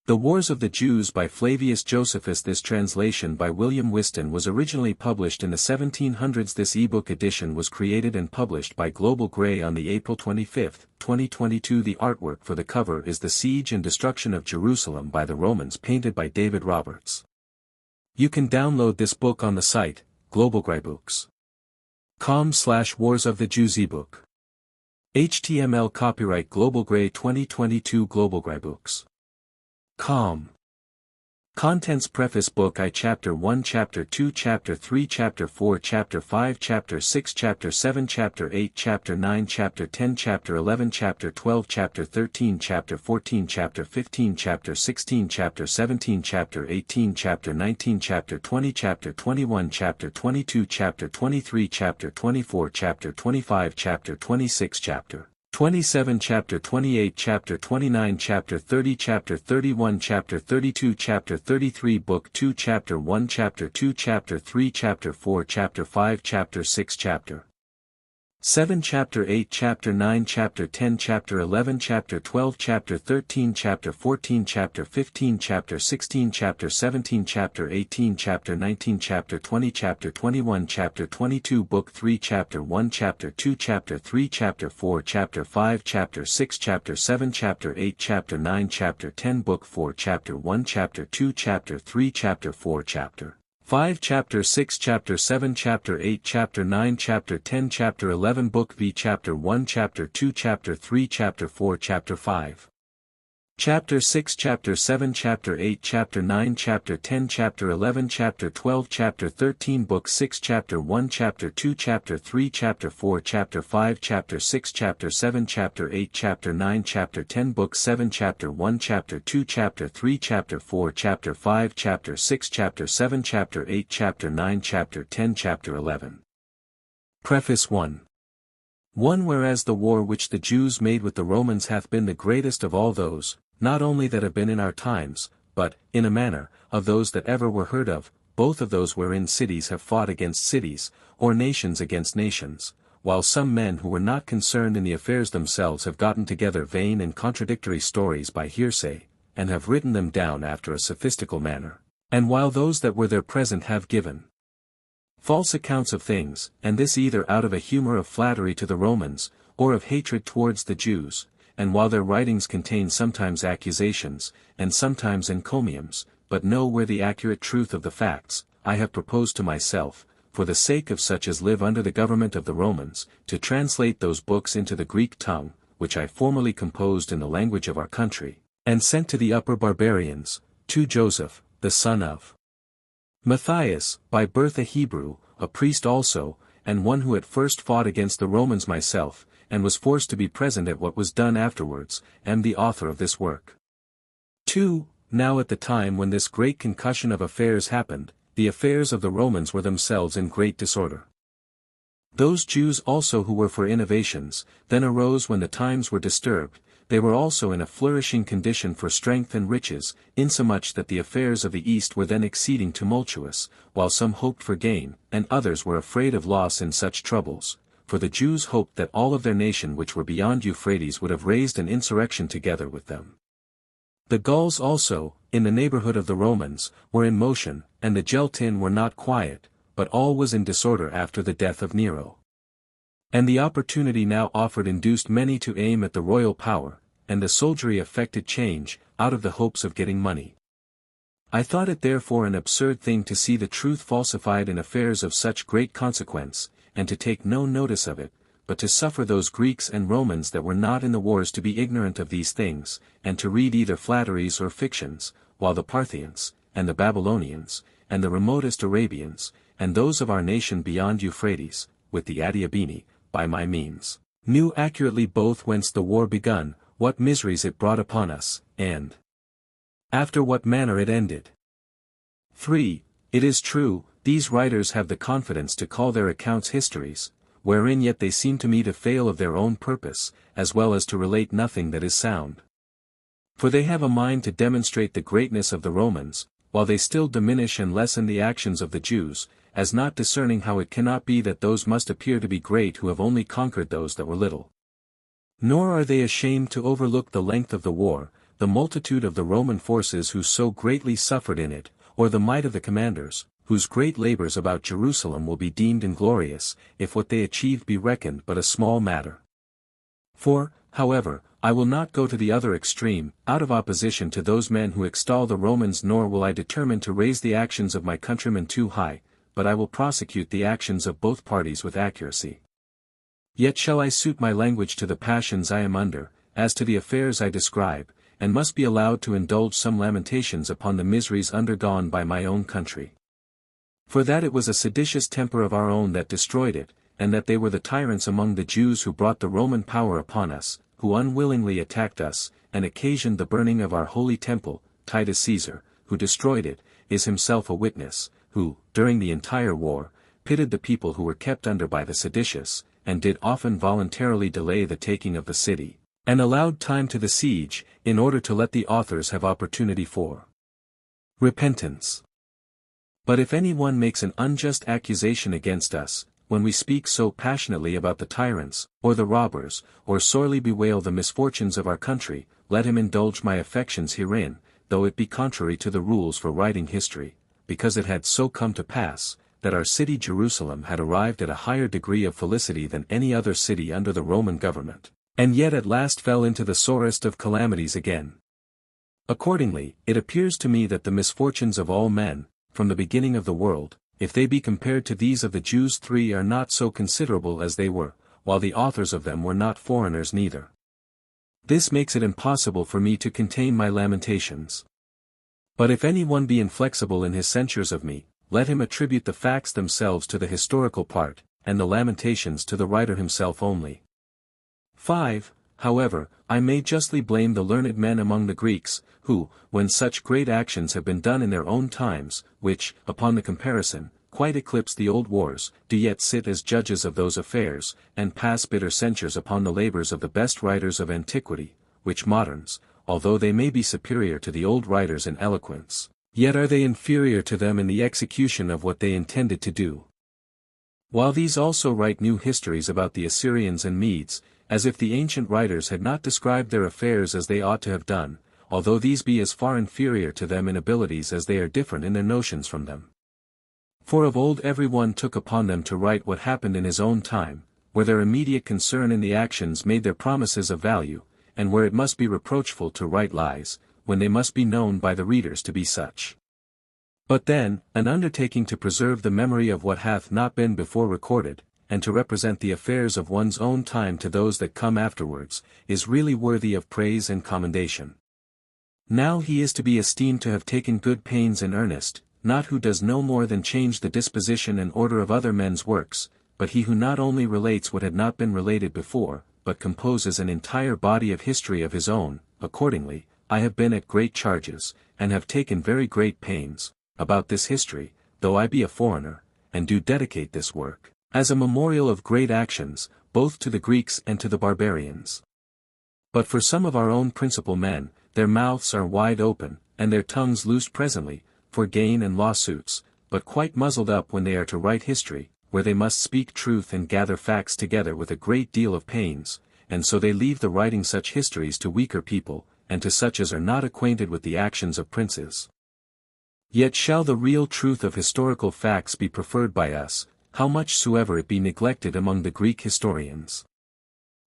The Wars of the Jews by Flavius Josephus. This translation by William Whiston was originally published in the 1700s. This ebook edition was created and published by Global Gray on the April 25, 2022. The artwork for the cover is the Siege and Destruction of Jerusalem by the Romans, painted by David Roberts. You can download this book on the site, globalgraybooks.com/Wars of the Jews ebook. HTML copyright Global Gray 2022 Global Gray Books. Contents Preface Book I Chapter 1 Chapter 2 Chapter 3 Chapter 4 Chapter 5 Chapter 6 Chapter 7 Chapter 8 Chapter 9 Chapter 10 Chapter 11 Chapter 12 Chapter 13 Chapter 14 Chapter 15 Chapter 16 Chapter 17 Chapter 18 Chapter 19 Chapter 20 Chapter 21 Chapter 22 Chapter 23 Chapter 24 Chapter 25 Chapter 26 Chapter 27 Chapter 28 Chapter 29 Chapter 30 Chapter 31 Chapter 32 Chapter 33 Book 2 Chapter 1 Chapter 2 Chapter 3 Chapter 4 Chapter 5 Chapter 6 Chapter 7 Chapter 8 Chapter 9 Chapter 10 Chapter 11 Chapter 12 Chapter 13 Chapter 14 Chapter 15 Chapter 16 Chapter 17 Chapter 18 Chapter 19 Chapter 20 Chapter 21 Chapter 22 Book 3 Chapter 1 Chapter 2 Chapter 3 Chapter 4 Chapter 5 Chapter 6 Chapter 7 Chapter 8 Chapter 9 Chapter 10 Book 4 Chapter 1 Chapter 2 Chapter 3 Chapter 4 Chapter 5 Chapter 6 Chapter 7 Chapter 8 Chapter 9 Chapter 10 Chapter 11 Book V Chapter 1 Chapter 2 Chapter 3 Chapter 4 Chapter 5 Chapter 6 Chapter 7 Chapter 8 Chapter 9 Chapter 10 Chapter 11 Chapter 12 Chapter 13 Book 6 Chapter 1 Chapter 2 Chapter 3 Chapter 4 Chapter 5 Chapter 6 Chapter 7 Chapter 8 Chapter 9 Chapter 10 Book 7 Chapter 1 Chapter 2 Chapter 3 Chapter 4 Chapter 5 Chapter 6 Chapter 7 Chapter 8 Chapter 9 Chapter 10 Chapter 11 Preface 1. Whereas the war which the Jews made with the Romans hath been the greatest of all those, not only that have been in our times, but, in a manner, of those that ever were heard of, both of those wherein cities have fought against cities, or nations against nations, while some men who were not concerned in the affairs themselves have gotten together vain and contradictory stories by hearsay, and have written them down after a sophistical manner, and while those that were there present have given false accounts of things, and this either out of a humor of flattery to the Romans, or of hatred towards the Jews, and while their writings contain sometimes accusations, and sometimes encomiums, but nowhere the accurate truth of the facts, I have proposed to myself, for the sake of such as live under the government of the Romans, to translate those books into the Greek tongue, which I formerly composed in the language of our country, and sent to the upper barbarians, to Joseph, the son of Matthias, by birth a Hebrew, a priest also, and one who at first fought against the Romans myself, and was forced to be present at what was done afterwards, am the author of this work. 2. Now at the time when this great concussion of affairs happened, the affairs of the Romans were themselves in great disorder. Those Jews also who were for innovations, then arose when the times were disturbed, they were also in a flourishing condition for strength and riches, insomuch that the affairs of the East were then exceeding tumultuous, while some hoped for gain, and others were afraid of loss in such troubles. For the Jews hoped that all of their nation which were beyond Euphrates would have raised an insurrection together with them. The Gauls also, in the neighborhood of the Romans, were in motion, and the Geltin were not quiet, but all was in disorder after the death of Nero. And the opportunity now offered induced many to aim at the royal power, and the soldiery affected change, out of the hopes of getting money. I thought it therefore an absurd thing to see the truth falsified in affairs of such great consequence, and to take no notice of it, but to suffer those Greeks and Romans that were not in the wars to be ignorant of these things, and to read either flatteries or fictions, while the Parthians, and the Babylonians, and the remotest Arabians, and those of our nation beyond Euphrates, with the Adiabeni, by my means, knew accurately both whence the war begun, what miseries it brought upon us, and after what manner it ended. 3. It is true, these writers have the confidence to call their accounts histories, wherein yet they seem to me to fail of their own purpose, as well as to relate nothing that is sound. For they have a mind to demonstrate the greatness of the Romans, while they still diminish and lessen the actions of the Jews, as not discerning how it cannot be that those must appear to be great who have only conquered those that were little. Nor are they ashamed to overlook the length of the war, the multitude of the Roman forces who so greatly suffered in it, or the might of the commanders, whose great labors about Jerusalem will be deemed inglorious, if what they achieved be reckoned but a small matter. For, however, I will not go to the other extreme, out of opposition to those men who extol the Romans, nor will I determine to raise the actions of my countrymen too high, but I will prosecute the actions of both parties with accuracy. Yet shall I suit my language to the passions I am under, as to the affairs I describe, and must be allowed to indulge some lamentations upon the miseries undergone by my own country. For that it was a seditious temper of our own that destroyed it, and that they were the tyrants among the Jews who brought the Roman power upon us, who unwillingly attacked us, and occasioned the burning of our holy temple. Titus Caesar, who destroyed it, is himself a witness, who, during the entire war, pitied the people who were kept under by the seditious, and did often voluntarily delay the taking of the city, and allowed time to the siege, in order to let the authors have opportunity for repentance. But if any one makes an unjust accusation against us, when we speak so passionately about the tyrants, or the robbers, or sorely bewail the misfortunes of our country, let him indulge my affections herein, though it be contrary to the rules for writing history, because it had so come to pass, that our city Jerusalem had arrived at a higher degree of felicity than any other city under the Roman government, and yet at last fell into the sorest of calamities again. Accordingly, it appears to me that the misfortunes of all men, from the beginning of the world, if they be compared to these of the Jews, three are not so considerable as they were, while the authors of them were not foreigners neither. This makes it impossible for me to contain my lamentations. But if any one be inflexible in his censures of me, let him attribute the facts themselves to the historical part, and the lamentations to the writer himself only. 5. However, I may justly blame the learned men among the Greeks, who, when such great actions have been done in their own times, which, upon the comparison, quite eclipse the old wars, do yet sit as judges of those affairs, and pass bitter censures upon the labors of the best writers of antiquity, which moderns, although they may be superior to the old writers in eloquence, yet are they inferior to them in the execution of what they intended to do. While these also write new histories about the Assyrians and Medes, as if the ancient writers had not described their affairs as they ought to have done, although these be as far inferior to them in abilities as they are different in their notions from them. For of old every one took upon them to write what happened in his own time, where their immediate concern in the actions made their promises of value, and where it must be reproachful to write lies, when they must be known by the readers to be such. But then, an undertaking to preserve the memory of what hath not been before recorded, and to represent the affairs of one's own time to those that come afterwards, is really worthy of praise and commendation. Now he is to be esteemed to have taken good pains in earnest, not who does no more than change the disposition and order of other men's works, but he who not only relates what had not been related before, but composes an entire body of history of his own. Accordingly, I have been at great charges, and have taken very great pains, about this history, though I be a foreigner, and do dedicate this work, as a memorial of great actions, both to the Greeks and to the barbarians. But for some of our own principal men, their mouths are wide open, and their tongues loosed presently, for gain and lawsuits, but quite muzzled up when they are to write history, where they must speak truth and gather facts together with a great deal of pains, and so they leave the writing such histories to weaker people, and to such as are not acquainted with the actions of princes. Yet shall the real truth of historical facts be preferred by us, how much soever it be neglected among the Greek historians.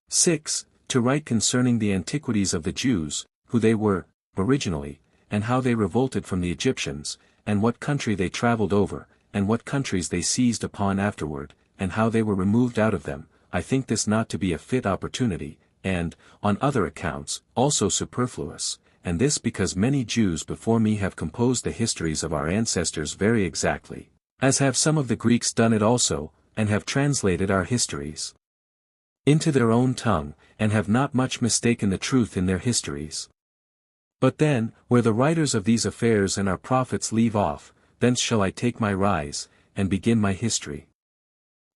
6. To write concerning the antiquities of the Jews, who they were, originally, and how they revolted from the Egyptians, and what country they travelled over, and what countries they seized upon afterward, and how they were removed out of them, I think this not to be a fit opportunity, and, on other accounts, also superfluous, and this because many Jews before me have composed the histories of our ancestors very exactly, as have some of the Greeks done it also, and have translated our histories into their own tongue, and have not much mistaken the truth in their histories. But then, where the writers of these affairs and our prophets leave off, thence shall I take my rise, and begin my history.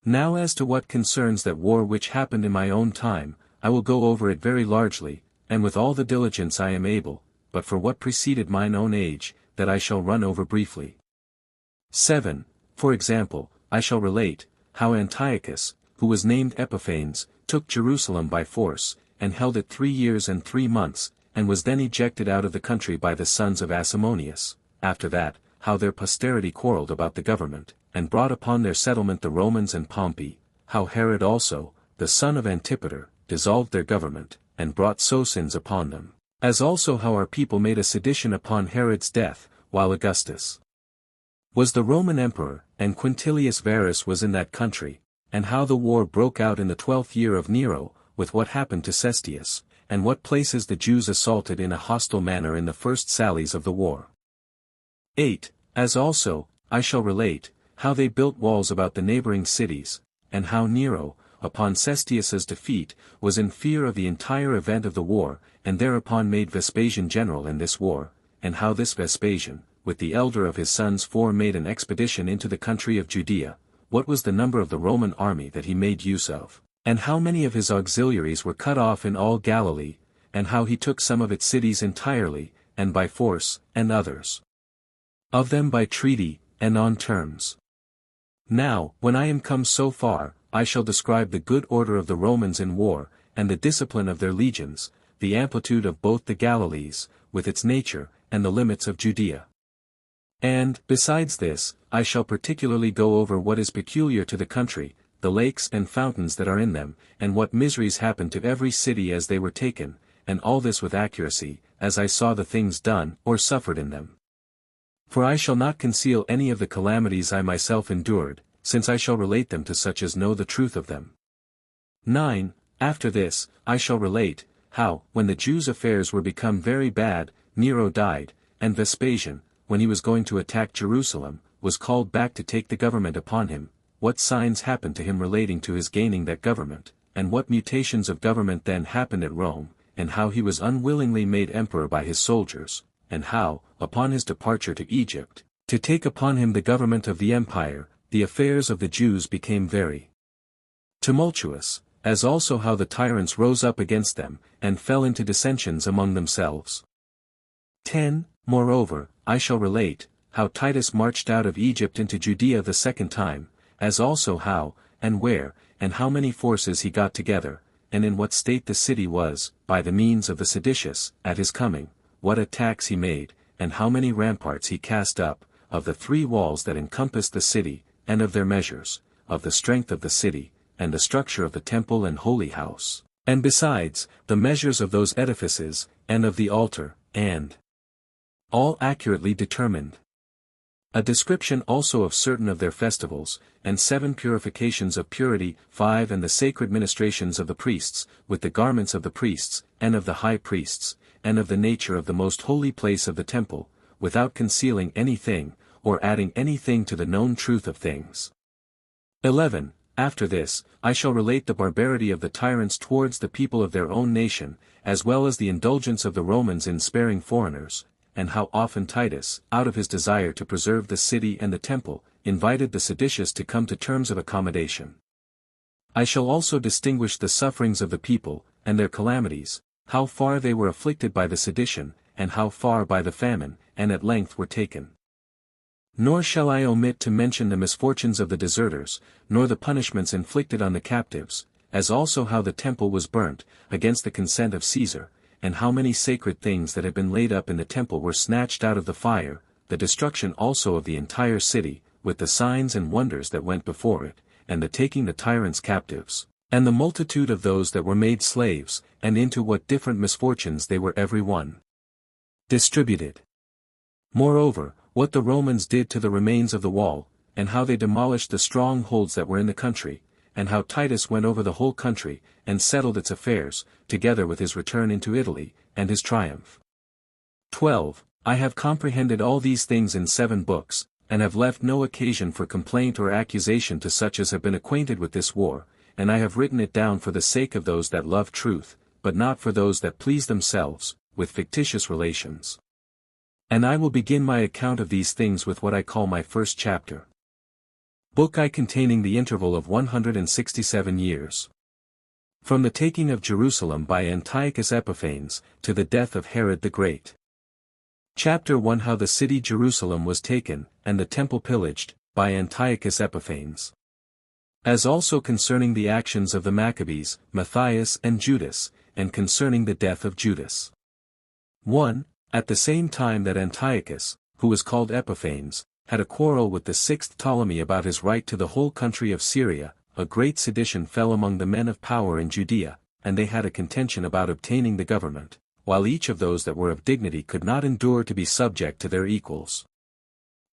Now as to what concerns that war which happened in my own time, I will go over it very largely, and with all the diligence I am able, but for what preceded mine own age, that I shall run over briefly. 7. For example, I shall relate, how Antiochus, who was named Epiphanes, took Jerusalem by force, and held it 3 years and 3 months, and was then ejected out of the country by the sons of Asamoneus. After that, how their posterity quarrelled about the government, and brought upon their settlement the Romans and Pompey, how Herod also, the son of Antipater, dissolved their government, and brought Socins upon them. As also how our people made a sedition upon Herod's death, while Augustus was the Roman emperor, and Quintilius Varus was in that country, and how the war broke out in the 12th year of Nero, with what happened to Cestius, and what places the Jews assaulted in a hostile manner in the first sallies of the war. 8. As also, I shall relate, how they built walls about the neighboring cities, and how Nero, upon Cestius's defeat, was in fear of the entire event of the war, and thereupon made Vespasian general in this war, and how this Vespasian, with the elder of his sons made an expedition into the country of Judea, what was the number of the Roman army that he made use of, and how many of his auxiliaries were cut off in all Galilee, and how he took some of its cities entirely, and by force, and others of them by treaty, and on terms. Now, when I am come so far, I shall describe the good order of the Romans in war, and the discipline of their legions, the amplitude of both the Galilees, with its nature, and the limits of Judea. And, besides this, I shall particularly go over what is peculiar to the country, the lakes and fountains that are in them, and what miseries happened to every city as they were taken, and all this with accuracy, as I saw the things done or suffered in them. For I shall not conceal any of the calamities I myself endured, since I shall relate them to such as know the truth of them. 9. After this, I shall relate, how, when the Jews' affairs were become very bad, Nero died, and Vespasian, when he was going to attack Jerusalem, was called back to take the government upon him, what signs happened to him relating to his gaining that government, and what mutations of government then happened at Rome, and how he was unwillingly made emperor by his soldiers, and how, upon his departure to Egypt, to take upon him the government of the empire, the affairs of the Jews became very tumultuous, as also how the tyrants rose up against them, and fell into dissensions among themselves. 10. Moreover, I shall relate, how Titus marched out of Egypt into Judea the second time, as also how, and where, and how many forces he got together, and in what state the city was, by the means of the seditious, at his coming, what attacks he made, and how many ramparts he cast up, of the 3 walls that encompassed the city, and of their measures, of the strength of the city, and the structure of the temple and holy house, and besides, the measures of those edifices, and of the altar, and all accurately determined. A description also of certain of their festivals, and 7 purifications of purity, 5 and the sacred ministrations of the priests, with the garments of the priests, and of the high priests, and of the nature of the most holy place of the temple, without concealing anything, or adding anything to the known truth of things. 11. After this, I shall relate the barbarity of the tyrants towards the people of their own nation, as well as the indulgence of the Romans in sparing foreigners, and how often Titus, out of his desire to preserve the city and the temple, invited the seditious to come to terms of accommodation. I shall also distinguish the sufferings of the people, and their calamities, how far they were afflicted by the sedition, and how far by the famine, and at length were taken. Nor shall I omit to mention the misfortunes of the deserters, nor the punishments inflicted on the captives, as also how the temple was burnt, against the consent of Caesar, and how many sacred things that had been laid up in the temple were snatched out of the fire, the destruction also of the entire city, with the signs and wonders that went before it, and the taking the tyrants captives, and the multitude of those that were made slaves, and into what different misfortunes they were every one distributed. Moreover, what the Romans did to the remains of the wall, and how they demolished the strongholds that were in the country, and how Titus went over the whole country, and settled its affairs, together with his return into Italy, and his triumph. 12. I have comprehended all these things in 7 books, and have left no occasion for complaint or accusation to such as have been acquainted with this war, and I have written it down for the sake of those that love truth, but not for those that please themselves, with fictitious relations. And I will begin my account of these things with what I call my first chapter. Book I containing the interval of 167 years. From the taking of Jerusalem by Antiochus Epiphanes, to the death of Herod the Great. Chapter 1 How the city Jerusalem was taken, and the temple pillaged, by Antiochus Epiphanes. As also concerning the actions of the Maccabees, Matthias and Judas, and concerning the death of Judas. 1. At the same time that Antiochus, who was called Epiphanes, had a quarrel with the sixth Ptolemy about his right to the whole country of Syria, a great sedition fell among the men of power in Judea, and they had a contention about obtaining the government, while each of those that were of dignity could not endure to be subject to their equals.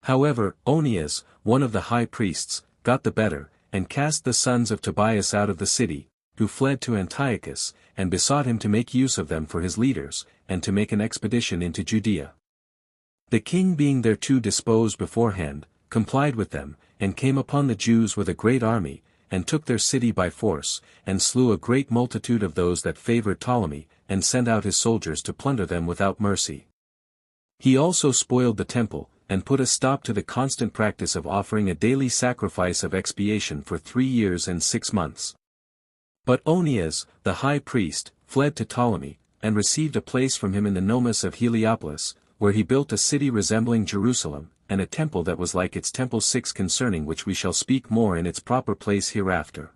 However, Onias, one of the high priests, got the better, and cast the sons of Tobias out of the city, who fled to Antiochus, and besought him to make use of them for his leaders, and to make an expedition into Judea. The king being thereto disposed beforehand, complied with them, and came upon the Jews with a great army, and took their city by force, and slew a great multitude of those that favored Ptolemy, and sent out his soldiers to plunder them without mercy. He also spoiled the temple, and put a stop to the constant practice of offering a daily sacrifice of expiation for 3 years and 6 months. But Onias, the high priest, fled to Ptolemy, and received a place from him in the Nomus of Heliopolis, where he built a city resembling Jerusalem, and a temple that was like its temple 6, concerning which we shall speak more in its proper place hereafter.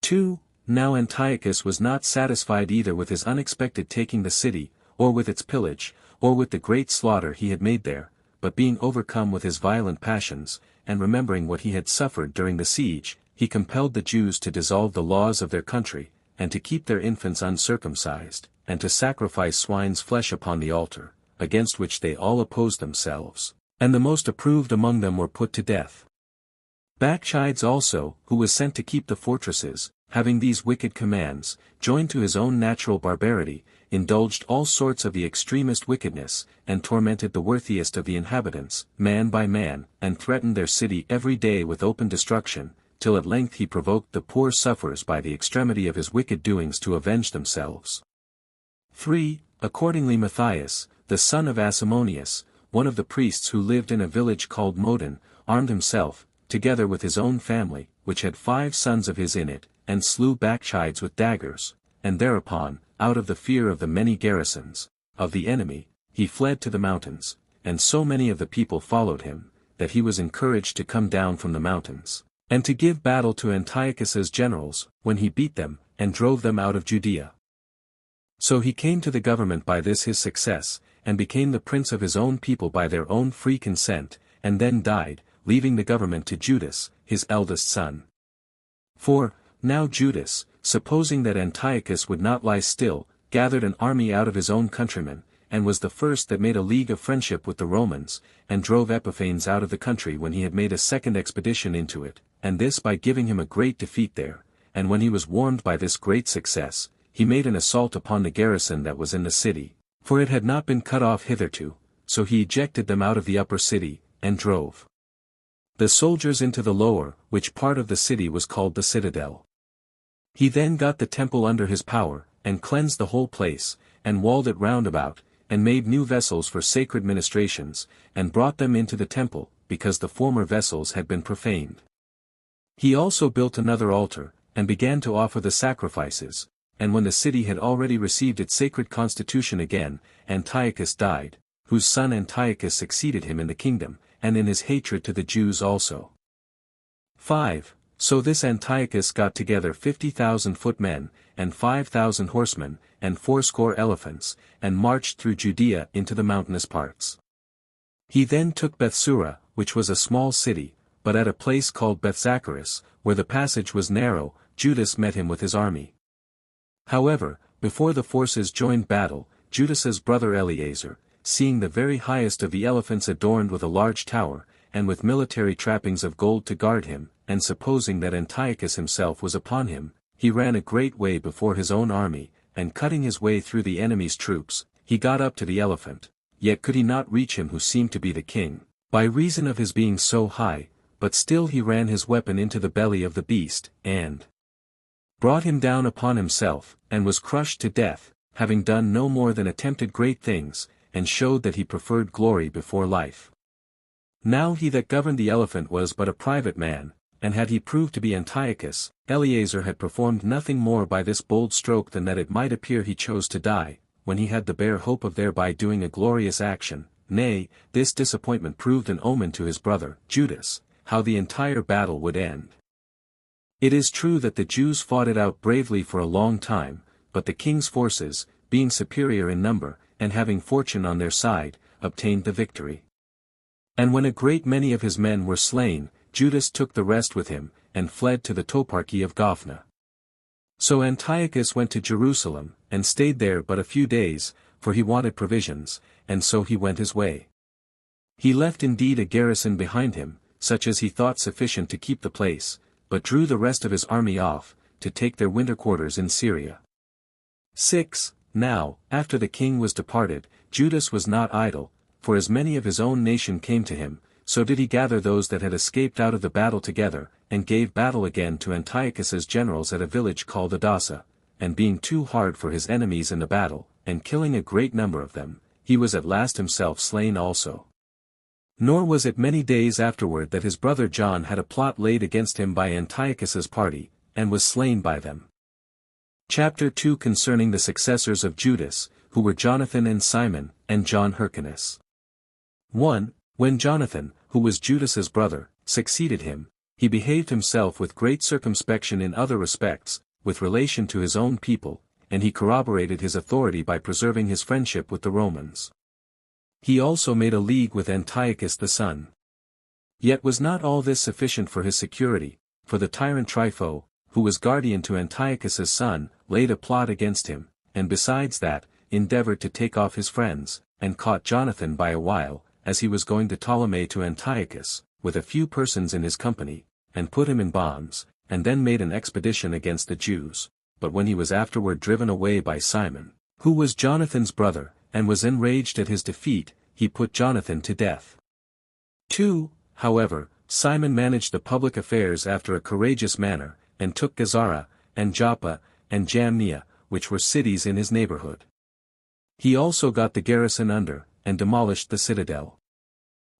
2. Now Antiochus was not satisfied either with his unexpected taking the city, or with its pillage, or with the great slaughter he had made there, but being overcome with his violent passions, and remembering what he had suffered during the siege, he compelled the Jews to dissolve the laws of their country, and to keep their infants uncircumcised, and to sacrifice swine's flesh upon the altar, against which they all opposed themselves, and the most approved among them were put to death. Bacchides also, who was sent to keep the fortresses, having these wicked commands, joined to his own natural barbarity, indulged all sorts of the extremest wickedness, and tormented the worthiest of the inhabitants, man by man, and threatened their city every day with open destruction, till at length he provoked the poor sufferers by the extremity of his wicked doings to avenge themselves. 3. Accordingly Matthias, the son of Asamoneus, one of the priests who lived in a village called Modin, armed himself, together with his own family, which had 5 sons of his in it, and slew Bacchides with daggers, and thereupon, out of the fear of the many garrisons of the enemy, he fled to the mountains, and so many of the people followed him, that he was encouraged to come down from the mountains, and to give battle to Antiochus's generals, when he beat them, and drove them out of Judea. So he came to the government by this his success, and became the prince of his own people by their own free consent, and then died, leaving the government to Judas, his eldest son. 4. Now Judas, supposing that Antiochus would not lie still, gathered an army out of his own countrymen, and was the first that made a league of friendship with the Romans, and drove Epiphanes out of the country when he had made a second expedition into it, and this by giving him a great defeat there, and when he was warned by this great success, he made an assault upon the garrison that was in the city, for it had not been cut off hitherto, so he ejected them out of the upper city, and drove the soldiers into the lower, which part of the city was called the citadel. He then got the temple under his power, and cleansed the whole place, and walled it round about, and made new vessels for sacred ministrations, and brought them into the temple, because the former vessels had been profaned. He also built another altar, and began to offer the sacrifices, and when the city had already received its sacred constitution again, Antiochus died, whose son Antiochus succeeded him in the kingdom, and in his hatred to the Jews also. 5. So this Antiochus got together 50,000 footmen, and 5,000 horsemen, and 80 elephants, and marched through Judea into the mountainous parts. He then took Bethsura, which was a small city, but at a place called Bethzacharis, where the passage was narrow, Judas met him with his army. However, before the forces joined battle, Judas's brother Eleazar, seeing the very highest of the elephants adorned with a large tower, and with military trappings of gold to guard him, and supposing that Antiochus himself was upon him, he ran a great way before his own army, and cutting his way through the enemy's troops, he got up to the elephant, yet could he not reach him who seemed to be the king, by reason of his being so high, but still he ran his weapon into the belly of the beast, and brought him down upon himself, and was crushed to death, having done no more than attempted great things, and showed that he preferred glory before life. Now he that governed the elephant was but a private man, and had he proved to be Antiochus, Eleazar had performed nothing more by this bold stroke than that it might appear he chose to die, when he had the bare hope of thereby doing a glorious action. Nay, this disappointment proved an omen to his brother, Judas, how the entire battle would end. It is true that the Jews fought it out bravely for a long time, but the king's forces, being superior in number, and having fortune on their side, obtained the victory. And when a great many of his men were slain, Judas took the rest with him, and fled to the toparchy of Gophna. So Antiochus went to Jerusalem, and stayed there but a few days, for he wanted provisions, and so he went his way. He left indeed a garrison behind him, such as he thought sufficient to keep the place, but drew the rest of his army off, to take their winter quarters in Syria. 6. Now, after the king was departed, Judas was not idle, for as many of his own nation came to him, so did he gather those that had escaped out of the battle together, and gave battle again to Antiochus's generals at a village called Adasa, and being too hard for his enemies in the battle, and killing a great number of them, he was at last himself slain also. Nor was it many days afterward that his brother John had a plot laid against him by Antiochus's party, and was slain by them. Chapter 2 Concerning the successors of Judas, who were Jonathan and Simon, and John Hyrcanus. 1. When Jonathan, who was Judas's brother, succeeded him, he behaved himself with great circumspection in other respects, with relation to his own people, and he corroborated his authority by preserving his friendship with the Romans. He also made a league with Antiochus the son. Yet was not all this sufficient for his security, for the tyrant Trypho, who was guardian to Antiochus's son, laid a plot against him, and besides that, endeavored to take off his friends, and caught Jonathan by a wile, as he was going to Ptolemy to Antiochus, with a few persons in his company, and put him in bonds, and then made an expedition against the Jews, but when he was afterward driven away by Simon, who was Jonathan's brother, and was enraged at his defeat, he put Jonathan to death. 2. However, Simon managed the public affairs after a courageous manner, and took Gazara, and Joppa, and Jamnia, which were cities in his neighborhood. He also got the garrison under, and demolished the citadel.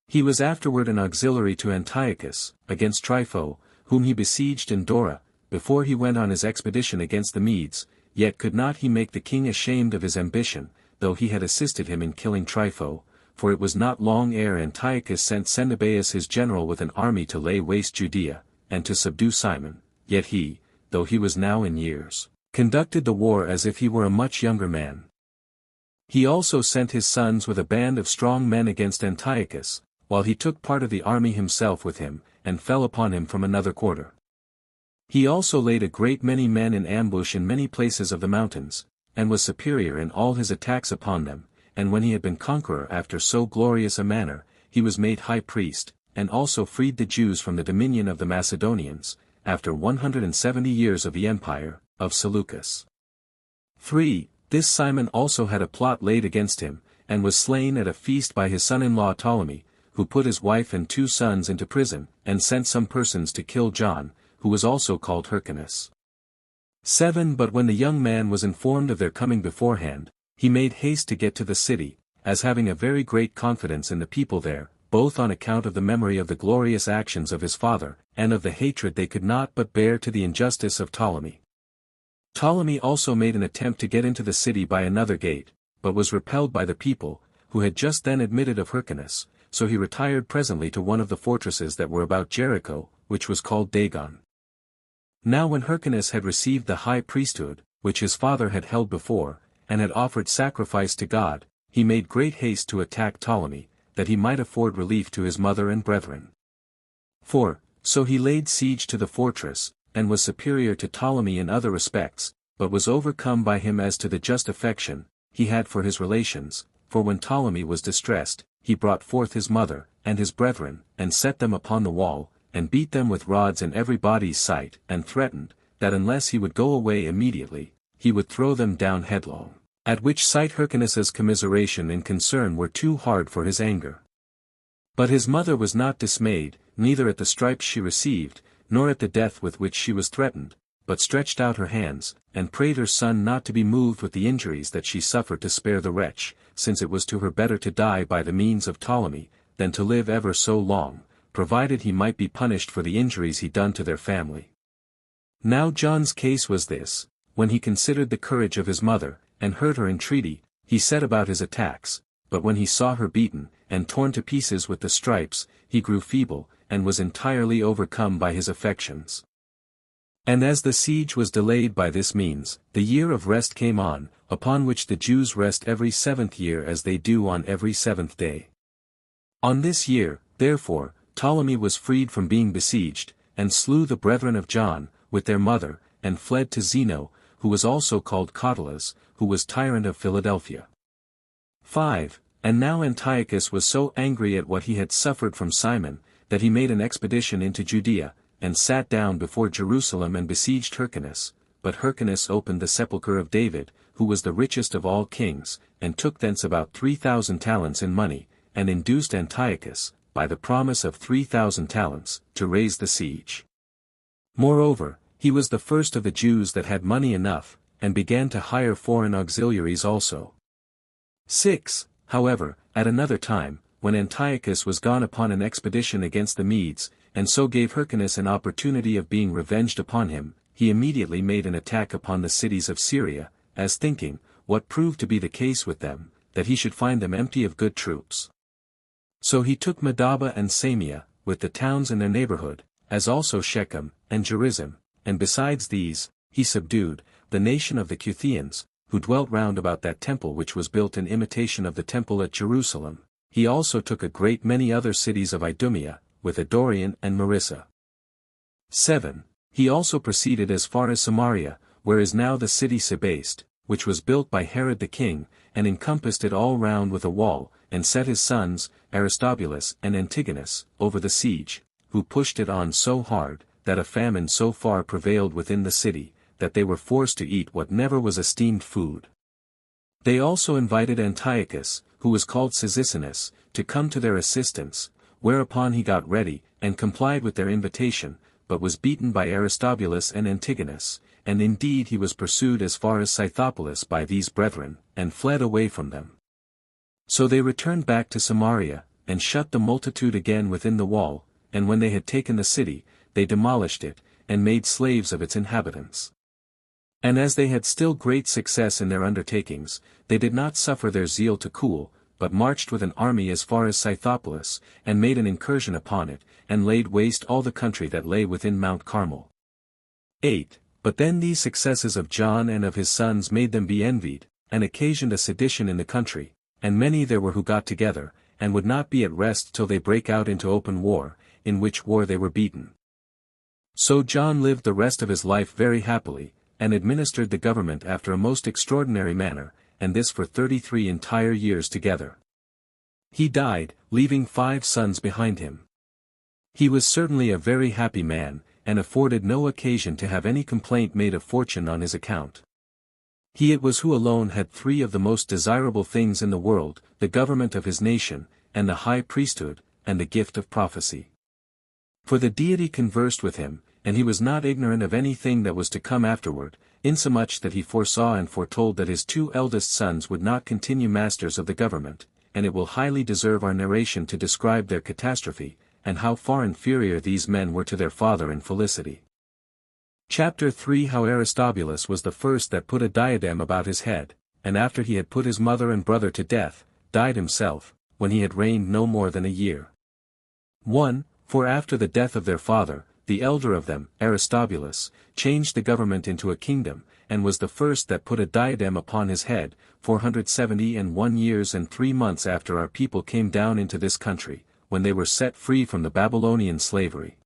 He was afterward an auxiliary to Antiochus, against Trypho, whom he besieged in Dora, before he went on his expedition against the Medes, yet could not he make the king ashamed of his ambition, though he had assisted him in killing Trypho, for it was not long ere Antiochus sent Cendebaeus his general with an army to lay waste Judea, and to subdue Simon, yet he, though he was now in years, conducted the war as if he were a much younger man. He also sent his sons with a band of strong men against Antiochus, while he took part of the army himself with him, and fell upon him from another quarter. He also laid a great many men in ambush in many places of the mountains, and was superior in all his attacks upon them, and when he had been conqueror after so glorious a manner, he was made high priest, and also freed the Jews from the dominion of the Macedonians, after 170 years of the empire, of Seleucus. 3. This Simon also had a plot laid against him, and was slain at a feast by his son-in-law Ptolemy, who put his wife and 2 sons into prison, and sent some persons to kill John, who was also called Hyrcanus. 7. But when the young man was informed of their coming beforehand, he made haste to get to the city, as having a very great confidence in the people there, both on account of the memory of the glorious actions of his father, and of the hatred they could not but bear to the injustice of Ptolemy. Ptolemy also made an attempt to get into the city by another gate, but was repelled by the people, who had just then admitted of Hyrcanus, so he retired presently to one of the fortresses that were about Jericho, which was called Dagon. Now when Hyrcanus had received the high priesthood, which his father had held before, and had offered sacrifice to God, he made great haste to attack Ptolemy, that he might afford relief to his mother and brethren. 4. So he laid siege to the fortress, and was superior to Ptolemy in other respects, but was overcome by him as to the just affection he had for his relations, for when Ptolemy was distressed, he brought forth his mother, and his brethren, and set them upon the wall, and beat them with rods in everybody's sight, and threatened, that unless he would go away immediately, he would throw them down headlong, at which sight Hyrcanus's commiseration and concern were too hard for his anger. But his mother was not dismayed, neither at the stripes she received, nor at the death with which she was threatened, but stretched out her hands, and prayed her son not to be moved with the injuries that she suffered to spare the wretch, since it was to her better to die by the means of Ptolemy, than to live ever so long, provided he might be punished for the injuries he done to their family. Now John's case was this: when he considered the courage of his mother, and heard her entreaty, he set about his attacks, but when he saw her beaten, and torn to pieces with the stripes, he grew feeble, and was entirely overcome by his affections. And as the siege was delayed by this means, the year of rest came on, upon which the Jews rest every 7th year as they do on every 7th day. On this year, therefore, Ptolemy was freed from being besieged, and slew the brethren of John, with their mother, and fled to Zeno, who was also called Catullus, who was tyrant of Philadelphia. 5. And now Antiochus was so angry at what he had suffered from Simon, that he made an expedition into Judea, and sat down before Jerusalem and besieged Hyrcanus, but Hyrcanus opened the sepulchre of David, who was the richest of all kings, and took thence about 3,000 talents in money, and induced Antiochus, by the promise of 3,000 talents, to raise the siege. Moreover, he was the first of the Jews that had money enough, and began to hire foreign auxiliaries also. 6. However, at another time, when Antiochus was gone upon an expedition against the Medes, and so gave Hyrcanus an opportunity of being revenged upon him, he immediately made an attack upon the cities of Syria, as thinking, what proved to be the case with them, that he should find them empty of good troops. So he took Medaba and Samia, with the towns in their neighborhood, as also Shechem, and Gerizim, and besides these, he subdued the nation of the Cuthians, who dwelt round about that temple which was built in imitation of the temple at Jerusalem. He also took a great many other cities of Idumea, with Adorian and Marissa. 7. He also proceeded as far as Samaria, where is now the city Sebaste, which was built by Herod the king, and encompassed it all round with a wall, and set his sons, Aristobulus and Antigonus, over the siege, who pushed it on so hard, that a famine so far prevailed within the city, that they were forced to eat what never was esteemed food. They also invited Antiochus, who was called Cyzicenus, to come to their assistance, whereupon he got ready, and complied with their invitation, but was beaten by Aristobulus and Antigonus, and indeed he was pursued as far as Scythopolis by these brethren, and fled away from them. So they returned back to Samaria, and shut the multitude again within the wall, and when they had taken the city, they demolished it, and made slaves of its inhabitants. And as they had still great success in their undertakings, they did not suffer their zeal to cool, but marched with an army as far as Scythopolis, and made an incursion upon it, and laid waste all the country that lay within Mount Carmel. 8. But then these successes of John and of his sons made them be envied, and occasioned a sedition in the country, and many there were who got together, and would not be at rest till they brake out into open war, in which war they were beaten. So John lived the rest of his life very happily, and administered the government after a most extraordinary manner, and this for 33 entire years together. He died, leaving 5 sons behind him. He was certainly a very happy man, and afforded no occasion to have any complaint made of fortune on his account. He it was who alone had 3 of the most desirable things in the world, the government of his nation, and the high priesthood, and the gift of prophecy. For the deity conversed with him, and he was not ignorant of anything that was to come afterward, insomuch that he foresaw and foretold that his 2 eldest sons would not continue masters of the government, and it will highly deserve our narration to describe their catastrophe, and how far inferior these men were to their father in felicity. Chapter 3 How Aristobulus was the first that put a diadem about his head, and after he had put his mother and brother to death, died himself, when he had reigned no more than a year. 1. For after the death of their father, the elder of them, Aristobulus, changed the government into a kingdom, and was the first that put a diadem upon his head, 471 years and 3 months after our people came down into this country, when they were set free from the Babylonian slavery.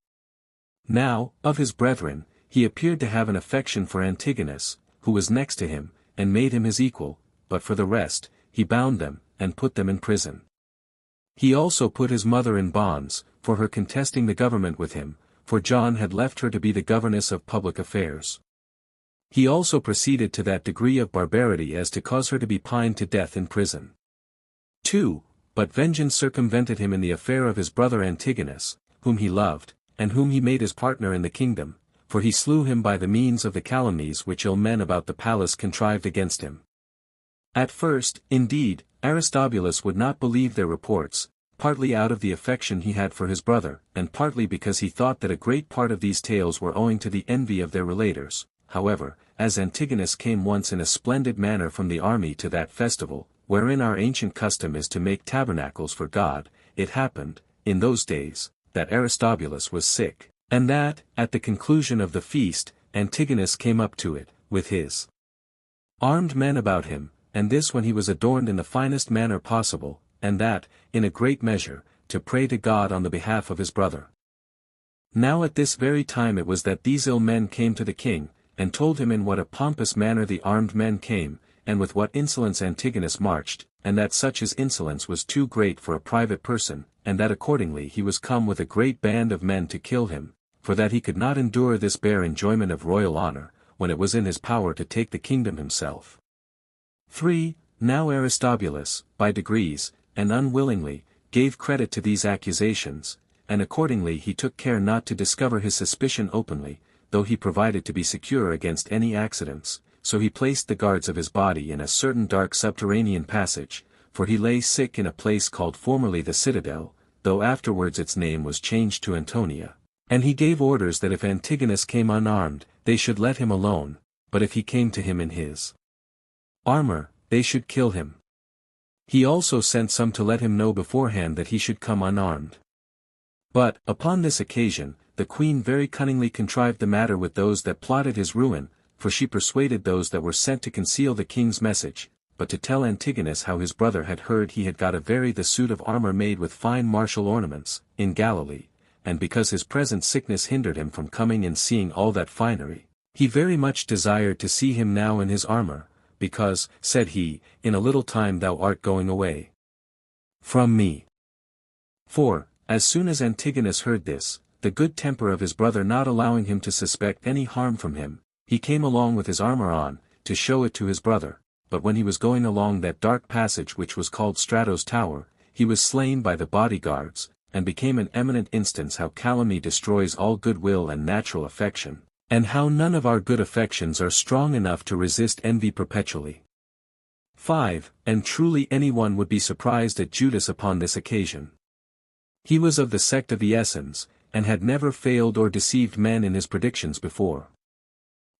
Now, of his brethren, he appeared to have an affection for Antigonus, who was next to him, and made him his equal, but for the rest, he bound them, and put them in prison. He also put his mother in bonds, for her contesting the government with him, for John had left her to be the governess of public affairs. He also proceeded to that degree of barbarity as to cause her to be pined to death in prison. 2. But vengeance circumvented him in the affair of his brother Antigonus, whom he loved, and whom he made his partner in the kingdom, for he slew him by the means of the calumnies which ill men about the palace contrived against him. At first, indeed, Aristobulus would not believe their reports, partly out of the affection he had for his brother, and partly because he thought that a great part of these tales were owing to the envy of their relators. However, as Antigonus came once in a splendid manner from the army to that festival, wherein our ancient custom is to make tabernacles for God, it happened, in those days, that Aristobulus was sick, and that, at the conclusion of the feast, Antigonus came up to it, with his armed men about him, and this when he was adorned in the finest manner possible, and that, in a great measure, to pray to God on the behalf of his brother. Now at this very time it was that these ill men came to the king, and told him in what a pompous manner the armed men came, and with what insolence Antigonus marched, and that such his insolence was too great for a private person, and that accordingly he was come with a great band of men to kill him, for that he could not endure this bare enjoyment of royal honor, when it was in his power to take the kingdom himself. 3. Now Aristobulus, by degrees, and unwillingly, gave credit to these accusations, and accordingly he took care not to discover his suspicion openly, though he provided to be secure against any accidents, so he placed the guards of his body in a certain dark subterranean passage, for he lay sick in a place called formerly the Citadel, though afterwards its name was changed to Antonia. And he gave orders that if Antigonus came unarmed, they should let him alone, but if he came to him in his armor, they should kill him. He also sent some to let him know beforehand that he should come unarmed. But, upon this occasion, the queen very cunningly contrived the matter with those that plotted his ruin, for she persuaded those that were sent to conceal the king's message, but to tell Antigonus how his brother had heard he had got the suit of armor made with fine martial ornaments, in Galilee, and because his present sickness hindered him from coming and seeing all that finery, he very much desired to see him now in his armor, because, said he, in a little time thou art going away from me. 4. As soon as Antigonus heard this, the good temper of his brother not allowing him to suspect any harm from him, he came along with his armor on, to show it to his brother, but when he was going along that dark passage which was called Strato's Tower, he was slain by the bodyguards, and became an eminent instance how calumny destroys all goodwill and natural affection, and how none of our good affections are strong enough to resist envy perpetually. 5. And truly anyone would be surprised at Judas upon this occasion. He was of the sect of the Essenes, and had never failed or deceived men in his predictions before.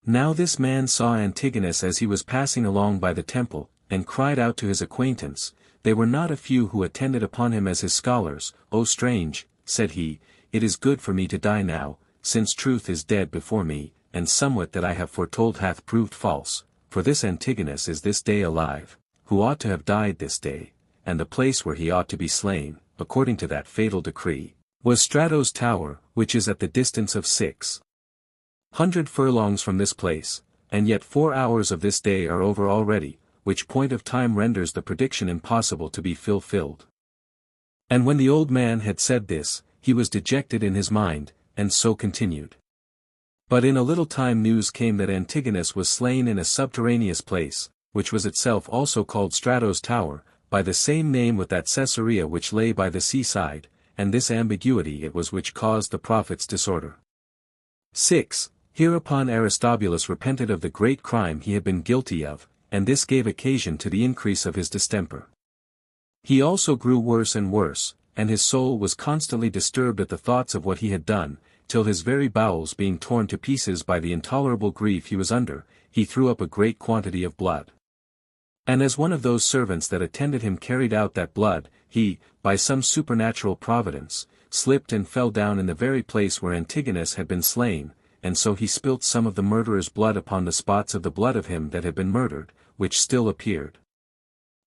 Now this man saw Antigonus as he was passing along by the temple, and cried out to his acquaintance, they were not a few who attended upon him as his scholars, O strange, said he, it is good for me to die now, since truth is dead before me, and somewhat that I have foretold hath proved false, for this Antigonus is this day alive, who ought to have died this day, and the place where he ought to be slain, according to that fatal decree, was Strato's Tower, which is at the distance of 600 furlongs from this place, and yet 4 hours of this day are over already, which point of time renders the prediction impossible to be fulfilled. And when the old man had said this, he was dejected in his mind, and so continued. But in a little time news came that Antigonus was slain in a subterraneous place, which was itself also called Strato's Tower, by the same name with that Caesarea which lay by the seaside, and this ambiguity it was which caused the prophet's disorder. 6. Hereupon Aristobulus repented of the great crime he had been guilty of, and this gave occasion to the increase of his distemper. He also grew worse and worse, and his soul was constantly disturbed at the thoughts of what he had done, till his very bowels being torn to pieces by the intolerable grief he was under, he threw up a great quantity of blood. And as one of those servants that attended him carried out that blood, he, by some supernatural providence, slipped and fell down in the very place where Antigonus had been slain, and so he spilt some of the murderer's blood upon the spots of the blood of him that had been murdered, which still appeared.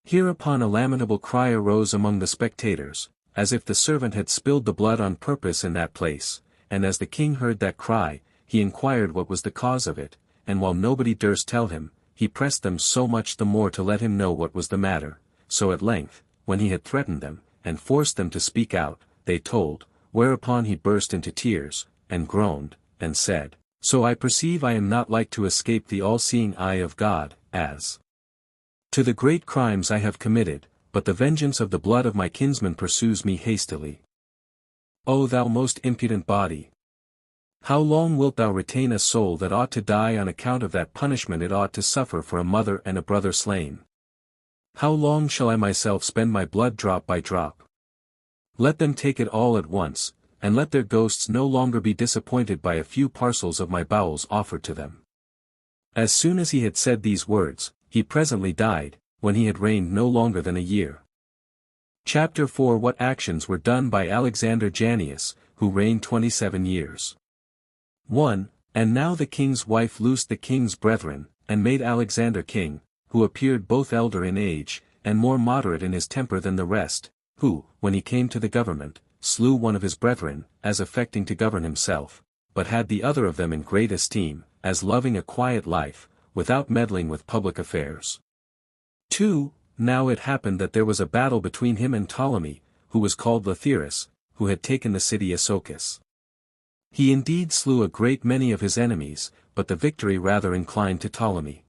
Hereupon a lamentable cry arose among the spectators, as if the servant had spilled the blood on purpose in that place, and as the king heard that cry, he inquired what was the cause of it, and while nobody durst tell him, he pressed them so much the more to let him know what was the matter, so at length, when he had threatened them, and forced them to speak out, they told, whereupon he burst into tears, and groaned, and said, So I perceive I am not like to escape the all-seeing eye of God, as to the great crimes I have committed, but the vengeance of the blood of my kinsman pursues me hastily. O thou most impudent body! How long wilt thou retain a soul that ought to die on account of that punishment it ought to suffer for a mother and a brother slain? How long shall I myself spend my blood drop by drop? Let them take it all at once, and let their ghosts no longer be disappointed by a few parcels of my bowels offered to them. As soon as he had said these words, he presently died, when he had reigned no longer than a year. Chapter 4. What actions were done by Alexander Jannaeus, who reigned 27 years. 1. And now the king's wife loosed the king's brethren, and made Alexander king, who appeared both elder in age, and more moderate in his temper than the rest, who, when he came to the government, slew one of his brethren, as affecting to govern himself, but had the other of them in great esteem, as loving a quiet life, without meddling with public affairs. 2. Now it happened that there was a battle between him and Ptolemy, who was called Lathyrus, who had taken the city Asochus. He indeed slew a great many of his enemies, but the victory rather inclined to Ptolemy.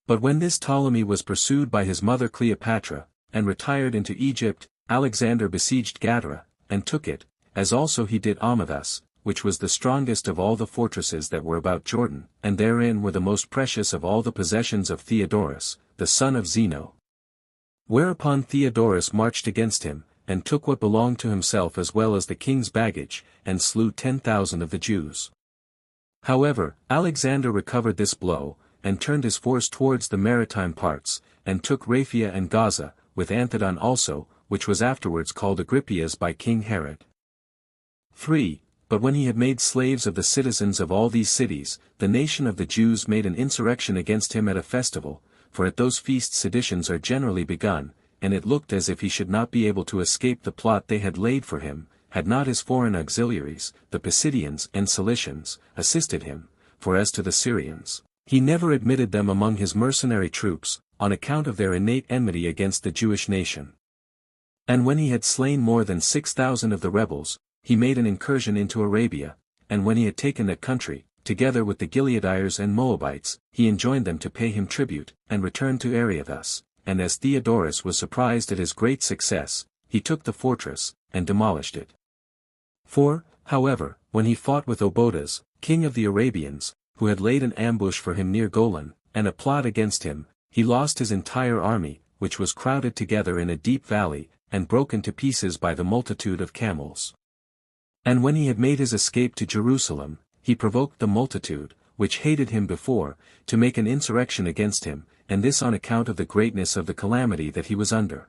But when this Ptolemy was pursued by his mother Cleopatra, and retired into Egypt, Alexander besieged Gadara, and took it, as also he did Amathus, which was the strongest of all the fortresses that were about Jordan, and therein were the most precious of all the possessions of Theodorus, the son of Zeno. Whereupon Theodorus marched against him, and took what belonged to himself as well as the king's baggage, and slew 10,000 of the Jews. However, Alexander recovered this blow, and turned his force towards the maritime parts, and took Raphia and Gaza, with Anthedon also, which was afterwards called Agrippias by King Herod. 3. But when he had made slaves of the citizens of all these cities, the nation of the Jews made an insurrection against him at a festival, for at those feasts seditions are generally begun, and it looked as if he should not be able to escape the plot they had laid for him, had not his foreign auxiliaries, the Pisidians and Cilicians, assisted him, for as to the Syrians, he never admitted them among his mercenary troops, on account of their innate enmity against the Jewish nation. And when he had slain more than 6,000 of the rebels, he made an incursion into Arabia, and when he had taken that country, together with the Gileadites and Moabites, he enjoined them to pay him tribute, and returned to Areathus, and as Theodorus was surprised at his great success, he took the fortress, and demolished it. 4. However, when he fought with Obodas, king of the Arabians, who had laid an ambush for him near Golan, and a plot against him, he lost his entire army, which was crowded together in a deep valley, and broken to pieces by the multitude of camels. And when he had made his escape to Jerusalem, he provoked the multitude, which hated him before, to make an insurrection against him, and this on account of the greatness of the calamity that he was under.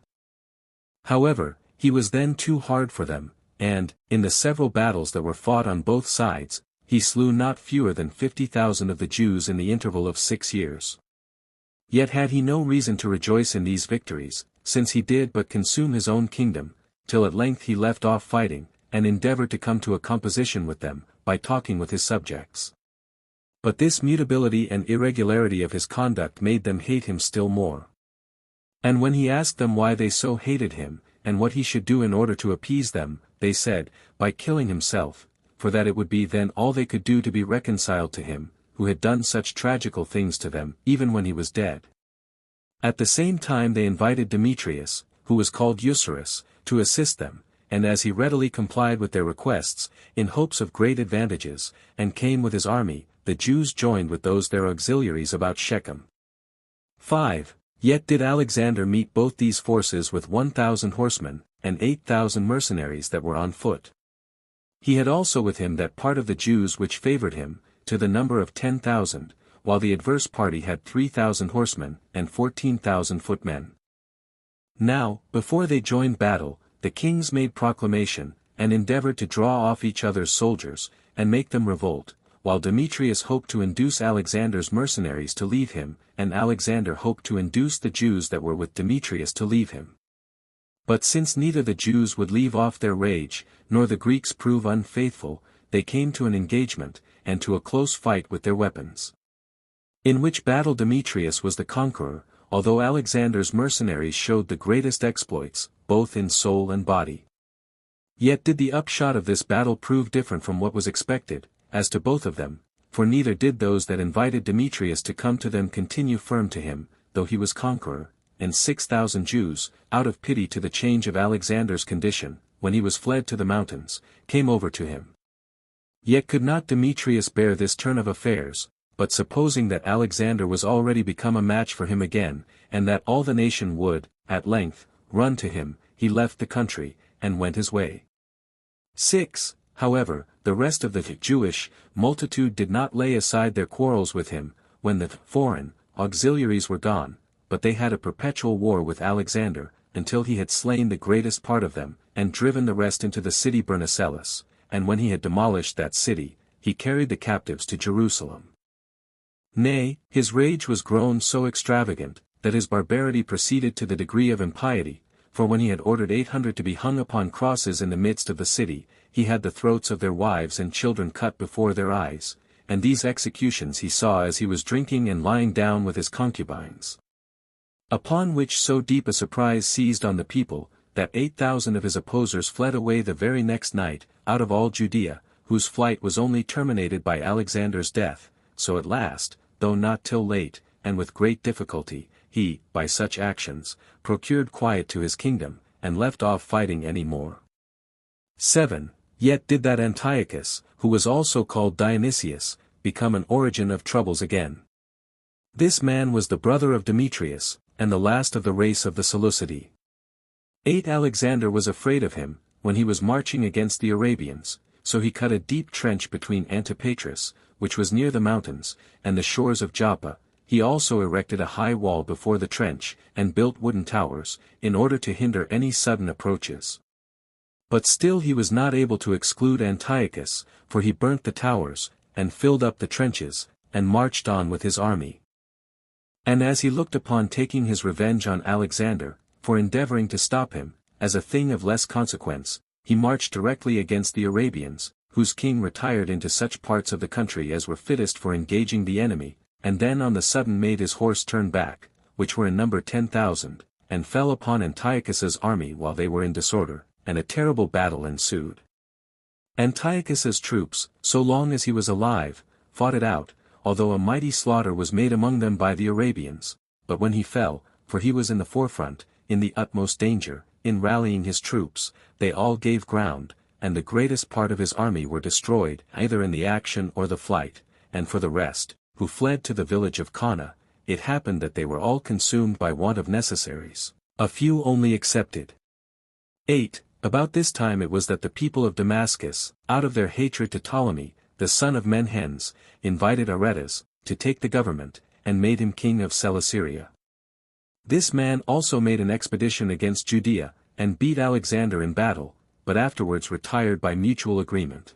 However, he was then too hard for them, and, in the several battles that were fought on both sides, he slew not fewer than 50,000 of the Jews in the interval of 6 years. Yet had he no reason to rejoice in these victories, since he did but consume his own kingdom, till at length he left off fighting, and endeavored to come to a composition with them, by talking with his subjects. But this mutability and irregularity of his conduct made them hate him still more. And when he asked them why they so hated him, and what he should do in order to appease them, they said, by killing himself, for that it would be then all they could do to be reconciled to him, who had done such tragical things to them, even when he was dead. At the same time they invited Demetrius, who was called Eucerus, to assist them, and as he readily complied with their requests, in hopes of great advantages, and came with his army, the Jews joined with those their auxiliaries about Shechem. 5. Yet did Alexander meet both these forces with 1,000 horsemen, and 8,000 mercenaries that were on foot. He had also with him that part of the Jews which favored him, to the number of 10,000, while the adverse party had 3,000 horsemen, and 14,000 footmen. Now, before they joined battle, the kings made proclamation, and endeavored to draw off each other's soldiers, and make them revolt, while Demetrius hoped to induce Alexander's mercenaries to leave him, and Alexander hoped to induce the Jews that were with Demetrius to leave him. But since neither the Jews would leave off their rage, nor the Greeks prove unfaithful, they came to an engagement, and to a close fight with their weapons. In which battle Demetrius was the conqueror, although Alexander's mercenaries showed the greatest exploits, both in soul and body. Yet did the upshot of this battle prove different from what was expected, as to both of them, for neither did those that invited Demetrius to come to them continue firm to him, though he was conqueror, and 6,000 Jews, out of pity to the change of Alexander's condition, when he was fled to the mountains, came over to him. Yet could not Demetrius bear this turn of affairs, but supposing that Alexander was already become a match for him again, and that all the nation would, at length, run to him, he left the country, and went his way. 6. However, the rest of the Jewish multitude did not lay aside their quarrels with him, when the foreign auxiliaries were gone, but they had a perpetual war with Alexander, until he had slain the greatest part of them, and driven the rest into the city Bernicellus, and when he had demolished that city, he carried the captives to Jerusalem. Nay, his rage was grown so extravagant, that his barbarity proceeded to the degree of impiety, for when he had ordered 800 to be hung upon crosses in the midst of the city, he had the throats of their wives and children cut before their eyes, and these executions he saw as he was drinking and lying down with his concubines. Upon which so deep a surprise seized on the people, that 8,000 of his opposers fled away the very next night, out of all Judea, whose flight was only terminated by Alexander's death, so at last, though not till late, and with great difficulty, he, by such actions, procured quiet to his kingdom, and left off fighting any more. 7. Yet did that Antiochus, who was also called Dionysius, become an origin of troubles again. This man was the brother of Demetrius, and the last of the race of the Seleucidae. 8. Alexander was afraid of him, when he was marching against the Arabians, so he cut a deep trench between Antipatris, which was near the mountains, and the shores of Joppa. He also erected a high wall before the trench, and built wooden towers, in order to hinder any sudden approaches. But still he was not able to exclude Antiochus, for he burnt the towers, and filled up the trenches, and marched on with his army. And as he looked upon taking his revenge on Alexander, for endeavoring to stop him, as a thing of less consequence, he marched directly against the Arabians, whose king retired into such parts of the country as were fittest for engaging the enemy, and then on the sudden made his horse turn back, which were in number 10,000, and fell upon Antiochus's army while they were in disorder, and a terrible battle ensued. Antiochus's troops, so long as he was alive, fought it out, although a mighty slaughter was made among them by the Arabians, but when he fell, for he was in the forefront, in the utmost danger, in rallying his troops, they all gave ground, and the greatest part of his army were destroyed either in the action or the flight, and for the rest, who fled to the village of Cana, it happened that they were all consumed by want of necessaries, a few only excepted. 8. About this time it was that the people of Damascus, out of their hatred to Ptolemy, the son of Menhens, invited Aretas, to take the government, and made him king of Celesyria. This man also made an expedition against Judea, and beat Alexander in battle, but afterwards retired by mutual agreement.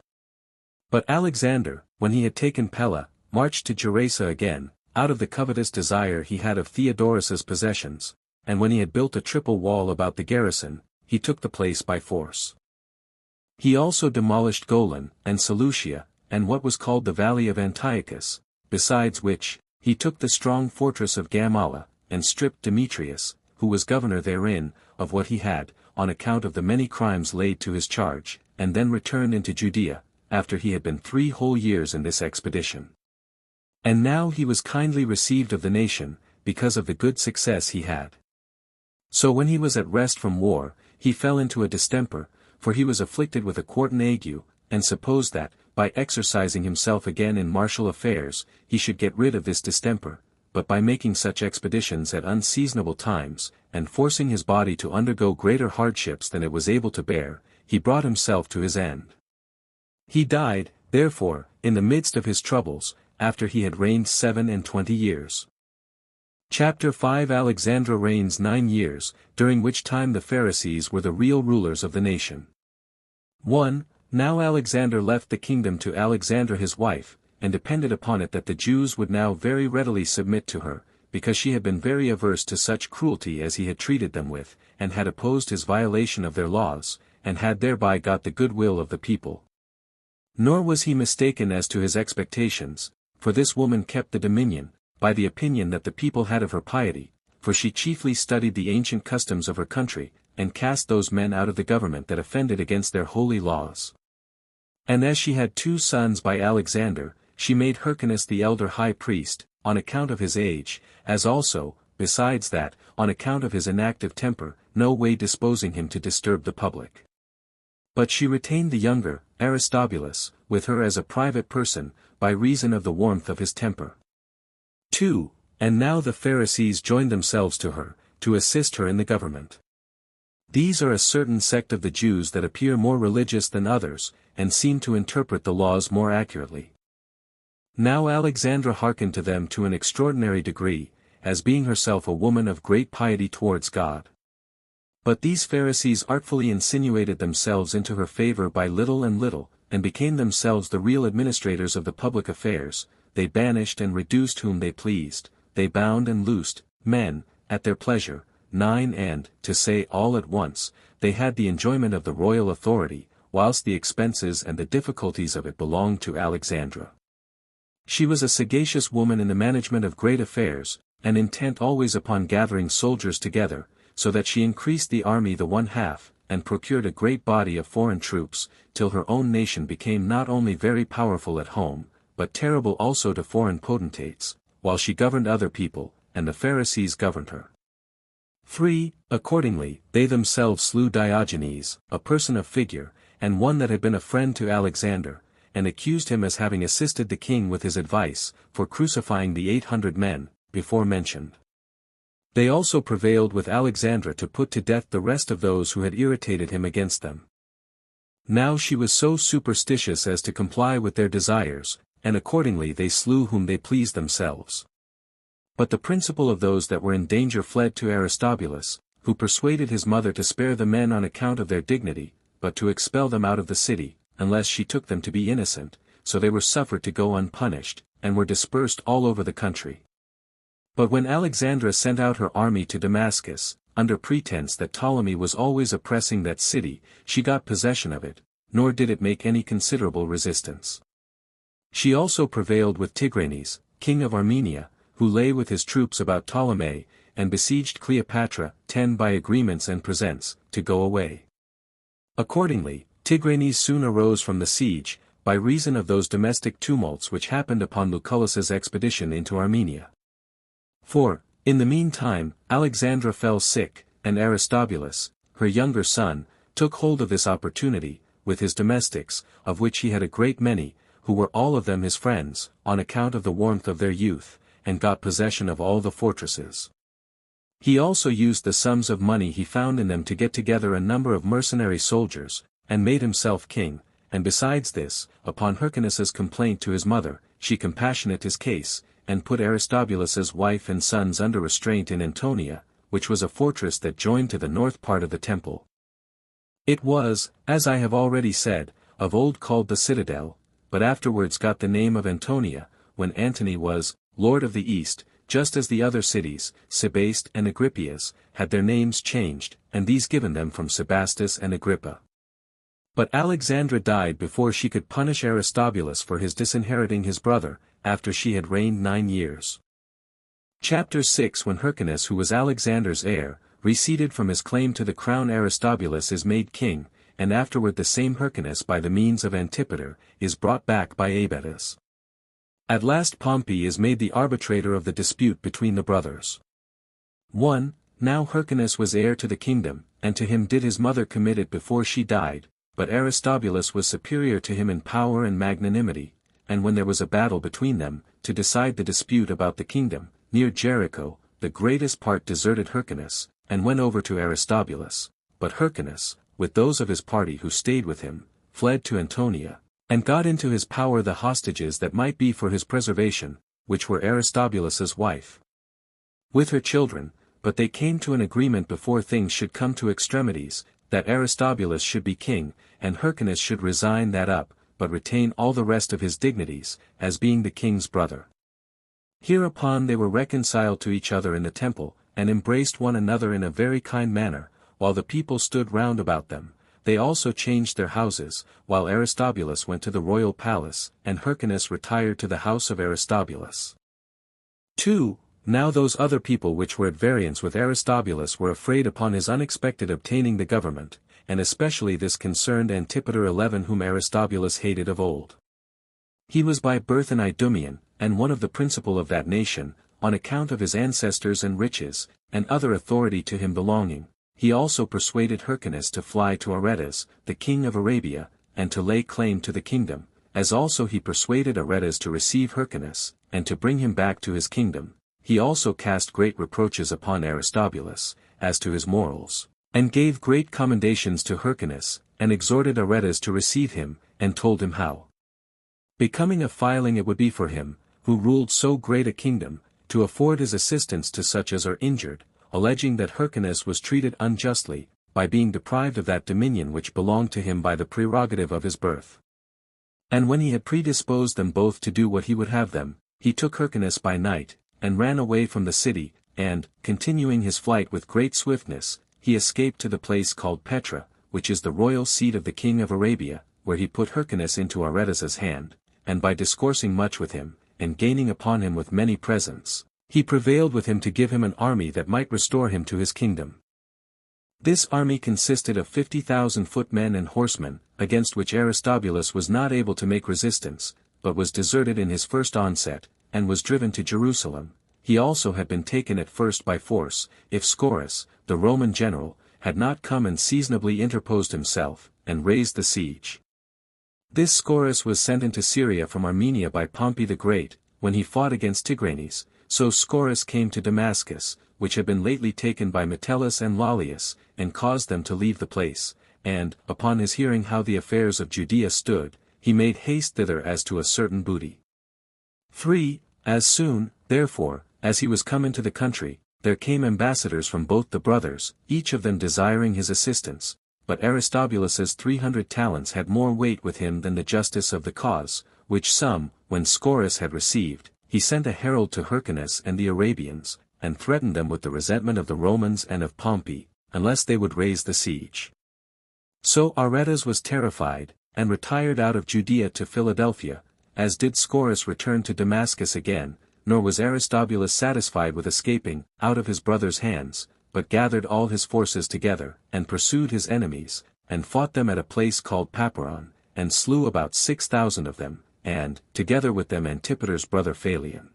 But Alexander, when he had taken Pella, marched to Gerasa again, out of the covetous desire he had of Theodorus's possessions, and when he had built a triple wall about the garrison, he took the place by force. He also demolished Golan, and Seleucia, and what was called the valley of Antiochus, besides which, he took the strong fortress of Gamala, and stripped Demetrius, who was governor therein, of what he had, on account of the many crimes laid to his charge, and then returned into Judea, after he had been 3 whole years in this expedition. And now he was kindly received of the nation, because of the good success he had. So when he was at rest from war, he fell into a distemper, for he was afflicted with a quartan ague, and supposed that, by exercising himself again in martial affairs, he should get rid of this distemper, but by making such expeditions at unseasonable times, and forcing his body to undergo greater hardships than it was able to bear, he brought himself to his end. He died, therefore, in the midst of his troubles, after he had reigned 27 years. Chapter 5. Alexander reigns 9 years, during which time the Pharisees were the real rulers of the nation. 1. Now Alexander left the kingdom to Alexandra his wife, and depended upon it that the Jews would now very readily submit to her, because she had been very averse to such cruelty as he had treated them with, and had opposed his violation of their laws, and had thereby got the goodwill of the people. Nor was he mistaken as to his expectations, for this woman kept the dominion, by the opinion that the people had of her piety, for she chiefly studied the ancient customs of her country, and cast those men out of the government that offended against their holy laws. And as she had 2 sons by Alexander, she made Hyrcanus the elder high priest, on account of his age, as also, besides that, on account of his inactive temper, no way disposing him to disturb the public. But she retained the younger, Aristobulus, with her as a private person, by reason of the warmth of his temper. 2. And now the Pharisees joined themselves to her, to assist her in the government. These are a certain sect of the Jews that appear more religious than others, and seem to interpret the laws more accurately. Now Alexandra hearkened to them to an extraordinary degree, as being herself a woman of great piety towards God. But these Pharisees artfully insinuated themselves into her favor by little and little, and became themselves the real administrators of the public affairs. They banished and reduced whom they pleased, they bound and loosed men, at their pleasure. 9 And, to say all at once, they had the enjoyment of the royal authority, whilst the expenses and the difficulties of it belonged to Alexandra. She was a sagacious woman in the management of great affairs, and intent always upon gathering soldiers together, so that she increased the army the one half, and procured a great body of foreign troops, till her own nation became not only very powerful at home, but terrible also to foreign potentates, while she governed other people, and the Pharisees governed her. 3. Accordingly, they themselves slew Diogenes, a person of figure, and one that had been a friend to Alexander, and accused him as having assisted the king with his advice, for crucifying the 800 men, before mentioned. They also prevailed with Alexandra to put to death the rest of those who had irritated him against them. Now she was so superstitious as to comply with their desires, and accordingly they slew whom they pleased themselves. But the principal of those that were in danger fled to Aristobulus, who persuaded his mother to spare the men on account of their dignity, but to expel them out of the city, unless she took them to be innocent, so they were suffered to go unpunished, and were dispersed all over the country. But when Alexandra sent out her army to Damascus, under pretense that Ptolemy was always oppressing that city, she got possession of it, nor did it make any considerable resistance. She also prevailed with Tigranes, king of Armenia, who lay with his troops about Ptolemy, and besieged Cleopatra, 10 by agreements and presents, to go away. Accordingly, Tigranes soon arose from the siege, by reason of those domestic tumults which happened upon Lucullus's expedition into Armenia. 4. In the meantime, Alexandra fell sick, and Aristobulus, her younger son, took hold of this opportunity, with his domestics, of which he had a great many, who were all of them his friends, on account of the warmth of their youth, and got possession of all the fortresses. He also used the sums of money he found in them to get together a number of mercenary soldiers, and made himself king, and besides this, upon Hyrcanus's complaint to his mother, she compassionated his case, and put Aristobulus's wife and sons under restraint in Antonia, which was a fortress that joined to the north part of the temple. It was, as I have already said, of old called the Citadel, but afterwards got the name of Antonia, when Antony was Lord of the East, just as the other cities, Sebaste and Agrippias, had their names changed, and these given them from Sebastus and Agrippa. But Alexandra died before she could punish Aristobulus for his disinheriting his brother, after she had reigned 9 years. Chapter 6 When Hyrcanus, who was Alexander's heir, receded from his claim to the crown, Aristobulus is made king, and afterward the same Hyrcanus by the means of Antipater, is brought back by Abetas. At last Pompey is made the arbitrator of the dispute between the brothers. 1. Now Hyrcanus was heir to the kingdom, and to him did his mother commit it before she died, but Aristobulus was superior to him in power and magnanimity, and when there was a battle between them, to decide the dispute about the kingdom, near Jericho, the greatest part deserted Hyrcanus, and went over to Aristobulus, but Hyrcanus, with those of his party who stayed with him, fled to Antonia, and got into his power the hostages that might be for his preservation, which were Aristobulus's wife, with her children, but they came to an agreement before things should come to extremities, that Aristobulus should be king, and Hyrcanus should resign that up, but retain all the rest of his dignities, as being the king's brother. Hereupon they were reconciled to each other in the temple, and embraced one another in a very kind manner, while the people stood round about them. They also changed their houses, while Aristobulus went to the royal palace, and Hyrcanus retired to the house of Aristobulus. 2. Now those other people which were at variance with Aristobulus were afraid upon his unexpected obtaining the government, and especially this concerned Antipater 11, whom Aristobulus hated of old. He was by birth an Idumean, and one of the principal of that nation, on account of his ancestors and riches, and other authority to him belonging. He also persuaded Hyrcanus to fly to Aretas, the king of Arabia, and to lay claim to the kingdom, as also he persuaded Aretas to receive Hyrcanus, and to bring him back to his kingdom. He also cast great reproaches upon Aristobulus, as to his morals, and gave great commendations to Hyrcanus, and exhorted Aretas to receive him, and told him how becoming a filing it would be for him, who ruled so great a kingdom, to afford his assistance to such as are injured, alleging that Hyrcanus was treated unjustly, by being deprived of that dominion which belonged to him by the prerogative of his birth. And when he had predisposed them both to do what he would have them, he took Hyrcanus by night, and ran away from the city, and, continuing his flight with great swiftness, he escaped to the place called Petra, which is the royal seat of the king of Arabia, where he put Hyrcanus into Aretas's hand, and by discoursing much with him, and gaining upon him with many presents, he prevailed with him to give him an army that might restore him to his kingdom. This army consisted of 50,000 footmen and horsemen, against which Aristobulus was not able to make resistance, but was deserted in his first onset, and was driven to Jerusalem. He also had been taken at first by force, if Scaurus, the Roman general, had not come and seasonably interposed himself, and raised the siege. This Scaurus was sent into Syria from Armenia by Pompey the Great, when he fought against Tigranes, so Scaurus came to Damascus, which had been lately taken by Metellus and Lollius, and caused them to leave the place, and, upon his hearing how the affairs of Judea stood, he made haste thither as to a certain booty. 3. As soon, therefore, as he was come into the country, there came ambassadors from both the brothers, each of them desiring his assistance, but Aristobulus's 300 talents had more weight with him than the justice of the cause, which sum, when Scaurus had received, he sent a herald to Hyrcanus and the Arabians, and threatened them with the resentment of the Romans and of Pompey, unless they would raise the siege. So Aretas was terrified, and retired out of Judea to Philadelphia, as did Scaurus return to Damascus again, nor was Aristobulus satisfied with escaping out of his brother's hands, but gathered all his forces together, and pursued his enemies, and fought them at a place called Paparon, and slew about 6,000 of them, and, together with them Antipater's brother Phalion.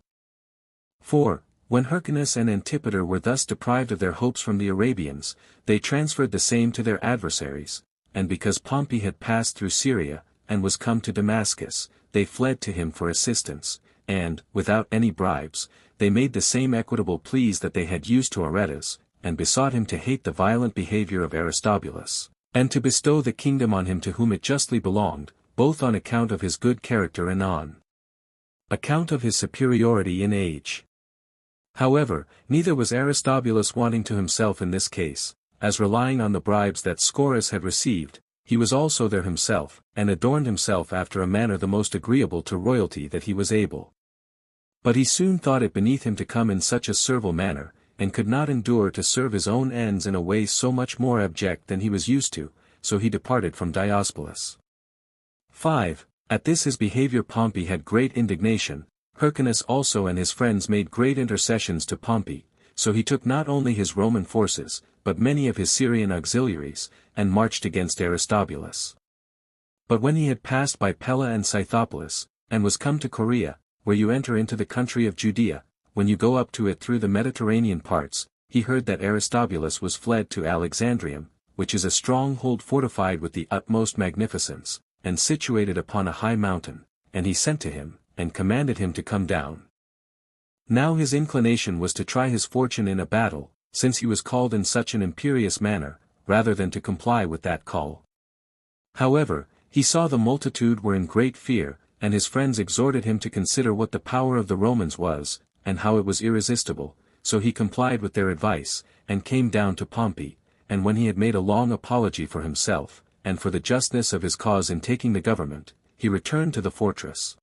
4. When Hyrcanus and Antipater were thus deprived of their hopes from the Arabians, they transferred the same to their adversaries, and because Pompey had passed through Syria, and was come to Damascus, they fled to him for assistance, and, without any bribes, they made the same equitable pleas that they had used to Aretas, and besought him to hate the violent behavior of Aristobulus, and to bestow the kingdom on him to whom it justly belonged, both on account of his good character and on account of his superiority in age. However, neither was Aristobulus wanting to himself in this case, as relying on the bribes that Scaurus had received, he was also there himself, and adorned himself after a manner the most agreeable to royalty that he was able. But he soon thought it beneath him to come in such a servile manner, and could not endure to serve his own ends in a way so much more abject than he was used to, so he departed from Diospolis. 5. At this his behavior Pompey had great indignation. Hyrcanus also and his friends made great intercessions to Pompey, so he took not only his Roman forces, but many of his Syrian auxiliaries, and marched against Aristobulus. But when he had passed by Pella and Scythopolis, and was come to Corea, where you enter into the country of Judea, when you go up to it through the Mediterranean parts, he heard that Aristobulus was fled to Alexandrium, which is a stronghold fortified with the utmost magnificence, and situated upon a high mountain, and he sent to him, and commanded him to come down. Now his inclination was to try his fortune in a battle, since he was called in such an imperious manner, rather than to comply with that call. However, he saw the multitude were in great fear, and his friends exhorted him to consider what the power of the Romans was, and how it was irresistible, so he complied with their advice, and came down to Pompey, and when he had made a long apology for himself, and for the justness of his cause in taking the government, he returned to the fortress.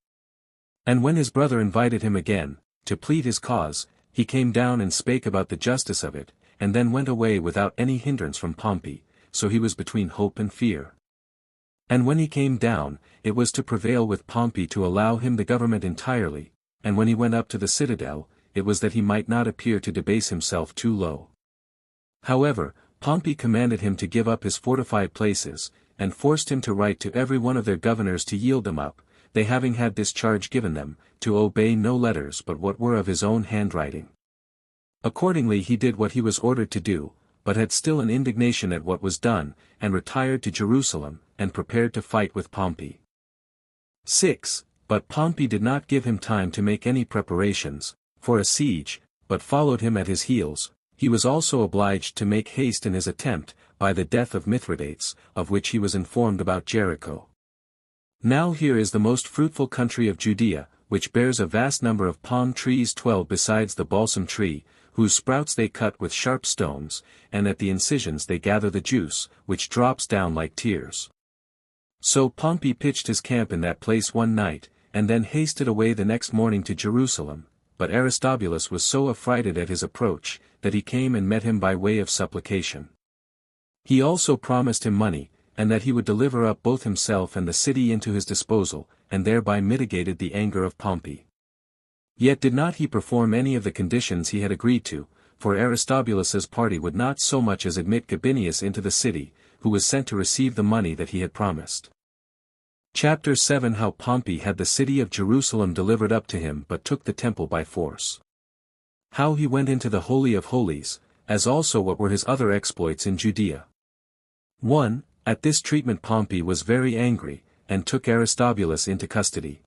And when his brother invited him again, to plead his cause, he came down and spake about the justice of it, and then went away without any hindrance from Pompey, so he was between hope and fear. And when he came down, it was to prevail with Pompey to allow him the government entirely, and when he went up to the citadel, it was that he might not appear to debase himself too low. However, Pompey commanded him to give up his fortified places, and forced him to write to every one of their governors to yield them up, they having had this charge given them, to obey no letters but what were of his own handwriting. Accordingly he did what he was ordered to do, but had still an indignation at what was done, and retired to Jerusalem, and prepared to fight with Pompey. 6. But Pompey did not give him time to make any preparations for a siege, but followed him at his heels. He was also obliged to make haste in his attempt, by the death of Mithridates, of which he was informed about Jericho. Now here is the most fruitful country of Judea, which bears a vast number of palm trees 12 besides the balsam tree, whose sprouts they cut with sharp stones, and at the incisions they gather the juice, which drops down like tears. So Pompey pitched his camp in that place one night, and then hasted away the next morning to Jerusalem, but Aristobulus was so affrighted at his approach, that he came and met him by way of supplication. He also promised him money, and that he would deliver up both himself and the city into his disposal, and thereby mitigated the anger of Pompey. Yet did not he perform any of the conditions he had agreed to, for Aristobulus's party would not so much as admit Gabinius into the city, who was sent to receive the money that he had promised. Chapter 7 How Pompey had the city of Jerusalem delivered up to him but took the temple by force. How he went into the Holy of Holies, as also what were his other exploits in Judea. 1. At this treatment Pompey was very angry, and took Aristobulus into custody.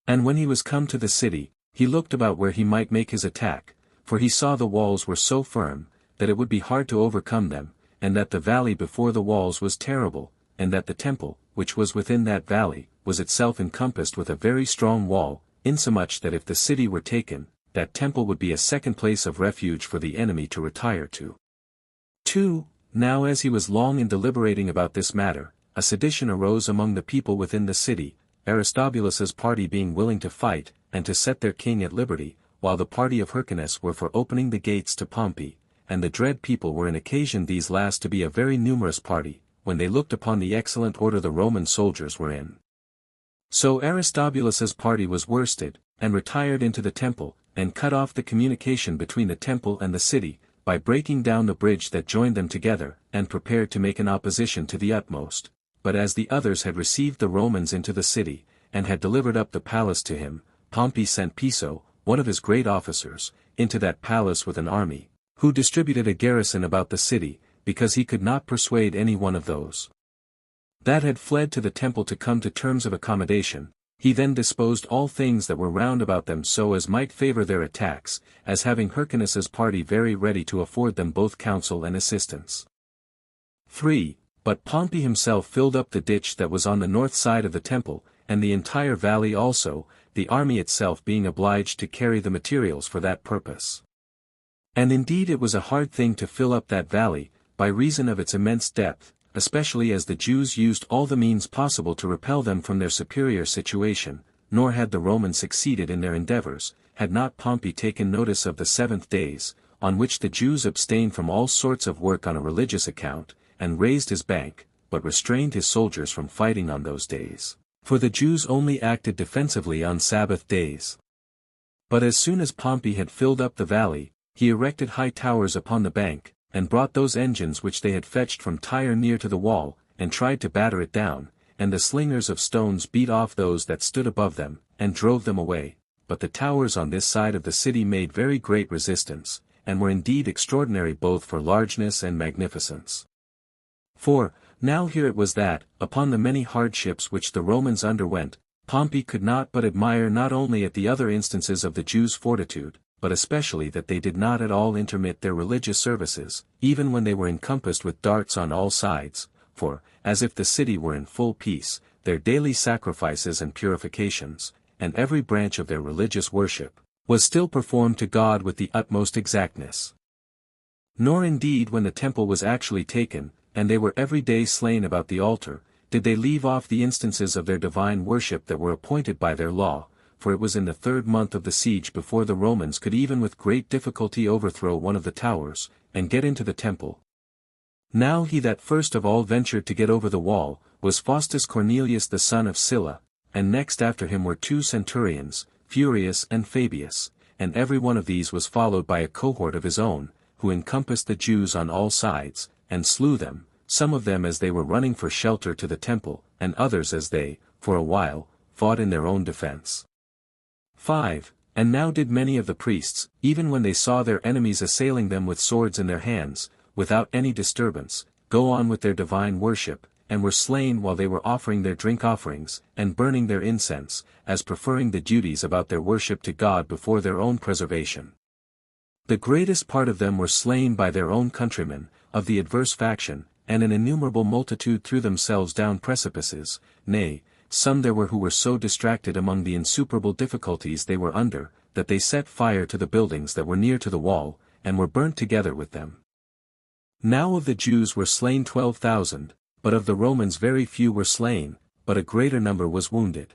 And when he was come to the city, he looked about where he might make his attack, for he saw the walls were so firm, that it would be hard to overcome them, and that the valley before the walls was terrible, and that the temple, which was within that valley, was itself encompassed with a very strong wall, insomuch that if the city were taken, that temple would be a second place of refuge for the enemy to retire to. 2. Now as he was long in deliberating about this matter, a sedition arose among the people within the city, Aristobulus's party being willing to fight, and to set their king at liberty, while the party of Hyrcanus were for opening the gates to Pompey, and the dread people were in occasion these last to be a very numerous party, when they looked upon the excellent order the Roman soldiers were in. So Aristobulus's party was worsted, and retired into the temple, and cut off the communication between the temple and the city, by breaking down the bridge that joined them together, and prepared to make an opposition to the utmost. But as the others had received the Romans into the city, and had delivered up the palace to him, Pompey sent Piso, one of his great officers, into that palace with an army, who distributed a garrison about the city, because he could not persuade any one of those that had fled to the temple to come to terms of accommodation. He then disposed all things that were round about them so as might favor their attacks, as having Hyrcanus's party very ready to afford them both counsel and assistance. 3. But Pompey himself filled up the ditch that was on the north side of the temple, and the entire valley also, the army itself being obliged to carry the materials for that purpose. And indeed it was a hard thing to fill up that valley, by reason of its immense depth, especially as the Jews used all the means possible to repel them from their superior situation, nor had the Romans succeeded in their endeavors, had not Pompey taken notice of the 7th days, on which the Jews abstained from all sorts of work on a religious account, and raised his bank, but restrained his soldiers from fighting on those days, for the Jews only acted defensively on Sabbath days. But as soon as Pompey had filled up the valley, he erected high towers upon the bank, and brought those engines which they had fetched from Tyre near to the wall, and tried to batter it down, and the slingers of stones beat off those that stood above them, and drove them away, but the towers on this side of the city made very great resistance, and were indeed extraordinary both for largeness and magnificence. 4. Now here it was that, upon the many hardships which the Romans underwent, Pompey could not but admire not only at the other instances of the Jews' fortitude, but especially that they did not at all intermit their religious services, even when they were encompassed with darts on all sides, for, as if the city were in full peace, their daily sacrifices and purifications, and every branch of their religious worship, was still performed to God with the utmost exactness. Nor indeed when the temple was actually taken, and they were every day slain about the altar, did they leave off the instances of their divine worship that were appointed by their law, for it was in the 3rd month of the siege before the Romans could even with great difficulty overthrow one of the towers, and get into the temple. Now he that first of all ventured to get over the wall, was Faustus Cornelius the son of Sylla, and next after him were 2 centurions, Furius and Fabius, and every one of these was followed by a cohort of his own, who encompassed the Jews on all sides, and slew them, some of them as they were running for shelter to the temple, and others as they, for a while, fought in their own defense. 5. And now did many of the priests, even when they saw their enemies assailing them with swords in their hands, without any disturbance, go on with their divine worship, and were slain while they were offering their drink offerings, and burning their incense, as preferring the duties about their worship to God before their own preservation. The greatest part of them were slain by their own countrymen, of the adverse faction, and an innumerable multitude threw themselves down precipices, nay, some there were who were so distracted among the insuperable difficulties they were under, that they set fire to the buildings that were near to the wall, and were burnt together with them. Now of the Jews were slain 12,000, but of the Romans very few were slain, but a greater number was wounded.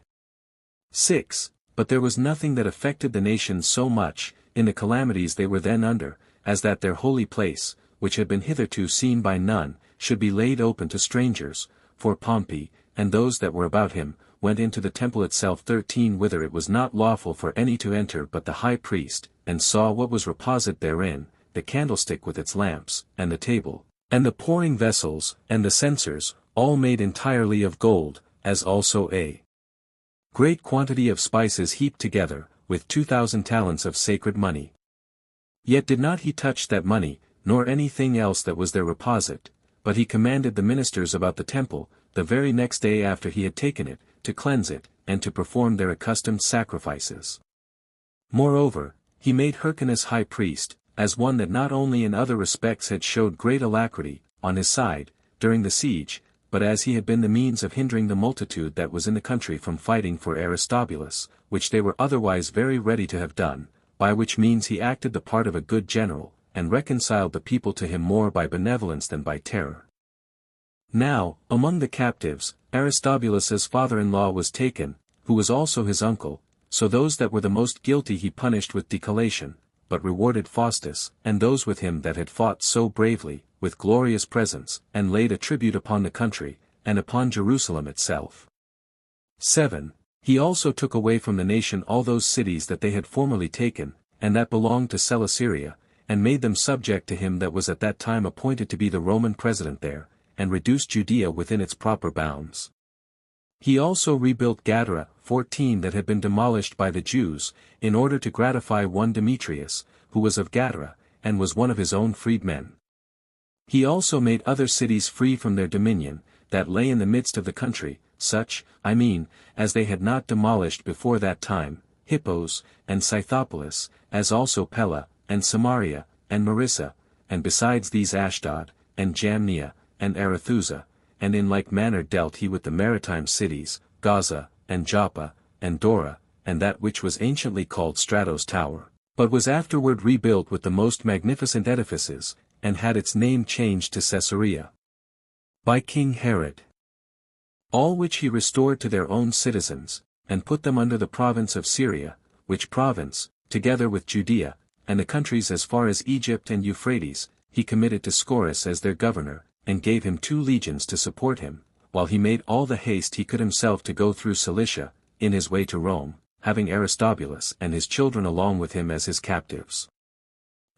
6. But there was nothing that affected the nations so much, in the calamities they were then under, as that their holy place, which had been hitherto seen by none, should be laid open to strangers, for Pompey, and those that were about him, went into the temple itself 13 whither it was not lawful for any to enter but the high priest, and saw what was reposite therein, the candlestick with its lamps, and the table, and the pouring vessels, and the censers, all made entirely of gold, as also a great quantity of spices heaped together, with 2,000 talents of sacred money. Yet did not he touch that money, nor anything else that was there reposite, but he commanded the ministers about the temple, the very next day after he had taken it, to cleanse it, and to perform their accustomed sacrifices. Moreover, he made Hyrcanus high priest, as one that not only in other respects had showed great alacrity, on his side, during the siege, but as he had been the means of hindering the multitude that was in the country from fighting for Aristobulus, which they were otherwise very ready to have done, by which means he acted the part of a good general, and reconciled the people to him more by benevolence than by terror. Now, among the captives, Aristobulus's father-in-law was taken, who was also his uncle, so those that were the most guilty he punished with decollation, but rewarded Faustus, and those with him that had fought so bravely, with glorious presents, and laid a tribute upon the country, and upon Jerusalem itself. 7. He also took away from the nation all those cities that they had formerly taken, and that belonged to Celesyria, and made them subject to him that was at that time appointed to be the Roman president there, and reduced Judea within its proper bounds. He also rebuilt Gadara, 14 that had been demolished by the Jews, in order to gratify one Demetrius, who was of Gadara, and was one of his own freedmen. He also made other cities free from their dominion, that lay in the midst of the country, such, as they had not demolished before that time, Hippos, and Scythopolis, as also Pella, and Samaria, and Marissa, and besides these Ashdod, and Jamnia, and Arethusa, and in like manner dealt he with the maritime cities, Gaza, and Joppa, and Dora, and that which was anciently called Strato's Tower, but was afterward rebuilt with the most magnificent edifices, and had its name changed to Caesarea by King Herod. All which he restored to their own citizens, and put them under the province of Syria, which province, together with Judea, and the countries as far as Egypt and Euphrates, he committed to Scaurus as their governor, and gave him 2 legions to support him, while he made all the haste he could himself to go through Cilicia, in his way to Rome, having Aristobulus and his children along with him as his captives.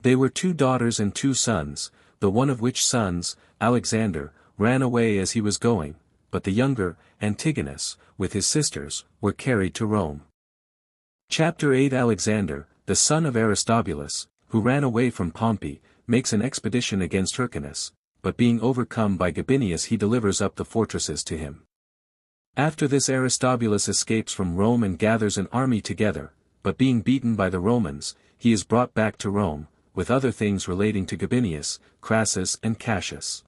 They were 2 daughters and 2 sons, the one of which sons, Alexander, ran away as he was going, but the younger, Antigonus, with his sisters, were carried to Rome. Chapter 8. Alexander, the son of Aristobulus, who ran away from Pompey, makes an expedition against Hyrcanus, but being overcome by Gabinius he delivers up the fortresses to him. After this Aristobulus escapes from Rome and gathers an army together, but being beaten by the Romans, he is brought back to Rome, with other things relating to Gabinius, Crassus and Cassius.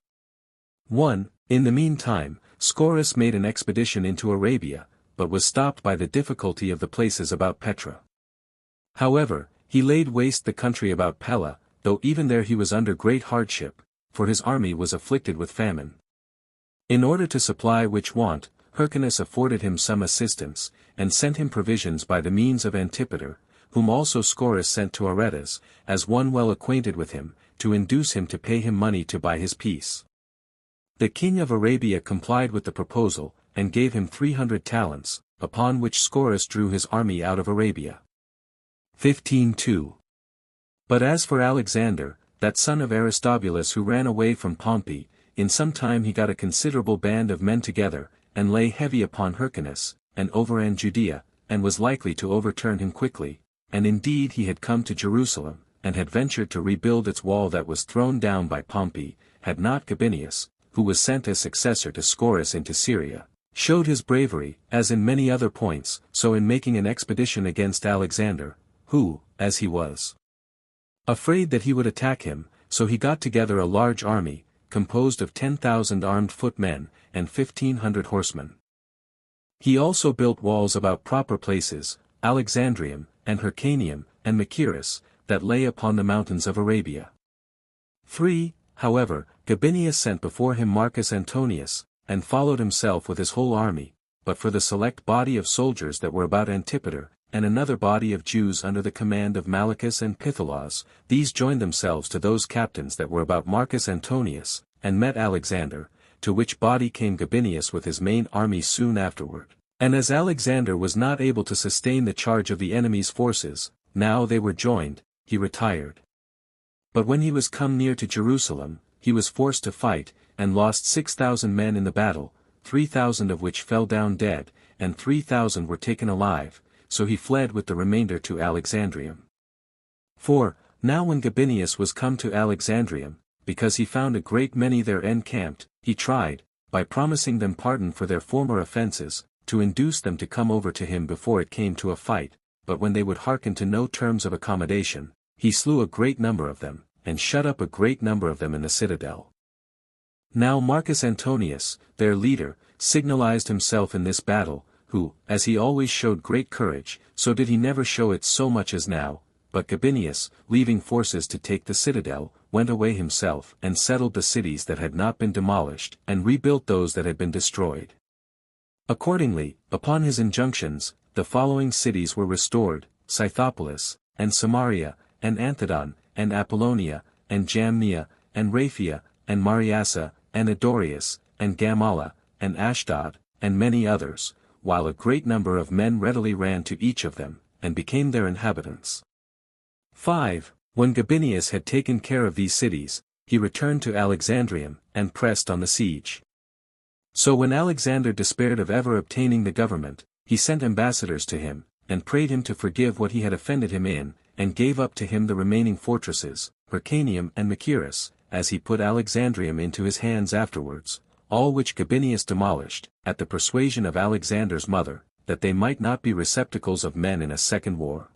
1. In the meantime, Scaurus made an expedition into Arabia, but was stopped by the difficulty of the places about Petra. However, he laid waste the country about Pella, though even there he was under great hardship, for his army was afflicted with famine. In order to supply which want, Hyrcanus afforded him some assistance, and sent him provisions by the means of Antipater, whom also Scaurus sent to Aretas, as one well acquainted with him, to induce him to pay him money to buy his peace. The king of Arabia complied with the proposal, and gave him 300 talents, upon which Scaurus drew his army out of Arabia. 15:2. But as for Alexander, that son of Aristobulus who ran away from Pompey, in some time he got a considerable band of men together, and lay heavy upon Hyrcanus, and overran Judea, and was likely to overturn him quickly, and indeed he had come to Jerusalem, and had ventured to rebuild its wall that was thrown down by Pompey, had not Gabinius, who was sent as successor to Scaurus into Syria, showed his bravery, as in many other points, so in making an expedition against Alexander, who, as he was afraid that he would attack him, so he got together a large army, composed of 10,000 armed footmen, and 1,500 horsemen. He also built walls about proper places, Alexandrium, and Hyrcanium, and Machaerus, that lay upon the mountains of Arabia. 3. However, Gabinius sent before him Marcus Antonius, and followed himself with his whole army, but for the select body of soldiers that were about Antipater, and another body of Jews under the command of Malichus and Pytholas, these joined themselves to those captains that were about Marcus Antonius, and met Alexander, to which body came Gabinius with his main army soon afterward. And as Alexander was not able to sustain the charge of the enemy's forces, now they were joined, he retired. But when he was come near to Jerusalem, he was forced to fight, and lost 6,000 men in the battle, 3,000 of which fell down dead, and 3,000 were taken alive, so he fled with the remainder to Alexandrium. For, now when Gabinius was come to Alexandrium, because he found a great many there encamped, he tried, by promising them pardon for their former offences, to induce them to come over to him before it came to a fight, but when they would hearken to no terms of accommodation, he slew a great number of them, and shut up a great number of them in the citadel. Now Marcus Antonius, their leader, signalized himself in this battle, who, as he always showed great courage, so did he never show it so much as now, but Gabinius, leaving forces to take the citadel, went away himself and settled the cities that had not been demolished, and rebuilt those that had been destroyed. Accordingly, upon his injunctions, the following cities were restored: Scythopolis, and Samaria, and Anthedon, and Apollonia, and Jamnia, and Raphia, and Mariassa, and Adorius, and Gamala, and Ashdod, and many others, while a great number of men readily ran to each of them, and became their inhabitants. 5. When Gabinius had taken care of these cities, he returned to Alexandrium, and pressed on the siege. So when Alexander despaired of ever obtaining the government, he sent ambassadors to him, and prayed him to forgive what he had offended him in, and gave up to him the remaining fortresses, Hyrcanium and Machaerus, as he put Alexandrium into his hands afterwards, all which Gabinius demolished, at the persuasion of Alexander's mother, that they might not be receptacles of men in a second war.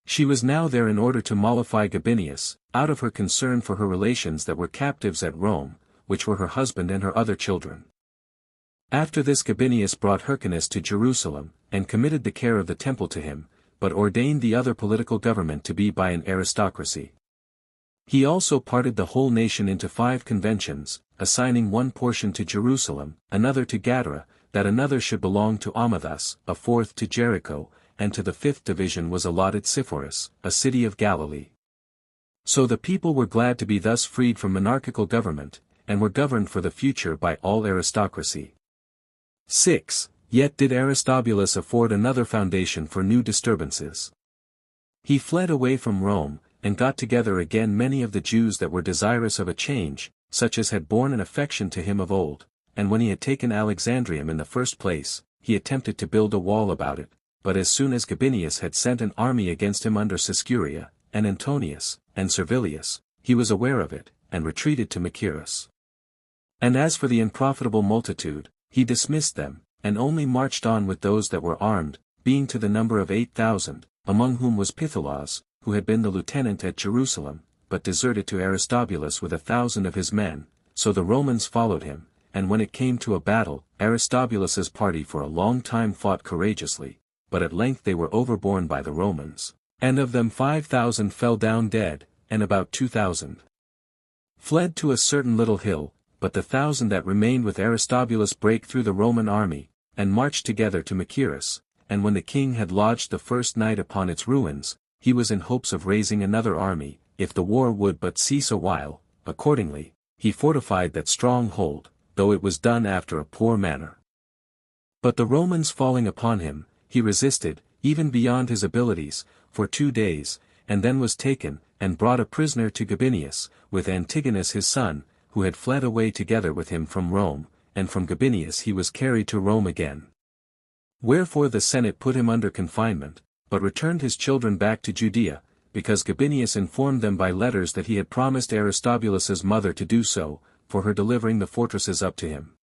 She was now there in order to mollify Gabinius, out of her concern for her relations that were captives at Rome, which were her husband and her other children. After this Gabinius brought Hyrcanus to Jerusalem, and committed the care of the temple to him, but ordained the other political government to be by an aristocracy. He also parted the whole nation into 5 conventions, assigning one portion to Jerusalem, another to Gadara, that another should belong to Amathus, a 4th to Jericho, and to the 5th division was allotted Sepphoris, a city of Galilee. So the people were glad to be thus freed from monarchical government, and were governed for the future by all aristocracy. 6. Yet did Aristobulus afford another foundation for new disturbances. He fled away from Rome, and got together again many of the Jews that were desirous of a change, such as had borne an affection to him of old, and when he had taken Alexandrium in the first place, he attempted to build a wall about it, but as soon as Gabinius had sent an army against him under Siscuria, and Antonius, and Servilius, he was aware of it, and retreated to Machaerus. And as for the unprofitable multitude, he dismissed them, and only marched on with those that were armed, being to the number of 8,000, among whom was Pytholas, who had been the lieutenant at Jerusalem, but deserted to Aristobulus with 1,000 of his men, so the Romans followed him, and when it came to a battle, Aristobulus's party for a long time fought courageously, but at length they were overborne by the Romans, and of them 5,000 fell down dead, and about 2,000 fled to a certain little hill, but the 1,000 that remained with Aristobulus brake through the Roman army, and marched together to Machaerus, and when the king had lodged the first night upon its ruins, he was in hopes of raising another army, if the war would but cease a while. Accordingly, he fortified that strong hold, though it was done after a poor manner. But the Romans falling upon him, he resisted, even beyond his abilities, for 2 days, and then was taken, and brought a prisoner to Gabinius, with Antigonus his son, who had fled away together with him from Rome, and from Gabinius he was carried to Rome again. Wherefore the Senate put him under confinement, but returned his children back to Judea, because Gabinius informed them by letters that he had promised Aristobulus's mother to do so, for her delivering the fortresses up to him.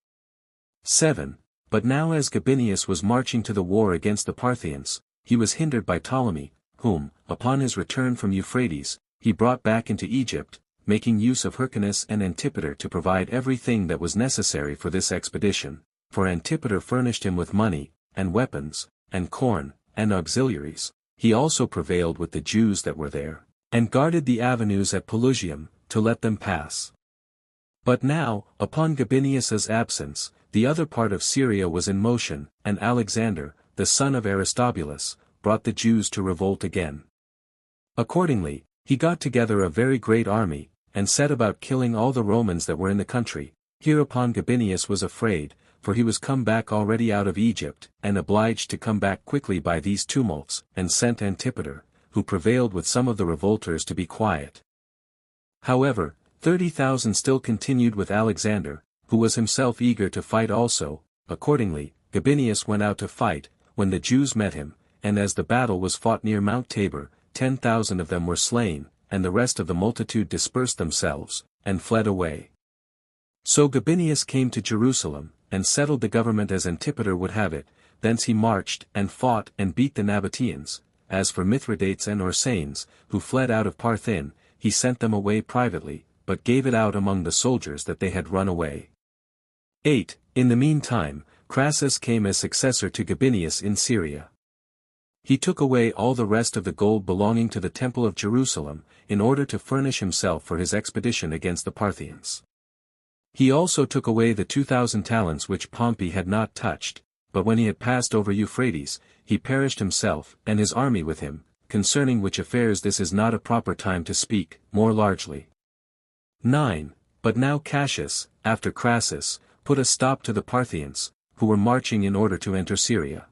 7. But now as Gabinius was marching to the war against the Parthians, he was hindered by Ptolemy, whom, upon his return from Euphrates, he brought back into Egypt, making use of Hyrcanus and Antipater to provide everything that was necessary for this expedition, for Antipater furnished him with money, and weapons, and corn, and auxiliaries. He also prevailed with the Jews that were there, and guarded the avenues at Pelusium, to let them pass. But now, upon Gabinius's absence, the other part of Syria was in motion, and Alexander, the son of Aristobulus, brought the Jews to revolt again. Accordingly, he got together a very great army, and set about killing all the Romans that were in the country. Hereupon Gabinius was afraid, for he was come back already out of Egypt, and obliged to come back quickly by these tumults, and sent Antipater, who prevailed with some of the revolters to be quiet. However, 30,000 still continued with Alexander, who was himself eager to fight also. Accordingly, Gabinius went out to fight, when the Jews met him, and as the battle was fought near Mount Tabor, 10,000 of them were slain, and the rest of the multitude dispersed themselves, and fled away. So Gabinius came to Jerusalem, and settled the government as Antipater would have it. Thence he marched, and fought, and beat the Nabateans. As for Mithridates and Orsanes, who fled out of Parthin, he sent them away privately, but gave it out among the soldiers that they had run away. 8. In the meantime, Crassus came as successor to Gabinius in Syria. He took away all the rest of the gold belonging to the temple of Jerusalem, in order to furnish himself for his expedition against the Parthians. He also took away the 2,000 talents which Pompey had not touched, but when he had passed over Euphrates, he perished himself, and his army with him, concerning which affairs this is not a proper time to speak more largely. 9. But now Cassius, after Crassus, put a stop to the Parthians, who were marching in order to enter Syria.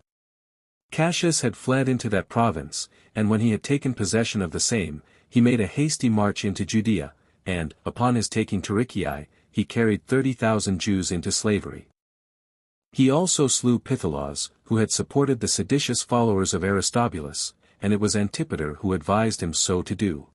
Cassius had fled into that province, and when he had taken possession of the same, he made a hasty march into Judea, and, upon his taking Tarichae, he carried 30,000 Jews into slavery. He also slew Pythalos, who had supported the seditious followers of Aristobulus, and it was Antipater who advised him so to do.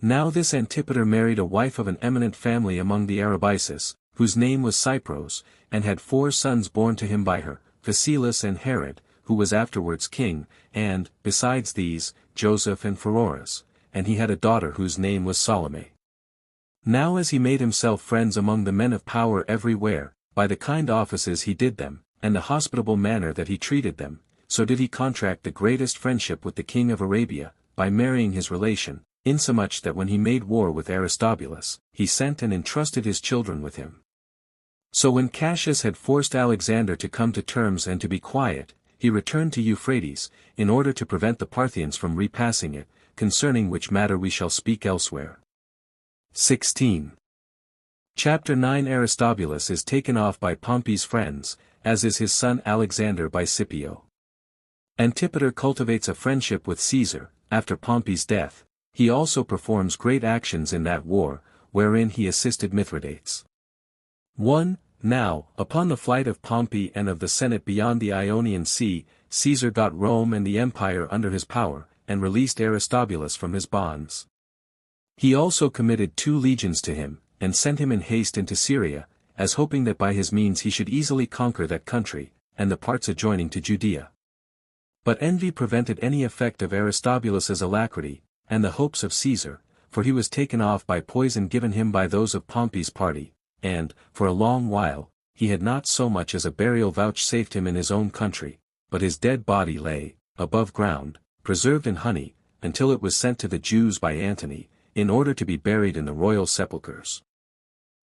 Now this Antipater married a wife of an eminent family among the Arabisus, whose name was Cypros, and had 4 sons born to him by her, Phasaelus and Herod, who was afterwards king, and, besides these, Joseph and Pheroras, and he had a daughter whose name was Salome. Now as he made himself friends among the men of power everywhere, by the kind offices he did them, and the hospitable manner that he treated them, so did he contract the greatest friendship with the king of Arabia, by marrying his relation, insomuch that when he made war with Aristobulus, he sent and entrusted his children with him. So when Cassius had forced Alexander to come to terms and to be quiet, he returned to Euphrates, in order to prevent the Parthians from repassing it, concerning which matter we shall speak elsewhere. 16. Chapter 9. Aristobulus is taken off by Pompey's friends, as is his son Alexander by Scipio. Antipater cultivates a friendship with Caesar. After Pompey's death, he also performs great actions in that war, wherein he assisted Mithridates. 1. Now, upon the flight of Pompey and of the Senate beyond the Ionian Sea, Caesar got Rome and the empire under his power, and released Aristobulus from his bonds. He also committed 2 legions to him, and sent him in haste into Syria, as hoping that by his means he should easily conquer that country, and the parts adjoining to Judea. But envy prevented any effect of Aristobulus's alacrity, and the hopes of Caesar, for he was taken off by poison given him by those of Pompey's party, and, for a long while, he had not so much as a burial vouchsafed him in his own country, but his dead body lay, above ground, preserved in honey, until it was sent to the Jews by Antony, in order to be buried in the royal sepulchres.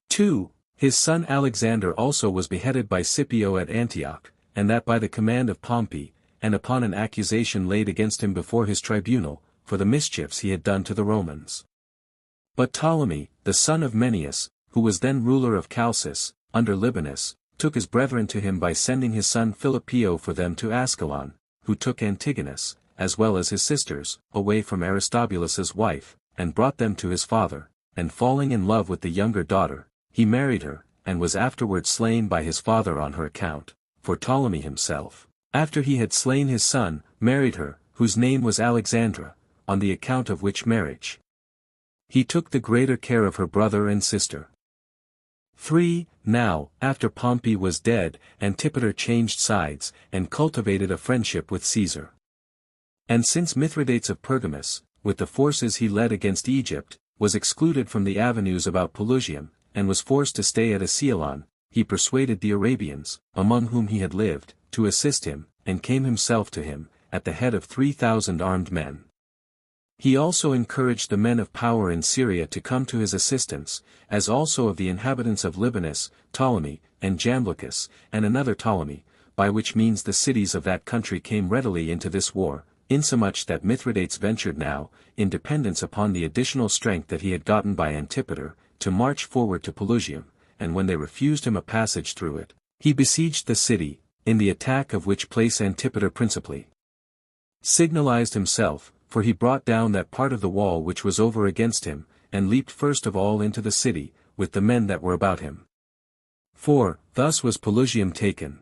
2. His son Alexander also was beheaded by Scipio at Antioch, and that by the command of Pompey, and upon an accusation laid against him before his tribunal, for the mischiefs he had done to the Romans. But Ptolemy, the son of Menneus, who was then ruler of Chalcis, under Libanus, took his brethren to him by sending his son Philippio for them to Ascalon, who took Antigonus, as well as his sisters, away from Aristobulus's wife, and brought them to his father, and falling in love with the younger daughter, he married her, and was afterwards slain by his father on her account, for Ptolemy himself, after he had slain his son, married her, whose name was Alexandra, on the account of which marriage he took the greater care of her brother and sister. 3. Now, after Pompey was dead, Antipater changed sides, and cultivated a friendship with Caesar. And since Mithridates of Pergamus, with the forces he led against Egypt, was excluded from the avenues about Pelusium, and was forced to stay at Ascalon, he persuaded the Arabians, among whom he had lived, to assist him, and came himself to him, at the head of 3,000 armed men. He also encouraged the men of power in Syria to come to his assistance, as also of the inhabitants of Libanus, Ptolemy, and Jamblichus, and another Ptolemy, by which means the cities of that country came readily into this war, insomuch that Mithridates ventured now, in dependence upon the additional strength that he had gotten by Antipater, to march forward to Pelusium, and when they refused him a passage through it, he besieged the city, in the attack of which place Antipater principally signalized himself, for he brought down that part of the wall which was over against him, and leaped first of all into the city, with the men that were about him. 4. Thus was Pelusium taken.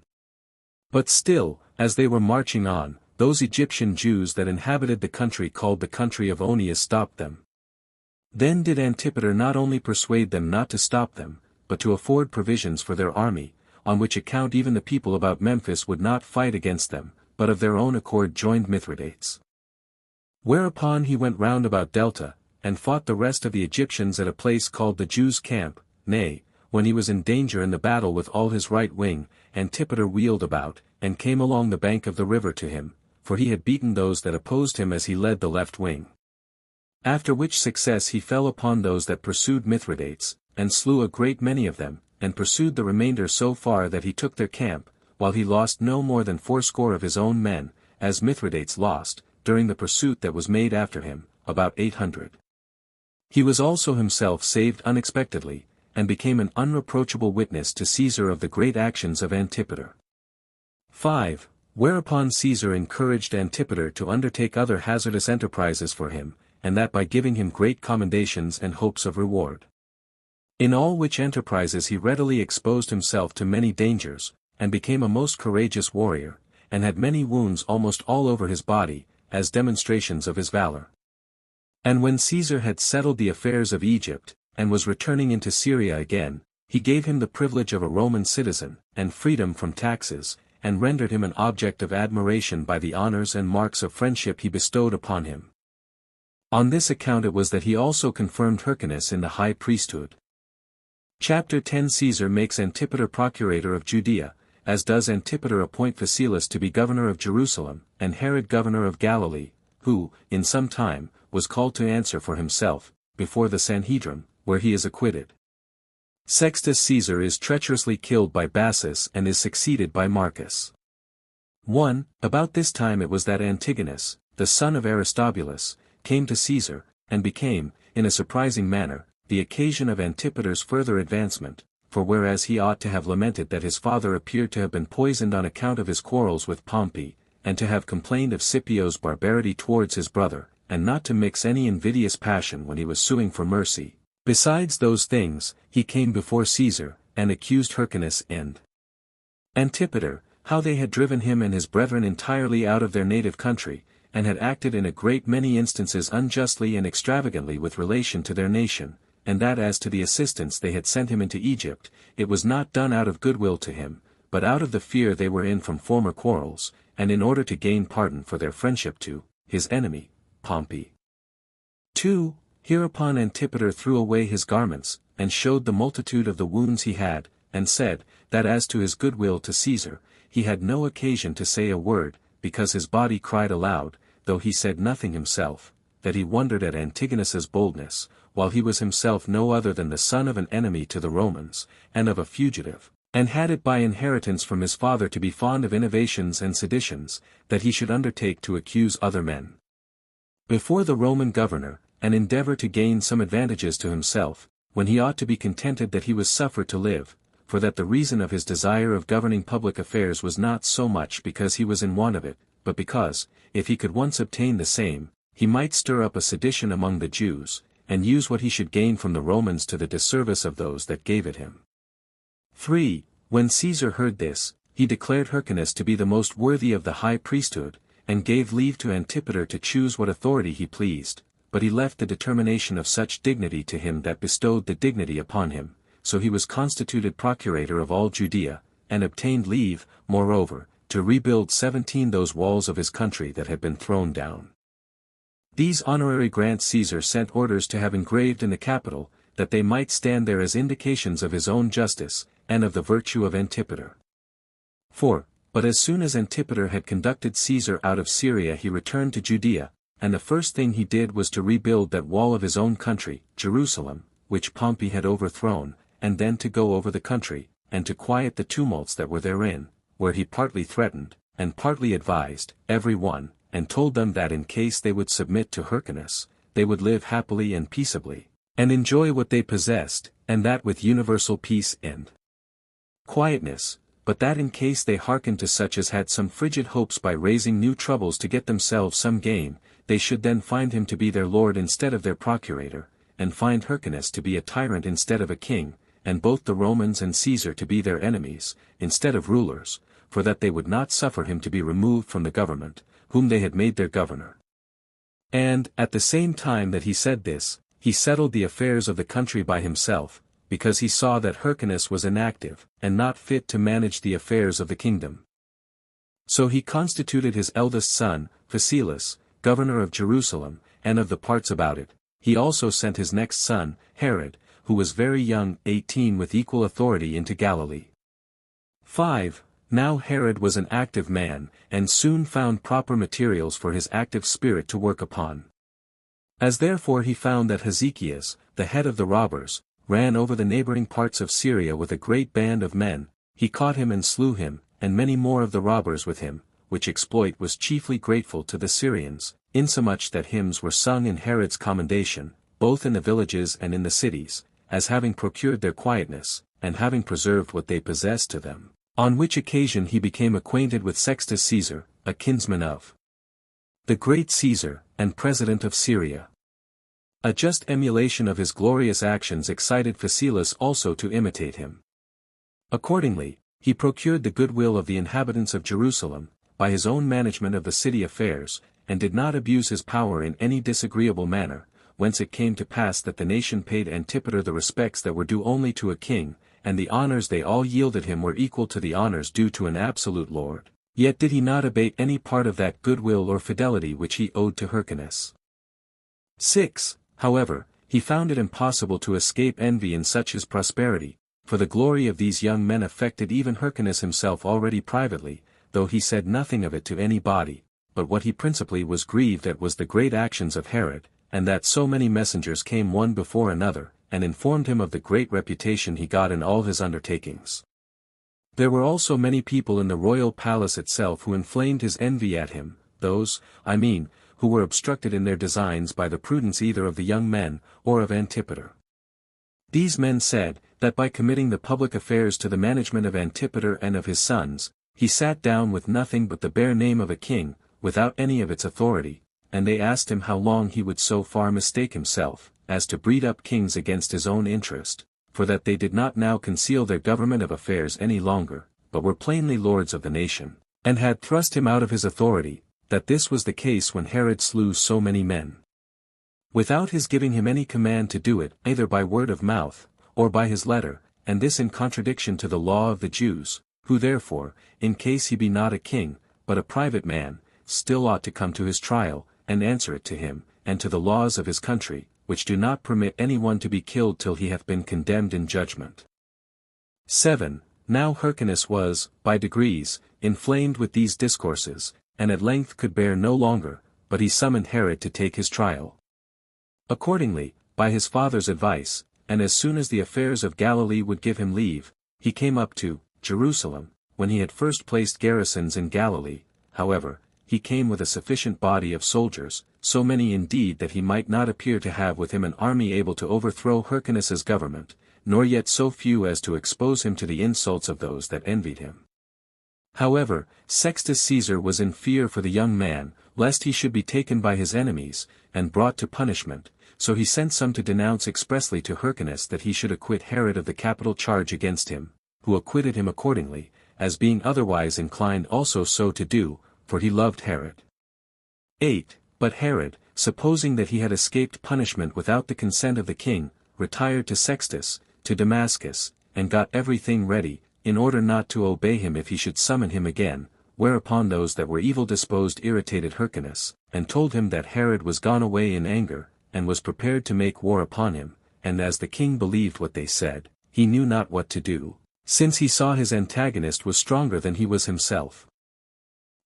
But still, as they were marching on, those Egyptian Jews that inhabited the country called the country of Onias stopped them. Then did Antipater not only persuade them not to stop them, but to afford provisions for their army, on which account even the people about Memphis would not fight against them, but of their own accord joined Mithridates. Whereupon he went round about Delta, and fought the rest of the Egyptians at a place called the Jews' camp. Nay, when he was in danger in the battle with all his right wing, Antipater wheeled about, and came along the bank of the river to him, for he had beaten those that opposed him as he led the left wing. After which success he fell upon those that pursued Mithridates, and slew a great many of them, and pursued the remainder so far that he took their camp, while he lost no more than 80 of his own men, as Mithridates lost, during the pursuit that was made after him, about 800. He was also himself saved unexpectedly, and became an unreproachable witness to Caesar of the great actions of Antipater. 5. Whereupon Caesar encouraged Antipater to undertake other hazardous enterprises for him, and that by giving him great commendations and hopes of reward. In all which enterprises he readily exposed himself to many dangers, and became a most courageous warrior, and had many wounds almost all over his body, as demonstrations of his valor. And when Caesar had settled the affairs of Egypt, and was returning into Syria again, he gave him the privilege of a Roman citizen, and freedom from taxes, and rendered him an object of admiration by the honors and marks of friendship he bestowed upon him. On this account it was that he also confirmed Hyrcanus in the high priesthood. Chapter 10. Caesar makes Antipater procurator of Judea, as does Antipater appoint Phasaelus to be governor of Jerusalem, and Herod governor of Galilee, who, in some time, was called to answer for himself, before the Sanhedrim, where he is acquitted. Sextus Caesar is treacherously killed by Bassus and is succeeded by Marcus. 1. About this time it was that Antigonus, the son of Aristobulus, came to Caesar, and became, in a surprising manner, the occasion of Antipater's further advancement, for whereas he ought to have lamented that his father appeared to have been poisoned on account of his quarrels with Pompey, and to have complained of Scipio's barbarity towards his brother, and not to mix any invidious passion when he was suing for mercy, besides those things, he came before Caesar, and accused Hyrcanus and Antipater, how they had driven him and his brethren entirely out of their native country, and had acted in a great many instances unjustly and extravagantly with relation to their nation, and that as to the assistance they had sent him into Egypt, it was not done out of goodwill to him, but out of the fear they were in from former quarrels, and in order to gain pardon for their friendship to his enemy, Pompey. 2. Hereupon Antipater threw away his garments, and showed the multitude of the wounds he had, and said, that as to his goodwill to Caesar, he had no occasion to say a word, because his body cried aloud, though he said nothing himself, that he wondered at Antigonus's boldness, while he was himself no other than the son of an enemy to the Romans, and of a fugitive, and had it by inheritance from his father to be fond of innovations and seditions, that he should undertake to accuse other men before the Roman governor, and endeavor to gain some advantages to himself, when he ought to be contented that he was suffered to live, for that the reason of his desire of governing public affairs was not so much because he was in want of it, but because, if he could once obtain the same, he might stir up a sedition among the Jews, and use what he should gain from the Romans to the disservice of those that gave it him. 3. When Caesar heard this, he declared Hyrcanus to be the most worthy of the high priesthood, and gave leave to Antipater to choose what authority he pleased, but he left the determination of such dignity to him that bestowed the dignity upon him, so he was constituted procurator of all Judea, and obtained leave, moreover, to rebuild 17 those walls of his country that had been thrown down. These honorary grants Caesar sent orders to have engraved in the Capitol, that they might stand there as indications of his own justice, and of the virtue of Antipater. 4. But as soon as Antipater had conducted Caesar out of Syria he returned to Judea, and the first thing he did was to rebuild that wall of his own country, Jerusalem, which Pompey had overthrown, and then to go over the country, and to quiet the tumults that were therein, where he partly threatened, and partly advised, every one, and told them that in case they would submit to Hyrcanus, they would live happily and peaceably, and enjoy what they possessed, and that with universal peace and quietness, but that in case they hearkened to such as had some frigid hopes by raising new troubles to get themselves some gain, they should then find him to be their lord instead of their procurator, and find Hyrcanus to be a tyrant instead of a king, and both the Romans and Caesar to be their enemies, instead of rulers, for that they would not suffer him to be removed from the government, whom they had made their governor. And, at the same time that he said this, he settled the affairs of the country by himself, because he saw that Hyrcanus was inactive, and not fit to manage the affairs of the kingdom. So he constituted his eldest son, Phasaelus, governor of Jerusalem, and of the parts about it. He also sent his next son, Herod, who was very young, 18, with equal authority into Galilee. 5. Now Herod was an active man, and soon found proper materials for his active spirit to work upon. As therefore he found that Hezekias, the head of the robbers, ran over the neighboring parts of Syria with a great band of men, he caught him and slew him, and many more of the robbers with him, which exploit was chiefly grateful to the Syrians, insomuch that hymns were sung in Herod's commendation, both in the villages and in the cities, as having procured their quietness, and having preserved what they possessed to them, on which occasion he became acquainted with Sextus Caesar, a kinsman of the great Caesar, and president of Syria. A just emulation of his glorious actions excited Phasaelus also to imitate him. Accordingly, he procured the goodwill of the inhabitants of Jerusalem, by his own management of the city affairs, and did not abuse his power in any disagreeable manner, whence it came to pass that the nation paid Antipater the respects that were due only to a king, and the honors they all yielded him were equal to the honors due to an absolute lord, yet did he not abate any part of that goodwill or fidelity which he owed to Hyrcanus. 6. However, he found it impossible to escape envy in such his prosperity, for the glory of these young men affected even Hyrcanus himself already privately, though he said nothing of it to any body, but what he principally was grieved at was the great actions of Herod, and that so many messengers came one before another, and informed him of the great reputation he got in all his undertakings. There were also many people in the royal palace itself who inflamed his envy at him, those, I mean, who were obstructed in their designs by the prudence either of the young men, or of Antipater. These men said, that by committing the public affairs to the management of Antipater and of his sons, he sat down with nothing but the bare name of a king, without any of its authority, and they asked him how long he would so far mistake himself, as to breed up kings against his own interest, for that they did not now conceal their government of affairs any longer, but were plainly lords of the nation, and had thrust him out of his authority, that this was the case when Herod slew so many men, without his giving him any command to do it, either by word of mouth, or by his letter, and this in contradiction to the law of the Jews, who therefore, in case he be not a king, but a private man, still ought to come to his trial, and answer it to him, and to the laws of his country, which do not permit any one to be killed till he hath been condemned in judgment. 7. Now Hyrcanus was, by degrees, inflamed with these discourses, and at length could bear no longer, but he summoned Herod to take his trial. Accordingly, by his father's advice, and as soon as the affairs of Galilee would give him leave, he came up to Jerusalem. When he had first placed garrisons in Galilee, however, he came with a sufficient body of soldiers, so many indeed that he might not appear to have with him an army able to overthrow Hyrcanus's government, nor yet so few as to expose him to the insults of those that envied him. However, Sextus Caesar was in fear for the young man, lest he should be taken by his enemies, and brought to punishment, so he sent some to denounce expressly to Hyrcanus that he should acquit Herod of the capital charge against him, who acquitted him accordingly, as being otherwise inclined also so to do, for he loved Herod. 8. But Herod, supposing that he had escaped punishment without the consent of the king, retired to Sextus, to Damascus, and got everything ready, in order not to obey him if he should summon him again, whereupon those that were evil disposed irritated Hyrcanus, and told him that Herod was gone away in anger, and was prepared to make war upon him, and as the king believed what they said, he knew not what to do, since he saw his antagonist was stronger than he was himself.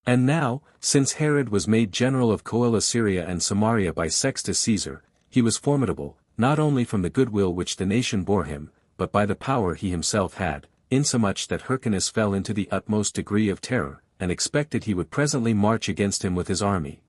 And now, since Herod was made general of Coele-Syria and Samaria by Sextus Caesar, he was formidable, not only from the goodwill which the nation bore him, but by the power he himself had, insomuch that Hyrcanus fell into the utmost degree of terror, and expected he would presently march against him with his army.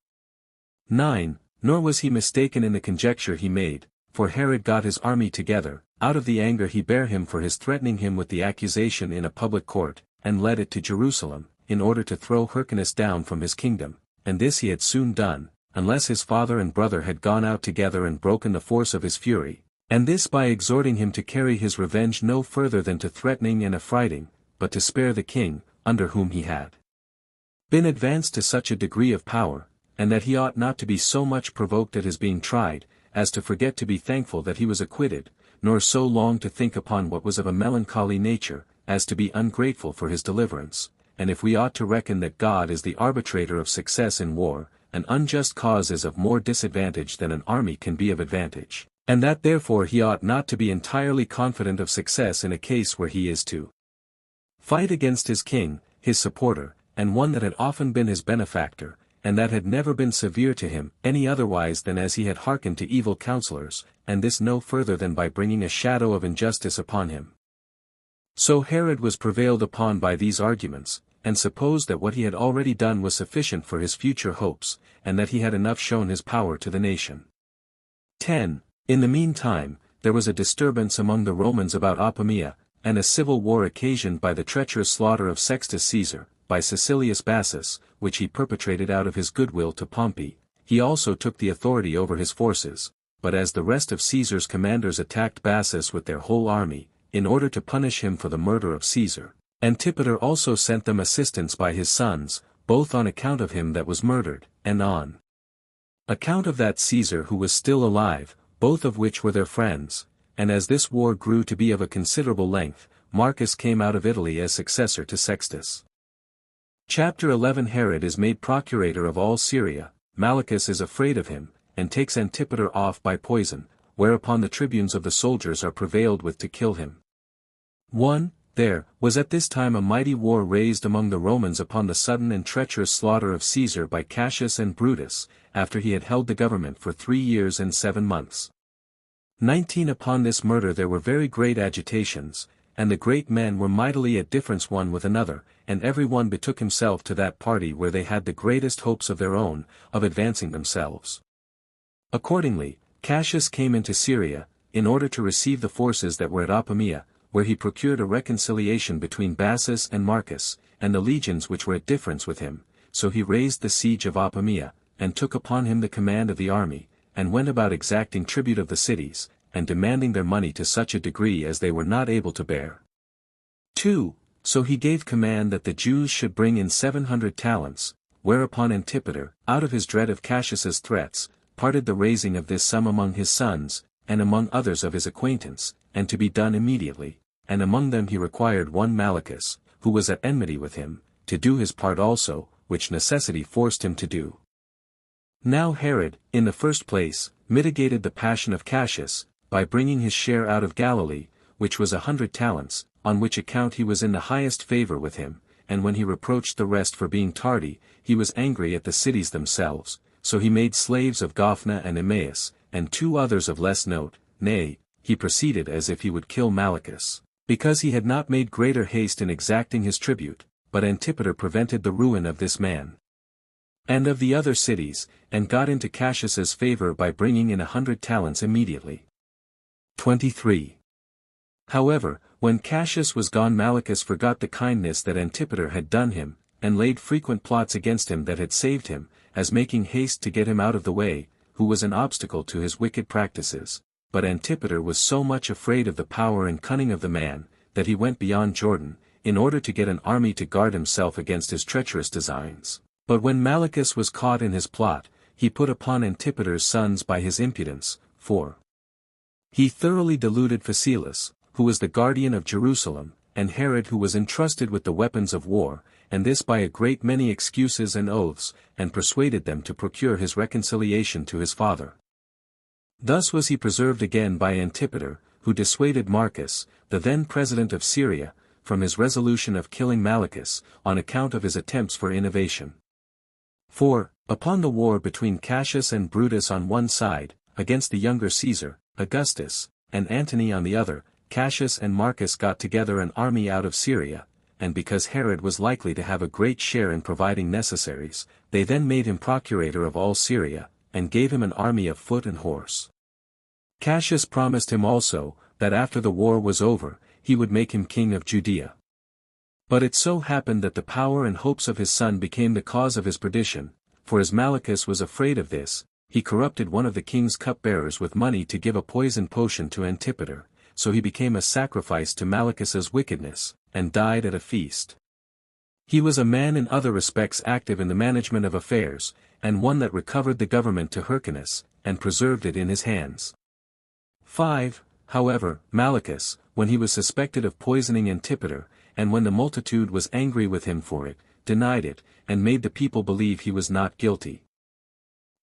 9. Nor was he mistaken in the conjecture he made, for Herod got his army together, out of the anger he bare him for his threatening him with the accusation in a public court, and led it to Jerusalem, in order to throw Hyrcanus down from his kingdom, and this he had soon done, unless his father and brother had gone out together and broken the force of his fury, and this by exhorting him to carry his revenge no further than to threatening and affrighting, but to spare the king, under whom he had been advanced to such a degree of power, and that he ought not to be so much provoked at his being tried, as to forget to be thankful that he was acquitted, nor so long to think upon what was of a melancholy nature, as to be ungrateful for his deliverance. And if we ought to reckon that God is the arbitrator of success in war, an unjust cause is of more disadvantage than an army can be of advantage, and that therefore he ought not to be entirely confident of success in a case where he is to fight against his king, his supporter, and one that had often been his benefactor, and that had never been severe to him any otherwise than as he had hearkened to evil counselors, and this no further than by bringing a shadow of injustice upon him. So Herod was prevailed upon by these arguments, and supposed that what he had already done was sufficient for his future hopes, and that he had enough shown his power to the nation. 10. In the meantime, there was a disturbance among the Romans about Apamea, and a civil war occasioned by the treacherous slaughter of Sextus Caesar, by Caecilius Bassus, which he perpetrated out of his goodwill to Pompey. He also took the authority over his forces, but as the rest of Caesar's commanders attacked Bassus with their whole army, in order to punish him for the murder of Caesar, Antipater also sent them assistance by his sons, both on account of him that was murdered, and on account of that Caesar who was still alive, both of which were their friends. And as this war grew to be of a considerable length, Marcus came out of Italy as successor to Sextus. Chapter 11. Herod is made procurator of all Syria. Malichus is afraid of him, and takes Antipater off by poison, whereupon the tribunes of the soldiers are prevailed with to kill him. 1. There was at this time a mighty war raised among the Romans upon the sudden and treacherous slaughter of Caesar by Cassius and Brutus, after he had held the government for 3 years and 7 months. 19. Upon this murder there were very great agitations, and the great men were mightily at difference one with another, and every one betook himself to that party where they had the greatest hopes of their own, of advancing themselves. Accordingly, Cassius came into Syria, in order to receive the forces that were at Apamea, where he procured a reconciliation between Bassus and Marcus, and the legions which were at difference with him. So he raised the siege of Apamea, and took upon him the command of the army, and went about exacting tribute of the cities, and demanding their money to such a degree as they were not able to bear. 2. So he gave command that the Jews should bring in 700 talents, whereupon Antipater, out of his dread of Cassius's threats, parted the raising of this sum among his sons, and among others of his acquaintance, and to be done immediately, and among them he required one Malichus, who was at enmity with him, to do his part also, which necessity forced him to do. Now Herod, in the first place, mitigated the passion of Cassius, by bringing his share out of Galilee, which was 100 talents, on which account he was in the highest favor with him, and when he reproached the rest for being tardy, he was angry at the cities themselves, so he made slaves of Gophna and Emmaus, and 2 others of less note. Nay, he proceeded as if he would kill Malichus, because he had not made greater haste in exacting his tribute, but Antipater prevented the ruin of this man and of the other cities, and got into Cassius's favor by bringing in 100 talents immediately. 23. However, when Cassius was gone, Malichus forgot the kindness that Antipater had done him, and laid frequent plots against him that had saved him, as making haste to get him out of the way, who was an obstacle to his wicked practices. But Antipater was so much afraid of the power and cunning of the man, that he went beyond Jordan, in order to get an army to guard himself against his treacherous designs. But when Malichus was caught in his plot, he put upon Antipater's sons by his impudence, for he thoroughly deluded Phasaelus, who was the guardian of Jerusalem, and Herod who was entrusted with the weapons of war, and this by a great many excuses and oaths, and persuaded them to procure his reconciliation to his father. Thus was he preserved again by Antipater, who dissuaded Marcus, the then president of Syria, from his resolution of killing Malichus, on account of his attempts for innovation. 4. Upon the war between Cassius and Brutus on one side, against the younger Caesar, Augustus, and Antony on the other, Cassius and Marcus got together an army out of Syria, and because Herod was likely to have a great share in providing necessaries, they then made him procurator of all Syria, and gave him an army of foot and horse. Cassius promised him also, that after the war was over, he would make him king of Judea. But it so happened that the power and hopes of his son became the cause of his perdition, for as Malichus was afraid of this, he corrupted one of the king's cupbearers with money to give a poison potion to Antipater, so he became a sacrifice to Malichus's wickedness, and died at a feast. He was a man in other respects active in the management of affairs, and one that recovered the government to Hyrcanus, and preserved it in his hands. 5. However, Malichus, when he was suspected of poisoning Antipater, and when the multitude was angry with him for it, denied it, and made the people believe he was not guilty.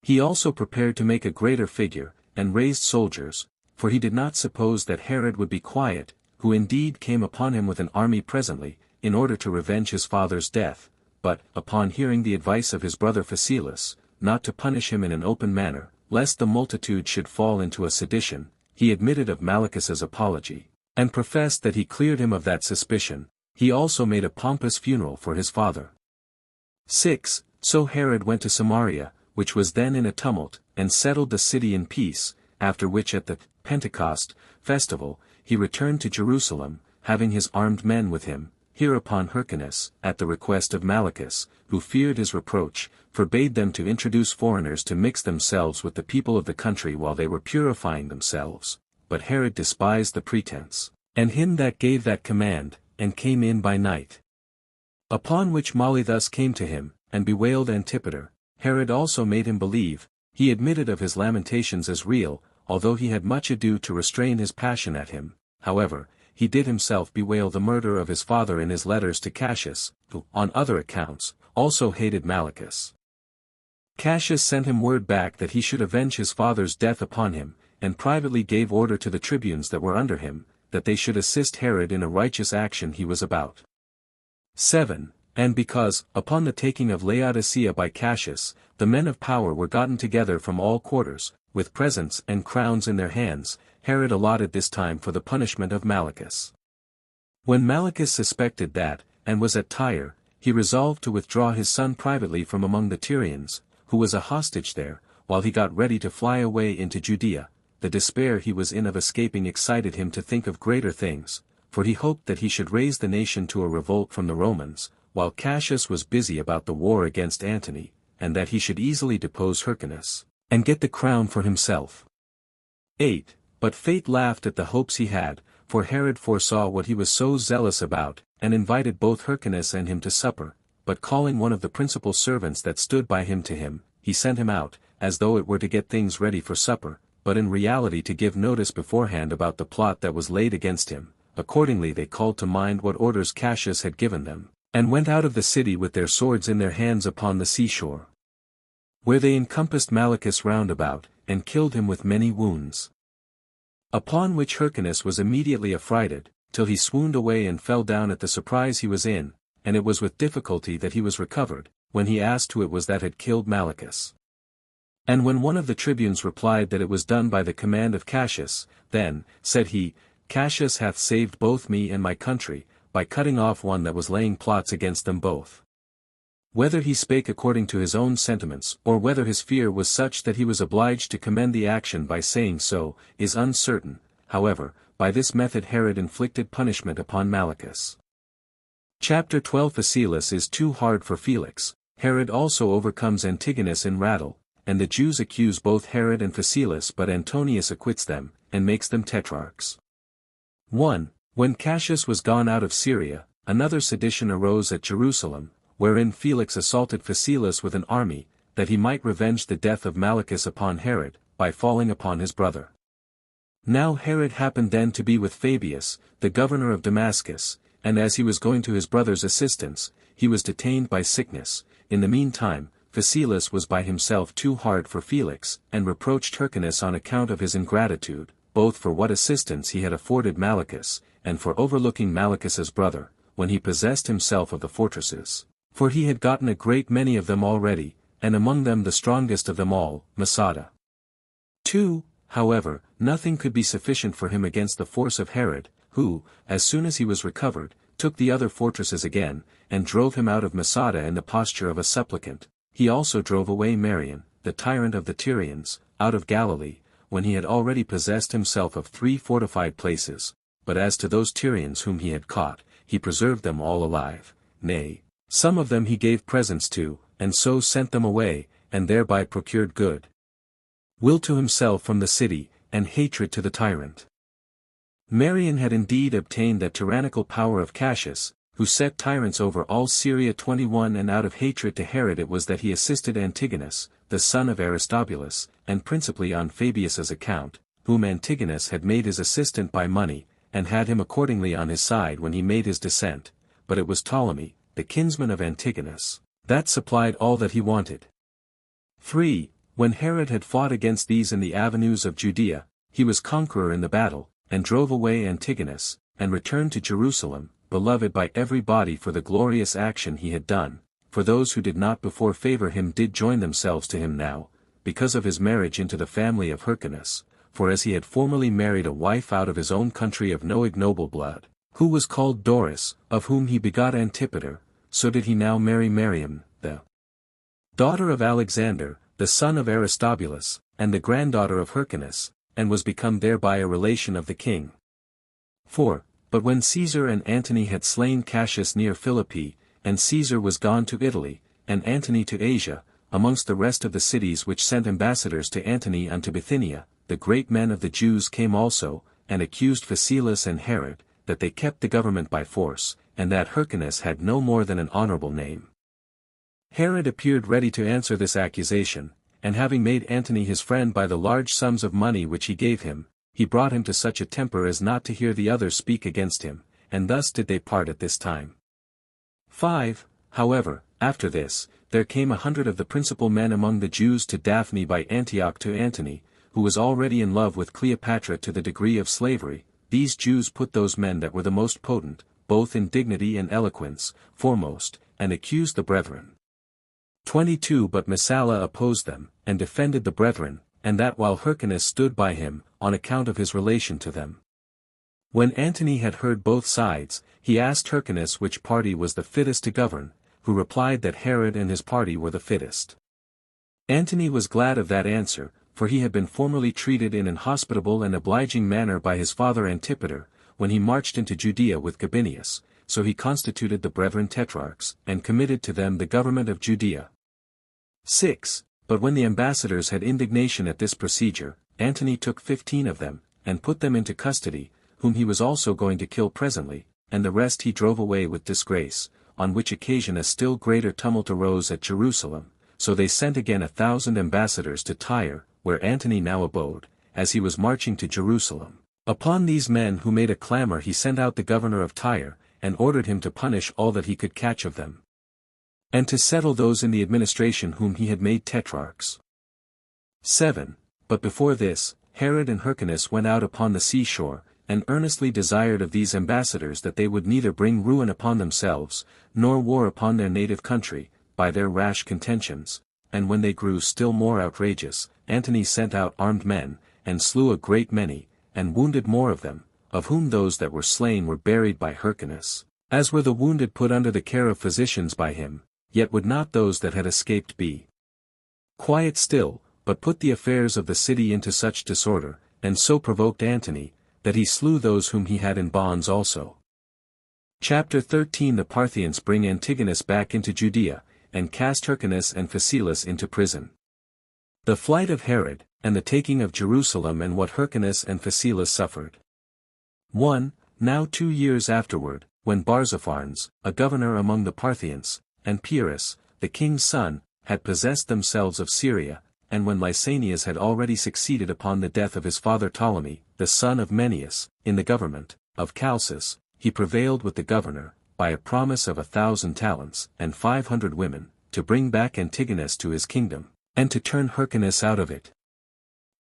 He also prepared to make a greater figure, and raised soldiers, for he did not suppose that Herod would be quiet, who indeed came upon him with an army presently, in order to revenge his father's death, but, upon hearing the advice of his brother Phasaelus, not to punish him in an open manner, lest the multitude should fall into a sedition, he admitted of Malichus's apology, and professed that he cleared him of that suspicion. He also made a pompous funeral for his father. 6. So Herod went to Samaria, which was then in a tumult, and settled the city in peace, after which at the Pentecost festival, he returned to Jerusalem, having his armed men with him. Hereupon Hyrcanus, at the request of Malichus, who feared his reproach, forbade them to introduce foreigners to mix themselves with the people of the country while they were purifying themselves, but Herod despised the pretense, and him that gave that command, and came in by night. Upon which Molly thus came to him, and bewailed Antipater. Herod also made him believe, he admitted of his lamentations as real, although he had much ado to restrain his passion at him. However, he did himself bewail the murder of his father in his letters to Cassius, who, on other accounts, also hated Malichus. Cassius sent him word back that he should avenge his father's death upon him, and privately gave order to the tribunes that were under him, that they should assist Herod in a righteous action he was about. 7. And because, upon the taking of Laodicea by Cassius, the men of power were gotten together from all quarters, with presents and crowns in their hands, Herod allotted this time for the punishment of Malichus. When Malichus suspected that, and was at Tyre, he resolved to withdraw his son privately from among the Tyrians, who was a hostage there, while he got ready to fly away into Judea. The despair he was in of escaping excited him to think of greater things, for he hoped that he should raise the nation to a revolt from the Romans, while Cassius was busy about the war against Antony, and that he should easily depose Hyrcanus, and get the crown for himself. 8. But fate laughed at the hopes he had, for Herod foresaw what he was so zealous about, and invited both Hyrcanus and him to supper, but calling one of the principal servants that stood by him to him, he sent him out, as though it were to get things ready for supper, but in reality to give notice beforehand about the plot that was laid against him. Accordingly they called to mind what orders Cassius had given them, and went out of the city with their swords in their hands upon the seashore, where they encompassed Malichus round about, and killed him with many wounds. Upon which Hyrcanus was immediately affrighted, till he swooned away and fell down at the surprise he was in, and it was with difficulty that he was recovered, when he asked who it was that had killed Malichus. And when one of the tribunes replied that it was done by the command of Cassius, then, said he, Cassius hath saved both me and my country, by cutting off one that was laying plots against them both. Whether he spake according to his own sentiments, or whether his fear was such that he was obliged to commend the action by saying so, is uncertain. However, by this method Herod inflicted punishment upon Malichus. Chapter 12. Phasaelus is too hard for Felix. Herod also overcomes Antigonus in rattle, and the Jews accuse both Herod and Phasaelus, but Antonius acquits them, and makes them tetrarchs. 1. When Cassius was gone out of Syria, another sedition arose at Jerusalem, wherein Felix assaulted Phasaelus with an army, that he might revenge the death of Malichus upon Herod, by falling upon his brother. Now Herod happened then to be with Fabius, the governor of Damascus, and as he was going to his brother's assistance, he was detained by sickness. In the meantime, Phasaelus was by himself too hard for Felix, and reproached Hyrcanus on account of his ingratitude, both for what assistance he had afforded Malichus, and for overlooking Malichus's brother, when he possessed himself of the fortresses. For he had gotten a great many of them already, and among them the strongest of them all, Masada. 2. However, nothing could be sufficient for him against the force of Herod, who, as soon as he was recovered, took the other fortresses again, and drove him out of Masada in the posture of a supplicant. He also drove away Marion, the tyrant of the Tyrians, out of Galilee, when he had already possessed himself of 3 fortified places. But as to those Tyrians whom he had caught, he preserved them all alive, nay, some of them he gave presents to, and so sent them away, and thereby procured good will to himself from the city, and hatred to the tyrant. Marion had indeed obtained that tyrannical power of Cassius, who set tyrants over all Syria. 21 And out of hatred to Herod it was that he assisted Antigonus, the son of Aristobulus, and principally on Fabius's account, whom Antigonus had made his assistant by money, and had him accordingly on his side when he made his descent, but it was Ptolemy, the kinsman of Antigonus, that supplied all that he wanted. 3. When Herod had fought against these in the avenues of Judea, he was conqueror in the battle, and drove away Antigonus, and returned to Jerusalem, beloved by every body for the glorious action he had done, for those who did not before favor him did join themselves to him now, because of his marriage into the family of Hyrcanus, for as he had formerly married a wife out of his own country of no ignoble blood, who was called Doris, of whom he begot Antipater, so did he now marry Miriam, the daughter of Alexander, the son of Aristobulus, and the granddaughter of Hyrcanus, and was become thereby a relation of the king. 4. But when Caesar and Antony had slain Cassius near Philippi, and Caesar was gone to Italy, and Antony to Asia, amongst the rest of the cities which sent ambassadors to Antony unto Bithynia, the great men of the Jews came also, and accused Phasaelus and Herod, that they kept the government by force, and that Hyrcanus had no more than an honorable name. Herod appeared ready to answer this accusation, and having made Antony his friend by the large sums of money which he gave him, he brought him to such a temper as not to hear the others speak against him, and thus did they part at this time. 5. However, after this, there came 100 of the principal men among the Jews to Daphne by Antioch to Antony, who was already in love with Cleopatra to the degree of slavery. These Jews put those men that were the most potent, both in dignity and eloquence, foremost, and accused the brethren. 22 But Messala opposed them, and defended the brethren, and that while Hyrcanus stood by him, on account of his relation to them. When Antony had heard both sides, he asked Hyrcanus which party was the fittest to govern, who replied that Herod and his party were the fittest. Antony was glad of that answer, for he had been formerly treated in an hospitable and obliging manner by his father Antipater, when he marched into Judea with Gabinius, so he constituted the brethren tetrarchs, and committed to them the government of Judea. 6. But when the ambassadors had indignation at this procedure, Antony took 15 of them, and put them into custody, whom he was also going to kill presently, and the rest he drove away with disgrace, on which occasion a still greater tumult arose at Jerusalem, so they sent again 1,000 ambassadors to Tyre, where Antony now abode, as he was marching to Jerusalem. Upon these men who made a clamor he sent out the governor of Tyre, and ordered him to punish all that he could catch of them, and to settle those in the administration whom he had made tetrarchs. 7. But before this, Herod and Hyrcanus went out upon the seashore, and earnestly desired of these ambassadors that they would neither bring ruin upon themselves, nor war upon their native country, by their rash contentions. And when they grew still more outrageous, Antony sent out armed men, and slew a great many, and wounded more of them, of whom those that were slain were buried by Hyrcanus, as were the wounded put under the care of physicians by him, yet would not those that had escaped be quiet still, but put the affairs of the city into such disorder, and so provoked Antony, that he slew those whom he had in bonds also. Chapter 13 The Parthians bring Antigonus back into Judea, and cast Hyrcanus and Phasaelus into prison. The flight of Herod, and the taking of Jerusalem and what Hyrcanus and Phasaelus suffered. 1. Now 2 years afterward, when Barzapharnes, a governor among the Parthians, and Pyrrhus, the king's son, had possessed themselves of Syria, and when Lysanias had already succeeded upon the death of his father Ptolemy, the son of Menneus, in the government of Chalcis, he prevailed with the governor, by a promise of 1,000 talents, and 500 women, to bring back Antigonus to his kingdom, and to turn Hyrcanus out of it.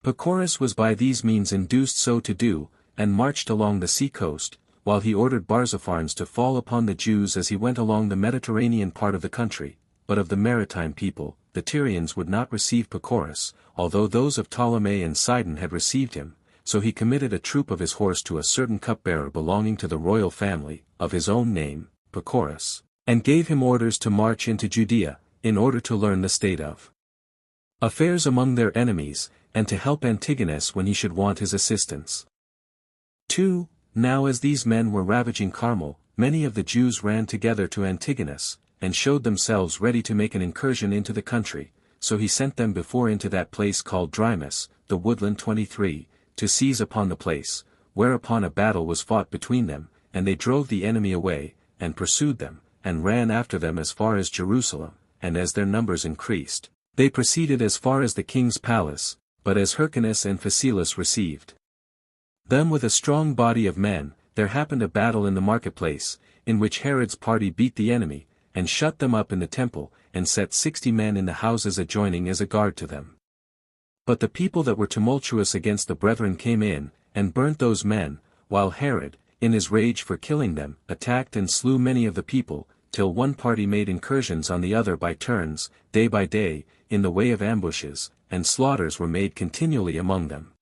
Pacorus was by these means induced so to do, and marched along the sea coast, while he ordered Barzapharnes to fall upon the Jews as he went along the Mediterranean part of the country, but of the maritime people, the Tyrians would not receive Pacorus, although those of Ptolemy and Sidon had received him, so he committed a troop of his horse to a certain cupbearer belonging to the royal family, of his own name, Pacorus, and gave him orders to march into Judea, in order to learn the state of affairs among their enemies, and to help Antigonus when he should want his assistance. 2. Now as these men were ravaging Carmel, many of the Jews ran together to Antigonus, and showed themselves ready to make an incursion into the country, so he sent them before into that place called Drymus, the woodland 23, to seize upon the place, whereupon a battle was fought between them, and they drove the enemy away, and pursued them, and ran after them as far as Jerusalem, and as their numbers increased, they proceeded as far as the king's palace, but as Hyrcanus and Phasaelus received them with a strong body of men, there happened a battle in the marketplace, in which Herod's party beat the enemy, and shut them up in the temple, and set 60 men in the houses adjoining as a guard to them. But the people that were tumultuous against the brethren came in, and burnt those men, while Herod, in his rage for killing them, attacked and slew many of the people, till one party made incursions on the other by turns, day by day, in the way of ambushes, and slaughters were made continually among them.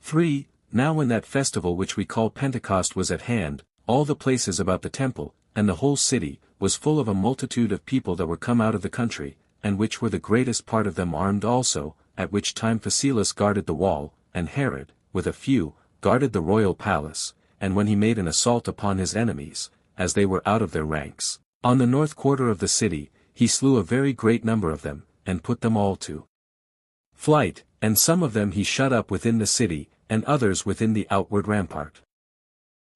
3. Now when that festival which we call Pentecost was at hand, all the places about the temple, and the whole city, was full of a multitude of people that were come out of the country, and which were the greatest part of them armed also, at which time Phasaelus guarded the wall, and Herod, with a few, guarded the royal palace, and when he made an assault upon his enemies, as they were out of their ranks, on the north quarter of the city, he slew a very great number of them, and put them all to flight, and some of them he shut up within the city, and others within the outward rampart.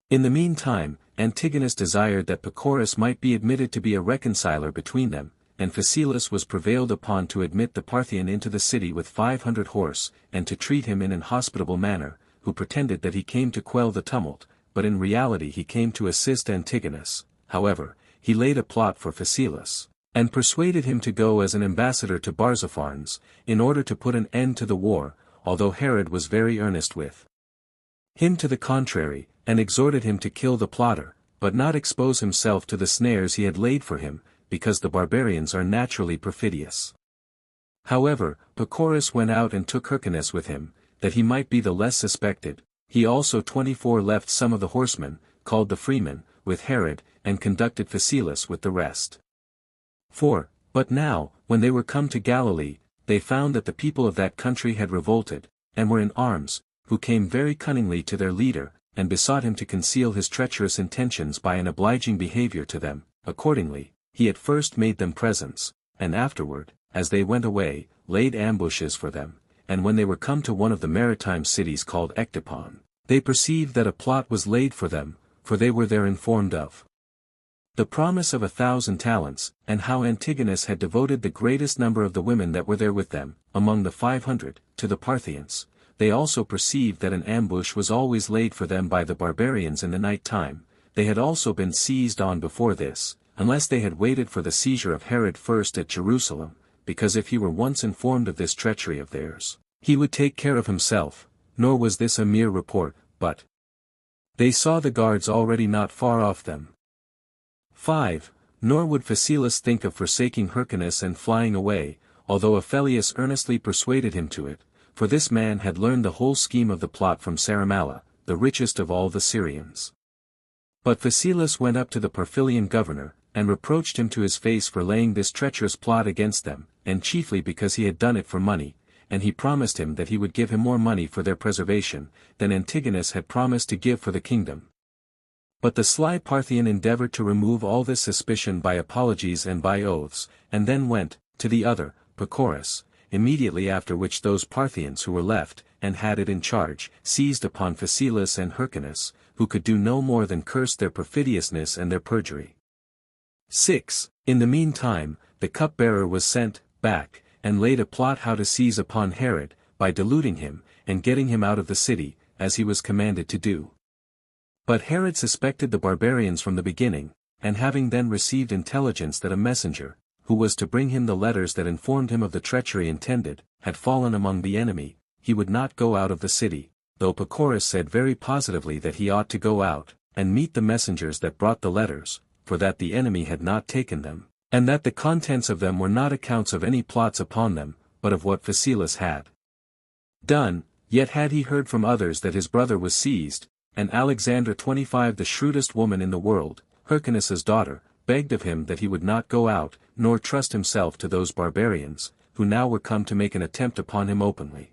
In the meantime, Antigonus desired that Pacorus might be admitted to be a reconciler between them, and Phasaelus was prevailed upon to admit the Parthian into the city with 500 horse, and to treat him in an hospitable manner, who pretended that he came to quell the tumult, but in reality he came to assist Antigonus. However, he laid a plot for Phasaelus, and persuaded him to go as an ambassador to Barzapharnes, in order to put an end to the war, although Herod was very earnest with him to the contrary, and exhorted him to kill the plotter, but not expose himself to the snares he had laid for him, because the barbarians are naturally perfidious. However, Pacorus went out and took Hyrcanus with him, that he might be the less suspected. He also 24 left some of the horsemen, called the freemen, with Herod, and conducted Phasaelus with the rest. 4. But now, when they were come to Galilee, they found that the people of that country had revolted, and were in arms, who came very cunningly to their leader, and besought him to conceal his treacherous intentions by an obliging behavior to them. Accordingly, he at first made them presents, and afterward, as they went away, laid ambushes for them, and when they were come to one of the maritime cities called Ectopon, they perceived that a plot was laid for them, for they were there informed of the promise of 1,000 talents, and how Antigonus had devoted the greatest number of the women that were there with them, among the 500, to the Parthians. They also perceived that an ambush was always laid for them by the barbarians in the night time. They had also been seized on before this, unless they had waited for the seizure of Herod first at Jerusalem, because if he were once informed of this treachery of theirs, he would take care of himself, nor was this a mere report, but they saw the guards already not far off them. 5. Nor would Phasaelus think of forsaking Hyrcanus and flying away, although Aphelius earnestly persuaded him to it, for this man had learned the whole scheme of the plot from Saramalla, the richest of all the Syrians. But Phasaelus went up to the Parphilian governor, and reproached him to his face for laying this treacherous plot against them, and chiefly because he had done it for money, and he promised him that he would give him more money for their preservation, than Antigonus had promised to give for the kingdom. But the sly Parthian endeavored to remove all this suspicion by apologies and by oaths, and then went, to the other, Pacorus, immediately after which those Parthians who were left, and had it in charge, seized upon Phasaelus and Hyrcanus, who could do no more than curse their perfidiousness and their perjury. 6. In the meantime, the cupbearer was sent back, and laid a plot how to seize upon Herod, by deluding him, and getting him out of the city, as he was commanded to do. But Herod suspected the barbarians from the beginning, and having then received intelligence that a messenger, who was to bring him the letters that informed him of the treachery intended, had fallen among the enemy, he would not go out of the city, though Pacorus said very positively that he ought to go out, and meet the messengers that brought the letters, for that the enemy had not taken them, and that the contents of them were not accounts of any plots upon them, but of what Phasaelus had done. Yet had he heard from others that his brother was seized, and Alexandra 25, the shrewdest woman in the world, Hyrcanus's daughter, begged of him that he would not go out, nor trust himself to those barbarians, who now were come to make an attempt upon him openly.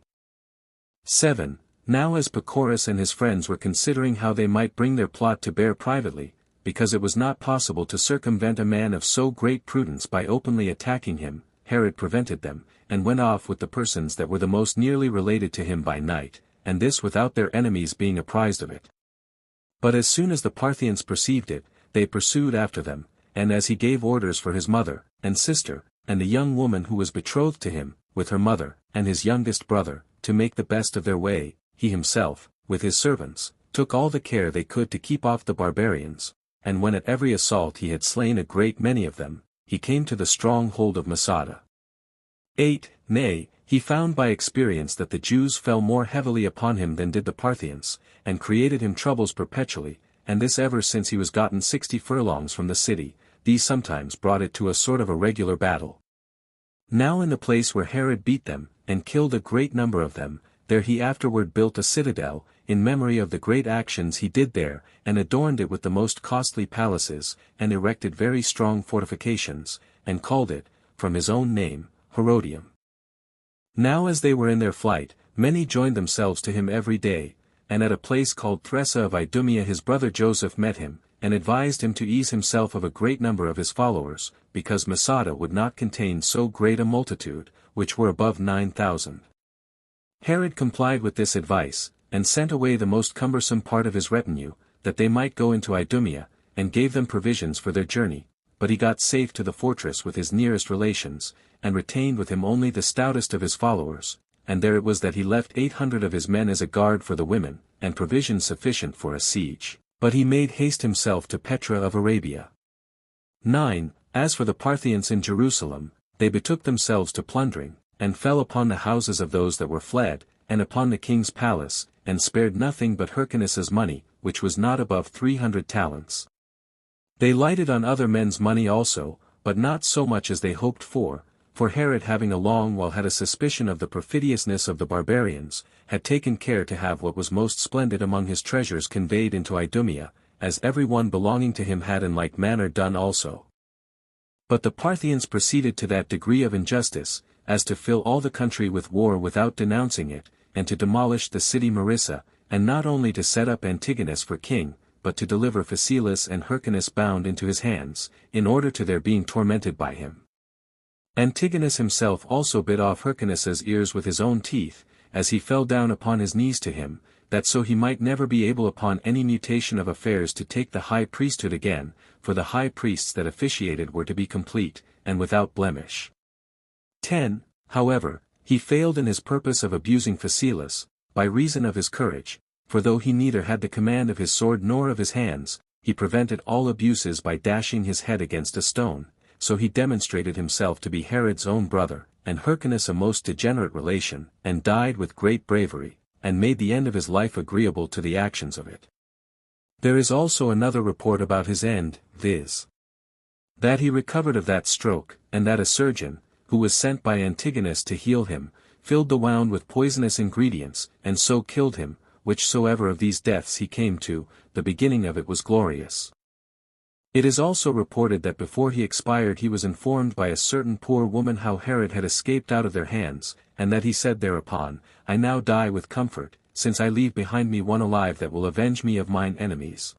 7. Now as Pacorus and his friends were considering how they might bring their plot to bear privately, because it was not possible to circumvent a man of so great prudence by openly attacking him, Herod prevented them, and went off with the persons that were the most nearly related to him by night, and this without their enemies being apprised of it. But as soon as the Parthians perceived it, they pursued after them, and as he gave orders for his mother, and sister, and the young woman who was betrothed to him, with her mother, and his youngest brother, to make the best of their way, he himself, with his servants, took all the care they could to keep off the barbarians, and when at every assault he had slain a great many of them, he came to the stronghold of Masada. 8. Nay, he found by experience that the Jews fell more heavily upon him than did the Parthians, and created him troubles perpetually, and this ever since he was gotten 60 furlongs from the city. These sometimes brought it to a sort of a regular battle. Now in the place where Herod beat them, and killed a great number of them, there he afterward built a citadel, in memory of the great actions he did there, and adorned it with the most costly palaces, and erected very strong fortifications, and called it, from his own name, Herodium. Now as they were in their flight, many joined themselves to him every day, and at a place called Thressa of Idumea his brother Joseph met him, and advised him to ease himself of a great number of his followers, because Masada would not contain so great a multitude, which were above 9,000. Herod complied with this advice, and sent away the most cumbersome part of his retinue, that they might go into Idumea, and gave them provisions for their journey, but he got safe to the fortress with his nearest relations, and retained with him only the stoutest of his followers, and there it was that he left 800 of his men as a guard for the women, and provisions sufficient for a siege, but he made haste himself to Petra of Arabia. 9. As for the Parthians in Jerusalem, they betook themselves to plundering, and fell upon the houses of those that were fled, and upon the king's palace, and spared nothing but Hyrcanus's money, which was not above 300 talents. They lighted on other men's money also, but not so much as they hoped for Herod having a long while had a suspicion of the perfidiousness of the barbarians, had taken care to have what was most splendid among his treasures conveyed into Idumea, as every one belonging to him had in like manner done also. But the Parthians proceeded to that degree of injustice, as to fill all the country with war without denouncing it, and to demolish the city Marissa, and not only to set up Antigonus for king, but to deliver Phasaelus and Hyrcanus bound into his hands, in order to their being tormented by him. Antigonus himself also bit off Hyrcanus's ears with his own teeth, as he fell down upon his knees to him, that so he might never be able upon any mutation of affairs to take the high priesthood again, for the high priests that officiated were to be complete, and without blemish. 10. However, he failed in his purpose of abusing Phasaelus, by reason of his courage, for though he neither had the command of his sword nor of his hands, he prevented all abuses by dashing his head against a stone, so he demonstrated himself to be Herod's own brother, and Hyrcanus a most degenerate relation, and died with great bravery, and made the end of his life agreeable to the actions of it. There is also another report about his end, viz. that he recovered of that stroke, and that a surgeon, who was sent by Antigonus to heal him, filled the wound with poisonous ingredients, and so killed him, whichsoever of these deaths he came to, the beginning of it was glorious. It is also reported that before he expired he was informed by a certain poor woman how Herod had escaped out of their hands, and that he said thereupon, I now die with comfort, since I leave behind me one alive that will avenge me of mine enemies.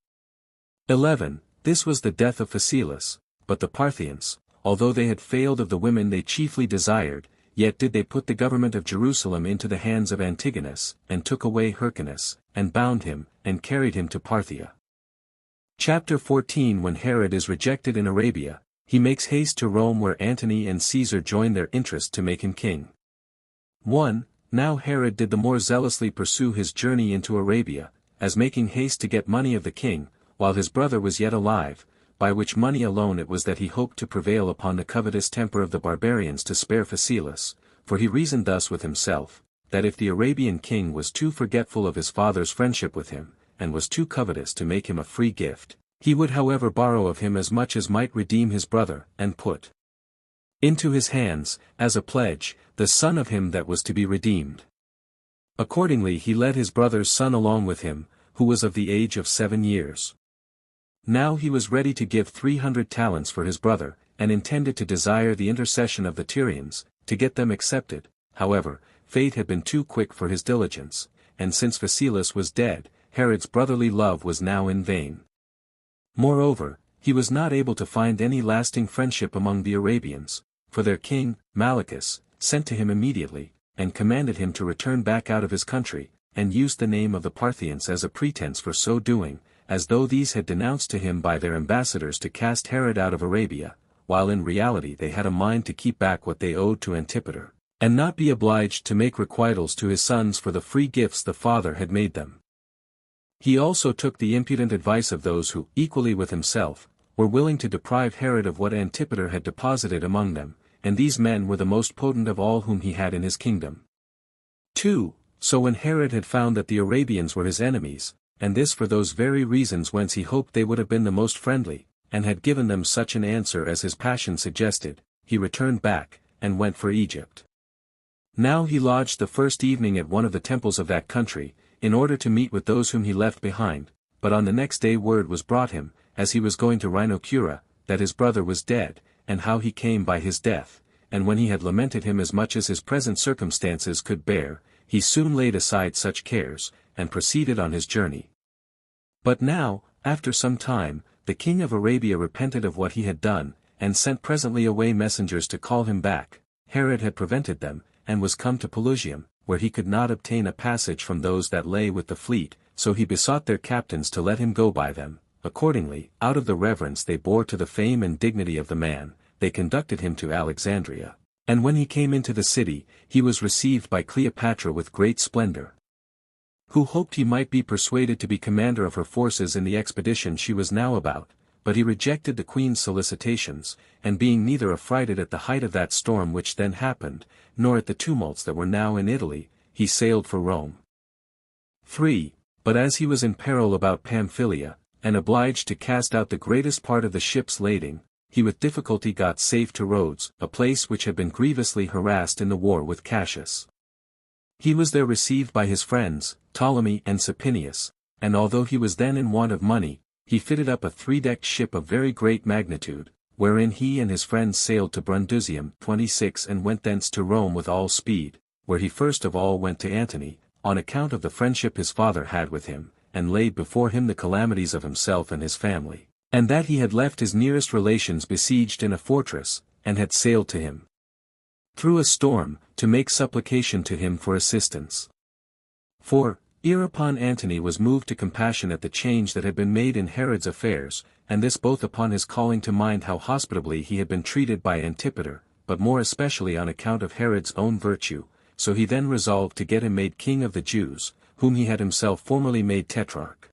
11. This was the death of Phasaelus, but the Parthians, although they had failed of the women they chiefly desired, yet did they put the government of Jerusalem into the hands of Antigonus, and took away Hyrcanus, and bound him, and carried him to Parthia. Chapter 14. When Herod is rejected in Arabia, he makes haste to Rome where Antony and Caesar join their interest to make him king. 1. Now Herod did the more zealously pursue his journey into Arabia, as making haste to get money of the king, while his brother was yet alive, by which money alone it was that he hoped to prevail upon the covetous temper of the barbarians to spare Phasaelus, for he reasoned thus with himself, that if the Arabian king was too forgetful of his father's friendship with him, and was too covetous to make him a free gift, He would however borrow of him as much as might redeem his brother, and put into his hands, as a pledge, the son of him that was to be redeemed. Accordingly he led his brother's son along with him, who was of the age of 7 years. Now he was ready to give 300 talents for his brother, and intended to desire the intercession of the Tyrians, to get them accepted. However, fate had been too quick for his diligence, and since Phasaelus was dead, Herod's brotherly love was now in vain. Moreover, he was not able to find any lasting friendship among the Arabians, for their king, Malichus, sent to him immediately, and commanded him to return back out of his country, and used the name of the Parthians as a pretense for so doing, as though these had denounced to him by their ambassadors to cast Herod out of Arabia, while in reality they had a mind to keep back what they owed to Antipater, and not be obliged to make requitals to his sons for the free gifts the father had made them. He also took the impudent advice of those who, equally with himself, were willing to deprive Herod of what Antipater had deposited among them, and these men were the most potent of all whom he had in his kingdom. 2. So when Herod had found that the Arabians were his enemies, and this for those very reasons whence he hoped they would have been the most friendly, and had given them such an answer as his passion suggested, he returned back, and went for Egypt. Now he lodged the first evening at one of the temples of that country, in order to meet with those whom he left behind, but on the next day word was brought him, as he was going to Rhinocura, that his brother was dead, and how he came by his death, and when he had lamented him as much as his present circumstances could bear, he soon laid aside such cares, and proceeded on his journey. But now, after some time, the king of Arabia repented of what he had done, and sent presently away messengers to call him back. Herod had prevented them, and was come to Pelusium, where he could not obtain a passage from those that lay with the fleet, so he besought their captains to let him go by them. Accordingly, out of the reverence they bore to the fame and dignity of the man, they conducted him to Alexandria. And when he came into the city, he was received by Cleopatra with great splendor, who hoped he might be persuaded to be commander of her forces in the expedition she was now about, but he rejected the queen's solicitations, and being neither affrighted at the height of that storm which then happened, nor at the tumults that were now in Italy, he sailed for Rome. 3. But as he was in peril about Pamphylia, and obliged to cast out the greatest part of the ships lading, he with difficulty got safe to Rhodes, a place which had been grievously harassed in the war with Cassius. He was there received by his friends, Ptolemy and Sapinius, and although he was then in want of money, he fitted up a 3-decked ship of very great magnitude, wherein he and his friends sailed to Brundusium 26 and went thence to Rome with all speed, where he first of all went to Antony, on account of the friendship his father had with him, and laid before him the calamities of himself and his family, and that he had left his nearest relations besieged in a fortress, and had sailed to him through a storm, to make supplication to him for assistance. 4. Hereupon Antony was moved to compassion at the change that had been made in Herod's affairs, and this both upon his calling to mind how hospitably he had been treated by Antipater, but more especially on account of Herod's own virtue, so he then resolved to get him made king of the Jews, whom he had himself formerly made tetrarch.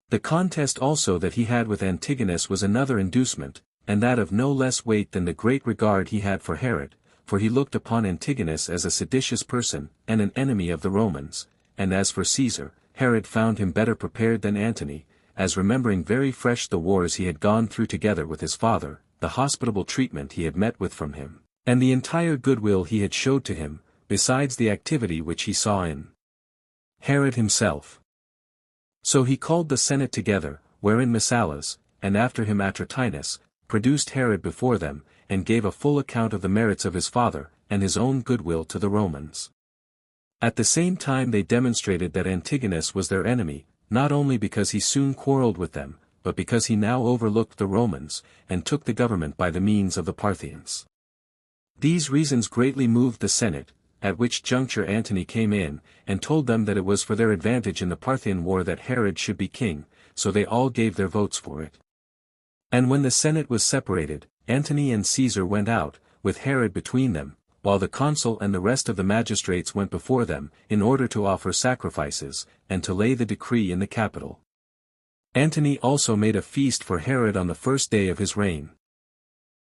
The contest also that he had with Antigonus was another inducement, and that of no less weight than the great regard he had for Herod, for he looked upon Antigonus as a seditious person, and an enemy of the Romans, and as for Caesar, Herod found him better prepared than Antony, as remembering very fresh the wars he had gone through together with his father, the hospitable treatment he had met with from him, and the entire goodwill he had showed to him, besides the activity which he saw in Herod himself. So he called the Senate together, wherein Messalas, and after him Atratinus, produced Herod before them, and gave a full account of the merits of his father, and his own goodwill to the Romans. At the same time they demonstrated that Antigonus was their enemy, not only because he soon quarreled with them, but because he now overlooked the Romans, and took the government by the means of the Parthians. These reasons greatly moved the Senate, at which juncture Antony came in, and told them that it was for their advantage in the Parthian war that Herod should be king, so they all gave their votes for it. And when the Senate was separated, Antony and Caesar went out, with Herod between them, while the consul and the rest of the magistrates went before them, in order to offer sacrifices, and to lay the decree in the Capitol. Antony also made a feast for Herod on the first day of his reign.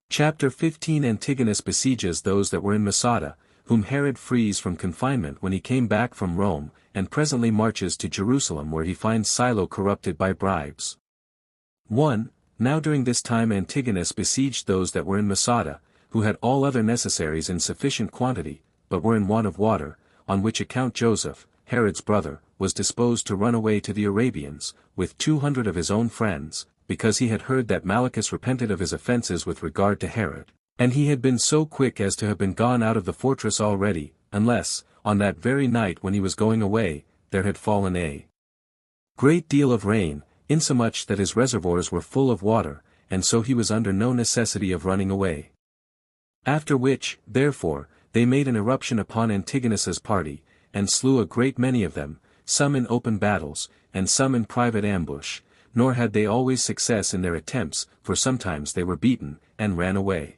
Chapter 15. Antigonus besieges those that were in Masada, whom Herod frees from confinement when he came back from Rome, and presently marches to Jerusalem where he finds Silo corrupted by bribes. 1. Now during this time Antigonus besieged those that were in Masada, who had all other necessaries in sufficient quantity, but were in want of water, on which account Joseph, Herod's brother, was disposed to run away to the Arabians, with 200 of his own friends, because he had heard that Malichus repented of his offences with regard to Herod, and he had been so quick as to have been gone out of the fortress already, unless, on that very night when he was going away, there had fallen a great deal of rain, insomuch that his reservoirs were full of water, and so he was under no necessity of running away. After which, therefore, they made an eruption upon Antigonus's party, and slew a great many of them, some in open battles, and some in private ambush, nor had they always success in their attempts, for sometimes they were beaten, and ran away.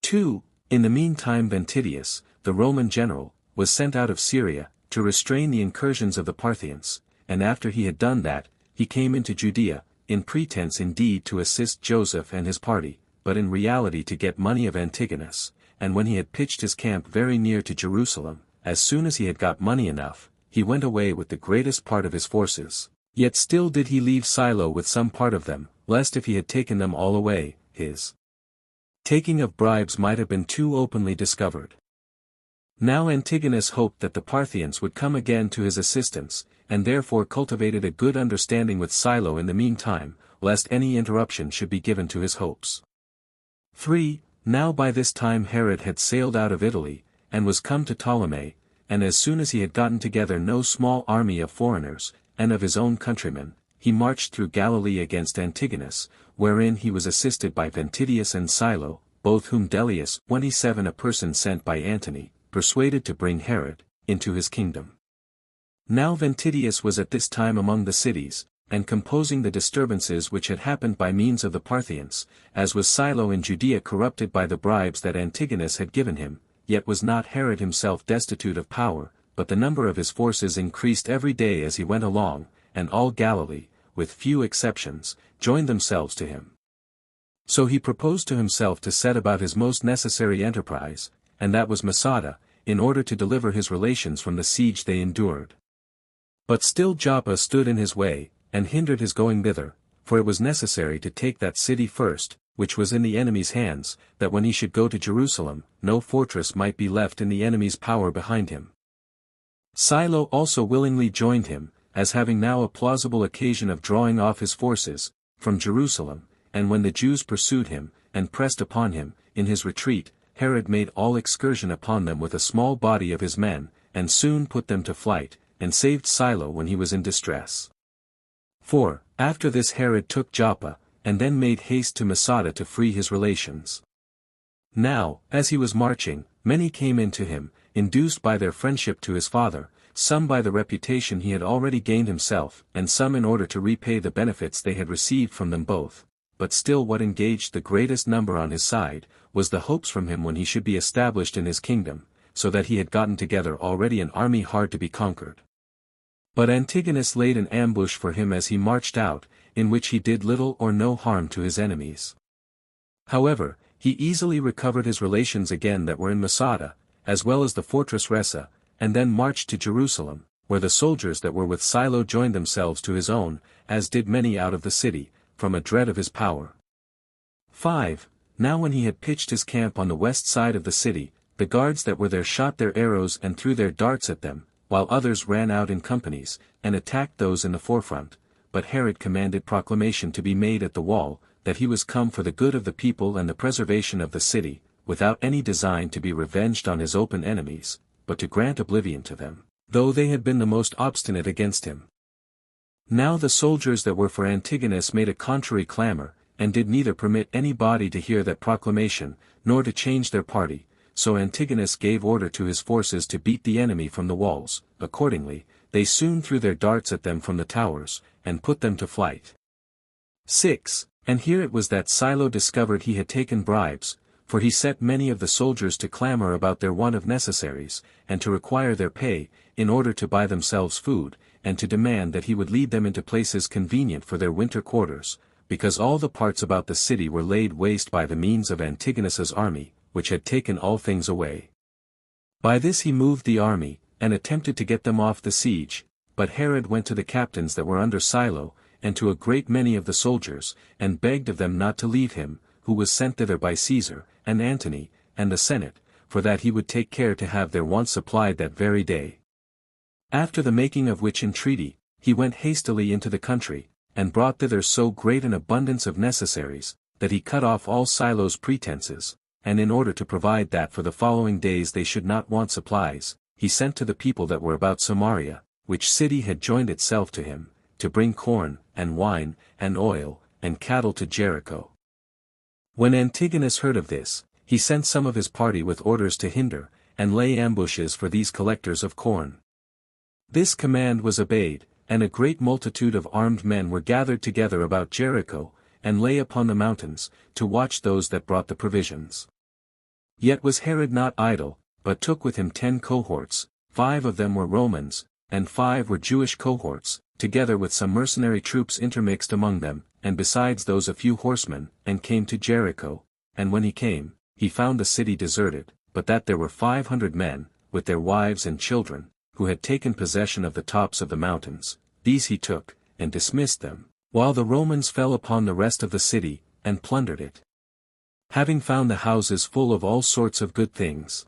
2. In the meantime Ventidius, the Roman general, was sent out of Syria, to restrain the incursions of the Parthians, and after he had done that, he came into Judea, in pretense indeed to assist Joseph and his party, but in reality to get money of Antigonus, and when he had pitched his camp very near to Jerusalem, as soon as he had got money enough, he went away with the greatest part of his forces. Yet still did he leave Silo with some part of them, lest if he had taken them all away, his taking of bribes might have been too openly discovered. Now Antigonus hoped that the Parthians would come again to his assistance, and therefore cultivated a good understanding with Silo in the meantime, lest any interruption should be given to his hopes. 3. Now by this time Herod had sailed out of Italy, and was come to Ptolemy, and as soon as he had gotten together no small army of foreigners, and of his own countrymen, he marched through Galilee against Antigonus, wherein he was assisted by Ventidius and Silo, both whom Dellius 27 a person sent by Antony, persuaded to bring Herod into his kingdom. Now Ventidius was at this time among the cities, and composing the disturbances which had happened by means of the Parthians, as was Silo in Judea corrupted by the bribes that Antigonus had given him, yet was not Herod himself destitute of power, but the number of his forces increased every day as he went along, and all Galilee, with few exceptions, joined themselves to him. So he proposed to himself to set about his most necessary enterprise, and that was Masada, in order to deliver his relations from the siege they endured. But still Joppa stood in his way, and hindered his going thither, for it was necessary to take that city first, which was in the enemy's hands, that when he should go to Jerusalem, no fortress might be left in the enemy's power behind him. Silo also willingly joined him, as having now a plausible occasion of drawing off his forces from Jerusalem, and when the Jews pursued him, and pressed upon him, in his retreat, Herod made all excursion upon them with a small body of his men, and soon put them to flight, and saved Silo when he was in distress. 4. After this Herod took Joppa, and then made haste to Masada to free his relations. Now, as he was marching, many came in to him, induced by their friendship to his father, some by the reputation he had already gained himself, and some in order to repay the benefits they had received from them both. But still what engaged the greatest number on his side, was the hopes from him when he should be established in his kingdom, so that he had gotten together already an army hard to be conquered. But Antigonus laid an ambush for him as he marched out, in which he did little or no harm to his enemies. However, he easily recovered his relations again that were in Masada, as well as the fortress Ressa, and then marched to Jerusalem, where the soldiers that were with Silo joined themselves to his own, as did many out of the city, from a dread of his power. 5. Now when he had pitched his camp on the west side of the city, the guards that were there shot their arrows and threw their darts at them, while others ran out in companies, and attacked those in the forefront. But Herod commanded proclamation to be made at the wall, that he was come for the good of the people and the preservation of the city, without any design to be revenged on his open enemies, but to grant oblivion to them, though they had been the most obstinate against him. Now the soldiers that were for Antigonus made a contrary clamor, and did neither permit any body to hear that proclamation, nor to change their party, so Antigonus gave order to his forces to beat the enemy from the walls. Accordingly, they soon threw their darts at them from the towers, and put them to flight. 6. And here it was that Silo discovered he had taken bribes, for he set many of the soldiers to clamor about their want of necessaries, and to require their pay, in order to buy themselves food, and to demand that he would lead them into places convenient for their winter quarters, because all the parts about the city were laid waste by the means of Antigonus's army, which had taken all things away. By this he moved the army, and attempted to get them off the siege, but Herod went to the captains that were under Silo, and to a great many of the soldiers, and begged of them not to leave him, who was sent thither by Caesar, and Antony, and the Senate, for that he would take care to have their wants supplied that very day. After the making of which entreaty, he went hastily into the country, and brought thither so great an abundance of necessaries, that he cut off all Silo's pretenses, and in order to provide that for the following days they should not want supplies, he sent to the people that were about Samaria, which city had joined itself to him, to bring corn, and wine, and oil, and cattle to Jericho. When Antigonus heard of this, he sent some of his party with orders to hinder, and lay ambushes for these collectors of corn. This command was obeyed, and a great multitude of armed men were gathered together about Jericho, and lay upon the mountains, to watch those that brought the provisions. Yet was Herod not idle, but took with him 10 cohorts, 5 of them were Romans, and 5 were Jewish cohorts, together with some mercenary troops intermixed among them, and besides those a few horsemen, and came to Jericho, and when he came, he found the city deserted, but that there were 500 men, with their wives and children, who had taken possession of the tops of the mountains. These he took, and dismissed them, while the Romans fell upon the rest of the city, and plundered it. Having found the houses full of all sorts of good things.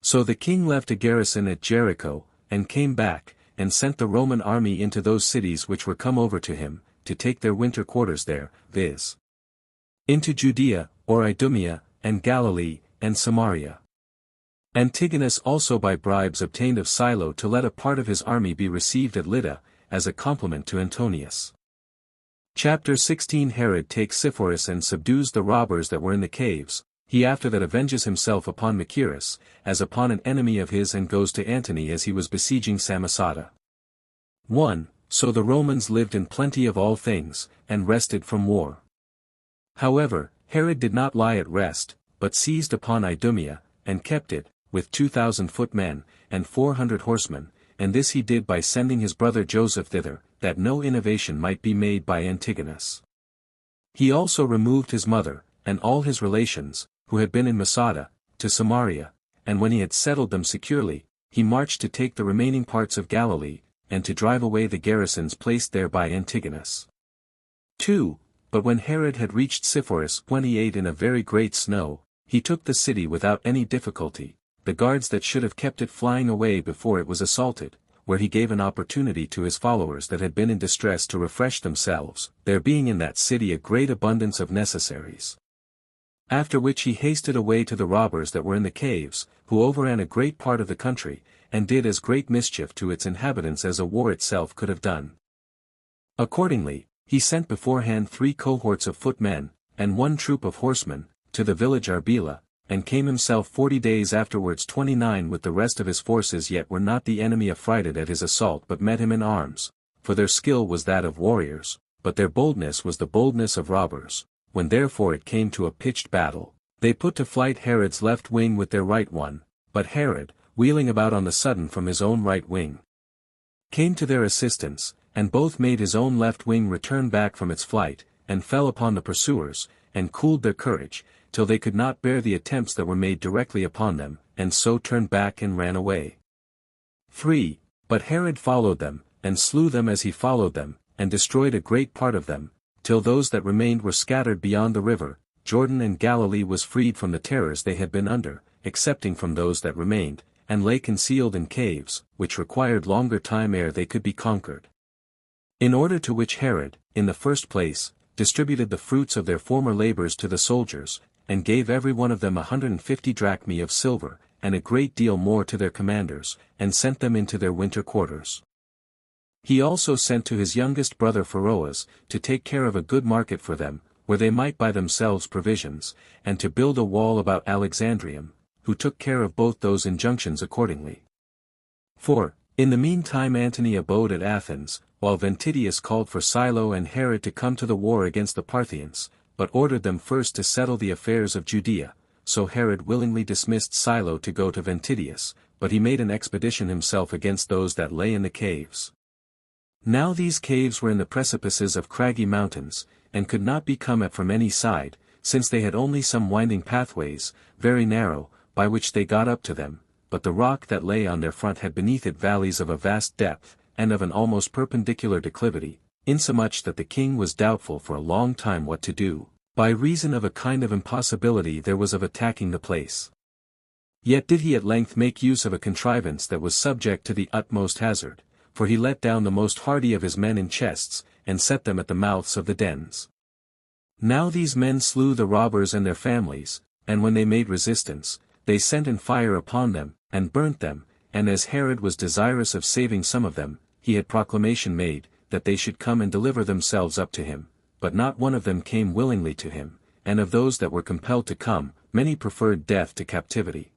So the king left a garrison at Jericho, and came back, and sent the Roman army into those cities which were come over to him, to take their winter quarters there, viz. into Judea, or Idumea, and Galilee, and Samaria. Antigonus also by bribes obtained of Silo to let a part of his army be received at Lydda, as a compliment to Antonius. Chapter 16 Herod takes Sepphoris and subdues the robbers that were in the caves. He after that avenges himself upon Machaerus, as upon an enemy of his, and goes to Antony as he was besieging Samosata. 1. So the Romans lived in plenty of all things, and rested from war. However, Herod did not lie at rest, but seized upon Idumea, and kept it, with 2,000 footmen, and 400 horsemen, and this he did by sending his brother Joseph thither, that no innovation might be made by Antigonus. He also removed his mother, and all his relations, who had been in Masada, to Samaria, and when he had settled them securely, he marched to take the remaining parts of Galilee, and to drive away the garrisons placed there by Antigonus. 2. But when Herod had reached Sepphoris 28 in a very great snow, he took the city without any difficulty, the guards that should have kept it flying away before it was assaulted, where he gave an opportunity to his followers that had been in distress to refresh themselves, there being in that city a great abundance of necessaries. After which he hasted away to the robbers that were in the caves, who overran a great part of the country, and did as great mischief to its inhabitants as a war itself could have done. Accordingly, he sent beforehand 3 cohorts of footmen, and 1 troop of horsemen, to the village Arbela, and came himself 40 days afterwards 29 with the rest of his forces, yet were not the enemy affrighted at his assault but met him in arms, for their skill was that of warriors, but their boldness was the boldness of robbers. When therefore it came to a pitched battle, they put to flight Herod's left wing with their right one, but Herod, wheeling about on the sudden from his own right wing, came to their assistance, and both made his own left wing return back from its flight, and fell upon the pursuers, and cooled their courage, till they could not bear the attempts that were made directly upon them, and so turned back and ran away. 3. But Herod followed them, and slew them as he followed them, and destroyed a great part of them, till those that remained were scattered beyond the river. Jordan and Galilee was freed from the terrors they had been under, excepting from those that remained, and lay concealed in caves, which required longer time ere they could be conquered. In order to which Herod, in the first place, distributed the fruits of their former labors to the soldiers, and gave every one of them 150 drachmae of silver, and a great deal more to their commanders, and sent them into their winter quarters. He also sent to his youngest brother Pharoas, to take care of a good market for them, where they might buy themselves provisions, and to build a wall about Alexandrium, who took care of both those injunctions accordingly. 4. In the meantime Antony abode at Athens, while Ventidius called for Silo and Herod to come to the war against the Parthians, but ordered them first to settle the affairs of Judea. So Herod willingly dismissed Silo to go to Ventidius, but he made an expedition himself against those that lay in the caves. Now these caves were in the precipices of craggy mountains, and could not be come at from any side, since they had only some winding pathways, very narrow, by which they got up to them, but the rock that lay on their front had beneath it valleys of a vast depth, and of an almost perpendicular declivity, insomuch that the king was doubtful for a long time what to do, by reason of a kind of impossibility there was of attacking the place. Yet did he at length make use of a contrivance that was subject to the utmost hazard, for he let down the most hardy of his men in chests, and set them at the mouths of the dens. Now these men slew the robbers and their families, and when they made resistance, they sent in fire upon them, and burnt them, and as Herod was desirous of saving some of them, he had proclamation made, that they should come and deliver themselves up to him, but not one of them came willingly to him, and of those that were compelled to come, many preferred death to captivity.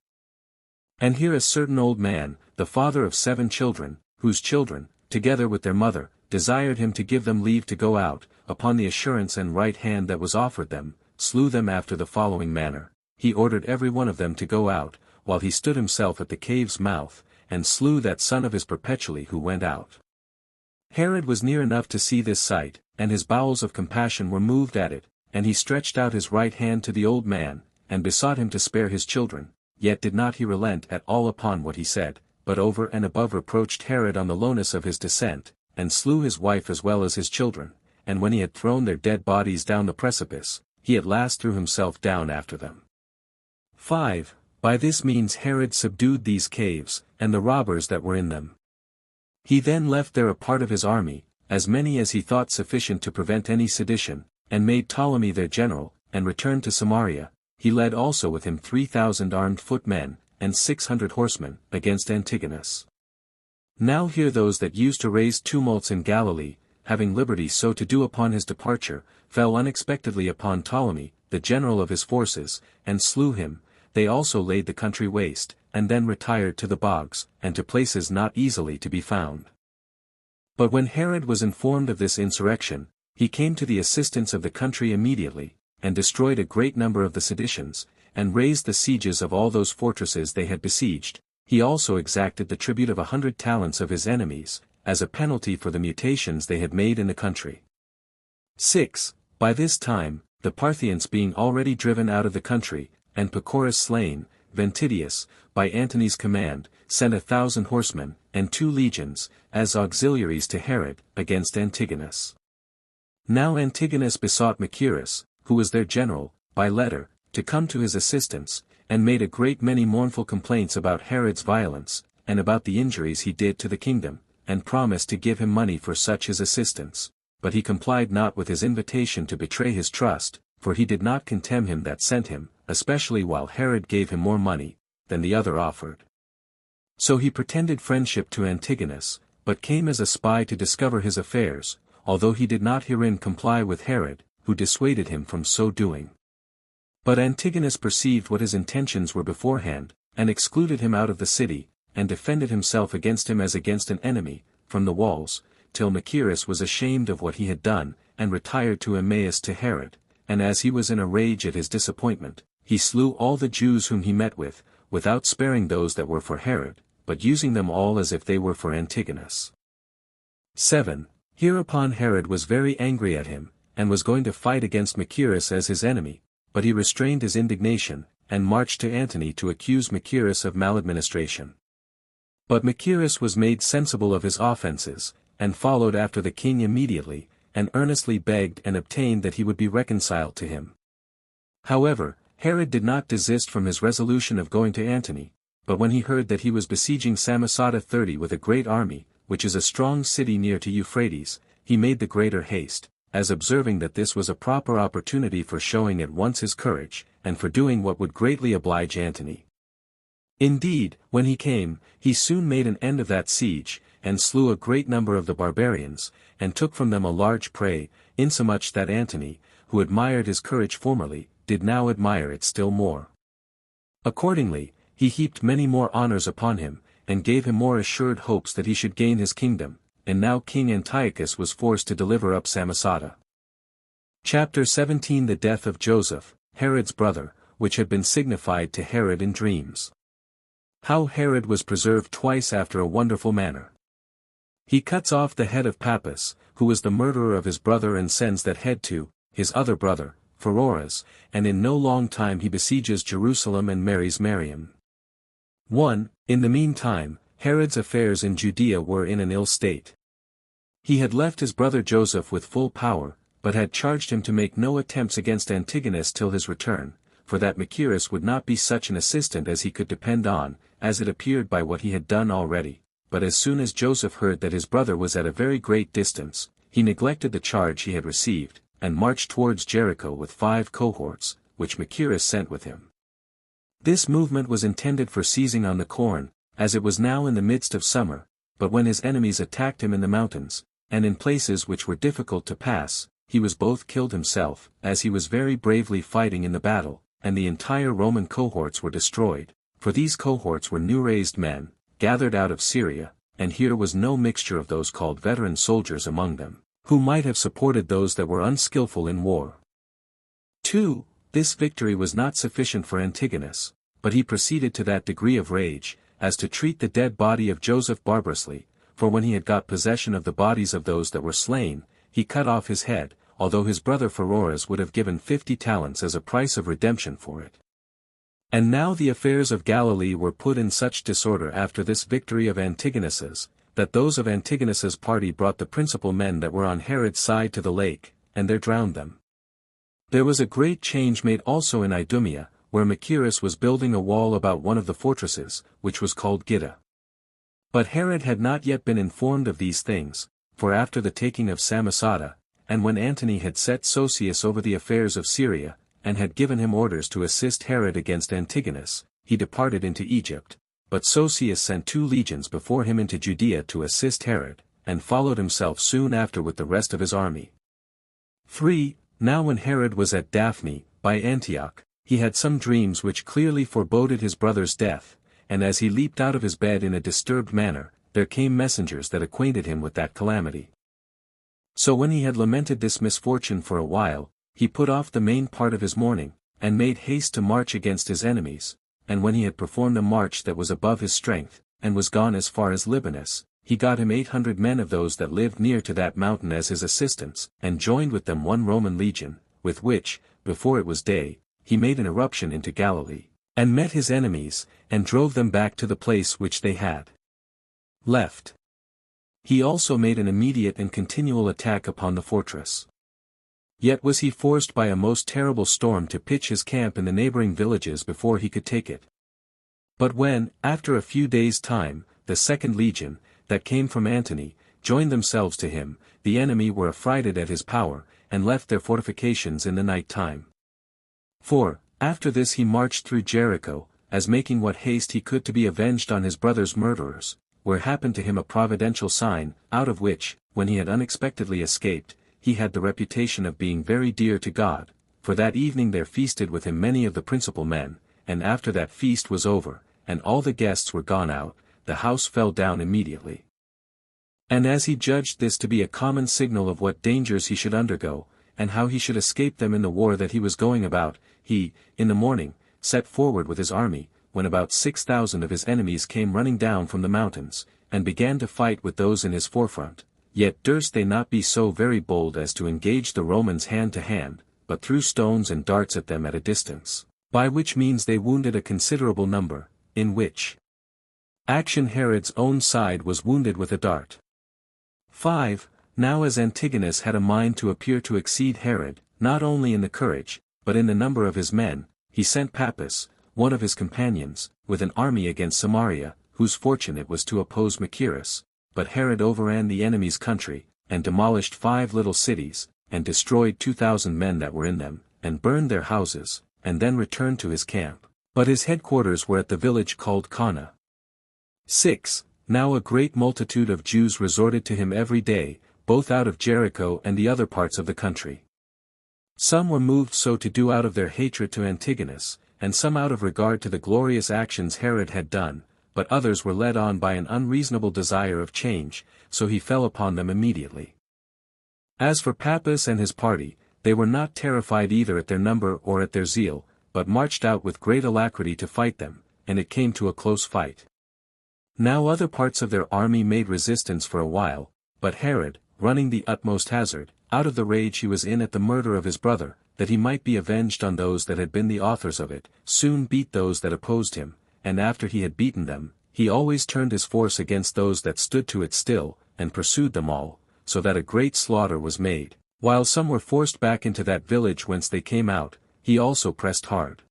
And here a certain old man, the father of 7 children, whose children, together with their mother, desired him to give them leave to go out, upon the assurance and right hand that was offered them, slew them after the following manner. He ordered every one of them to go out, while he stood himself at the cave's mouth, and slew that son of his perpetually who went out. Herod was near enough to see this sight, and his bowels of compassion were moved at it, and he stretched out his right hand to the old man, and besought him to spare his children, yet did not he relent at all upon what he said, but over and above reproached Herod on the lowness of his descent, and slew his wife as well as his children, and when he had thrown their dead bodies down the precipice, he at last threw himself down after them. 5. By this means Herod subdued these caves, and the robbers that were in them. He then left there a part of his army, as many as he thought sufficient to prevent any sedition, and made Ptolemy their general, and returned to Samaria. He led also with him 3,000 armed footmen, and 600 horsemen, against Antigonus. Now here those that used to raise tumults in Galilee, having liberty so to do upon his departure, fell unexpectedly upon Ptolemy, the general of his forces, and slew him. They also laid the country waste, and then retired to the bogs, and to places not easily to be found. But when Herod was informed of this insurrection, he came to the assistance of the country immediately, and destroyed a great number of the seditions, and raised the sieges of all those fortresses they had besieged. He also exacted the tribute of 100 talents of his enemies, as a penalty for the mutations they had made in the country. 6. By this time, the Parthians being already driven out of the country, and Pacorus slain, Ventidius, by Antony's command, sent 1,000 horsemen, and 2 legions, as auxiliaries to Herod, against Antigonus. Now Antigonus besought Machaerus, who was their general, by letter, to come to his assistance, and made a great many mournful complaints about Herod's violence, and about the injuries he did to the kingdom, and promised to give him money for such his assistance, but he complied not with his invitation to betray his trust, for he did not contemn him that sent him, especially while Herod gave him more money than the other offered. So he pretended friendship to Antigonus, but came as a spy to discover his affairs, although he did not herein comply with Herod, who dissuaded him from so doing. But Antigonus perceived what his intentions were beforehand, and excluded him out of the city, and defended himself against him as against an enemy, from the walls, till Machaerus was ashamed of what he had done, and retired to Emmaus to Herod, and as he was in a rage at his disappointment, he slew all the Jews whom he met with, without sparing those that were for Herod, but using them all as if they were for Antigonus. 7. Hereupon Herod was very angry at him, and was going to fight against Machaerus as his enemy, but he restrained his indignation, and marched to Antony to accuse Machaerus of maladministration. But Machaerus was made sensible of his offenses, and followed after the king immediately, and earnestly begged and obtained that he would be reconciled to him. However, Herod did not desist from his resolution of going to Antony, but when he heard that he was besieging Samosata 30 with a great army, which is a strong city near to Euphrates, he made the greater haste, as observing that this was a proper opportunity for showing at once his courage, and for doing what would greatly oblige Antony. Indeed, when he came, he soon made an end of that siege, and slew a great number of the barbarians, and took from them a large prey, insomuch that Antony, who admired his courage formerly, did now admire it still more. Accordingly, he heaped many more honors upon him, and gave him more assured hopes that he should gain his kingdom, and now King Antiochus was forced to deliver up Samosata. Chapter 17. The death of Joseph, Herod's brother, which had been signified to Herod in dreams. How Herod was preserved twice after a wonderful manner. He cuts off the head of Pappus, who was the murderer of his brother, and sends that head to his other brother, Pheroras, and in no long time he besieges Jerusalem and marries Mariam. 1. In the meantime, Herod's affairs in Judea were in an ill state. He had left his brother Joseph with full power, but had charged him to make no attempts against Antigonus till his return, for that Machaerus would not be such an assistant as he could depend on, as it appeared by what he had done already. But as soon as Joseph heard that his brother was at a very great distance, he neglected the charge he had received, and marched towards Jericho with 5 cohorts, which Machaerus sent with him. This movement was intended for seizing on the corn, as it was now in the midst of summer, but when his enemies attacked him in the mountains, and in places which were difficult to pass, he was both killed himself, as he was very bravely fighting in the battle, and the entire Roman cohorts were destroyed, for these cohorts were new-raised men, gathered out of Syria, and here was no mixture of those called veteran soldiers among them, who might have supported those that were unskillful in war. 2. This victory was not sufficient for Antigonus, but he proceeded to that degree of rage, as to treat the dead body of Joseph barbarously, for when he had got possession of the bodies of those that were slain, he cut off his head, although his brother Pheroras would have given 50 talents as a price of redemption for it. And now the affairs of Galilee were put in such disorder after this victory of Antigonus's, that those of Antigonus's party brought the principal men that were on Herod's side to the lake, and there drowned them. There was a great change made also in Idumea, where Machaerus was building a wall about one of the fortresses, which was called Gidda. But Herod had not yet been informed of these things, for after the taking of Samosata, and when Antony had set Sosius over the affairs of Syria, and had given him orders to assist Herod against Antigonus, he departed into Egypt, but Sosius sent 2 legions before him into Judea to assist Herod, and followed himself soon after with the rest of his army. 3. Now when Herod was at Daphne, by Antioch, he had some dreams which clearly foreboded his brother's death, and as he leaped out of his bed in a disturbed manner, there came messengers that acquainted him with that calamity. So when he had lamented this misfortune for a while, he put off the main part of his mourning, and made haste to march against his enemies, and when he had performed a march that was above his strength, and was gone as far as Libanus, he got him 800 men of those that lived near to that mountain as his assistants, and joined with them 1 Roman legion, with which, before it was day, he made an eruption into Galilee, and met his enemies, and drove them back to the place which they had left. He also made an immediate and continual attack upon the fortress. Yet was he forced by a most terrible storm to pitch his camp in the neighboring villages before he could take it. But when, after a few days' time, the 2nd legion, that came from Antony, joined themselves to him, the enemy were affrighted at his power, and left their fortifications in the night time. 4. After this he marched through Jericho, as making what haste he could to be avenged on his brother's murderers, where happened to him a providential sign, out of which, when he had unexpectedly escaped, he had the reputation of being very dear to God, for that evening there feasted with him many of the principal men, and after that feast was over, and all the guests were gone out, the house fell down immediately. And as he judged this to be a common signal of what dangers he should undergo, and how he should escape them in the war that he was going about, he, in the morning, set forward with his army, when about 6,000 of his enemies came running down from the mountains, and began to fight with those in his forefront. Yet durst they not be so very bold as to engage the Romans hand to hand, but threw stones and darts at them at a distance, by which means they wounded a considerable number, in which action Herod's own side was wounded with a dart. 5. Now as Antigonus had a mind to appear to exceed Herod, not only in the courage, but in the number of his men, he sent Pappus, one of his companions, with an army against Samaria, whose fortune it was to oppose Machaerus. But Herod overran the enemy's country, and demolished 5 little cities, and destroyed 2,000 men that were in them, and burned their houses, and then returned to his camp. But his headquarters were at the village called Cana. 6. Now a great multitude of Jews resorted to him every day, both out of Jericho and the other parts of the country. Some were moved so to do out of their hatred to Antigonus, and some out of regard to the glorious actions Herod had done, but others were led on by an unreasonable desire of change, so he fell upon them immediately. As for Pappus and his party, they were not terrified either at their number or at their zeal, but marched out with great alacrity to fight them, and it came to a close fight. Now other parts of their army made resistance for a while, but Herod, running the utmost hazard, out of the rage he was in at the murder of his brother, that he might be avenged on those that had been the authors of it, soon beat those that opposed him, and after he had beaten them, he always turned his force against those that stood to it still, and pursued them all, so that a great slaughter was made. While some were forced back into that village whence they came out, he also pressed hard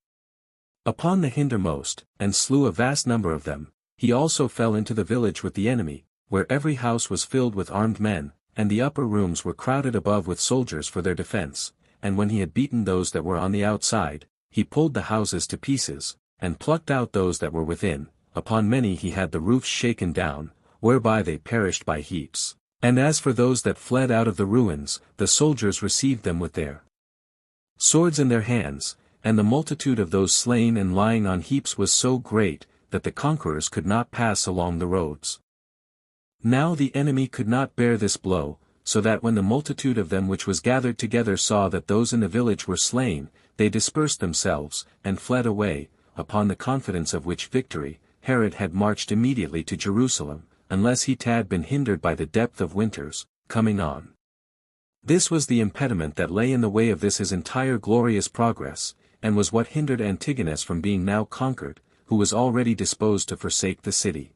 upon the hindermost, and slew a vast number of them. He also fell into the village with the enemy, where every house was filled with armed men, and the upper rooms were crowded above with soldiers for their defense. And when he had beaten those that were on the outside, he pulled the houses to pieces, and plucked out those that were within. Upon many he had the roofs shaken down, whereby they perished by heaps. And as for those that fled out of the ruins, the soldiers received them with their swords in their hands, and the multitude of those slain and lying on heaps was so great, that the conquerors could not pass along the roads. Now the enemy could not bear this blow, so that when the multitude of them which was gathered together saw that those in the village were slain, they dispersed themselves, and fled away, upon the confidence of which victory, Herod had marched immediately to Jerusalem, unless he had been hindered by the depth of winters, coming on. This was the impediment that lay in the way of this his entire glorious progress, and was what hindered Antigonus from being now conquered, who was already disposed to forsake the city.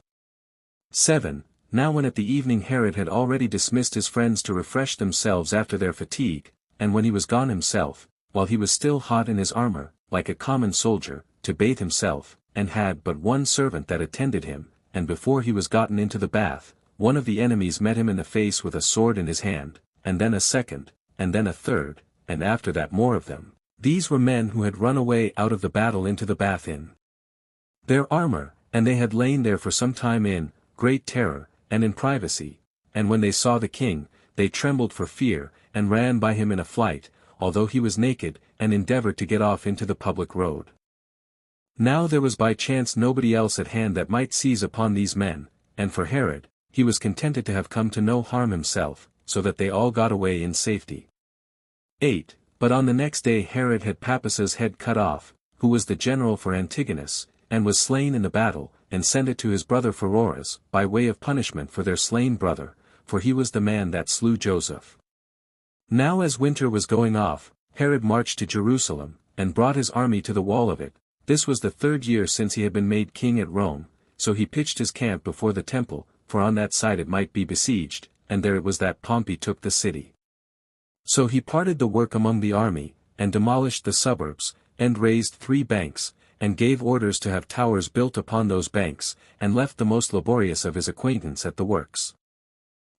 7. Now when at the evening Herod had already dismissed his friends to refresh themselves after their fatigue, and when he was gone himself, while he was still hot in his armor, like a common soldier, to bathe himself, and had but one servant that attended him, and before he was gotten into the bath, one of the enemies met him in the face with a sword in his hand, and then a second, and then a third, and after that more of them. These were men who had run away out of the battle into the bath in their armor, and they had lain there for some time in great terror, and in privacy, and when they saw the king, they trembled for fear, and ran by him in a flight, although he was naked, and endeavored to get off into the public road. Now there was by chance nobody else at hand that might seize upon these men, and for Herod, he was contented to have come to no harm himself, so that they all got away in safety. 8. But on the next day Herod had Pappus's head cut off, who was the general for Antigonus, and was slain in the battle, and sent it to his brother Pheroras, by way of punishment for their slain brother, for he was the man that slew Joseph. Now as winter was going off, Herod marched to Jerusalem, and brought his army to the wall of it. This was the 3rd year since he had been made king at Rome, so he pitched his camp before the temple, for on that side it might be besieged, and there it was that Pompey took the city. So he parted the work among the army, and demolished the suburbs, and raised 3 banks, and gave orders to have towers built upon those banks, and left the most laborious of his acquaintance at the works.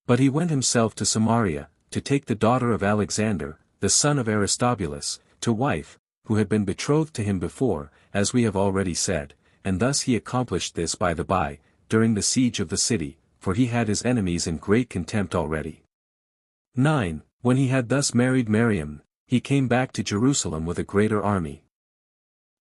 But he went himself to Samaria, to take the daughter of Alexander, the son of Aristobulus, to wife, who had been betrothed to him before, as we have already said, and thus he accomplished this by the by, during the siege of the city, for he had his enemies in great contempt already. 9. When he had thus married Miriam, he came back to Jerusalem with a greater army.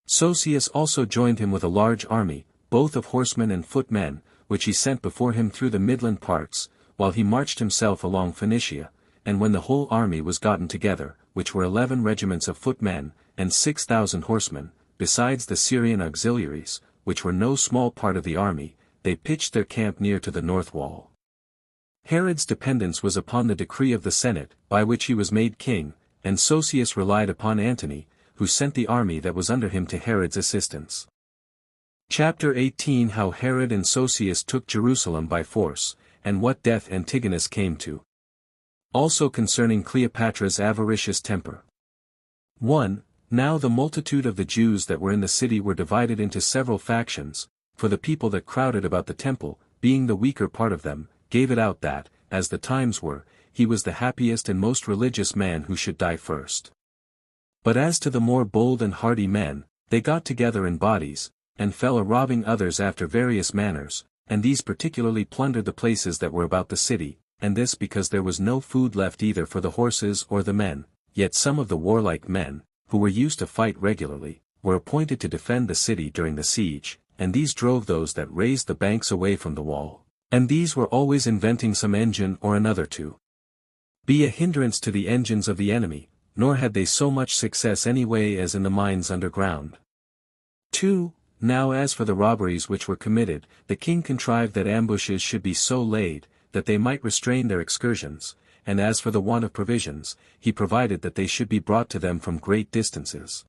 Josephus also joined him with a large army, both of horsemen and footmen, which he sent before him through the midland parts, while he marched himself along Phoenicia, and when the whole army was gotten together, which were 11 regiments of footmen, and 6,000 horsemen, besides the Syrian auxiliaries, which were no small part of the army, they pitched their camp near to the north wall. Herod's dependence was upon the decree of the Senate, by which he was made king, and Josephus relied upon Antony, who sent the army that was under him to Herod's assistance. Chapter 18 How Herod and Josephus took Jerusalem by force, and what death Antigonus came to. Also concerning Cleopatra's avaricious temper. 1. Now the multitude of the Jews that were in the city were divided into several factions, for the people that crowded about the temple, being the weaker part of them, gave it out that, as the times were, he was the happiest and most religious man who should die first. But as to the more bold and hardy men, they got together in bodies, and fell a-robbing others after various manners, and these particularly plundered the places that were about the city, and this because there was no food left either for the horses or the men. Yet some of the warlike men, who were used to fight regularly, were appointed to defend the city during the siege, and these drove those that raised the banks away from the wall, and these were always inventing some engine or another to be a hindrance to the engines of the enemy, nor had they so much success any way as in the mines underground. 2. Now as for the robberies which were committed, the king contrived that ambushes should be so laid, that they might restrain their excursions, and as for the want of provisions, he provided that they should be brought to them from great distances.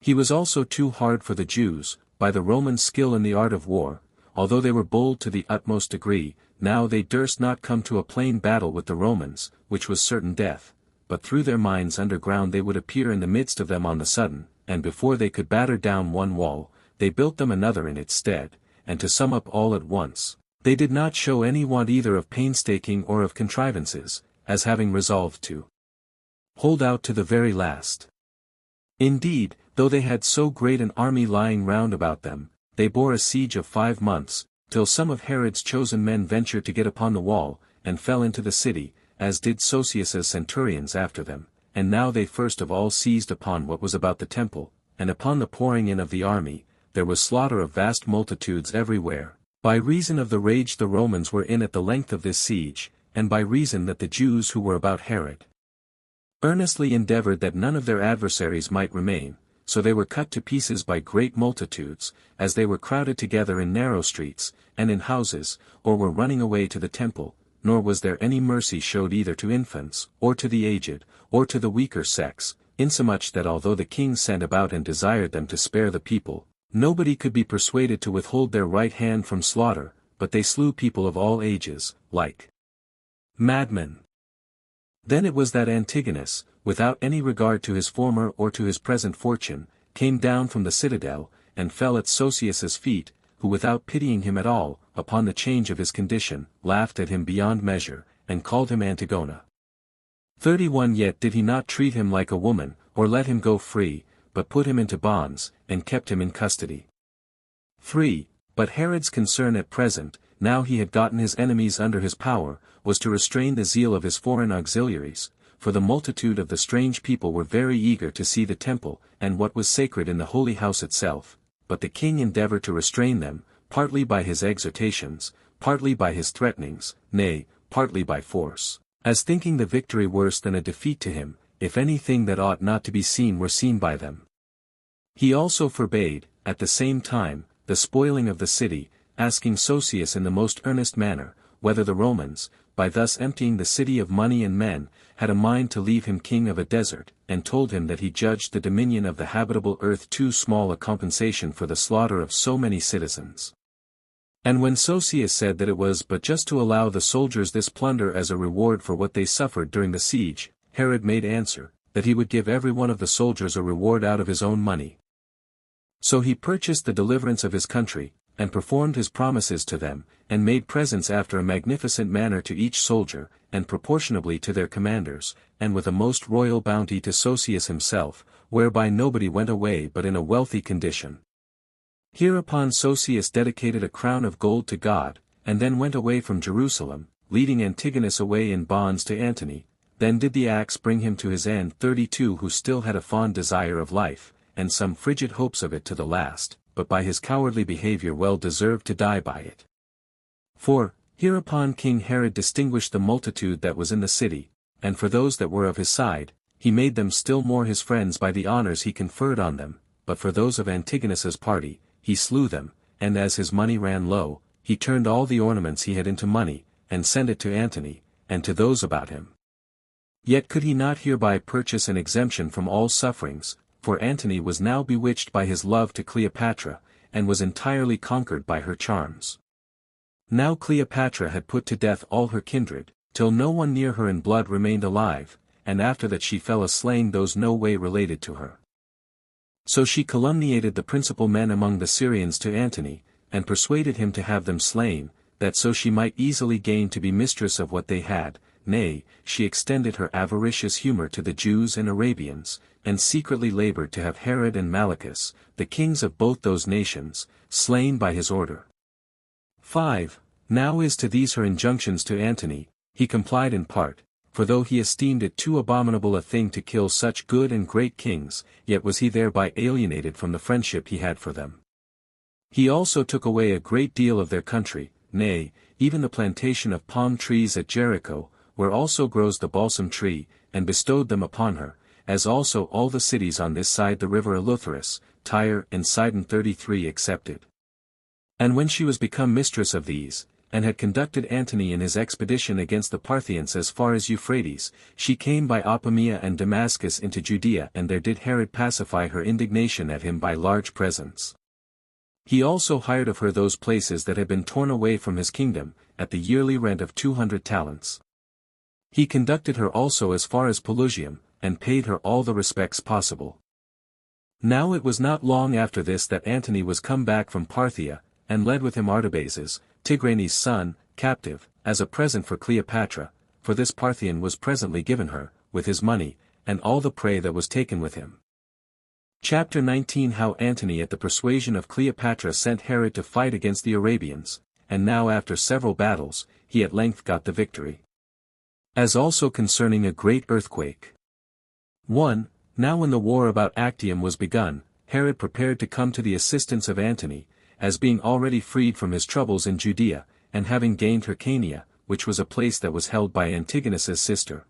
He was also too hard for the Jews, by the Romans' skill in the art of war, although they were bold to the utmost degree, now they durst not come to a plain battle with the Romans, which was certain death, but through their mines underground they would appear in the midst of them on the sudden, and before they could batter down one wall, they built them another in its stead, and to sum up all at once, they did not show any want either of painstaking or of contrivances, as having resolved to hold out to the very last. Indeed, though they had so great an army lying round about them, they bore a siege of 5 months, till some of Herod's chosen men ventured to get upon the wall, and fell into the city, as did Josephus' centurions after them, and now they first of all seized upon what was about the temple, and upon the pouring in of the army, there was slaughter of vast multitudes everywhere, by reason of the rage the Romans were in at the length of this siege, and by reason that the Jews who were about Herod earnestly endeavored that none of their adversaries might remain, so they were cut to pieces by great multitudes, as they were crowded together in narrow streets, and in houses, or were running away to the temple, nor was there any mercy showed either to infants, or to the aged, or to the weaker sex, insomuch that although the king sent about and desired them to spare the people, nobody could be persuaded to withhold their right hand from slaughter, but they slew people of all ages, like madmen. Then it was that Antigonus, without any regard to his former or to his present fortune, came down from the citadel, and fell at Josephus' feet, who without pitying him at all, upon the change of his condition, laughed at him beyond measure, and called him Antigona. 31 Yet did he not treat him like a woman, or let him go free, but put him into bonds, and kept him in custody. 3. But Herod's concern at present, now he had gotten his enemies under his power, was to restrain the zeal of his foreign auxiliaries, for the multitude of the strange people were very eager to see the temple, and what was sacred in the holy house itself, but the king endeavored to restrain them, partly by his exhortations, partly by his threatenings, nay, partly by force, as thinking the victory worse than a defeat to him, if anything that ought not to be seen were seen by them. He also forbade, at the same time, the spoiling of the city, asking Josephus in the most earnest manner, whether the Romans, by thus emptying the city of money and men, had a mind to leave him king of a desert, and told him that he judged the dominion of the habitable earth too small a compensation for the slaughter of so many citizens. And when Josephus said that it was but just to allow the soldiers this plunder as a reward for what they suffered during the siege, Herod made answer, that he would give every one of the soldiers a reward out of his own money. So he purchased the deliverance of his country, and performed his promises to them, and made presents after a magnificent manner to each soldier, and proportionably to their commanders, and with a most royal bounty to Josephus himself, whereby nobody went away but in a wealthy condition. Hereupon Josephus dedicated a crown of gold to God, and then went away from Jerusalem, leading Antigonus away in bonds to Antony. Then did the axe bring him to his end 32 who still had a fond desire of life, and some frigid hopes of it to the last, but by his cowardly behavior well deserved to die by it. 4. Hereupon King Herod distinguished the multitude that was in the city, and for those that were of his side, he made them still more his friends by the honors he conferred on them, but for those of Antigonus's party, he slew them, and as his money ran low, he turned all the ornaments he had into money, and sent it to Antony, and to those about him. Yet could he not hereby purchase an exemption from all sufferings, for Antony was now bewitched by his love to Cleopatra, and was entirely conquered by her charms. Now Cleopatra had put to death all her kindred, till no one near her in blood remained alive, and after that she fell a slaying those no way related to her. So she calumniated the principal men among the Syrians to Antony, and persuaded him to have them slain, that so she might easily gain to be mistress of what they had. Nay, she extended her avaricious humor to the Jews and Arabians, and secretly labored to have Herod and Malichus, the kings of both those nations, slain by his order. 5. Now as to these her injunctions to Antony, he complied in part, for though he esteemed it too abominable a thing to kill such good and great kings, yet was he thereby alienated from the friendship he had for them. He also took away a great deal of their country, nay, even the plantation of palm trees at Jericho, where also grows the balsam tree, and bestowed them upon her, as also all the cities on this side the river Eleutheris, Tyre and Sidon 33 excepted. And when she was become mistress of these, and had conducted Antony in his expedition against the Parthians as far as Euphrates, she came by Apamea and Damascus into Judea, and there did Herod pacify her indignation at him by large presents. He also hired of her those places that had been torn away from his kingdom, at the yearly rent of 200 talents. He conducted her also as far as Pelusium, and paid her all the respects possible. Now it was not long after this that Antony was come back from Parthia, and led with him Artabazus, Tigranes' son, captive, as a present for Cleopatra, for this Parthian was presently given her, with his money, and all the prey that was taken with him. Chapter 19 How Antony at the persuasion of Cleopatra sent Herod to fight against the Arabians, and now after several battles, he at length got the victory. As also concerning a great earthquake. 1. Now when the war about Actium was begun, Herod prepared to come to the assistance of Antony, as being already freed from his troubles in Judea, and having gained Hyrcania, which was a place that was held by Antigonus's sister.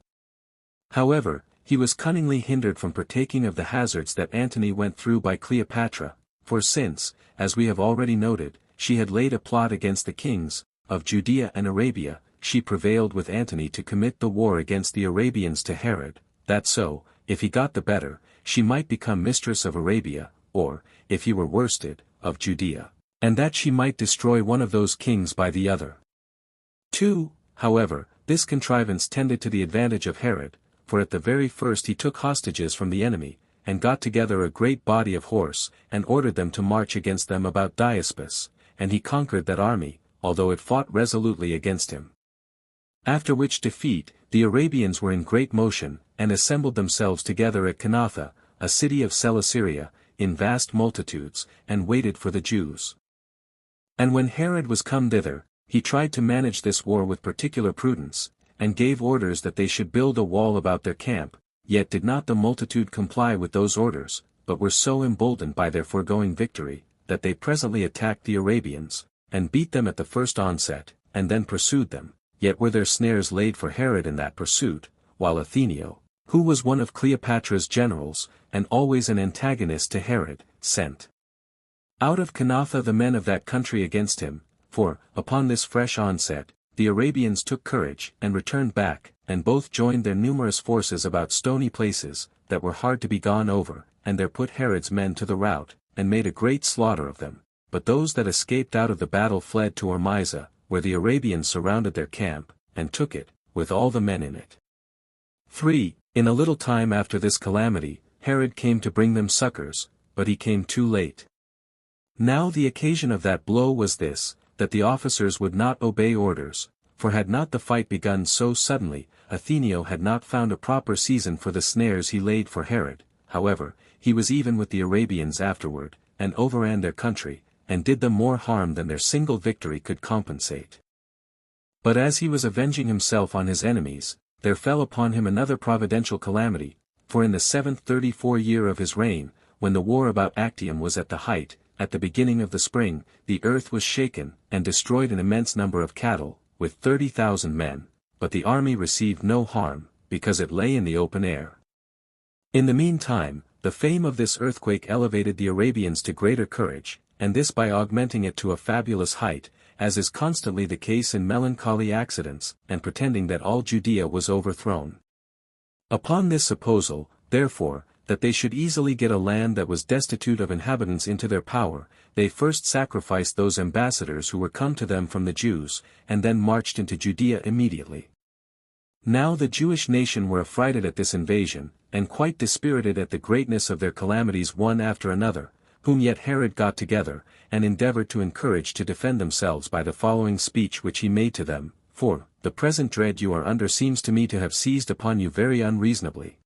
However, he was cunningly hindered from partaking of the hazards that Antony went through by Cleopatra, for since, as we have already noted, she had laid a plot against the kings of Judea and Arabia, she prevailed with Antony to commit the war against the Arabians to Herod, that so, if he got the better, she might become mistress of Arabia, or, if he were worsted, of Judea, and that she might destroy one of those kings by the other. 2. However, this contrivance tended to the advantage of Herod, for at the very first he took hostages from the enemy, and got together a great body of horse, and ordered them to march against them about Diospus, and he conquered that army, although it fought resolutely against him. After which defeat, the Arabians were in great motion, and assembled themselves together at Canatha, a city of Celesyria, in vast multitudes, and waited for the Jews. And when Herod was come thither, he tried to manage this war with particular prudence, and gave orders that they should build a wall about their camp, yet did not the multitude comply with those orders, but were so emboldened by their foregoing victory, that they presently attacked the Arabians, and beat them at the first onset, and then pursued them, yet were their snares laid for Herod in that pursuit, while Athenio, who was one of Cleopatra's generals, and always an antagonist to Herod, sent out of Canatha the men of that country against him, for, upon this fresh onset, the Arabians took courage and returned back, and both joined their numerous forces about stony places, that were hard to be gone over, and there put Herod's men to the rout, and made a great slaughter of them, but those that escaped out of the battle fled to Ormizah, where the Arabians surrounded their camp, and took it, with all the men in it. 3. In a little time after this calamity, Herod came to bring them succors, but he came too late. Now the occasion of that blow was this, that the officers would not obey orders, for had not the fight begun so suddenly, Athenio had not found a proper season for the snares he laid for Herod. However, he was even with the Arabians afterward, and overran their country, and did them more harm than their single victory could compensate. But as he was avenging himself on his enemies, there fell upon him another providential calamity, for in the 734 year of his reign, when the war about Actium was at the height, at the beginning of the spring, the earth was shaken, and destroyed an immense number of cattle, with 30,000 men, but the army received no harm, because it lay in the open air. In the meantime, the fame of this earthquake elevated the Arabians to greater courage, and this by augmenting it to a fabulous height, as is constantly the case in melancholy accidents, and pretending that all Judea was overthrown. Upon this supposal, therefore, that they should easily get a land that was destitute of inhabitants into their power, they first sacrificed those ambassadors who were come to them from the Jews, and then marched into Judea immediately. Now the Jewish nation were affrighted at this invasion, and quite dispirited at the greatness of their calamities one after another, whom yet Herod got together, and endeavored to encourage to defend themselves by the following speech which he made to them, for, the present dread you are under seems to me to have seized upon you very unreasonably.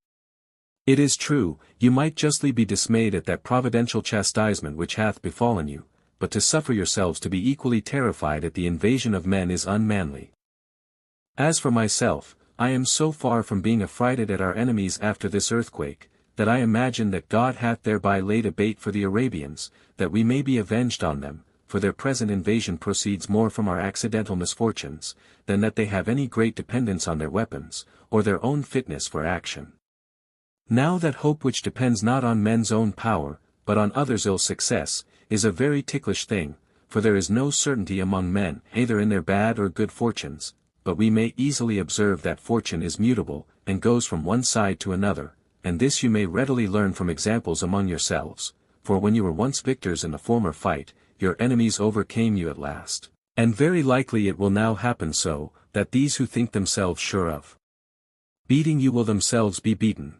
It is true, you might justly be dismayed at that providential chastisement which hath befallen you, but to suffer yourselves to be equally terrified at the invasion of men is unmanly. As for myself, I am so far from being affrighted at our enemies after this earthquake, that I imagine that God hath thereby laid a bait for the Arabians, that we may be avenged on them, for their present invasion proceeds more from our accidental misfortunes, than that they have any great dependence on their weapons, or their own fitness for action. Now that hope which depends not on men's own power, but on others' ill success, is a very ticklish thing, for there is no certainty among men either in their bad or good fortunes, but we may easily observe that fortune is mutable, and goes from one side to another, and this you may readily learn from examples among yourselves, for when you were once victors in a former fight, your enemies overcame you at last. And very likely it will now happen so, that these who think themselves sure of beating you will themselves be beaten.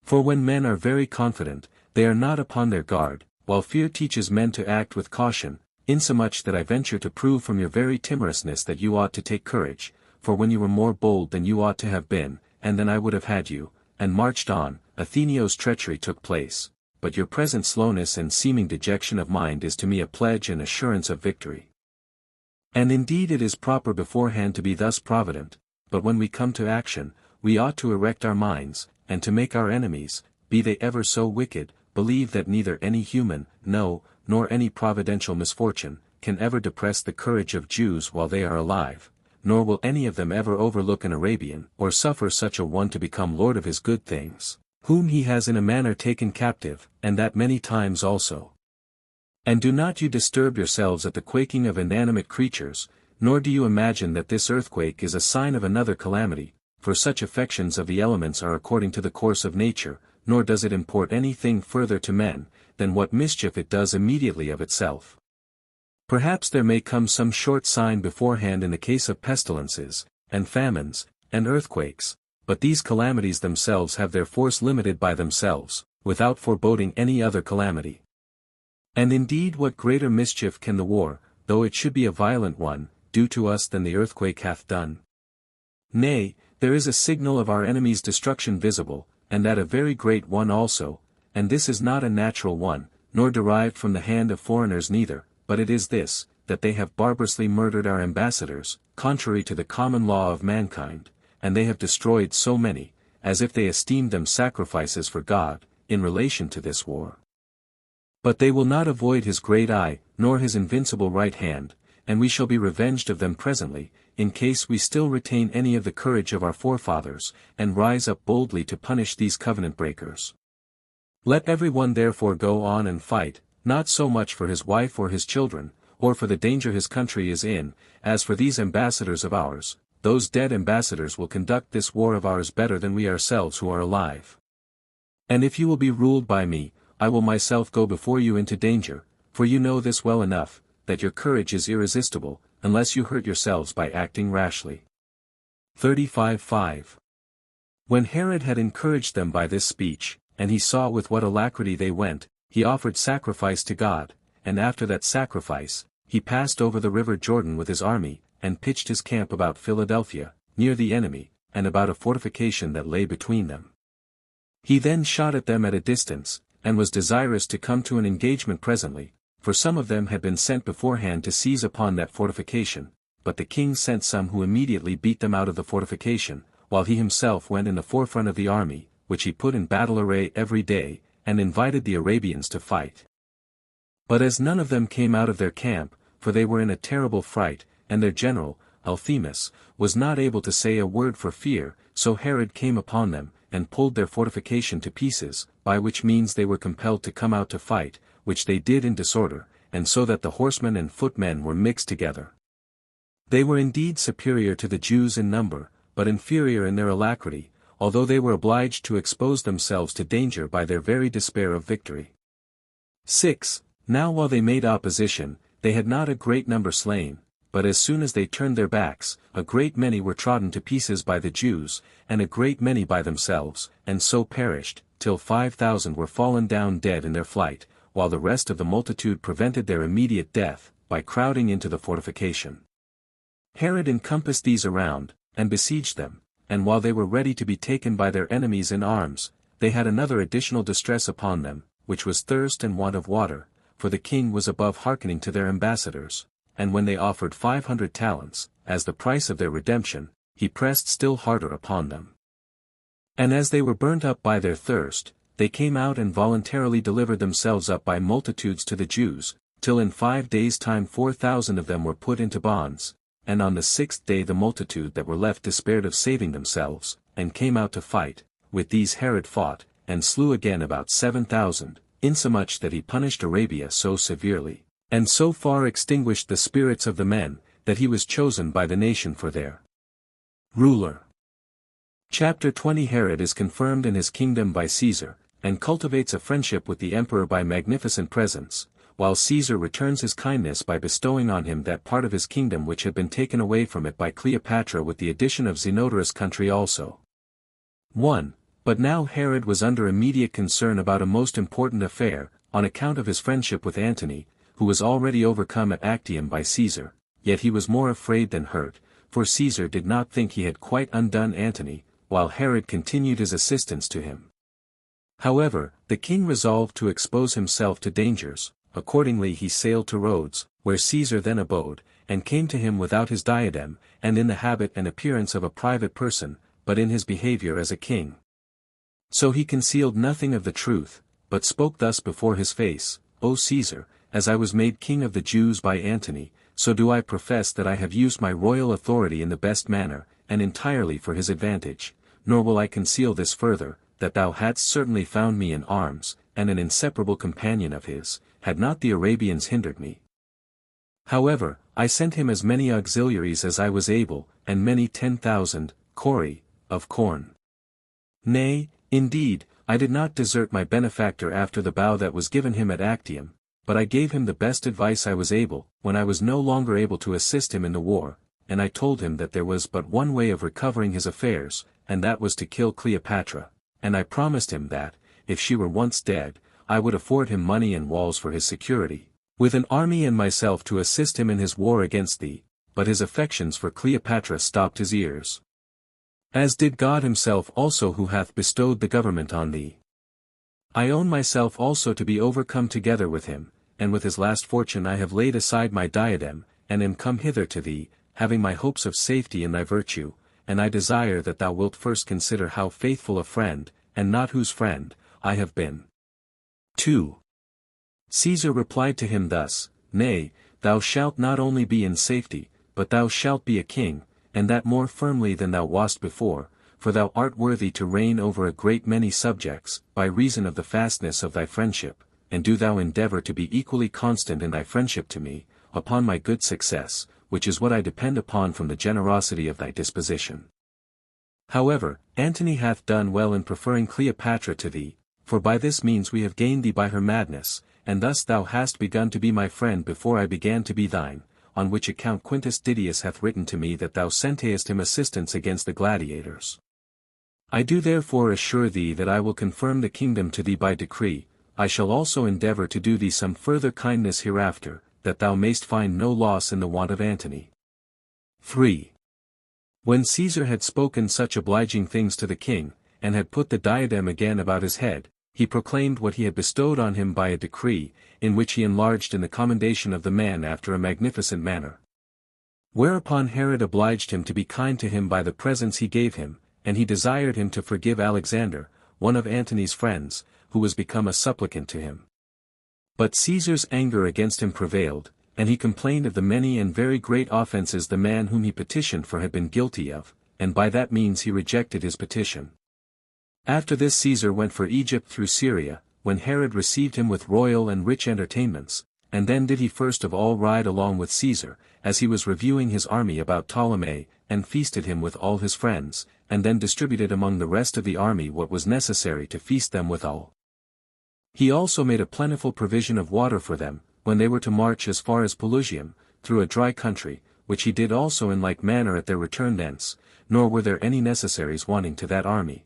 For when men are very confident, they are not upon their guard, while fear teaches men to act with caution, insomuch that I venture to prove from your very timorousness that you ought to take courage, for when you were more bold than you ought to have been, and then I would have had you, and marched on, Athenaeus' treachery took place, but your present slowness and seeming dejection of mind is to me a pledge and assurance of victory. And indeed it is proper beforehand to be thus provident, but when we come to action, we ought to erect our minds, and to make our enemies, be they ever so wicked, believe that neither any human, no, nor any providential misfortune, can ever depress the courage of Jews while they are alive, nor will any of them ever overlook an Arabian, or suffer such a one to become lord of his good things, whom he has in a manner taken captive, and that many times also. And do not you disturb yourselves at the quaking of inanimate creatures, nor do you imagine that this earthquake is a sign of another calamity, for such affections of the elements are according to the course of nature, nor does it import anything further to men, than what mischief it does immediately of itself. Perhaps there may come some short sign beforehand in the case of pestilences, and famines, and earthquakes, but these calamities themselves have their force limited by themselves, without foreboding any other calamity. And indeed what greater mischief can the war, though it should be a violent one, do to us than the earthquake hath done? Nay, there is a signal of our enemies' destruction visible, and that a very great one also, and this is not a natural one, nor derived from the hand of foreigners neither, but it is this, that they have barbarously murdered our ambassadors, contrary to the common law of mankind, and they have destroyed so many, as if they esteemed them sacrifices for God, in relation to this war. But they will not avoid his great eye, nor his invincible right hand, and we shall be revenged of them presently, in case we still retain any of the courage of our forefathers, and rise up boldly to punish these covenant breakers. Let every one therefore go on and fight, not so much for his wife or his children, or for the danger his country is in, as for these ambassadors of ours. Those dead ambassadors will conduct this war of ours better than we ourselves who are alive. And if you will be ruled by me, I will myself go before you into danger, for you know this well enough, that your courage is irresistible, unless you hurt yourselves by acting rashly. 35:5. When Herod had encouraged them by this speech, and he saw with what alacrity they went, he offered sacrifice to God, and after that sacrifice, he passed over the river Jordan with his army, and pitched his camp about Philadelphia, near the enemy, and about a fortification that lay between them. He then shot at them at a distance, and was desirous to come to an engagement presently, for some of them had been sent beforehand to seize upon that fortification, but the king sent some who immediately beat them out of the fortification, while he himself went in the forefront of the army, which he put in battle array every day, and invited the Arabians to fight. But as none of them came out of their camp, for they were in a terrible fright, and their general, Althemus, was not able to say a word for fear, so Herod came upon them, and pulled their fortification to pieces, by which means they were compelled to come out to fight, which they did in disorder, and so that the horsemen and footmen were mixed together. They were indeed superior to the Jews in number, but inferior in their alacrity, although they were obliged to expose themselves to danger by their very despair of victory. 6. Now while they made opposition, they had not a great number slain, but as soon as they turned their backs, a great many were trodden to pieces by the Jews, and a great many by themselves, and so perished, till 5,000 were fallen down dead in their flight, while the rest of the multitude prevented their immediate death, by crowding into the fortification. Herod encompassed these around, and besieged them, and while they were ready to be taken by their enemies in arms, they had another additional distress upon them, which was thirst and want of water, for the king was above hearkening to their ambassadors, and when they offered 500 talents, as the price of their redemption, he pressed still harder upon them. And as they were burnt up by their thirst, they came out and voluntarily delivered themselves up by multitudes to the Jews, till in 5 days' time 4,000 of them were put into bonds, and on the 6th day the multitude that were left despaired of saving themselves, and came out to fight. With these Herod fought, and slew again about 7,000, insomuch that he punished Arabia so severely, and so far extinguished the spirits of the men, that he was chosen by the nation for their ruler. Chapter 20. Herod is confirmed in his kingdom by Caesar, and cultivates a friendship with the emperor by magnificent presents, while Caesar returns his kindness by bestowing on him that part of his kingdom which had been taken away from it by Cleopatra with the addition of Zenodorus' country also. 1. But now Herod was under immediate concern about a most important affair, on account of his friendship with Antony, who was already overcome at Actium by Caesar, yet he was more afraid than hurt, for Caesar did not think he had quite undone Antony, while Herod continued his assistance to him. However, the king resolved to expose himself to dangers. Accordingly he sailed to Rhodes, where Caesar then abode, and came to him without his diadem, and in the habit and appearance of a private person, but in his behavior as a king. So he concealed nothing of the truth, but spoke thus before his face, O Caesar, as I was made king of the Jews by Antony, so do I profess that I have used my royal authority in the best manner, and entirely for his advantage, nor will I conceal this further, that thou hadst certainly found me in arms, and an inseparable companion of his, had not the Arabians hindered me. However, I sent him as many auxiliaries as I was able, and many 10,000, cori, of corn. Nay, indeed, I did not desert my benefactor after the bow that was given him at Actium, but I gave him the best advice I was able, when I was no longer able to assist him in the war, and I told him that there was but one way of recovering his affairs, and that was to kill Cleopatra, and I promised him that, if she were once dead, I would afford him money and walls for his security, with an army and myself to assist him in his war against thee, but his affections for Cleopatra stopped his ears. As did God himself also who hath bestowed the government on thee. I own myself also to be overcome together with him, and with his last fortune I have laid aside my diadem, and am come hither to thee, having my hopes of safety in thy virtue, and I desire that thou wilt first consider how faithful a friend, and not whose friend, I have been. 2. Caesar replied to him thus, Nay, thou shalt not only be in safety, but thou shalt be a king, and that more firmly than thou wast before, for thou art worthy to reign over a great many subjects, by reason of the fastness of thy friendship, and do thou endeavor to be equally constant in thy friendship to me, upon my good success, which is what I depend upon from the generosity of thy disposition. However, Antony hath done well in preferring Cleopatra to thee, for by this means we have gained thee by her madness, and thus thou hast begun to be my friend before I began to be thine, on which account Quintus Didius hath written to me that thou sentest him assistance against the gladiators. I do therefore assure thee that I will confirm the kingdom to thee by decree. I shall also endeavor to do thee some further kindness hereafter, that thou mayst find no loss in the want of Antony. 3. When Caesar had spoken such obliging things to the king, and had put the diadem again about his head, he proclaimed what he had bestowed on him by a decree, in which he enlarged in the commendation of the man after a magnificent manner. Whereupon Herod obliged him to be kind to him by the presents he gave him, and he desired him to forgive Alexander, one of Antony's friends, who was become a supplicant to him. But Caesar's anger against him prevailed, and he complained of the many and very great offenses the man whom he petitioned for had been guilty of, and by that means he rejected his petition. After this Caesar went for Egypt through Syria, when Herod received him with royal and rich entertainments, and then did he first of all ride along with Caesar, as he was reviewing his army about Ptolemy, and feasted him with all his friends, and then distributed among the rest of the army what was necessary to feast them withal. He also made a plentiful provision of water for them, when they were to march as far as Pelusium, through a dry country, which he did also in like manner at their return thence, nor were there any necessaries wanting to that army.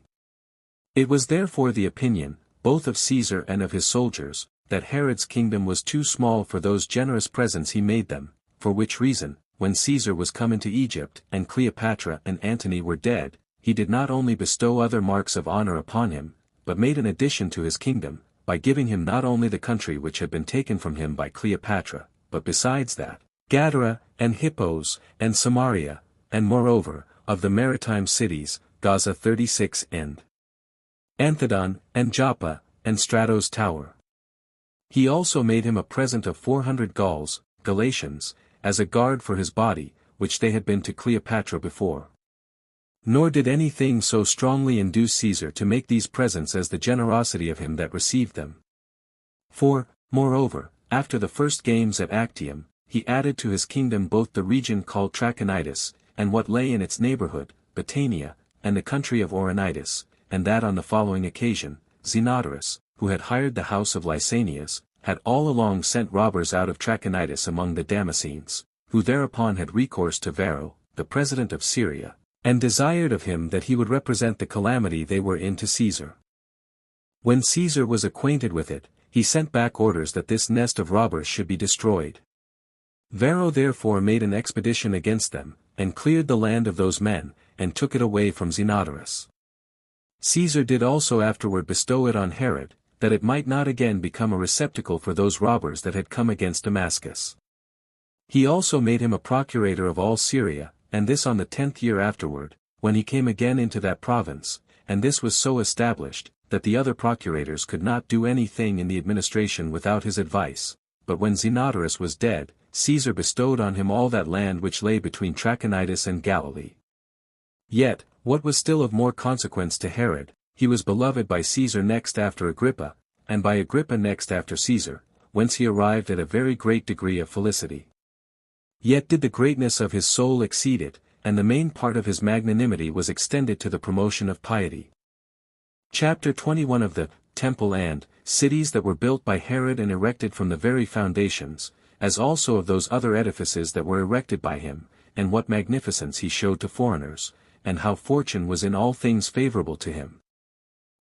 It was therefore the opinion, both of Caesar and of his soldiers, that Herod's kingdom was too small for those generous presents he made them, for which reason, when Caesar was come into Egypt and Cleopatra and Antony were dead, he did not only bestow other marks of honor upon him, but made an addition to his kingdom, by giving him not only the country which had been taken from him by Cleopatra, but besides that, Gadara, and Hippos, and Samaria, and moreover, of the maritime cities, Gaza 36 and Anthedon, and Joppa, and Strato's tower. He also made him a present of 400 Gauls, Galatians, as a guard for his body, which they had been to Cleopatra before. Nor did anything so strongly induce Caesar to make these presents as the generosity of him that received them. For, moreover, after the first games at Actium, he added to his kingdom both the region called Trachonitis, and what lay in its neighborhood, Batanea, and the country of Auranitis, and that on the following occasion, Zenodorus, who had hired the house of Lysanias, had all along sent robbers out of Trachonitis among the Damascenes, who thereupon had recourse to Varro, the president of Syria, and desired of him that he would represent the calamity they were in to Caesar. When Caesar was acquainted with it, he sent back orders that this nest of robbers should be destroyed. Varro therefore made an expedition against them, and cleared the land of those men, and took it away from Zenodorus. Caesar did also afterward bestow it on Herod, that it might not again become a receptacle for those robbers that had come against Damascus. He also made him a procurator of all Syria, and this on the 10th year afterward, when he came again into that province, and this was so established, that the other procurators could not do anything in the administration without his advice. But when Zenodorus was dead, Caesar bestowed on him all that land which lay between Trachonitis and Galilee. Yet, what was still of more consequence to Herod, he was beloved by Caesar next after Agrippa, and by Agrippa next after Caesar, whence he arrived at a very great degree of felicity. Yet did the greatness of his soul exceed it, and the main part of his magnanimity was extended to the promotion of piety. Chapter 21 of the Temple and cities that were built by Herod and erected from the very foundations, as also of those other edifices that were erected by him, and what magnificence he showed to foreigners, and how fortune was in all things favorable to him.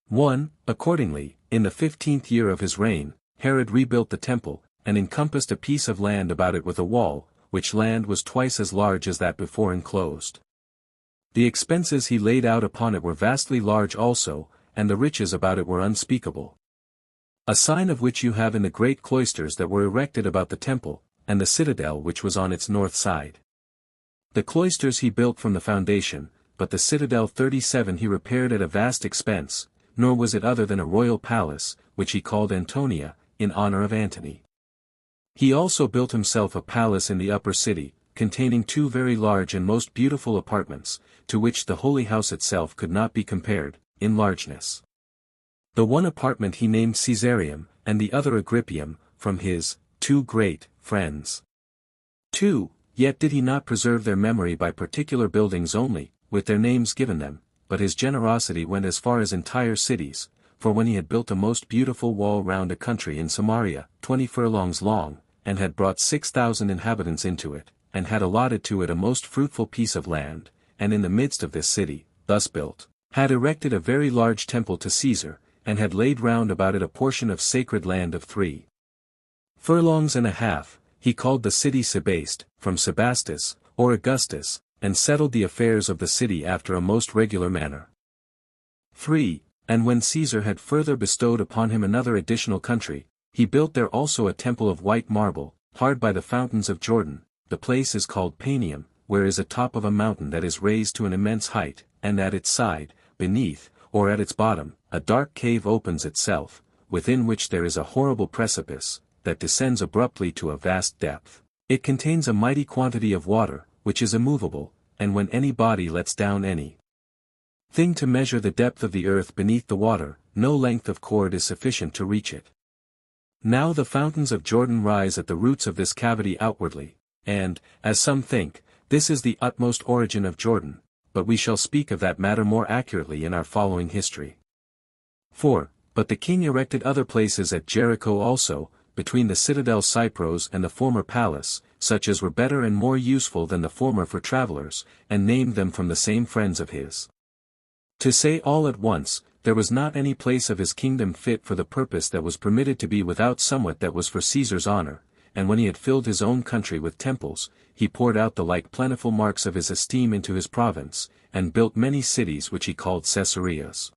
1. Accordingly, in the 15th year of his reign, Herod rebuilt the temple, and encompassed a piece of land about it with a wall, which land was twice as large as that before enclosed. The expenses he laid out upon it were vastly large also, and the riches about it were unspeakable. A sign of which you have in the great cloisters that were erected about the temple, and the citadel which was on its north side. The cloisters he built from the foundation, but the citadel 37 he repaired at a vast expense, nor was it other than a royal palace, which he called Antonia, in honor of Antony. He also built himself a palace in the upper city, containing 2 very large and most beautiful apartments, to which the holy house itself could not be compared, in largeness. The one apartment he named Caesareum, and the other Agrippium, from his 2 great friends. 2. Yet did he not preserve their memory by particular buildings only, with their names given them, but his generosity went as far as entire cities, for when he had built a most beautiful wall round a country in Samaria, 20 furlongs long, and had brought 6,000 inhabitants into it, and had allotted to it a most fruitful piece of land, and in the midst of this city, thus built, had erected a very large temple to Caesar, and had laid round about it a portion of sacred land of 3 furlongs and a half, he called the city Sebaste, from Sebastus, or Augustus, and settled the affairs of the city after a most regular manner. 3. And when Caesar had further bestowed upon him another additional country, he built there also a temple of white marble, hard by the fountains of Jordan. The place is called Panium, where is a top of a mountain that is raised to an immense height, and at its side, beneath, or at its bottom, a dark cave opens itself, within which there is a horrible precipice, that descends abruptly to a vast depth. It contains a mighty quantity of water, which is immovable, and when any body lets down any thing to measure the depth of the earth beneath the water, no length of cord is sufficient to reach it. Now the fountains of Jordan rise at the roots of this cavity outwardly, and, as some think, this is the utmost origin of Jordan, but we shall speak of that matter more accurately in our following history. 4. But the king erected other places at Jericho also, between the citadel Cypros and the former palace, such as were better and more useful than the former for travelers, and named them from the same friends of his. To say all at once, there was not any place of his kingdom fit for the purpose that was permitted to be without somewhat that was for Caesar's honor, and when he had filled his own country with temples, he poured out the like plentiful marks of his esteem into his province, and built many cities which he called Caesareas.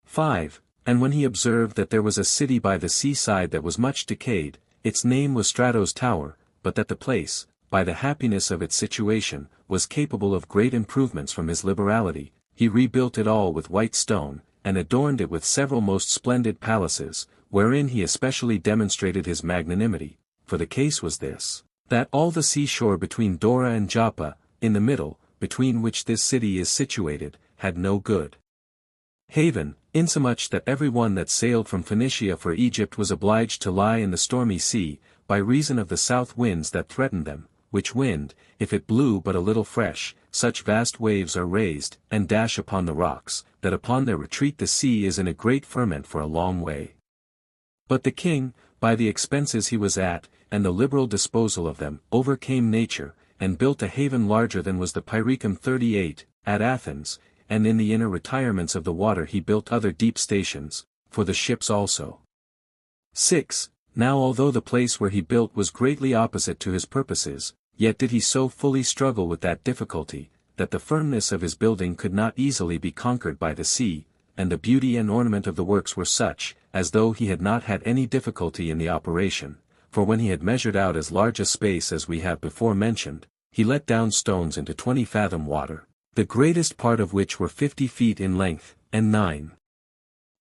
5. And when he observed that there was a city by the seaside that was much decayed, its name was Strato's Tower, but that the place, by the happiness of its situation, was capable of great improvements from his liberality, he rebuilt it all with white stone, and adorned it with several most splendid palaces, wherein he especially demonstrated his magnanimity, for the case was this, that all the seashore between Dora and Joppa, in the middle, between which this city is situated, had no good haven, insomuch that every one that sailed from Phoenicia for Egypt was obliged to lie in the stormy sea, by reason of the south winds that threatened them, which wind, if it blew but a little fresh, such vast waves are raised, and dash upon the rocks, that upon their retreat the sea is in a great ferment for a long way. But the king, by the expenses he was at, and the liberal disposal of them, overcame nature, and built a haven larger than was the Pyrrhicum 38, at Athens, and in the inner retirements of the water he built other deep stations, for the ships also. 6. Now although the place where he built was greatly opposite to his purposes, yet did he so fully struggle with that difficulty, that the firmness of his building could not easily be conquered by the sea, and the beauty and ornament of the works were such, as though he had not had any difficulty in the operation, for when he had measured out as large a space as we have before mentioned, he let down stones into 20 fathom water, the greatest part of which were 50 feet in length, and 9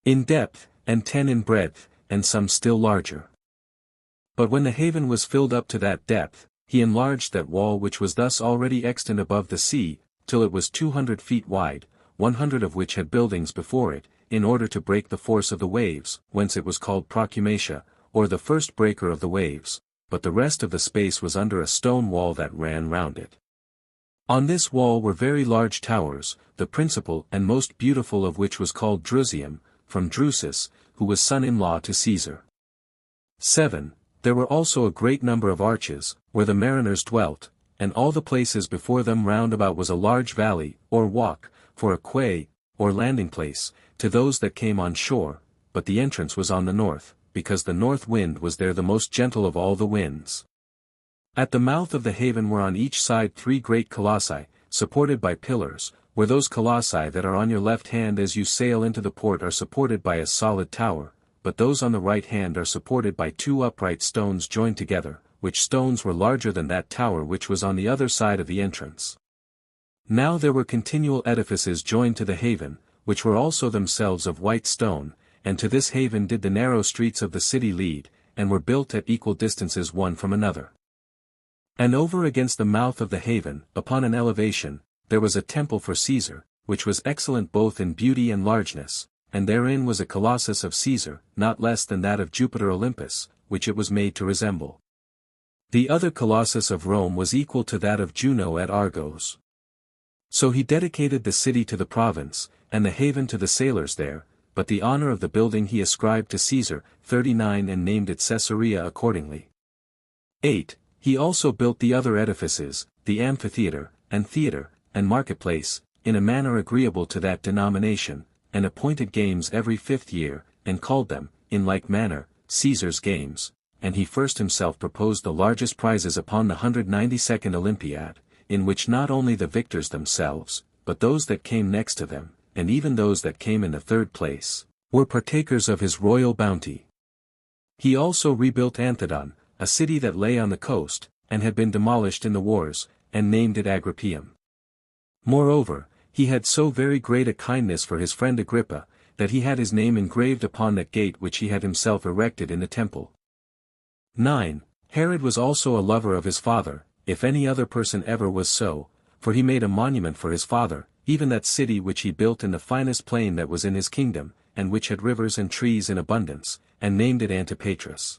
in depth, and 10 in breadth, and some still larger. But when the haven was filled up to that depth, he enlarged that wall which was thus already extant above the sea, till it was 200 feet wide, 100 of which had buildings before it, in order to break the force of the waves, whence it was called Procumatia, or the first breaker of the waves, but the rest of the space was under a stone wall that ran round it. On this wall were very large towers, the principal and most beautiful of which was called Drusium, from Drusus, who was son-in-law to Caesar. 7. There were also a great number of arches, where the mariners dwelt, and all the places before them round about was a large valley, or walk, for a quay, or landing place, to those that came on shore, but the entrance was on the north, because the north wind was there the most gentle of all the winds. At the mouth of the haven were on each side 3 great colossi, supported by pillars, where those colossi that are on your left hand as you sail into the port are supported by a solid tower, but those on the right hand are supported by 2 upright stones joined together, which stones were larger than that tower which was on the other side of the entrance. Now there were continual edifices joined to the haven, which were also themselves of white stone, and to this haven did the narrow streets of the city lead, and were built at equal distances one from another. And over against the mouth of the haven, upon an elevation, there was a temple for Caesar, which was excellent both in beauty and largeness, and therein was a colossus of Caesar, not less than that of Jupiter Olympus, which it was made to resemble. The other colossus of Rome was equal to that of Juno at Argos. So he dedicated the city to the province, and the haven to the sailors there, but the honor of the building he ascribed to Caesar, 39 and named it Caesarea accordingly. 8. He also built the other edifices, the amphitheatre, and theatre, and marketplace, in a manner agreeable to that denomination, and appointed games every 5th year, and called them, in like manner, Caesar's games, and he first himself proposed the largest prizes upon the 192nd Olympiad, in which not only the victors themselves, but those that came next to them, and even those that came in the 3rd place, were partakers of his royal bounty. He also rebuilt Anthedon, a city that lay on the coast, and had been demolished in the wars, and named it Agrippium. Moreover, he had so very great a kindness for his friend Agrippa, that he had his name engraved upon that gate which he had himself erected in the temple. 9. Herod was also a lover of his father, if any other person ever was so, for he made a monument for his father, even that city which he built in the finest plain that was in his kingdom, and which had rivers and trees in abundance, and named it Antipatris.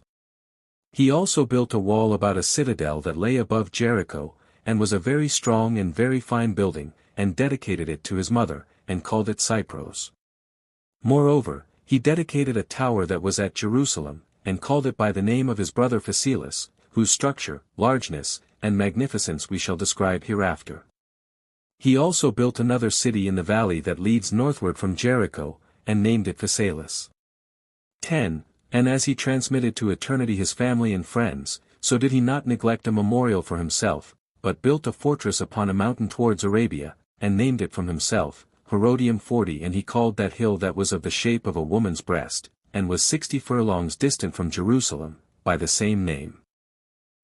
He also built a wall about a citadel that lay above Jericho, and was a very strong and very fine building, and dedicated it to his mother, and called it Cypros. Moreover, he dedicated a tower that was at Jerusalem, and called it by the name of his brother Phasaelus, whose structure, largeness, and magnificence we shall describe hereafter. He also built another city in the valley that leads northward from Jericho, and named it Phasaelus. 10. And as he transmitted to eternity his family and friends, so did he not neglect a memorial for himself, but built a fortress upon a mountain towards Arabia, and named it from himself, Herodium 40, and he called that hill that was of the shape of a woman's breast, and was 60 furlongs distant from Jerusalem, by the same name.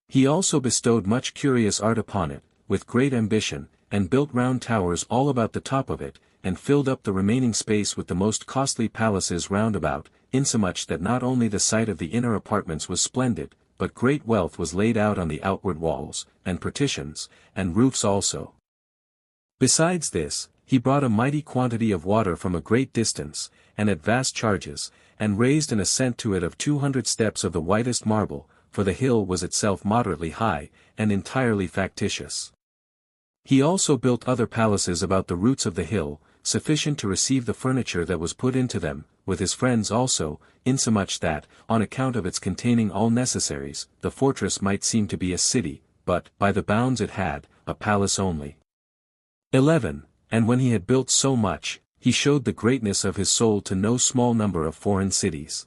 He also bestowed much curious art upon it, with great ambition, and built round towers all about the top of it, and filled up the remaining space with the most costly palaces round about, insomuch that not only the site of the inner apartments was splendid, but great wealth was laid out on the outward walls, and partitions, and roofs also. Besides this, he brought a mighty quantity of water from a great distance, and at vast charges, and raised an ascent to it of 200 steps of the whitest marble, for the hill was itself moderately high, and entirely factitious. He also built other palaces about the roots of the hill, sufficient to receive the furniture that was put into them, with his friends also, insomuch that, on account of its containing all necessaries, the fortress might seem to be a city, but, by the bounds it had, a palace only. 11. And when he had built so much, he showed the greatness of his soul to no small number of foreign cities.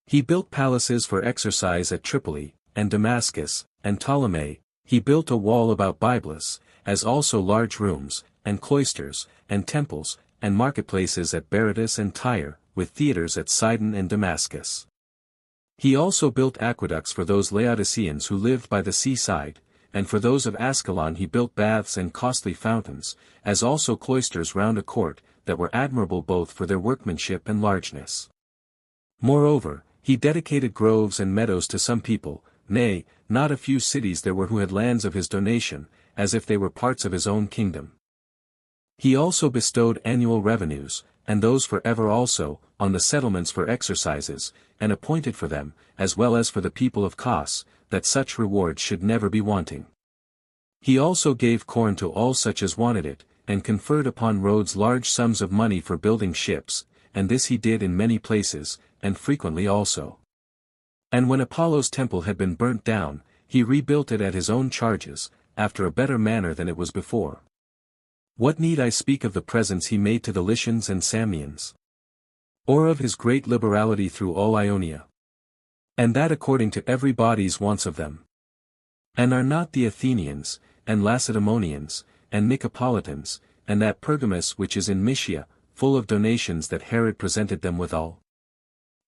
He built palaces for exercise at Tripoli, and Damascus, and Ptolemy. He built a wall about Byblus, as also large rooms, and cloisters, and temples, and marketplaces at Berytus and Tyre, with theatres at Sidon and Damascus. He also built aqueducts for those Laodiceans who lived by the seaside, and for those of Ascalon he built baths and costly fountains, as also cloisters round a court, that were admirable both for their workmanship and largeness. Moreover, he dedicated groves and meadows to some people, nay, not a few cities there were who had lands of his donation, as if they were parts of his own kingdom. He also bestowed annual revenues, and those for ever also, on the settlements for exercises, and appointed for them, as well as for the people of Kos, that such rewards should never be wanting. He also gave corn to all such as wanted it, and conferred upon Rhodes large sums of money for building ships, and this he did in many places, and frequently also. And when Apollo's temple had been burnt down, he rebuilt it at his own charges, after a better manner than it was before. What need I speak of the presents he made to the Lycians and Samians? Or of his great liberality through all Ionia? And that according to every body's wants of them. And are not the Athenians, and Lacedaemonians, and Nicopolitans, and that Pergamus which is in Mysia, full of donations that Herod presented them withal?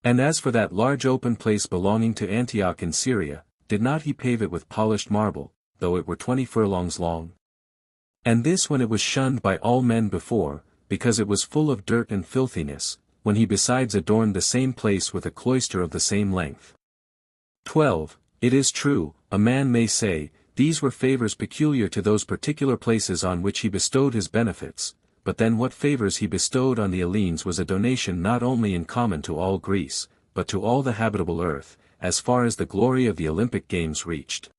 And as for that large open place belonging to Antioch in Syria, did not he pave it with polished marble, though it were 20 furlongs long? And this when it was shunned by all men before, because it was full of dirt and filthiness, when he besides adorned the same place with a cloister of the same length. 12. It is true, a man may say, these were favors peculiar to those particular places on which he bestowed his benefits, but then what favors he bestowed on the Hellenes was a donation not only in common to all Greece, but to all the habitable earth, as far as the glory of the Olympic games reached.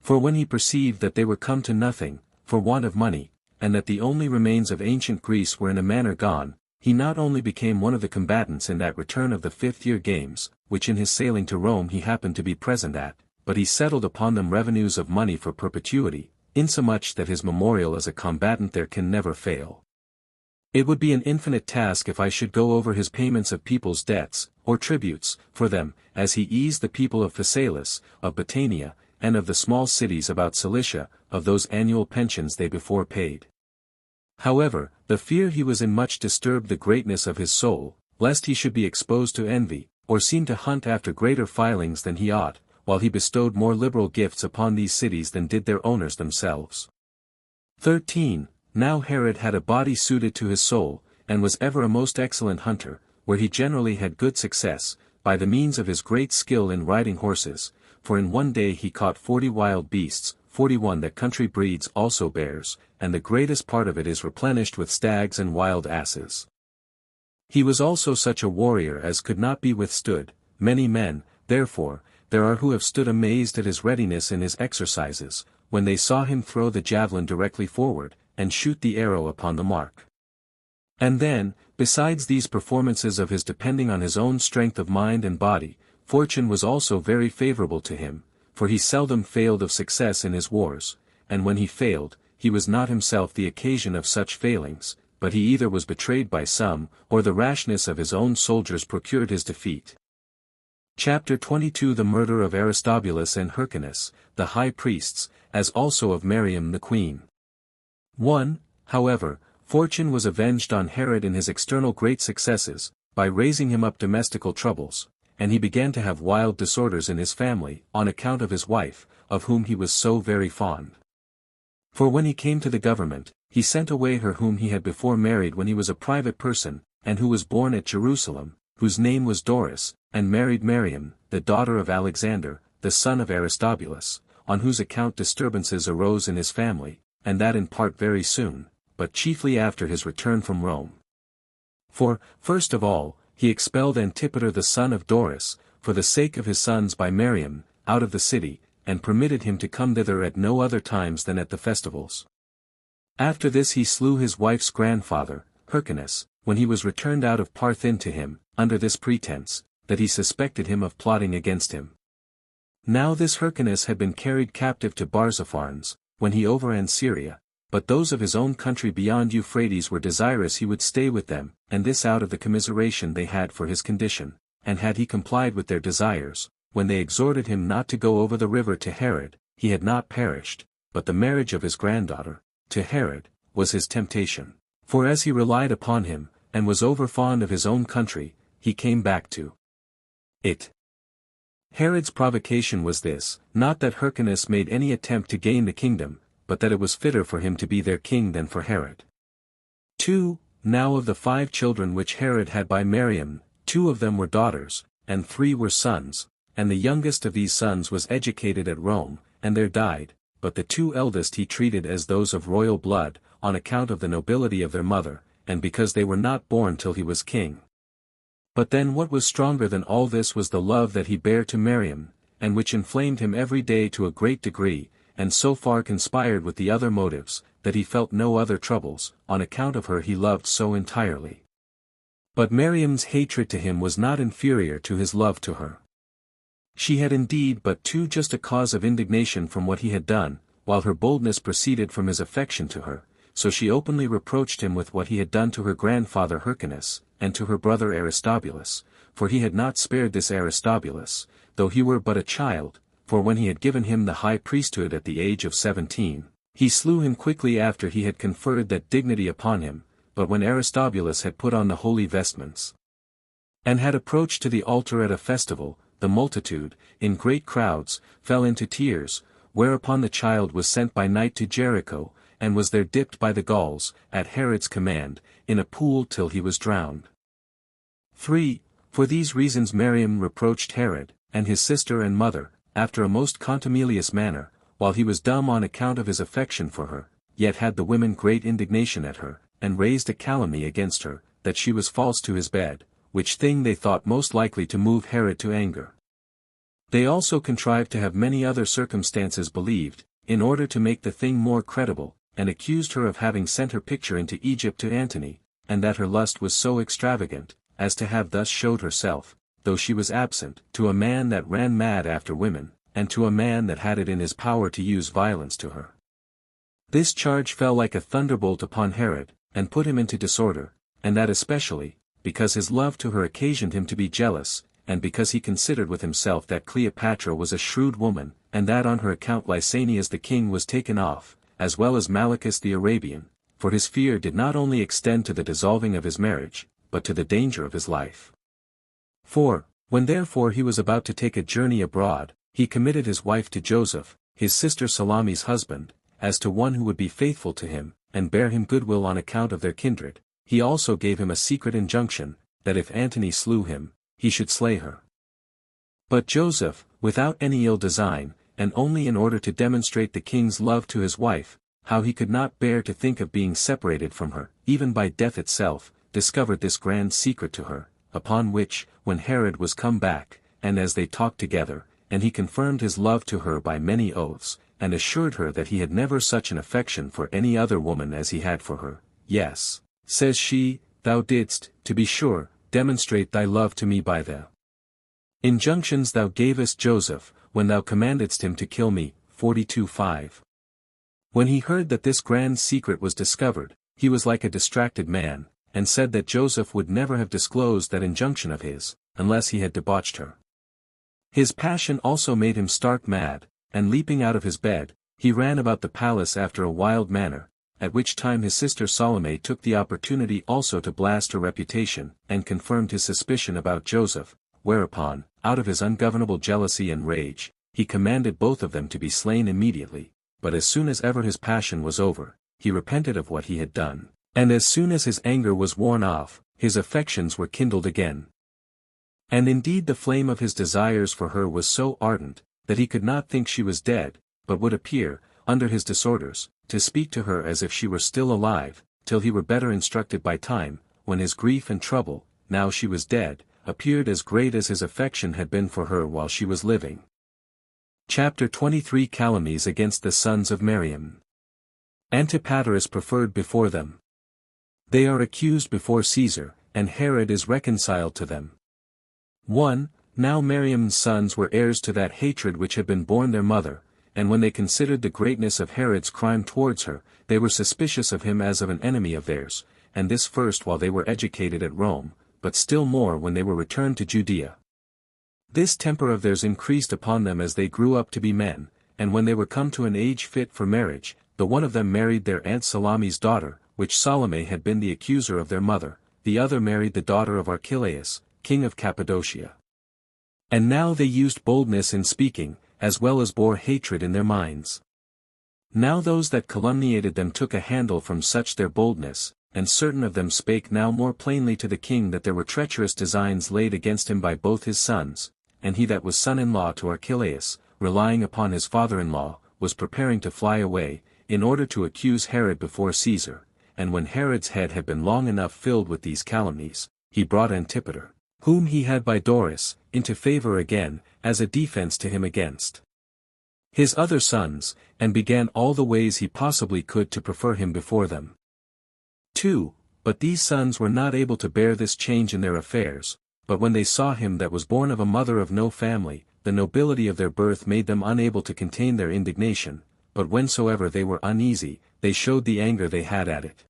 For when he perceived that they were come to nothing, for want of money, and that the only remains of ancient Greece were in a manner gone, he not only became one of the combatants in that return of the 5th year games, which in his sailing to Rome he happened to be present at, but he settled upon them revenues of money for perpetuity, insomuch that his memorial as a combatant there can never fail. It would be an infinite task if I should go over his payments of people's debts, or tributes, for them, as he eased the people of Phasaelis, of Batanea, and of the small cities about Cilicia, of those annual pensions they before paid. However, the fear he was in much disturbed the greatness of his soul, lest he should be exposed to envy, or seem to hunt after greater filings than he ought, while he bestowed more liberal gifts upon these cities than did their owners themselves. 13. Now Herod had a body suited to his soul, and was ever a most excellent hunter, where he generally had good success, by the means of his great skill in riding horses, for in one day he caught 40 wild beasts, 41 that country breeds also bears, and the greatest part of it is replenished with stags and wild asses. He was also such a warrior as could not be withstood. Many men, therefore, there are who have stood amazed at his readiness in his exercises, when they saw him throw the javelin directly forward, and shoot the arrow upon the mark. And then, besides these performances of his depending on his own strength of mind and body, fortune was also very favorable to him, for he seldom failed of success in his wars, and when he failed, he was not himself the occasion of such failings, but he either was betrayed by some, or the rashness of his own soldiers procured his defeat. Chapter 22. The murder of Aristobulus and Hyrcanus, the high priests, as also of Mariam the queen. 1. However, fortune was avenged on Herod in his external great successes, by raising him up domestical troubles, and he began to have wild disorders in his family, on account of his wife, of whom he was so very fond. For when he came to the government, he sent away her whom he had before married when he was a private person, and who was born at Jerusalem, whose name was Doris, and married Mariam, the daughter of Alexander, the son of Aristobulus, on whose account disturbances arose in his family, and that in part very soon, but chiefly after his return from Rome. For, first of all, he expelled Antipater the son of Doris, for the sake of his sons by Mariam, out of the city, and permitted him to come thither at no other times than at the festivals. After this he slew his wife's grandfather, Hyrcanus, when he was returned out of Parthin to him, under this pretense, that he suspected him of plotting against him. Now this Hyrcanus had been carried captive to Barzapharnes, when he overran Syria, but those of his own country beyond Euphrates were desirous he would stay with them, and this out of the commiseration they had for his condition, and had he complied with their desires, when they exhorted him not to go over the river to Herod, he had not perished, but the marriage of his granddaughter, to Herod, was his temptation. For as he relied upon him, and was over-fond of his own country, he came back to it. Herod's provocation was this, not that Hyrcanus made any attempt to gain the kingdom, but that it was fitter for him to be their king than for Herod. 2. Now of the 5 children which Herod had by Miriam, 2 of them were daughters, and 3 were sons, and the youngest of these sons was educated at Rome, and there died, but the 2 eldest he treated as those of royal blood, on account of the nobility of their mother, and because they were not born till he was king. But then what was stronger than all this was the love that he bare to Miriam, and which inflamed him every day to a great degree, and so far conspired with the other motives, that he felt no other troubles, on account of her he loved so entirely. But Miriam's hatred to him was not inferior to his love to her. She had indeed but too just a cause of indignation from what he had done, while her boldness proceeded from his affection to her, so she openly reproached him with what he had done to her grandfather Hyrcanus, and to her brother Aristobulus, for he had not spared this Aristobulus, though he were but a child, for when he had given him the high priesthood at the age of 17, he slew him quickly after he had conferred that dignity upon him, but when Aristobulus had put on the holy vestments, and had approached to the altar at a festival, the multitude, in great crowds, fell into tears, whereupon the child was sent by night to Jericho, and was there dipped by the Gauls, at Herod's command, in a pool till he was drowned. 3. For these reasons Miriam reproached Herod, and his sister and mother, after a most contumelious manner, while he was dumb on account of his affection for her, yet had the women great indignation at her, and raised a calumny against her, that she was false to his bed, which thing they thought most likely to move Herod to anger. They also contrived to have many other circumstances believed, in order to make the thing more credible, and accused her of having sent her picture into Egypt to Antony, and that her lust was so extravagant, as to have thus showed herself, though she was absent, to a man that ran mad after women, and to a man that had it in his power to use violence to her. This charge fell like a thunderbolt upon Herod, and put him into disorder, and that especially, because his love to her occasioned him to be jealous, and because he considered with himself that Cleopatra was a shrewd woman, and that on her account Lysanias the king was taken off, as well as Malichus the Arabian, for his fear did not only extend to the dissolving of his marriage, but to the danger of his life. 4. When therefore he was about to take a journey abroad, he committed his wife to Joseph, his sister Salome's husband, as to one who would be faithful to him, and bear him goodwill on account of their kindred. He also gave him a secret injunction, that if Antony slew him, he should slay her. But Joseph, without any ill design, and only in order to demonstrate the king's love to his wife, how he could not bear to think of being separated from her, even by death itself, discovered this grand secret to her, upon which, when Herod was come back, and as they talked together, and he confirmed his love to her by many oaths, and assured her that he had never such an affection for any other woman as he had for her, yes, says she, thou didst, to be sure, demonstrate thy love to me by the injunctions thou gavest Joseph, when thou commandedst him to kill me. 42:5. When he heard that this grand secret was discovered, he was like a distracted man, and said that Joseph would never have disclosed that injunction of his, unless he had debauched her. His passion also made him stark mad, and leaping out of his bed, he ran about the palace after a wild manner, at which time his sister Salome took the opportunity also to blast her reputation, and confirmed his suspicion about Joseph, whereupon, out of his ungovernable jealousy and rage, he commanded both of them to be slain immediately, but as soon as ever his passion was over, he repented of what he had done, and as soon as his anger was worn off, his affections were kindled again. And indeed the flame of his desires for her was so ardent, that he could not think she was dead, but would appear, under his disorders, to speak to her as if she were still alive, till he were better instructed by time, when his grief and trouble, now she was dead, appeared as great as his affection had been for her while she was living. Chapter 23 Calumnies against the sons of Miriam. Antipater is preferred before them. They are accused before Caesar, and Herod is reconciled to them. 1. Now Miriam's sons were heirs to that hatred which had been borne their mother, and when they considered the greatness of Herod's crime towards her, they were suspicious of him as of an enemy of theirs, and this first while they were educated at Rome, but still more when they were returned to Judea. This temper of theirs increased upon them as they grew up to be men, and when they were come to an age fit for marriage, the one of them married their aunt Salome's daughter, which Salome had been the accuser of their mother, the other married the daughter of Archelaus, king of Cappadocia. And now they used boldness in speaking, as well as bore hatred in their minds. Now those that calumniated them took a handle from such their boldness, and certain of them spake now more plainly to the king that there were treacherous designs laid against him by both his sons, and he that was son-in-law to Archelaus, relying upon his father-in-law, was preparing to fly away, in order to accuse Herod before Caesar, and when Herod's head had been long enough filled with these calumnies, he brought Antipater, whom he had by Doris, into favor again, as a defense to him against his other sons, and began all the ways he possibly could to prefer him before them. 2. But these sons were not able to bear this change in their affairs, but when they saw him that was born of a mother of no family, the nobility of their birth made them unable to contain their indignation, but whensoever they were uneasy, they showed the anger they had at it.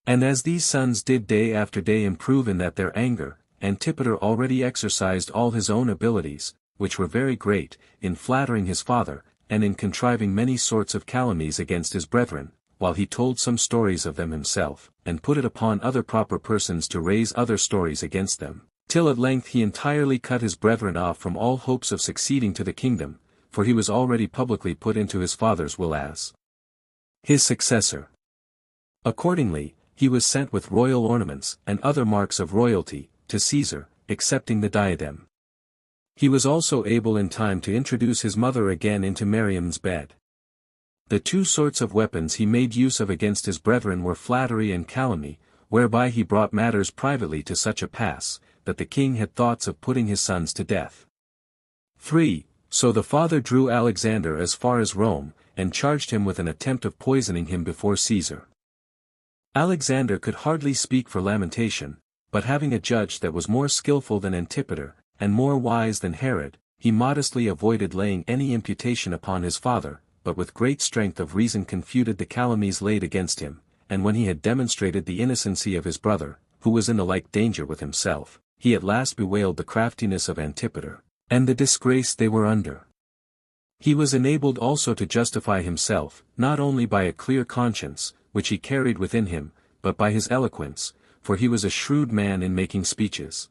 And as these sons did day after day improve in that their anger, Antipater already exercised all his own abilities, which were very great, in flattering his father, and in contriving many sorts of calumnies against his brethren, while he told some stories of them himself, and put it upon other proper persons to raise other stories against them, till at length he entirely cut his brethren off from all hopes of succeeding to the kingdom, for he was already publicly put into his father's will as his successor. Accordingly, he was sent with royal ornaments and other marks of royalty to Caesar, excepting the diadem. He was also able in time to introduce his mother again into Miriam's bed. The two sorts of weapons he made use of against his brethren were flattery and calumny, whereby he brought matters privately to such a pass, that the king had thoughts of putting his sons to death. 3. So the father drew Alexander as far as Rome, and charged him with an attempt of poisoning him before Caesar. Alexander could hardly speak for lamentation, but having a judge that was more skillful than Antipater, and more wise than Herod, he modestly avoided laying any imputation upon his father, but with great strength of reason confuted the calumnies laid against him, and when he had demonstrated the innocency of his brother, who was in the like danger with himself, he at last bewailed the craftiness of Antipater, and the disgrace they were under. He was enabled also to justify himself, not only by a clear conscience, which he carried within him, but by his eloquence, for he was a shrewd man in making speeches.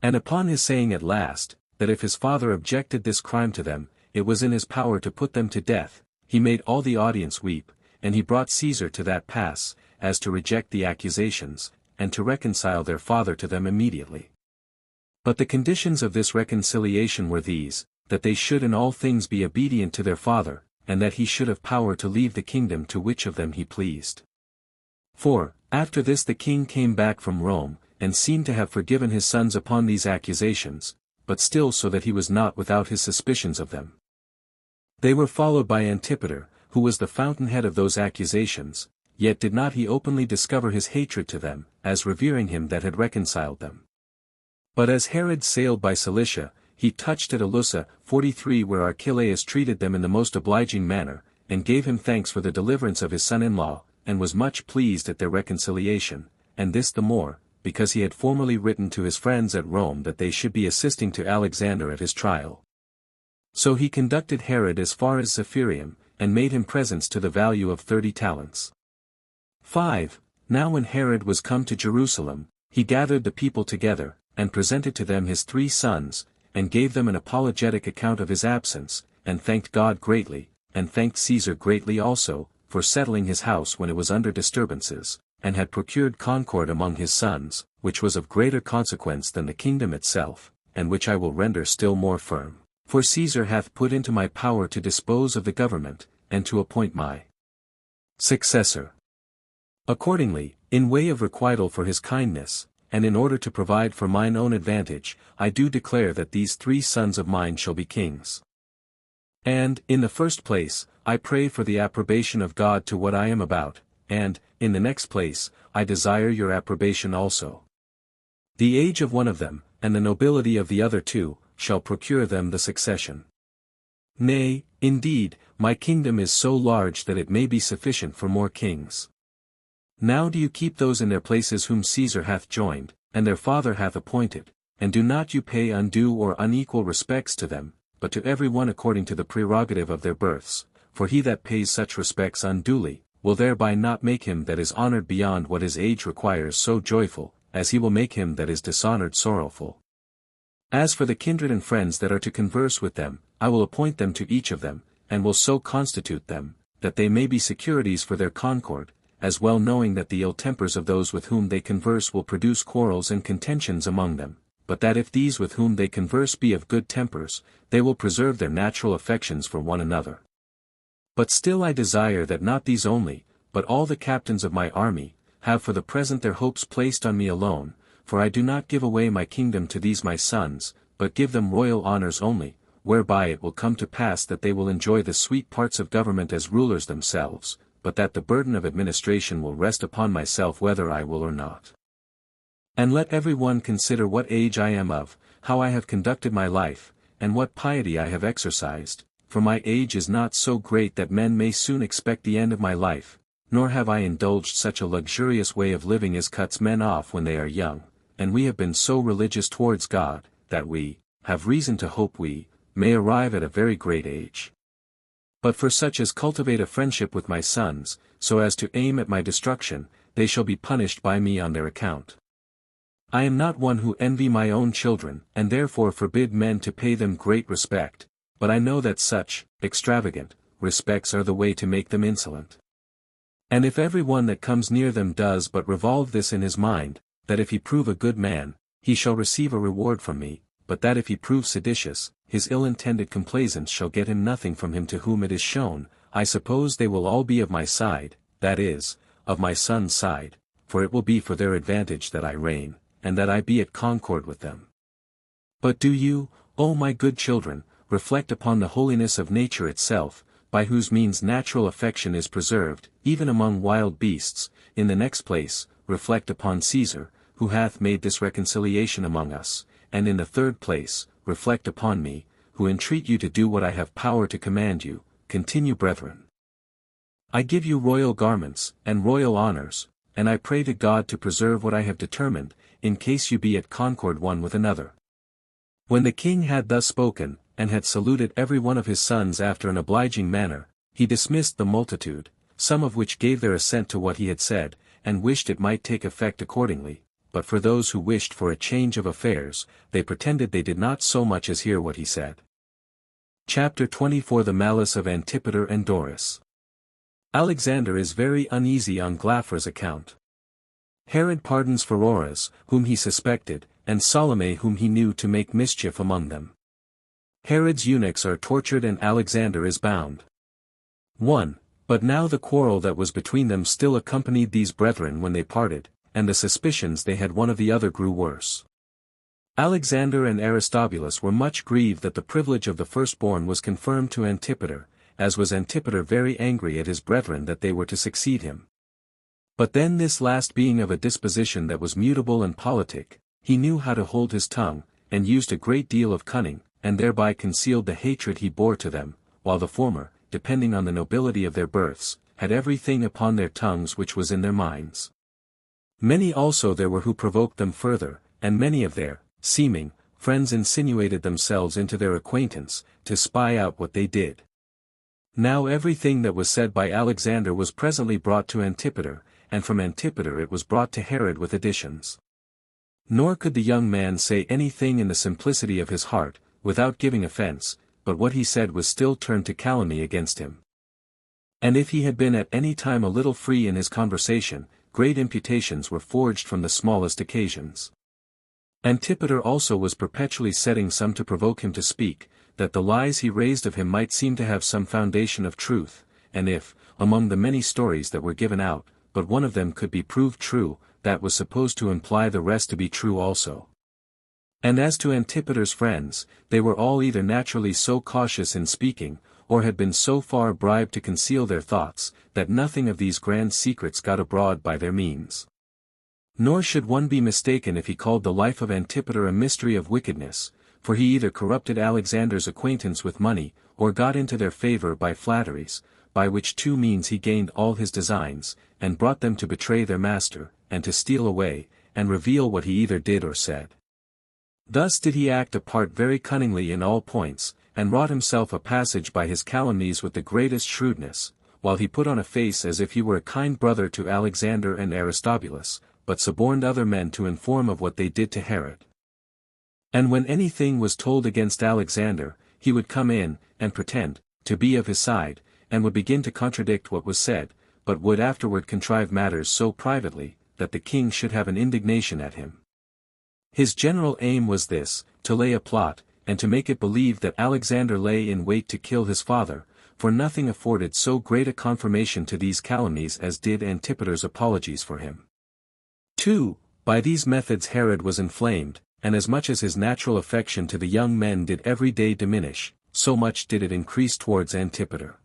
And upon his saying at last, that if his father objected this crime to them, it was in his power to put them to death, he made all the audience weep, and he brought Caesar to that pass, as to reject the accusations, and to reconcile their father to them immediately. But the conditions of this reconciliation were these, that they should in all things be obedient to their father, and that he should have power to leave the kingdom to which of them he pleased. 4. After this the king came back from Rome, and seemed to have forgiven his sons upon these accusations, but still so that he was not without his suspicions of them. They were followed by Antipater, who was the fountainhead of those accusations, yet did not he openly discover his hatred to them, as revering him that had reconciled them. But as Herod sailed by Cilicia, he touched at Alussa, 43 where Archelaus treated them in the most obliging manner, and gave him thanks for the deliverance of his son-in-law, and was much pleased at their reconciliation, and this the more, because he had formerly written to his friends at Rome that they should be assisting to Alexander at his trial. So he conducted Herod as far as Zephirium, and made him presents to the value of 30 talents. 5. Now when Herod was come to Jerusalem, he gathered the people together, and presented to them his 3 sons, and gave them an apologetic account of his absence, and thanked God greatly, and thanked Caesar greatly also, for settling his house when it was under disturbances, and had procured concord among his sons, which was of greater consequence than the kingdom itself, and which I will render still more firm. For Caesar hath put into my power to dispose of the government, and to appoint my successor. Accordingly, in way of requital for his kindness, and in order to provide for mine own advantage, I do declare that these 3 sons of mine shall be kings. And, in the first place, I pray for the approbation of God to what I am about, and, in the next place, I desire your approbation also. The age of one of them, and the nobility of the other two, shall procure them the succession. Nay, indeed, my kingdom is so large that it may be sufficient for more kings. Now do you keep those in their places whom Caesar hath joined, and their father hath appointed, and do not you pay undue or unequal respects to them, but to every one according to the prerogative of their births, for he that pays such respects unduly, will thereby not make him that is honored beyond what his age requires so joyful, as he will make him that is dishonored sorrowful. As for the kindred and friends that are to converse with them, I will appoint them to each of them, and will so constitute them, that they may be securities for their concord, as well knowing that the ill tempers of those with whom they converse will produce quarrels and contentions among them, but that if these with whom they converse be of good tempers, they will preserve their natural affections for one another. But still I desire that not these only, but all the captains of my army, have for the present their hopes placed on me alone, for I do not give away my kingdom to these my sons, but give them royal honors only, whereby it will come to pass that they will enjoy the sweet parts of government as rulers themselves, but that the burden of administration will rest upon myself whether I will or not. And let every one consider what age I am of, how I have conducted my life, and what piety I have exercised, for my age is not so great that men may soon expect the end of my life, nor have I indulged such a luxurious way of living as cuts men off when they are young, and we have been so religious towards God, that we have reason to hope we may arrive at a very great age. But for such as cultivate a friendship with my sons, so as to aim at my destruction, they shall be punished by me on their account. I am not one who envy my own children, and therefore forbid men to pay them great respect, but I know that such, extravagant, respects are the way to make them insolent. And if every one that comes near them does but revolve this in his mind, that if he prove a good man, he shall receive a reward from me, but that if he prove seditious, his ill-intended complaisance shall get him nothing from him to whom it is shown, I suppose they will all be of my side, that is, of my son's side, for it will be for their advantage that I reign, and that I be at concord with them. But do you, O my good children, reflect upon the holiness of nature itself, by whose means natural affection is preserved, even among wild beasts. In the next place, reflect upon Caesar, who hath made this reconciliation among us, and in the third place, reflect upon me, who entreat you to do what I have power to command you. Continue, brethren. I give you royal garments, and royal honors, and I pray to God to preserve what I have determined, in case you be at concord one with another. When the king had thus spoken, and had saluted every one of his sons after an obliging manner, he dismissed the multitude, some of which gave their assent to what he had said, and wished it might take effect accordingly, but for those who wished for a change of affairs, they pretended they did not so much as hear what he said. Chapter 24 The Malice of Antipater and Doris. Alexander is very uneasy on Glaphyra's account. Herod pardons Pheroras, whom he suspected, and Salome whom he knew to make mischief among them. Herod's eunuchs are tortured and Alexander is bound. 1. But now the quarrel that was between them still accompanied these brethren when they parted, and the suspicions they had one of the other grew worse. Alexander and Aristobulus were much grieved that the privilege of the firstborn was confirmed to Antipater, as was Antipater very angry at his brethren that they were to succeed him. But then this last being of a disposition that was mutable and politic, he knew how to hold his tongue, and used a great deal of cunning, and thereby concealed the hatred he bore to them, while the former, depending on the nobility of their births, had everything upon their tongues which was in their minds. Many also there were who provoked them further, and many of their seeming friends insinuated themselves into their acquaintance, to spy out what they did. Now everything that was said by Alexander was presently brought to Antipater, and from Antipater it was brought to Herod with additions. Nor could the young man say anything in the simplicity of his heart, without giving offense, but what he said was still turned to calumny against him. And if he had been at any time a little free in his conversation, great imputations were forged from the smallest occasions. Antipater also was perpetually setting some to provoke him to speak, that the lies he raised of him might seem to have some foundation of truth, and if, among the many stories that were given out, but one of them could be proved true, that was supposed to imply the rest to be true also. And as to Antipater's friends, they were all either naturally so cautious in speaking, or had been so far bribed to conceal their thoughts, that nothing of these grand secrets got abroad by their means. Nor should one be mistaken if he called the life of Antipater a mystery of wickedness, for he either corrupted Alexander's acquaintance with money, or got into their favor by flatteries, by which two means he gained all his designs, and brought them to betray their master, and to steal away, and reveal what he either did or said. Thus did he act a part very cunningly in all points, and wrought himself a passage by his calumnies with the greatest shrewdness, while he put on a face as if he were a kind brother to Alexander and Aristobulus, but suborned other men to inform of what they did to Herod. And when anything was told against Alexander, he would come in, and pretend to be of his side, and would begin to contradict what was said, but would afterward contrive matters so privately, that the king should have an indignation at him. His general aim was this, to lay a plot, and to make it believed that Alexander lay in wait to kill his father, for nothing afforded so great a confirmation to these calumnies as did Antipater's apologies for him. 2. By these methods Herod was inflamed, and as much as his natural affection to the young men did every day diminish, so much did it increase towards Antipater.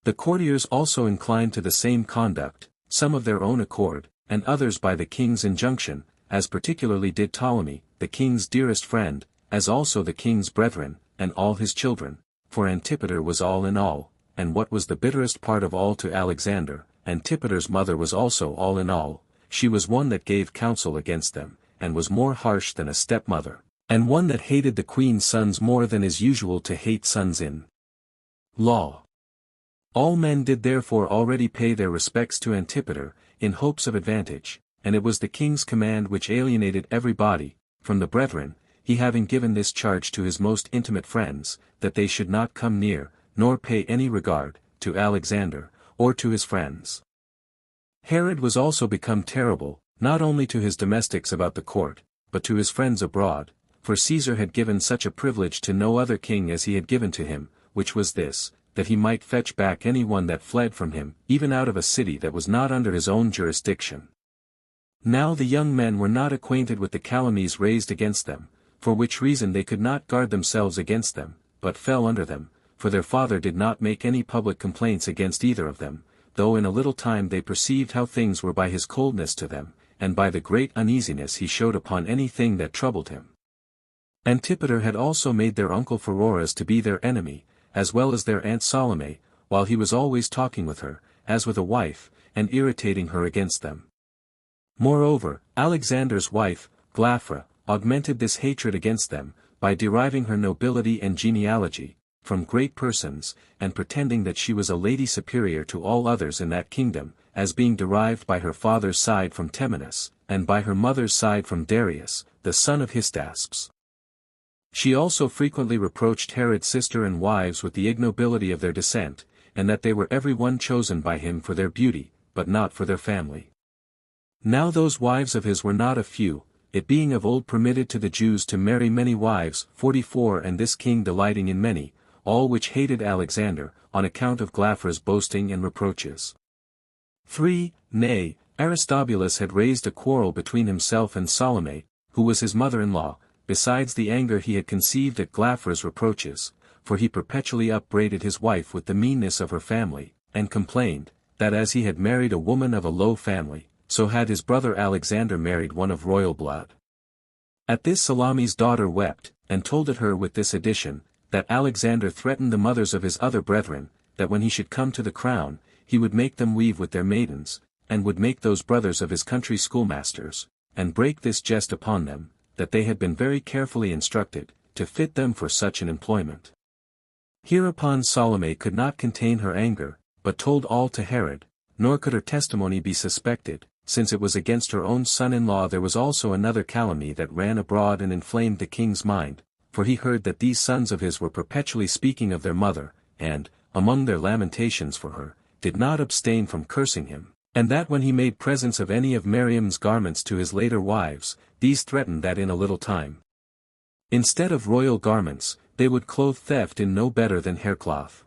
The courtiers also inclined to the same conduct, some of their own accord, and others by the king's injunction, as particularly did Ptolemy, the king's dearest friend, as also the king's brethren, and all his children, for Antipater was all in all, and what was the bitterest part of all to Alexander, Antipater's mother was also all in all. She was one that gave counsel against them, and was more harsh than a stepmother, and one that hated the queen's sons more than is usual to hate sons in law. All men did therefore already pay their respects to Antipater, in hopes of advantage, and it was the king's command which alienated everybody, from the brethren, he having given this charge to his most intimate friends, that they should not come near, nor pay any regard, to Alexander, or to his friends. Herod was also become terrible, not only to his domestics about the court, but to his friends abroad, for Caesar had given such a privilege to no other king as he had given to him, which was this, that he might fetch back any one that fled from him, even out of a city that was not under his own jurisdiction. Now the young men were not acquainted with the calumnies raised against them, for which reason they could not guard themselves against them, but fell under them, for their father did not make any public complaints against either of them, though in a little time they perceived how things were by his coldness to them, and by the great uneasiness he showed upon any thing that troubled him. Antipater had also made their uncle Pheroras to be their enemy, as well as their aunt Salome, while he was always talking with her, as with a wife, and irritating her against them. Moreover, Alexander's wife, Glaphyra, augmented this hatred against them, by deriving her nobility and genealogy, from great persons, and pretending that she was a lady superior to all others in that kingdom, as being derived by her father's side from Temenus, and by her mother's side from Darius, the son of Hystaspes. She also frequently reproached Herod's sister and wives with the ignobility of their descent, and that they were every one chosen by him for their beauty, but not for their family. Now those wives of his were not a few, it being of old permitted to the Jews to marry many wives, 44, and this king delighting in many, all which hated Alexander, on account of Glaphyra's boasting and reproaches. 3. Nay, Aristobulus had raised a quarrel between himself and Salome, who was his mother-in-law, besides the anger he had conceived at Glaphyra's reproaches, for he perpetually upbraided his wife with the meanness of her family, and complained, that as he had married a woman of a low family, so had his brother Alexander married one of royal blood. At this Salome's daughter wept, and told it her with this addition, that Alexander threatened the mothers of his other brethren, that when he should come to the crown, he would make them weave with their maidens, and would make those brothers of his country schoolmasters, and break this jest upon them, that they had been very carefully instructed, to fit them for such an employment. Hereupon Salome could not contain her anger, but told all to Herod, nor could her testimony be suspected, since it was against her own son-in-law. There was also another calumny that ran abroad and inflamed the king's mind, for he heard that these sons of his were perpetually speaking of their mother, and, among their lamentations for her, did not abstain from cursing him, and that when he made presents of any of Miriam's garments to his later wives, these threatened that in a little time, instead of royal garments, they would clothe theft in no better than haircloth.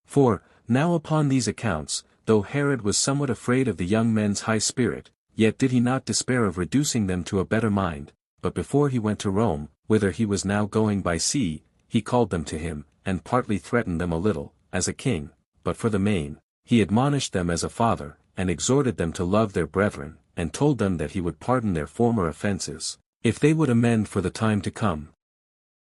4. Now upon these accounts, though Herod was somewhat afraid of the young men's high spirit, yet did he not despair of reducing them to a better mind, but before he went to Rome, whither he was now going by sea, he called them to him, and partly threatened them a little, as a king, but for the main, he admonished them as a father, and exhorted them to love their brethren, and told them that he would pardon their former offenses, if they would amend for the time to come.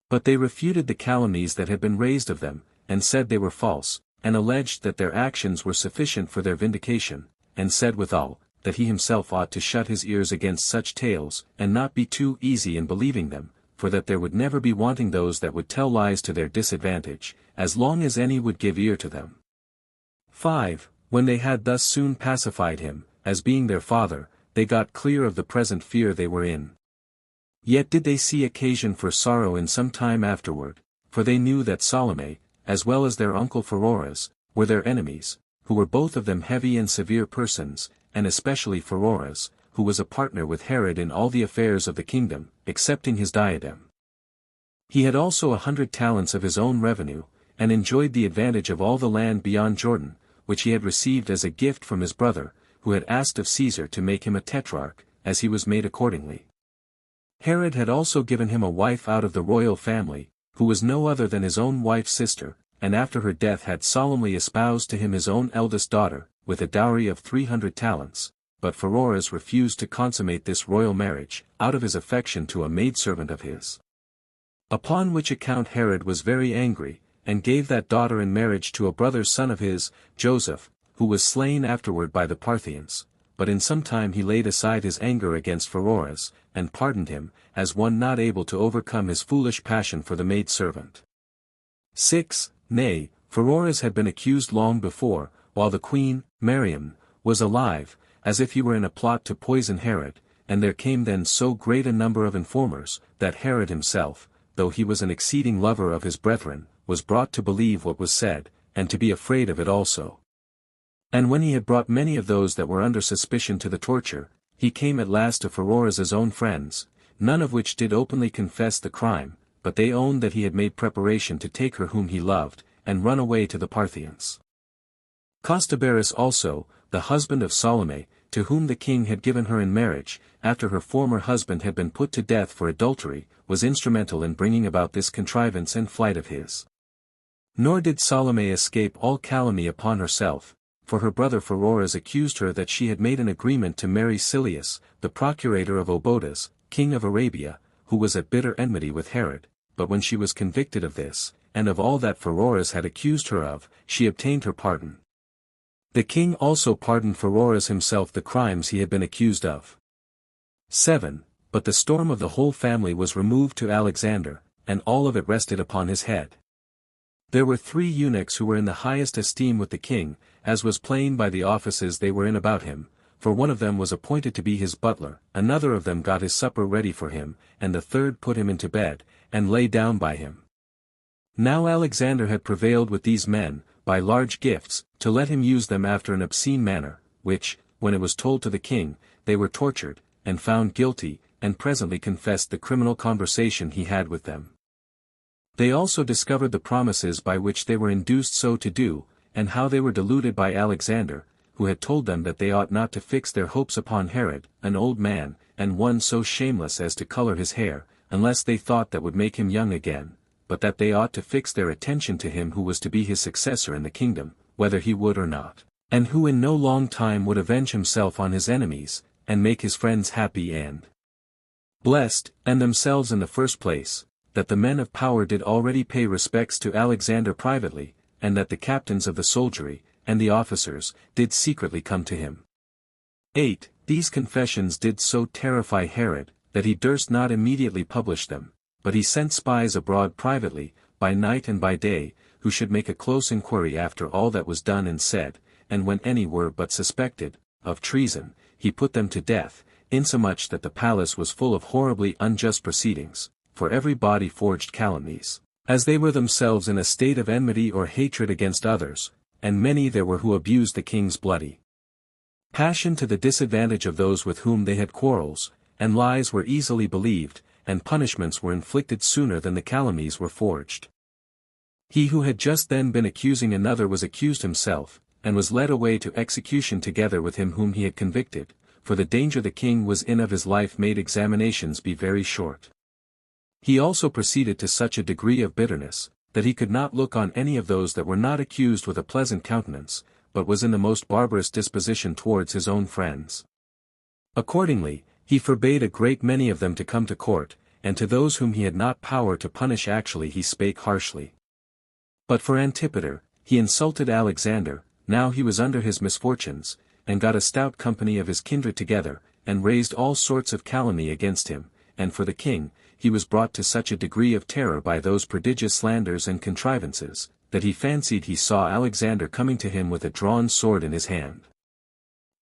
But they refuted the calumnies that had been raised of them, and said they were false, and alleged that their actions were sufficient for their vindication, and said withal, that he himself ought to shut his ears against such tales, and not be too easy in believing them, for that there would never be wanting those that would tell lies to their disadvantage, as long as any would give ear to them. 5. When they had thus soon pacified him, as being their father, they got clear of the present fear they were in. Yet did they see occasion for sorrow in some time afterward, for they knew that Salome, as well as their uncle Pheroras, were their enemies, who were both of them heavy and severe persons, and especially Pheroras, who was a partner with Herod in all the affairs of the kingdom, excepting his diadem. He had also 100 talents of his own revenue, and enjoyed the advantage of all the land beyond Jordan, which he had received as a gift from his brother, who had asked of Caesar to make him a tetrarch, as he was made accordingly. Herod had also given him a wife out of the royal family, who was no other than his own wife's sister, and after her death had solemnly espoused to him his own eldest daughter, with a dowry of 300 talents, but Pheroras refused to consummate this royal marriage, out of his affection to a maidservant of his. Upon which account Herod was very angry, and gave that daughter in marriage to a brother's son of his, Joseph, who was slain afterward by the Parthians, but in some time he laid aside his anger against Pheroras, and pardoned him, as one not able to overcome his foolish passion for the maidservant. 6. Nay, Pheroras had been accused long before, while the queen, Miriam, was alive, as if he were in a plot to poison Herod, and there came then so great a number of informers, that Herod himself, though he was an exceeding lover of his brethren, was brought to believe what was said, and to be afraid of it also. And when he had brought many of those that were under suspicion to the torture, he came at last to Pheroras's own friends, none of which did openly confess the crime, but they owned that he had made preparation to take her whom he loved, and run away to the Parthians. Costobarus also, the husband of Salome, to whom the king had given her in marriage, after her former husband had been put to death for adultery, was instrumental in bringing about this contrivance and flight of his. Nor did Salome escape all calumny upon herself, for her brother Pheroras accused her that she had made an agreement to marry Silius, the procurator of Obodas, king of Arabia, who was at bitter enmity with Herod, but when she was convicted of this, and of all that Pheroras had accused her of, she obtained her pardon. The king also pardoned Pheroras himself the crimes he had been accused of. 7. But the storm of the whole family was removed to Alexander, and all of it rested upon his head. There were 3 eunuchs who were in the highest esteem with the king, as was plain by the offices they were in about him, for one of them was appointed to be his butler, another of them got his supper ready for him, and the third put him into bed, and lay down by him. Now Alexander had prevailed with these men, by large gifts, to let him use them after an obscene manner, which, when it was told to the king, they were tortured, and found guilty, and presently confessed the criminal conversation he had with them. They also discovered the promises by which they were induced so to do, and how they were deluded by Alexander, who had told them that they ought not to fix their hopes upon Herod, an old man, and one so shameless as to color his hair, unless they thought that would make him young again, but that they ought to fix their attention to him who was to be his successor in the kingdom, whether he would or not, and who in no long time would avenge himself on his enemies, and make his friends happy and blessed, and themselves in the first place, that the men of power did already pay respects to Alexander privately, and that the captains of the soldiery, and the officers, did secretly come to him. 8. These confessions did so terrify Herod, that he durst not immediately publish them, but he sent spies abroad privately, by night and by day, who should make a close inquiry after all that was done and said, and when any were but suspected of treason, he put them to death, insomuch that the palace was full of horribly unjust proceedings, for every body forged calumnies, as they were themselves in a state of enmity or hatred against others, and many there were who abused the king's bloody passion to the disadvantage of those with whom they had quarrels, and lies were easily believed, and punishments were inflicted sooner than the calumnies were forged. He who had just then been accusing another was accused himself, and was led away to execution together with him whom he had convicted, for the danger the king was in of his life made examinations be very short. He also proceeded to such a degree of bitterness, that he could not look on any of those that were not accused with a pleasant countenance, but was in the most barbarous disposition towards his own friends. Accordingly, he forbade a great many of them to come to court, and to those whom he had not power to punish actually he spake harshly. But for Antipater, he insulted Alexander, now he was under his misfortunes, and got a stout company of his kindred together, and raised all sorts of calumny against him, and for the king, he was brought to such a degree of terror by those prodigious slanders and contrivances, that he fancied he saw Alexander coming to him with a drawn sword in his hand.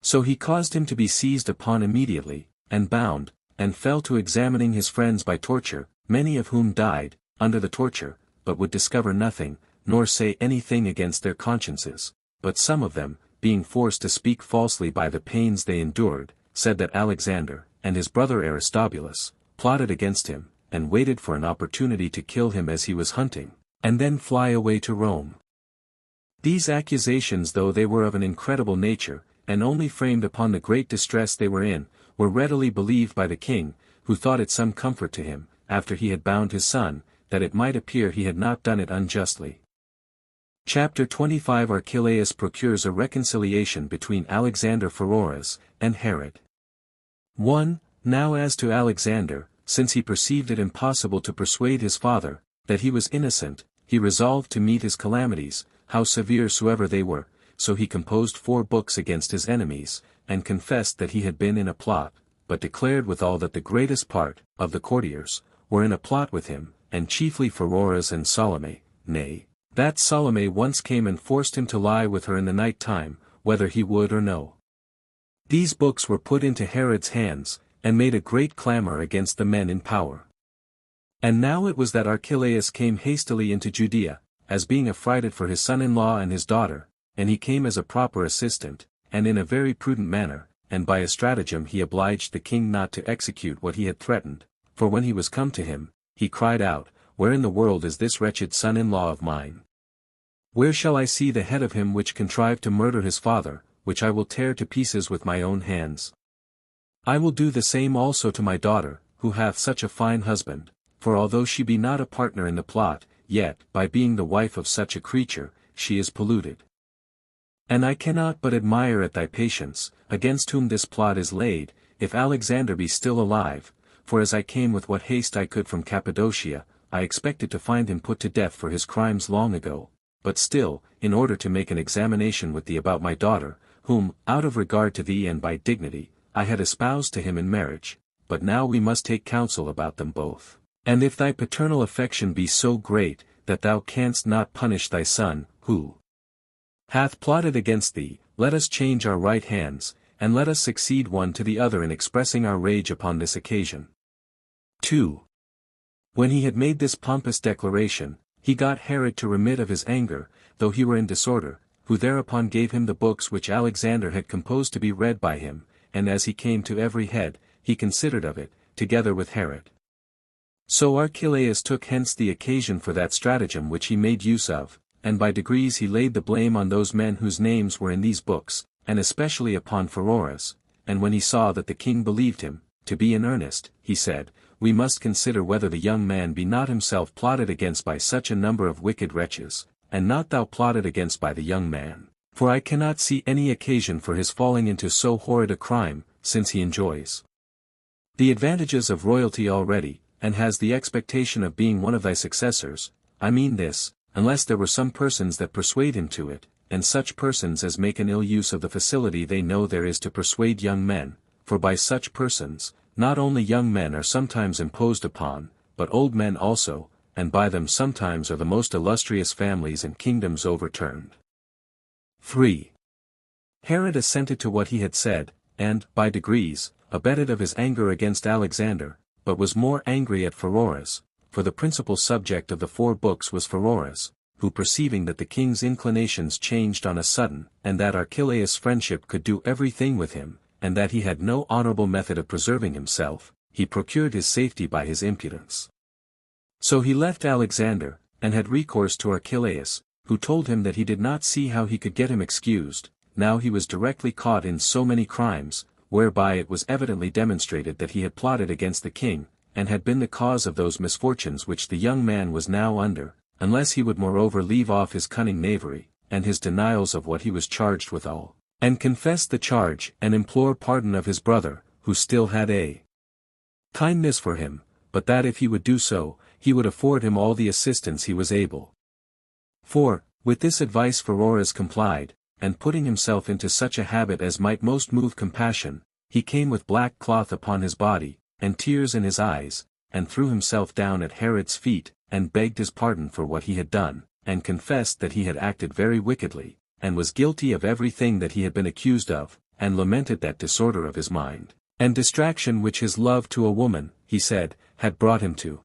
So he caused him to be seized upon immediately, and bound, and fell to examining his friends by torture, many of whom died, under the torture, but would discover nothing, nor say anything against their consciences, but some of them, being forced to speak falsely by the pains they endured, said that Alexander, and his brother Aristobulus, plotted against him, and waited for an opportunity to kill him as he was hunting, and then fly away to Rome. These accusations, though they were of an incredible nature, and only framed upon the great distress they were in, were readily believed by the king, who thought it some comfort to him, after he had bound his son, that it might appear he had not done it unjustly. Chapter 25 Archelaus procures a reconciliation between Alexander Pheroras, and Herod. 1. Now as to Alexander, since he perceived it impossible to persuade his father, that he was innocent, he resolved to meet his calamities, how severe soever they were, so he composed 4 books against his enemies, and confessed that he had been in a plot, but declared withal that the greatest part, of the courtiers, were in a plot with him, and chiefly Pheroras and Salome, nay, that Salome once came and forced him to lie with her in the night time, whether he would or no. These books were put into Herod's hands, and made a great clamor against the men in power. And now it was that Archelaus came hastily into Judea, as being affrighted for his son-in-law and his daughter, and he came as a proper assistant, and in a very prudent manner, and by a stratagem he obliged the king not to execute what he had threatened, for when he was come to him, he cried out, Where in the world is this wretched son-in-law of mine? Where shall I see the head of him which contrived to murder his father, which I will tear to pieces with my own hands? I will do the same also to my daughter, who hath such a fine husband, for although she be not a partner in the plot, yet, by being the wife of such a creature, she is polluted. And I cannot but admire at thy patience, against whom this plot is laid, if Alexander be still alive, for as I came with what haste I could from Cappadocia, I expected to find him put to death for his crimes long ago, but still, in order to make an examination with thee about my daughter, whom, out of regard to thee and by dignity, I had espoused to him in marriage, but now we must take counsel about them both. And if thy paternal affection be so great, that thou canst not punish thy son, who hath plotted against thee, let us change our right hands, and let us succeed one to the other in expressing our rage upon this occasion. 2. When he had made this pompous declaration, he got Herod to remit of his anger, though he were in disorder, who thereupon gave him the books which Alexander had composed to be read by him, and as he came to every head, he considered of it, together with Herod. So Archelaus took hence the occasion for that stratagem which he made use of, and by degrees he laid the blame on those men whose names were in these books, and especially upon Pheroras, and when he saw that the king believed him, to be in earnest, he said, We must consider whether the young man be not himself plotted against by such a number of wicked wretches, and not thou plotted against by the young man, for I cannot see any occasion for his falling into so horrid a crime, since he enjoys the advantages of royalty already, and has the expectation of being one of thy successors. I mean this, unless there were some persons that persuade him to it, and such persons as make an ill use of the facility they know there is to persuade young men, for by such persons, not only young men are sometimes imposed upon, but old men also, and by them sometimes are the most illustrious families and kingdoms overturned. 3. Herod assented to what he had said, and, by degrees, abated of his anger against Alexander, but was more angry at Pheroras, for the principal subject of the 4 books was Pheroras, who perceiving that the king's inclinations changed on a sudden, and that Archelaus' friendship could do everything with him, and that he had no honorable method of preserving himself, he procured his safety by his impudence. So he left Alexander, and had recourse to Archelaus, who told him that he did not see how he could get him excused, now he was directly caught in so many crimes, whereby it was evidently demonstrated that he had plotted against the king, and had been the cause of those misfortunes which the young man was now under, unless he would moreover leave off his cunning knavery, and his denials of what he was charged withal, and confess the charge and implore pardon of his brother, who still had a kindness for him, but that if he would do so, he would afford him all the assistance he was able. For, with this advice Pheroras complied, and putting himself into such a habit as might most move compassion, he came with black cloth upon his body, and tears in his eyes, and threw himself down at Herod's feet, and begged his pardon for what he had done, and confessed that he had acted very wickedly, and was guilty of everything that he had been accused of, and lamented that disorder of his mind, and distraction which his love to a woman, he said, had brought him to.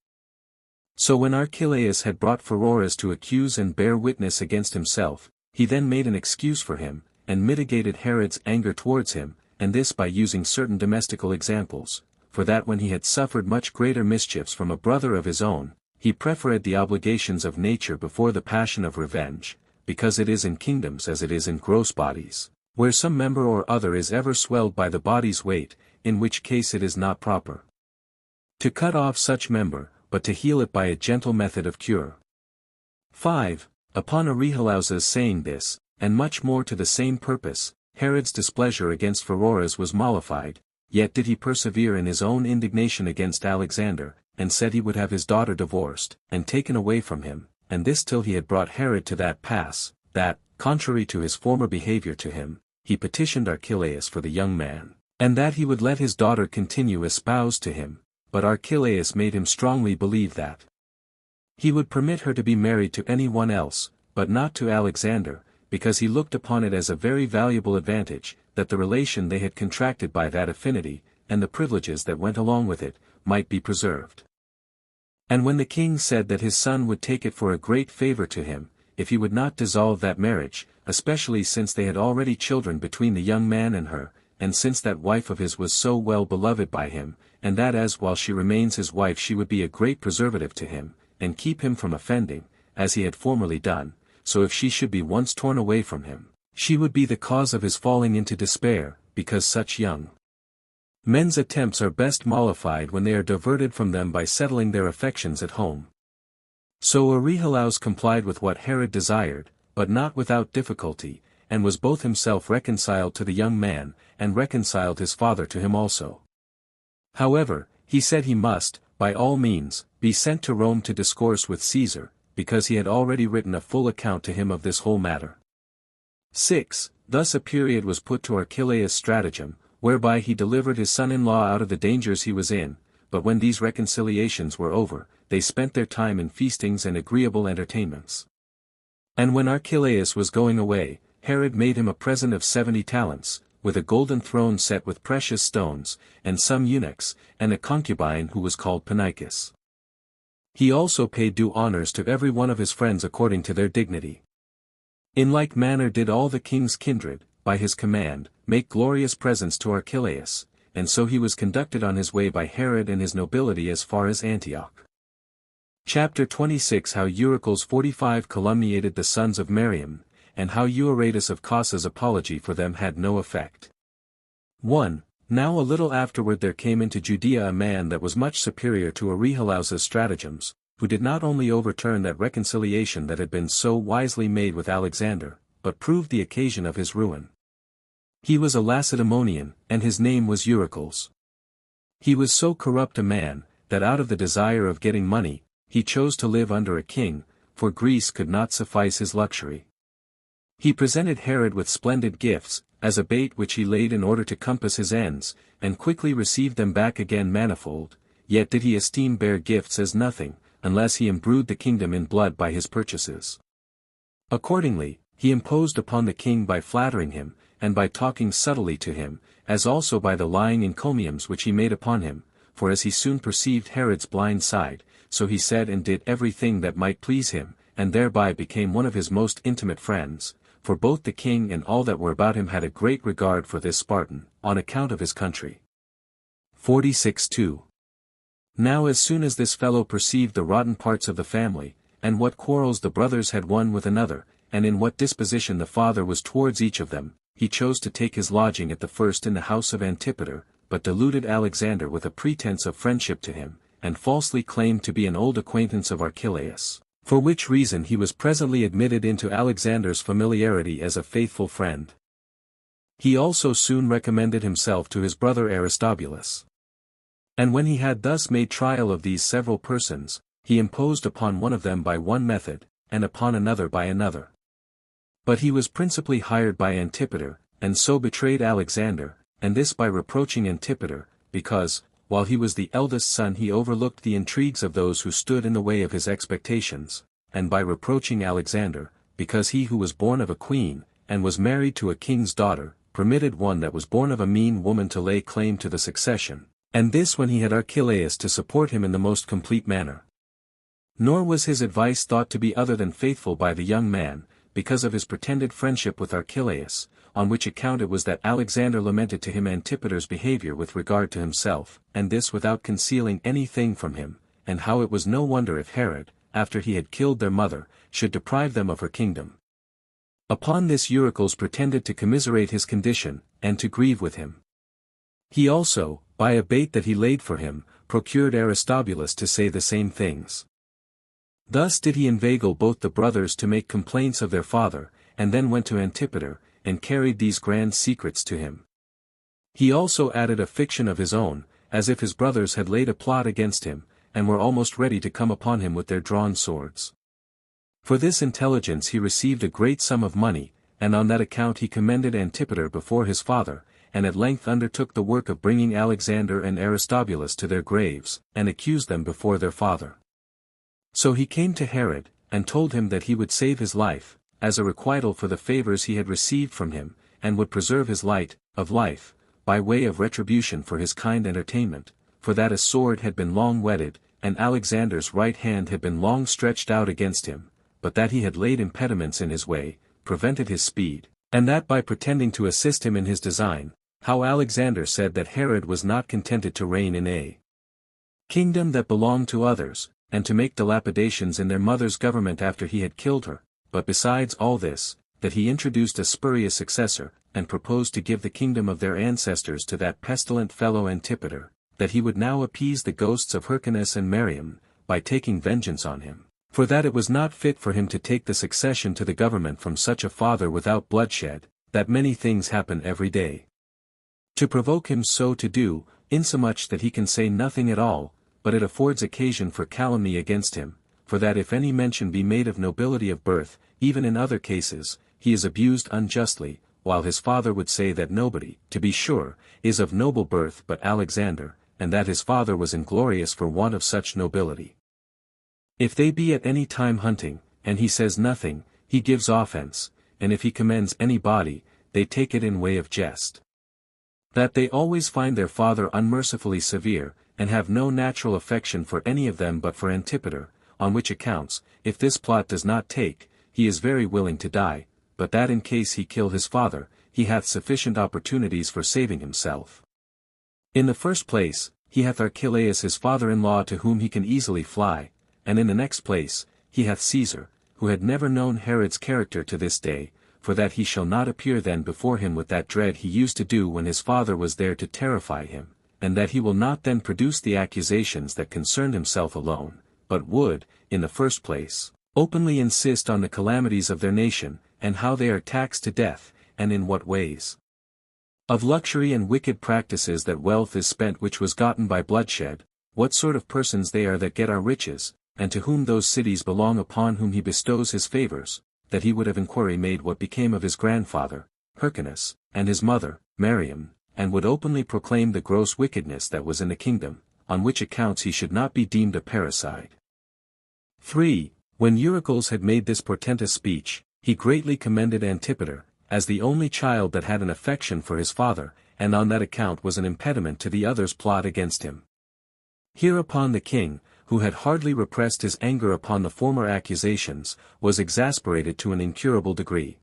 So when Archelaus had brought Pheroras to accuse and bear witness against himself, he then made an excuse for him, and mitigated Herod's anger towards him, and this by using certain domestical examples, for that when he had suffered much greater mischiefs from a brother of his own, he preferred the obligations of nature before the passion of revenge, because it is in kingdoms as it is in gross bodies, where some member or other is ever swelled by the body's weight, in which case it is not proper to cut off such member, but to heal it by a gentle method of cure. 5. Upon Archelaus's saying this, and much more to the same purpose, Herod's displeasure against Pheroras was mollified, yet did he persevere in his own indignation against Alexander, and said he would have his daughter divorced, and taken away from him, and this till he had brought Herod to that pass, that, contrary to his former behavior to him, he petitioned Archelaus for the young man, and that he would let his daughter continue espoused to him, but Archelaus made him strongly believe that he would permit her to be married to any one else, but not to Alexander, because he looked upon it as a very valuable advantage, that the relation they had contracted by that affinity, and the privileges that went along with it, might be preserved. And when the king said that his son would take it for a great favor to him, if he would not dissolve that marriage, especially since they had already children between the young man and her, and since that wife of his was so well beloved by him, and that as while she remains his wife she would be a great preservative to him, and keep him from offending, as he had formerly done, so if she should be once torn away from him, she would be the cause of his falling into despair, because such young men's attempts are best mollified when they are diverted from them by settling their affections at home. So Archelaus complied with what Herod desired, but not without difficulty, and was both himself reconciled to the young man, and reconciled his father to him also. However, he said he must, by all means, be sent to Rome to discourse with Caesar, because he had already written a full account to him of this whole matter. 6. Thus a period was put to Archelaus' stratagem, whereby he delivered his son-in-law out of the dangers he was in, but when these reconciliations were over, they spent their time in feastings and agreeable entertainments. And when Archelaus was going away, Herod made him a present of 70 talents, with a golden throne set with precious stones, and some eunuchs, and a concubine who was called Panicus. He also paid due honors to every one of his friends according to their dignity. In like manner did all the king's kindred, by his command, make glorious presents to Archelaus, and so he was conducted on his way by Herod and his nobility as far as Antioch. Chapter 26 How Eurycles 45 calumniated the sons of Miriam, and how Euaratus of Causa's apology for them had no effect. 1. Now a little afterward there came into Judea a man that was much superior to Archelaus's stratagems, who did not only overturn that reconciliation that had been so wisely made with Alexander, but proved the occasion of his ruin. He was a Lacedaemonian, and his name was Eurycles. He was so corrupt a man, that out of the desire of getting money, he chose to live under a king, for Greece could not suffice his luxury. He presented Herod with splendid gifts, as a bait which he laid in order to compass his ends, and quickly received them back again manifold, yet did he esteem bare gifts as nothing, unless he imbrued the kingdom in blood by his purchases. Accordingly, he imposed upon the king by flattering him, and by talking subtly to him, as also by the lying encomiums which he made upon him, for as he soon perceived Herod's blind side, so he said and did everything that might please him, and thereby became one of his most intimate friends, for both the king and all that were about him had a great regard for this Spartan, on account of his country. 46:2. Now as soon as this fellow perceived the rotten parts of the family, and what quarrels the brothers had one with another, and in what disposition the father was towards each of them, he chose to take his lodging at the first in the house of Antipater, but deluded Alexander with a pretense of friendship to him, and falsely claimed to be an old acquaintance of Archelaus, For which reason he was presently admitted into Alexander's familiarity as a faithful friend. He also soon recommended himself to his brother Aristobulus. And when he had thus made trial of these several persons, he imposed upon one of them by one method, and upon another by another. But he was principally hired by Antipater, and so betrayed Alexander, and this by reproaching Antipater, because, while he was the eldest son he overlooked the intrigues of those who stood in the way of his expectations, and by reproaching Alexander, because he who was born of a queen, and was married to a king's daughter, permitted one that was born of a mean woman to lay claim to the succession, and this when he had Archelaus to support him in the most complete manner. Nor was his advice thought to be other than faithful by the young man, because of his pretended friendship with Archelaus, on which account it was that Alexander lamented to him Antipater's behavior with regard to himself, and this without concealing anything from him, and how it was no wonder if Herod, after he had killed their mother, should deprive them of her kingdom. Upon this Eurycles pretended to commiserate his condition, and to grieve with him. He also, by a bait that he laid for him, procured Aristobulus to say the same things. Thus did he inveigle both the brothers to make complaints of their father, and then went to Antipater, and carried these grand secrets to him. He also added a fiction of his own, as if his brothers had laid a plot against him, and were almost ready to come upon him with their drawn swords. For this intelligence he received a great sum of money, and on that account he commended Antipater before his father, and at length undertook the work of bringing Alexander and Aristobulus to their graves, and accused them before their father. So he came to Herod, and told him that he would save his life, as a requital for the favors he had received from him, and would preserve his light, of life, by way of retribution for his kind entertainment, for that a sword had been long whetted, and Alexander's right hand had been long stretched out against him, but that he had laid impediments in his way, prevented his speed, and that by pretending to assist him in his design, how Alexander said that Herod was not contented to reign in a kingdom that belonged to others, and to make dilapidations in their mother's government after he had killed her, but besides all this, that he introduced a spurious successor, and proposed to give the kingdom of their ancestors to that pestilent fellow Antipater, that he would now appease the ghosts of Hyrcanus and Meriam, by taking vengeance on him, for that it was not fit for him to take the succession to the government from such a father without bloodshed, that many things happen every day. To provoke him so to do, insomuch that he can say nothing at all, but it affords occasion for calumny against him, for that if any mention be made of nobility of birth, even in other cases, he is abused unjustly, while his father would say that nobody, to be sure, is of noble birth but Alexander, and that his father was inglorious for want of such nobility. If they be at any time hunting, and he says nothing, he gives offense, and if he commends any body, they take it in way of jest. That they always find their father unmercifully severe, and have no natural affection for any of them but for Antipater, on which accounts, if this plot does not take, he is very willing to die, but that in case he kill his father, he hath sufficient opportunities for saving himself. In the first place, he hath Archelaus his father-in-law to whom he can easily fly, and in the next place, he hath Caesar, who had never known Herod's character to this day, for that he shall not appear then before him with that dread he used to do when his father was there to terrify him, and that he will not then produce the accusations that concerned himself alone, but would, in the first place, openly insist on the calamities of their nation, and how they are taxed to death, and in what ways. Of luxury and wicked practices that wealth is spent which was gotten by bloodshed, what sort of persons they are that get our riches, and to whom those cities belong upon whom he bestows his favors, that he would have inquiry made what became of his grandfather, Hyrcanus, and his mother, Meriam, and would openly proclaim the gross wickedness that was in the kingdom, on which accounts he should not be deemed a parricide. 3. When Eurycles had made this portentous speech, he greatly commended Antipater, as the only child that had an affection for his father, and on that account was an impediment to the others' plot against him. Hereupon the king, who had hardly repressed his anger upon the former accusations, was exasperated to an incurable degree.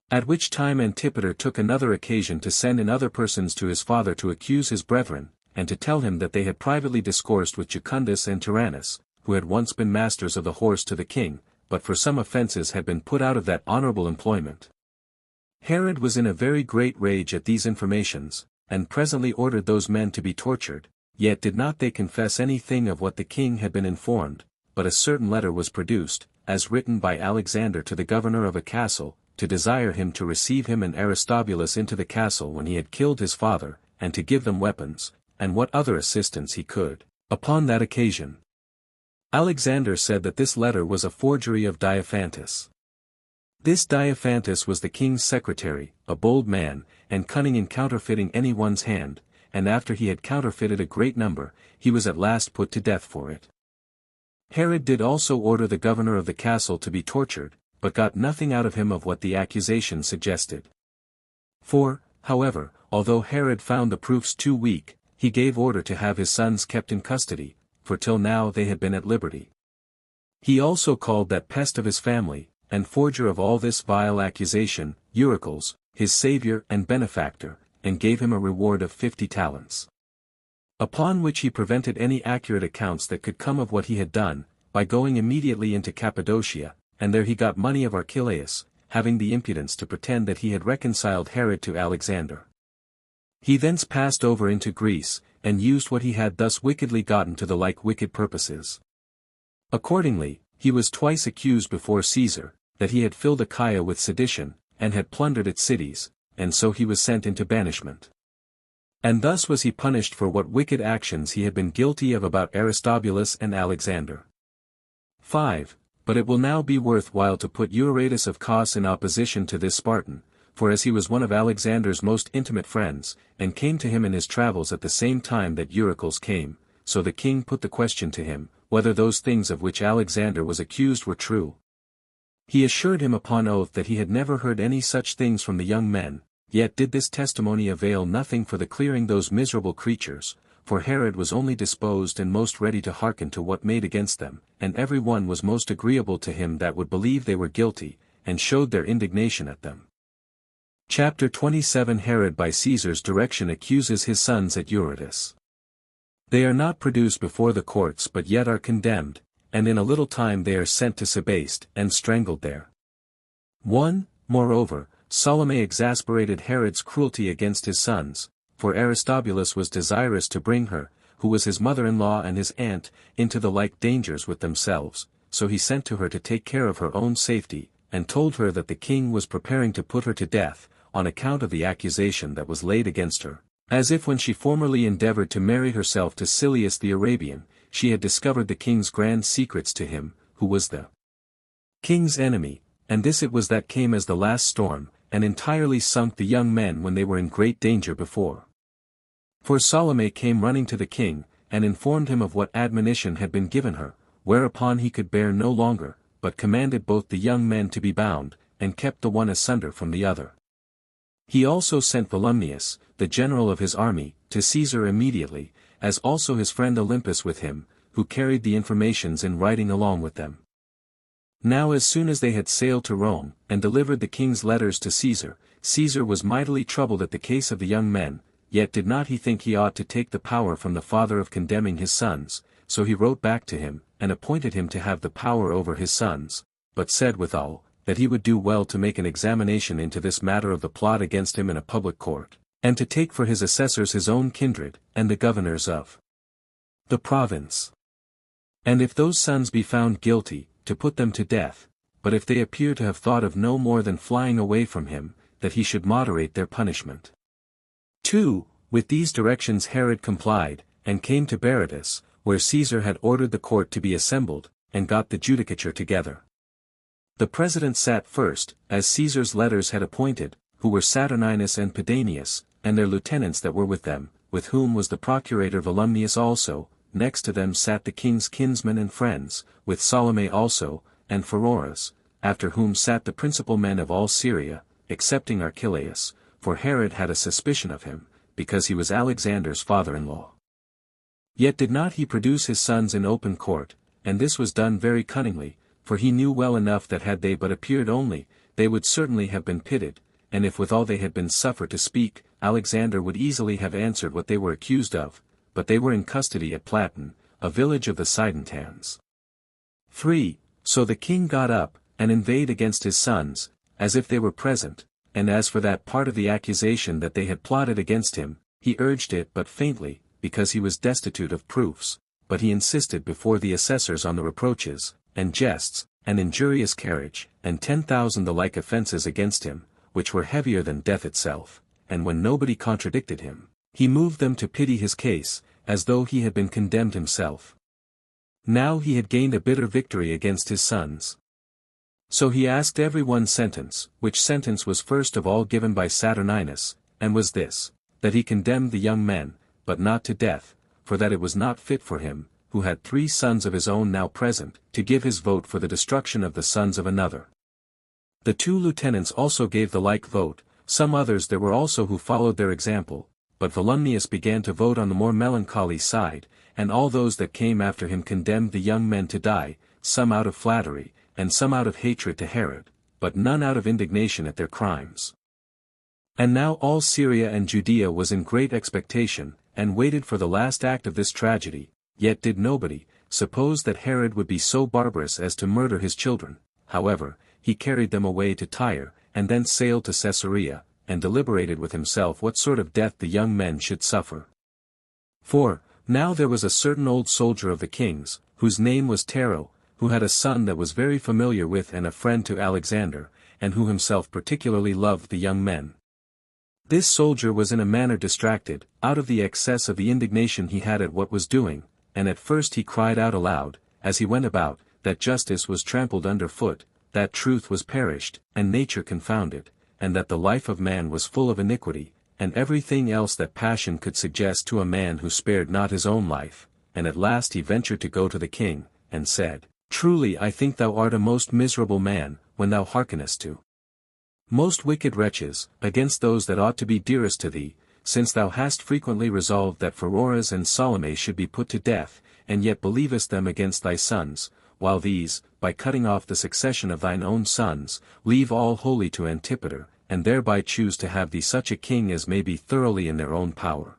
At which time Antipater took another occasion to send in other persons to his father to accuse his brethren, and to tell him that they had privately discoursed with Jucundus and Tyrannus, who had once been masters of the horse to the king, but for some offences had been put out of that honorable employment. Herod was in a very great rage at these informations, and presently ordered those men to be tortured, yet did not they confess anything of what the king had been informed, but a certain letter was produced, as written by Alexander to the governor of a castle, to desire him to receive him and Aristobulus into the castle when he had killed his father, and to give them weapons, and what other assistance he could, upon that occasion. Alexander said that this letter was a forgery of Diophantus. This Diophantus was the king's secretary, a bold man, and cunning in counterfeiting any one's hand, and after he had counterfeited a great number, he was at last put to death for it. Herod did also order the governor of the castle to be tortured, but got nothing out of him of what the accusation suggested. For, however, although Herod found the proofs too weak, he gave order to have his sons kept in custody, for till now they had been at liberty. He also called that pest of his family, and forger of all this vile accusation, Eurycles, his savior and benefactor, and gave him a reward of 50 talents. Upon which he prevented any accurate accounts that could come of what he had done, by going immediately into Cappadocia, and there he got money of Archelaus, having the impudence to pretend that he had reconciled Herod to Alexander. He thence passed over into Greece, and used what he had thus wickedly gotten to the like wicked purposes. Accordingly, he was twice accused before Caesar, that he had filled Achaia with sedition, and had plundered its cities, and so he was sent into banishment. And thus was he punished for what wicked actions he had been guilty of about Aristobulus and Alexander. 5. But it will now be worth while to put Euaratus of Cos in opposition to this Spartan, for as he was one of Alexander's most intimate friends, and came to him in his travels at the same time that Eurycles came, so the king put the question to him, whether those things of which Alexander was accused were true. He assured him upon oath that he had never heard any such things from the young men, yet did this testimony avail nothing for the clearing those miserable creatures, for Herod was only disposed and most ready to hearken to what made against them, and every one was most agreeable to him that would believe they were guilty, and showed their indignation at them. Chapter 27 Herod by Caesar's direction accuses his sons at Eurytus. They are not produced before the courts but yet are condemned, and in a little time they are sent to Sebaste and strangled there. 1. Moreover, Salome exasperated Herod's cruelty against his sons, for Aristobulus was desirous to bring her, who was his mother-in-law and his aunt, into the like dangers with themselves, so he sent to her to take care of her own safety, and told her that the king was preparing to put her to death, on account of the accusation that was laid against her, as if when she formerly endeavored to marry herself to Silius the Arabian, she had discovered the king's grand secrets to him, who was the king's enemy, and this it was that came as the last storm, and entirely sunk the young men when they were in great danger before. For Salome came running to the king, and informed him of what admonition had been given her, whereupon he could bear no longer, but commanded both the young men to be bound, and kept the one asunder from the other. He also sent Volumnius, the general of his army, to Caesar immediately, as also his friend Olympus with him, who carried the informations in writing along with them. Now as soon as they had sailed to Rome, and delivered the king's letters to Caesar, Caesar was mightily troubled at the case of the young men, yet did not he think he ought to take the power from the father of condemning his sons, so he wrote back to him, and appointed him to have the power over his sons, but said withal, that he would do well to make an examination into this matter of the plot against him in a public court, and to take for his assessors his own kindred, and the governors of the province. And if those sons be found guilty, to put them to death, but if they appear to have thought of no more than flying away from him, that he should moderate their punishment. 2. With these directions Herod complied, and came to Berytus, where Caesar had ordered the court to be assembled, and got the judicature together. The president sat first, as Caesar's letters had appointed, who were Saturninus and Pedanius, and their lieutenants that were with them, with whom was the procurator Volumnius also. Next to them sat the king's kinsmen and friends, with Salome also, and Pheroras, after whom sat the principal men of all Syria, excepting Archelaus, for Herod had a suspicion of him, because he was Alexander's father-in-law. Yet did not he produce his sons in open court, and this was done very cunningly, for he knew well enough that had they but appeared only, they would certainly have been pitted, and if withal they had been suffered to speak, Alexander would easily have answered what they were accused of, but they were in custody at Platen, a village of the Sidentans. 3. So the king got up, and inveighed against his sons, as if they were present, and as for that part of the accusation that they had plotted against him, he urged it but faintly, because he was destitute of proofs, but he insisted before the assessors on the reproaches, and jests, and injurious carriage, and 10,000 the like offences against him, which were heavier than death itself, and when nobody contradicted him, he moved them to pity his case, as though he had been condemned himself. Now he had gained a bitter victory against his sons. So he asked every one sentence, which sentence was first of all given by Saturninus, and was this, that he condemned the young men, but not to death, for that it was not fit for him, who had 3 sons of his own now present, to give his vote for the destruction of the sons of another. The 2 lieutenants also gave the like vote, some others there were also who followed their example, but Volumnius began to vote on the more melancholy side, and all those that came after him condemned the young men to die, some out of flattery, and some out of hatred to Herod, but none out of indignation at their crimes. And now all Syria and Judea was in great expectation, and waited for the last act of this tragedy, yet did nobody suppose that Herod would be so barbarous as to murder his children. However, he carried them away to Tyre, and then sailed to Caesarea, and deliberated with himself what sort of death the young men should suffer. For, now there was a certain old soldier of the king's, whose name was Tero, who had a son that was very familiar with and a friend to Alexander, and who himself particularly loved the young men. This soldier was in a manner distracted, out of the excess of the indignation he had at what was doing, and at first he cried out aloud, as he went about, that justice was trampled under foot, that truth was perished, and nature confounded, and that the life of man was full of iniquity, and everything else that passion could suggest to a man who spared not his own life, and at last he ventured to go to the king, and said, "Truly I think thou art a most miserable man, when thou hearkenest to most wicked wretches, against those that ought to be dearest to thee, since thou hast frequently resolved that Pheroras and Salome should be put to death, and yet believest them against thy sons, while these, by cutting off the succession of thine own sons, leave all wholly to Antipater, and thereby choose to have thee such a king as may be thoroughly in their own power.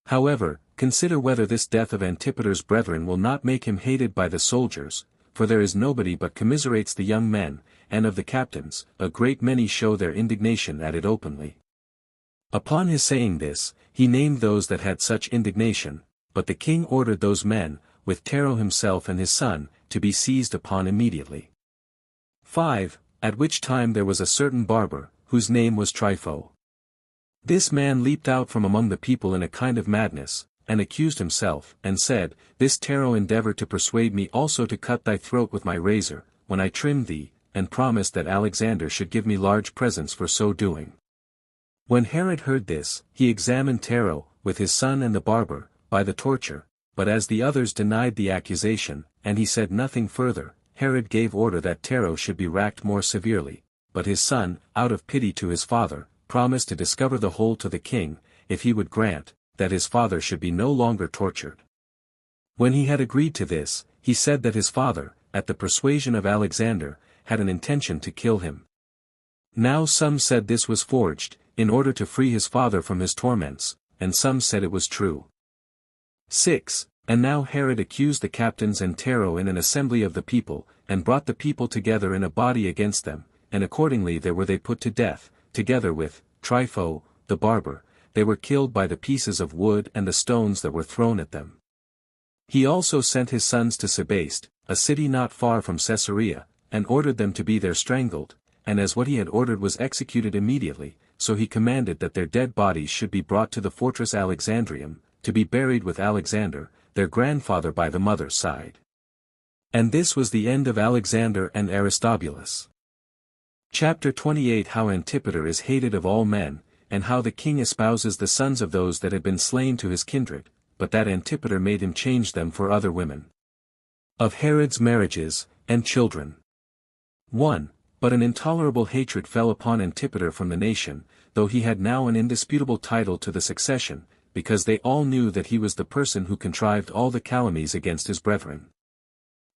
However, consider whether this death of Antipater's brethren will not make him hated by the soldiers, for there is nobody but commiserates the young men, and of the captains, a great many show their indignation at it openly." Upon his saying this, he named those that had such indignation, but the king ordered those men, with Tero himself and his son, to be seized upon immediately. 5. At which time there was a certain barber, whose name was Trypho. This man leaped out from among the people in a kind of madness, and accused himself, and said, "This Tero endeavored to persuade me also to cut thy throat with my razor, when I trimmed thee, and promised that Alexander should give me large presents for so doing." When Herod heard this, he examined Tero, with his son and the barber, by the torture, but as the others denied the accusation, and he said nothing further, Herod gave order that Tero should be racked more severely, but his son, out of pity to his father, promised to discover the whole to the king, if he would grant, that his father should be no longer tortured. When he had agreed to this, he said that his father, at the persuasion of Alexander, had an intention to kill him. Now some said this was forged, in order to free his father from his torments, and some said it was true. 6. And now Herod accused the captains and Tero in an assembly of the people, and brought the people together in a body against them, and accordingly there were they put to death, together with Trypho, the barber. They were killed by the pieces of wood and the stones that were thrown at them. He also sent his sons to Sebaste, a city not far from Caesarea, and ordered them to be there strangled, and as what he had ordered was executed immediately, so he commanded that their dead bodies should be brought to the fortress Alexandrium, to be buried with Alexander, their grandfather by the mother's side. And this was the end of Alexander and Aristobulus. Chapter 28. How Antipater is hated of all men, and how the king espouses the sons of those that had been slain to his kindred, but that Antipater made him change them for other women. Of Herod's marriages, and children. 1. But an intolerable hatred fell upon Antipater from the nation, though he had now an indisputable title to the succession, because they all knew that he was the person who contrived all the calumnies against his brethren.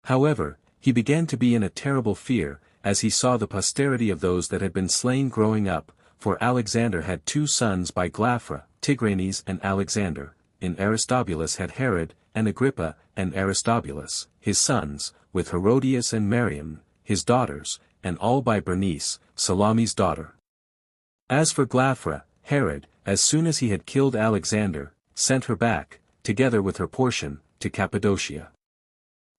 However, he began to be in a terrible fear, as he saw the posterity of those that had been slain growing up, for Alexander had 2 sons by Glaphyra, Tigranes and Alexander, in Aristobulus had Herod, and Agrippa, and Aristobulus, his sons, with Herodias and Mariam, his daughters, and all by Bernice, Salome's daughter. As for Glaphyra, Herod, as soon as he had killed Alexander, sent her back, together with her portion, to Cappadocia.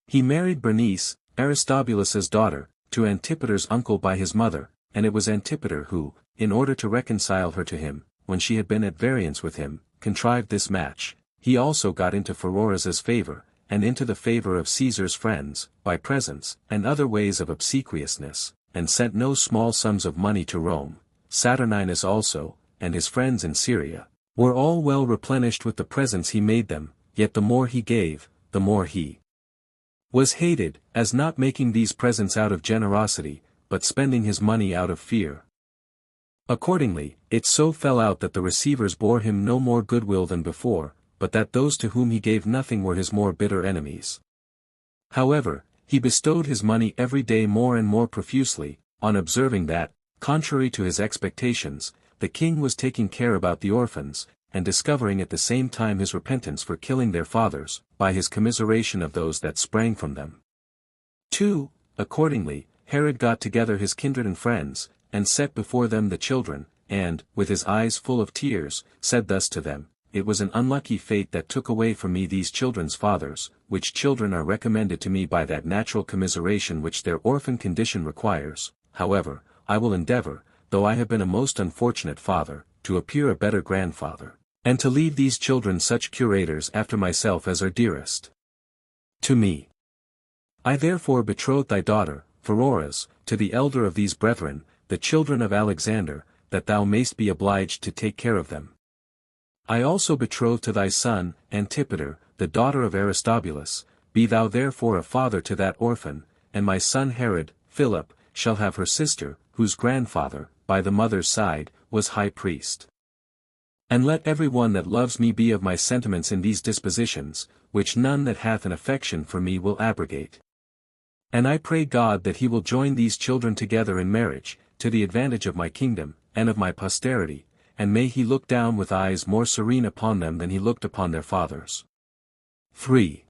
He married Bernice, Aristobulus's daughter, to Antipater's uncle by his mother, and it was Antipater who, in order to reconcile her to him, when she had been at variance with him, contrived this match. He also got into Pheroras's favor, and into the favor of Caesar's friends, by presents, and other ways of obsequiousness, and sent no small sums of money to Rome. Saturninus also, and his friends in Syria, were all well replenished with the presents he made them, yet the more he gave, the more he was hated, as not making these presents out of generosity, but spending his money out of fear. Accordingly, it so fell out that the receivers bore him no more goodwill than before, but that those to whom he gave nothing were his more bitter enemies. However, he bestowed his money every day more and more profusely, on observing that, contrary to his expectations, the king was taking care about the orphans, and discovering at the same time his repentance for killing their fathers, by his commiseration of those that sprang from them. 2. Accordingly, Herod got together his kindred and friends, and set before them the children, and, with his eyes full of tears, said thus to them, It was an unlucky fate that took away from me these children's fathers, which children are recommended to me by that natural commiseration which their orphan condition requires. However, I will endeavor, though I have been a most unfortunate father, to appear a better grandfather, and to leave these children such curators after myself as are dearest to me. I therefore betroth thy daughter, Pheroras, to the elder of these brethren, the children of Alexander, that thou mayst be obliged to take care of them. I also betroth to thy son, Antipater, the daughter of Aristobulus, be thou therefore a father to that orphan, and my son Herod, Philip, shall have her sister, whose grandfather, by the mother's side, was high priest. And let every one that loves me be of my sentiments in these dispositions, which none that hath an affection for me will abrogate. And I pray God that he will join these children together in marriage, to the advantage of my kingdom, and of my posterity, and may he look down with eyes more serene upon them than he looked upon their fathers. 3.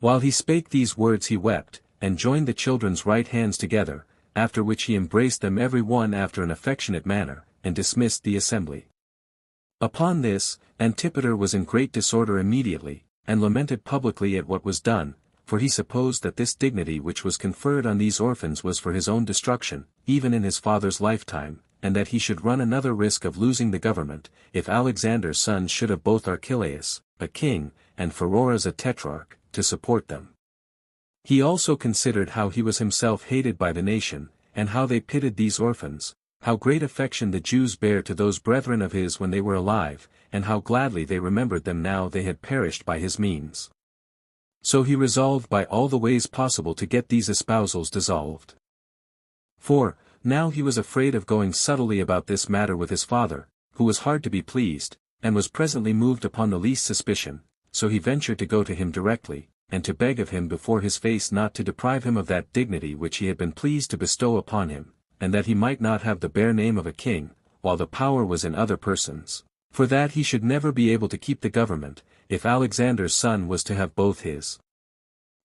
While he spake these words he wept, and joined the children's right hands together, after which he embraced them every one after an affectionate manner, and dismissed the assembly. Upon this, Antipater was in great disorder immediately, and lamented publicly at what was done, for he supposed that this dignity which was conferred on these orphans was for his own destruction, even in his father's lifetime, and that he should run another risk of losing the government, if Alexander's sons should have both Archelaus, a king, and Pheroras a tetrarch, to support them. He also considered how he was himself hated by the nation, and how they pitied these orphans, how great affection the Jews bare to those brethren of his when they were alive, and how gladly they remembered them now they had perished by his means. So he resolved by all the ways possible to get these espousals dissolved. 4. Now he was afraid of going subtly about this matter with his father, who was hard to be pleased, and was presently moved upon the least suspicion, so he ventured to go to him directly, and to beg of him before his face not to deprive him of that dignity which he had been pleased to bestow upon him, and that he might not have the bare name of a king, while the power was in other persons, for that he should never be able to keep the government, if Alexander's son was to have both his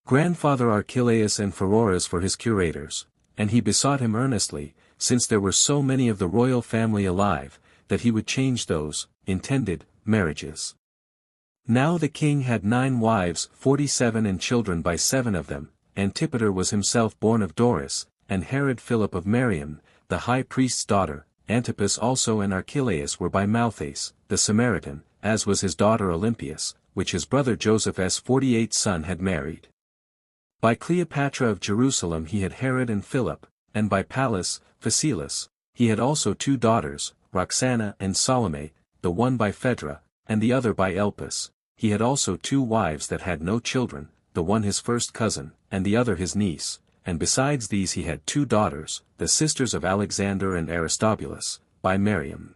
grandfather Archelaus and Pheroras for his curators, and he besought him earnestly, since there were so many of the royal family alive, that he would change those intended marriages. Now the king had 9 wives, 47 and children by 7 of them. Antipater was himself born of Doris, and Herod Philip of Mariam, the high priest's daughter. Antipas also and Archelaus were by Malthace, the Samaritan, as was his daughter Olympias, which his brother Josephus' 48th son had married. By Cleopatra of Jerusalem he had Herod and Philip, and by Pallas, Phasaelus, he had also 2 daughters, Roxana and Salome, the one by Phaedra, and the other by Elpis. He had also 2 wives that had no children, the one his first cousin, and the other his niece, and besides these he had 2 daughters, the sisters of Alexander and Aristobulus, by Mariam.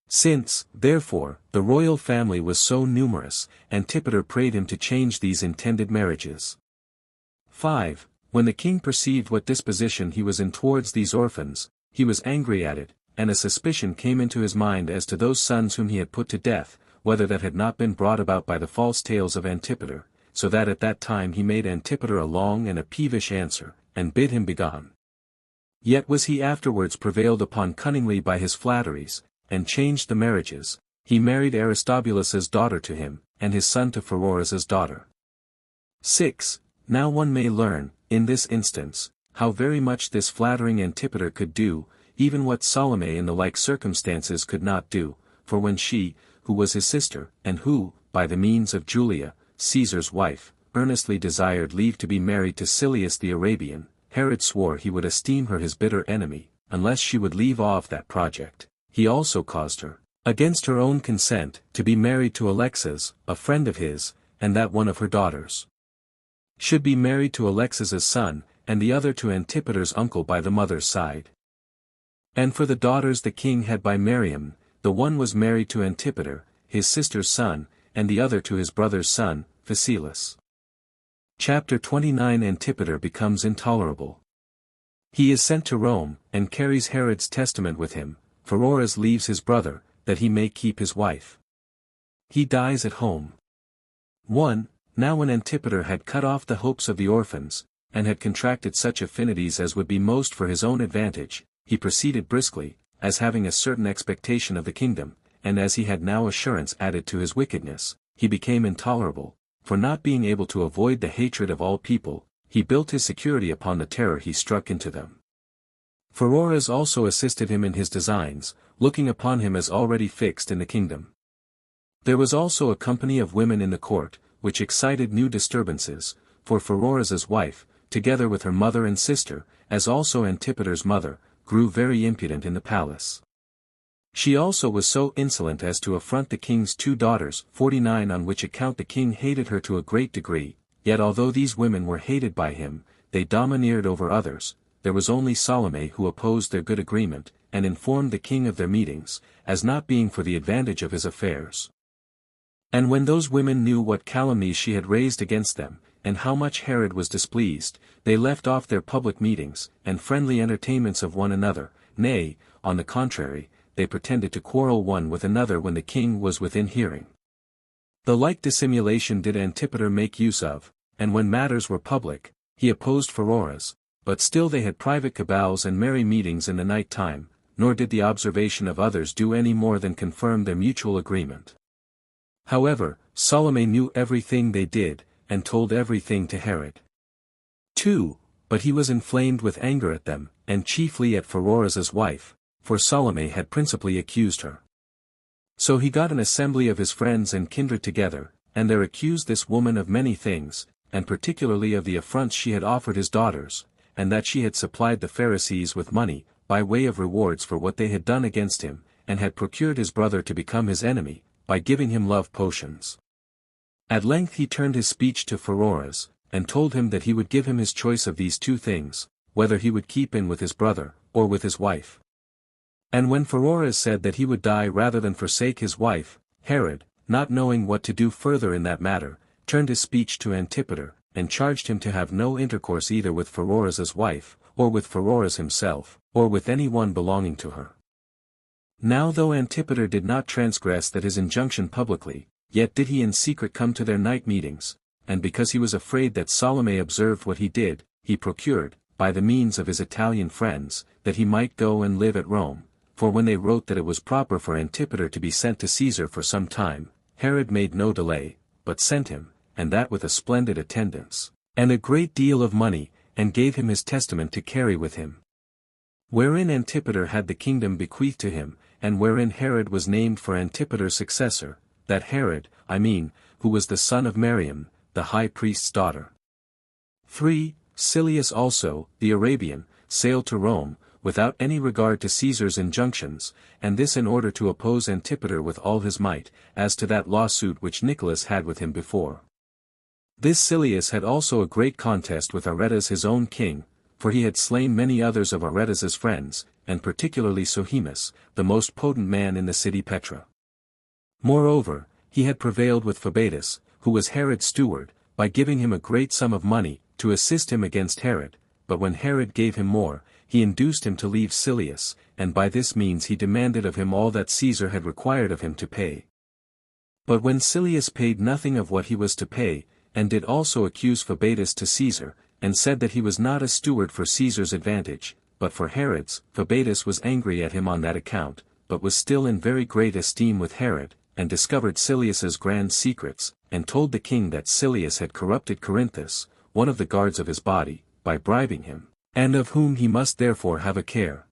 Since, therefore, the royal family was so numerous, Antipater prayed him to change these intended marriages. 5. When the king perceived what disposition he was in towards these orphans, he was angry at it, and a suspicion came into his mind as to those sons whom he had put to death, whether that had not been brought about by the false tales of Antipater, so that at that time he made Antipater a long and a peevish answer, and bid him begone. Yet was he afterwards prevailed upon cunningly by his flatteries, and changed the marriages. He married Aristobulus's daughter to him, and his son to Pheroras's daughter. 6. Now one may learn, in this instance, how very much this flattering Antipater could do, even what Salome in the like circumstances could not do, for when she, who was his sister, and who, by the means of Julia, Caesar's wife, earnestly desired leave to be married to Silius the Arabian, Herod swore he would esteem her his bitter enemy, unless she would leave off that project. He also caused her, against her own consent, to be married to Alexas, a friend of his, and that one of her daughters should be married to Alexas's son, and the other to Antipater's uncle by the mother's side. And for the daughters the king had by Miriam, the one was married to Antipater, his sister's son, and the other to his brother's son, Phasaelus. Chapter 29. Antipater becomes intolerable. He is sent to Rome, and carries Herod's testament with him. Pheroras leaves his brother, that he may keep his wife. He dies at home. 1. Now when Antipater had cut off the hopes of the orphans, and had contracted such affinities as would be most for his own advantage, he proceeded briskly, as having a certain expectation of the kingdom, and as he had now assurance added to his wickedness, he became intolerable, for not being able to avoid the hatred of all people, he built his security upon the terror he struck into them. Pheroras also assisted him in his designs, looking upon him as already fixed in the kingdom. There was also a company of women in the court, which excited new disturbances, for Pheroras's wife, together with her mother and sister, as also Antipater's mother, grew very impudent in the palace. She also was so insolent as to affront the king's 2 daughters. 49 On which account the king hated her to a great degree, yet although these women were hated by him, they domineered over others. There was only Salome who opposed their good agreement, and informed the king of their meetings, as not being for the advantage of his affairs. And when those women knew what calumnies she had raised against them, and how much Herod was displeased, they left off their public meetings, and friendly entertainments of one another. Nay, on the contrary, they pretended to quarrel one with another when the king was within hearing. The like dissimulation did Antipater make use of, and when matters were public, he opposed Pheroras, but still they had private cabals and merry meetings in the night time, nor did the observation of others do any more than confirm their mutual agreement. However, Salome knew everything they did, and told everything to Herod. 2. But he was inflamed with anger at them, and chiefly at Pheroras's wife, for Salome had principally accused her. So he got an assembly of his friends and kindred together, and there accused this woman of many things, and particularly of the affronts she had offered his daughters, and that she had supplied the Pharisees with money, by way of rewards for what they had done against him, and had procured his brother to become his enemy, by giving him love potions. At length he turned his speech to Pheroras, and told him that he would give him his choice of these 2 things, whether he would keep in with his brother, or with his wife. And when Pheroras said that he would die rather than forsake his wife, Herod, not knowing what to do further in that matter, turned his speech to Antipater, and charged him to have no intercourse either with Pheroras's wife, or with Pheroras himself, or with any one belonging to her. Now though Antipater did not transgress that his injunction publicly, yet did he in secret come to their night meetings, and because he was afraid that Salome observed what he did, he procured, by the means of his Italian friends, that he might go and live at Rome, for when they wrote that it was proper for Antipater to be sent to Caesar for some time, Herod made no delay, but sent him, and that with a splendid attendance, and a great deal of money, and gave him his testament to carry with him, wherein Antipater had the kingdom bequeathed to him, and wherein Herod was named for Antipater's successor, that Herod, who was the son of Miriam, the high priest's daughter. 3. Silius also, the Arabian, sailed to Rome, without any regard to Caesar's injunctions, and this in order to oppose Antipater with all his might, as to that lawsuit which Nicholas had with him before. This Silius had also a great contest with Aretas his own king, for he had slain many others of Aretas's friends, and particularly Sohemus, the most potent man in the city Petra. Moreover, he had prevailed with Phabatus, who was Herod's steward, by giving him a great sum of money, to assist him against Herod, but when Herod gave him more, he induced him to leave Silius, and by this means he demanded of him all that Caesar had required of him to pay. But when Silius paid nothing of what he was to pay, and did also accuse Phabatus to Caesar, and said that he was not a steward for Caesar's advantage, but for Herod's, Phabatus was angry at him on that account, but was still in very great esteem with Herod, and discovered Silius's grand secrets, and told the king that Silius had corrupted Corinthus, one of the guards of his body, by bribing him, and of whom he must therefore have a care.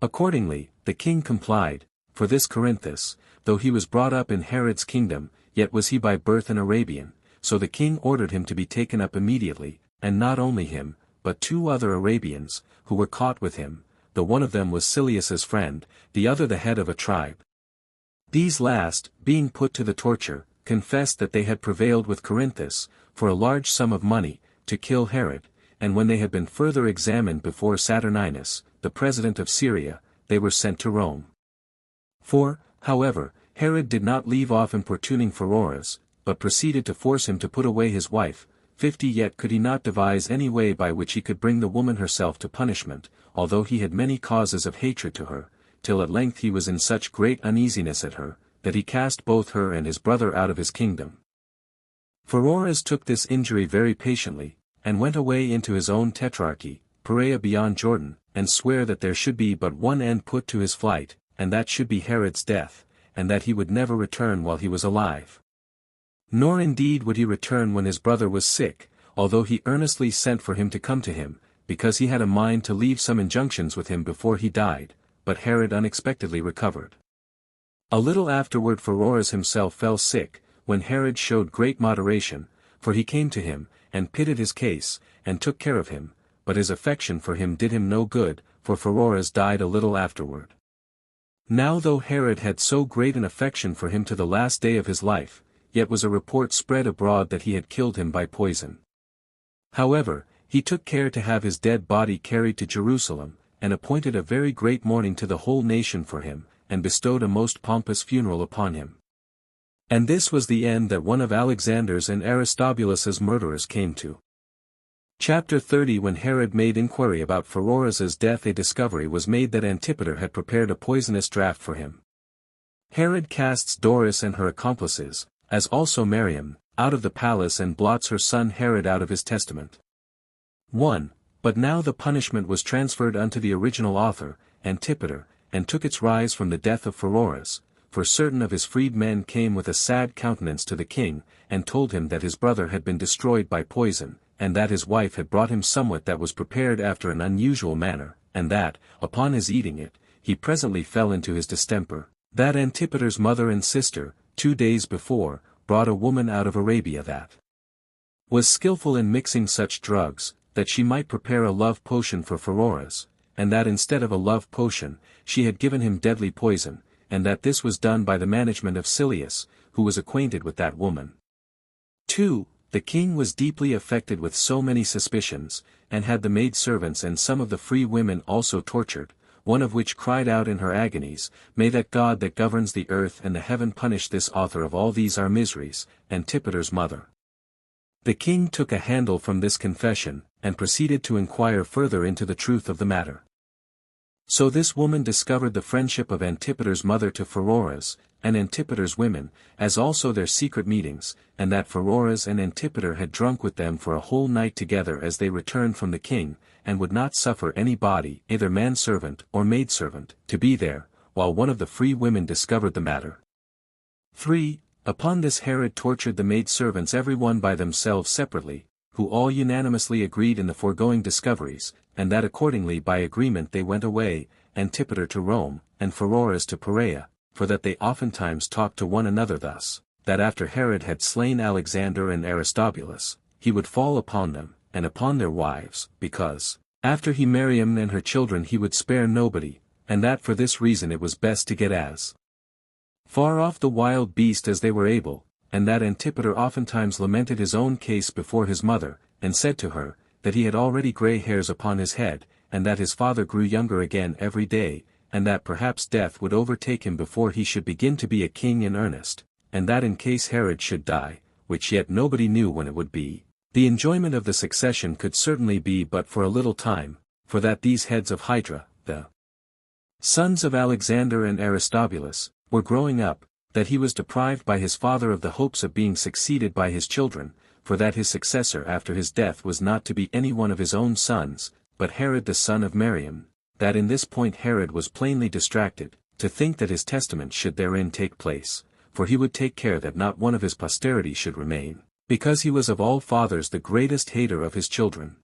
Accordingly, the king complied, for this Corinthus, though he was brought up in Herod's kingdom, yet was he by birth an Arabian, so the king ordered him to be taken up immediately, and not only him, but 2 other Arabians, who were caught with him, though one of them was Silius's friend, the other the head of a tribe. These last, being put to the torture, confessed that they had prevailed with Corinthus, for a large sum of money, to kill Herod, and when they had been further examined before Saturninus, the president of Syria, they were sent to Rome. For, however, Herod did not leave off importuning Pheroras, but proceeded to force him to put away his wife, 50 yet could he not devise any way by which he could bring the woman herself to punishment, although he had many causes of hatred to her, till at length he was in such great uneasiness at her, that he cast both her and his brother out of his kingdom. Pheroras took this injury very patiently, and went away into his own tetrarchy, Perea beyond Jordan, and sware that there should be but one end put to his flight, and that should be Herod's death, and that he would never return while he was alive. Nor indeed would he return when his brother was sick, although he earnestly sent for him to come to him, because he had a mind to leave some injunctions with him before he died, but Herod unexpectedly recovered. A little afterward Pheroras himself fell sick, when Herod showed great moderation, for he came to him, and pitied his case, and took care of him, but his affection for him did him no good, for Pheroras died a little afterward. Now though Herod had so great an affection for him to the last day of his life, yet was a report spread abroad that he had killed him by poison. However, he took care to have his dead body carried to Jerusalem, and appointed a very great mourning to the whole nation for him, and bestowed a most pompous funeral upon him. And this was the end that one of Alexander's and Aristobulus's murderers came to. Chapter 30. When Herod made inquiry about Pheroras's death, a discovery was made that Antipater had prepared a poisonous draught for him. Herod casts Doris and her accomplices, as also Miriam, out of the palace and blots her son Herod out of his testament. 1. But now the punishment was transferred unto the original author, Antipater, and took its rise from the death of Pheroras, for certain of his freedmen came with a sad countenance to the king, and told him that his brother had been destroyed by poison, and that his wife had brought him somewhat that was prepared after an unusual manner, and that, upon his eating it, he presently fell into his distemper, that Antipater's mother and sister, 2 days before, brought a woman out of Arabia that was skillful in mixing such drugs, that she might prepare a love potion for Pheroras, and that instead of a love potion, she had given him deadly poison, and that this was done by the management of Silius, who was acquainted with that woman. 2. The king was deeply affected with so many suspicions, and had the maidservants and some of the free women also tortured, one of which cried out in her agonies, "May that God that governs the earth and the heaven punish this author of all these our miseries," Antipater's mother. The king took a handle from this confession, and proceeded to inquire further into the truth of the matter. So this woman discovered the friendship of Antipater's mother to Pheroras, and Antipater's women, as also their secret meetings, and that Pheroras and Antipater had drunk with them for a whole night together as they returned from the king, and would not suffer any body, either manservant or maidservant, to be there, while one of the free women discovered the matter. 3. Upon this Herod tortured the maidservants every one by themselves separately, who all unanimously agreed in the foregoing discoveries, and that accordingly by agreement they went away, Antipater to Rome, and Pheroras to Perea, for that they oftentimes talked to one another thus, that after Herod had slain Alexander and Aristobulus, he would fall upon them, and upon their wives, because, after he Miriam and her children he would spare nobody, and that for this reason it was best to get as far off the wild beast as they were able, and that Antipater oftentimes lamented his own case before his mother, and said to her, that he had already grey hairs upon his head, and that his father grew younger again every day, and that perhaps death would overtake him before he should begin to be a king in earnest, and that in case Herod should die, which yet nobody knew when it would be, the enjoyment of the succession could certainly be but for a little time, for that these heads of Hydra, the sons of Alexander and Aristobulus, were growing up, that he was deprived by his father of the hopes of being succeeded by his children, for that his successor after his death was not to be any one of his own sons, but Herod the son of Miriam, that in this point Herod was plainly distracted, to think that his testament should therein take place, for he would take care that not one of his posterity should remain, because he was of all fathers the greatest hater of his children.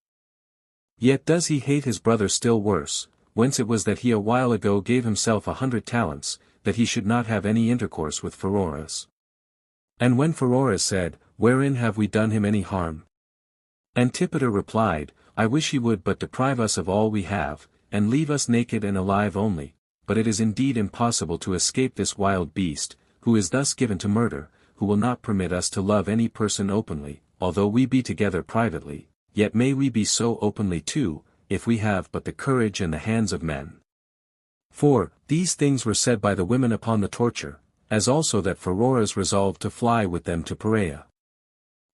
Yet does he hate his brother still worse, whence it was that he a while ago gave himself 100 talents, that he should not have any intercourse with Pheroras. And when Pheroras said, Wherein have we done him any harm? Antipater replied, I wish he would but deprive us of all we have, and leave us naked and alive only, but it is indeed impossible to escape this wild beast, who is thus given to murder, who will not permit us to love any person openly, although we be together privately, yet may we be so openly too, if we have but the courage and the hands of men. For, these things were said by the women upon the torture, as also that Pheroras resolved to fly with them to Perea.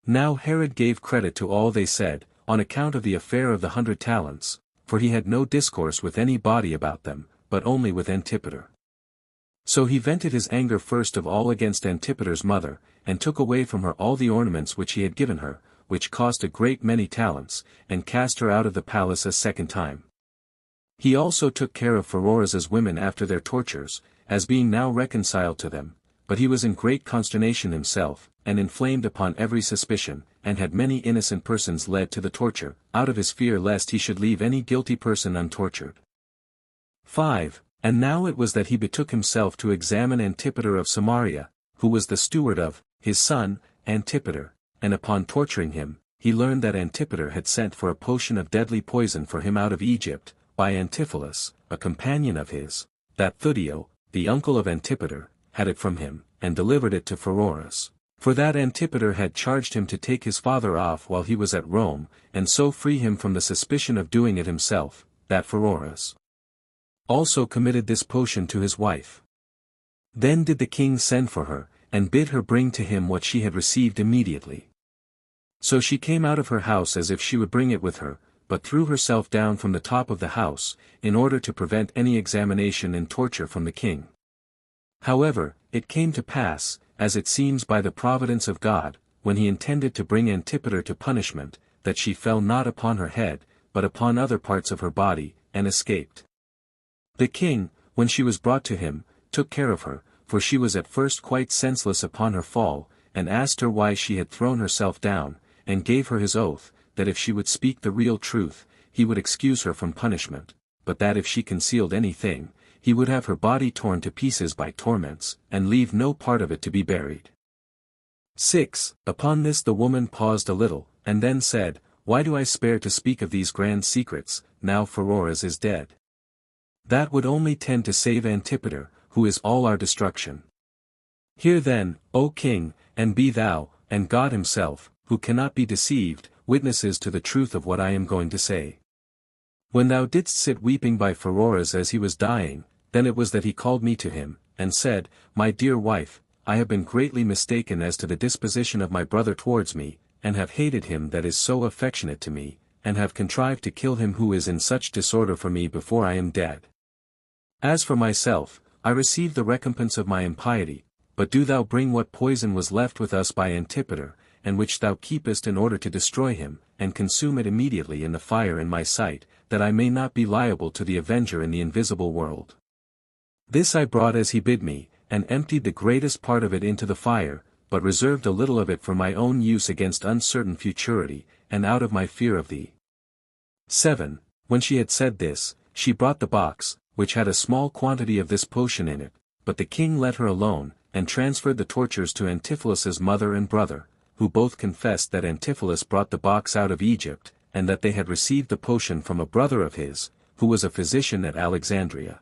Now Herod gave credit to all they said, on account of the affair of the 100 talents, for he had no discourse with any body about them, but only with Antipater. So he vented his anger first of all against Antipater's mother, and took away from her all the ornaments which he had given her, which cost a great many talents, and cast her out of the palace a second time. He also took care of Pheroras's women after their tortures, as being now reconciled to them, but he was in great consternation himself, and inflamed upon every suspicion, and had many innocent persons led to the torture, out of his fear lest he should leave any guilty person untortured. 5. And now it was that he betook himself to examine Antipater of Samaria, who was the steward of his son, Antipater, and upon torturing him, he learned that Antipater had sent for a potion of deadly poison for him out of Egypt, by Antipholus, a companion of his, that Thudio, the uncle of Antipater, had it from him, and delivered it to Pheroras, for that Antipater had charged him to take his father off while he was at Rome, and so free him from the suspicion of doing it himself, that Pheroras also committed this potion to his wife. Then did the king send for her, and bid her bring to him what she had received immediately. So she came out of her house as if she would bring it with her, but threw herself down from the top of the house, in order to prevent any examination and torture from the king. However, it came to pass, as it seems by the providence of God, when he intended to bring Antipater to punishment, that she fell not upon her head, but upon other parts of her body, and escaped. The king, when she was brought to him, took care of her, for she was at first quite senseless upon her fall, and asked her why she had thrown herself down, and gave her his oath, that if she would speak the real truth, he would excuse her from punishment, but that if she concealed anything, he would have her body torn to pieces by torments, and leave no part of it to be buried. 6. Upon this the woman paused a little, and then said, Why do I spare to speak of these grand secrets, now Pheroras is dead? That would only tend to save Antipater, who is all our destruction. Hear then, O king, and be thou, and God himself, who cannot be deceived, witnesses to the truth of what I am going to say. When thou didst sit weeping by Pheroras as he was dying, then it was that he called me to him, and said, My dear wife, I have been greatly mistaken as to the disposition of my brother towards me, and have hated him that is so affectionate to me, and have contrived to kill him who is in such disorder for me before I am dead. As for myself, I receive the recompense of my impiety, but do thou bring what poison was left with us by Antipater, and which thou keepest in order to destroy him, and consume it immediately in the fire in my sight, that I may not be liable to the avenger in the invisible world. This I brought as he bid me, and emptied the greatest part of it into the fire, but reserved a little of it for my own use against uncertain futurity, and out of my fear of thee. 7. When she had said this, she brought the box, which had a small quantity of this potion in it, but the king let her alone, and transferred the tortures to Antipholus's mother and brother, who both confessed that Antipholus brought the box out of Egypt, and that they had received the potion from a brother of his, who was a physician at Alexandria.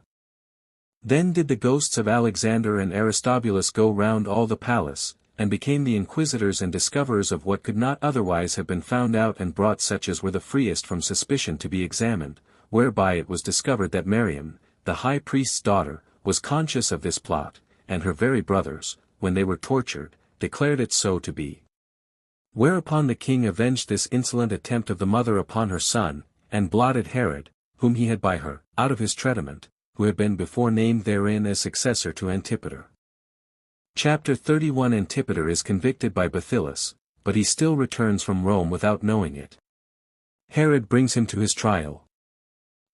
Then did the ghosts of Alexander and Aristobulus go round all the palace, and became the inquisitors and discoverers of what could not otherwise have been found out, and brought such as were the freest from suspicion to be examined, whereby it was discovered that Miriam, the high priest's daughter, was conscious of this plot, and her very brothers, when they were tortured, declared it so to be. Whereupon the king avenged this insolent attempt of the mother upon her son, and blotted Herod, whom he had by her, out of his treatment, who had been before named therein as successor to Antipater. Chapter 31. Antipater is convicted by Bathillus, but he still returns from Rome without knowing it. Herod brings him to his trial.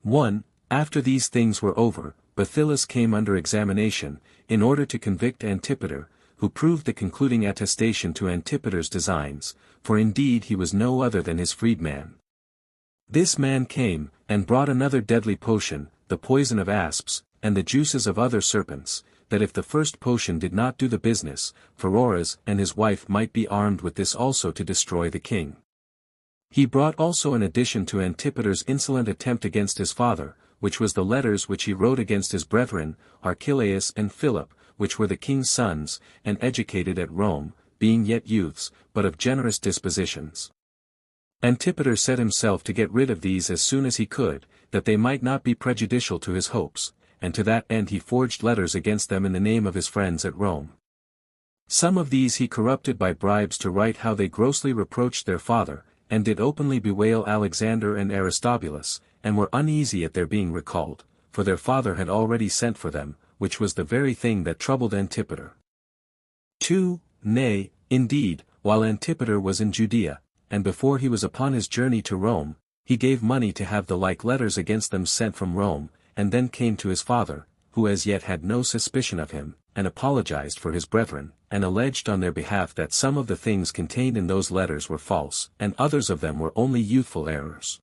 1. After these things were over, Bathillus came under examination, in order to convict Antipater, who proved the concluding attestation to Antipater's designs, for indeed he was no other than his freedman. This man came, and brought another deadly potion, the poison of asps, and the juices of other serpents, that if the first potion did not do the business, Pheroras and his wife might be armed with this also to destroy the king. He brought also an addition to Antipater's insolent attempt against his father, which was the letters which he wrote against his brethren, Archelaus and Philip, which were the king's sons, and educated at Rome, being yet youths, but of generous dispositions. Antipater set himself to get rid of these as soon as he could, that they might not be prejudicial to his hopes, and to that end he forged letters against them in the name of his friends at Rome. Some of these he corrupted by bribes to write how they grossly reproached their father, and did openly bewail Alexander and Aristobulus, and were uneasy at their being recalled, for their father had already sent for them, which was the very thing that troubled Antipater. 2. Nay, indeed, while Antipater was in Judea, and before he was upon his journey to Rome, he gave money to have the like letters against them sent from Rome, and then came to his father, who as yet had no suspicion of him, and apologized for his brethren, and alleged on their behalf that some of the things contained in those letters were false, and others of them were only youthful errors.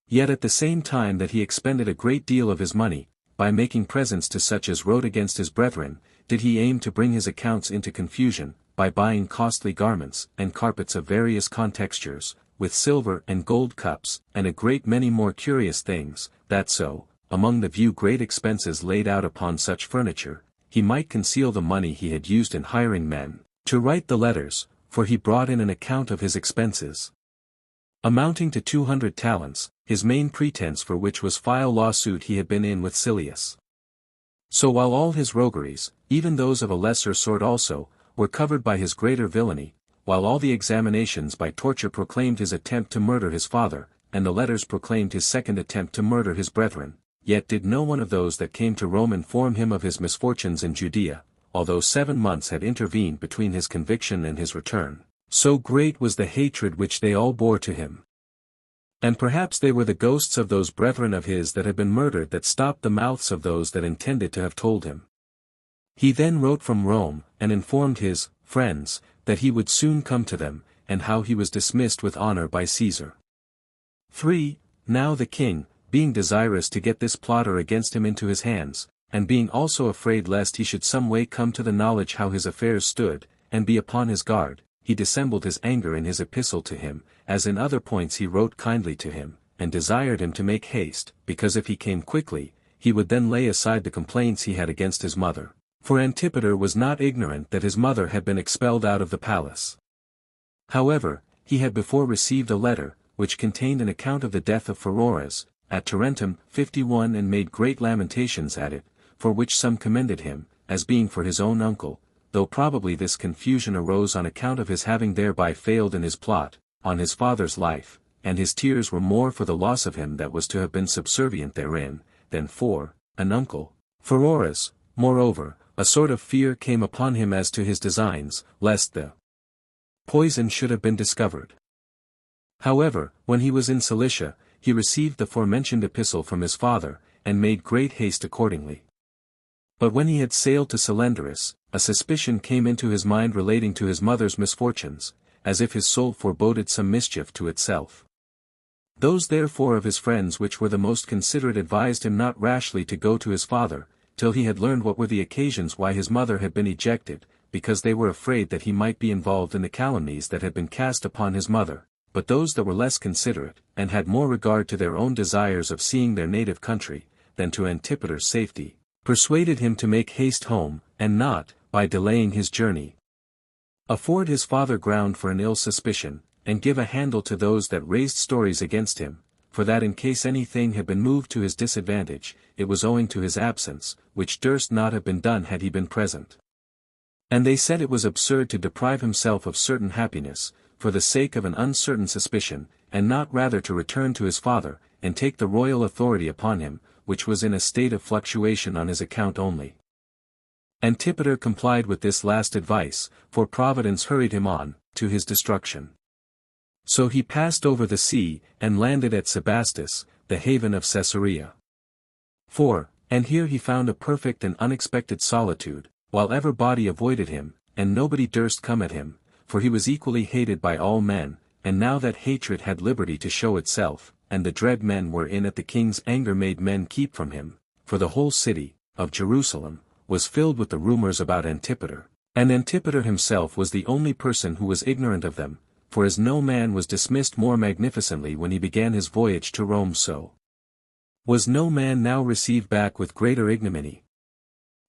Yet at the same time that he expended a great deal of his money, by making presents to such as wrote against his brethren, did he aim to bring his accounts into confusion, by buying costly garments and carpets of various contextures, with silver and gold cups, and a great many more curious things, that so, among the view great expenses laid out upon such furniture, he might conceal the money he had used in hiring men, to write the letters, for he brought in an account of his expenses, amounting to 200 talents, his main pretense for which was file lawsuit he had been in with Silius. So while all his rogueries, even those of a lesser sort also, were covered by his greater villainy, while all the examinations by torture proclaimed his attempt to murder his father, and the letters proclaimed his second attempt to murder his brethren, yet did no one of those that came to Rome inform him of his misfortunes in Judea, although 7 months had intervened between his conviction and his return, so great was the hatred which they all bore to him. And perhaps they were the ghosts of those brethren of his that had been murdered that stopped the mouths of those that intended to have told him. He then wrote from Rome, and informed his friends, that he would soon come to them, and how he was dismissed with honor by Caesar. 3. Now the king, being desirous to get this plotter against him into his hands, and being also afraid lest he should some way come to the knowledge how his affairs stood, and be upon his guard, he dissembled his anger in his epistle to him, as in other points he wrote kindly to him, and desired him to make haste, because if he came quickly, he would then lay aside the complaints he had against his mother. For Antipater was not ignorant that his mother had been expelled out of the palace. However, he had before received a letter, which contained an account of the death of Pheroras, at Tarentum, 51, and made great lamentations at it, for which some commended him, as being for his own uncle, though probably this confusion arose on account of his having thereby failed in his plot, on his father's life, and his tears were more for the loss of him that was to have been subservient therein, than for an uncle. Pheroras, moreover, a sort of fear came upon him as to his designs, lest the poison should have been discovered. However, when he was in Cilicia, he received the forementioned epistle from his father, and made great haste accordingly. But when he had sailed to Salendarus, a suspicion came into his mind relating to his mother's misfortunes, as if his soul foreboded some mischief to itself. Those therefore of his friends which were the most considerate advised him not rashly to go to his father, till he had learned what were the occasions why his mother had been ejected, because they were afraid that he might be involved in the calumnies that had been cast upon his mother. But those that were less considerate, and had more regard to their own desires of seeing their native country, than to Antipater's safety, persuaded him to make haste home, and not, by delaying his journey, afford his father ground for an ill suspicion, and give a handle to those that raised stories against him, for that in case anything had been moved to his disadvantage, it was owing to his absence, which durst not have been done had he been present. And they said it was absurd to deprive himself of certain happiness, for the sake of an uncertain suspicion, and not rather to return to his father, and take the royal authority upon him, which was in a state of fluctuation on his account only. Antipater complied with this last advice, for Providence hurried him on, to his destruction. So he passed over the sea, and landed at Sebastus, the haven of Caesarea. 4. And here he found a perfect and unexpected solitude, while every body avoided him, and nobody durst come at him, for he was equally hated by all men, and now that hatred had liberty to show itself, and the dread men were in at the king's anger made men keep from him, for the whole city, of Jerusalem, was filled with the rumors about Antipater, and Antipater himself was the only person who was ignorant of them, for as no man was dismissed more magnificently when he began his voyage to Rome, so was no man now received back with greater ignominy.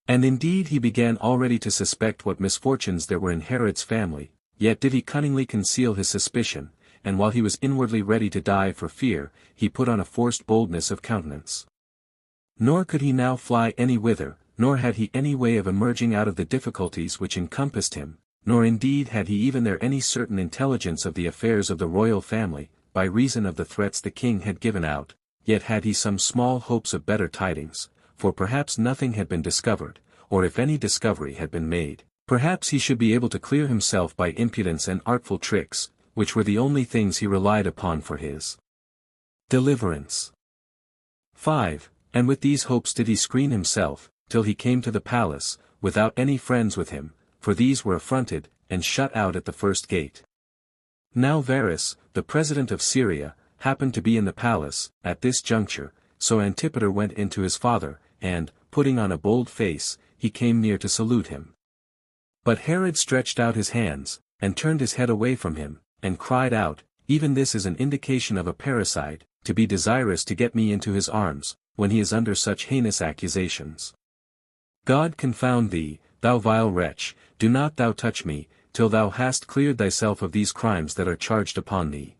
And indeed he began already to suspect what misfortunes there were in Herod's family, yet did he cunningly conceal his suspicion, and while he was inwardly ready to die for fear, he put on a forced boldness of countenance. Nor could he now fly any whither, nor had he any way of emerging out of the difficulties which encompassed him, nor indeed had he even there any certain intelligence of the affairs of the royal family, by reason of the threats the king had given out, yet had he some small hopes of better tidings, for perhaps nothing had been discovered, or if any discovery had been made, perhaps he should be able to clear himself by impudence and artful tricks, which were the only things he relied upon for his deliverance. 5. And with these hopes did he screen himself, till he came to the palace, without any friends with him, for these were affronted, and shut out at the first gate. Now Varus, the president of Syria, happened to be in the palace, at this juncture, so Antipater went in to his father, and, putting on a bold face, he came near to salute him. But Herod stretched out his hands, and turned his head away from him, and cried out, "Even this is an indication of a parricide, to be desirous to get me into his arms, when he is under such heinous accusations. God confound thee, thou vile wretch, do not thou touch me, till thou hast cleared thyself of these crimes that are charged upon thee.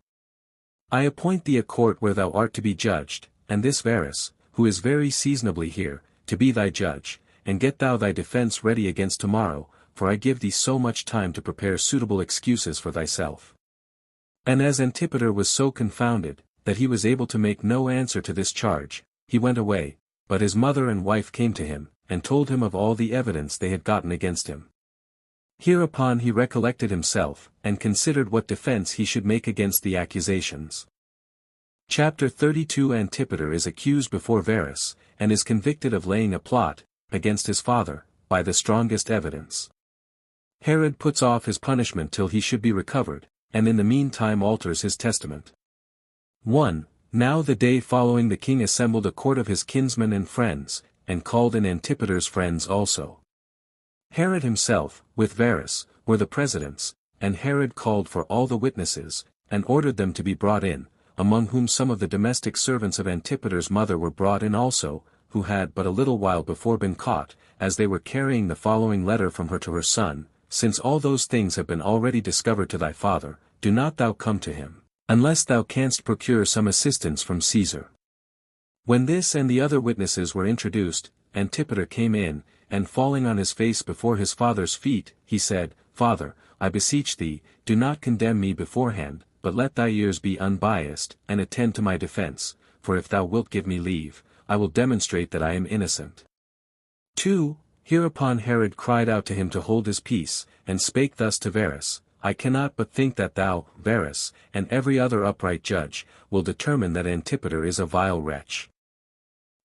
I appoint thee a court where thou art to be judged, and this Varus, who is very seasonably here, to be thy judge, and get thou thy defense ready against tomorrow, for I give thee so much time to prepare suitable excuses for thyself." And as Antipater was so confounded, that he was able to make no answer to this charge, he went away, but his mother and wife came to him, and told him of all the evidence they had gotten against him. Hereupon he recollected himself, and considered what defense he should make against the accusations. Chapter 32. Antipater is accused before Varus, and is convicted of laying a plot against his father, by the strongest evidence. Herod puts off his punishment till he should be recovered, and in the meantime alters his testament. 1. Now the day following the king assembled a court of his kinsmen and friends, and called in Antipater's friends also. Herod himself, with Varus, were the presidents, and Herod called for all the witnesses, and ordered them to be brought in, among whom some of the domestic servants of Antipater's mother were brought in also, who had but a little while before been caught, as they were carrying the following letter from her to her son: "Since all those things have been already discovered to thy father, do not thou come to him, unless thou canst procure some assistance from Caesar." When this and the other witnesses were introduced, Antipater came in, and falling on his face before his father's feet, he said, "Father, I beseech thee, do not condemn me beforehand, but let thy ears be unbiased, and attend to my defense, for if thou wilt give me leave, I will demonstrate that I am innocent." 2. Hereupon Herod cried out to him to hold his peace, and spake thus to Varus: "I cannot but think that thou, Varus, and every other upright judge, will determine that Antipater is a vile wretch.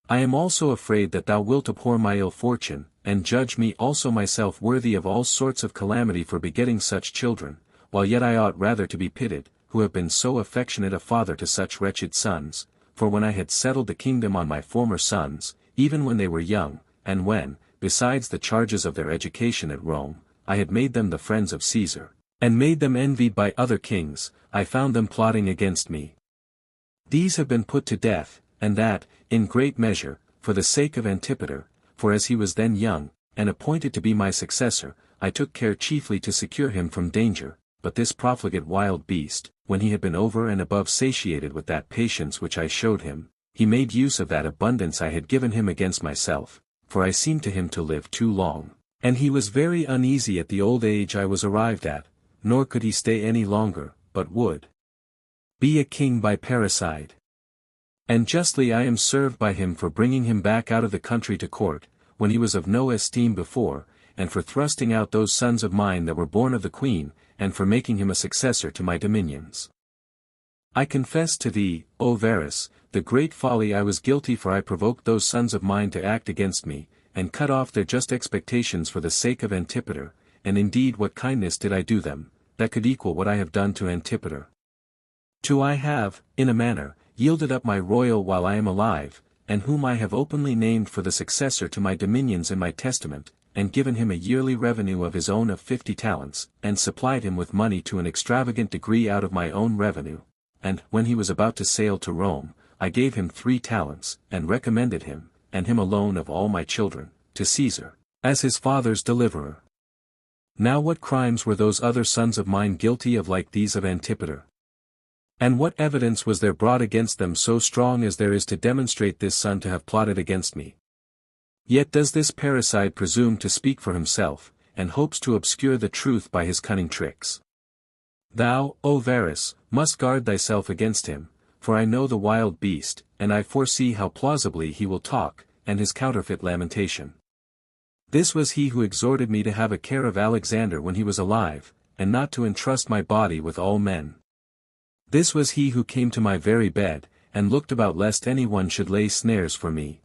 I am also afraid that thou wilt abhor my ill fortune, and judge me also myself worthy of all sorts of calamity for begetting such children, while yet I ought rather to be pitied, who have been so affectionate a father to such wretched sons, for when I had settled the kingdom on my former sons, even when they were young, and when, besides the charges of their education at Rome, I had made them the friends of Caesar, and made them envied by other kings, I found them plotting against me. These have been put to death, and that, in great measure, for the sake of Antipater, for as he was then young, and appointed to be my successor, I took care chiefly to secure him from danger, but this profligate wild beast, when he had been over and above satiated with that patience which I showed him, he made use of that abundance I had given him against myself, for I seemed to him to live too long, and he was very uneasy at the old age I was arrived at, nor could he stay any longer, but would be a king by parricide. And justly I am served by him for bringing him back out of the country to court, when he was of no esteem before, and for thrusting out those sons of mine that were born of the queen, and for making him a successor to my dominions. I confess to thee, O Varus, the great folly I was guilty, for I provoked those sons of mine to act against me, and cut off their just expectations for the sake of Antipater, and indeed what kindness did I do them, that could equal what I have done to Antipater? To I have, in a manner, yielded up my royal while I am alive, and whom I have openly named for the successor to my dominions in my testament, and given him a yearly revenue of his own of 50 talents, and supplied him with money to an extravagant degree out of my own revenue. And, when he was about to sail to Rome, I gave him 3 talents, and recommended him, and him alone of all my children, to Caesar, as his father's deliverer. Now what crimes were those other sons of mine guilty of like these of Antipater? And what evidence was there brought against them so strong as there is to demonstrate this son to have plotted against me? Yet does this parricide presume to speak for himself, and hopes to obscure the truth by his cunning tricks. Thou, O Varus, must guard thyself against him, for I know the wild beast, and I foresee how plausibly he will talk, and his counterfeit lamentation. This was he who exhorted me to have a care of Alexander when he was alive, and not to entrust my body with all men. This was he who came to my very bed, and looked about lest any one should lay snares for me.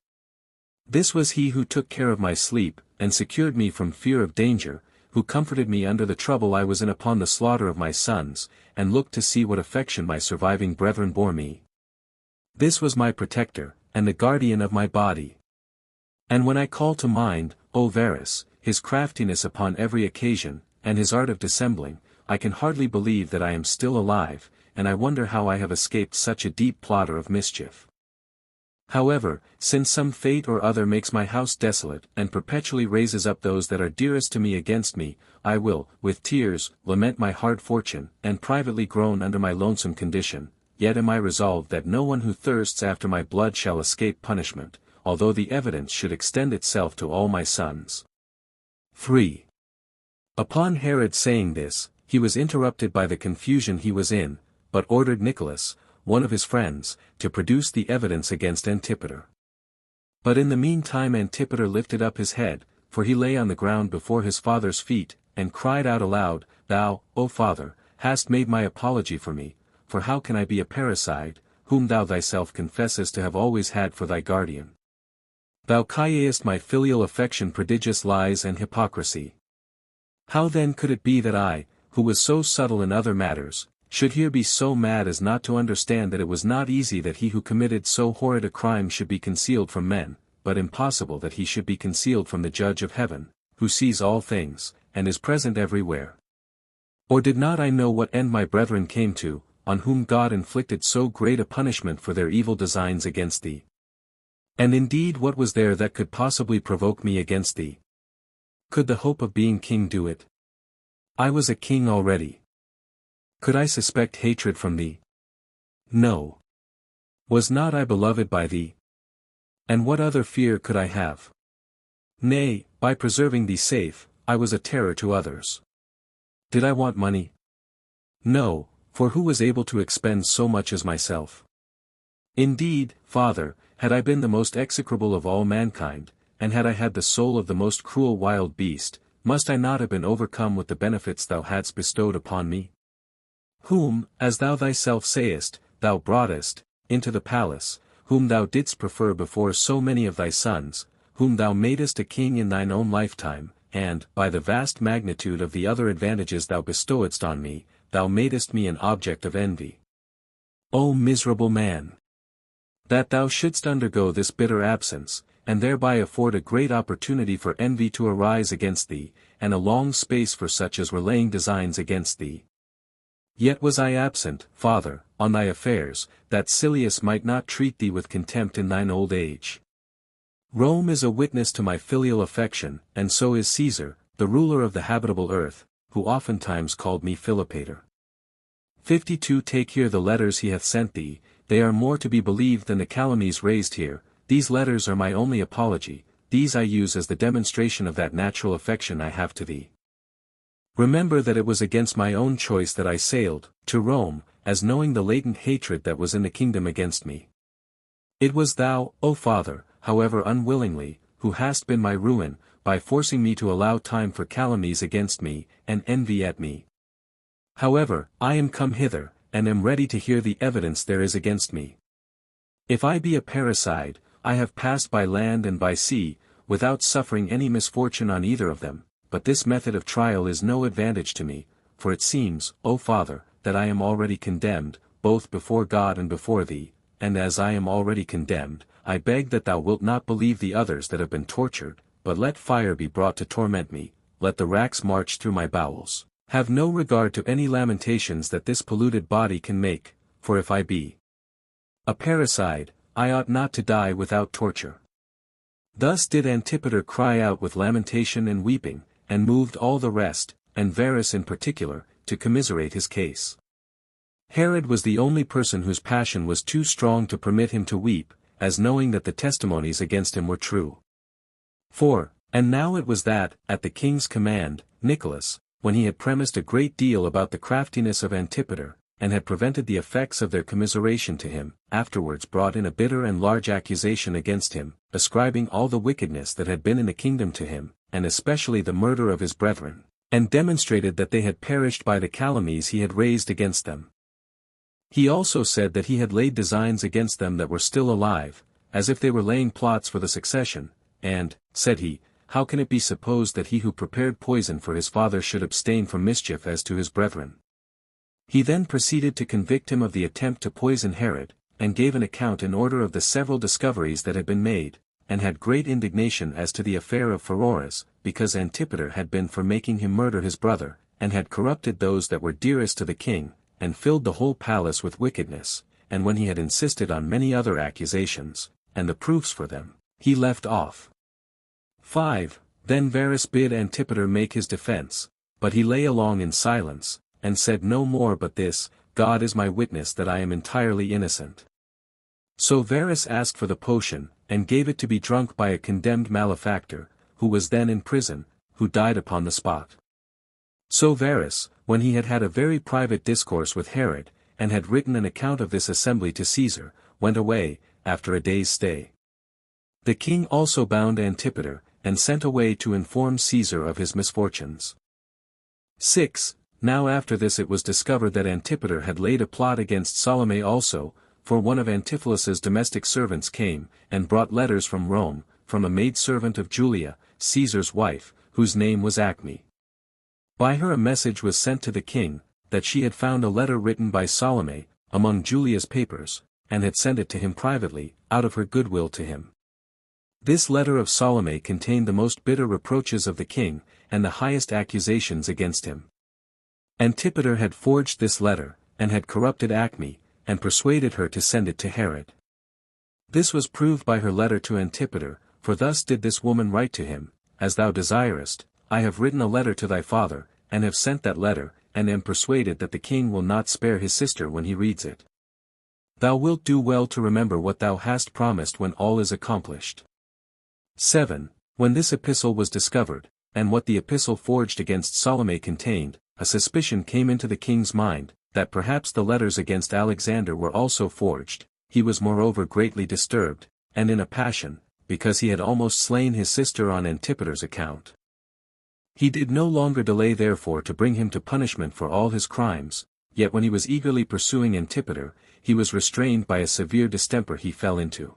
This was he who took care of my sleep, and secured me from fear of danger, who comforted me under the trouble I was in upon the slaughter of my sons, and looked to see what affection my surviving brethren bore me. This was my protector, and the guardian of my body. And when I call to mind, O Varus, his craftiness upon every occasion, and his art of dissembling, I can hardly believe that I am still alive, and I wonder how I have escaped such a deep plotter of mischief. However, since some fate or other makes my house desolate and perpetually raises up those that are dearest to me against me, I will, with tears, lament my hard fortune, and privately groan under my lonesome condition, yet am I resolved that no one who thirsts after my blood shall escape punishment, although the evidence should extend itself to all my sons. 3. Upon Herod saying this, he was interrupted by the confusion he was in, but ordered Nicholas, one of his friends, to produce the evidence against Antipater. But in the meantime Antipater lifted up his head, for he lay on the ground before his father's feet, and cried out aloud, Thou, O father, hast made my apology for me, for how can I be a parricide, whom thou thyself confessest to have always had for thy guardian? Thou callest my filial affection prodigious lies and hypocrisy. How then could it be that I, who was so subtle in other matters, should here be so mad as not to understand that it was not easy that he who committed so horrid a crime should be concealed from men, but impossible that he should be concealed from the Judge of heaven, who sees all things, and is present everywhere? Or did not I know what end my brethren came to, on whom God inflicted so great a punishment for their evil designs against thee? And indeed what was there that could possibly provoke me against thee? Could the hope of being king do it? I was a king already. Could I suspect hatred from thee? No. Was not I beloved by thee? And what other fear could I have? Nay, by preserving thee safe, I was a terror to others. Did I want money? No, for who was able to expend so much as myself? Indeed, father, had I been the most execrable of all mankind, and had I had the soul of the most cruel wild beast, must I not have been overcome with the benefits thou hadst bestowed upon me? Whom, as thou thyself sayest, thou broughtest into the palace, whom thou didst prefer before so many of thy sons, whom thou madest a king in thine own lifetime, and, by the vast magnitude of the other advantages thou bestowedst on me, thou madest me an object of envy. O miserable man! That thou shouldst undergo this bitter absence, and thereby afford a great opportunity for envy to arise against thee, and a long space for such as were laying designs against thee. Yet was I absent, father, on thy affairs, that Silius might not treat thee with contempt in thine old age. Rome is a witness to my filial affection, and so is Caesar, the ruler of the habitable earth, who oftentimes called me Philopater. 52 Take here the letters he hath sent thee, they are more to be believed than the calumnies raised here. These letters are my only apology, these I use as the demonstration of that natural affection I have to thee. Remember that it was against my own choice that I sailed to Rome, as knowing the latent hatred that was in the kingdom against me. It was thou, O father, however unwillingly, who hast been my ruin, by forcing me to allow time for calumnies against me, and envy at me. However, I am come hither, and am ready to hear the evidence there is against me. If I be a parricide, I have passed by land and by sea, without suffering any misfortune on either of them, but this method of trial is no advantage to me, for it seems, O Father, that I am already condemned, both before God and before thee, and as I am already condemned, I beg that thou wilt not believe the others that have been tortured, but let fire be brought to torment me, let the racks march through my bowels. Have no regard to any lamentations that this polluted body can make, for if I be a parricide, I ought not to die without torture. Thus did Antipater cry out with lamentation and weeping, and moved all the rest, and Varus in particular, to commiserate his case. Herod was the only person whose passion was too strong to permit him to weep, as knowing that the testimonies against him were true. 4. And now it was that, at the king's command, Nicholas, when he had premised a great deal about the craftiness of Antipater, and had prevented the effects of their commiseration to him, afterwards brought in a bitter and large accusation against him, ascribing all the wickedness that had been in the kingdom to him, and especially the murder of his brethren, and demonstrated that they had perished by the calumnies he had raised against them. He also said that he had laid designs against them that were still alive, as if they were laying plots for the succession, and, said he, how can it be supposed that he who prepared poison for his father should abstain from mischief as to his brethren? He then proceeded to convict him of the attempt to poison Herod, and gave an account in order of the several discoveries that had been made, and had great indignation as to the affair of Pheroras, because Antipater had been for making him murder his brother, and had corrupted those that were dearest to the king, and filled the whole palace with wickedness, and when he had insisted on many other accusations, and the proofs for them, he left off. 5. Then Varus bid Antipater make his defense, but he lay along in silence, and said no more but this, God is my witness that I am entirely innocent. So Varus asked for the potion, and gave it to be drunk by a condemned malefactor, who was then in prison, who died upon the spot. So Varus, when he had had a very private discourse with Herod, and had written an account of this assembly to Caesar, went away, after a day's stay. The king also bound Antipater, and sent away to inform Caesar of his misfortunes. 6. Now after this it was discovered that Antipater had laid a plot against Salome also, for one of Antiphilus's domestic servants came, and brought letters from Rome, from a maidservant of Julia, Caesar's wife, whose name was Acme. By her a message was sent to the king, that she had found a letter written by Salome, among Julia's papers, and had sent it to him privately, out of her goodwill to him. This letter of Salome contained the most bitter reproaches of the king, and the highest accusations against him. Antipater had forged this letter, and had corrupted Acme, and persuaded her to send it to Herod. This was proved by her letter to Antipater, for thus did this woman write to him, As thou desirest, I have written a letter to thy father, and have sent that letter, and am persuaded that the king will not spare his sister when he reads it. Thou wilt do well to remember what thou hast promised when all is accomplished. 7. When this epistle was discovered, and what the epistle forged against Salome contained, a suspicion came into the king's mind, that perhaps the letters against Alexander were also forged. He was moreover greatly disturbed, and in a passion, because he had almost slain his sister on Antipater's account. He did no longer delay therefore to bring him to punishment for all his crimes, yet when he was eagerly pursuing Antipater, he was restrained by a severe distemper he fell into.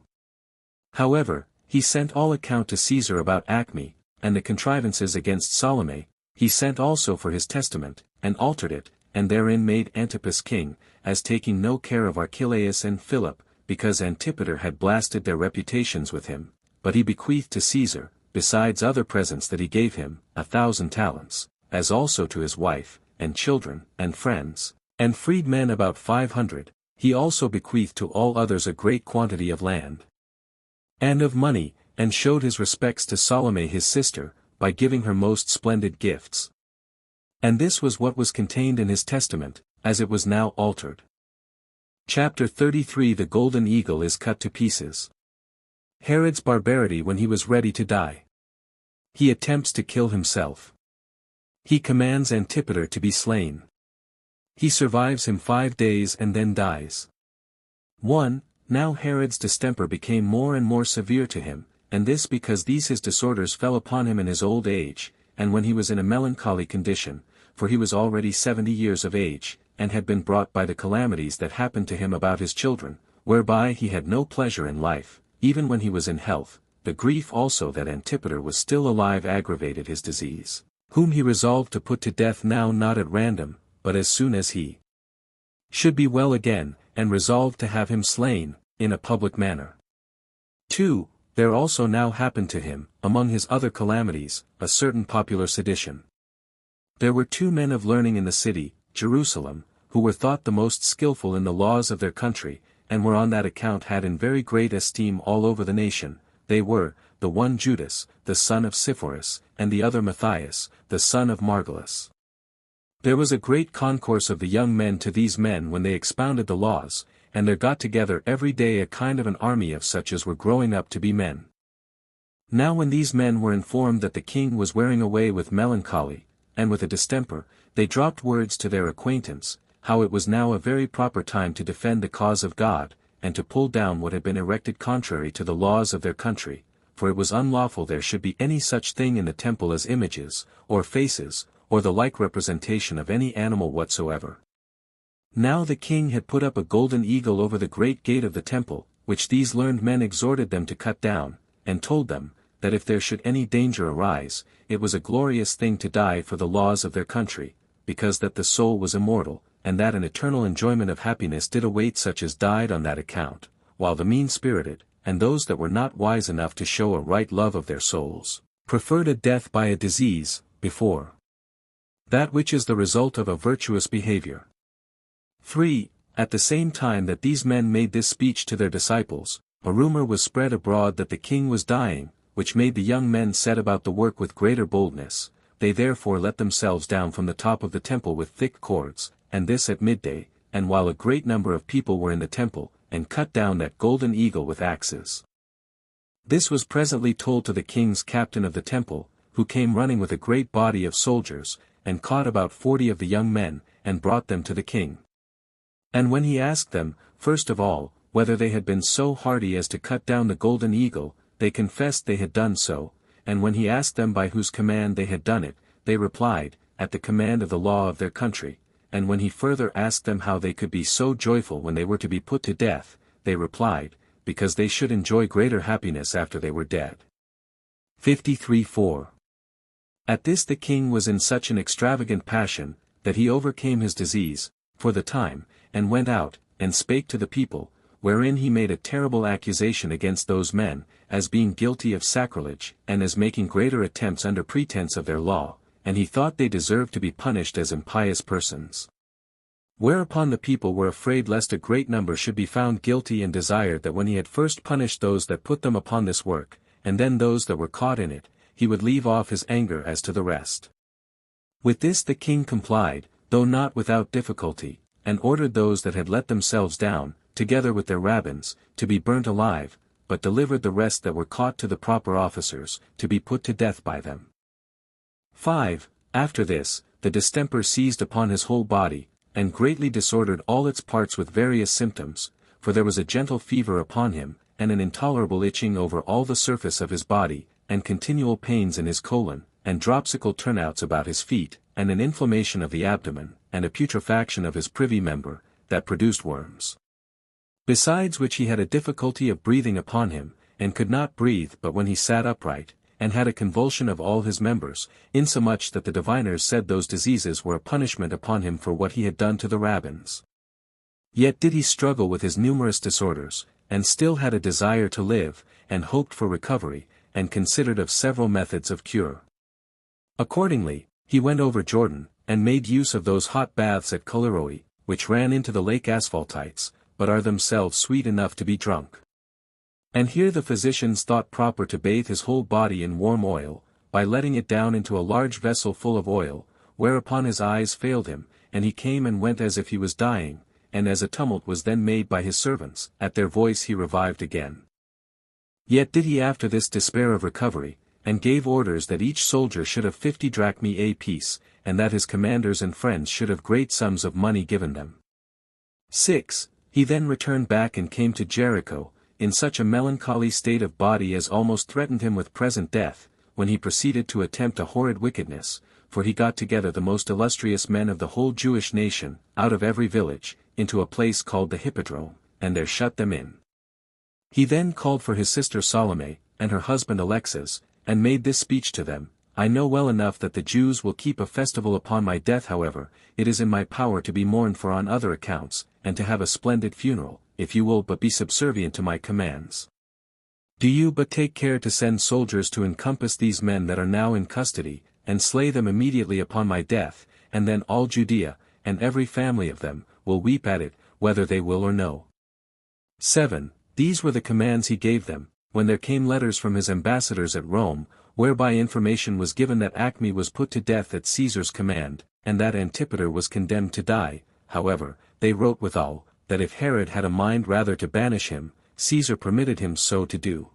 However, he sent all account to Caesar about Acme, and the contrivances against Salome. He sent also for his testament, and altered it, and therein made Antipas king, as taking no care of Archelaus and Philip, because Antipater had blasted their reputations with him, but he bequeathed to Caesar, besides other presents that he gave him, 1,000 talents, as also to his wife, and children, and friends, and freedmen about 500, he also bequeathed to all others a great quantity of land and of money, and showed his respects to Salome his sister, by giving her most splendid gifts. And this was what was contained in his testament, as it was now altered. Chapter 33 The golden eagle is cut to pieces. Herod's barbarity when he was ready to die. He attempts to kill himself. He commands Antipater to be slain. He survives him 5 days and then dies. 1. Now Herod's distemper became more and more severe to him, and this because these his disorders fell upon him in his old age, and when he was in a melancholy condition, for he was already 70 years of age, and had been brought by the calamities that happened to him about his children, whereby he had no pleasure in life, even when he was in health. The grief also that Antipater was still alive aggravated his disease, whom he resolved to put to death now not at random, but as soon as he should be well again, and resolved to have him slain, in a public manner. 2. There also now happened to him, among his other calamities, a certain popular sedition. There were 2 men of learning in the city, Jerusalem, who were thought the most skillful in the laws of their country, and were on that account had in very great esteem all over the nation. They were, the one Judas, the son of Sepphoris, and the other Matthias, the son of Margalus. There was a great concourse of the young men to these men when they expounded the laws, and there got together every day a kind of an army of such as were growing up to be men. Now when these men were informed that the king was wearing away with melancholy, and with a distemper, they dropped words to their acquaintance, how it was now a very proper time to defend the cause of God, and to pull down what had been erected contrary to the laws of their country, for it was unlawful there should be any such thing in the temple as images, or faces, or the like representation of any animal whatsoever. Now the king had put up a golden eagle over the great gate of the temple, which these learned men exhorted them to cut down, and told them, that if there should any danger arise, it was a glorious thing to die for the laws of their country, because that the soul was immortal, and that an eternal enjoyment of happiness did await such as died on that account, while the mean-spirited, and those that were not wise enough to show a right love of their souls, preferred a death by a disease, before that which is the result of a virtuous behavior. 3. At the same time that these men made this speech to their disciples, a rumor was spread abroad that the king was dying, which made the young men set about the work with greater boldness. They therefore let themselves down from the top of the temple with thick cords, and this at midday, and while a great number of people were in the temple, and cut down that golden eagle with axes. This was presently told to the king's captain of the temple, who came running with a great body of soldiers, and caught about 40 of the young men, and brought them to the king. And when he asked them, first of all, whether they had been so hardy as to cut down the golden eagle, they confessed they had done so, and when he asked them by whose command they had done it, they replied, at the command of the law of their country, and when he further asked them how they could be so joyful when they were to be put to death, they replied, because they should enjoy greater happiness after they were dead. 53:4. At this the king was in such an extravagant passion, that he overcame his disease, for the time, and went out, and spake to the people, wherein he made a terrible accusation against those men, as being guilty of sacrilege, and as making greater attempts under pretense of their law, and he thought they deserved to be punished as impious persons. Whereupon the people were afraid lest a great number should be found guilty, and desired that when he had first punished those that put them upon this work, and then those that were caught in it, he would leave off his anger as to the rest. With this the king complied, though not without difficulty, and ordered those that had let themselves down, together with their rabbins, to be burnt alive, but delivered the rest that were caught to the proper officers, to be put to death by them. 5. After this, the distemper seized upon his whole body, and greatly disordered all its parts with various symptoms, for there was a gentle fever upon him, and an intolerable itching over all the surface of his body, and continual pains in his colon, and dropsical turnouts about his feet, and an inflammation of the abdomen, and a putrefaction of his privy member, that produced worms. Besides which he had a difficulty of breathing upon him, and could not breathe but when he sat upright, and had a convulsion of all his members, insomuch that the diviners said those diseases were a punishment upon him for what he had done to the rabbins. Yet did he struggle with his numerous disorders, and still had a desire to live, and hoped for recovery, and considered of several methods of cure. Accordingly, he went over Jordan, and made use of those hot baths at Coloroi, which ran into the lake Asphaltites, but are themselves sweet enough to be drunk. And here the physicians thought proper to bathe his whole body in warm oil, by letting it down into a large vessel full of oil, whereupon his eyes failed him, and he came and went as if he was dying, and as a tumult was then made by his servants, at their voice he revived again. Yet did he after this despair of recovery, and gave orders that each soldier should have 50 drachmae apiece, and that his commanders and friends should have great sums of money given them. 6. He then returned back and came to Jericho, in such a melancholy state of body as almost threatened him with present death, when he proceeded to attempt a horrid wickedness, for he got together the most illustrious men of the whole Jewish nation, out of every village, into a place called the Hippodrome, and there shut them in. He then called for his sister Salome, and her husband Alexas, and made this speech to them, I know well enough that the Jews will keep a festival upon my death. However, it is in my power to be mourned for on other accounts, and to have a splendid funeral, if you will but be subservient to my commands. Do you but take care to send soldiers to encompass these men that are now in custody, and slay them immediately upon my death, and then all Judea, and every family of them, will weep at it, whether they will or no. 7. These were the commands he gave them, when there came letters from his ambassadors at Rome, whereby information was given that Acme was put to death at Caesar's command, and that Antipater was condemned to die. However, they wrote withal, that if Herod had a mind rather to banish him, Caesar permitted him so to do.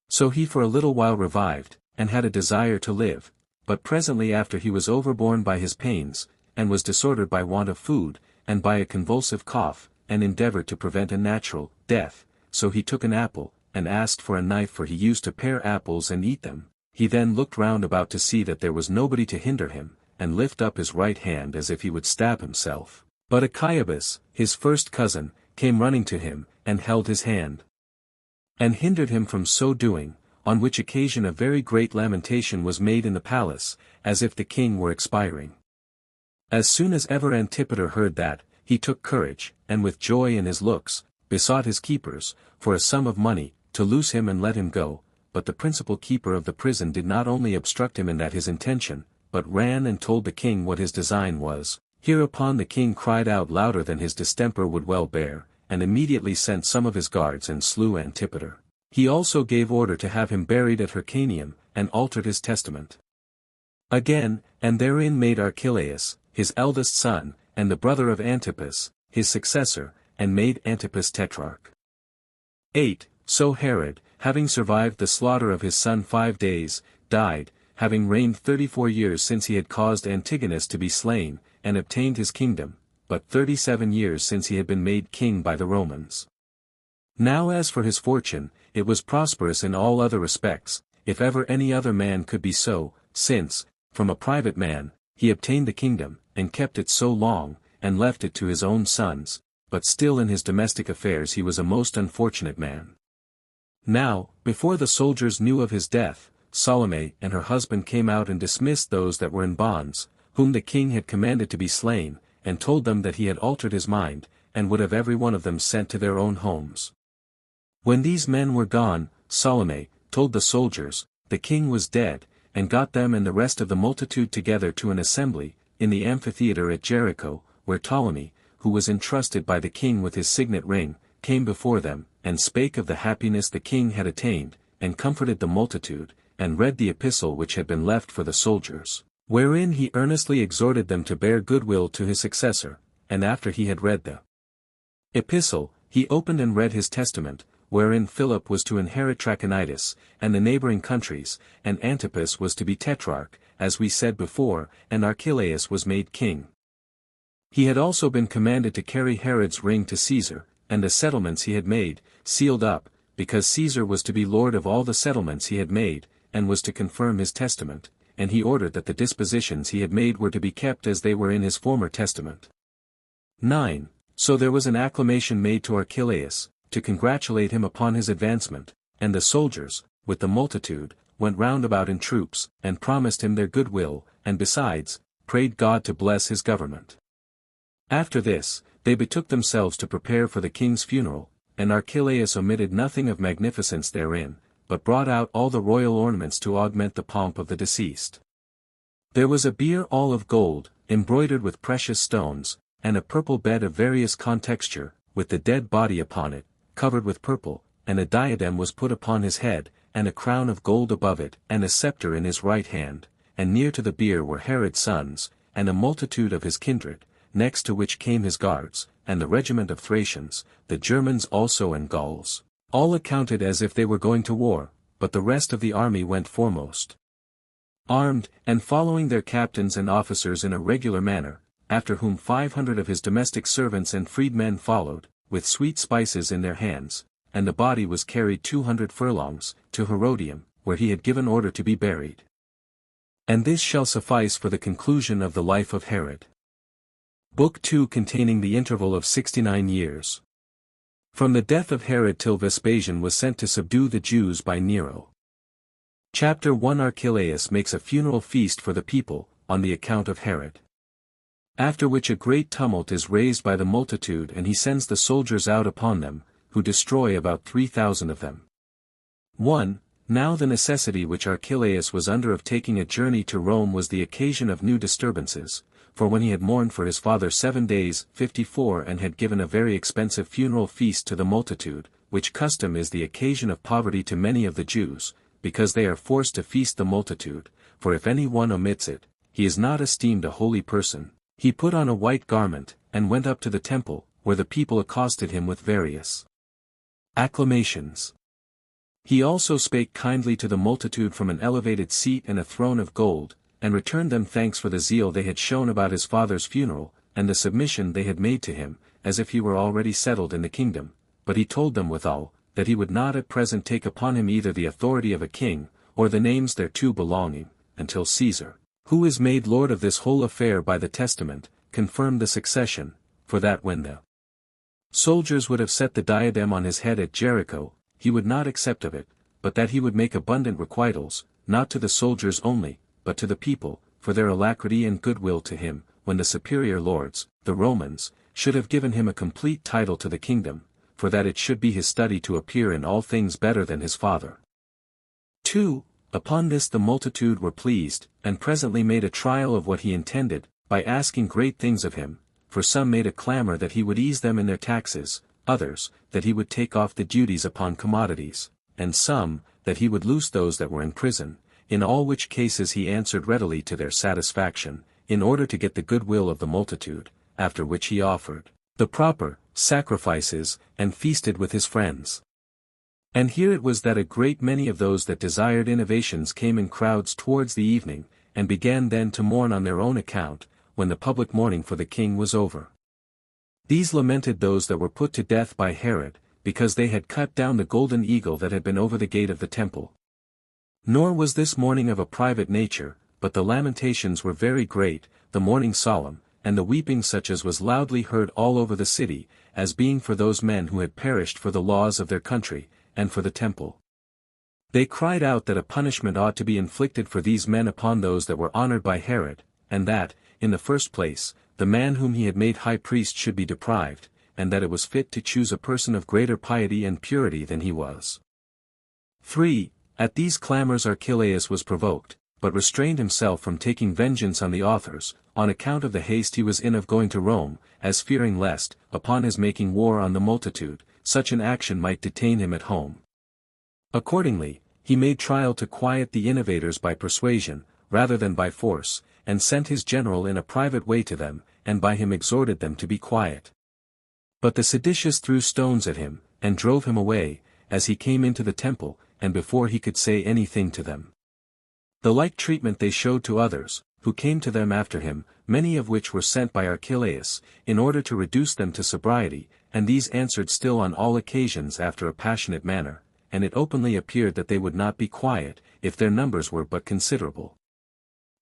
So he for a little while revived, and had a desire to live, but presently after he was overborne by his pains, and was disordered by want of food, and by a convulsive cough, and endeavored to prevent a natural death, so he took an apple, and asked for a knife, for he used to pare apples and eat them. He then looked round about to see that there was nobody to hinder him, and lift up his right hand as if he would stab himself. But Achiabus, his first cousin, came running to him, and held his hand, and hindered him from so doing, on which occasion a very great lamentation was made in the palace, as if the king were expiring. As soon as ever Antipater heard that, he took courage, and with joy in his looks, besought his keepers, for a sum of money, to loose him and let him go, but the principal keeper of the prison did not only obstruct him in that his intention, but ran and told the king what his design was. Hereupon the king cried out louder than his distemper would well bear, and immediately sent some of his guards and slew Antipater. He also gave order to have him buried at Hercanium, and altered his testament. Again, and therein made Archelaus, his eldest son, and the brother of Antipas, his successor, and made Antipas tetrarch. 8. So Herod, having survived the slaughter of his son 5 days, died, having reigned 34 years since he had caused Antigonus to be slain, and obtained his kingdom, but 37 years since he had been made king by the Romans. Now as for his fortune, it was prosperous in all other respects, if ever any other man could be so, since, from a private man, he obtained the kingdom, and kept it so long, and left it to his own sons, but still in his domestic affairs he was a most unfortunate man. Now, before the soldiers knew of his death, Salome and her husband came out and dismissed those that were in bonds, whom the king had commanded to be slain, and told them that he had altered his mind, and would have every one of them sent to their own homes. When these men were gone, Salome told the soldiers, the king was dead, and got them and the rest of the multitude together to an assembly, in the amphitheater at Jericho, where Ptolemy, who was entrusted by the king with his signet ring, came before them, and spake of the happiness the king had attained, and comforted the multitude, and read the epistle which had been left for the soldiers, wherein he earnestly exhorted them to bear goodwill to his successor. And after he had read the epistle, he opened and read his testament, wherein Philip was to inherit Trachonitis, and the neighboring countries, and Antipas was to be tetrarch, as we said before, and Archelaus was made king. He had also been commanded to carry Herod's ring to Caesar, and the settlements he had made, sealed up, because Caesar was to be lord of all the settlements he had made, and was to confirm his testament, and he ordered that the dispositions he had made were to be kept as they were in his former testament. 9. So there was an acclamation made to Archelaus, to congratulate him upon his advancement, and the soldiers, with the multitude, went round about in troops, and promised him their good will, and besides, prayed God to bless his government. After this, they betook themselves to prepare for the king's funeral, and Archelaus omitted nothing of magnificence therein, but brought out all the royal ornaments to augment the pomp of the deceased. There was a bier all of gold, embroidered with precious stones, and a purple bed of various contexture, with the dead body upon it, covered with purple, and a diadem was put upon his head, and a crown of gold above it, and a scepter in his right hand, and near to the bier were Herod's sons, and a multitude of his kindred, next to which came his guards, and the regiment of Thracians, the Germans also and Gauls, all accounted as if they were going to war, but the rest of the army went foremost, armed, and following their captains and officers in a regular manner, after whom 500 of his domestic servants and freedmen followed, with sweet spices in their hands, and the body was carried 200 furlongs, to Herodium, where he had given order to be buried. And this shall suffice for the conclusion of the life of Herod. Book 2 containing the interval of 69 years. From the death of Herod till Vespasian was sent to subdue the Jews by Nero. Chapter 1 Archelaus makes a funeral feast for the people, on the account of Herod. After which a great tumult is raised by the multitude and he sends the soldiers out upon them, who destroy about 3,000 of them. 1. Now the necessity which Archelaus was under of taking a journey to Rome was the occasion of new disturbances, for when he had mourned for his father 7 days, 54 and had given a very expensive funeral feast to the multitude, which custom is the occasion of poverty to many of the Jews, because they are forced to feast the multitude, for if any one omits it, he is not esteemed a holy person. He put on a white garment, and went up to the temple, where the people accosted him with various acclamations. He also spake kindly to the multitude from an elevated seat and a throne of gold, and returned them thanks for the zeal they had shown about his father's funeral, and the submission they had made to him, as if he were already settled in the kingdom. But he told them withal, that he would not at present take upon him either the authority of a king, or the names thereto belonging, until Caesar, who is made lord of this whole affair by the testament, confirm the succession, for that when the soldiers would have set the diadem on his head at Jericho, he would not accept of it, but that he would make abundant requitals, not to the soldiers only, but to the people, for their alacrity and goodwill to him, when the superior lords, the Romans, should have given him a complete title to the kingdom, for that it should be his study to appear in all things better than his father. 2. Upon this the multitude were pleased, and presently made a trial of what he intended, by asking great things of him, for some made a clamor that he would ease them in their taxes, others, that he would take off the duties upon commodities, and some, that he would loose those that were in prison, in all which cases he answered readily to their satisfaction, in order to get the goodwill of the multitude, after which he offered the proper sacrifices, and feasted with his friends. And here it was that a great many of those that desired innovations came in crowds towards the evening, and began then to mourn on their own account, when the public mourning for the king was over. These lamented those that were put to death by Herod, because they had cut down the golden eagle that had been over the gate of the temple. Nor was this mourning of a private nature, but the lamentations were very great, the mourning solemn, and the weeping such as was loudly heard all over the city, as being for those men who had perished for the laws of their country, and for the temple. They cried out that a punishment ought to be inflicted for these men upon those that were honored by Herod, and that, in the first place, the man whom he had made high priest should be deprived, and that it was fit to choose a person of greater piety and purity than he was. 3. At these clamors Archelaus was provoked, but restrained himself from taking vengeance on the authors, on account of the haste he was in of going to Rome, as fearing lest, upon his making war on the multitude, such an action might detain him at home. Accordingly, he made trial to quiet the innovators by persuasion, rather than by force, and sent his general in a private way to them, and by him exhorted them to be quiet. But the seditious threw stones at him, and drove him away, as he came into the temple, and before he could say anything to them. The like treatment they showed to others, who came to them after him, many of which were sent by Archelaus, in order to reduce them to sobriety, and these answered still on all occasions after a passionate manner, and it openly appeared that they would not be quiet, if their numbers were but considerable.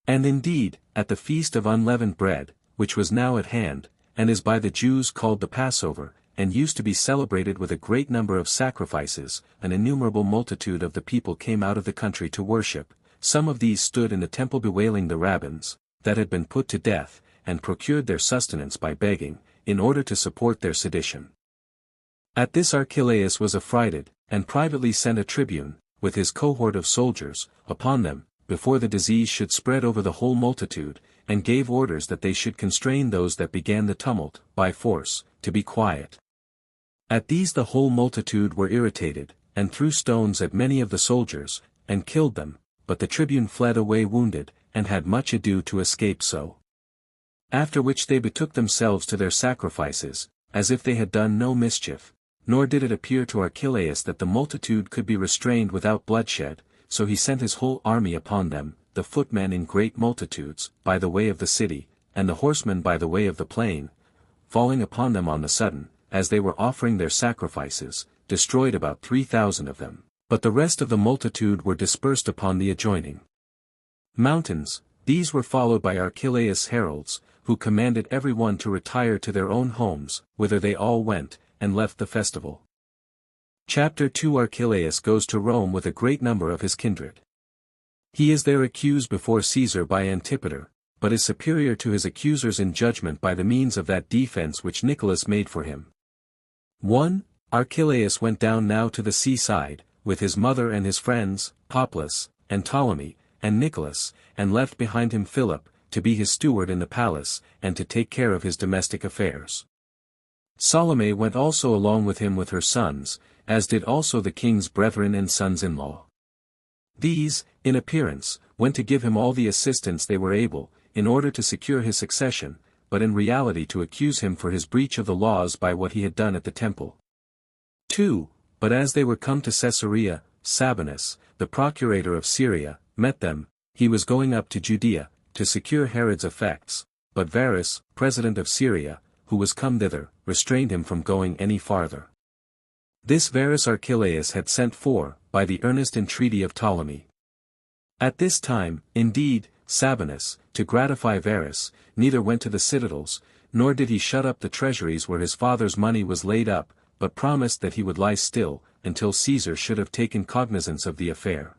And indeed, at the feast of unleavened bread, which was now at hand, and is by the Jews called the Passover, and used to be celebrated with a great number of sacrifices, an innumerable multitude of the people came out of the country to worship. Some of these stood in the temple bewailing the rabbins, that had been put to death, and procured their sustenance by begging, in order to support their sedition. At this Archelaus was affrighted, and privately sent a tribune, with his cohort of soldiers, upon them, before the disease should spread over the whole multitude, and gave orders that they should constrain those that began the tumult, by force, to be quiet. At these the whole multitude were irritated, and threw stones at many of the soldiers, and killed them, but the tribune fled away wounded, and had much ado to escape so. After which they betook themselves to their sacrifices, as if they had done no mischief, nor did it appear to Archelaus that the multitude could be restrained without bloodshed, so he sent his whole army upon them, the footmen in great multitudes, by the way of the city, and the horsemen by the way of the plain, falling upon them on the sudden, as they were offering their sacrifices, destroyed about 3,000 of them, but the rest of the multitude were dispersed upon the adjoining mountains. These were followed by Archelaus' heralds, who commanded every one to retire to their own homes, whither they all went, and left the festival. Chapter 2 Archelaus goes to Rome with a great number of his kindred. He is there accused before Caesar by Antipater, but is superior to his accusers in judgment by the means of that defense which Nicholas made for him. 1. Archelaus went down now to the seaside, with his mother and his friends, Poplas, and Ptolemy, and Nicholas, and left behind him Philip, to be his steward in the palace, and to take care of his domestic affairs. Salome went also along with him with her sons, as did also the king's brethren and sons-in-law. These, in appearance, went to give him all the assistance they were able, in order to secure his succession, but in reality to accuse him for his breach of the laws by what he had done at the temple. 2. But as they were come to Caesarea, Sabinus, the procurator of Syria, met them. He was going up to Judea, to secure Herod's effects, but Varus, president of Syria, who was come thither, restrained him from going any farther. This Varus Archelaus had sent for, by the earnest entreaty of Ptolemy. At this time, indeed, Sabinus, to gratify Varus, neither went to the citadels, nor did he shut up the treasuries where his father's money was laid up, but promised that he would lie still, until Caesar should have taken cognizance of the affair.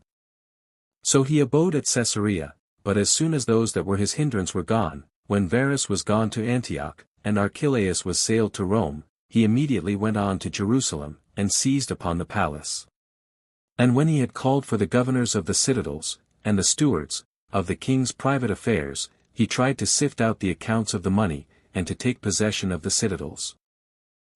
So he abode at Caesarea, but as soon as those that were his hindrance were gone, when Varus was gone to Antioch, and Archelaus was sailed to Rome, he immediately went on to Jerusalem, and seized upon the palace. And when he had called for the governors of the citadels, and the stewards, of the king's private affairs, he tried to sift out the accounts of the money, and to take possession of the citadels.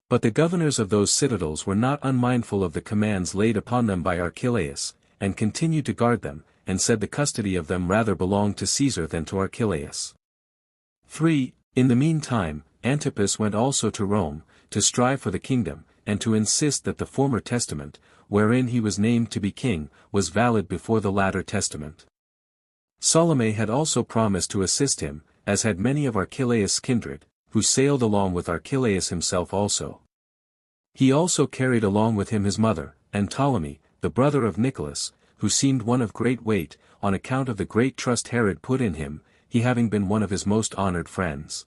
But the governors of those citadels were not unmindful of the commands laid upon them by Archelaus, and continued to guard them, and said the custody of them rather belonged to Caesar than to Archelaus. 3. In the meantime, Antipas went also to Rome, to strive for the kingdom, and to insist that the former testament, wherein he was named to be king, was valid before the latter testament. Salome had also promised to assist him, as had many of Archelaus' kindred, who sailed along with Archelaus himself also. He also carried along with him his mother, and Ptolemy, the brother of Nicholas, who seemed one of great weight, on account of the great trust Herod put in him, he having been one of his most honored friends.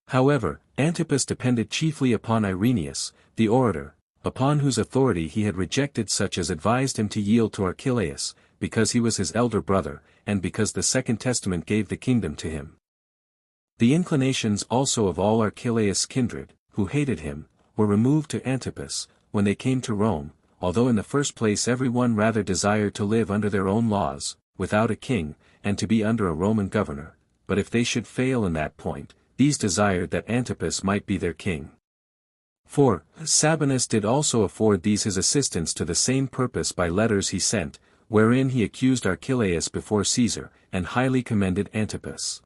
However, Antipas depended chiefly upon Irenaeus, the orator, upon whose authority he had rejected such as advised him to yield to Archelaus, because he was his elder brother, and because the Second Testament gave the kingdom to him. The inclinations also of all Archelaus' kindred, who hated him, were removed to Antipas, when they came to Rome, although in the first place every one rather desired to live under their own laws, without a king, and to be under a Roman governor, but if they should fail in that point, these desired that Antipas might be their king. 4. Sabinus did also afford these his assistance to the same purpose by letters he sent, wherein he accused Archelaus before Caesar, and highly commended Antipas.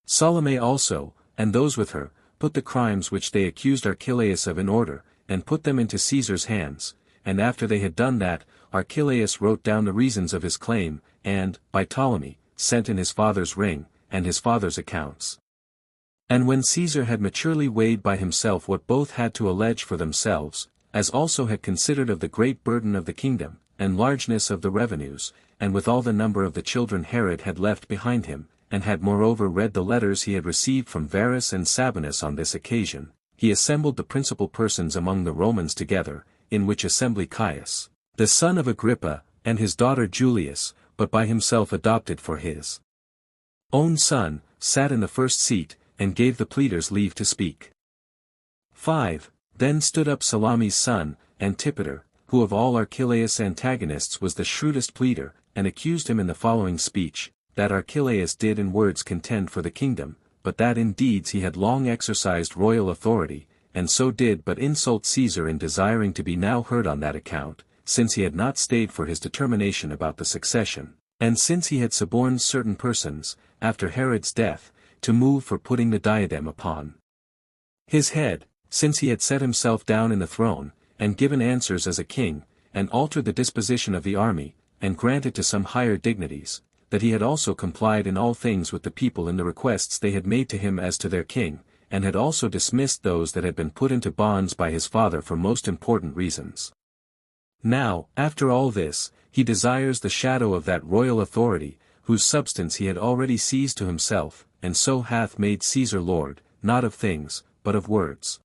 Salome also, and those with her, put the crimes which they accused Archelaus of in order, and put them into Caesar's hands, and after they had done that, Archelaus wrote down the reasons of his claim, and, by Ptolemy, sent in his father's ring, and his father's accounts. And when Caesar had maturely weighed by himself what both had to allege for themselves, as also had considered of the great burden of the kingdom, and largeness of the revenues, and with all the number of the children Herod had left behind him, and had moreover read the letters he had received from Varus and Sabinus on this occasion, he assembled the principal persons among the Romans together, in which assembly Caius, the son of Agrippa, and his daughter Julius, but by himself adopted for his own son, sat in the first seat, and gave the pleaders leave to speak. 5. Then stood up Salome's son, Antipater, who of all Archelaus' antagonists was the shrewdest pleader, and accused him in the following speech, that Archelaus did in words contend for the kingdom, but that in deeds he had long exercised royal authority, and so did but insult Caesar in desiring to be now heard on that account, since he had not stayed for his determination about the succession, and since he had suborned certain persons, after Herod's death, to move for putting the diadem upon his head, since he had set himself down in the throne, and given answers as a king, and altered the disposition of the army, and granted to some higher dignities, that he had also complied in all things with the people in the requests they had made to him as to their king, and had also dismissed those that had been put into bonds by his father for most important reasons. Now, after all this, he desires the shadow of that royal authority, whose substance he had already seized to himself, and so hath made Caesar Lord, not of things, but of words.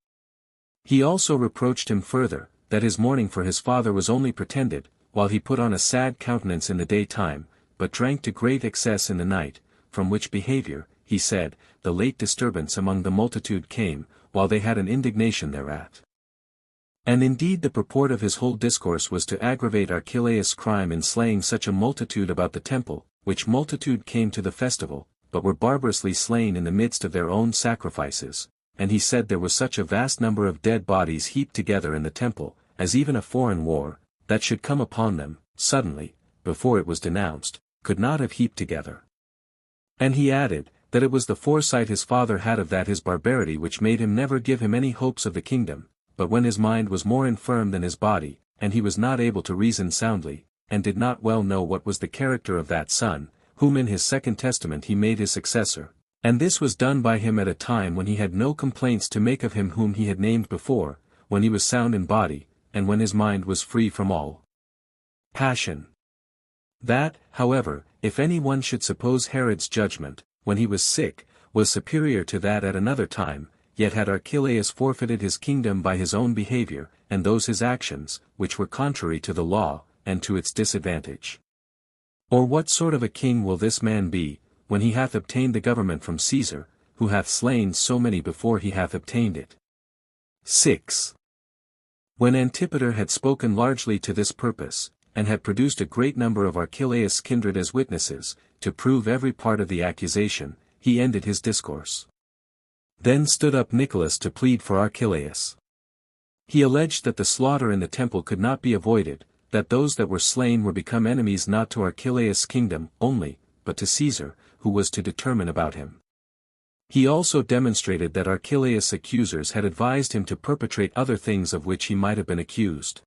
He also reproached him further, that his mourning for his father was only pretended, while he put on a sad countenance in the daytime, but drank to great excess in the night, from which behavior, he said, the late disturbance among the multitude came, while they had an indignation thereat. And indeed the purport of his whole discourse was to aggravate Archelaus' crime in slaying such a multitude about the temple, which multitude came to the festival, but were barbarously slain in the midst of their own sacrifices, and he said there was such a vast number of dead bodies heaped together in the temple, as even a foreign war, that should come upon them, suddenly, before it was denounced, could not have heaped together. And he added, that it was the foresight his father had of that his barbarity which made him never give him any hopes of the kingdom, but when his mind was more infirm than his body, and he was not able to reason soundly, and did not well know what was the character of that son, whom in his second testament he made his successor, and this was done by him at a time when he had no complaints to make of him whom he had named before, when he was sound in body, and when his mind was free from all passion. That, however, if any one should suppose Herod's judgment, when he was sick, was superior to that at another time, yet had Archelaus forfeited his kingdom by his own behavior, and those his actions, which were contrary to the law, and to its disadvantage. Or what sort of a king will this man be, when he hath obtained the government from Caesar, who hath slain so many before he hath obtained it? 6. When Antipater had spoken largely to this purpose, and had produced a great number of Archelaus' kindred as witnesses, to prove every part of the accusation, he ended his discourse. Then stood up Nicholas to plead for Archelaus. He alleged that the slaughter in the temple could not be avoided, that those that were slain were become enemies not to Archelaus' kingdom only, but to Caesar, who was to determine about him. He also demonstrated that Archelaus' accusers had advised him to perpetrate other things of which he might have been accused.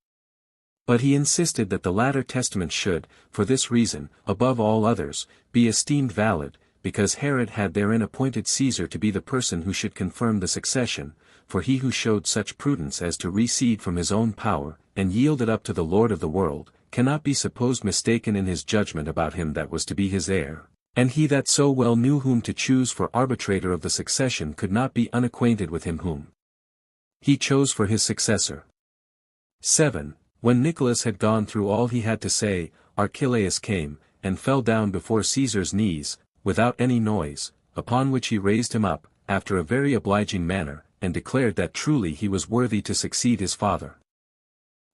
But he insisted that the latter testament should, for this reason, above all others, be esteemed valid, because Herod had therein appointed Caesar to be the person who should confirm the succession, for he who showed such prudence as to recede from his own power, and yield it up to the Lord of the world, cannot be supposed mistaken in his judgment about him that was to be his heir, and he that so well knew whom to choose for arbitrator of the succession could not be unacquainted with him whom he chose for his successor. 7. When Nicholas had gone through all he had to say, Archelaus came, and fell down before Caesar's knees, without any noise, upon which he raised him up, after a very obliging manner, and declared that truly he was worthy to succeed his father.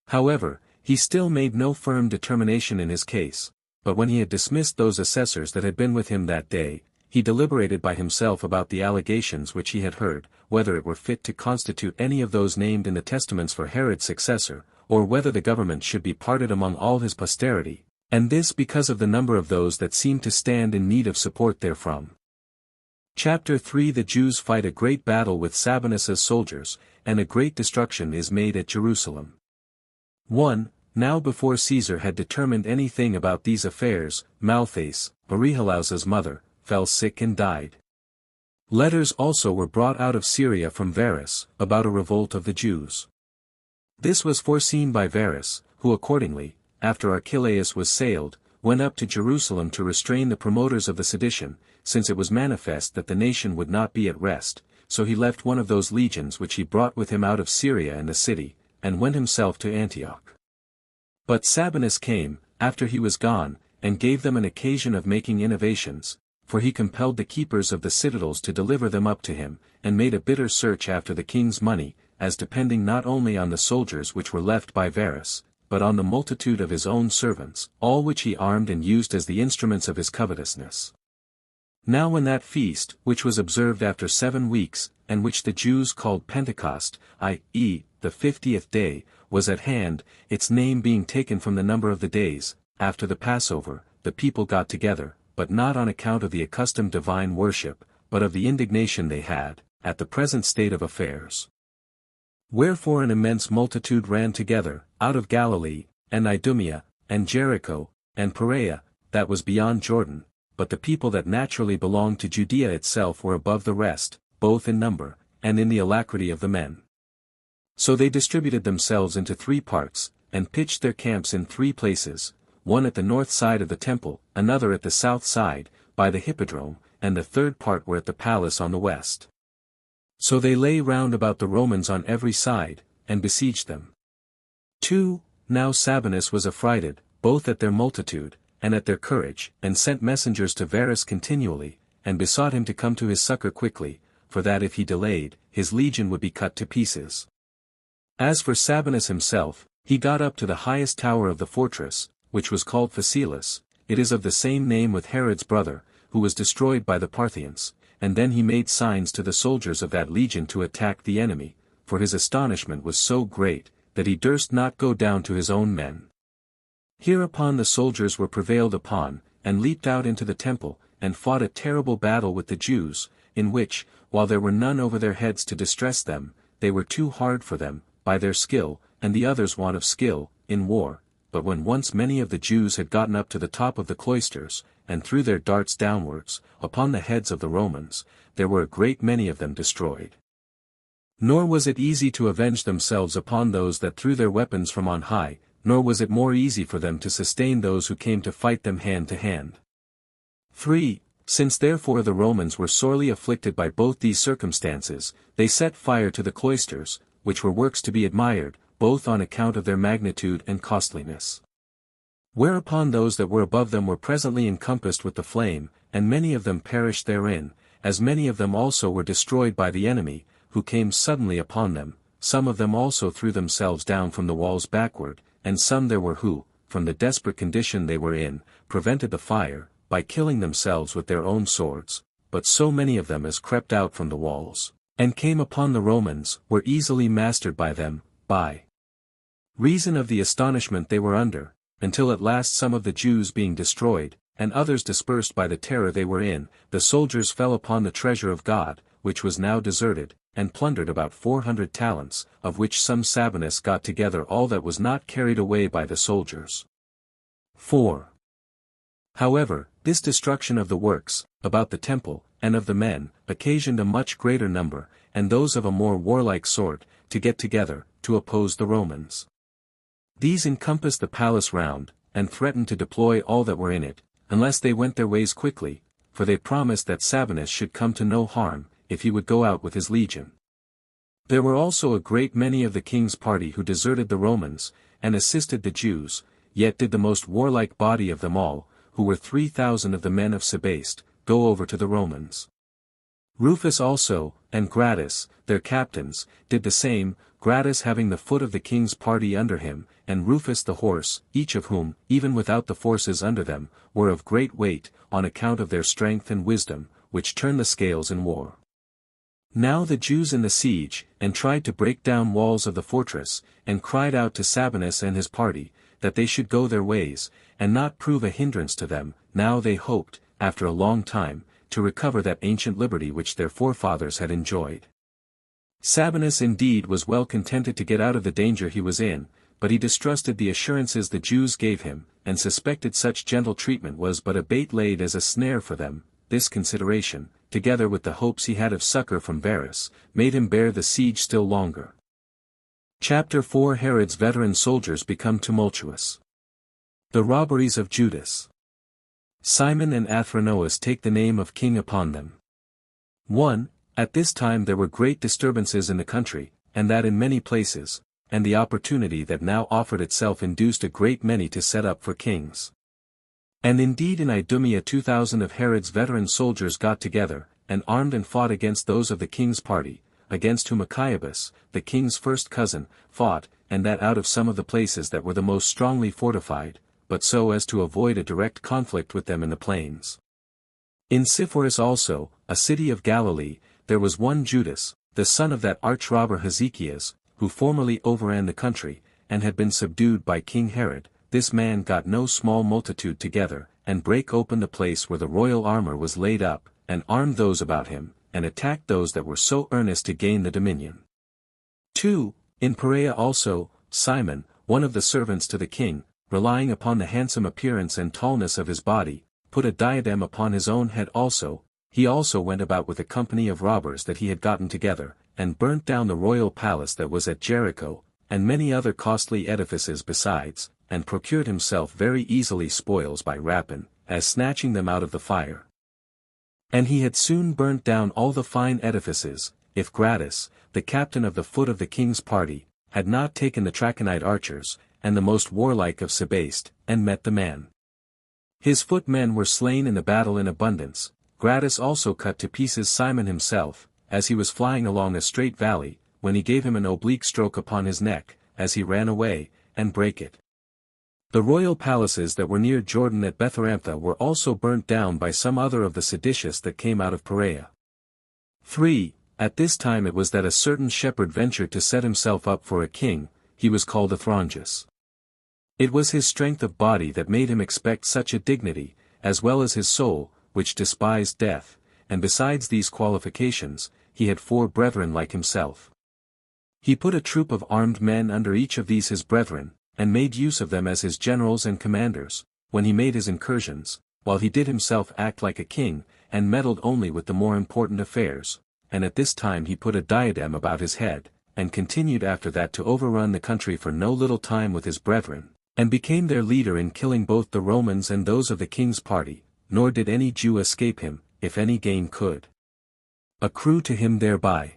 However, he still made no firm determination in his case, but when he had dismissed those assessors that had been with him that day, he deliberated by himself about the allegations which he had heard, whether it were fit to constitute any of those named in the testaments for Herod's successor, or whether the government should be parted among all his posterity, and this because of the number of those that seemed to stand in need of support therefrom. Chapter 3. The Jews fight a great battle with Sabinus's soldiers, and a great destruction is made at Jerusalem. 1. Now before Caesar had determined anything about these affairs, Malthace, Arehelaus's mother, fell sick and died. Letters also were brought out of Syria from Varus, about a revolt of the Jews. This was foreseen by Varus, who accordingly, after Archelaus was sailed, went up to Jerusalem to restrain the promoters of the sedition, since it was manifest that the nation would not be at rest, so he left one of those legions which he brought with him out of Syria and the city, and went himself to Antioch. But Sabinus came, after he was gone, and gave them an occasion of making innovations, for he compelled the keepers of the citadels to deliver them up to him, and made a bitter search after the king's money, as depending not only on the soldiers which were left by Varus, but on the multitude of his own servants, all which he armed and used as the instruments of his covetousness. Now when that feast, which was observed after 7 weeks, and which the Jews called Pentecost, i.e., the 50th day, was at hand, its name being taken from the number of the days, after the Passover, the people got together, but not on account of the accustomed divine worship, but of the indignation they had, at the present state of affairs. Wherefore an immense multitude ran together, out of Galilee, and Idumea, and Jericho, and Perea, that was beyond Jordan, but the people that naturally belonged to Judea itself were above the rest, both in number, and in the alacrity of the men. So they distributed themselves into 3 parts, and pitched their camps in 3 places, one at the north side of the temple, another at the south side, by the hippodrome, and the third part were at the palace on the west. So they lay round about the Romans on every side, and besieged them. 2. Now Sabinus was affrighted, both at their multitude, and at their courage, and sent messengers to Varus continually, and besought him to come to his succor quickly, for that if he delayed, his legion would be cut to pieces. As for Sabinus himself, he got up to the highest tower of the fortress, which was called Phaselis, it is of the same name with Herod's brother, who was destroyed by the Parthians, and then he made signs to the soldiers of that legion to attack the enemy, for his astonishment was so great, that he durst not go down to his own men. Hereupon the soldiers were prevailed upon, and leaped out into the temple, and fought a terrible battle with the Jews, in which, while there were none over their heads to distress them, they were too hard for them, by their skill, and the others' want of skill, in war. But when once many of the Jews had gotten up to the top of the cloisters, and threw their darts downwards, upon the heads of the Romans, there were a great many of them destroyed. Nor was it easy to avenge themselves upon those that threw their weapons from on high, nor was it more easy for them to sustain those who came to fight them hand to hand. 3. Since therefore the Romans were sorely afflicted by both these circumstances, they set fire to the cloisters, which were works to be admired, both on account of their magnitude and costliness. Whereupon those that were above them were presently encompassed with the flame, and many of them perished therein, as many of them also were destroyed by the enemy, who came suddenly upon them. Some of them also threw themselves down from the walls backward, and some there were who, from the desperate condition they were in, prevented the fire, by killing themselves with their own swords, but so many of them as crept out from the walls, and came upon the Romans, were easily mastered by them, by reason of the astonishment they were under, until at last some of the Jews being destroyed, and others dispersed by the terror they were in, the soldiers fell upon the treasure of God, which was now deserted, and plundered about 400 talents, of which some Sabinus got together all that was not carried away by the soldiers. 4. However, this destruction of the works, about the temple, and of the men, occasioned a much greater number, and those of a more warlike sort, to get together, to oppose the Romans. These encompassed the palace round, and threatened to deploy all that were in it, unless they went their ways quickly, for they promised that Sabinus should come to no harm, if he would go out with his legion. There were also a great many of the king's party who deserted the Romans, and assisted the Jews, yet did the most warlike body of them all, who were 3,000 of the men of Sebaste, go over to the Romans. Rufus also, and Gratus, their captains, did the same, Gratus having the foot of the king's party under him, and Rufus the horse, each of whom, even without the forces under them, were of great weight, on account of their strength and wisdom, which turn the scales in war. Now the Jews in the siege, and tried to break down walls of the fortress, and cried out to Sabinus and his party, that they should go their ways, and not prove a hindrance to them. Now they hoped, after a long time, to recover that ancient liberty which their forefathers had enjoyed. Sabinus indeed was well contented to get out of the danger he was in, but he distrusted the assurances the Jews gave him, and suspected such gentle treatment was but a bait laid as a snare for them. This consideration, together with the hopes he had of succor from Varus, made him bear the siege still longer. Chapter 4. Herod's veteran soldiers become tumultuous. The robberies of Judas. Simon and Athranoas take the name of king upon them. 1. At this time there were great disturbances in the country, and that in many places, and the opportunity that now offered itself induced a great many to set up for kings. And indeed in Idumea 2,000 of Herod's veteran soldiers got together, and armed and fought against those of the king's party, against whom Achiabus, the king's first cousin, fought, and that out of some of the places that were the most strongly fortified, but so as to avoid a direct conflict with them in the plains. In Sepphoris also, a city of Galilee, there was one Judas, the son of that arch-robber Hezekias, who formerly overran the country, and had been subdued by King Herod. This man got no small multitude together, and brake open the place where the royal armor was laid up, and armed those about him, and attacked those that were so earnest to gain the dominion. 2. In Perea also, Simon, one of the servants to the king, relying upon the handsome appearance and tallness of his body, put a diadem upon his own head also. He also went about with a company of robbers that he had gotten together, and burnt down the royal palace that was at Jericho, and many other costly edifices besides, and procured himself very easily spoils by rapine, as snatching them out of the fire. And he had soon burnt down all the fine edifices, if Gratus, the captain of the foot of the king's party, had not taken the Trachonite archers, and the most warlike of Sebaste, and met the man. His footmen were slain in the battle in abundance. Gratus also cut to pieces Simon himself, as he was flying along a straight valley, when he gave him an oblique stroke upon his neck, as he ran away, and brake it. The royal palaces that were near Jordan at Betharantha were also burnt down by some other of the seditious that came out of Perea. 3. At this time it was that a certain shepherd ventured to set himself up for a king. He was called Athronges. It was his strength of body that made him expect such a dignity, as well as his soul, which despised death, and besides these qualifications, he had 4 brethren like himself. He put a troop of armed men under each of these his brethren, and made use of them as his generals and commanders, when he made his incursions, while he did himself act like a king, and meddled only with the more important affairs, and at this time he put a diadem about his head, and continued after that to overrun the country for no little time with his brethren, and became their leader in killing both the Romans and those of the king's party, nor did any Jew escape him, if any gain could accrue to him thereby.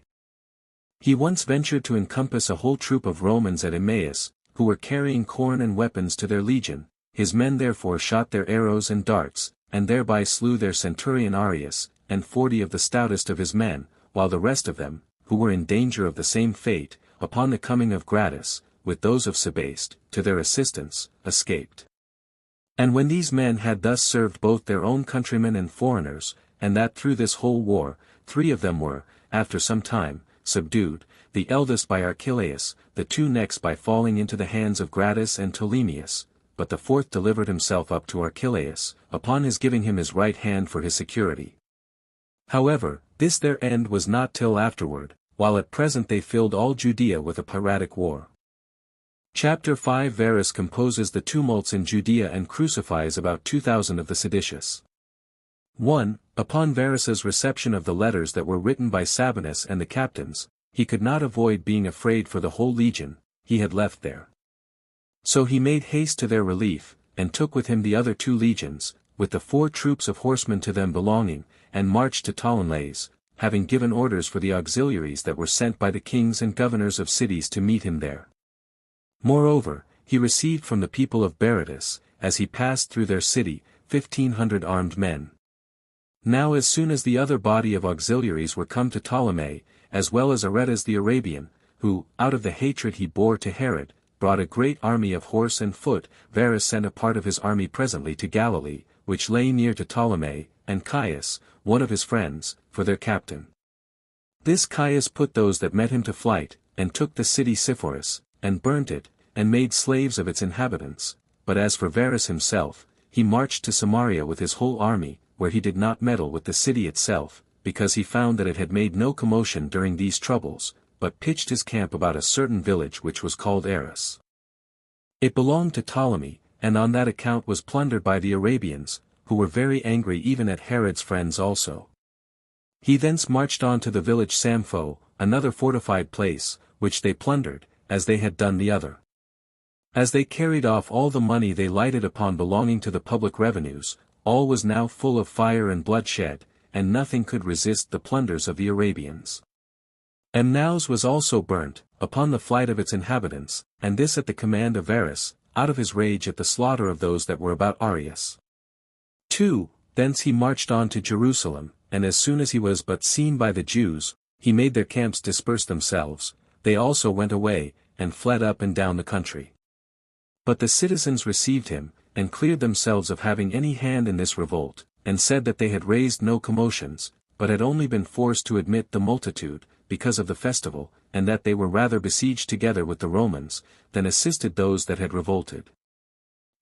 He once ventured to encompass a whole troop of Romans at Emmaus, who were carrying corn and weapons to their legion. His men therefore shot their arrows and darts, and thereby slew their centurion Arius, and 40 of the stoutest of his men, while the rest of them, who were in danger of the same fate, upon the coming of Gratus, with those of Sebaste, to their assistance, escaped. And when these men had thus served both their own countrymen and foreigners, and that through this whole war, 3 of them were, after some time, subdued, the eldest by Archelaus, the 2 next by falling into the hands of Gratus and Ptolemaeus, but the 4th delivered himself up to Archelaus, upon his giving him his right hand for his security. However, this their end was not till afterward, while at present they filled all Judea with a piratic war. Chapter 5. Varus composes the tumults in Judea and crucifies about 2,000 of the seditious. 1. Upon Varus's reception of the letters that were written by Sabinus and the captains, he could not avoid being afraid for the whole legion he had left there. So he made haste to their relief, and took with him the other 2 legions, with the 4 troops of horsemen to them belonging, and marched to Ptolemais, having given orders for the auxiliaries that were sent by the kings and governors of cities to meet him there. Moreover, he received from the people of Berytus, as he passed through their city, 1,500 armed men. Now as soon as the other body of auxiliaries were come to Ptolemy, as well as Aretas the Arabian, who, out of the hatred he bore to Herod, brought a great army of horse and foot, Varus sent a part of his army presently to Galilee, which lay near to Ptolemy, and Caius, one of his friends, for their captain. This Caius put those that met him to flight, and took the city Sepphoris, and burnt it, and made slaves of its inhabitants. But as for Varus himself, he marched to Samaria with his whole army, where he did not meddle with the city itself, because he found that it had made no commotion during these troubles, but pitched his camp about a certain village which was called Aras. It belonged to Ptolemy, and on that account was plundered by the Arabians, who were very angry even at Herod's friends also. He thence marched on to the village Sampho, another fortified place, which they plundered, as they had done the other. As they carried off all the money they lighted upon belonging to the public revenues, all was now full of fire and bloodshed, and nothing could resist the plunders of the Arabians. Emnaus was also burnt, upon the flight of its inhabitants, and this at the command of Varus, out of his rage at the slaughter of those that were about Arius. 2. Thence he marched on to Jerusalem, and as soon as he was but seen by the Jews, he made their camps disperse themselves. They also went away, and fled up and down the country. But the citizens received him, and cleared themselves of having any hand in this revolt, and said that they had raised no commotions, but had only been forced to admit the multitude, because of the festival, and that they were rather besieged together with the Romans, than assisted those that had revolted.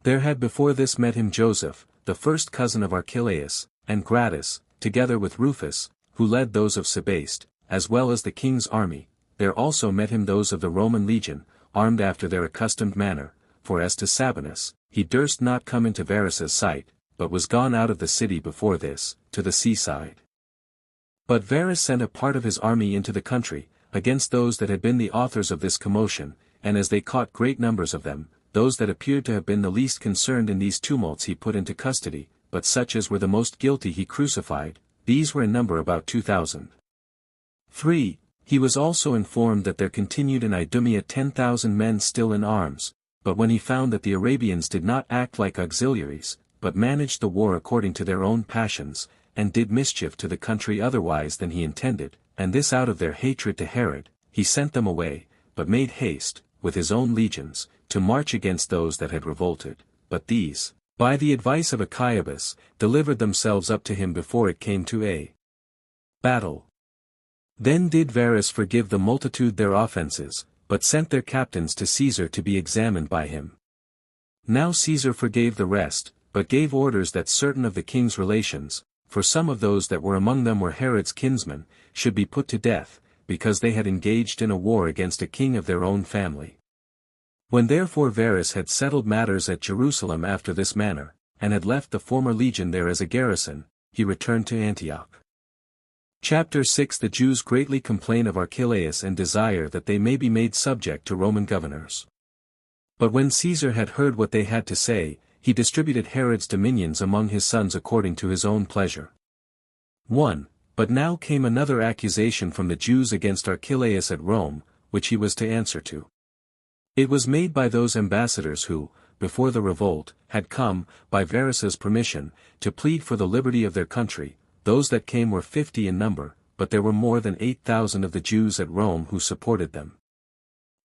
There had before this met him Joseph, the first cousin of Archelaus, and Gratus, together with Rufus, who led those of Sebaste, as well as the king's army. There also met him those of the Roman legion, armed after their accustomed manner, for as to Sabinus, he durst not come into Varus's sight, but was gone out of the city before this, to the seaside. But Varus sent a part of his army into the country, against those that had been the authors of this commotion, and as they caught great numbers of them, those that appeared to have been the least concerned in these tumults he put into custody, but such as were the most guilty he crucified. These were in number about 2,000. 3. He was also informed that there continued in Idumea 10,000 men still in arms, but when he found that the Arabians did not act like auxiliaries, but managed the war according to their own passions, and did mischief to the country otherwise than he intended, and this out of their hatred to Herod, he sent them away, but made haste, with his own legions, to march against those that had revolted, but these, by the advice of Achiabus, delivered themselves up to him before it came to a battle. Then did Varus forgive the multitude their offences, but sent their captains to Caesar to be examined by him. Now Caesar forgave the rest, but gave orders that certain of the king's relations, for some of those that were among them were Herod's kinsmen, should be put to death, because they had engaged in a war against a king of their own family. When therefore Varus had settled matters at Jerusalem after this manner, and had left the former legion there as a garrison, he returned to Antioch. Chapter 6 The Jews greatly complain of Archelaus and desire that they may be made subject to Roman governors. But when Caesar had heard what they had to say, he distributed Herod's dominions among his sons according to his own pleasure. 1. But now came another accusation from the Jews against Archelaus at Rome, which he was to answer to. It was made by those ambassadors who, before the revolt, had come, by Varus's permission, to plead for the liberty of their country. Those that came were 50 in number, but there were more than 8,000 of the Jews at Rome who supported them.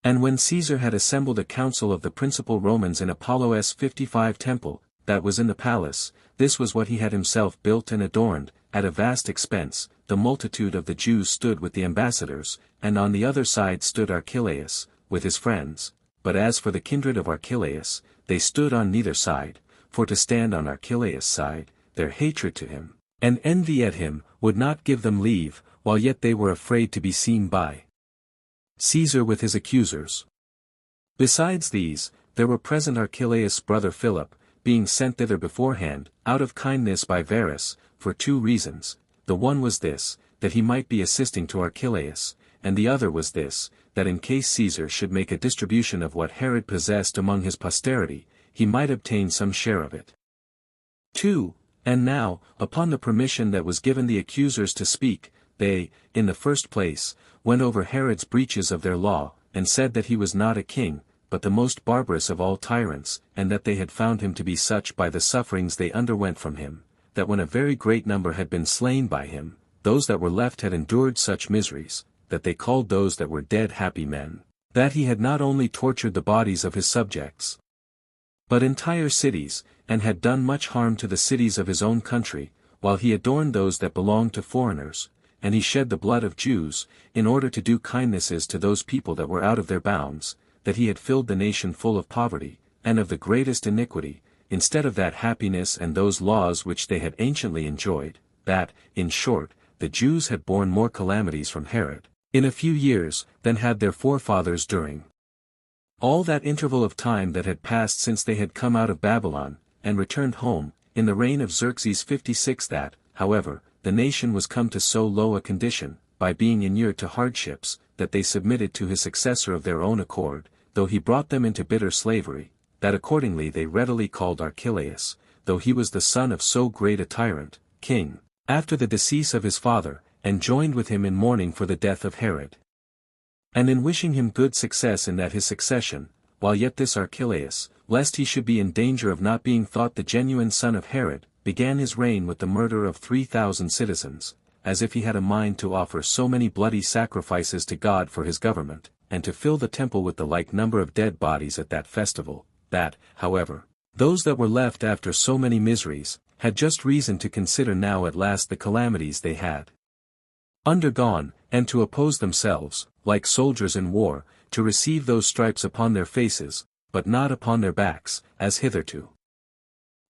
And when Caesar had assembled a council of the principal Romans in Apollos' 55 temple, that was in the palace, this was what he had himself built and adorned, at a vast expense, the multitude of the Jews stood with the ambassadors, and on the other side stood Archelaus, with his friends, but as for the kindred of Archelaus, they stood on neither side, for to stand on Archelaus' side, their hatred to him, and envy at him, would not give them leave, while yet they were afraid to be seen by Caesar with his accusers. Besides these, there were present Archelaus' brother Philip, being sent thither beforehand, out of kindness by Varus, for 2 reasons, the one was this, that he might be assisting to Archelaus, and the other was this, that in case Caesar should make a distribution of what Herod possessed among his posterity, he might obtain some share of it. 2. And now, upon the permission that was given the accusers to speak, they, in the first place, went over Herod's breaches of their law, and said that he was not a king, but the most barbarous of all tyrants, and that they had found him to be such by the sufferings they underwent from him, that when a very great number had been slain by him, those that were left had endured such miseries, that they called those that were dead happy men, that he had not only tortured the bodies of his subjects, but entire cities, and had done much harm to the cities of his own country, while he adorned those that belonged to foreigners, and he shed the blood of Jews, in order to do kindnesses to those people that were out of their bounds, that he had filled the nation full of poverty, and of the greatest iniquity, instead of that happiness and those laws which they had anciently enjoyed, that, in short, the Jews had borne more calamities from Herod, in a few years, than had their forefathers during all that interval of time that had passed since they had come out of Babylon, and returned home, in the reign of Xerxes 56 that, however, the nation was come to so low a condition, by being inured to hardships, that they submitted to his successor of their own accord, though he brought them into bitter slavery, that accordingly they readily called Archelaus, though he was the son of so great a tyrant, king, after the decease of his father, and joined with him in mourning for the death of Herod. And in wishing him good success in that his succession, while yet this Archelaus, lest he should be in danger of not being thought the genuine son of Herod, began his reign with the murder of 3,000 citizens, as if he had a mind to offer so many bloody sacrifices to God for his government, and to fill the temple with the like number of dead bodies at that festival, that, however, those that were left after so many miseries, had just reason to consider now at last the calamities they had undergone, and to oppose themselves, like soldiers in war, to receive those stripes upon their faces, but not upon their backs, as hitherto.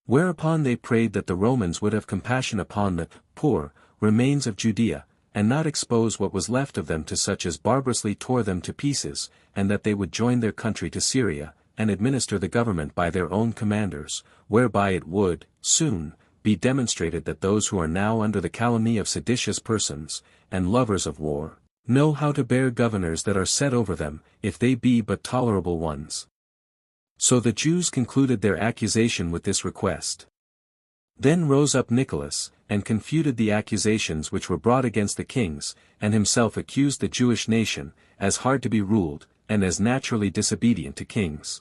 Whereupon they prayed that the Romans would have compassion upon the poor remains of Judea, and not expose what was left of them to such as barbarously tore them to pieces, and that they would join their country to Syria, and administer the government by their own commanders, whereby it would, soon, be demonstrated that those who are now under the calumny of seditious persons, and lovers of war, know how to bear governors that are set over them, if they be but tolerable ones. So the Jews concluded their accusation with this request. Then rose up Nicholas, and confuted the accusations which were brought against the kings, and himself accused the Jewish nation, as hard to be ruled, and as naturally disobedient to kings.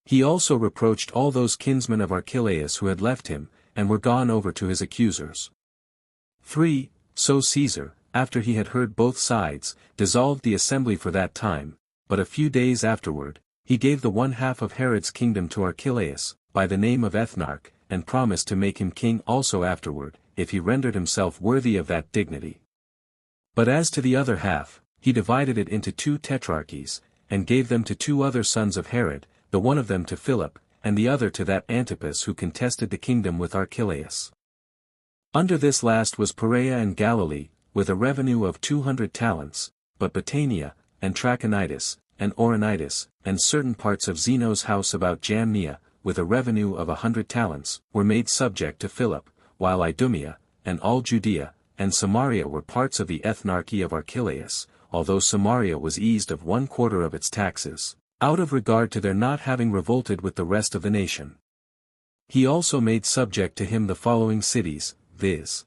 He also reproached all those kinsmen of Archelaus who had left him, and were gone over to his accusers. 3. So Caesar, after he had heard both sides, dissolved the assembly for that time, but a few days afterward, he gave the one half of Herod's kingdom to Archelaus, by the name of Ethnarch, and promised to make him king also afterward, if he rendered himself worthy of that dignity. But as to the other half, he divided it into 2 tetrarchies, and gave them to 2 other sons of Herod, the one of them to Philip, and the other to that Antipas who contested the kingdom with Archelaus. Under this last was Perea and Galilee, with a revenue of 200 talents, but Batanea, and Trachonitis, and Auronitis, and certain parts of Zeno's house about Jamnia, with a revenue of 100 talents, were made subject to Philip, while Idumea, and all Judea, and Samaria were parts of the ethnarchy of Archelaus, although Samaria was eased of 1/4 of its taxes, out of regard to their not having revolted with the rest of the nation. He also made subject to him the following cities, viz.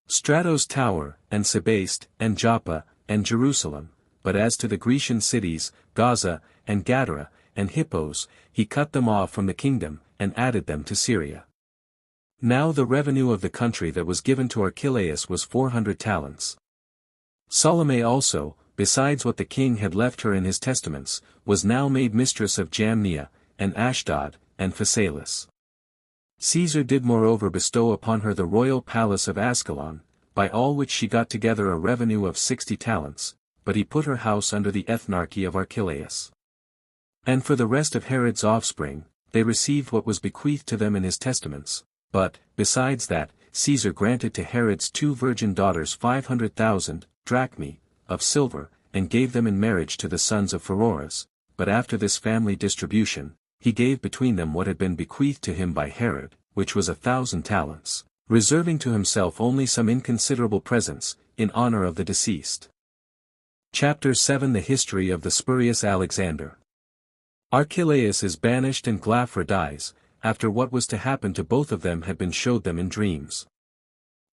Stratos Tower, and Sebaste, and Joppa, and Jerusalem, but as to the Grecian cities, Gaza, and Gadara, and Hippos, he cut them off from the kingdom, and added them to Syria. Now the revenue of the country that was given to Archelaus was 400 talents. Salome also, besides what the king had left her in his testaments, was now made mistress of Jamnia, and Ashdod, and Phasaelis. Caesar did moreover bestow upon her the royal palace of Ascalon, by all which she got together a revenue of 60 talents, but he put her house under the ethnarchy of Archelaus. And for the rest of Herod's offspring, they received what was bequeathed to them in his testaments, but, besides that, Caesar granted to Herod's 2 virgin daughters 500,000 drachmae of silver, and gave them in marriage to the sons of Pheroras, but after this family distribution, he gave between them what had been bequeathed to him by Herod, which was 1,000 talents, reserving to himself only some inconsiderable presents, in honor of the deceased. Chapter 7 The history of the spurious Alexander. Archelaus is banished and Glaphyra dies, after what was to happen to both of them had been showed them in dreams.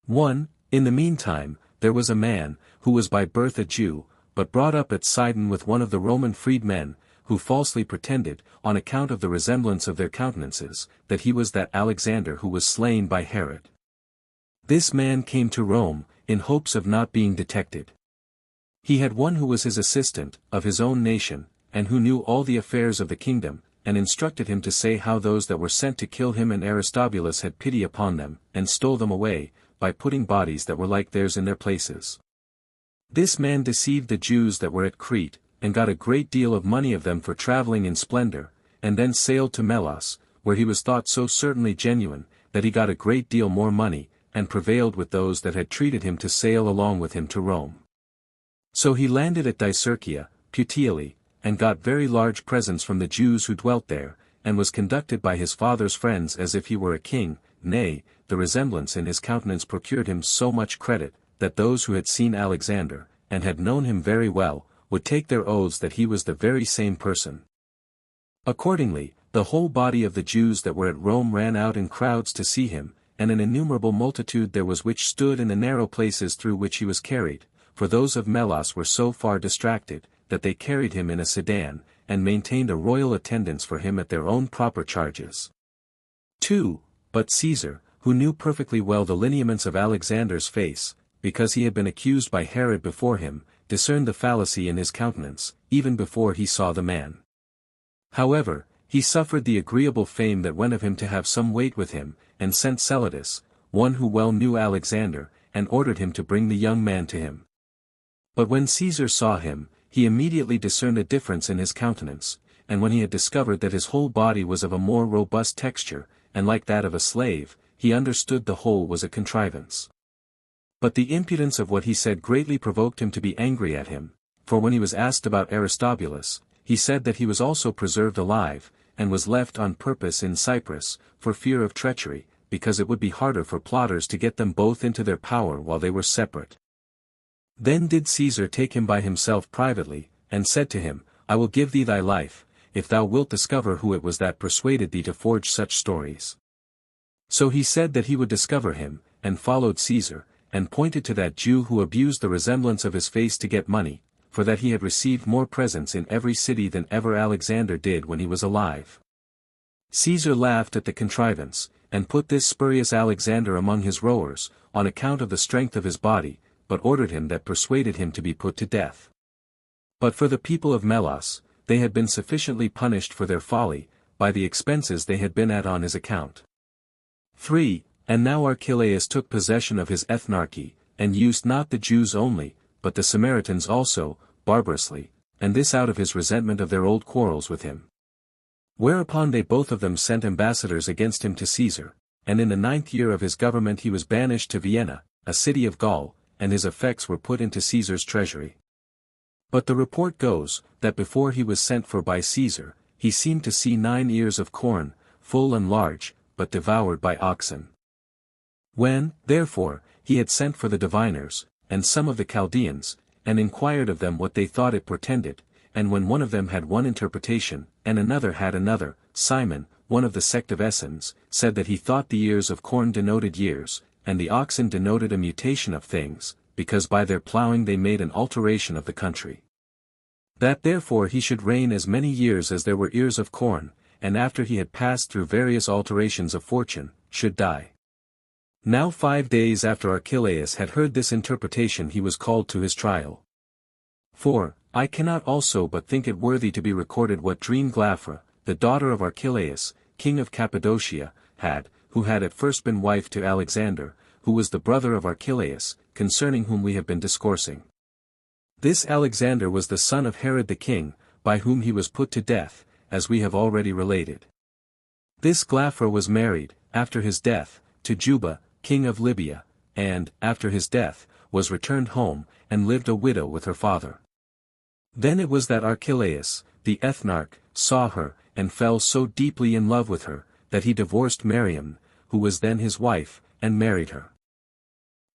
1. In the meantime, there was a man, who was by birth a Jew, but brought up at Sidon with one of the Roman freedmen, who falsely pretended, on account of the resemblance of their countenances, that he was that Alexander who was slain by Herod. This man came to Rome, in hopes of not being detected. He had one who was his assistant, of his own nation, and who knew all the affairs of the kingdom, and instructed him to say how those that were sent to kill him and Aristobulus had pity upon them, and stole them away, by putting bodies that were like theirs in their places. This man deceived the Jews that were at Crete, and got a great deal of money of them for traveling in splendor, and then sailed to Melos, where he was thought so certainly genuine, that he got a great deal more money, and prevailed with those that had treated him to sail along with him to Rome. So he landed at Dicerchia, Puteoli, and got very large presents from the Jews who dwelt there, and was conducted by his father's friends as if he were a king. Nay, the resemblance in his countenance procured him so much credit, that those who had seen Alexander, and had known him very well, would take their oaths that he was the very same person. Accordingly, the whole body of the Jews that were at Rome ran out in crowds to see him, and an innumerable multitude there was which stood in the narrow places through which he was carried, for those of Melos were so far distracted, that they carried him in a sedan, and maintained a royal attendance for him at their own proper charges. 2. But Caesar, who knew perfectly well the lineaments of Alexander's face, because he had been accused by Herod before him, discerned the fallacy in his countenance, even before he saw the man. However, he suffered the agreeable fame that went of him to have some weight with him, and sent Celadus, one who well knew Alexander, and ordered him to bring the young man to him. But when Caesar saw him, he immediately discerned a difference in his countenance, and when he had discovered that his whole body was of a more robust texture, and like that of a slave, he understood the whole was a contrivance. But the impudence of what he said greatly provoked him to be angry at him, for when he was asked about Aristobulus, he said that he was also preserved alive, and was left on purpose in Cyprus, for fear of treachery, because it would be harder for plotters to get them both into their power while they were separate. Then did Caesar take him by himself privately, and said to him, I will give thee thy life, if thou wilt discover who it was that persuaded thee to forge such stories. So he said that he would discover him, and followed Caesar, and pointed to that Jew who abused the resemblance of his face to get money, for that he had received more presents in every city than ever Alexander did when he was alive. Caesar laughed at the contrivance, and put this spurious Alexander among his rowers, on account of the strength of his body, but ordered him that persuaded him to be put to death. But for the people of Melos, they had been sufficiently punished for their folly, by the expenses they had been at on his account. 3. And now Archelaus took possession of his ethnarchy, and used not the Jews only, but the Samaritans also, barbarously, and this out of his resentment of their old quarrels with him. Whereupon they both of them sent ambassadors against him to Caesar, and in the 9th year of his government he was banished to Vienna, a city of Gaul, and his effects were put into Caesar's treasury. But the report goes, that before he was sent for by Caesar, he seemed to see 9 ears of corn, full and large, but devoured by oxen. When, therefore, he had sent for the diviners, and some of the Chaldeans, and inquired of them what they thought it portended, and when one of them had one interpretation, and another had another, Simon, one of the sect of Essenes, said that he thought the ears of corn denoted years, and the oxen denoted a mutation of things, because by their ploughing they made an alteration of the country. That therefore he should reign as many years as there were ears of corn, and after he had passed through various alterations of fortune, should die. Now 5 days after Archelaus had heard this interpretation he was called to his trial. 4. I cannot also but think it worthy to be recorded what dream Glaphyra, the daughter of Archelaus, king of Cappadocia, had, who had at first been wife to Alexander, who was the brother of Archelaus, concerning whom we have been discoursing. This Alexander was the son of Herod the king, by whom he was put to death, as we have already related. This Glaphyra was married, after his death, to Juba, king of Libya, and, after his death, was returned home, and lived a widow with her father. Then it was that Archelaus, the ethnarch, saw her, and fell so deeply in love with her, that he divorced Miriam, who was then his wife, and married her.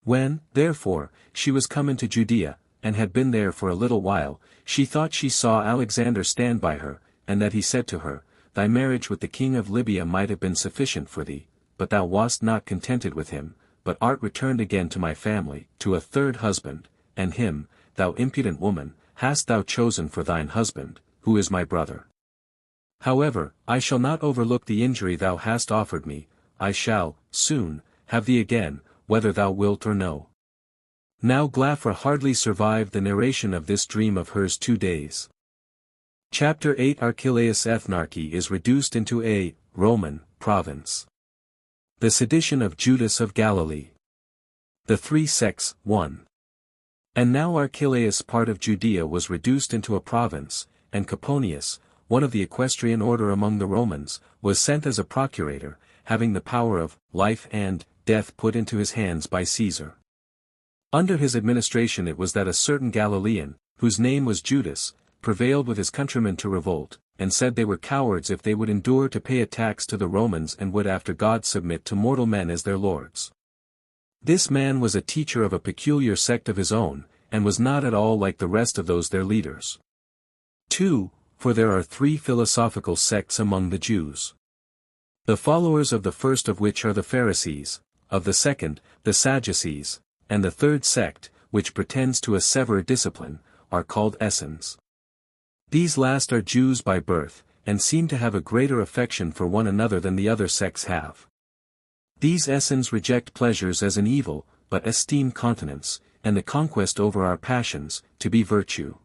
When, therefore, she was come into Judea, and had been there for a little while, she thought she saw Alexander stand by her, and that he said to her, Thy marriage with the king of Libya might have been sufficient for thee, but thou wast not contented with him, but art returned again to my family, to a third husband, and him, thou impudent woman, hast thou chosen for thine husband, who is my brother. However, I shall not overlook the injury thou hast offered me, I shall, soon, have thee again, whether thou wilt or no. Now Glaphyra hardly survived the narration of this dream of hers 2 days. Chapter 8 Archelaus' ethnarchy is reduced into a Roman province. The sedition of Judas of Galilee. The 3 sects, 1. And now Archelaus' part of Judea was reduced into a province, and Coponius, one of the equestrian order among the Romans, was sent as a procurator, having the power of life and death put into his hands by Caesar. Under his administration it was that a certain Galilean, whose name was Judas, prevailed with his countrymen to revolt, and said they were cowards if they would endure to pay a tax to the Romans and would after God submit to mortal men as their lords. This man was a teacher of a peculiar sect of his own, and was not at all like the rest of those their leaders. 2. For there are 3 philosophical sects among the Jews. The followers of the first of which are the Pharisees, of the second, the Sadducees, and the third sect, which pretends to a severe discipline, are called Essenes. These last are Jews by birth, and seem to have a greater affection for one another than the other sects have. These Essenes reject pleasures as an evil, but esteem continence, and the conquest over our passions, to be virtue.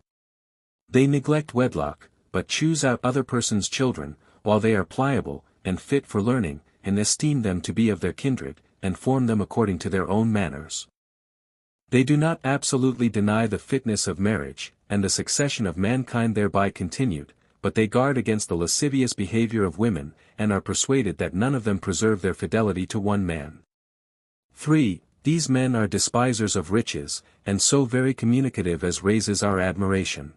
They neglect wedlock, but choose out other persons' children, while they are pliable, and fit for learning, and esteem them to be of their kindred, and form them according to their own manners. They do not absolutely deny the fitness of marriage, and the succession of mankind thereby continued, but they guard against the lascivious behavior of women, and are persuaded that none of them preserve their fidelity to one man. 3. These men are despisers of riches, and so very communicative as raises our admiration.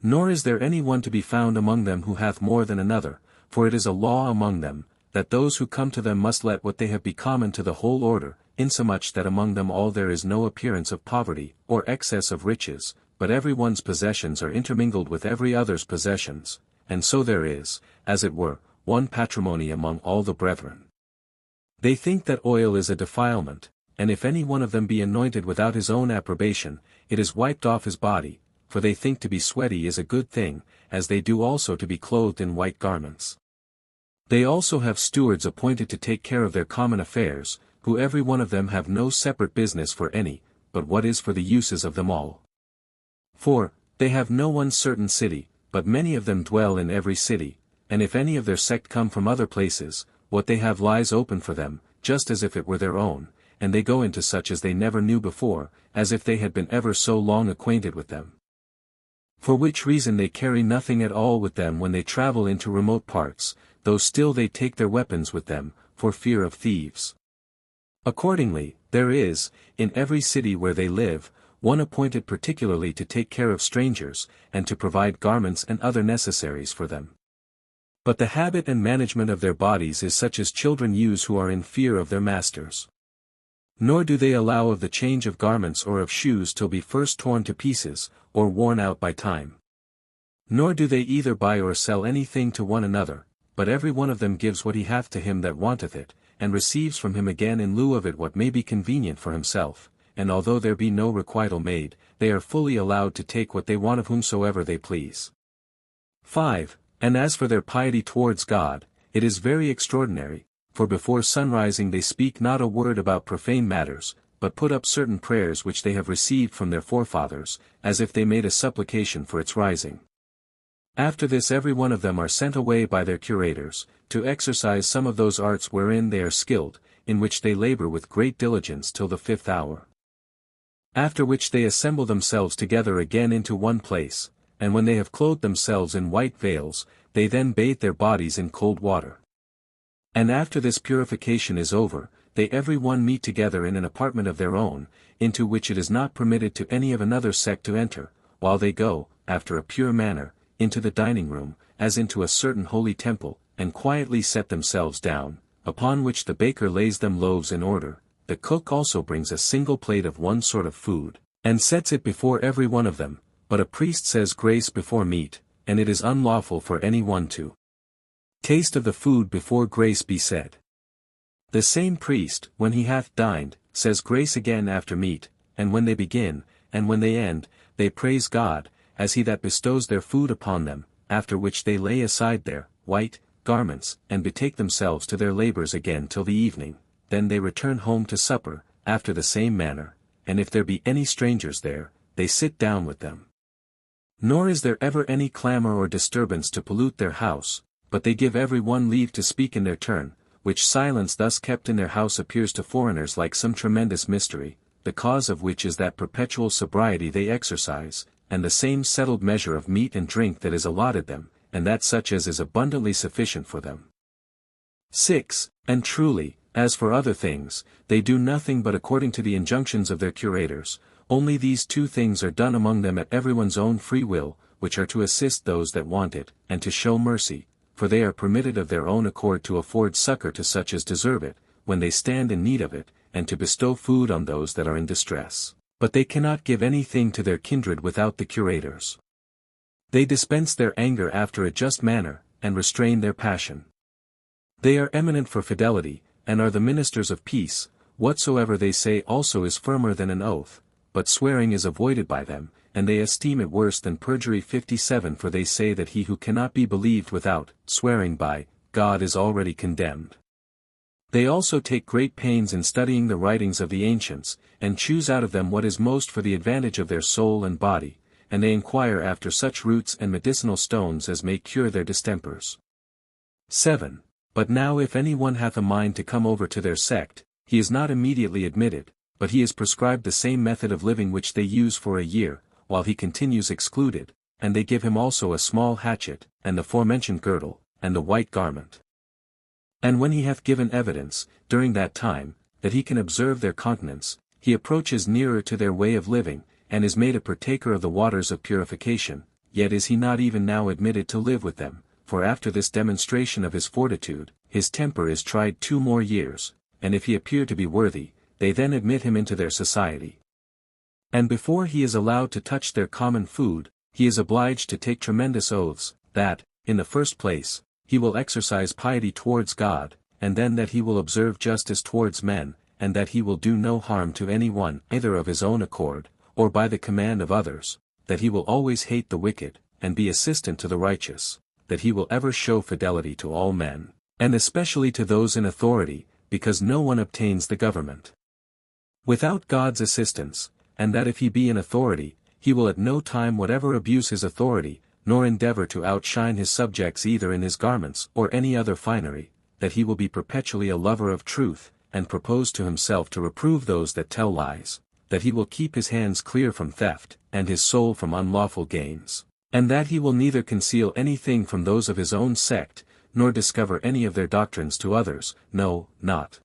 Nor is there any one to be found among them who hath more than another, for it is a law among them, that those who come to them must let what they have be common to the whole order, insomuch that among them all there is no appearance of poverty, or excess of riches, but every one's possessions are intermingled with every other's possessions, and so there is, as it were, one patrimony among all the brethren. They think that oil is a defilement, and if any one of them be anointed without his own approbation, it is wiped off his body, for they think to be sweaty is a good thing, as they do also to be clothed in white garments. They also have stewards appointed to take care of their common affairs, who every one of them have no separate business for any, but what is for the uses of them all. For, they have no one certain city, but many of them dwell in every city, and if any of their sect come from other places, what they have lies open for them, just as if it were their own, and they go into such as they never knew before, as if they had been ever so long acquainted with them. For which reason they carry nothing at all with them when they travel into remote parts, though still they take their weapons with them, for fear of thieves. Accordingly, there is, in every city where they live, one appointed particularly to take care of strangers, and to provide garments and other necessaries for them. But the habit and management of their bodies is such as children use who are in fear of their masters. Nor do they allow of the change of garments or of shoes till be first torn to pieces, or worn out by time. Nor do they either buy or sell anything to one another, but every one of them gives what he hath to him that wanteth it, and receives from him again in lieu of it what may be convenient for himself, and although there be no requital made, they are fully allowed to take what they want of whomsoever they please. 5. And as for their piety towards God, it is very extraordinary, for before sunrising they speak not a word about profane matters, but put up certain prayers which they have received from their forefathers, as if they made a supplication for its rising. After this every one of them are sent away by their curators, to exercise some of those arts wherein they are skilled, in which they labor with great diligence till the 5th hour. After which they assemble themselves together again into one place, and when they have clothed themselves in white veils, they then bathe their bodies in cold water. And after this purification is over, they every one meet together in an apartment of their own, into which it is not permitted to any of another sect to enter, while they go, after a pure manner, into the dining room, as into a certain holy temple, and quietly set themselves down, upon which the baker lays them loaves in order, the cook also brings a single plate of one sort of food, and sets it before every one of them, but a priest says grace before meat, and it is unlawful for any one to taste of the food before grace be said. The same priest, when he hath dined, says grace again after meat, and when they begin, and when they end, they praise God, as he that bestows their food upon them, after which they lay aside their white garments, and betake themselves to their labors again till the evening, then they return home to supper, after the same manner, and if there be any strangers there, they sit down with them. Nor is there ever any clamor or disturbance to pollute their house, but they give every one leave to speak in their turn, which silence thus kept in their house appears to foreigners like some tremendous mystery, the cause of which is that perpetual sobriety they exercise, and the same settled measure of meat and drink that is allotted them, and that such as is abundantly sufficient for them. 6. And truly, as for other things, they do nothing but according to the injunctions of their curators, only these 2 things are done among them at everyone's own free will, which are to assist those that want it, and to show mercy, for they are permitted of their own accord to afford succor to such as deserve it, when they stand in need of it, and to bestow food on those that are in distress, but they cannot give anything to their kindred without the curators. They dispense their anger after a just manner, and restrain their passion. They are eminent for fidelity, and are the ministers of peace, whatsoever they say also is firmer than an oath, but swearing is avoided by them, and they esteem it worse than perjury. 57 For they say that he who cannot be believed without swearing by God is already condemned. They also take great pains in studying the writings of the ancients, and choose out of them what is most for the advantage of their soul and body, and they inquire after such roots and medicinal stones as may cure their distempers. 7. But now if any one hath a mind to come over to their sect, he is not immediately admitted, but he is prescribed the same method of living which they use for a year, while he continues excluded, and they give him also a small hatchet, and the forementioned girdle, and the white garment. And when he hath given evidence, during that time, that he can observe their continence, he approaches nearer to their way of living, and is made a partaker of the waters of purification, yet is he not even now admitted to live with them, for after this demonstration of his fortitude, his temper is tried 2 more years, and if he appear to be worthy, they then admit him into their society. And before he is allowed to touch their common food, he is obliged to take tremendous oaths, that, in the first place, he will exercise piety towards God, and then that he will observe justice towards men, and that he will do no harm to any one either of his own accord, or by the command of others, that he will always hate the wicked, and be assistant to the righteous, that he will ever show fidelity to all men, And especially to those in authority, because no one obtains the government without God's assistance, and that if he be in authority, he will at no time whatever abuse his authority, nor endeavor to outshine his subjects either in his garments or any other finery, that he will be perpetually a lover of truth, and propose to himself to reprove those that tell lies, that he will keep his hands clear from theft, and his soul from unlawful gains, and that he will neither conceal anything from those of his own sect, nor discover any of their doctrines to others, no, not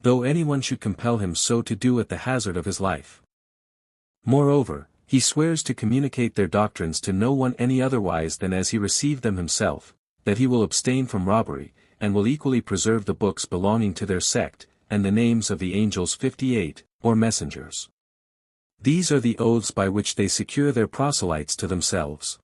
though anyone should compel him so to do at the hazard of his life. Moreover, he swears to communicate their doctrines to no one any otherwise than as he received them himself, that he will abstain from robbery, and will equally preserve the books belonging to their sect, and the names of the angels 58, or messengers. These are the oaths by which they secure their proselytes to themselves.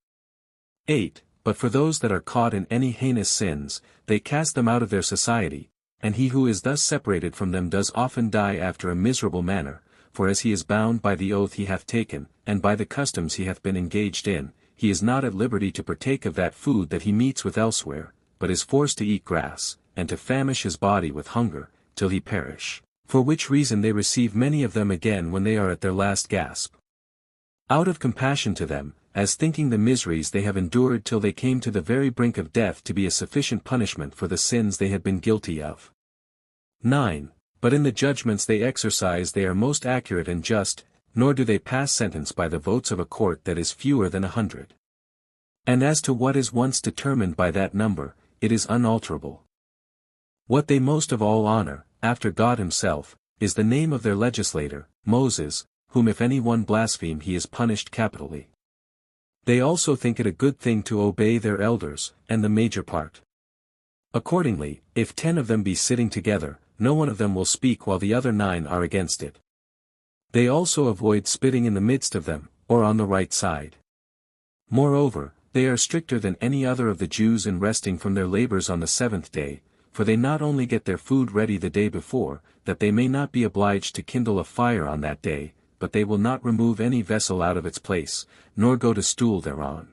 8. But for those that are caught in any heinous sins, they cast them out of their society, and he who is thus separated from them does often die after a miserable manner, for as he is bound by the oath he hath taken, and by the customs he hath been engaged in, he is not at liberty to partake of that food that he meets with elsewhere, but is forced to eat grass, and to famish his body with hunger, till he perish, for which reason they receive many of them again when they are at their last gasp. Out of compassion to them, as thinking the miseries they have endured till they came to the very brink of death to be a sufficient punishment for the sins they had been guilty of. 9. But in the judgments they exercise they are most accurate and just, nor do they pass sentence by the votes of a court that is fewer than 100. And as to what is once determined by that number, it is unalterable. What they most of all honor, after God himself, is the name of their legislator, Moses, whom if any one blaspheme he is punished capitally. They also think it a good thing to obey their elders, and the major part. Accordingly, if 10 of them be sitting together, no one of them will speak while the other 9 are against it. They also avoid spitting in the midst of them, or on the right side. Moreover, they are stricter than any other of the Jews in resting from their labors on the 7th day, for they not only get their food ready the day before, that they may not be obliged to kindle a fire on that day, but they will not remove any vessel out of its place, nor go to stool thereon.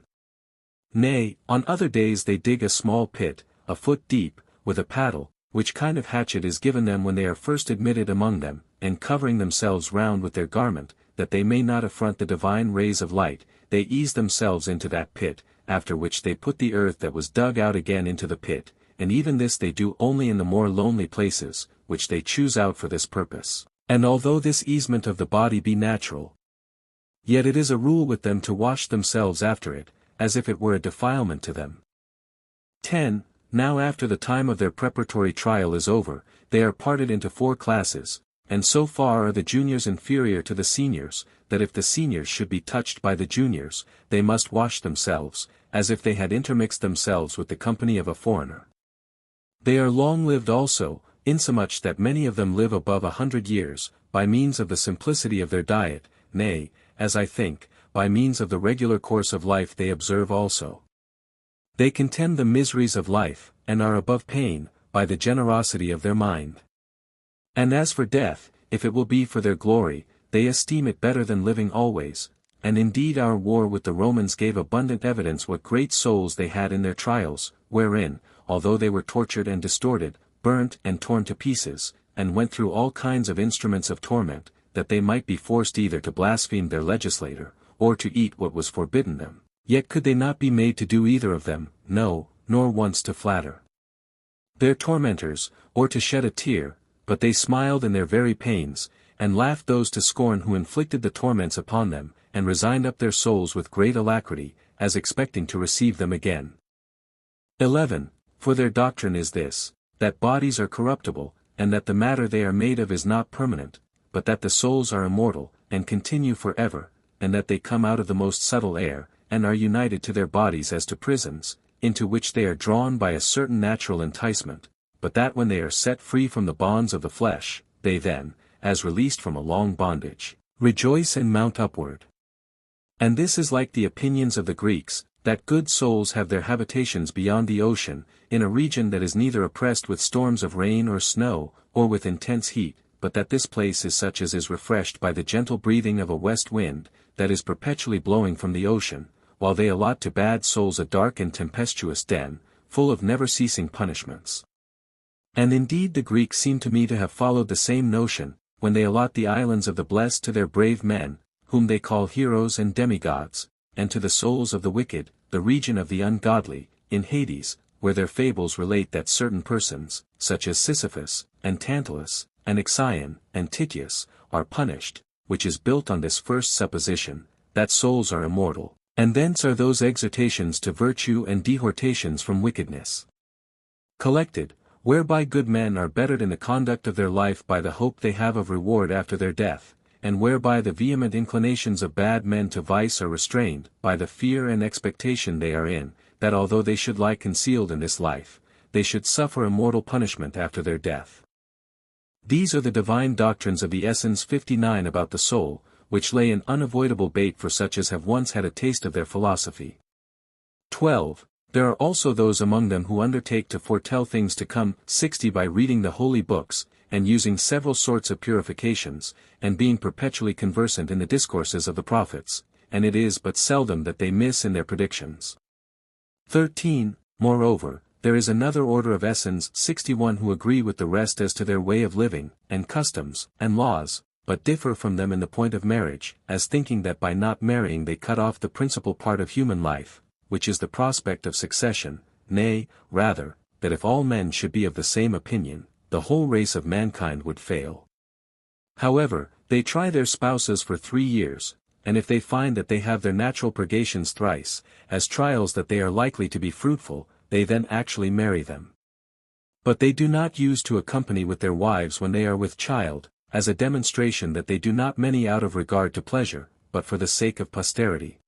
Nay, on other days they dig a small pit, a foot deep, with a paddle, which kind of hatchet is given them when they are first admitted among them, and covering themselves round with their garment, that they may not affront the divine rays of light, they ease themselves into that pit, after which they put the earth that was dug out again into the pit, and even this they do only in the more lonely places, which they choose out for this purpose. And although this easement of the body be natural, yet it is a rule with them to wash themselves after it, as if it were a defilement to them. 10. Now after the time of their preparatory trial is over, they are parted into 4 classes, and so far are the juniors inferior to the seniors, that if the seniors should be touched by the juniors, they must wash themselves, as if they had intermixed themselves with the company of a foreigner. They are long-lived also, insomuch that many of them live above 100 years, by means of the simplicity of their diet, nay, as I think, by means of the regular course of life they observe also. They contemn the miseries of life, and are above pain, by the generosity of their mind. And as for death, if it will be for their glory, they esteem it better than living always, and indeed our war with the Romans gave abundant evidence what great souls they had in their trials, wherein, although they were tortured and distorted, burnt and torn to pieces, and went through all kinds of instruments of torment, that they might be forced either to blaspheme their legislator, or to eat what was forbidden them, yet could they not be made to do either of them, no, nor once to flatter their tormentors, or to shed a tear, but they smiled in their very pains, and laughed those to scorn who inflicted the torments upon them, and resigned up their souls with great alacrity, as expecting to receive them again. 11. For their doctrine is this, that bodies are corruptible, and that the matter they are made of is not permanent, but that the souls are immortal, and continue forever, and that they come out of the most subtle air, and are united to their bodies as to prisons, into which they are drawn by a certain natural enticement, but that when they are set free from the bonds of the flesh, they then, as released from a long bondage, rejoice and mount upward. And this is like the opinions of the Greeks, that good souls have their habitations beyond the ocean, in a region that is neither oppressed with storms of rain or snow, or with intense heat, but that this place is such as is refreshed by the gentle breathing of a west wind, that is perpetually blowing from the ocean, while they allot to bad souls a dark and tempestuous den, full of never-ceasing punishments. And indeed the Greeks seem to me to have followed the same notion, when they allot the islands of the blessed to their brave men, whom they call heroes and demigods, and to the souls of the wicked, the region of the ungodly, in Hades, where their fables relate that certain persons, such as Sisyphus, and Tantalus, and Ixion, and Titius, are punished, which is built on this first supposition, that souls are immortal, and thence are those exhortations to virtue and dehortations from wickedness collected, whereby good men are bettered in the conduct of their life by the hope they have of reward after their death, and whereby the vehement inclinations of bad men to vice are restrained by the fear and expectation they are in, that although they should lie concealed in this life, they should suffer immortal punishment after their death. These are the divine doctrines of the Essence 59 about the soul, which lay an unavoidable bait for such as have once had a taste of their philosophy. 12. There are also those among them who undertake to foretell things to come. 60 By reading the holy books, and using several sorts of purifications, and being perpetually conversant in the discourses of the prophets, and it is but seldom that they miss in their predictions. 13. Moreover, there is another order of Essens 61 who agree with the rest as to their way of living, and customs, and laws, but differ from them in the point of marriage, as thinking that by not marrying they cut off the principal part of human life, which is the prospect of succession, nay, rather, that if all men should be of the same opinion, the whole race of mankind would fail. However, they try their spouses for 3 years, and if they find that they have their natural purgations thrice, as trials that they are likely to be fruitful, they then actually marry them. But they do not use to accompany with their wives when they are with child, as a demonstration that they do not many out of regard to pleasure, but for the sake of posterity.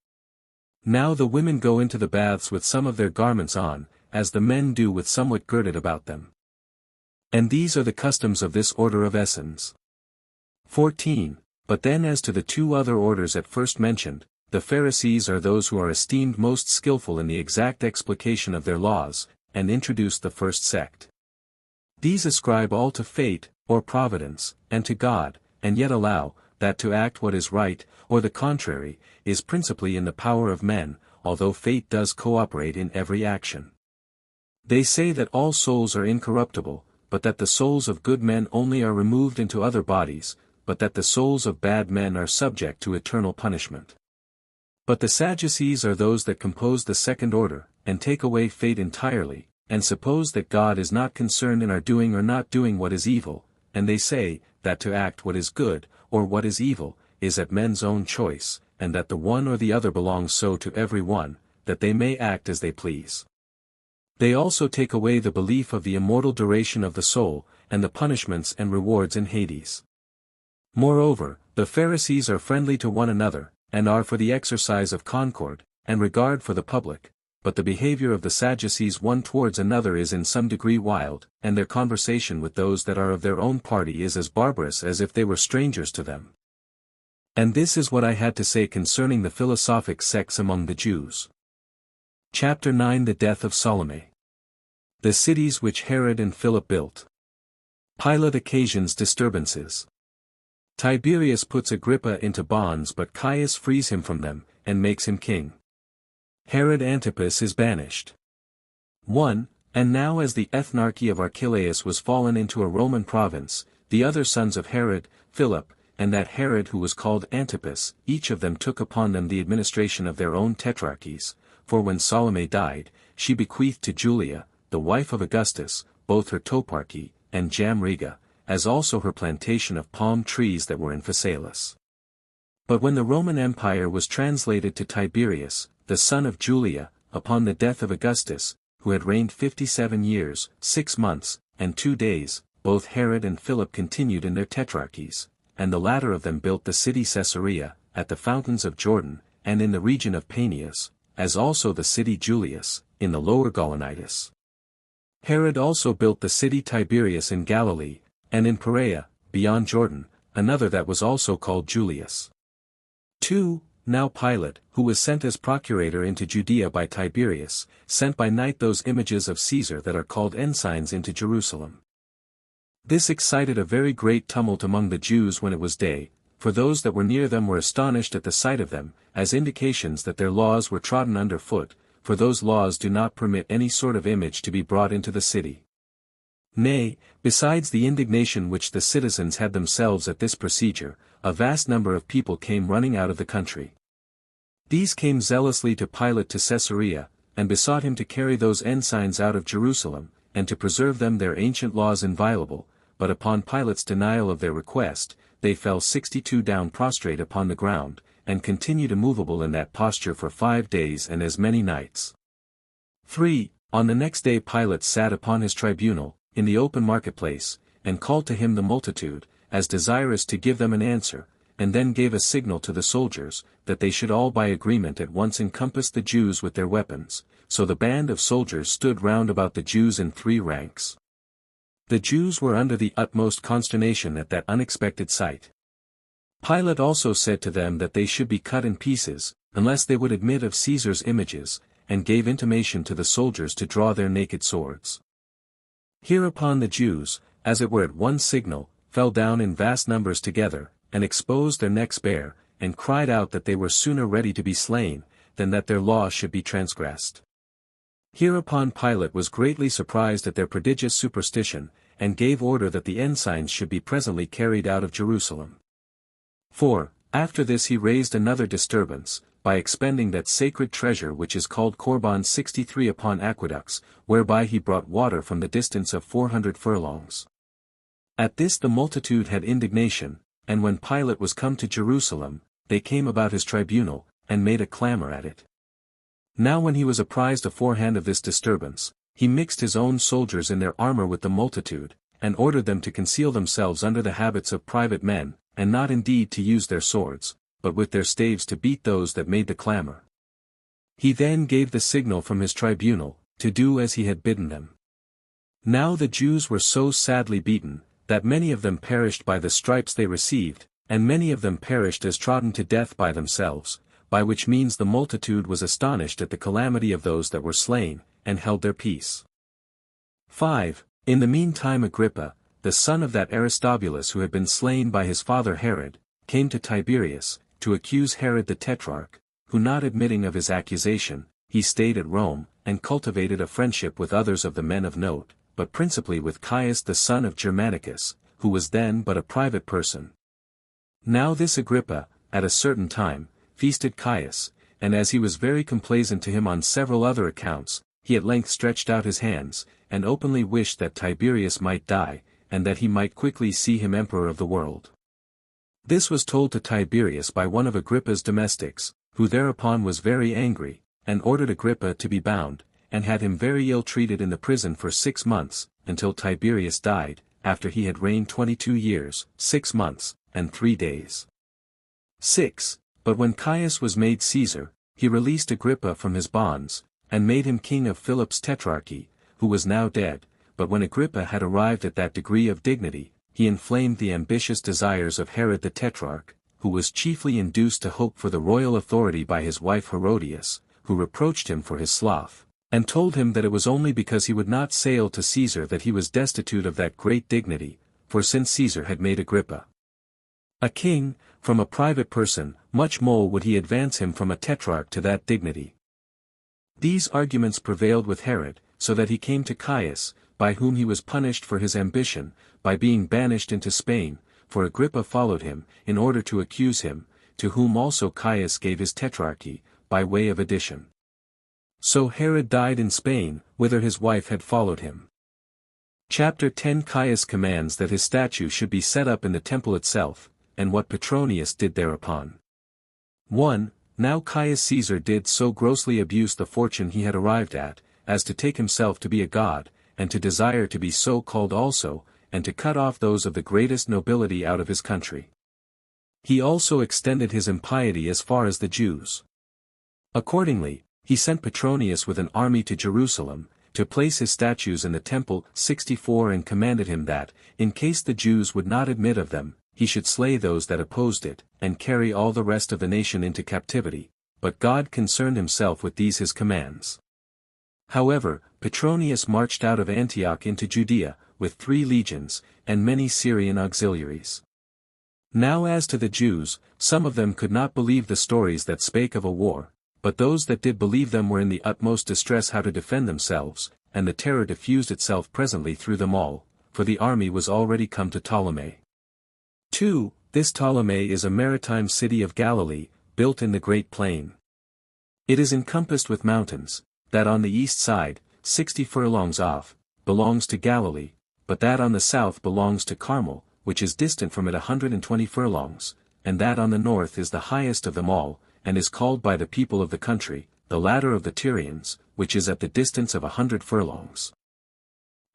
Now the women go into the baths with some of their garments on, as the men do with somewhat girded about them. And these are the customs of this order of Essens. 14. But then as to the 2 other orders at first mentioned, the Pharisees are those who are esteemed most skillful in the exact explication of their laws, and introduced the first sect. These ascribe all to fate, or providence, and to God, and yet allow, that to act what is right, or the contrary, is principally in the power of men, although fate does cooperate in every action. They say that all souls are incorruptible, but that the souls of good men only are removed into other bodies, but that the souls of bad men are subject to eternal punishment. But the Sadducees are those that compose the second order, and take away fate entirely, and suppose that God is not concerned in our doing or not doing what is evil, and they say, that to act what is good, or what is evil, is at men's own choice, and that the one or the other belongs so to every one, that they may act as they please. They also take away the belief of the immortal duration of the soul, and the punishments and rewards in Hades. Moreover, the Pharisees are friendly to one another, and are for the exercise of concord, and regard for the public, but the behavior of the Sadducees one towards another is in some degree wild, and their conversation with those that are of their own party is as barbarous as if they were strangers to them. And this is what I had to say concerning the philosophic sects among the Jews. Chapter 9 The Death of Salome. The cities which Herod and Philip built. Pilate occasions disturbances. Tiberius puts Agrippa into bonds but Caius frees him from them, and makes him king. Herod Antipas is banished. 1. And now as the ethnarchy of Archelaus was fallen into a Roman province, the other sons of Herod, Philip, and that Herod who was called Antipas, each of them took upon them the administration of their own tetrarchies, for when Salome died, she bequeathed to Julia, the wife of Augustus, both her toparchy, and Jamriga, as also her plantation of palm trees that were in Phasaelis. But when the Roman Empire was translated to Tiberius, the son of Julia, upon the death of Augustus, who had reigned 57 years, 6 months, and 2 days, both Herod and Philip continued in their tetrarchies, and the latter of them built the city Caesarea, at the fountains of Jordan, and in the region of Paneas, as also the city Julias, in the lower Gaulonitis. Herod also built the city Tiberias in Galilee, and in Perea, beyond Jordan, another that was also called Julius. 2. Now Pilate, who was sent as procurator into Judea by Tiberius, sent by night those images of Caesar that are called ensigns into Jerusalem. This excited a very great tumult among the Jews when it was day, for those that were near them were astonished at the sight of them, as indications that their laws were trodden under foot, for those laws do not permit any sort of image to be brought into the city. Nay, besides the indignation which the citizens had themselves at this procedure, a vast number of people came running out of the country. These came zealously to Pilate to Caesarea, and besought him to carry those ensigns out of Jerusalem, and to preserve them their ancient laws inviolable, but upon Pilate's denial of their request, they fell 62 down prostrate upon the ground, and continued immovable in that posture for 5 days and as many nights. 3. On the next day Pilate sat upon his tribunal, in the open marketplace, and called to him the multitude, as desirous to give them an answer, and then gave a signal to the soldiers, that they should all by agreement at once encompass the Jews with their weapons, so the band of soldiers stood round about the Jews in 3 ranks. The Jews were under the utmost consternation at that unexpected sight. Pilate also said to them that they should be cut in pieces, unless they would admit of Caesar's images, and gave intimation to the soldiers to draw their naked swords. Hereupon the Jews, as it were at one signal, fell down in vast numbers together, and exposed their necks bare, and cried out that they were sooner ready to be slain, than that their law should be transgressed. Hereupon Pilate was greatly surprised at their prodigious superstition, and gave order that the ensigns should be presently carried out of Jerusalem. 4. After this he raised another disturbance, by expending that sacred treasure which is called Corban 63 upon aqueducts, whereby he brought water from the distance of 400 furlongs. At this the multitude had indignation, and when Pilate was come to Jerusalem, they came about his tribunal, and made a clamor at it. Now when he was apprised aforehand of this disturbance, he mixed his own soldiers in their armor with the multitude, and ordered them to conceal themselves under the habits of private men, and not indeed to use their swords, but with their staves to beat those that made the clamor. He then gave the signal from his tribunal, to do as he had bidden them. Now the Jews were so sadly beaten, that many of them perished by the stripes they received, and many of them perished as trodden to death by themselves, by which means the multitude was astonished at the calamity of those that were slain, and held their peace. 5. In the meantime Agrippa, the son of that Aristobulus who had been slain by his father Herod, came to Tiberias, to accuse Herod the Tetrarch, who not admitting of his accusation, he stayed at Rome, and cultivated a friendship with others of the men of note, but principally with Caius the son of Germanicus, who was then but a private person. Now this Agrippa, at a certain time, feasted Caius, and as he was very complaisant to him on several other accounts, he at length stretched out his hands, and openly wished that Tiberius might die, and that he might quickly see him emperor of the world. This was told to Tiberius by one of Agrippa's domestics, who thereupon was very angry, and ordered Agrippa to be bound, and had him very ill treated in the prison for 6 months, until Tiberius died, after he had reigned 22 years, 6 months, and 3 days. 6. But when Caius was made Caesar, he released Agrippa from his bonds, and made him king of Philip's tetrarchy, who was now dead, but when Agrippa had arrived at that degree of dignity, he inflamed the ambitious desires of Herod the Tetrarch, who was chiefly induced to hope for the royal authority by his wife Herodias, who reproached him for his sloth, and told him that it was only because he would not sail to Caesar that he was destitute of that great dignity, for since Caesar had made Agrippa a king, from a private person, much more would he advance him from a tetrarch to that dignity. These arguments prevailed with Herod, so that he came to Caius, by whom he was punished for his ambition, by being banished into Spain, for Agrippa followed him, in order to accuse him, to whom also Caius gave his tetrarchy, by way of addition. So Herod died in Spain, whither his wife had followed him. Chapter 10 Caius commands that his statue should be set up in the temple itself, and what Petronius did thereupon. 1. Now Caius Caesar did so grossly abuse the fortune he had arrived at, as to take himself to be a god, and to desire to be so called also, and to cut off those of the greatest nobility out of his country. He also extended his impiety as far as the Jews. Accordingly, he sent Petronius with an army to Jerusalem, to place his statues in the temple 64 and commanded him that, in case the Jews would not admit of them, he should slay those that opposed it, and carry all the rest of the nation into captivity, but God concerned himself with these his commands. However, Petronius marched out of Antioch into Judea, with 3 legions, and many Syrian auxiliaries. Now as to the Jews, some of them could not believe the stories that spake of a war, but those that did believe them were in the utmost distress how to defend themselves, and the terror diffused itself presently through them all, for the army was already come to Ptolemy. 2. This Ptolemy is a maritime city of Galilee, built in the great plain. It is encompassed with mountains. That on the east side, 60 furlongs off, belongs to Galilee, but that on the south belongs to Carmel, which is distant from it 120 furlongs, and that on the north is the highest of them all, and is called by the people of the country, the ladder of the Tyrians, which is at the distance of 100 furlongs.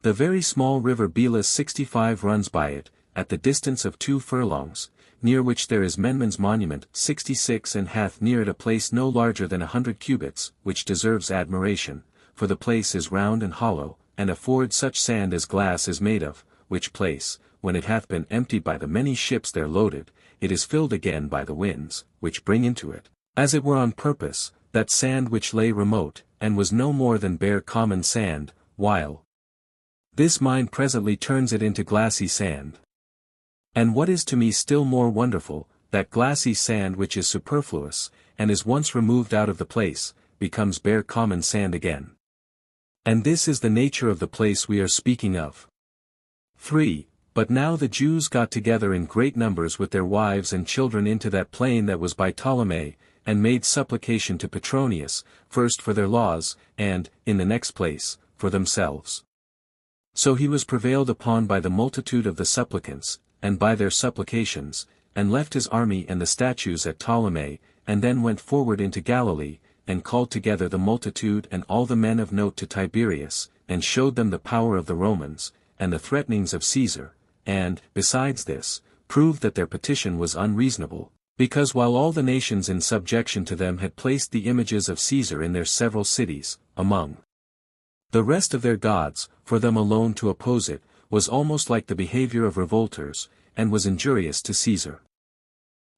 The very small river Belus 65 runs by it, at the distance of 2 furlongs, near which there is Menman's monument 66 and hath near it a place no larger than 100 cubits, which deserves admiration, for the place is round and hollow, and affords such sand as glass is made of, which place, when it hath been emptied by the many ships there loaded, it is filled again by the winds, which bring into it, as it were on purpose, that sand which lay remote, and was no more than bare common sand, while this mine presently turns it into glassy sand. And what is to me still more wonderful, that glassy sand which is superfluous, and is once removed out of the place, becomes bare common sand again. And this is the nature of the place we are speaking of. 3. But now the Jews got together in great numbers with their wives and children into that plain that was by Ptolemy, and made supplication to Petronius, first for their laws, and, in the next place, for themselves. So he was prevailed upon by the multitude of the supplicants, and by their supplications, and left his army and the statues at Ptolemy, and then went forward into Galilee, and called together the multitude and all the men of note to Tiberias, and showed them the power of the Romans, and the threatenings of Caesar, and, besides this, proved that their petition was unreasonable, because while all the nations in subjection to them had placed the images of Caesar in their several cities, among the rest of their gods, for them alone to oppose it, was almost like the behavior of revolters, and was injurious to Caesar.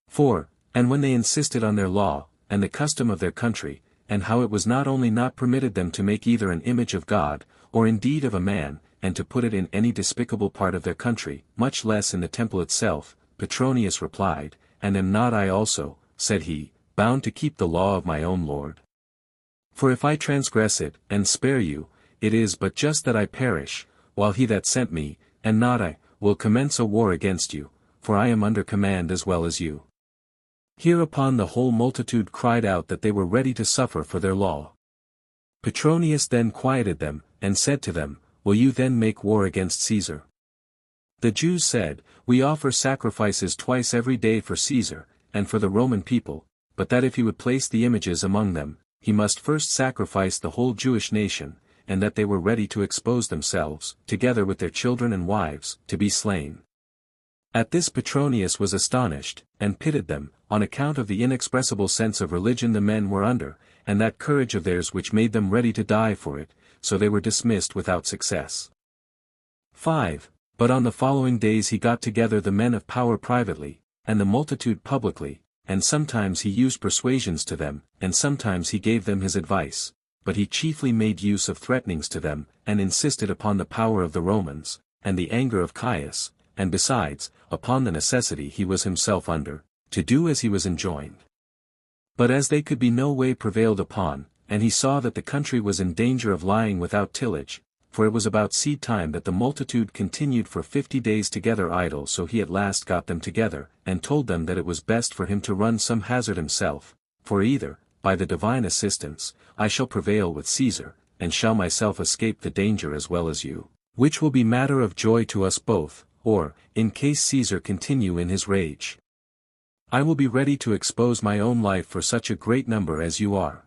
4. And when they insisted on their law, and the custom of their country, and how it was not only not permitted them to make either an image of God, or indeed of a man, and to put it in any despicable part of their country, much less in the temple itself, Petronius replied, And am not I also, said he, bound to keep the law of my own Lord? For if I transgress it, and spare you, it is but just that I perish, while he that sent me, and not I, will commence a war against you, for I am under command as well as you. Hereupon the whole multitude cried out that they were ready to suffer for their law. Petronius then quieted them, and said to them, Will you then make war against Caesar? The Jews said, We offer sacrifices twice every day for Caesar, and for the Roman people, but that if he would place the images among them, he must first sacrifice the whole Jewish nation, and that they were ready to expose themselves, together with their children and wives, to be slain. At this Petronius was astonished, and pitied them, on account of the inexpressible sense of religion the men were under, and that courage of theirs which made them ready to die for it, so they were dismissed without success. 5. But on the following days he got together the men of power privately, and the multitude publicly, and sometimes he used persuasions to them, and sometimes he gave them his advice, but he chiefly made use of threatenings to them, and insisted upon the power of the Romans, and the anger of Caius, and besides, upon the necessity he was himself under, to do as he was enjoined. But as they could be no way prevailed upon, and he saw that the country was in danger of lying without tillage, for it was about seed time that the multitude continued for 50 days together idle, so he at last got them together, and told them that it was best for him to run some hazard himself, for either, by the divine assistance, I shall prevail with Caesar, and shall myself escape the danger as well as you, which will be matter of joy to us both, or, in case Caesar continue in his rage, I will be ready to expose my own life for such a great number as you are.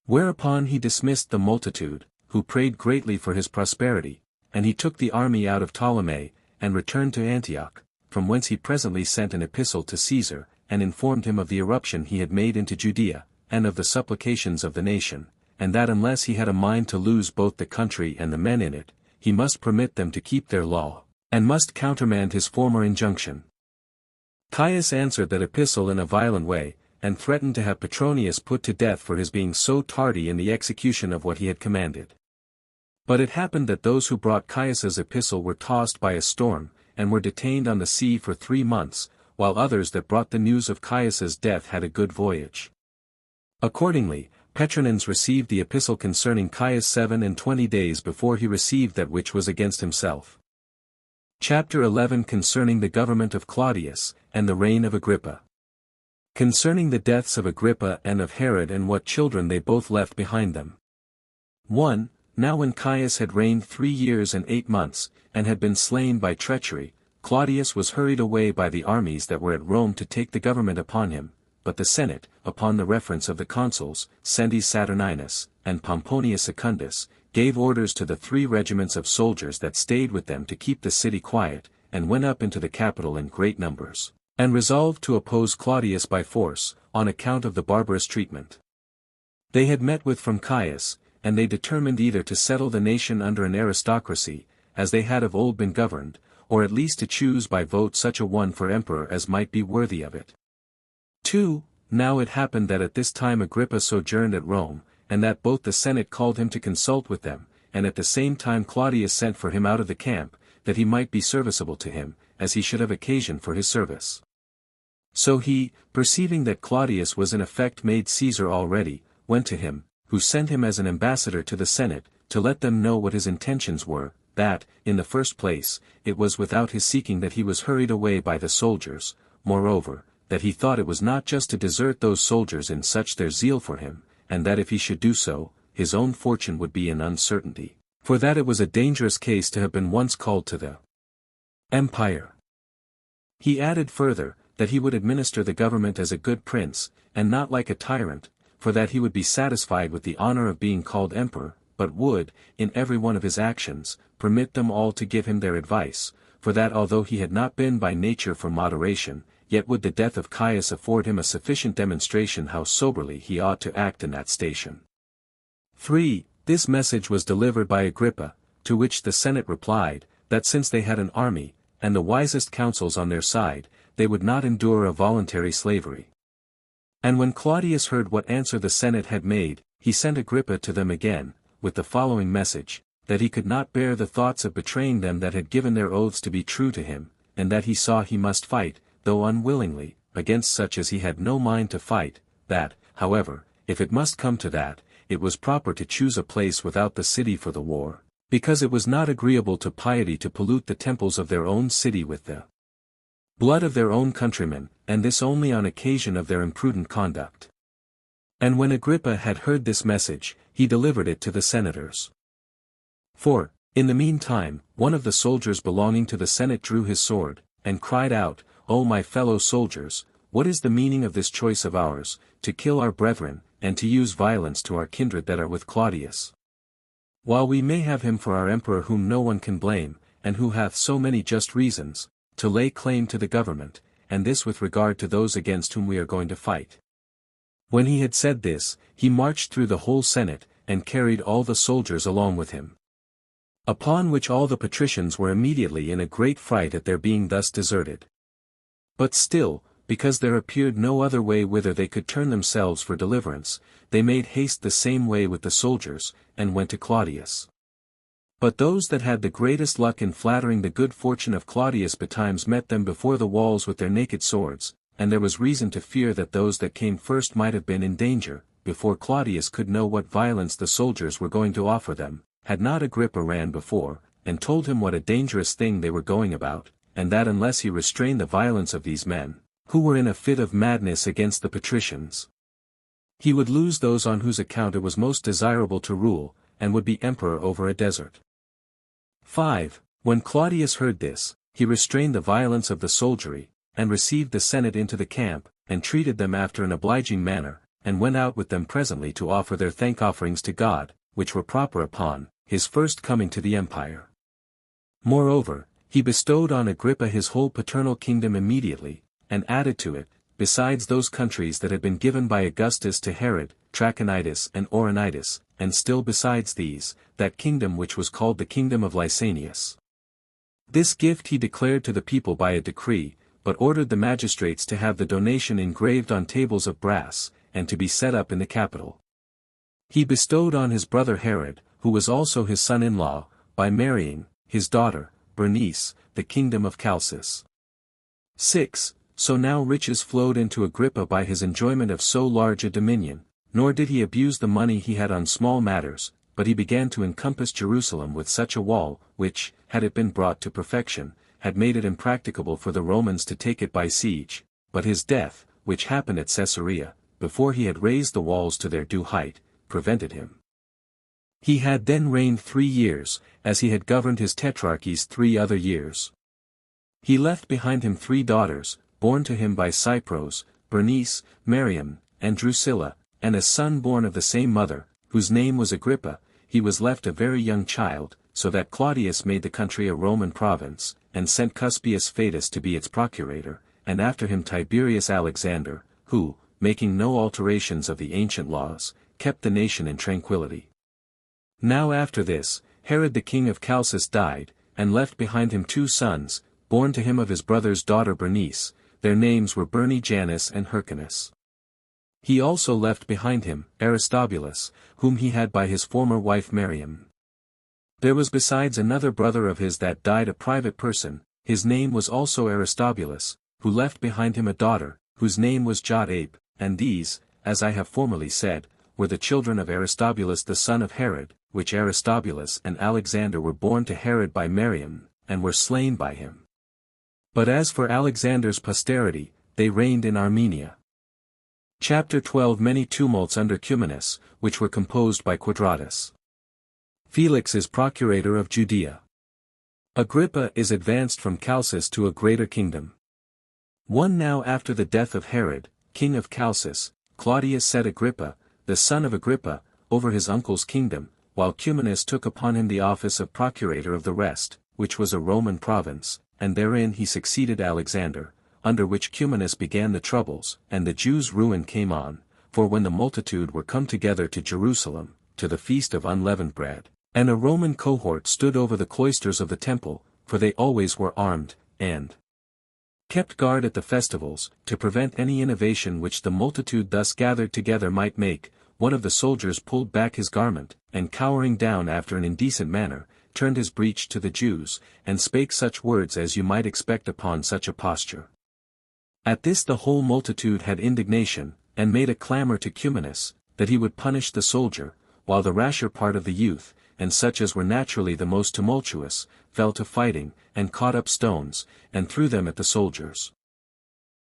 Whereupon he dismissed the multitude, who prayed greatly for his prosperity, and he took the army out of Ptolemy, and returned to Antioch, from whence he presently sent an epistle to Caesar, and informed him of the eruption he had made into Judea, and of the supplications of the nation, and that unless he had a mind to lose both the country and the men in it, he must permit them to keep their law, and must countermand his former injunction. Caius answered that epistle in a violent way, and threatened to have Petronius put to death for his being so tardy in the execution of what he had commanded. But it happened that those who brought Caius's epistle were tossed by a storm, and were detained on the sea for 3 months, while others that brought the news of Caius's death had a good voyage. Accordingly, Petronins received the epistle concerning Caius 7 and 20 days before he received that which was against himself. Chapter 11 Concerning the government of Claudius, and the reign of Agrippa. Concerning the deaths of Agrippa and of Herod and what children they both left behind them. 1. Now when Caius had reigned 3 years and 8 months, and had been slain by treachery, Claudius was hurried away by the armies that were at Rome to take the government upon him, but the Senate, upon the reference of the consuls, Centes Saturninus, and Pomponius Secundus, gave orders to the 3 regiments of soldiers that stayed with them to keep the city quiet, and went up into the capital in great numbers, and resolved to oppose Claudius by force, on account of the barbarous treatment they had met with from Caius, and they determined either to settle the nation under an aristocracy, as they had of old been governed, or at least to choose by vote such a one for emperor as might be worthy of it. 2. Now it happened that at this time Agrippa sojourned at Rome, and that both the Senate called him to consult with them, and at the same time Claudius sent for him out of the camp, that he might be serviceable to him, as he should have occasion for his service. So he, perceiving that Claudius was in effect made Caesar already, went to him, who sent him as an ambassador to the Senate, to let them know what his intentions were, that, in the first place, it was without his seeking that he was hurried away by the soldiers, moreover, that he thought it was not just to desert those soldiers in such their zeal for him, and that if he should do so, his own fortune would be in uncertainty, for that it was a dangerous case to have been once called to the empire. He added further, that he would administer the government as a good prince, and not like a tyrant, for that he would be satisfied with the honor of being called emperor, but would, in every one of his actions, permit them all to give him their advice, for that although he had not been by nature for moderation, yet would the death of Caius afford him a sufficient demonstration how soberly he ought to act in that station. 3. This message was delivered by Agrippa, to which the Senate replied, that since they had an army, and the wisest counsels on their side, they would not endure a voluntary slavery. And when Claudius heard what answer the Senate had made, he sent Agrippa to them again, with the following message, that he could not bear the thoughts of betraying them that had given their oaths to be true to him, and that he saw he must fight, though unwillingly, against such as he had no mind to fight, that, however, if it must come to that, it was proper to choose a place without the city for the war, because it was not agreeable to piety to pollute the temples of their own city with the blood of their own countrymen, and this only on occasion of their imprudent conduct. And when Agrippa had heard this message, he delivered it to the senators. 4. In the meantime, one of the soldiers belonging to the Senate drew his sword, and cried out, O my fellow soldiers, what is the meaning of this choice of ours, to kill our brethren, and to use violence to our kindred that are with Claudius? While we may have him for our emperor whom no one can blame, and who hath so many just reasons, to lay claim to the government, and this with regard to those against whom we are going to fight. When he had said this, he marched through the whole Senate, and carried all the soldiers along with him. Upon which all the patricians were immediately in a great fright at their being thus deserted. But still, because there appeared no other way whither they could turn themselves for deliverance, they made haste the same way with the soldiers, and went to Claudius. But those that had the greatest luck in flattering the good fortune of Claudius betimes met them before the walls with their naked swords, and there was reason to fear that those that came first might have been in danger, before Claudius could know what violence the soldiers were going to offer them, had not Agrippa ran before, and told him what a dangerous thing they were going about, and that unless he restrained the violence of these men, who were in a fit of madness against the patricians, he would lose those on whose account it was most desirable to rule, and would be emperor over a desert. 5. When Claudius heard this, he restrained the violence of the soldiery, and received the Senate into the camp, and treated them after an obliging manner, and went out with them presently to offer their thank offerings to God, which were proper upon his first coming to the empire. Moreover, he bestowed on Agrippa his whole paternal kingdom immediately, and added to it, besides those countries that had been given by Augustus to Herod, Trachonitis and Auranitis, and still besides these, that kingdom which was called the kingdom of Lysanias. This gift he declared to the people by a decree, but ordered the magistrates to have the donation engraved on tables of brass, and to be set up in the Capitol. He bestowed on his brother Herod, who was also his son-in-law, by marrying his daughter, Bernice, the kingdom of Chalcis. 6. So now riches flowed into Agrippa by his enjoyment of so large a dominion, nor did he abuse the money he had on small matters, but he began to encompass Jerusalem with such a wall, which, had it been brought to perfection, had made it impracticable for the Romans to take it by siege, but his death, which happened at Caesarea, before he had raised the walls to their due height, prevented him. He had then reigned 3 years, as he had governed his tetrarchies 3 other years. He left behind him 3 daughters, born to him by Cypros, Bernice, Miriam, and Drusilla, and a son born of the same mother, whose name was Agrippa. He was left a very young child, so that Claudius made the country a Roman province, and sent Cuspius Fadus to be its procurator, and after him Tiberius Alexander, who, making no alterations of the ancient laws, kept the nation in tranquility. Now after this, Herod the king of Chalcis died, and left behind him 2 sons, born to him of his brother's daughter Bernice. Their names were Bernijanus and Hyrcanus. He also left behind him Aristobulus, whom he had by his former wife Miriam. There was besides another brother of his that died a private person, his name was also Aristobulus, who left behind him a daughter, whose name was Jotabe, and these, as I have formerly said, were the children of Aristobulus the son of Herod, which Aristobulus and Alexander were born to Herod by Miriam, and were slain by him. But as for Alexander's posterity, they reigned in Armenia. Chapter 12 Many tumults under Cumanus, which were composed by Quadratus. Felix is procurator of Judea. Agrippa is advanced from Chalcis to a greater kingdom. One now after the death of Herod, king of Chalcis, Claudius set Agrippa, the son of Agrippa, over his uncle's kingdom, while Cumanus took upon him the office of procurator of the rest, which was a Roman province, and therein he succeeded Alexander, under which Cumanus began the troubles, and the Jews' ruin came on, for when the multitude were come together to Jerusalem, to the feast of unleavened bread, and a Roman cohort stood over the cloisters of the temple, for they always were armed, and kept guard at the festivals, to prevent any innovation which the multitude thus gathered together might make, one of the soldiers pulled back his garment, and cowering down after an indecent manner, turned his breech to the Jews, and spake such words as you might expect upon such a posture. At this the whole multitude had indignation, and made a clamor to Cumanus, that he would punish the soldier, while the rasher part of the youth, and such as were naturally the most tumultuous, fell to fighting, and caught up stones, and threw them at the soldiers.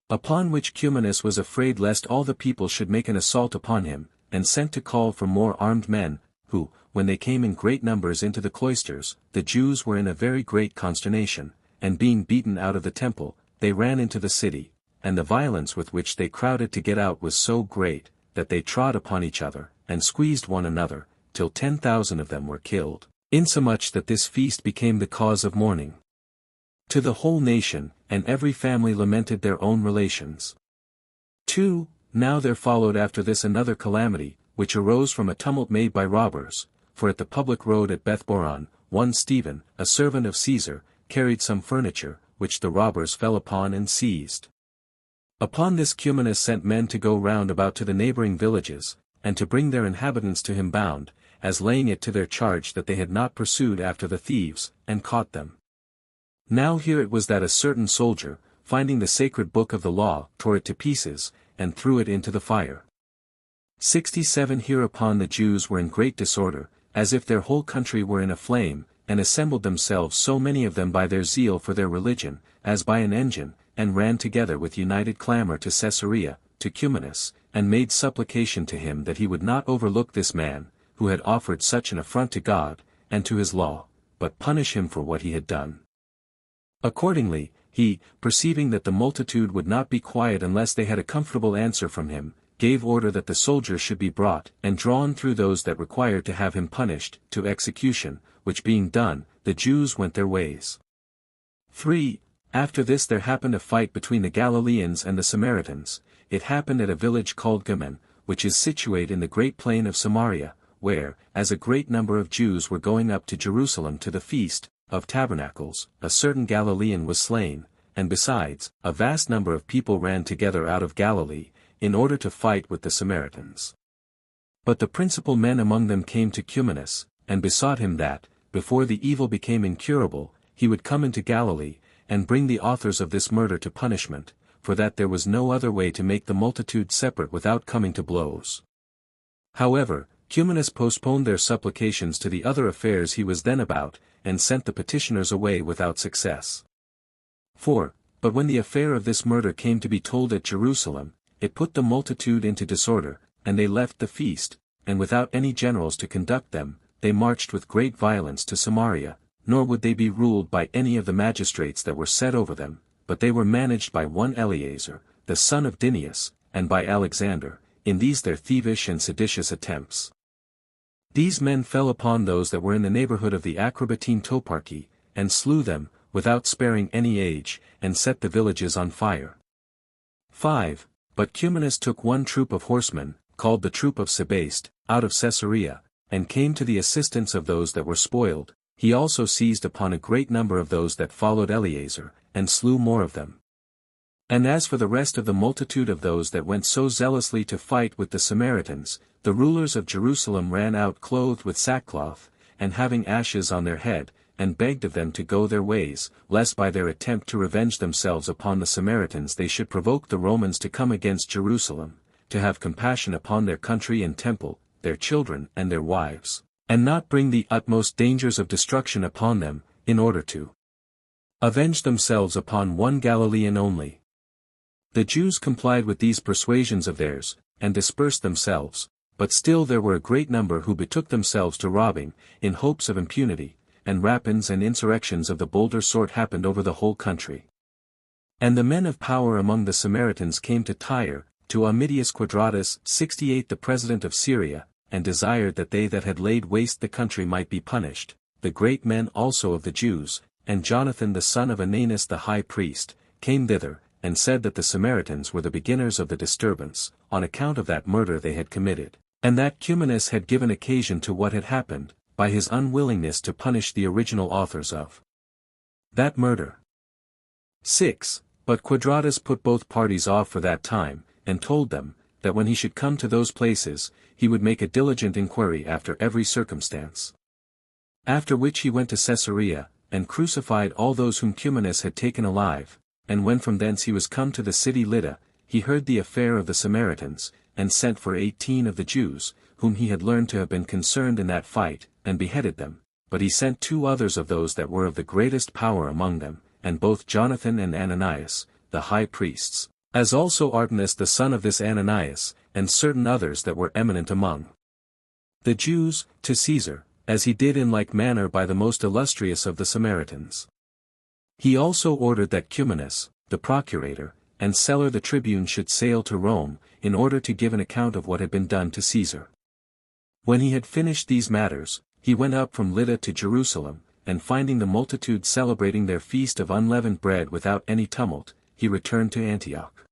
Upon which Cumanus was afraid lest all the people should make an assault upon him, and sent to call for more armed men, who, when they came in great numbers into the cloisters, the Jews were in a very great consternation, and being beaten out of the temple, they ran into the city, and the violence with which they crowded to get out was so great, that they trod upon each other, and squeezed one another, till 10,000 of them were killed, insomuch that this feast became the cause of mourning to the whole nation, and every family lamented their own relations. 2. Now there followed after this another calamity, which arose from a tumult made by robbers, for at the public road at Bethboron, one Stephen, a servant of Caesar, carried some furniture, which the robbers fell upon and seized. Upon this Cumanus sent men to go round about to the neighboring villages, and to bring their inhabitants to him bound, as laying it to their charge that they had not pursued after the thieves, and caught them. Now here it was that a certain soldier, finding the sacred book of the law, tore it to pieces, and threw it into the fire. 67 Hereupon the Jews were in great disorder, as if their whole country were in a flame, and assembled themselves so many of them by their zeal for their religion, as by an engine, and ran together with united clamor to Caesarea, to Cumanus, and made supplication to him that he would not overlook this man, who had offered such an affront to God, and to his law, but punish him for what he had done. Accordingly, he, perceiving that the multitude would not be quiet unless they had a comfortable answer from him, gave order that the soldier should be brought and drawn through those that required to have him punished, to execution, which being done, the Jews went their ways. 3. After this there happened a fight between the Galileans and the Samaritans. It happened at a village called Gammon, which is situate in the great plain of Samaria, where, as a great number of Jews were going up to Jerusalem to the feast of Tabernacles, a certain Galilean was slain, and besides, a vast number of people ran together out of Galilee, in order to fight with the Samaritans. But the principal men among them came to Cumanus, and besought him that, before the evil became incurable, he would come into Galilee, and bring the authors of this murder to punishment, for that there was no other way to make the multitude separate without coming to blows. However, Cumanus postponed their supplications to the other affairs he was then about, and sent the petitioners away without success. 4. But when the affair of this murder came to be told at Jerusalem, it put the multitude into disorder, and they left the feast, and without any generals to conduct them, they marched with great violence to Samaria, nor would they be ruled by any of the magistrates that were set over them, but they were managed by one Eleazar, the son of Dineus, and by Alexander, in these their thievish and seditious attempts. These men fell upon those that were in the neighborhood of the Acrabatine toparchy, and slew them, without sparing any age, and set the villages on fire. 5. But Cumanus took one troop of horsemen, called the troop of Sebaste, out of Caesarea, and came to the assistance of those that were spoiled. He also seized upon a great number of those that followed Eleazar, and slew more of them. And as for the rest of the multitude of those that went so zealously to fight with the Samaritans, the rulers of Jerusalem ran out clothed with sackcloth, and having ashes on their head, and begged of them to go their ways, lest by their attempt to revenge themselves upon the Samaritans they should provoke the Romans to come against Jerusalem, to have compassion upon their country and temple, their children and their wives, and not bring the utmost dangers of destruction upon them, in order to avenge themselves upon one Galilean only. The Jews complied with these persuasions of theirs, and dispersed themselves, but still there were a great number who betook themselves to robbing, in hopes of impunity, and rapines and insurrections of the bolder sort happened over the whole country. And the men of power among the Samaritans came to Tyre, to Ammidius Quadratus, 68 the president of Syria, and desired that they that had laid waste the country might be punished, the great men also of the Jews, and Jonathan the son of Ananus the high priest, came thither, and said that the Samaritans were the beginners of the disturbance, on account of that murder they had committed, and that Cumanus had given occasion to what had happened, by his unwillingness to punish the original authors of that murder. 6. But Quadratus put both parties off for that time, and told them, that when he should come to those places, he would make a diligent inquiry after every circumstance. After which he went to Caesarea, and crucified all those whom Cumanus had taken alive, and when from thence he was come to the city Lydda, he heard the affair of the Samaritans, and sent for 18 of the Jews, whom he had learned to have been concerned in that fight, and beheaded them, but he sent 2 others of those that were of the greatest power among them, and both Jonathan and Ananias, the high priests, as also Artanus the son of this Ananias, and certain others that were eminent among the Jews, to Caesar, as he did in like manner by the most illustrious of the Samaritans. He also ordered that Cumanus, the procurator, and Celer the tribune should sail to Rome, in order to give an account of what had been done to Caesar. When he had finished these matters, he went up from Lydda to Jerusalem, and finding the multitude celebrating their feast of unleavened bread without any tumult, he returned to Antioch.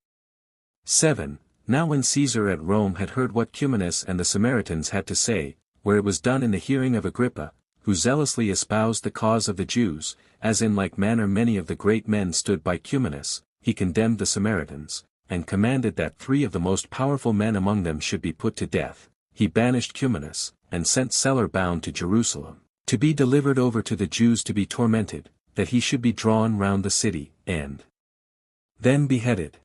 7. Now when Caesar at Rome had heard what Cumanus and the Samaritans had to say, where it was done in the hearing of Agrippa, who zealously espoused the cause of the Jews, as in like manner many of the great men stood by Cumanus, he condemned the Samaritans, and commanded that 3 of the most powerful men among them should be put to death. He banished Cumanus, and sent Celer bound to Jerusalem, to be delivered over to the Jews to be tormented, that he should be drawn round the city, and then beheaded.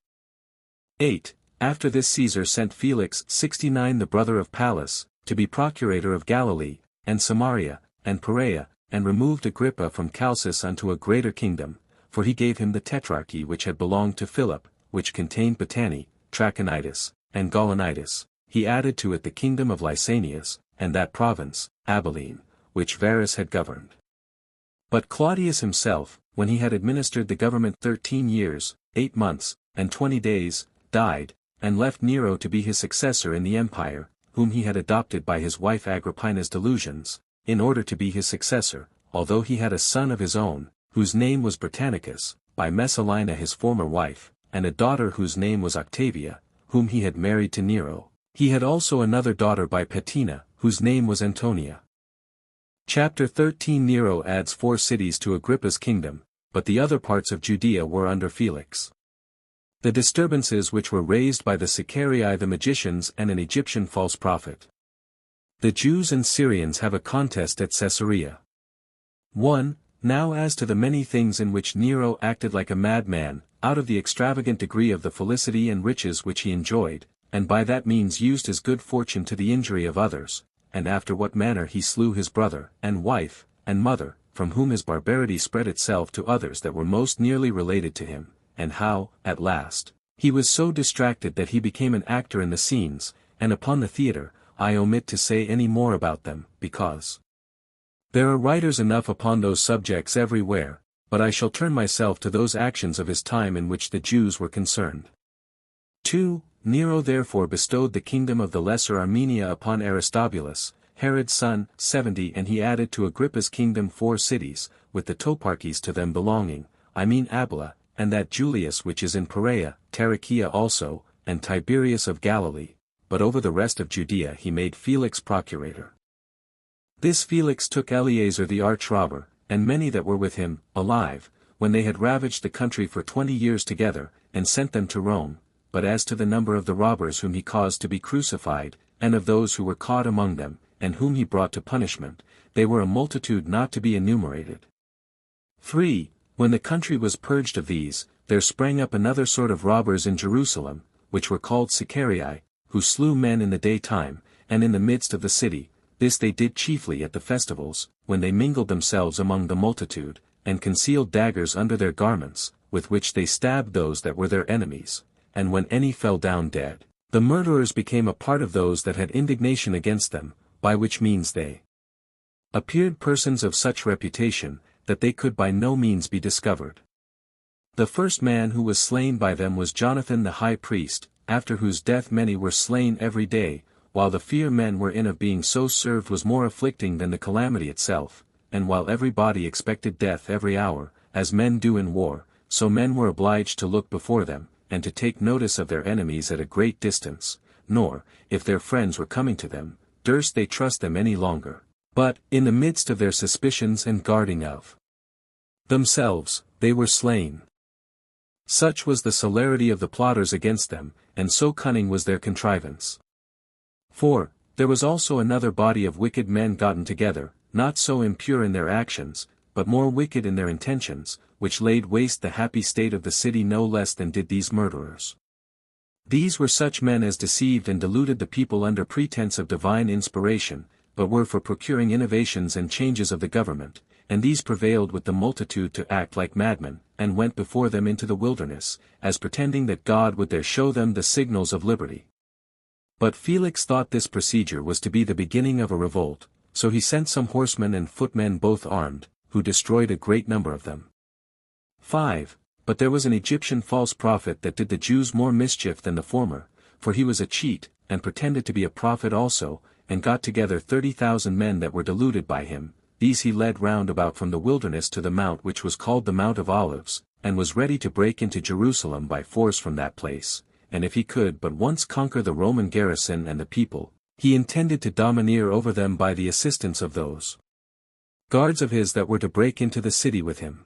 8. After this Caesar sent Felix 69 the brother of Pallas, to be procurator of Galilee, and Samaria, and Perea, and removed Agrippa from Chalcis unto a greater kingdom, for he gave him the tetrarchy which had belonged to Philip, which contained Botany, Trachonitis, and Gaulonitis. He added to it the kingdom of Lysanias, and that province, Abilene, which Varus had governed. But Claudius himself, when he had administered the government 13 years, 8 months, and 20 days, died, and left Nero to be his successor in the empire, whom he had adopted by his wife Agrippina's delusions, in order to be his successor, although he had a son of his own, whose name was Britannicus, by Messalina his former wife, and a daughter whose name was Octavia, whom he had married to Nero. He had also another daughter by Paetina, whose name was Antonia. Chapter 13. Nero adds 4 cities to Agrippa's kingdom, but the other parts of Judea were under Felix. The disturbances which were raised by the Sicarii the magicians and an Egyptian false prophet. The Jews and Syrians have a contest at Caesarea. 1. Now as to the many things in which Nero acted like a madman, out of the extravagant degree of the felicity and riches which he enjoyed, and by that means used his good fortune to the injury of others, and after what manner he slew his brother, and wife, and mother, from whom his barbarity spread itself to others that were most nearly related to him, and how, at last, he was so distracted that he became an actor in the scenes, and upon the theatre. I omit to say any more about them, because there are writers enough upon those subjects everywhere, but I shall turn myself to those actions of his time in which the Jews were concerned. 2. Nero therefore bestowed the kingdom of the Lesser Armenia upon Aristobulus, Herod's son, 70, and he added to Agrippa's kingdom 4 cities, with the toparchies to them belonging, I mean Abila, and that Julius which is in Perea, Tarichea also, and Tiberias of Galilee, but over the rest of Judea he made Felix procurator. This Felix took Eleazar the arch-robber, and many that were with him, alive, when they had ravaged the country for 20 years together, and sent them to Rome. But as to the number of the robbers whom he caused to be crucified, and of those who were caught among them, and whom he brought to punishment, they were a multitude not to be enumerated. 3. When the country was purged of these, there sprang up another sort of robbers in Jerusalem, which were called Sicarii, who slew men in the daytime, and in the midst of the city. This they did chiefly at the festivals, when they mingled themselves among the multitude, and concealed daggers under their garments, with which they stabbed those that were their enemies, and when any fell down dead, the murderers became a part of those that had indignation against them, by which means they appeared persons of such reputation, that they could by no means be discovered. The first man who was slain by them was Jonathan the high priest, after whose death many were slain every day, while the fear men were in of being so served was more afflicting than the calamity itself, and while every body expected death every hour, as men do in war, so men were obliged to look before them, and to take notice of their enemies at a great distance, nor, if their friends were coming to them, durst they trust them any longer, but, in the midst of their suspicions and guarding of themselves, they were slain. Such was the celerity of the plotters against them, and so cunning was their contrivance. 4. There was also another body of wicked men gotten together, not so impure in their actions, but more wicked in their intentions, which laid waste the happy state of the city no less than did these murderers. These were such men as deceived and deluded the people under pretense of divine inspiration, but were for procuring innovations and changes of the government, and these prevailed with the multitude to act like madmen, and went before them into the wilderness, as pretending that God would there show them the signals of liberty. But Felix thought this procedure was to be the beginning of a revolt, so he sent some horsemen and footmen both armed, who destroyed a great number of them. 5. But there was an Egyptian false prophet that did the Jews more mischief than the former, for he was a cheat, and pretended to be a prophet also, and got together 30,000 men that were deluded by him. These he led round about from the wilderness to the mount which was called the Mount of Olives, and was ready to break into Jerusalem by force from that place, and if he could but once conquer the Roman garrison and the people, he intended to domineer over them by the assistance of those guards of his that were to break into the city with him.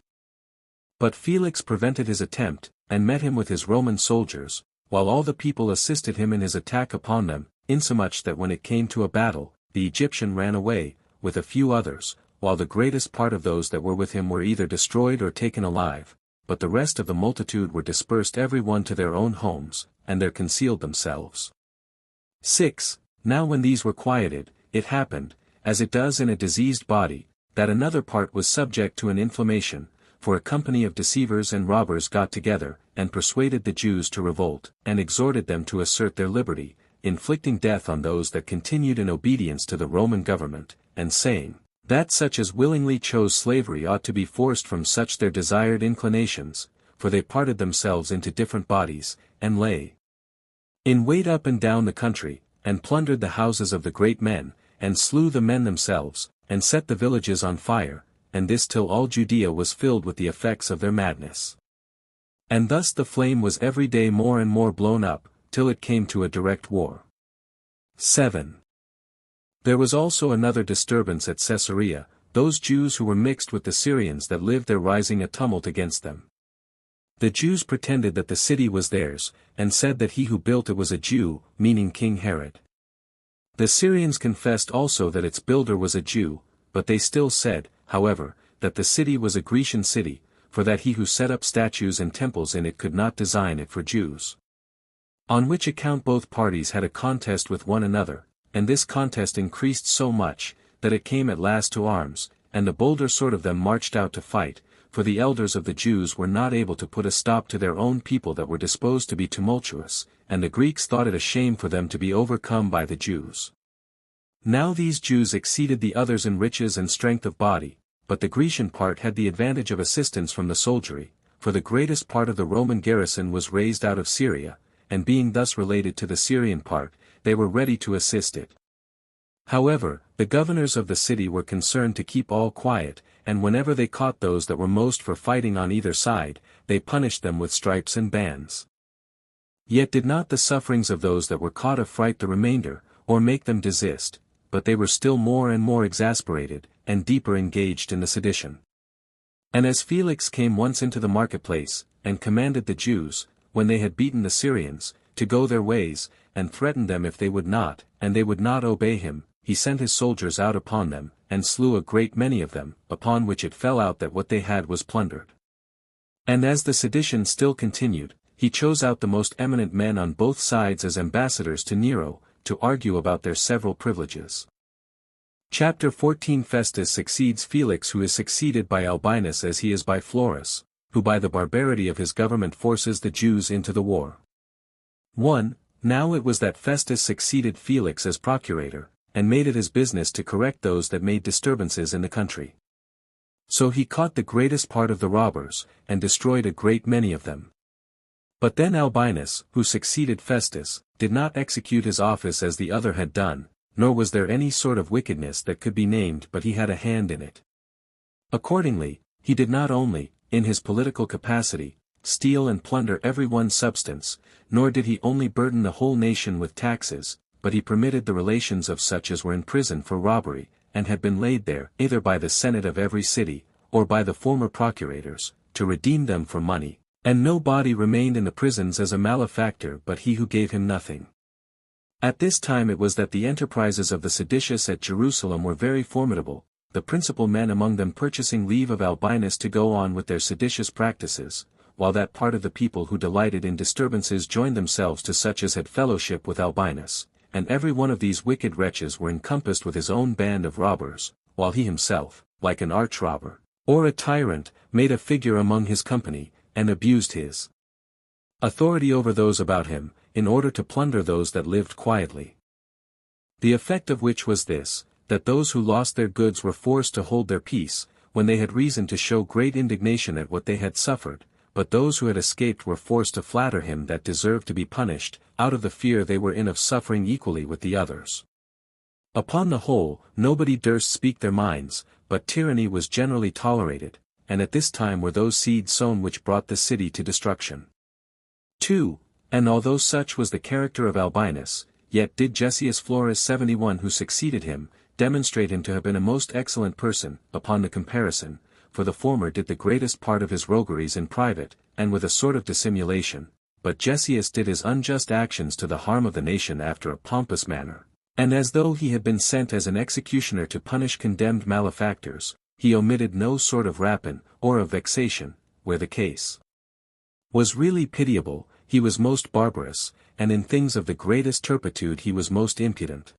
But Felix prevented his attempt, and met him with his Roman soldiers, while all the people assisted him in his attack upon them, insomuch that when it came to a battle, the Egyptian ran away, with a few others, while the greatest part of those that were with him were either destroyed or taken alive, but the rest of the multitude were dispersed every one to their own homes, and there concealed themselves. 6. Now when these were quieted, it happened, as it does in a diseased body, that another part was subject to an inflammation, for a company of deceivers and robbers got together, and persuaded the Jews to revolt, and exhorted them to assert their liberty, inflicting death on those that continued in obedience to the Roman government, and saying, that such as willingly chose slavery ought to be forced from such their desired inclinations, for they parted themselves into different bodies, and lay in wait up and down the country, and plundered the houses of the great men, and slew the men themselves, and set the villages on fire, and this till all Judea was filled with the effects of their madness. And thus the flame was every day more and more blown up, till it came to a direct war. 7. There was also another disturbance at Caesarea, those Jews who were mixed with the Syrians that lived there rising a tumult against them. The Jews pretended that the city was theirs, and said that he who built it was a Jew, meaning King Herod. The Syrians confessed also that its builder was a Jew, but they still said, however, that the city was a Grecian city, for that he who set up statues and temples in it could not design it for Jews. On which account both parties had a contest with one another, and this contest increased so much, that it came at last to arms, and the bolder sort of them marched out to fight, for the elders of the Jews were not able to put a stop to their own people that were disposed to be tumultuous, and the Greeks thought it a shame for them to be overcome by the Jews. Now these Jews exceeded the others in riches and strength of body, but the Grecian part had the advantage of assistance from the soldiery, for the greatest part of the Roman garrison was raised out of Syria, and being thus related to the Syrian part, they were ready to assist it. However, the governors of the city were concerned to keep all quiet, and whenever they caught those that were most for fighting on either side, they punished them with stripes and bands. Yet did not the sufferings of those that were caught affright the remainder, or make them desist, but they were still more and more exasperated, and deeper engaged in the sedition. And as Felix came once into the marketplace, and commanded the Jews, when they had beaten the Syrians, to go their ways, and threatened them if they would not, and they would not obey him, he sent his soldiers out upon them, and slew a great many of them, upon which it fell out that what they had was plundered. And as the sedition still continued, he chose out the most eminent men on both sides as ambassadors to Nero, to argue about their several privileges. Chapter 14. Festus succeeds Felix, who is succeeded by Albinus as he is by Florus, who by the barbarity of his government forces the Jews into the war. 1. Now it was that Festus succeeded Felix as procurator, and made it his business to correct those that made disturbances in the country. So he caught the greatest part of the robbers, and destroyed a great many of them. But then Albinus, who succeeded Festus, did not execute his office as the other had done, nor was there any sort of wickedness that could be named but he had a hand in it. Accordingly, he did not only, in his political capacity, steal and plunder every one's substance, nor did he only burden the whole nation with taxes, but he permitted the relations of such as were in prison for robbery, and had been laid there either by the senate of every city, or by the former procurators, to redeem them for money, and no body remained in the prisons as a malefactor but he who gave him nothing. At this time it was that the enterprises of the seditious at Jerusalem were very formidable, the principal men among them purchasing leave of Albinus to go on with their seditious practices, while that part of the people who delighted in disturbances joined themselves to such as had fellowship with Albinus, and every one of these wicked wretches were encompassed with his own band of robbers, while he himself, like an arch-robber, or a tyrant, made a figure among his company, and abused his authority over those about him, in order to plunder those that lived quietly. The effect of which was this, that those who lost their goods were forced to hold their peace, when they had reason to show great indignation at what they had suffered, but those who had escaped were forced to flatter him that deserved to be punished, out of the fear they were in of suffering equally with the others. Upon the whole, nobody durst speak their minds, but tyranny was generally tolerated, and at this time were those seeds sown which brought the city to destruction. 2. And although such was the character of Albinus, yet did Josephus Florus 71 who succeeded him, demonstrate him to have been a most excellent person, upon the comparison, for the former did the greatest part of his rogueries in private, and with a sort of dissimulation, but Josephus did his unjust actions to the harm of the nation after a pompous manner, and as though he had been sent as an executioner to punish condemned malefactors, he omitted no sort of rapine, or of vexation, where the case was really pitiable. He was most barbarous, and in things of the greatest turpitude he was most impudent.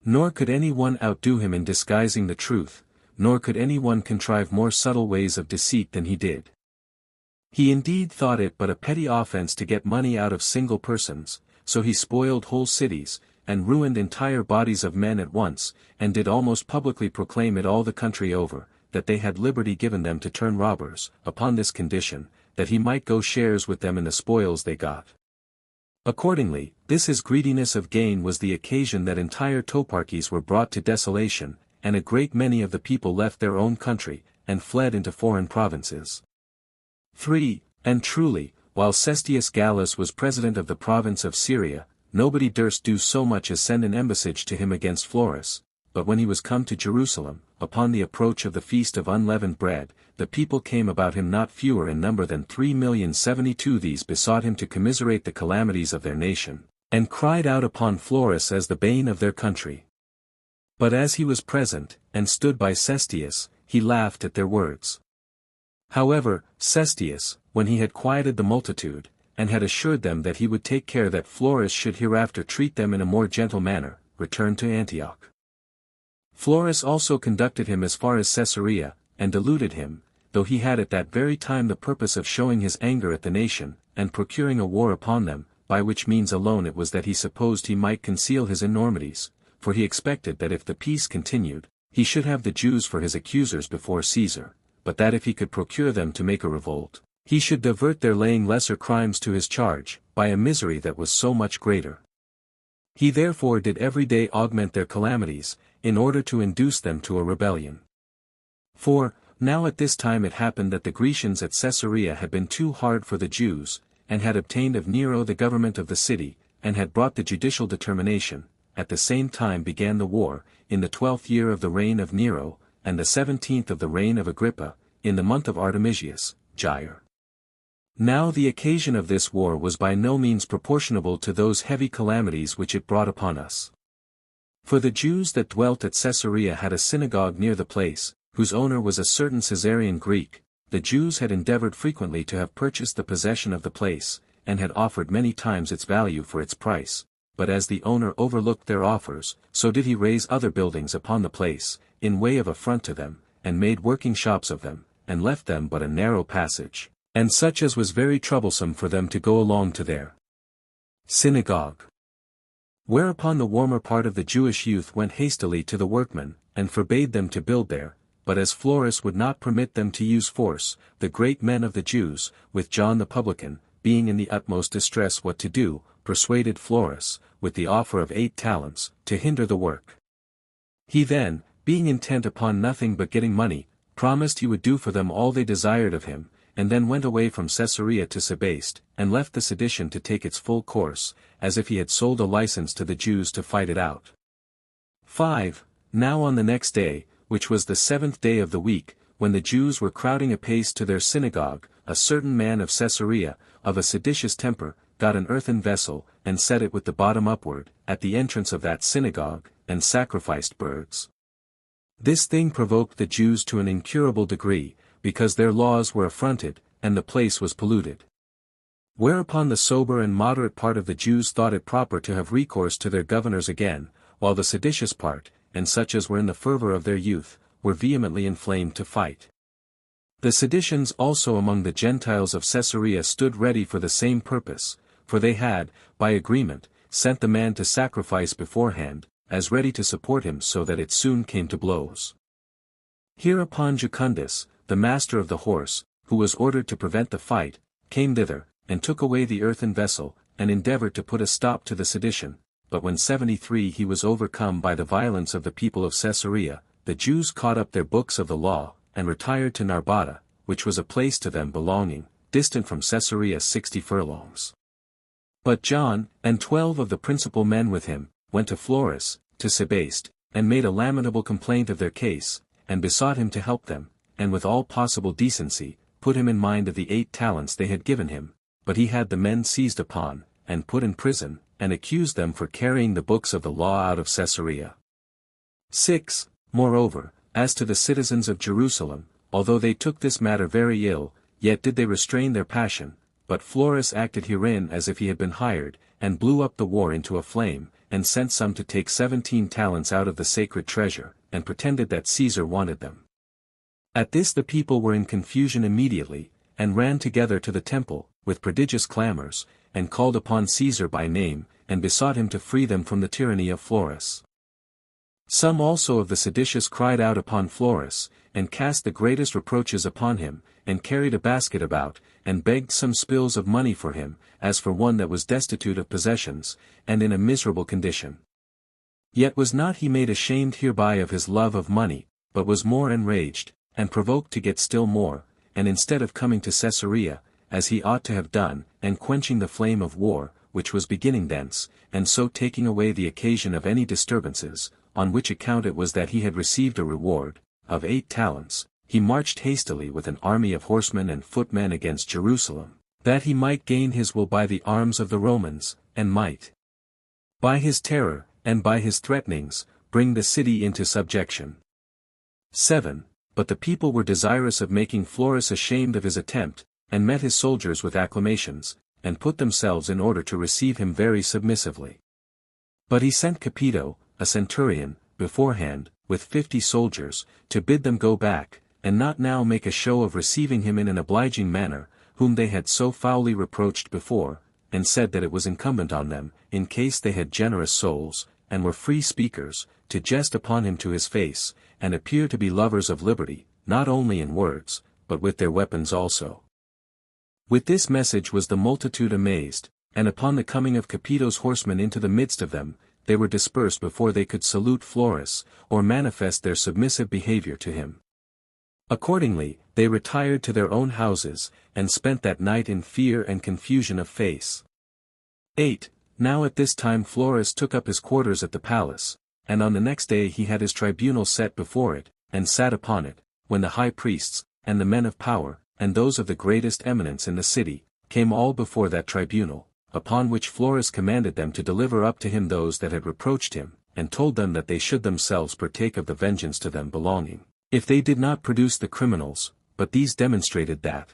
Nor could any one outdo him in disguising the truth, nor could any one contrive more subtle ways of deceit than he did. He indeed thought it but a petty offense to get money out of single persons, so he spoiled whole cities, and ruined entire bodies of men at once, and did almost publicly proclaim it all the country over, that they had liberty given them to turn robbers, upon this condition, that he might go shares with them in the spoils they got. Accordingly, this his greediness of gain was the occasion that entire toparchies were brought to desolation, and a great many of the people left their own country, and fled into foreign provinces. 3. And truly, while Cestius Gallus was president of the province of Syria, nobody durst do so much as send an embassage to him against Florus, but when he was come to Jerusalem, upon the approach of the feast of unleavened bread, the people came about him not fewer in number than 3,072. These besought him to commiserate the calamities of their nation, and cried out upon Florus as the bane of their country. But as he was present, and stood by Cestius, he laughed at their words. However, Cestius, when he had quieted the multitude, and had assured them that he would take care that Florus should hereafter treat them in a more gentle manner, returned to Antioch. Florus also conducted him as far as Caesarea, and deluded him, though he had at that very time the purpose of showing his anger at the nation, and procuring a war upon them, by which means alone it was that he supposed he might conceal his enormities, for he expected that if the peace continued, he should have the Jews for his accusers before Caesar, but that if he could procure them to make a revolt, he should divert their laying lesser crimes to his charge, by a misery that was so much greater. He therefore did every day augment their calamities, in order to induce them to a rebellion. For, now at this time it happened that the Grecians at Caesarea had been too hard for the Jews, and had obtained of Nero the government of the city, and had brought the judicial determination. At the same time began the war, in the 12th year of the reign of Nero, and the 17th of the reign of Agrippa, in the month of Artemisius, Jair. Now the occasion of this war was by no means proportionable to those heavy calamities which it brought upon us. For the Jews that dwelt at Caesarea had a synagogue near the place, whose owner was a certain Caesarean Greek. The Jews had endeavored frequently to have purchased the possession of the place, and had offered many times its value for its price, but as the owner overlooked their offers, so did he raise other buildings upon the place, in way of affront to them, and made working shops of them, and left them but a narrow passage, and such as was very troublesome for them to go along to their synagogue. Whereupon the warmer part of the Jewish youth went hastily to the workmen, and forbade them to build there, but as Florus would not permit them to use force, the great men of the Jews, with John the publican, being in the utmost distress what to do, persuaded Florus, with the offer of 8 talents, to hinder the work. He then, being intent upon nothing but getting money, promised he would do for them all they desired of him, and then went away from Caesarea to Sebaste, and left the sedition to take its full course, as if he had sold a license to the Jews to fight it out. 5. Now on the next day, which was the 7th day of the week, when the Jews were crowding apace to their synagogue, a certain man of Caesarea, of a seditious temper, got an earthen vessel, and set it with the bottom upward, at the entrance of that synagogue, and sacrificed birds. This thing provoked the Jews to an incurable degree, because their laws were affronted, and the place was polluted. Whereupon the sober and moderate part of the Jews thought it proper to have recourse to their governors again, while the seditious part, and such as were in the fervor of their youth, were vehemently inflamed to fight. The seditions also among the Gentiles of Caesarea stood ready for the same purpose, for they had, by agreement, sent the man to sacrifice beforehand, as ready to support him so that it soon came to blows. Hereupon Jucundus, the master of the horse, who was ordered to prevent the fight, came thither, and took away the earthen vessel, and endeavored to put a stop to the sedition, but when 73 he was overcome by the violence of the people of Caesarea, the Jews caught up their books of the law, and retired to Narbata, which was a place to them belonging, distant from Caesarea 60 furlongs. But John, and 12 of the principal men with him, went to Florus, to Sebaste, and made a lamentable complaint of their case, and besought him to help them, and with all possible decency, put him in mind of the 8 talents they had given him, but he had the men seized upon, and put in prison, and accused them for carrying the books of the law out of Caesarea. 6. Moreover, as to the citizens of Jerusalem, although they took this matter very ill, yet did they restrain their passion, but Florus acted herein as if he had been hired, and blew up the war into a flame, and sent some to take 17 talents out of the sacred treasure, and pretended that Caesar wanted them. At this the people were in confusion immediately, and ran together to the temple, with prodigious clamors, and called upon Caesar by name, and besought him to free them from the tyranny of Florus. Some also of the seditious cried out upon Florus, and cast the greatest reproaches upon him, and carried a basket about, and begged some spills of money for him, as for one that was destitute of possessions, and in a miserable condition. Yet was not he made ashamed hereby of his love of money, but was more enraged, and provoked to get still more, and instead of coming to Caesarea, as he ought to have done, and quenching the flame of war, which was beginning thence, and so taking away the occasion of any disturbances, on which account it was that he had received a reward, of 8 talents, he marched hastily with an army of horsemen and footmen against Jerusalem, that he might gain his will by the arms of the Romans, and might, by his terror, and by his threatenings, bring the city into subjection. 7. But the people were desirous of making Florus ashamed of his attempt, and met his soldiers with acclamations, and put themselves in order to receive him very submissively. But he sent Capito, a centurion, beforehand, with 50 soldiers, to bid them go back, and not now make a show of receiving him in an obliging manner, whom they had so foully reproached before, and said that it was incumbent on them, in case they had generous souls, and were free speakers, to jest upon him to his face, and appear to be lovers of liberty, not only in words, but with their weapons also. With this message was the multitude amazed, and upon the coming of Capito's horsemen into the midst of them, they were dispersed before they could salute Florus, or manifest their submissive behavior to him. Accordingly, they retired to their own houses, and spent that night in fear and confusion of face. 8. Now at this time Florus took up his quarters at the palace, and on the next day he had his tribunal set before it, and sat upon it, when the high priests, and the men of power, and those of the greatest eminence in the city, came all before that tribunal, upon which Florus commanded them to deliver up to him those that had reproached him, and told them that they should themselves partake of the vengeance to them belonging, if they did not produce the criminals, but these demonstrated that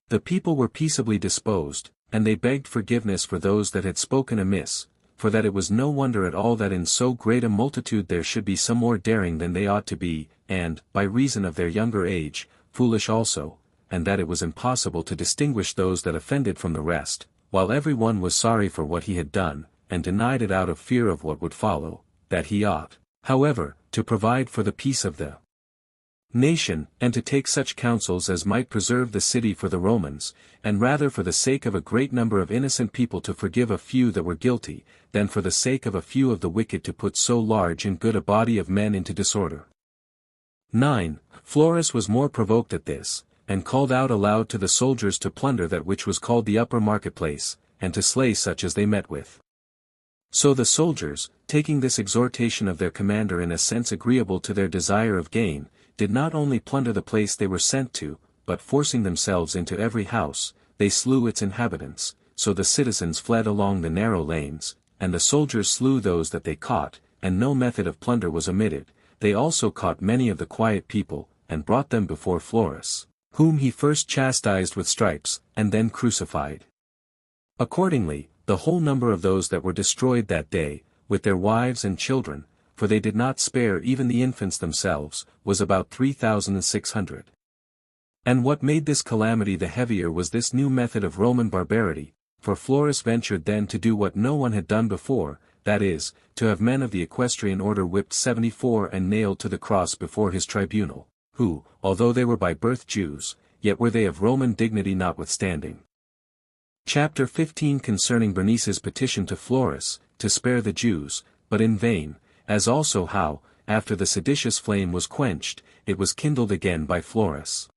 the people were peaceably disposed, and they begged forgiveness for those that had spoken amiss, for that it was no wonder at all that in so great a multitude there should be some more daring than they ought to be, and, by reason of their younger age, foolish also, and that it was impossible to distinguish those that offended from the rest, while every one was sorry for what he had done, and denied it out of fear of what would follow, that he ought, however, to provide for the peace of the nation, and to take such counsels as might preserve the city for the Romans, and rather for the sake of a great number of innocent people to forgive a few that were guilty, than for the sake of a few of the wicked to put so large and good a body of men into disorder. 9. Florus was more provoked at this, and called out aloud to the soldiers to plunder that which was called the upper marketplace, and to slay such as they met with. So the soldiers, taking this exhortation of their commander in a sense agreeable to their desire of gain, did not only plunder the place they were sent to, but forcing themselves into every house, they slew its inhabitants, so the citizens fled along the narrow lanes, and the soldiers slew those that they caught, and no method of plunder was omitted. They also caught many of the quiet people, and brought them before Florus, whom he first chastised with stripes, and then crucified. Accordingly, the whole number of those that were destroyed that day, with their wives and children, for they did not spare even the infants themselves, was about 3,600. And what made this calamity the heavier was this new method of Roman barbarity, for Florus ventured then to do what no one had done before, that is, to have men of the equestrian order whipped 74 and nailed to the cross before his tribunal, who, although they were by birth Jews, yet were they of Roman dignity notwithstanding. Chapter 15 concerning Bernice's petition to Florus, to spare the Jews, but in vain, as also how, after the seditious flame was quenched, it was kindled again by Florus.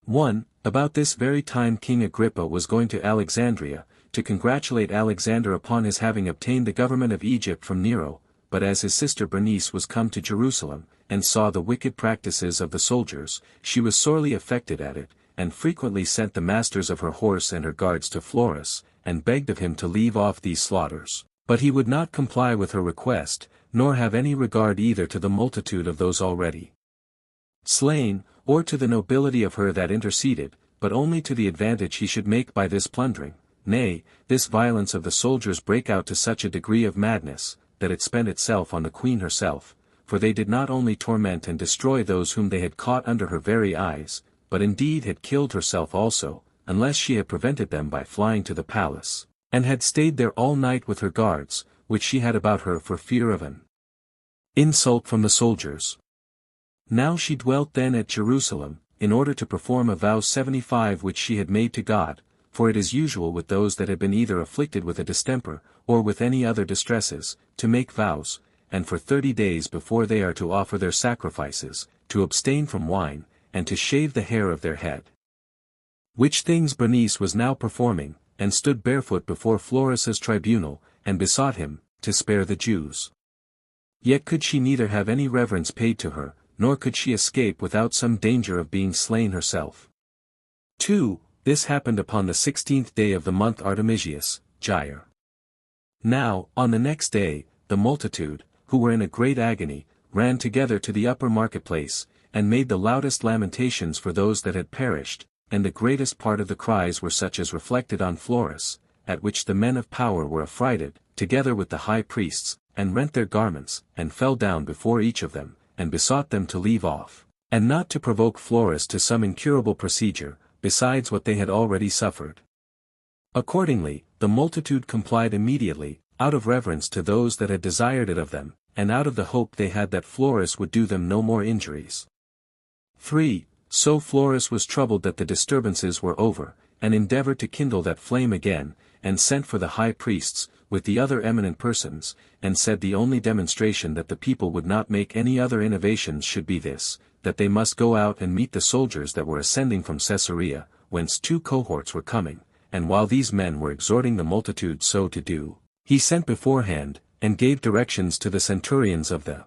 1. About this very time King Agrippa was going to Alexandria, to congratulate Alexander upon his having obtained the government of Egypt from Nero, but as his sister Bernice was come to Jerusalem, and saw the wicked practices of the soldiers, she was sorely affected at it, and frequently sent the masters of her horse and her guards to Florus, and begged of him to leave off these slaughters. But he would not comply with her request, nor have any regard either to the multitude of those already slain, or to the nobility of her that interceded, but only to the advantage he should make by this plundering. Nay, this violence of the soldiers brake out to such a degree of madness, that it spent itself on the queen herself, for they did not only torment and destroy those whom they had caught under her very eyes, but indeed had killed herself also, unless she had prevented them by flying to the palace, and had stayed there all night with her guards, which she had about her for fear of an insult from the soldiers. Now she dwelt then at Jerusalem, in order to perform a vow 75 which she had made to God, for it is usual with those that have been either afflicted with a distemper, or with any other distresses, to make vows, and for 30 days before they are to offer their sacrifices, to abstain from wine, and to shave the hair of their head. Which things Bernice was now performing, and stood barefoot before Florus's tribunal, and besought him, to spare the Jews. Yet could she neither have any reverence paid to her, nor could she escape without some danger of being slain herself. 2. This happened upon the 16th day of the month Artemisius, Jair. Now, on the next day, the multitude, who were in a great agony, ran together to the upper marketplace, and made the loudest lamentations for those that had perished, and the greatest part of the cries were such as reflected on Florus, at which the men of power were affrighted, together with the high priests, and rent their garments, and fell down before each of them, and besought them to leave off, and not to provoke Florus to some incurable procedure, besides what they had already suffered. Accordingly, the multitude complied immediately, out of reverence to those that had desired it of them, and out of the hope they had that Florus would do them no more injuries. 3. So Florus was troubled that the disturbances were over, and endeavored to kindle that flame again, and sent for the high priests, with the other eminent persons, and said the only demonstration that the people would not make any other innovations should be this, that they must go out and meet the soldiers that were ascending from Caesarea, whence 2 cohorts were coming, and while these men were exhorting the multitude so to do, he sent beforehand, and gave directions to the centurions of the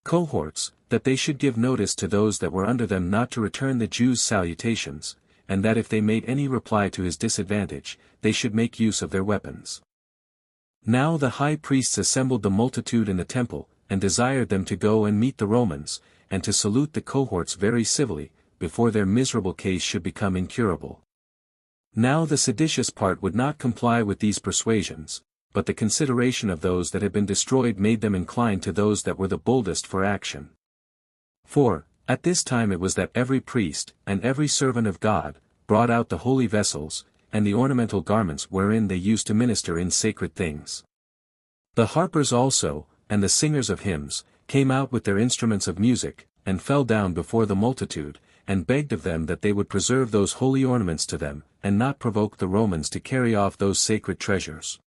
cohorts, that they should give notice to those that were under them not to return the Jews' salutations, and that if they made any reply to his disadvantage, they should make use of their weapons. Now the high priests assembled the multitude in the temple, and desired them to go and meet the Romans, and to salute the cohorts very civilly, before their miserable case should become incurable. Now the seditious part would not comply with these persuasions, but the consideration of those that had been destroyed made them incline to those that were the boldest for action. For, at this time it was that every priest, and every servant of God, brought out the holy vessels, and the ornamental garments wherein they used to minister in sacred things. The harpers also, and the singers of hymns, came out with their instruments of music, and fell down before the multitude, and begged of them that they would preserve those holy ornaments to them, and not provoke the Romans to carry off those sacred treasures.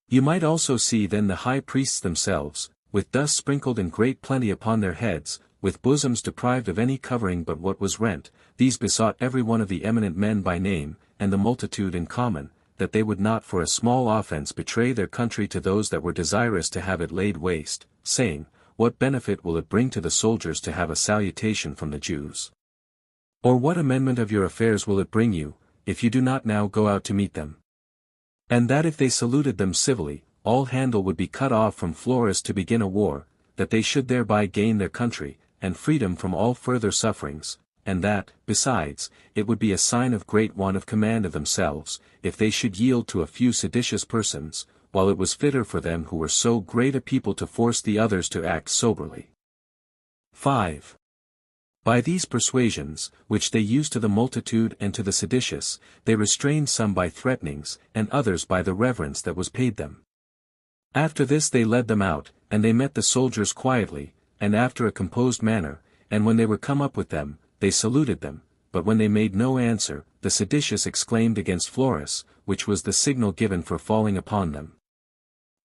You might also see then the high priests themselves, with dust sprinkled in great plenty upon their heads, with bosoms deprived of any covering but what was rent, these besought every one of the eminent men by name, and the multitude in common, that they would not for a small offense betray their country to those that were desirous to have it laid waste, saying, What benefit will it bring to the soldiers to have a salutation from the Jews? Or what amendment of your affairs will it bring you, if you do not now go out to meet them? And that if they saluted them civilly, all handle would be cut off from Florus to begin a war, that they should thereby gain their country, and freedom from all further sufferings, and that, besides, it would be a sign of great want of command of themselves, if they should yield to a few seditious persons, while it was fitter for them who were so great a people to force the others to act soberly. 5. By these persuasions, which they used to the multitude and to the seditious, they restrained some by threatenings, and others by the reverence that was paid them. After this they led them out, and they met the soldiers quietly, and after a composed manner, and when they were come up with them, they saluted them, but when they made no answer, the seditious exclaimed against Florus, which was the signal given for falling upon them.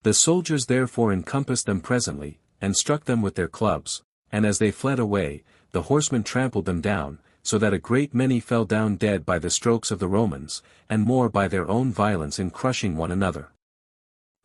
The soldiers therefore encompassed them presently, and struck them with their clubs, and as they fled away, the horsemen trampled them down, so that a great many fell down dead by the strokes of the Romans, and more by their own violence in crushing one another.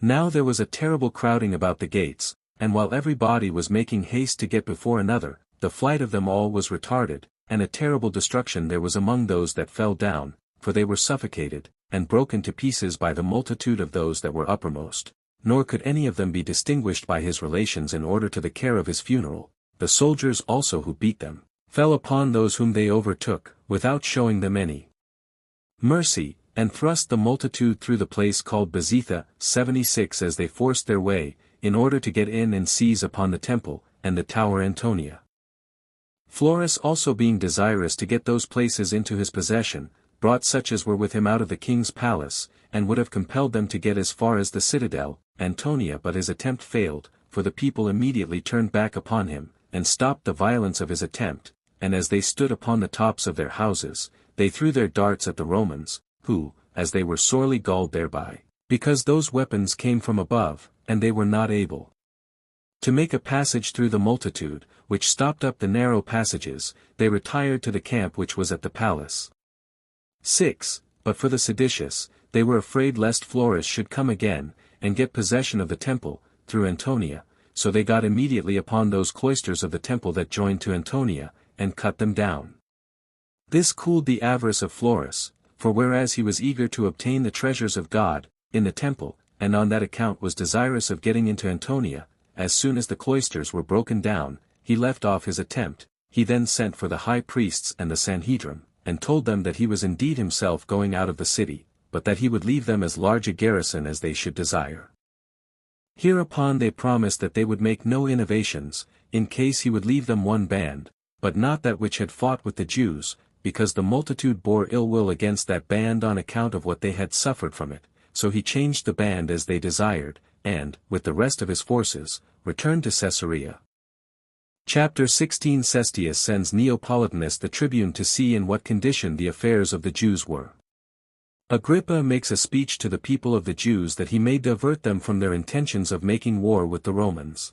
Now there was a terrible crowding about the gates, and while every body was making haste to get before another, the flight of them all was retarded, and a terrible destruction there was among those that fell down, for they were suffocated, and broken to pieces by the multitude of those that were uppermost, nor could any of them be distinguished by his relations in order to the care of his funeral. The soldiers also who beat them, fell upon those whom they overtook, without showing them any mercy, and thrust the multitude through the place called Bezitha, 76 as they forced their way, in order to get in and seize upon the temple, and the tower Antonia. Florus also being desirous to get those places into his possession, brought such as were with him out of the king's palace, and would have compelled them to get as far as the citadel, Antonia, but his attempt failed, for the people immediately turned back upon him, and stopped the violence of his attempt, and as they stood upon the tops of their houses, they threw their darts at the Romans, who, as they were sorely galled thereby, because those weapons came from above, and they were not able to make a passage through the multitude, which stopped up the narrow passages, they retired to the camp which was at the palace. 6. But for the seditious, they were afraid lest Florus should come again, and get possession of the temple, through Antonia, so they got immediately upon those cloisters of the temple that joined to Antonia, and cut them down. This cooled the avarice of Florus, for whereas he was eager to obtain the treasures of God, in the temple, and on that account was desirous of getting into Antonia, as soon as the cloisters were broken down, he left off his attempt. He then sent for the high priests and the Sanhedrim, and told them that he was indeed himself going out of the city, but that he would leave them as large a garrison as they should desire. Hereupon they promised that they would make no innovations, in case he would leave them one band, but not that which had fought with the Jews, because the multitude bore ill will against that band on account of what they had suffered from it, so he changed the band as they desired, and, with the rest of his forces, returned to Caesarea. Chapter 16 Cestius sends Neopolitanus the tribune to see in what condition the affairs of the Jews were. Agrippa makes a speech to the people of the Jews that he may divert them from their intentions of making war with the Romans.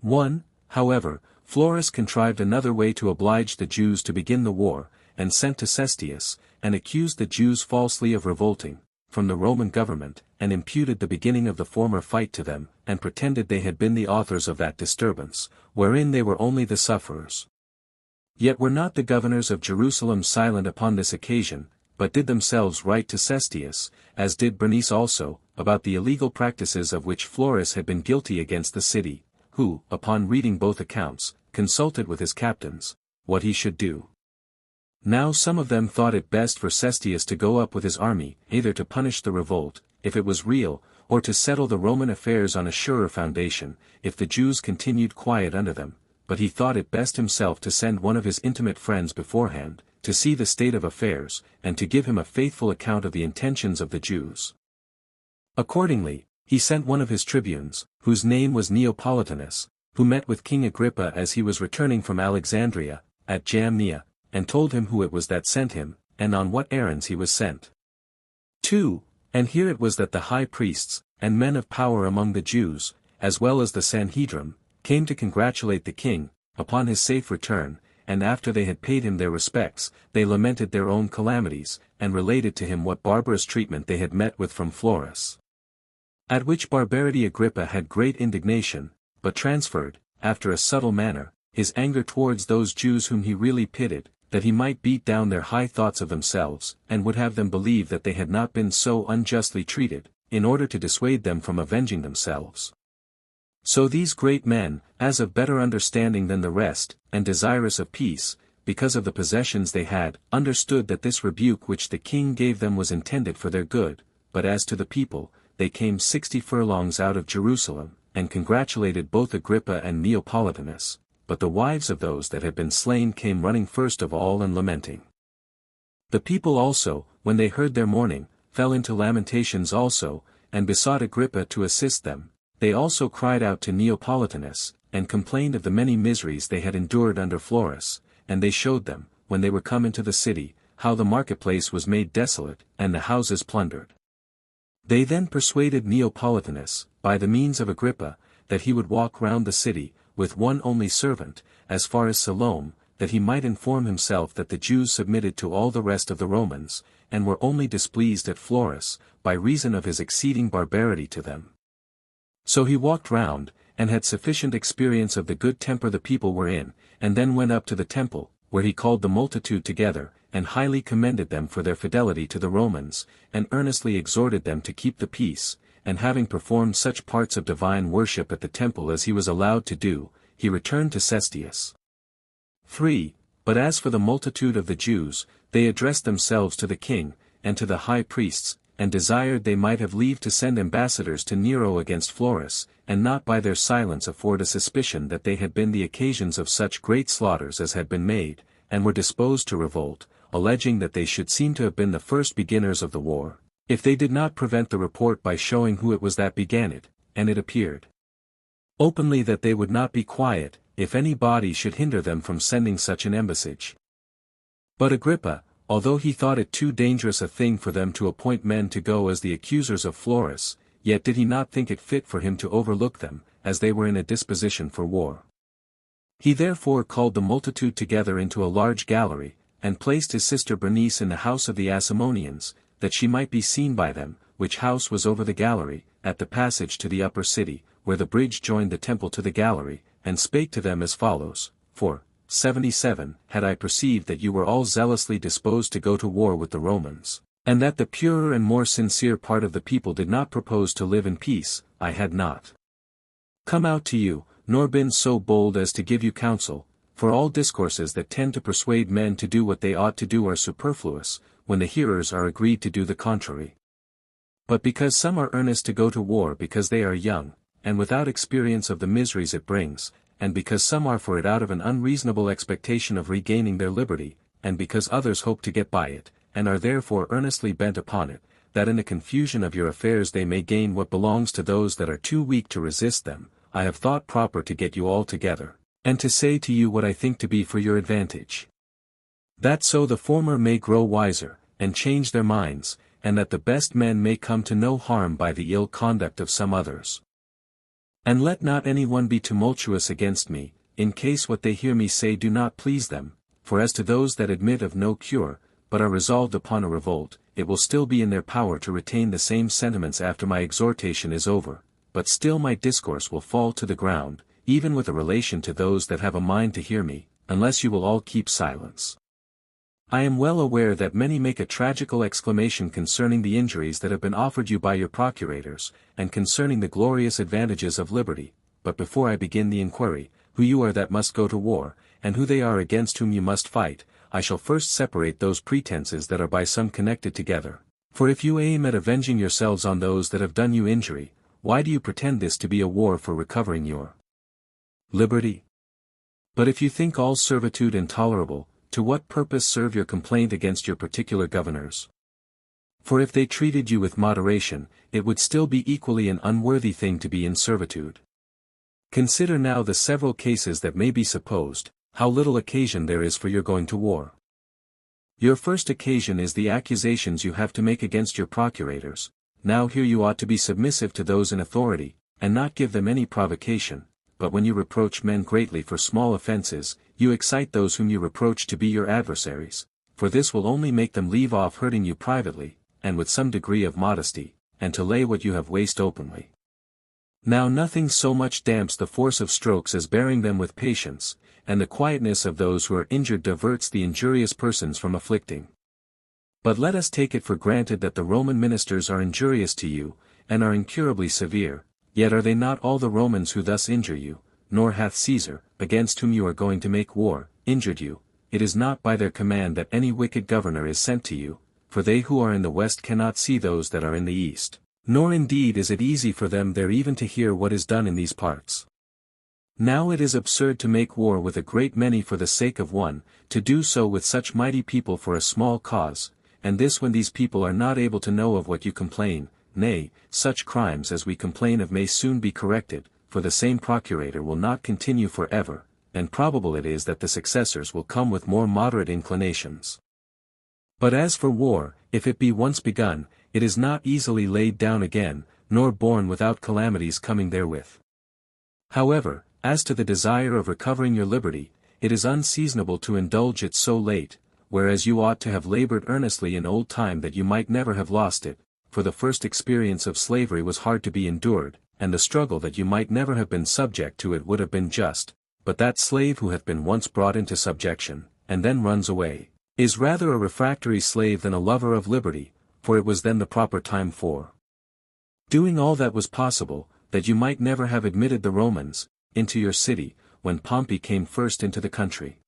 1. However, Florus contrived another way to oblige the Jews to begin the war, and sent to Cestius, and accused the Jews falsely of revolting from the Roman government, and imputed the beginning of the former fight to them, and pretended they had been the authors of that disturbance, wherein they were only the sufferers. Yet were not the governors of Jerusalem silent upon this occasion, but did themselves write to Cestius, as did Bernice also, about the illegal practices of which Florus had been guilty against the city, who, upon reading both accounts, consulted with his captains, what he should do. Now some of them thought it best for Cestius to go up with his army, either to punish the revolt, if it was real, or to settle the Roman affairs on a surer foundation, if the Jews continued quiet under them, but he thought it best himself to send one of his intimate friends beforehand, to see the state of affairs, and to give him a faithful account of the intentions of the Jews. Accordingly, he sent one of his tribunes, whose name was Neopolitanus, who met with King Agrippa as he was returning from Alexandria, at Jamnia, and told him who it was that sent him, and on what errands he was sent. 2. And here it was that the high priests, and men of power among the Jews, as well as the Sanhedrim, came to congratulate the king, upon his safe return, and after they had paid him their respects, they lamented their own calamities, and related to him what barbarous treatment they had met with from Florus. At which barbarity Agrippa had great indignation, but transferred, after a subtle manner, his anger towards those Jews whom he really pitied, that he might beat down their high thoughts of themselves, and would have them believe that they had not been so unjustly treated, in order to dissuade them from avenging themselves. So these great men, as of better understanding than the rest, and desirous of peace, because of the possessions they had, understood that this rebuke which the king gave them was intended for their good, but as to the people, they came 60 furlongs out of Jerusalem, and congratulated both Agrippa and Neopolitanus, but the wives of those that had been slain came running first of all and lamenting. The people also, when they heard their mourning, fell into lamentations also, and besought Agrippa to assist them. They also cried out to Neopolitanus, and complained of the many miseries they had endured under Florus, and they showed them, when they were come into the city, how the marketplace was made desolate, and the houses plundered. They then persuaded Neopolitanus, by the means of Agrippa, that he would walk round the city, with one only servant, as far as Siloam, that he might inform himself that the Jews submitted to all the rest of the Romans, and were only displeased at Florus, by reason of his exceeding barbarity to them. So he walked round, and had sufficient experience of the good temper the people were in, and then went up to the temple, where he called the multitude together, and highly commended them for their fidelity to the Romans, and earnestly exhorted them to keep the peace, and having performed such parts of divine worship at the temple as he was allowed to do, he returned to Cestius. 3. But as for the multitude of the Jews, they addressed themselves to the king, and to the high priests, and desired they might have leave to send ambassadors to Nero against Florus, and not by their silence afford a suspicion that they had been the occasions of such great slaughters as had been made, and were disposed to revolt, alleging that they should seem to have been the first beginners of the war, if they did not prevent the report by showing who it was that began it, and it appeared openly that they would not be quiet, if any body should hinder them from sending such an embassage. But Agrippa, although he thought it too dangerous a thing for them to appoint men to go as the accusers of Florus, yet did he not think it fit for him to overlook them, as they were in a disposition for war. He therefore called the multitude together into a large gallery, and placed his sister Bernice in the house of the Asamoneans, that she might be seen by them, which house was over the gallery, at the passage to the upper city, where the bridge joined the temple to the gallery, and spake to them as follows, For 77 had I perceived that you were all zealously disposed to go to war with the Romans, and that the purer and more sincere part of the people did not propose to live in peace, I had not come out to you, nor been so bold as to give you counsel, for all discourses that tend to persuade men to do what they ought to do are superfluous, when the hearers are agreed to do the contrary. But because some are earnest to go to war because they are young, and without experience of the miseries it brings, and because some are for it out of an unreasonable expectation of regaining their liberty, and because others hope to get by it, and are therefore earnestly bent upon it, that in the confusion of your affairs they may gain what belongs to those that are too weak to resist them, I have thought proper to get you all together, and to say to you what I think to be for your advantage. That so the former may grow wiser, and change their minds, and that the best men may come to no harm by the ill conduct of some others. And let not any one be tumultuous against me, in case what they hear me say do not please them, for as to those that admit of no cure, but are resolved upon a revolt, it will still be in their power to retain the same sentiments after my exhortation is over, but still my discourse will fall to the ground, even with a relation to those that have a mind to hear me, unless you will all keep silence. I am well aware that many make a tragical exclamation concerning the injuries that have been offered you by your procurators, and concerning the glorious advantages of liberty, but before I begin the inquiry, who you are that must go to war, and who they are against whom you must fight, I shall first separate those pretenses that are by some connected together. For if you aim at avenging yourselves on those that have done you injury, why do you pretend this to be a war for recovering your liberty? But if you think all servitude intolerable, to what purpose serve your complaint against your particular governors? For if they treated you with moderation, it would still be equally an unworthy thing to be in servitude. Consider now the several cases that may be supposed, how little occasion there is for your going to war. Your first occasion is the accusations you have to make against your procurators. Now here you ought to be submissive to those in authority, and not give them any provocation, but when you reproach men greatly for small offences, you excite those whom you reproach to be your adversaries, for this will only make them leave off hurting you privately, and with some degree of modesty, and to lay what you have waste openly. Now nothing so much damps the force of strokes as bearing them with patience, and the quietness of those who are injured diverts the injurious persons from afflicting. But let us take it for granted that the Roman ministers are injurious to you, and are incurably severe, yet are they not all the Romans who thus injure you, nor hath Caesar, against whom you are going to make war, injured you. It is not by their command that any wicked governor is sent to you, for they who are in the west cannot see those that are in the east, nor indeed is it easy for them there even to hear what is done in these parts. Now it is absurd to make war with a great many for the sake of one, to do so with such mighty people for a small cause, and this when these people are not able to know of what you complain. Nay, such crimes as we complain of may soon be corrected, for the same procurator will not continue for ever, and probable it is that the successors will come with more moderate inclinations. But as for war, if it be once begun, it is not easily laid down again, nor borne without calamities coming therewith. However, as to the desire of recovering your liberty, it is unseasonable to indulge it so late, whereas you ought to have labored earnestly in old time that you might never have lost it, for the first experience of slavery was hard to be endured, and the struggle that you might never have been subject to it would have been just, but that slave who hath been once brought into subjection, and then runs away, is rather a refractory slave than a lover of liberty, for it was then the proper time for doing all that was possible, that you might never have admitted the Romans into your city, when Pompey came first into the country.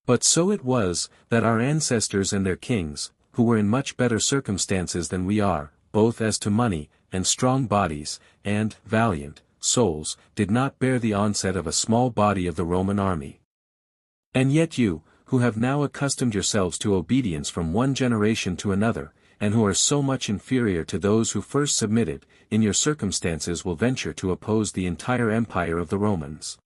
But so it was, that our ancestors and their kings, who were in much better circumstances than we are, both as to money, and strong bodies, and valiant souls, did not bear the onset of a small body of the Roman army. And yet you, who have now accustomed yourselves to obedience from one generation to another, and who are so much inferior to those who first submitted, in your circumstances will venture to oppose the entire empire of the Romans.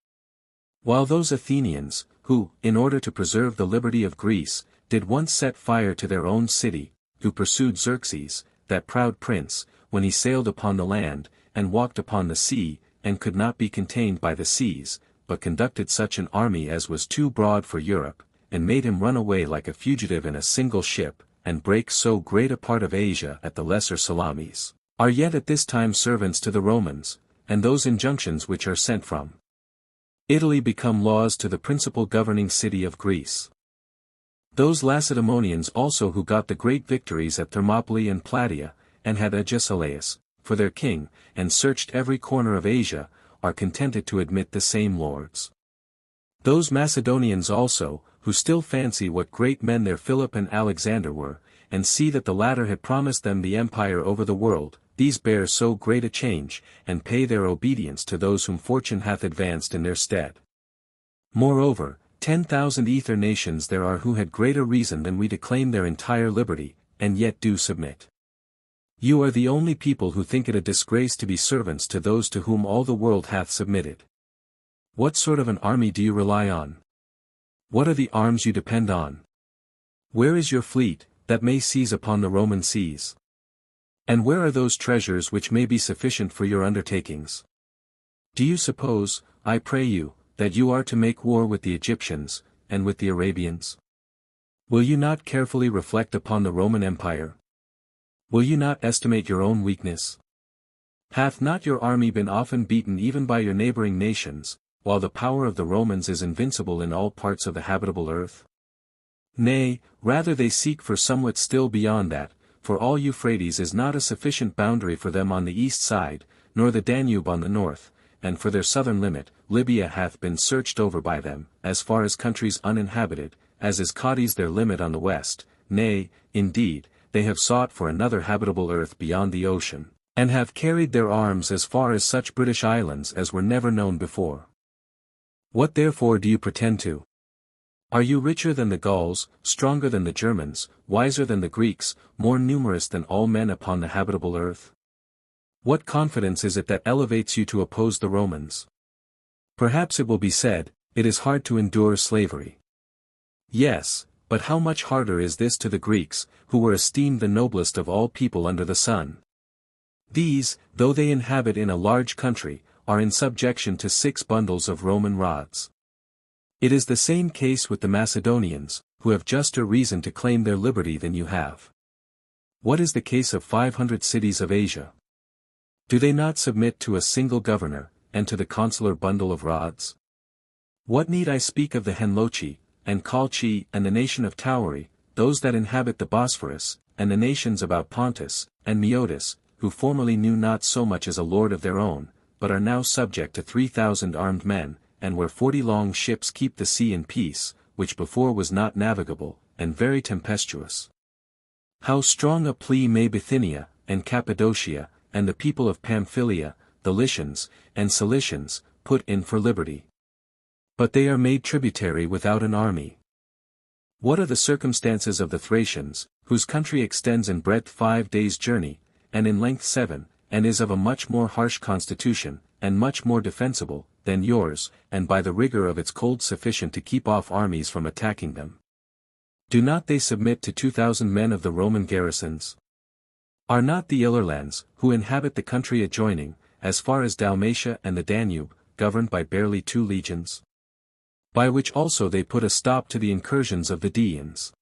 While those Athenians, who, in order to preserve the liberty of Greece, did once set fire to their own city, who pursued Xerxes, that proud prince, when he sailed upon the land, and walked upon the sea, and could not be contained by the seas, but conducted such an army as was too broad for Europe, and made him run away like a fugitive in a single ship, and break so great a part of Asia at the lesser Salamis, are yet at this time servants to the Romans, and those injunctions which are sent from Italy become laws to the principal governing city of Greece. Those Lacedaemonians also who got the great victories at Thermopylae and Plataea, and had Agesilaus for their king, and searched every corner of Asia, are contented to admit the same lords. Those Macedonians also, who still fancy what great men their Philip and Alexander were, and see that the latter had promised them the empire over the world, these bear so great a change, and pay their obedience to those whom fortune hath advanced in their stead. Moreover, 10,000 ether nations there are who had greater reason than we to claim their entire liberty, and yet do submit. You are the only people who think it a disgrace to be servants to those to whom all the world hath submitted. What sort of an army do you rely on? What are the arms you depend on? Where is your fleet, that may seize upon the Roman seas? And where are those treasures which may be sufficient for your undertakings? Do you suppose, I pray you, that you are to make war with the Egyptians, and with the Arabians? Will you not carefully reflect upon the Roman Empire? Will you not estimate your own weakness? Hath not your army been often beaten even by your neighboring nations, while the power of the Romans is invincible in all parts of the habitable earth? Nay, rather they seek for somewhat still beyond that, for all Euphrates is not a sufficient boundary for them on the east side, nor the Danube on the north, and for their southern limit, Libya hath been searched over by them, as far as countries uninhabited, as is Cadiz their limit on the west, nay, indeed, they have sought for another habitable earth beyond the ocean, and have carried their arms as far as such British islands as were never known before. What therefore do you pretend to? Are you richer than the Gauls, stronger than the Germans, wiser than the Greeks, more numerous than all men upon the habitable earth? What confidence is it that elevates you to oppose the Romans? Perhaps it will be said, it is hard to endure slavery. Yes, but how much harder is this to the Greeks, who were esteemed the noblest of all people under the sun? These, though they inhabit in a large country, are in subjection to 6 bundles of Roman rods. It is the same case with the Macedonians, who have juster reason to claim their liberty than you have. What is the case of 500 cities of Asia? Do they not submit to a single governor, and to the consular bundle of rods? What need I speak of the Henlochi, and Colchi, and the nation of Tauri, those that inhabit the Bosphorus, and the nations about Pontus, and Meotis, who formerly knew not so much as a lord of their own, but are now subject to 3,000 armed men, and where 40 long ships keep the sea in peace, which before was not navigable, and very tempestuous? How strong a plea may Bithynia, and Cappadocia, and the people of Pamphylia, the Lycians, and Cilicians, put in for liberty. But they are made tributary without an army. What are the circumstances of the Thracians, whose country extends in breadth 5 days' journey, and in length 7, and is of a much more harsh constitution, and much more defensible, than yours, and by the rigor of its cold sufficient to keep off armies from attacking them? Do not they submit to 2,000 men of the Roman garrisons? Are not the Ilerlands, who inhabit the country adjoining, as far as Dalmatia and the Danube, governed by barely 2 legions? By which also they put a stop to the incursions of the Daeans.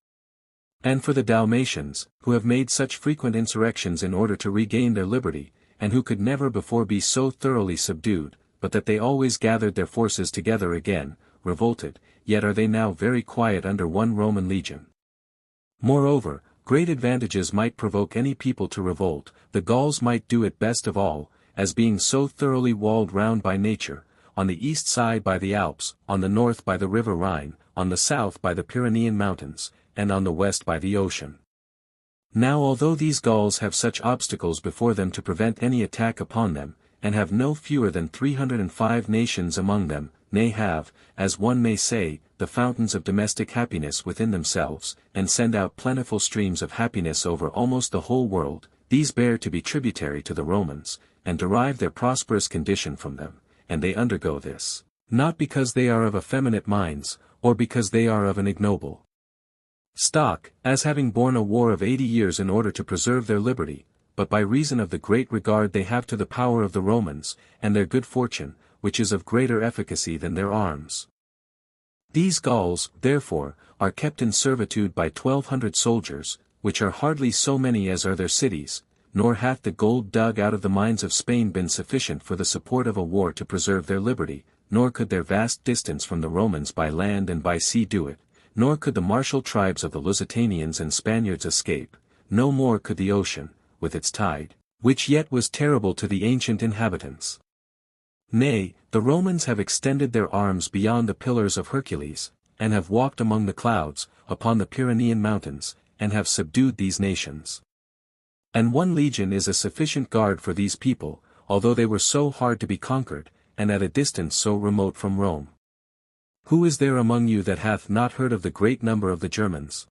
And for the Dalmatians, who have made such frequent insurrections in order to regain their liberty, and who could never before be so thoroughly subdued, but that they always gathered their forces together again, revolted, yet are they now very quiet under 1 Roman legion. Moreover, great advantages might provoke any people to revolt. The Gauls might do it best of all, as being so thoroughly walled round by nature, on the east side by the Alps, on the north by the river Rhine, on the south by the Pyrenean mountains, and on the west by the ocean. Now although these Gauls have such obstacles before them to prevent any attack upon them, and have no fewer than 305 nations among them, nay have, as one may say, the fountains of domestic happiness within themselves, and send out plentiful streams of happiness over almost the whole world, these bear to be tributary to the Romans, and derive their prosperous condition from them, and they undergo this, not because they are of effeminate minds, or because they are of an ignoble stock, as having borne a war of 80 years in order to preserve their liberty, but by reason of the great regard they have to the power of the Romans, and their good fortune, which is of greater efficacy than their arms. These Gauls, therefore, are kept in servitude by 1,200 soldiers, which are hardly so many as are their cities, nor hath the gold dug out of the mines of Spain been sufficient for the support of a war to preserve their liberty, nor could their vast distance from the Romans by land and by sea do it, nor could the martial tribes of the Lusitanians and Spaniards escape, no more could the ocean, with its tide, which yet was terrible to the ancient inhabitants. Nay, The Romans have extended their arms beyond the pillars of Hercules, and have walked among the clouds, upon the Pyrenean mountains, and have subdued these nations. And 1 legion is a sufficient guard for these people, although they were so hard to be conquered, and at a distance so remote from Rome. Who is there among you that hath not heard of the great number of the Germans?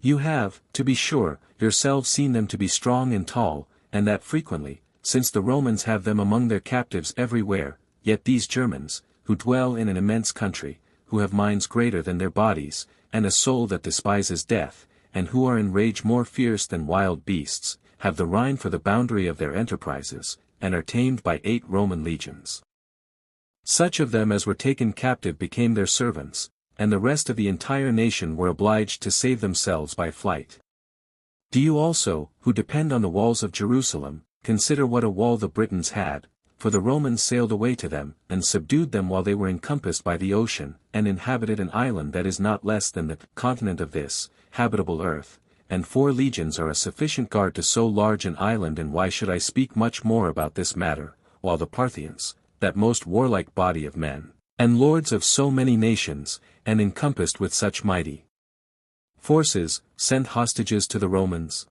You have, to be sure, yourselves seen them to be strong and tall, and that frequently, since the Romans have them among their captives everywhere. Yet these Germans, who dwell in an immense country, who have minds greater than their bodies, and a soul that despises death, and who are in rage more fierce than wild beasts, have the Rhine for the boundary of their enterprises, and are tamed by 8 Roman legions. Such of them as were taken captive became their servants, and the rest of the entire nation were obliged to save themselves by flight. Do you also, who depend on the walls of Jerusalem, consider what a wall the Britons had, for the Romans sailed away to them, and subdued them while they were encompassed by the ocean, and inhabited an island that is not less than the continent of this habitable earth, and 4 legions are a sufficient guard to so large an island. And why should I speak much more about this matter, while the Parthians, that most warlike body of men, and lords of so many nations, and encompassed with such mighty forces, sent hostages to the Romans?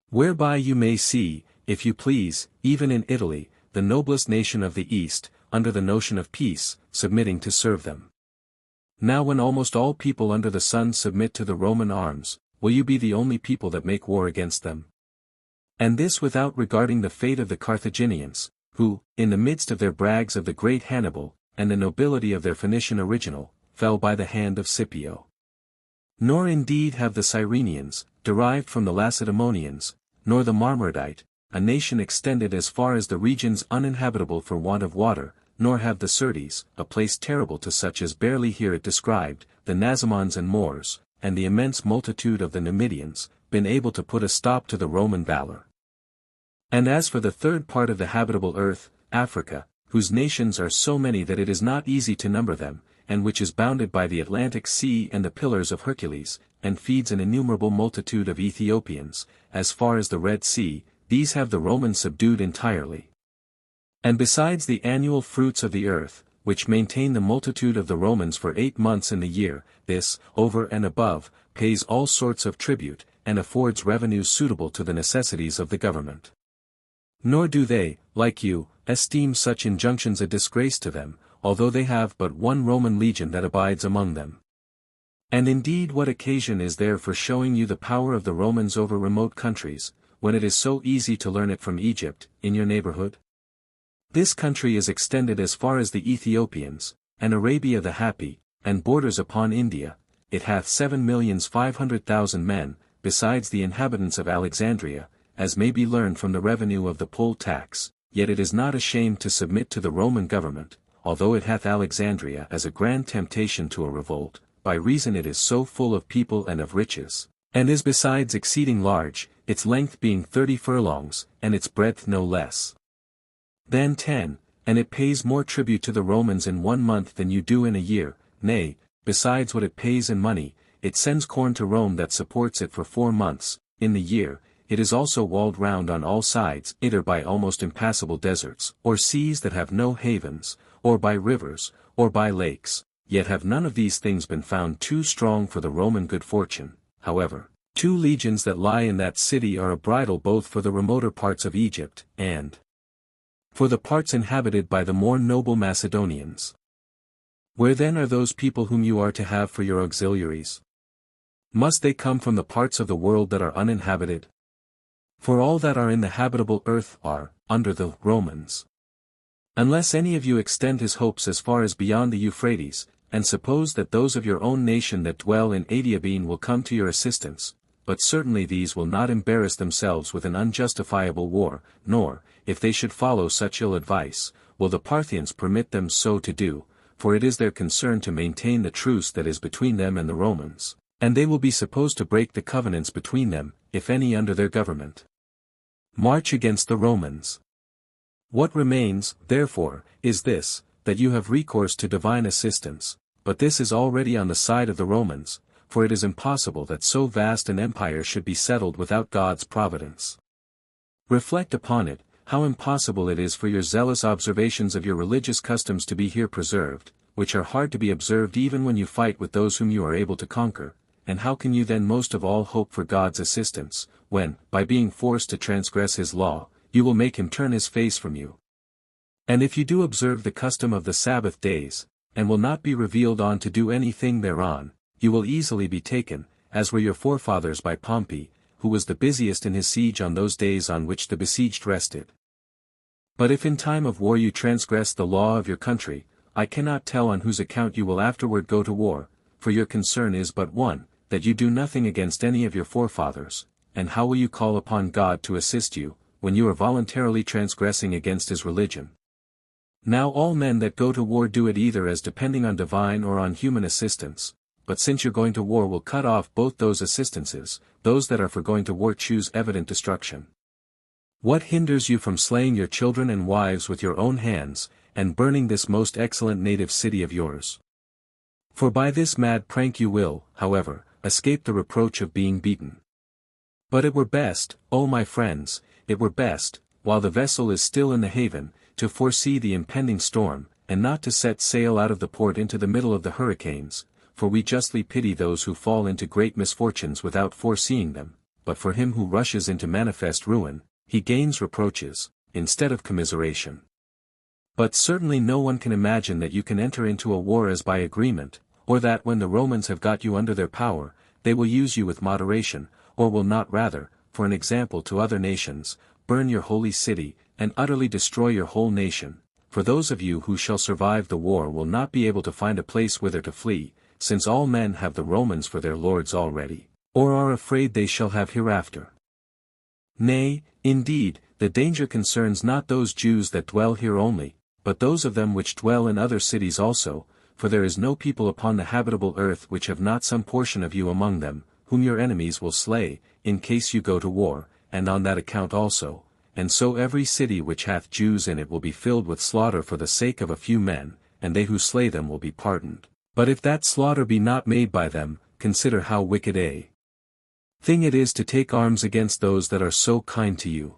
Whereby you may see, if you please, even in Italy, the noblest nation of the East, under the notion of peace, submitting to serve them. Now when almost all people under the sun submit to the Roman arms, will you be the only people that make war against them? And this without regarding the fate of the Carthaginians, who, in the midst of their brags of the great Hannibal, and the nobility of their Phoenician original, fell by the hand of Scipio. Nor indeed have the Cyrenians, derived from the Lacedaemonians, nor the Marmaridite, a nation extended as far as the regions uninhabitable for want of water, nor have the Syrtes, a place terrible to such as barely hear it described, the Nasamons and Moors, and the immense multitude of the Numidians, been able to put a stop to the Roman valor. And as for the third part of the habitable earth, Africa, whose nations are so many that it is not easy to number them, and which is bounded by the Atlantic Sea and the Pillars of Hercules, and feeds an innumerable multitude of Ethiopians, as far as the Red Sea, these have the Romans subdued entirely. And besides the annual fruits of the earth, which maintain the multitude of the Romans for 8 months in the year, this, over and above, pays all sorts of tribute, and affords revenues suitable to the necessities of the government. Nor do they, like you, esteem such injunctions a disgrace to them, although they have but 1 Roman legion that abides among them. And indeed what occasion is there for showing you the power of the Romans over remote countries, when it is so easy to learn it from Egypt, in your neighborhood? This country is extended as far as the Ethiopians, and Arabia the Happy, and borders upon India. It hath 7,500,000 men, besides the inhabitants of Alexandria, as may be learned from the revenue of the poll tax, yet it is not ashamed to submit to the Roman government, although it hath Alexandria as a grand temptation to a revolt, by reason it is so full of people and of riches, and is besides exceeding large, its length being 30 furlongs, and its breadth no less than 10, and it pays more tribute to the Romans in 1 month than you do in a year. Nay, besides what it pays in money, it sends corn to Rome that supports it for 4 months, in the year. It is also walled round on all sides, either by almost impassable deserts, or seas that have no havens, or by rivers, or by lakes, yet have none of these things been found too strong for the Roman good fortune. However, 2 legions that lie in that city are a bridle both for the remoter parts of Egypt, and for the parts inhabited by the more noble Macedonians. Where then are those people whom you are to have for your auxiliaries? Must they come from the parts of the world that are uninhabited? For all that are in the habitable earth are, under the Romans. Unless any of you extend his hopes as far as beyond the Euphrates, and suppose that those of your own nation that dwell in Adiabene will come to your assistance, but certainly these will not embarrass themselves with an unjustifiable war, nor, if they should follow such ill advice, will the Parthians permit them so to do, for it is their concern to maintain the truce that is between them and the Romans, and they will be supposed to break the covenants between them, if any under their government march against the Romans. What remains, therefore, is this, that you have recourse to divine assistance, but this is already on the side of the Romans, for it is impossible that so vast an empire should be settled without God's providence. Reflect upon it, how impossible it is for your zealous observations of your religious customs to be here preserved, which are hard to be observed even when you fight with those whom you are able to conquer, and how can you then most of all hope for God's assistance, when, by being forced to transgress his law, you will make him turn his face from you? And if you do observe the custom of the Sabbath days, and will not be revealed on to do anything thereon, you will easily be taken, as were your forefathers by Pompey, who was the busiest in his siege on those days on which the besieged rested. But if in time of war you transgress the law of your country, I cannot tell on whose account you will afterward go to war, for your concern is but one, that you do nothing against any of your forefathers, and how will you call upon God to assist you, when you are voluntarily transgressing against his religion? Now all men that go to war do it either as depending on divine or on human assistance, but since your going to war will cut off both those assistances, those that are for going to war choose evident destruction. What hinders you from slaying your children and wives with your own hands, and burning this most excellent native city of yours? For by this mad prank you will, however, escape the reproach of being beaten. But it were best, O my friends, it were best, while the vessel is still in the haven, to foresee the impending storm, and not to set sail out of the port into the middle of the hurricanes, for we justly pity those who fall into great misfortunes without foreseeing them, but for him who rushes into manifest ruin, he gains reproaches, instead of commiseration. But certainly no one can imagine that you can enter into a war as by agreement, or that when the Romans have got you under their power, they will use you with moderation, or will not rather, for an example to other nations, burn your holy city, and utterly destroy your whole nation, for those of you who shall survive the war will not be able to find a place whither to flee, since all men have the Romans for their lords already, or are afraid they shall have hereafter. Nay, indeed, the danger concerns not those Jews that dwell here only, but those of them which dwell in other cities also, for there is no people upon the habitable earth which have not some portion of you among them, whom your enemies will slay, in case you go to war, and on that account also, and so every city which hath Jews in it will be filled with slaughter for the sake of a few men, and they who slay them will be pardoned. But if that slaughter be not made by them, consider how wicked a thing it is to take arms against those that are so kind to you.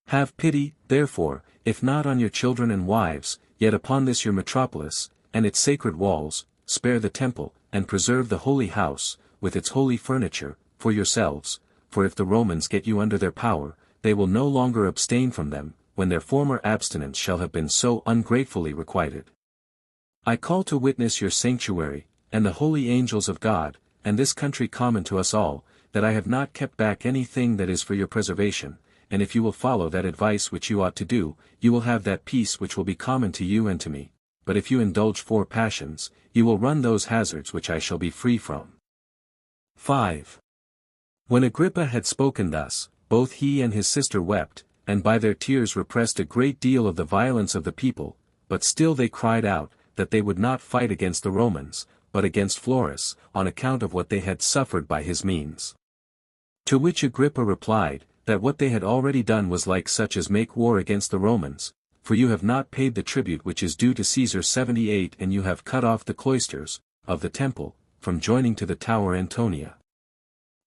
Have pity, therefore, if not on your children and wives, yet upon this your metropolis, and its sacred walls, spare the temple, and preserve the holy house, with its holy furniture, for yourselves, for if the Romans get you under their power, they will no longer abstain from them, when their former abstinence shall have been so ungratefully requited. I call to witness your sanctuary, and the holy angels of God, and this country common to us all, that I have not kept back anything that is for your preservation, and if you will follow that advice which you ought to do, you will have that peace which will be common to you and to me, but if you indulge four passions, you will run those hazards which I shall be free from. 5. When Agrippa had spoken thus, both he and his sister wept, and by their tears repressed a great deal of the violence of the people, but still they cried out, that they would not fight against the Romans, but against Florus, on account of what they had suffered by his means. To which Agrippa replied, that what they had already done was like such as make war against the Romans, for you have not paid the tribute which is due to Caesar 78 and you have cut off the cloisters, of the temple, from joining to the tower Antonia.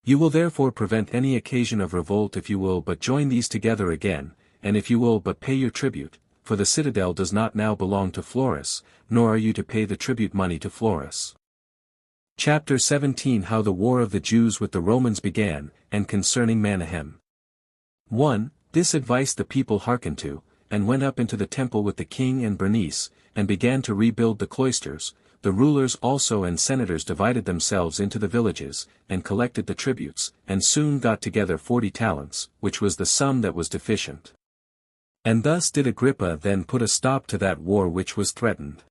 You will therefore prevent any occasion of revolt if you will but join these together again, and if you will but pay your tribute, for the citadel does not now belong to Florus, nor are you to pay the tribute money to Florus. Chapter 17 How the War of the Jews with the Romans began, and concerning Manahem. 1. This advice the people hearkened to, and went up into the temple with the king and Bernice, and began to rebuild the cloisters. The rulers also and senators divided themselves into the villages, and collected the tributes, and soon got together 40 talents, which was the sum that was deficient. And thus did Agrippa then put a stop to that war which was threatened.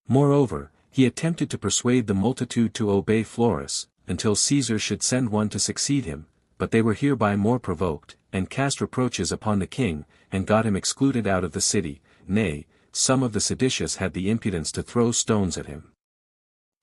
Moreover, he attempted to persuade the multitude to obey Florus, until Caesar should send one to succeed him, but they were hereby more provoked, and cast reproaches upon the king, and got him excluded out of the city. Nay, some of the seditious had the impudence to throw stones at him.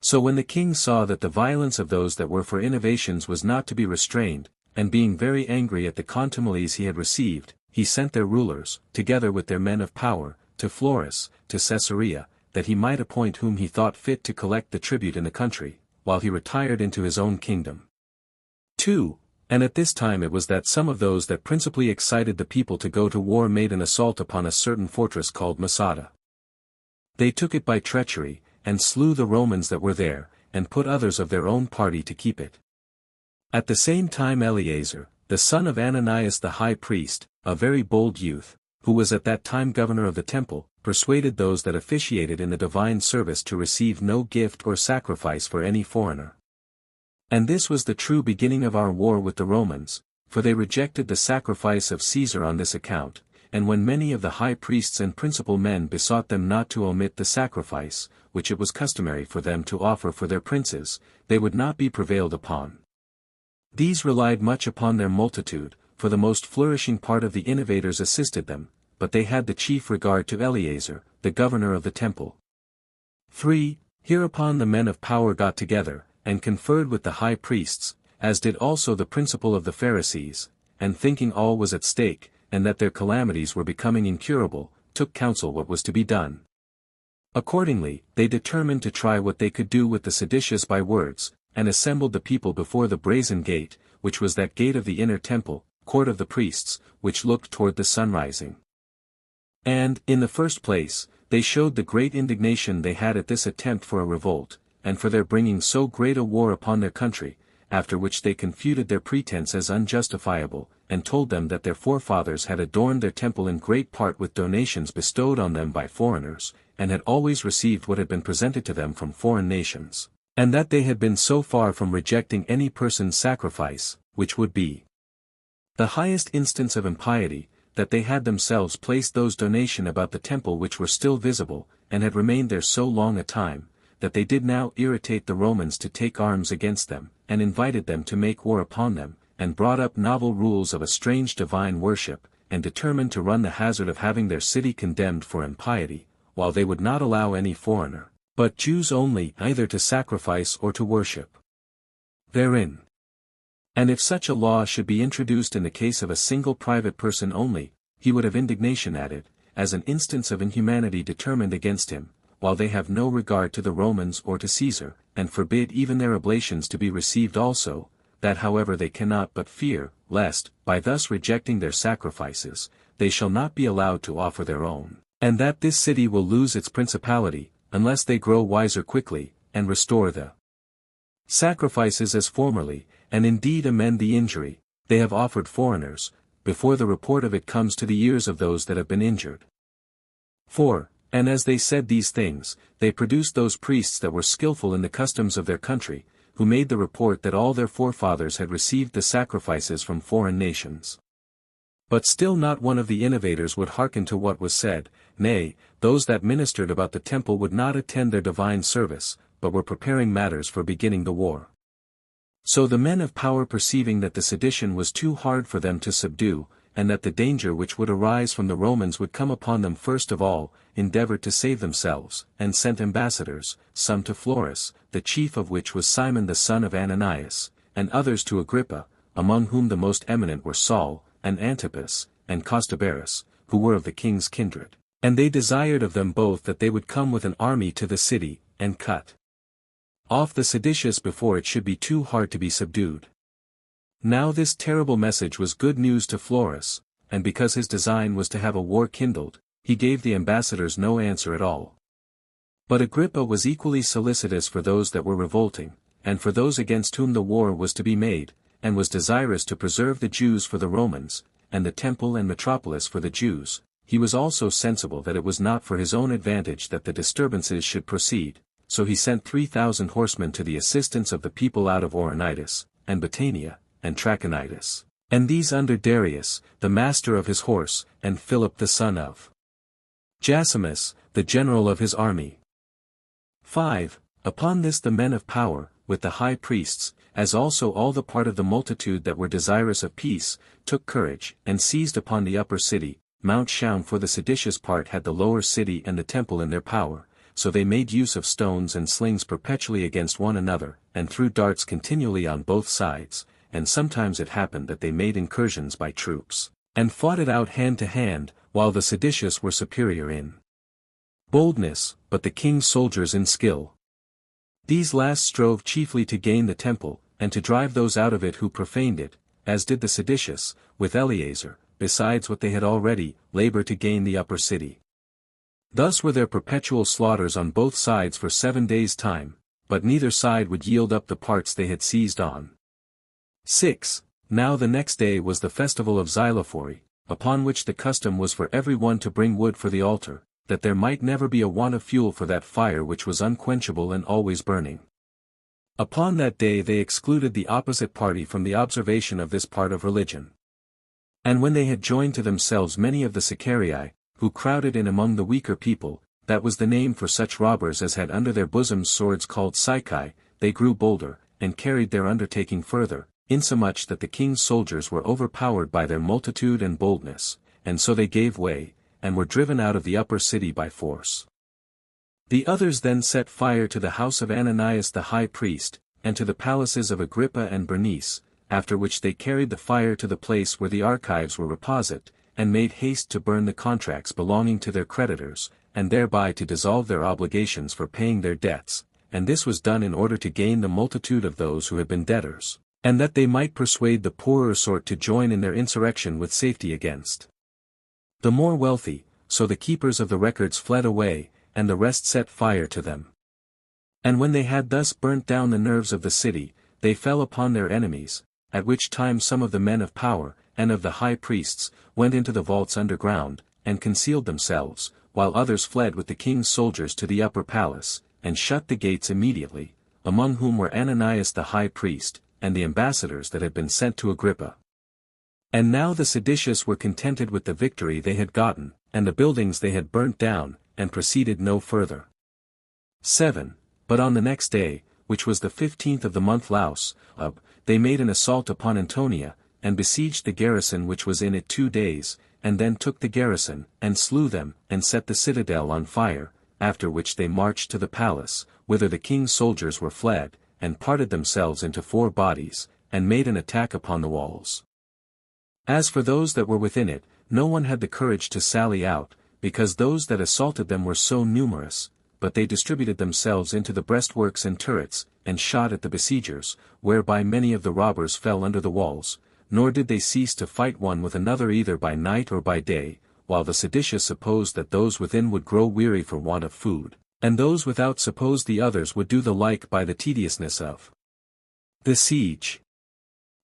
So when the king saw that the violence of those that were for innovations was not to be restrained, and being very angry at the contumelies he had received, he sent their rulers, together with their men of power, to Florus, to Caesarea, that he might appoint whom he thought fit to collect the tribute in the country, while he retired into his own kingdom. 2. And at this time it was that some of those that principally excited the people to go to war made an assault upon a certain fortress called Masada. They took it by treachery, and slew the Romans that were there, and put others of their own party to keep it. At the same time Eleazar, the son of Ananias the high priest, a very bold youth, who was at that time governor of the temple, persuaded those that officiated in the divine service to receive no gift or sacrifice for any foreigner. And this was the true beginning of our war with the Romans, for they rejected the sacrifice of Caesar on this account, and when many of the high priests and principal men besought them not to omit the sacrifice, which it was customary for them to offer for their princes, they would not be prevailed upon. These relied much upon their multitude, for the most flourishing part of the innovators assisted them, but they had the chief regard to Eleazar, the governor of the temple. 3. Hereupon the men of power got together, and conferred with the high priests, as did also the principal of the Pharisees, and thinking all was at stake, and that their calamities were becoming incurable, took counsel what was to be done. Accordingly, they determined to try what they could do with the seditious by words, and assembled the people before the brazen gate, which was that gate of the inner temple, court of the priests, which looked toward the sun rising. And, in the first place, they showed the great indignation they had at this attempt for a revolt, and for their bringing so great a war upon their country, after which they confuted their pretense as unjustifiable, and told them that their forefathers had adorned their temple in great part with donations bestowed on them by foreigners, and had always received what had been presented to them from foreign nations, and that they had been so far from rejecting any person's sacrifice, which would be the highest instance of impiety, that they had themselves placed those donations about the temple which were still visible, and had remained there so long a time, that they did now irritate the Romans to take arms against them, and invited them to make war upon them, and brought up novel rules of a strange divine worship, and determined to run the hazard of having their city condemned for impiety, while they would not allow any foreigner, but Jews only, either to sacrifice or to worship therein. And if such a law should be introduced in the case of a single private person only, he would have indignation at it, as an instance of inhumanity determined against him, while they have no regard to the Romans or to Caesar, and forbid even their oblations to be received also, that however they cannot but fear, lest, by thus rejecting their sacrifices, they shall not be allowed to offer their own, and that this city will lose its principality, unless they grow wiser quickly, and restore the sacrifices as formerly, and indeed amend the injury they have offered foreigners, before the report of it comes to the ears of those that have been injured. 4. And as they said these things, they produced those priests that were skillful in the customs of their country, who made the report that all their forefathers had received the sacrifices from foreign nations. But still not one of the innovators would hearken to what was said, nay, those that ministered about the temple would not attend their divine service, but were preparing matters for beginning the war. So the men of power, perceiving that the sedition was too hard for them to subdue, and that the danger which would arise from the Romans would come upon them first of all, endeavored to save themselves, and sent ambassadors, some to Florus, the chief of which was Simon the son of Ananias, and others to Agrippa, among whom the most eminent were Saul, and Antipas, and Costobarus, who were of the king's kindred. And they desired of them both that they would come with an army to the city, and cut off the seditious before it should be too hard to be subdued. Now this terrible message was good news to Florus, and because his design was to have a war kindled, he gave the ambassadors no answer at all. But Agrippa was equally solicitous for those that were revolting, and for those against whom the war was to be made, and was desirous to preserve the Jews for the Romans, and the temple and metropolis for the Jews. He was also sensible that it was not for his own advantage that the disturbances should proceed, so he sent 3,000 horsemen to the assistance of the people out of Auranitis, and Batanea, and Trachonitis, and these under Darius, the master of his horse, and Philip the son of Josephus, the general of his army. 5. Upon this the men of power, with the high priests, as also all the part of the multitude that were desirous of peace, took courage, and seized upon the upper city, Mount Shaun, for the seditious part had the lower city and the temple in their power, so they made use of stones and slings perpetually against one another, and threw darts continually on both sides, and sometimes it happened that they made incursions by troops, and fought it out hand to hand, while the seditious were superior in boldness, but the king's soldiers in skill. These last strove chiefly to gain the temple, and to drive those out of it who profaned it, as did the seditious, with Eleazar, besides what they had already labored to gain the upper city. Thus were there perpetual slaughters on both sides for 7 days' time, but neither side would yield up the parts they had seized on. 6. Now the next day was the festival of Xylophori, upon which the custom was for every one to bring wood for the altar, that there might never be a want of fuel for that fire which was unquenchable and always burning. Upon that day they excluded the opposite party from the observation of this part of religion. And when they had joined to themselves many of the Sicarii, who crowded in among the weaker people, that was the name for such robbers as had under their bosoms swords called Psyche, they grew bolder, and carried their undertaking further, insomuch that the king's soldiers were overpowered by their multitude and boldness, and so they gave way, and were driven out of the upper city by force. The others then set fire to the house of Ananias the high priest, and to the palaces of Agrippa and Bernice, after which they carried the fire to the place where the archives were reposite, and made haste to burn the contracts belonging to their creditors, and thereby to dissolve their obligations for paying their debts, and this was done in order to gain the multitude of those who had been debtors, and that they might persuade the poorer sort to join in their insurrection with safety against the more wealthy. So the keepers of the records fled away, and the rest set fire to them. And when they had thus burnt down the nerves of the city, they fell upon their enemies, at which time some of the men of power, and of the high priests, went into the vaults underground, and concealed themselves, while others fled with the king's soldiers to the upper palace, and shut the gates immediately, among whom were Ananias the high priest, and the ambassadors that had been sent to Agrippa. And now the seditious were contented with the victory they had gotten, and the buildings they had burnt down, and proceeded no further. 7. But on the next day, which was the 15th of the month Laus, they made an assault upon Antonia, and besieged the garrison which was in it 2 days, and then took the garrison, and slew them, and set the citadel on fire, after which they marched to the palace, whither the king's soldiers were fled, and parted themselves into 4 bodies, and made an attack upon the walls. As for those that were within it, no one had the courage to sally out, because those that assaulted them were so numerous, but they distributed themselves into the breastworks and turrets, and shot at the besiegers, whereby many of the robbers fell under the walls, nor did they cease to fight one with another either by night or by day, while the seditious supposed that those within would grow weary for want of food, and those without supposed the others would do the like by the tediousness of the siege.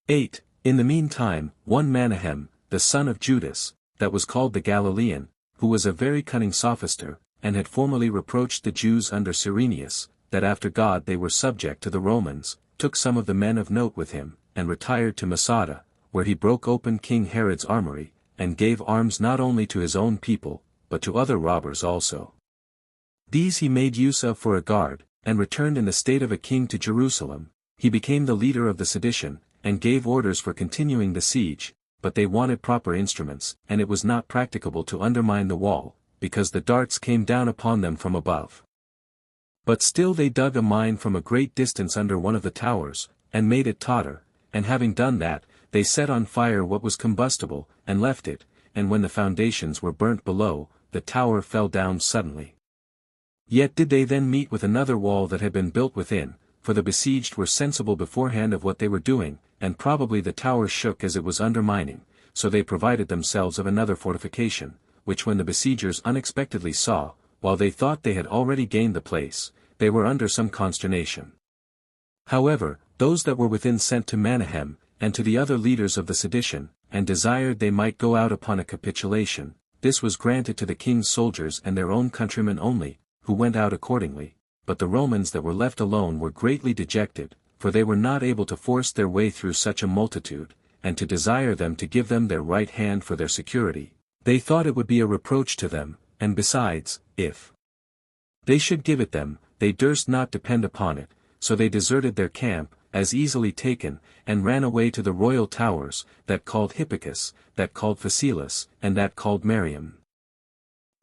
8. In the meantime, one Manahem, the son of Judas, that was called the Galilean, who was a very cunning sophister, and had formerly reproached the Jews under Cyrenius, that after God they were subject to the Romans, took some of the men of note with him, and retired to Masada, where he broke open King Herod's armory, and gave arms not only to his own people, but to other robbers also. These he made use of for a guard, and returned in the state of a king to Jerusalem. He became the leader of the sedition, and gave orders for continuing the siege, but they wanted proper instruments, and it was not practicable to undermine the wall, because the darts came down upon them from above. But still they dug a mine from a great distance under one of the towers, and made it totter, and having done that, they set on fire what was combustible, and left it, and when the foundations were burnt below, the tower fell down suddenly. Yet did they then meet with another wall that had been built within, for the besieged were sensible beforehand of what they were doing, and probably the tower shook as it was undermining, so they provided themselves of another fortification, which when the besiegers unexpectedly saw, while they thought they had already gained the place, they were under some consternation. However, those that were within sent to Manahem, and to the other leaders of the sedition, and desired they might go out upon a capitulation. This was granted to the king's soldiers and their own countrymen only, who went out accordingly, but the Romans that were left alone were greatly dejected, for they were not able to force their way through such a multitude, and to desire them to give them their right hand for their security. They thought it would be a reproach to them, and besides, if they should give it them, they durst not depend upon it, so they deserted their camp, as easily taken, and ran away to the royal towers, that called Hippicus, that called Phaselis, and that called Mariam.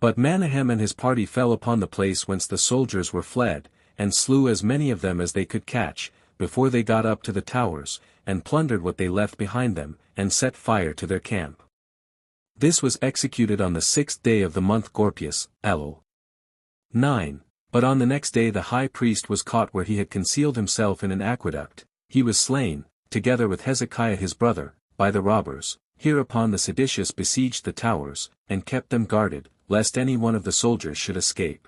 But Manahem and his party fell upon the place whence the soldiers were fled, and slew as many of them as they could catch, before they got up to the towers, and plundered what they left behind them, and set fire to their camp. This was executed on the 6th day of the month Gorpius, Elul. 9. But on the next day the high priest was caught where he had concealed himself in an aqueduct. He was slain, together with Hezekiah his brother, by the robbers. Hereupon the seditious besieged the towers, and kept them guarded, lest any one of the soldiers should escape.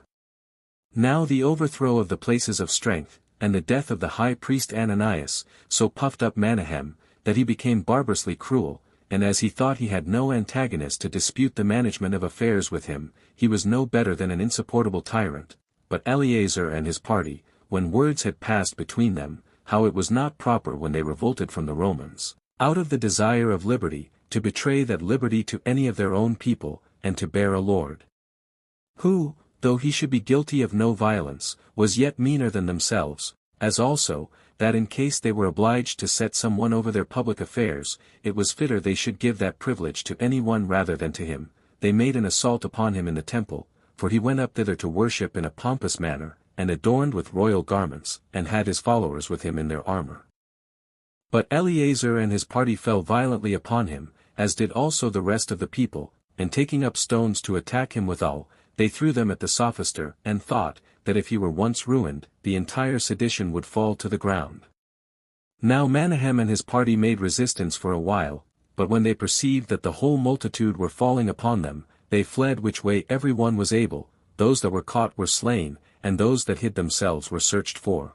Now the overthrow of the places of strength, and the death of the high priest Ananias, so puffed up Menahem, that he became barbarously cruel, and as he thought he had no antagonist to dispute the management of affairs with him, he was no better than an insupportable tyrant. But Eleazar and his party, when words had passed between them, how it was not proper when they revolted from the Romans, out of the desire of liberty, to betray that liberty to any of their own people, and to bear a lord, who, though he should be guilty of no violence, was yet meaner than themselves, as also, that in case they were obliged to set some one over their public affairs, it was fitter they should give that privilege to any one rather than to him. They made an assault upon him in the temple, for he went up thither to worship in a pompous manner, and adorned with royal garments, and had his followers with him in their armor. But Eleazar and his party fell violently upon him, as did also the rest of the people, and taking up stones to attack him withal, they threw them at the sophister, and thought, that if he were once ruined, the entire sedition would fall to the ground. Now Menahem and his party made resistance for a while, but when they perceived that the whole multitude were falling upon them, they fled which way every one was able. Those that were caught were slain, and those that hid themselves were searched for.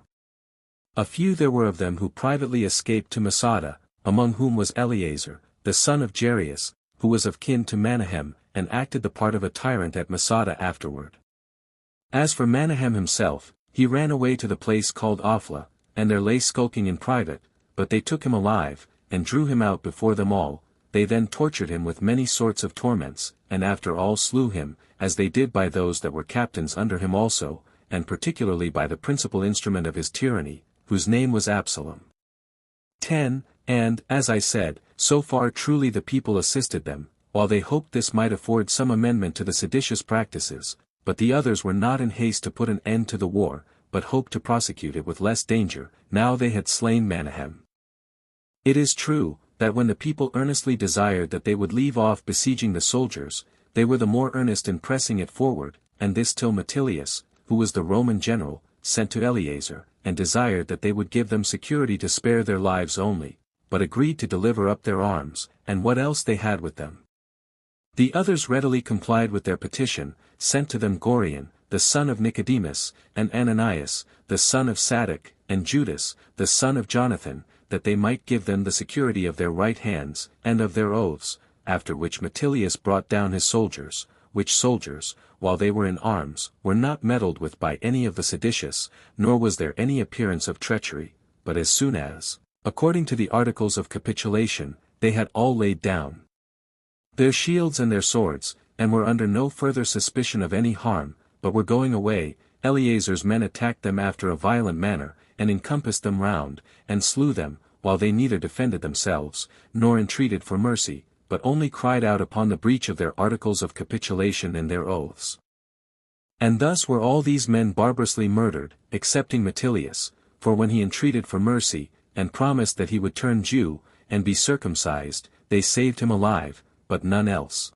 A few there were of them who privately escaped to Masada, among whom was Eleazar, the son of Jairus, who was of kin to Menahem, and acted the part of a tyrant at Masada afterward. As for Menahem himself, he ran away to the place called Ophla, and there lay skulking in private, but they took him alive, and drew him out before them all. They then tortured him with many sorts of torments, and after all slew him, as they did by those that were captains under him also, and particularly by the principal instrument of his tyranny, whose name was Absalom. 10. And, as I said, so far truly the people assisted them, while they hoped this might afford some amendment to the seditious practices, but the others were not in haste to put an end to the war, but hoped to prosecute it with less danger, now they had slain Menahem. It is true, that when the people earnestly desired that they would leave off besieging the soldiers, they were the more earnest in pressing it forward, and this till Metilius, who was the Roman general, sent to Eleazar, and desired that they would give them security to spare their lives only, but agreed to deliver up their arms, and what else they had with them. The others readily complied with their petition, sent to them Gorion, the son of Nicodemus, and Ananias, the son of Sadok, and Judas, the son of Jonathan, that they might give them the security of their right hands, and of their oaths, after which Metilius brought down his soldiers, which soldiers, while they were in arms, were not meddled with by any of the seditious, nor was there any appearance of treachery, but as soon as, according to the articles of capitulation, they had all laid down their shields and their swords, and were under no further suspicion of any harm, but were going away, Eleazar's men attacked them after a violent manner, and encompassed them round, and slew them, while they neither defended themselves, nor entreated for mercy, but only cried out upon the breach of their articles of capitulation and their oaths. And thus were all these men barbarously murdered, excepting Metilius, for when he entreated for mercy, and promised that he would turn Jew, and be circumcised, they saved him alive, but none else.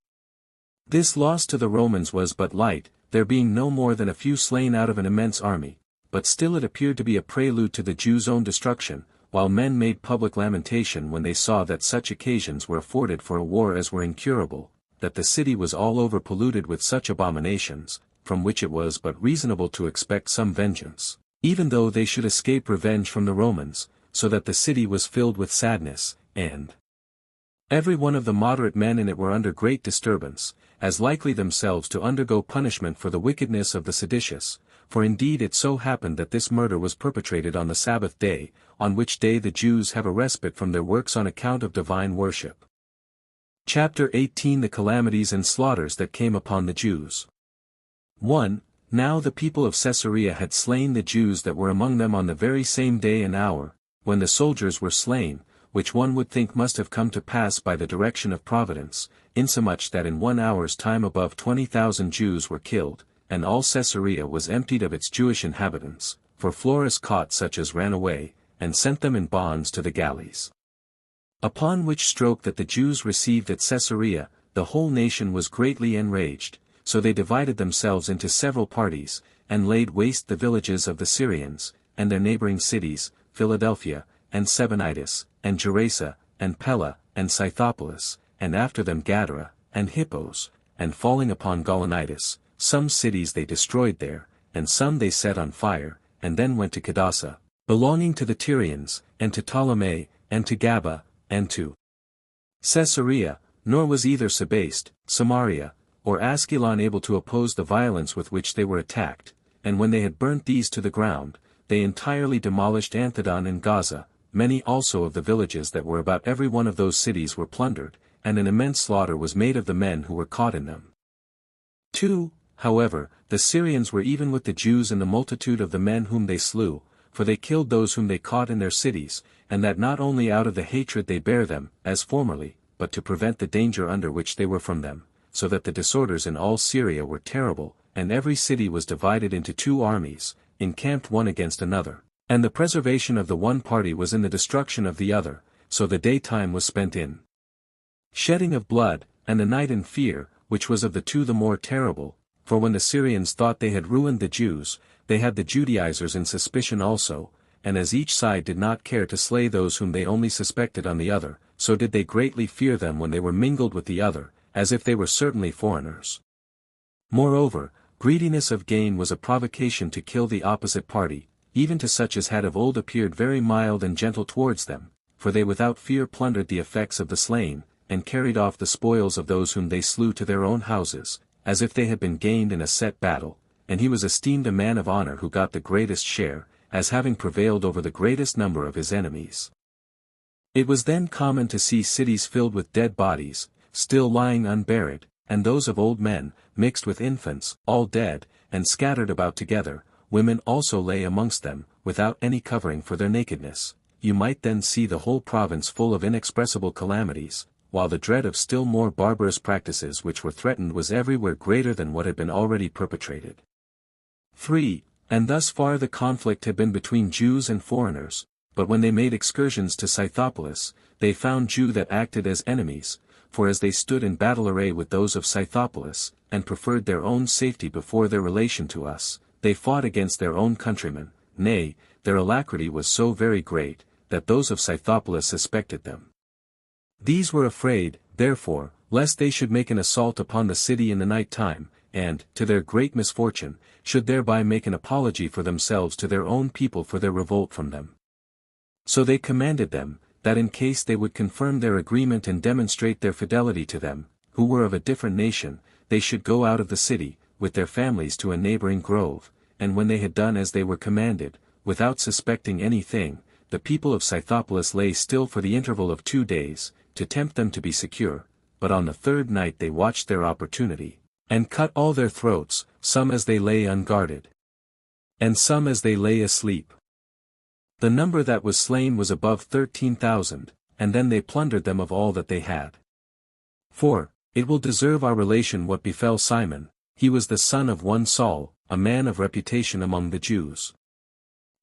This loss to the Romans was but light, there being no more than a few slain out of an immense army, but still it appeared to be a prelude to the Jews' own destruction, while men made public lamentation when they saw that such occasions were afforded for a war as were incurable, that the city was all over polluted with such abominations, from which it was but reasonable to expect some vengeance, even though they should escape revenge from the Romans, so that the city was filled with sadness, and every one of the moderate men in it were under great disturbance, as likely themselves to undergo punishment for the wickedness of the seditious, for indeed it so happened that this murder was perpetrated on the Sabbath day, on which day the Jews have a respite from their works on account of divine worship. Chapter 18 The calamities and slaughters that came upon the Jews. 1. Now the people of Caesarea had slain the Jews that were among them on the very same day and hour, when the soldiers were slain, which one would think must have come to pass by the direction of Providence, insomuch that in 1 hour's time above 20,000 Jews were killed, and all Caesarea was emptied of its Jewish inhabitants, for Florus caught such as ran away, and sent them in bonds to the galleys. Upon which stroke that the Jews received at Caesarea, the whole nation was greatly enraged, so they divided themselves into several parties, and laid waste the villages of the Syrians, and their neighboring cities, Philadelphia, and Sebennytus, and Gerasa, and Pella, and Scythopolis, and after them Gadara, and Hippos, and falling upon Gaulonitis, some cities they destroyed there, and some they set on fire, and then went to Cadassa, belonging to the Tyrians, and to Ptolemy, and to Gaba, and to Caesarea, nor was either Sebaste, Samaria, or Askelon able to oppose the violence with which they were attacked, and when they had burnt these to the ground, they entirely demolished Anthedon and Gaza. Many also of the villages that were about every one of those cities were plundered, and an immense slaughter was made of the men who were caught in them. 2. However, the Syrians were even with the Jews in the multitude of the men whom they slew, for they killed those whom they caught in their cities, and that not only out of the hatred they bare them, as formerly, but to prevent the danger under which they were from them, so that the disorders in all Syria were terrible, and every city was divided into 2 armies, encamped one against another, and the preservation of the one party was in the destruction of the other, so the daytime was spent in shedding of blood, and the night in fear, which was of the 2 the more terrible, for when the Syrians thought they had ruined the Jews, they had the Judaizers in suspicion also, and as each side did not care to slay those whom they only suspected on the other, so did they greatly fear them when they were mingled with the other, as if they were certainly foreigners. Moreover, greediness of gain was a provocation to kill the opposite party, even to such as had of old appeared very mild and gentle towards them, for they without fear plundered the effects of the slain, and carried off the spoils of those whom they slew to their own houses, as if they had been gained in a set battle, and he was esteemed a man of honor who got the greatest share, as having prevailed over the greatest number of his enemies. It was then common to see cities filled with dead bodies, still lying unburied, and those of old men, mixed with infants, all dead, and scattered about together. Women also lay amongst them, without any covering for their nakedness. You might then see the whole province full of inexpressible calamities, while the dread of still more barbarous practices which were threatened was everywhere greater than what had been already perpetrated. 3. And thus far the conflict had been between Jews and foreigners, but when they made excursions to Scythopolis, they found Jews that acted as enemies, for as they stood in battle array with those of Scythopolis, and preferred their own safety before their relation to us, they fought against their own countrymen. Nay, their alacrity was so very great, that those of Scythopolis suspected them. These were afraid, therefore, lest they should make an assault upon the city in the night time, and, to their great misfortune, should thereby make an apology for themselves to their own people for their revolt from them. So they commanded them, that in case they would confirm their agreement and demonstrate their fidelity to them, who were of a different nation, they should go out of the city, with their families to a neighboring grove, and when they had done as they were commanded, without suspecting anything, the people of Scythopolis lay still for the interval of 2 days, to tempt them to be secure, but on the 3rd night they watched their opportunity, and cut all their throats, some as they lay unguarded, and some as they lay asleep. The number that was slain was above 13,000, and then they plundered them of all that they had. 4. It will deserve our relation what befell Simon. He was the son of one Saul, a man of reputation among the Jews.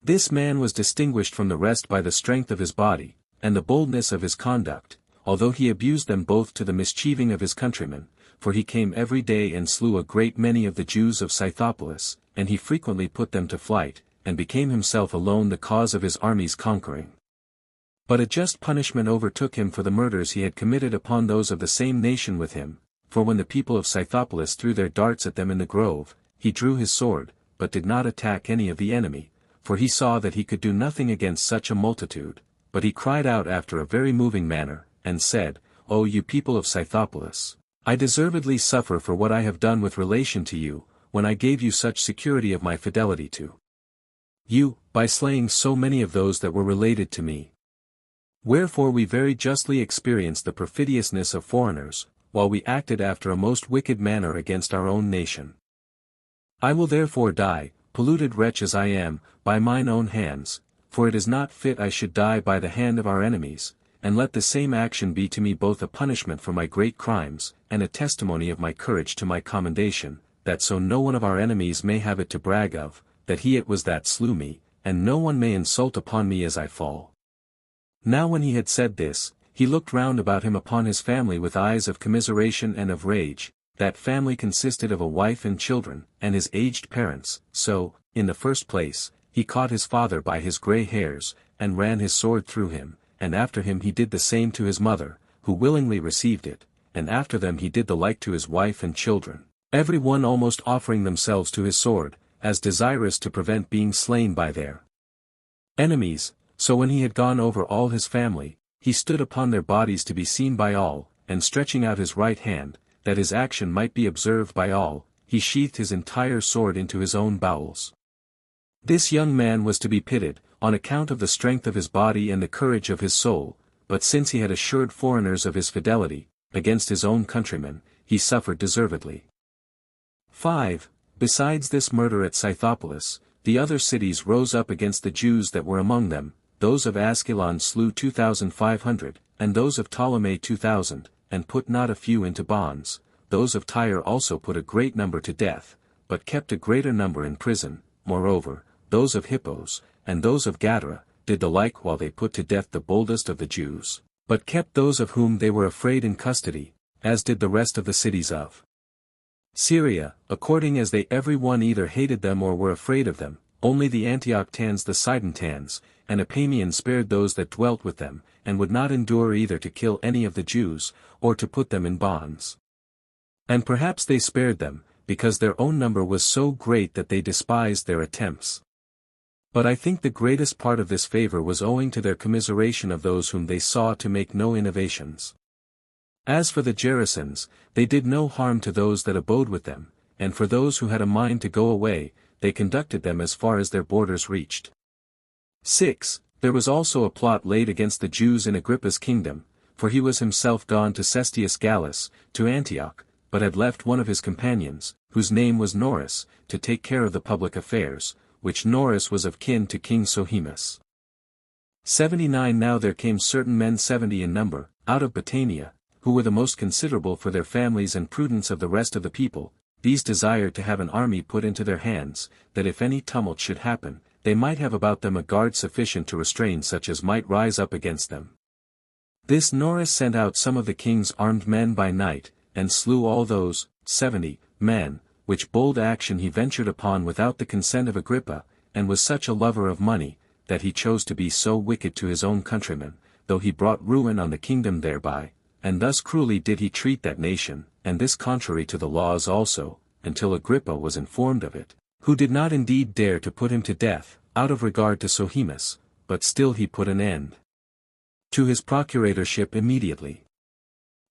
This man was distinguished from the rest by the strength of his body, and the boldness of his conduct, although he abused them both to the mischieving of his countrymen, for he came every day and slew a great many of the Jews of Scythopolis, and he frequently put them to flight, and became himself alone the cause of his army's conquering. But a just punishment overtook him for the murders he had committed upon those of the same nation with him, for when the people of Scythopolis threw their darts at them in the grove, he drew his sword, but did not attack any of the enemy, for he saw that he could do nothing against such a multitude, but he cried out after a very moving manner, and said, O you people of Scythopolis, I deservedly suffer for what I have done with relation to you, when I gave you such security of my fidelity to you, by slaying so many of those that were related to me. Wherefore we very justly experienced the perfidiousness of foreigners, while we acted after a most wicked manner against our own nation. I will therefore die, polluted wretch as I am, by mine own hands, for it is not fit I should die by the hand of our enemies, and let the same action be to me both a punishment for my great crimes, and a testimony of my courage to my commendation, that so no one of our enemies may have it to brag of, that he it was that slew me, and no one may insult upon me as I fall. Now when he had said this, he looked round about him upon his family with eyes of commiseration and of rage. That family consisted of a wife and children, and his aged parents. So, in the first place, he caught his father by his grey hairs, and ran his sword through him, and after him he did the same to his mother, who willingly received it, and after them he did the like to his wife and children, every one almost offering themselves to his sword, as desirous to prevent being slain by their enemies. So when he had gone over all his family, he stood upon their bodies to be seen by all, and stretching out his right hand, that his action might be observed by all, he sheathed his entire sword into his own bowels. This young man was to be pitied, on account of the strength of his body and the courage of his soul, but since he had assured foreigners of his fidelity, against his own countrymen, he suffered deservedly. 5. Besides this murder at Scythopolis, the other cities rose up against the Jews that were among them. Those of Askelon slew 2,500, and those of Ptolemy 2,000, and put not a few into bonds. Those of Tyre also put a great number to death, but kept a greater number in prison. Moreover, those of Hippos, and those of Gadara, did the like while they put to death the boldest of the Jews, but kept those of whom they were afraid in custody, as did the rest of the cities of Syria, according as they every one either hated them or were afraid of them. Only the Antiochtans the Sidentans, and Epamians spared those that dwelt with them, and would not endure either to kill any of the Jews, or to put them in bonds. And perhaps they spared them, because their own number was so great that they despised their attempts. But I think the greatest part of this favor was owing to their commiseration of those whom they saw to make no innovations. As for the Gerasenes, they did no harm to those that abode with them, and for those who had a mind to go away, they conducted them as far as their borders reached. 6. There was also a plot laid against the Jews in Agrippa's kingdom, for he was himself gone to Cestius Gallus, to Antioch, but had left one of his companions, whose name was Norris, to take care of the public affairs, which Norris was of kin to King Sohemus. 79 Now there came certain men 70 in number, out of Batanea, who were the most considerable for their families and prudence of the rest of the people. These desired to have an army put into their hands, that if any tumult should happen, they might have about them a guard sufficient to restrain such as might rise up against them. This Norris sent out some of the king's armed men by night, and slew all those, 70, men, which bold action he ventured upon without the consent of Agrippa, and was such a lover of money, that he chose to be so wicked to his own countrymen, though he brought ruin on the kingdom thereby, and thus cruelly did he treat that nation, and this contrary to the laws also, until Agrippa was informed of it, who did not indeed dare to put him to death, out of regard to Sohemus, but still he put an end to his procuratorship immediately.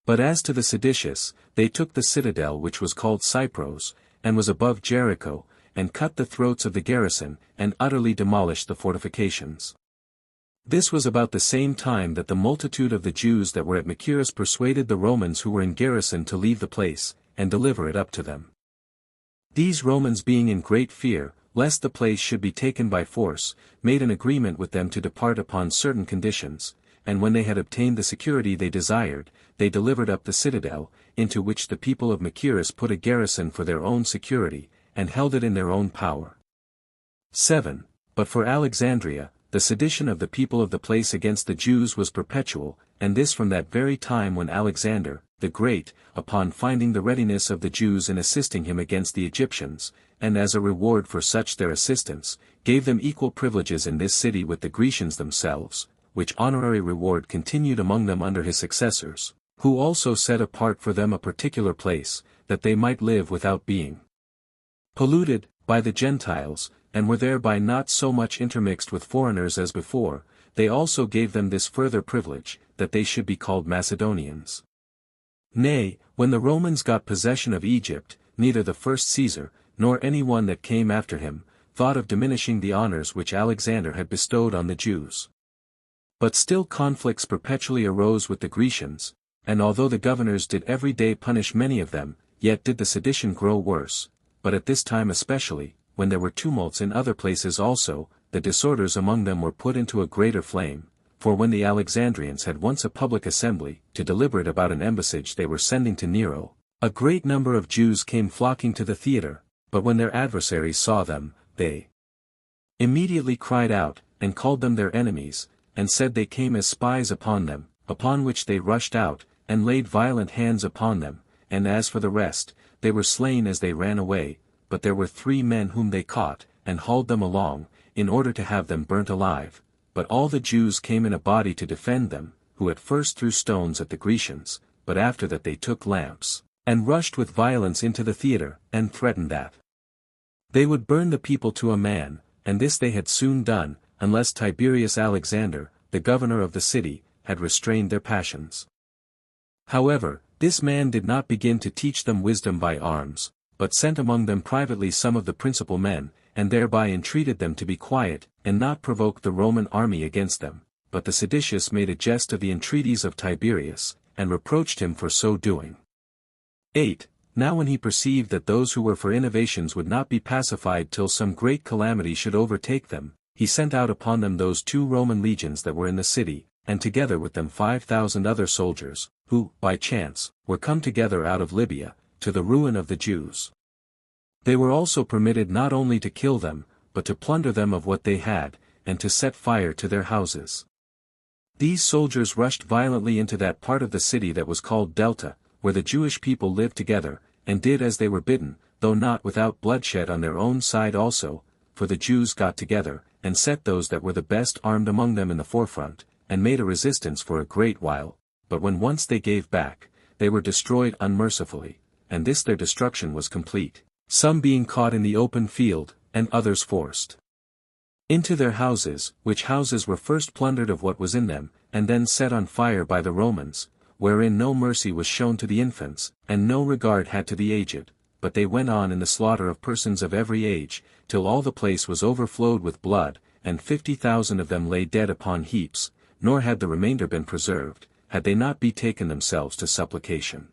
But as to the seditious, they took the citadel which was called Cypros, and was above Jericho, and cut the throats of the garrison, and utterly demolished the fortifications. This was about the same time that the multitude of the Jews that were at Machaerus persuaded the Romans who were in garrison to leave the place, and deliver it up to them. These Romans being in great fear, lest the place should be taken by force, made an agreement with them to depart upon certain conditions, and when they had obtained the security they desired, they delivered up the citadel, into which the people of Machaerus put a garrison for their own security, and held it in their own power. 7. But for Alexandria, the sedition of the people of the place against the Jews was perpetual, and this from that very time when Alexander, the Great, upon finding the readiness of the Jews in assisting him against the Egyptians, and as a reward for such their assistance, gave them equal privileges in this city with the Grecians themselves, which honorary reward continued among them under his successors, who also set apart for them a particular place, that they might live without being polluted by the Gentiles, and were thereby not so much intermixed with foreigners as before. They also gave them this further privilege, that they should be called Macedonians. Nay, when the Romans got possession of Egypt, neither the first Caesar, nor any one that came after him, thought of diminishing the honors which Alexander had bestowed on the Jews. But still conflicts perpetually arose with the Grecians, and although the governors did every day punish many of them, yet did the sedition grow worse. But at this time especially, when there were tumults in other places also, the disorders among them were put into a greater flame, for when the Alexandrians had once a public assembly, to deliberate about an embassage they were sending to Nero, a great number of Jews came flocking to the theatre, but when their adversaries saw them, they immediately cried out, and called them their enemies, and said they came as spies upon them, upon which they rushed out, and laid violent hands upon them, and as for the rest, they were slain as they ran away, but there were 3 men whom they caught, and hauled them along, in order to have them burnt alive. But all the Jews came in a body to defend them, who at first threw stones at the Grecians, but after that they took lamps, and rushed with violence into the theatre, and threatened that they would burn the people to a man, and this they had soon done, unless Tiberius Alexander, the governor of the city, had restrained their passions. However, this man did not begin to teach them wisdom by arms, but sent among them privately some of the principal men, and thereby entreated them to be quiet, and not provoke the Roman army against them. But the seditious made a jest of the entreaties of Tiberius, and reproached him for so doing. 8. Now when he perceived that those who were for innovations would not be pacified till some great calamity should overtake them, he sent out upon them those 2 Roman legions that were in the city, and together with them 5,000 other soldiers, who, by chance, were come together out of Libya, to the ruin of the Jews. They were also permitted not only to kill them, but to plunder them of what they had, and to set fire to their houses. These soldiers rushed violently into that part of the city that was called Delta, where the Jewish people lived together, and did as they were bidden, though not without bloodshed on their own side also, for the Jews got together, and set those that were the best armed among them in the forefront, and made a resistance for a great while, but when once they gave back, they were destroyed unmercifully, and this their destruction was complete, some being caught in the open field, and others forced into their houses, which houses were first plundered of what was in them, and then set on fire by the Romans, wherein no mercy was shown to the infants, and no regard had to the aged, but they went on in the slaughter of persons of every age, till all the place was overflowed with blood, and 50,000 of them lay dead upon heaps, nor had the remainder been preserved, had they not betaken themselves to supplication.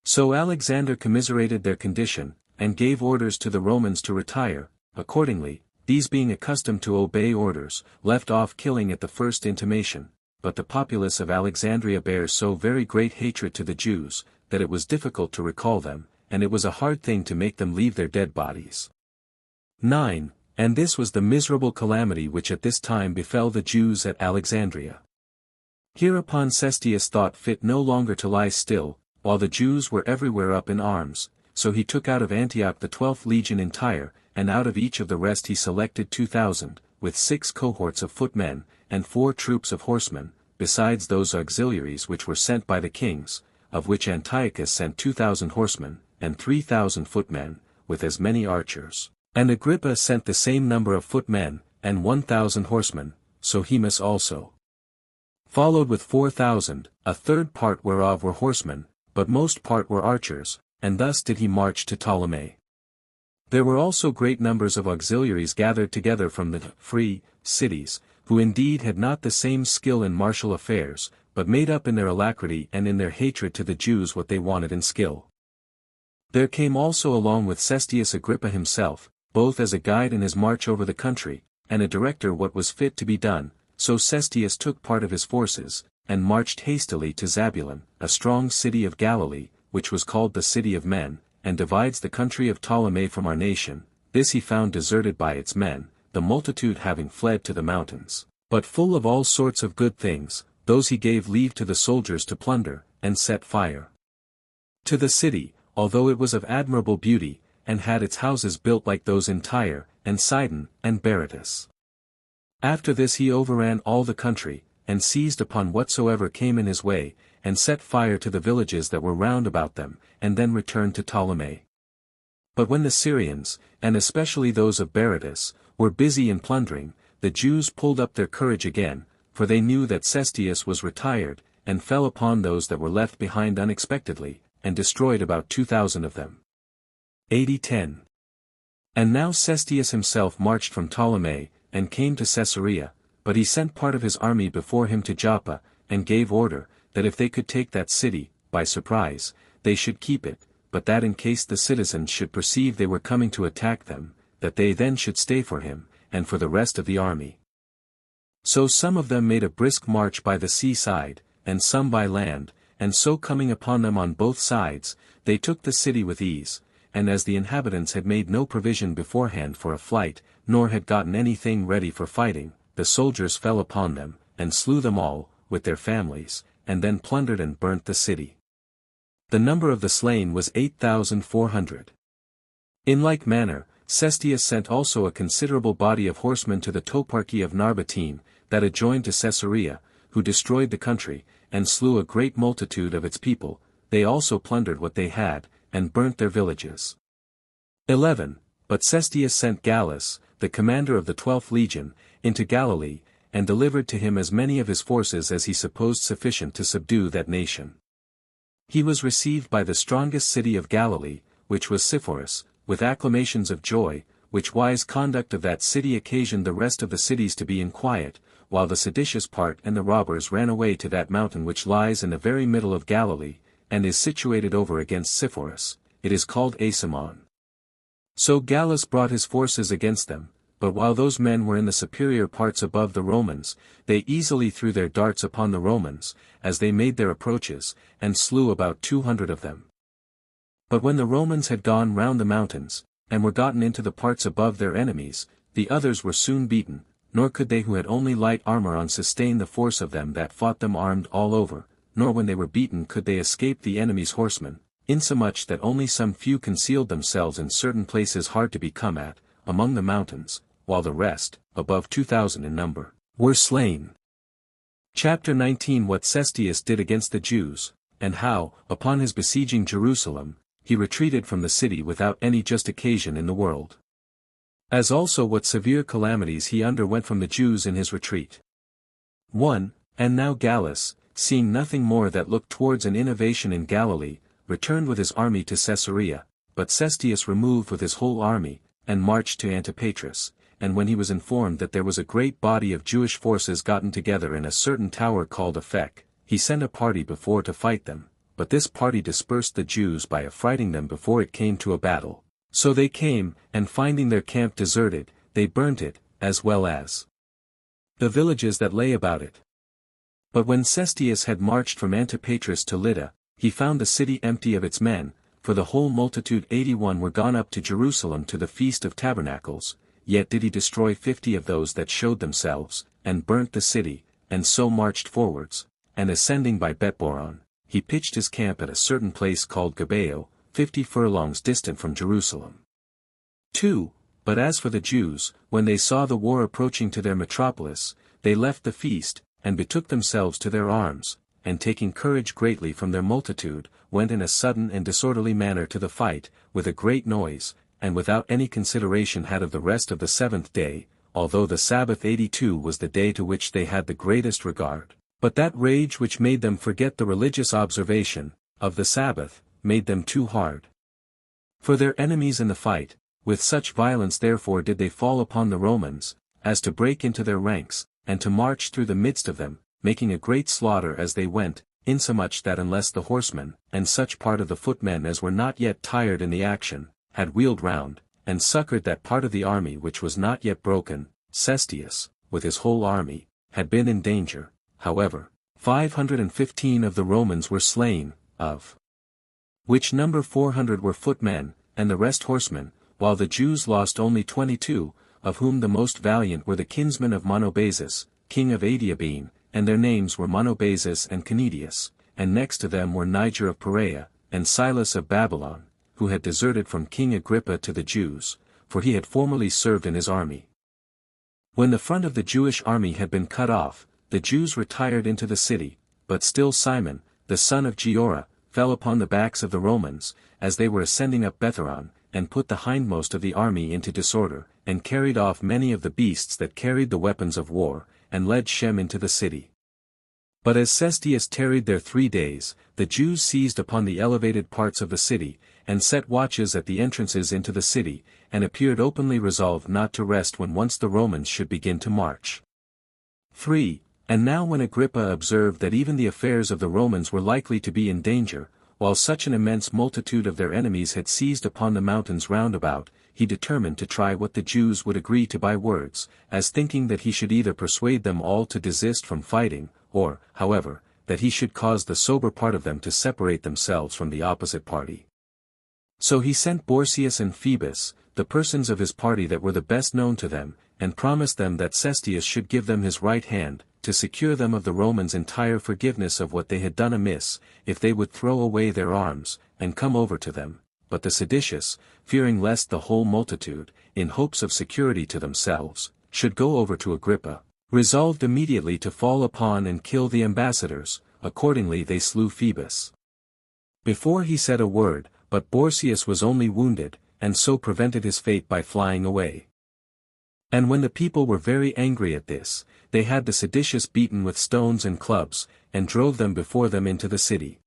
So Alexander commiserated their condition, and gave orders to the Romans to retire. Accordingly, these being accustomed to obey orders, left off killing at the first intimation, but the populace of Alexandria bare so very great hatred to the Jews, that it was difficult to recall them, and it was a hard thing to make them leave their dead bodies. 9. And this was the miserable calamity which at this time befell the Jews at Alexandria. Hereupon Cestius thought fit no longer to lie still, while the Jews were everywhere up in arms, so he took out of Antioch the 12th legion entire, and out of each of the rest he selected 2,000, with 6 cohorts of footmen, and 4 troops of horsemen, besides those auxiliaries which were sent by the kings, of which Antiochus sent 2,000 horsemen, and 3,000 footmen, with as many archers. And Agrippa sent the same number of footmen, and 1,000 horsemen, so Hemus also followed with 4,000, a third part whereof were horsemen, but most part were archers, and thus did he march to Ptolemy. There were also great numbers of auxiliaries gathered together from the free cities, who indeed had not the same skill in martial affairs, but made up in their alacrity and in their hatred to the Jews what they wanted in skill. There came also along with Cestius Agrippa himself, both as a guide in his march over the country, and a director what was fit to be done. So Cestius took part of his forces, and marched hastily to Zabulon, a strong city of Galilee, which was called the City of Men, and divides the country of Ptolemy from our nation. This he found deserted by its men, the multitude having fled to the mountains, but full of all sorts of good things. Those he gave leave to the soldiers to plunder, and set fire to the city, although it was of admirable beauty, and had its houses built like those in Tyre, and Sidon, and Berytus. After this he overran all the country, and seized upon whatsoever came in his way, and set fire to the villages that were round about them, and then returned to Ptolemy. But when the Syrians, and especially those of Berytus, were busy in plundering, the Jews pulled up their courage again, for they knew that Cestius was retired, and fell upon those that were left behind unexpectedly, and destroyed about 2,000 of them. 80-10. And now Cestius himself marched from Ptolemy, and came to Caesarea, but he sent part of his army before him to Joppa, and gave order, that if they could take that city, by surprise, they should keep it, but that in case the citizens should perceive they were coming to attack them, that they then should stay for him, and for the rest of the army. So some of them made a brisk march by the seaside, and some by land, and so coming upon them on both sides, they took the city with ease, and as the inhabitants had made no provision beforehand for a flight, nor had gotten anything ready for fighting, the soldiers fell upon them, and slew them all, with their families, and then plundered and burnt the city. The number of the slain was 8,400. In like manner, Cestius sent also a considerable body of horsemen to the toparchy of Narbatene, that adjoined to Caesarea, who destroyed the country, and slew a great multitude of its people. They also plundered what they had, and burnt their villages. 11. But Cestius sent Gallus, the commander of the 12th legion, into Galilee, and delivered to him as many of his forces as he supposed sufficient to subdue that nation. He was received by the strongest city of Galilee, which was Sepphoris, with acclamations of joy, which wise conduct of that city occasioned the rest of the cities to be in quiet, while the seditious part and the robbers ran away to that mountain which lies in the very middle of Galilee, and is situated over against Sepphoris. It is called Asimon. So Gallus brought his forces against them, but while those men were in the superior parts above the Romans, they easily threw their darts upon the Romans, as they made their approaches, and slew about 200 of them. But when the Romans had gone round the mountains, and were gotten into the parts above their enemies, the others were soon beaten, nor could they who had only light armor on sustain the force of them that fought them armed all over, nor when they were beaten could they escape the enemy's horsemen, insomuch that only some few concealed themselves in certain places hard to be come at, among the mountains, while the rest, above 2,000 in number, were slain. Chapter 19. What Cestius did against the Jews, and how, upon his besieging Jerusalem, he retreated from the city without any just occasion in the world. As also what severe calamities he underwent from the Jews in his retreat. 1. And now Gallus, seeing nothing more that looked towards an innovation in Galilee, returned with his army to Caesarea, but Cestius removed with his whole army, and marched to Antipatris, and when he was informed that there was a great body of Jewish forces gotten together in a certain tower called Aphek, he sent a party before to fight them, but this party dispersed the Jews by affrighting them before it came to a battle. So they came, and finding their camp deserted, they burnt it, as well as the villages that lay about it. But when Cestius had marched from Antipatris to Lydda, he found the city empty of its men, for the whole multitude 81 were gone up to Jerusalem to the Feast of Tabernacles, yet did he destroy 50 of those that showed themselves, and burnt the city, and so marched forwards, and ascending by Betboron, he pitched his camp at a certain place called Gabeo, 50 furlongs distant from Jerusalem. 2. But as for the Jews, when they saw the war approaching to their metropolis, they left the feast, and betook themselves to their arms, and taking courage greatly from their multitude, went in a sudden and disorderly manner to the fight, with a great noise, and without any consideration had of the rest of the 7th day, although the Sabbath 82 was the day to which they had the greatest regard. But that rage which made them forget the religious observation of the Sabbath, made them too hard for their enemies in the fight. With such violence therefore did they fall upon the Romans, as to break into their ranks, and to march through the midst of them, making a great slaughter as they went, insomuch that unless the horsemen, and such part of the footmen as were not yet tired in the action, had wheeled round, and succored that part of the army which was not yet broken, Cestius, with his whole army, had been in danger. However, 515 of the Romans were slain, of which number 400 were footmen, and the rest horsemen, while the Jews lost only 22, of whom the most valiant were the kinsmen of Monobazus, king of Adiabene, and their names were Monobazus and Canidius, and next to them were Niger of Perea, and Silas of Babylon, who had deserted from King Agrippa to the Jews, for he had formerly served in his army. When the front of the Jewish army had been cut off, the Jews retired into the city, but still Simon, the son of Giora, fell upon the backs of the Romans, as they were ascending up Betheron, and put the hindmost of the army into disorder, and carried off many of the beasts that carried the weapons of war, and led Shem into the city. But as Cestius tarried there 3 days, the Jews seized upon the elevated parts of the city, and set watches at the entrances into the city, and appeared openly resolved not to rest when once the Romans should begin to march. 3. And now when Agrippa observed that even the affairs of the Romans were likely to be in danger, while such an immense multitude of their enemies had seized upon the mountains round about, he determined to try what the Jews would agree to by words, as thinking that he should either persuade them all to desist from fighting, or, however, that he should cause the sober part of them to separate themselves from the opposite party. So he sent Borsius and Phoebus, the persons of his party that were the best known to them, and promised them that Cestius should give them his right hand, to secure them of the Romans' entire forgiveness of what they had done amiss, if they would throw away their arms, and come over to them. But the seditious, fearing lest the whole multitude, in hopes of security to themselves, should go over to Agrippa, resolved immediately to fall upon and kill the ambassadors. Accordingly they slew Phoebus before he said a word, but Borsius was only wounded, and so prevented his fate by flying away. And when the people were very angry at this, they had the seditious beaten with stones and clubs, and drove them before them into the city.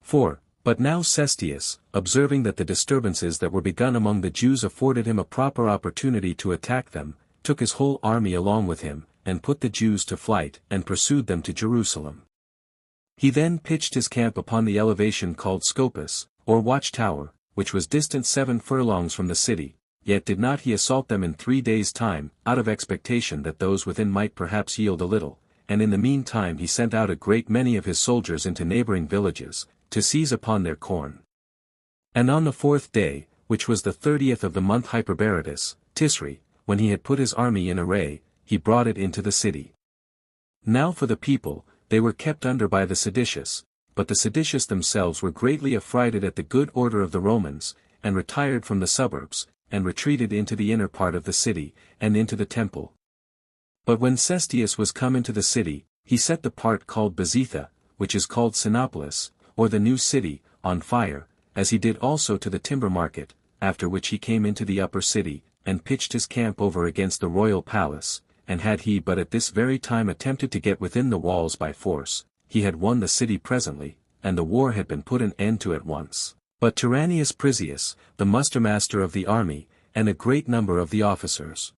4. But now Cestius, observing that the disturbances that were begun among the Jews afforded him a proper opportunity to attack them, took his whole army along with him, and put the Jews to flight, and pursued them to Jerusalem. He then pitched his camp upon the elevation called Scopus, or watchtower, which was distant 7 furlongs from the city, yet did not he assault them in 3 days' time, out of expectation that those within might perhaps yield a little, and in the meantime he sent out a great many of his soldiers into neighboring villages, to seize upon their corn. And on the 4th day, which was the 30th of the month Hyperberetus, Tisri, when he had put his army in array, he brought it into the city. Now for the people, they were kept under by the seditious, but the seditious themselves were greatly affrighted at the good order of the Romans, and retired from the suburbs, and retreated into the inner part of the city, and into the temple. But when Cestius was come into the city, he set the part called Bezetha, which is called Sinopolis, or the new city, on fire, as he did also to the timber market, after which he came into the upper city, and pitched his camp over against the royal palace, and had he but at this very time attempted to get within the walls by force, he had won the city presently, and the war had been put an end to at once. But Tyrannius Prisius, the mustermaster of the army, and a great number of the officers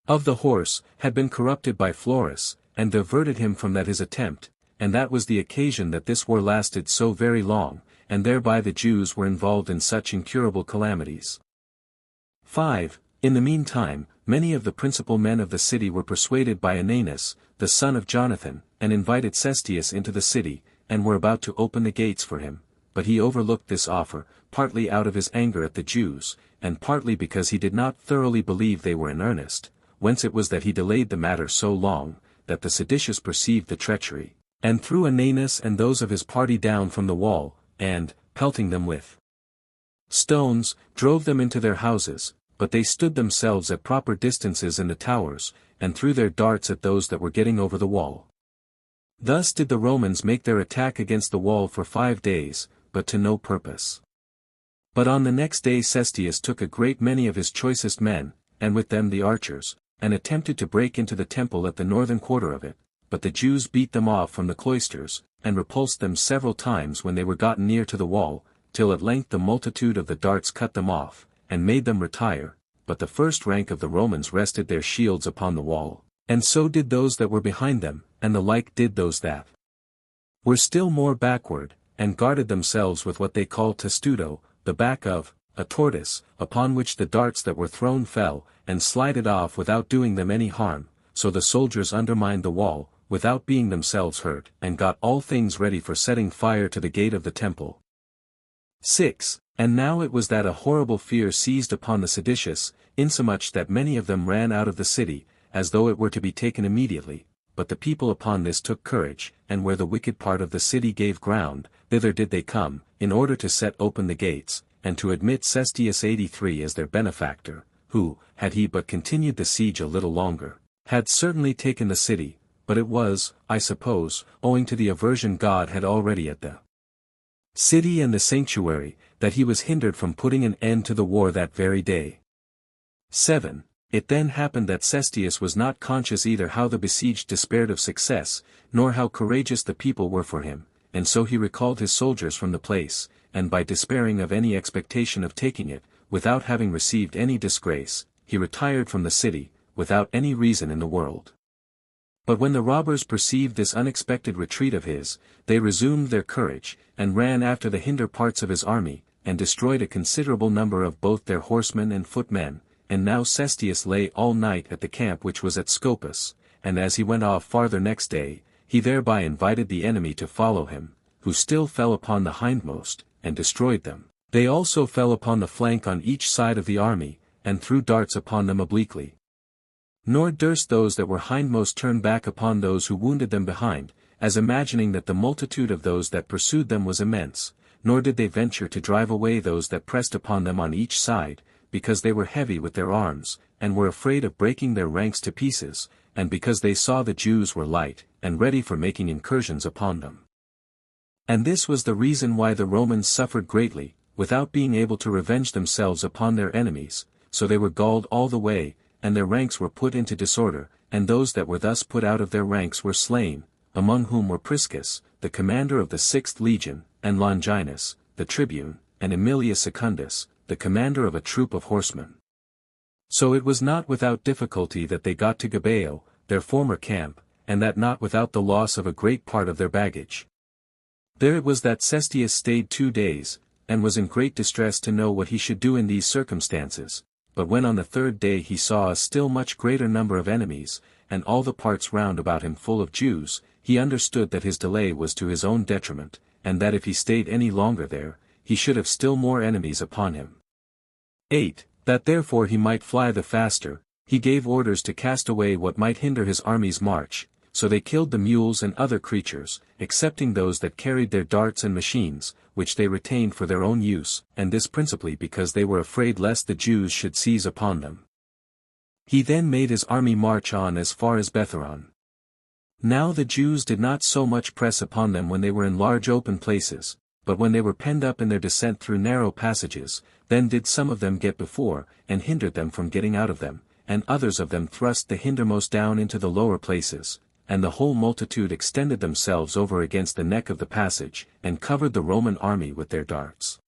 of the horse, had been corrupted by Florus, and diverted him from that his attempt, and that was the occasion that this war lasted so very long, and thereby the Jews were involved in such incurable calamities. 5. In the meantime, many of the principal men of the city were persuaded by Ananus, the son of Jonathan, and invited Cestius into the city, and were about to open the gates for him, but he overlooked this offer, partly out of his anger at the Jews, and partly because he did not thoroughly believe they were in earnest, whence it was that he delayed the matter so long, that the seditious perceived the treachery, and threw Ananus and those of his party down from the wall, and, pelting them with stones, drove them into their houses, but they stood themselves at proper distances in the towers, and threw their darts at those that were getting over the wall. Thus did the Romans make their attack against the wall for 5 days, but to no purpose. But on the next day Cestius took a great many of his choicest men, and with them the archers, and attempted to break into the temple at the northern quarter of it, but the Jews beat them off from the cloisters, and repulsed them several times when they were gotten near to the wall, till at length the multitude of the darts cut them off, and made them retire, but the first rank of the Romans rested their shields upon the wall, and so did those that were behind them, and the like did those that were still more backward, and guarded themselves with what they called testudo, the back of a tortoise, upon which the darts that were thrown fell, and slided off without doing them any harm, so the soldiers undermined the wall, without being themselves hurt, and got all things ready for setting fire to the gate of the temple. 6. And now it was that a horrible fear seized upon the seditious, insomuch that many of them ran out of the city, as though it were to be taken immediately, but the people upon this took courage, and where the wicked part of the city gave ground, thither did they come, in order to set open the gates, and to admit Cestius 83 as their benefactor, who, had he but continued the siege a little longer, had certainly taken the city, but it was, I suppose, owing to the aversion God had already at the city and the sanctuary, that he was hindered from putting an end to the war that very day. 7. It then happened that Cestius was not conscious either how the besieged despaired of success, nor how courageous the people were for him, and so he recalled his soldiers from the place, and by despairing of any expectation of taking it, without having received any disgrace, he retired from the city, without any reason in the world. But when the robbers perceived this unexpected retreat of his, they resumed their courage, and ran after the hinder parts of his army, and destroyed a considerable number of both their horsemen and footmen, and now Cestius lay all night at the camp which was at Scopus, and as he went off farther next day, he thereby invited the enemy to follow him, who still fell upon the hindmost, and destroyed them. They also fell upon the flank on each side of the army, and threw darts upon them obliquely. Nor durst those that were hindmost turn back upon those who wounded them behind, as imagining that the multitude of those that pursued them was immense, nor did they venture to drive away those that pressed upon them on each side, because they were heavy with their arms, and were afraid of breaking their ranks to pieces, and because they saw the Jews were light, and ready for making incursions upon them. And this was the reason why the Romans suffered greatly, without being able to revenge themselves upon their enemies, so they were galled all the way, and their ranks were put into disorder, and those that were thus put out of their ranks were slain, among whom were Priscus, the commander of the 6th legion, and Longinus, the tribune, and Aemilius Secundus, the commander of a troop of horsemen. So it was not without difficulty that they got to Gabao, their former camp, and that not without the loss of a great part of their baggage. There it was that Cestius stayed 2 days, and was in great distress to know what he should do in these circumstances, but when on the 3rd day he saw a still much greater number of enemies, and all the parts round about him full of Jews, he understood that his delay was to his own detriment, and that if he stayed any longer there, he should have still more enemies upon him. 8. That therefore he might fly the faster, he gave orders to cast away what might hinder his army's march, so they killed the mules and other creatures, excepting those that carried their darts and machines, which they retained for their own use, and this principally because they were afraid lest the Jews should seize upon them. He then made his army march on as far as Betharon. Now the Jews did not so much press upon them when they were in large open places, but when they were penned up in their descent through narrow passages, then did some of them get before, and hindered them from getting out of them, and others of them thrust the hindermost down into the lower places, and the whole multitude extended themselves over against the neck of the passage, and covered the Roman army with their darts.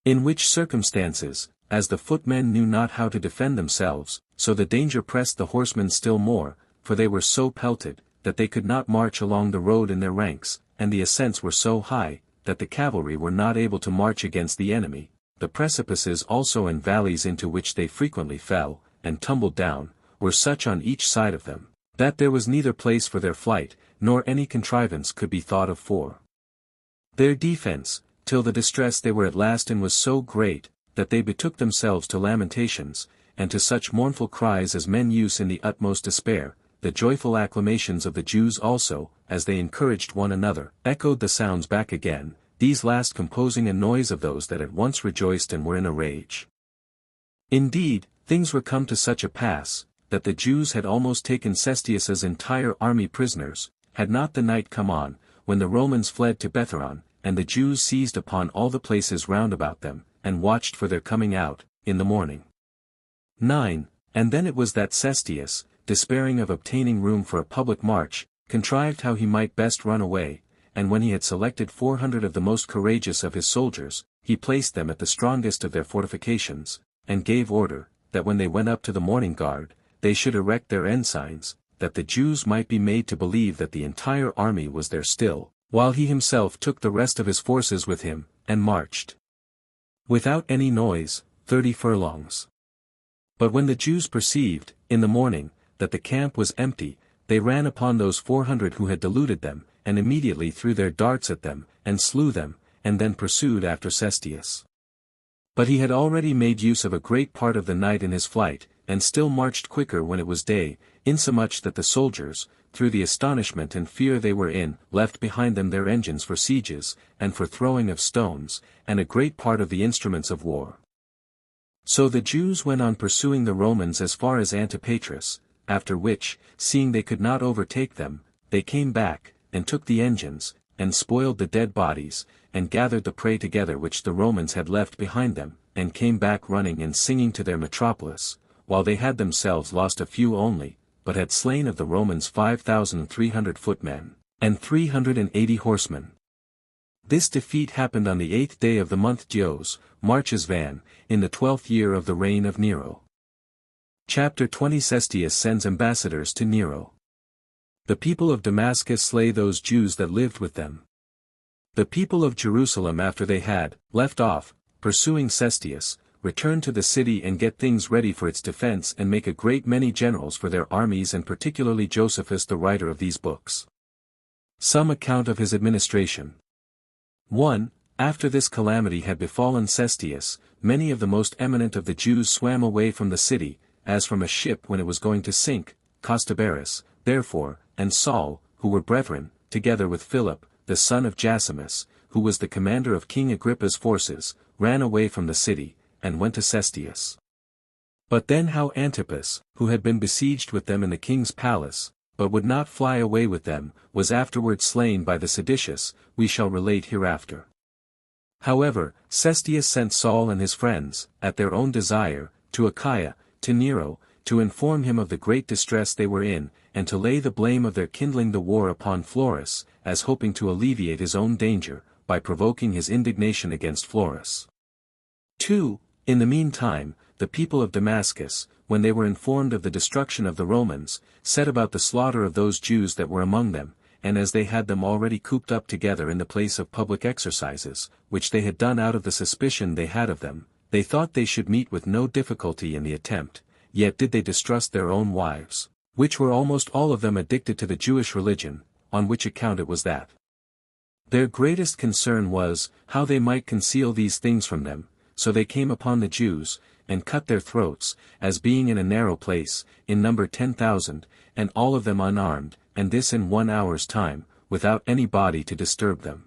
In which circumstances, as the footmen knew not how to defend themselves, so the danger pressed the horsemen still more, for they were so pelted, that they could not march along the road in their ranks, and the ascents were so high, that the cavalry were not able to march against the enemy. The precipices also and valleys into which they frequently fell, and tumbled down, were such on each side of them, that there was neither place for their flight, nor any contrivance could be thought of for their defense, till the distress they were at last in was so great, that they betook themselves to lamentations, and to such mournful cries as men use in the utmost despair. The joyful acclamations of the Jews also, as they encouraged one another, echoed the sounds back again, these last composing a noise of those that at once rejoiced and were in a rage. Indeed, things were come to such a pass, that the Jews had almost taken Cestius's entire army prisoners, had not the night come on, when the Romans fled to Betharon, and the Jews seized upon all the places round about them, and watched for their coming out, in the morning. 9. And then it was that Cestius, despairing of obtaining room for a public march, contrived how he might best run away, and when he had selected 400 of the most courageous of his soldiers, he placed them at the strongest of their fortifications, and gave order, that when they went up to the morning guard, they should erect their ensigns, that the Jews might be made to believe that the entire army was there still, while he himself took the rest of his forces with him, and marched without any noise, 30 furlongs. But when the Jews perceived, in the morning, that the camp was empty, they ran upon those 400 who had deluded them, and immediately threw their darts at them, and slew them, and then pursued after Cestius. But he had already made use of a great part of the night in his flight, and still marched quicker when it was day, insomuch that the soldiers, through the astonishment and fear they were in, left behind them their engines for sieges, and for throwing of stones, and a great part of the instruments of war. So the Jews went on pursuing the Romans as far as Antipatris, after which, seeing they could not overtake them, they came back, and took the engines, and spoiled the dead bodies, and gathered the prey together which the Romans had left behind them, and came back running and singing to their metropolis, while they had themselves lost a few only, but had slain of the Romans 5,300 footmen, and 380 horsemen. This defeat happened on the 8th day of the month Dios, Marches Van, in the 12th year of the reign of Nero. Chapter 20. Cestius sends ambassadors to Nero. The people of Damascus slay those Jews that lived with them. The people of Jerusalem, after they had left off pursuing Cestius, return to the city and get things ready for its defense, and make a great many generals for their armies, and particularly Josephus, the writer of these books. Some account of his administration. 1. After this calamity had befallen Cestius, many of the most eminent of the Jews swam away from the city, as from a ship when it was going to sink. Costobarus, therefore, and Saul, who were brethren, together with Philip, the son of Josephus, who was the commander of King Agrippa's forces, ran away from the city, and went to Cestius. But then how Antipas, who had been besieged with them in the king's palace, but would not fly away with them, was afterwards slain by the seditious, we shall relate hereafter. However, Cestius sent Saul and his friends, at their own desire, to Achaia, to Nero, to inform him of the great distress they were in, and to lay the blame of their kindling the war upon Florus, as hoping to alleviate his own danger, by provoking his indignation against Florus. 2. In the meantime, the people of Damascus, when they were informed of the destruction of the Romans, set about the slaughter of those Jews that were among them, and as they had them already cooped up together in the place of public exercises, which they had done out of the suspicion they had of them, they thought they should meet with no difficulty in the attempt, yet did they distrust their own wives, which were almost all of them addicted to the Jewish religion, on which account it was that their greatest concern was, how they might conceal these things from them, so they came upon the Jews, and cut their throats, as being in a narrow place, in number 10,000, and all of them unarmed, and this in 1 hour's time, without any body to disturb them.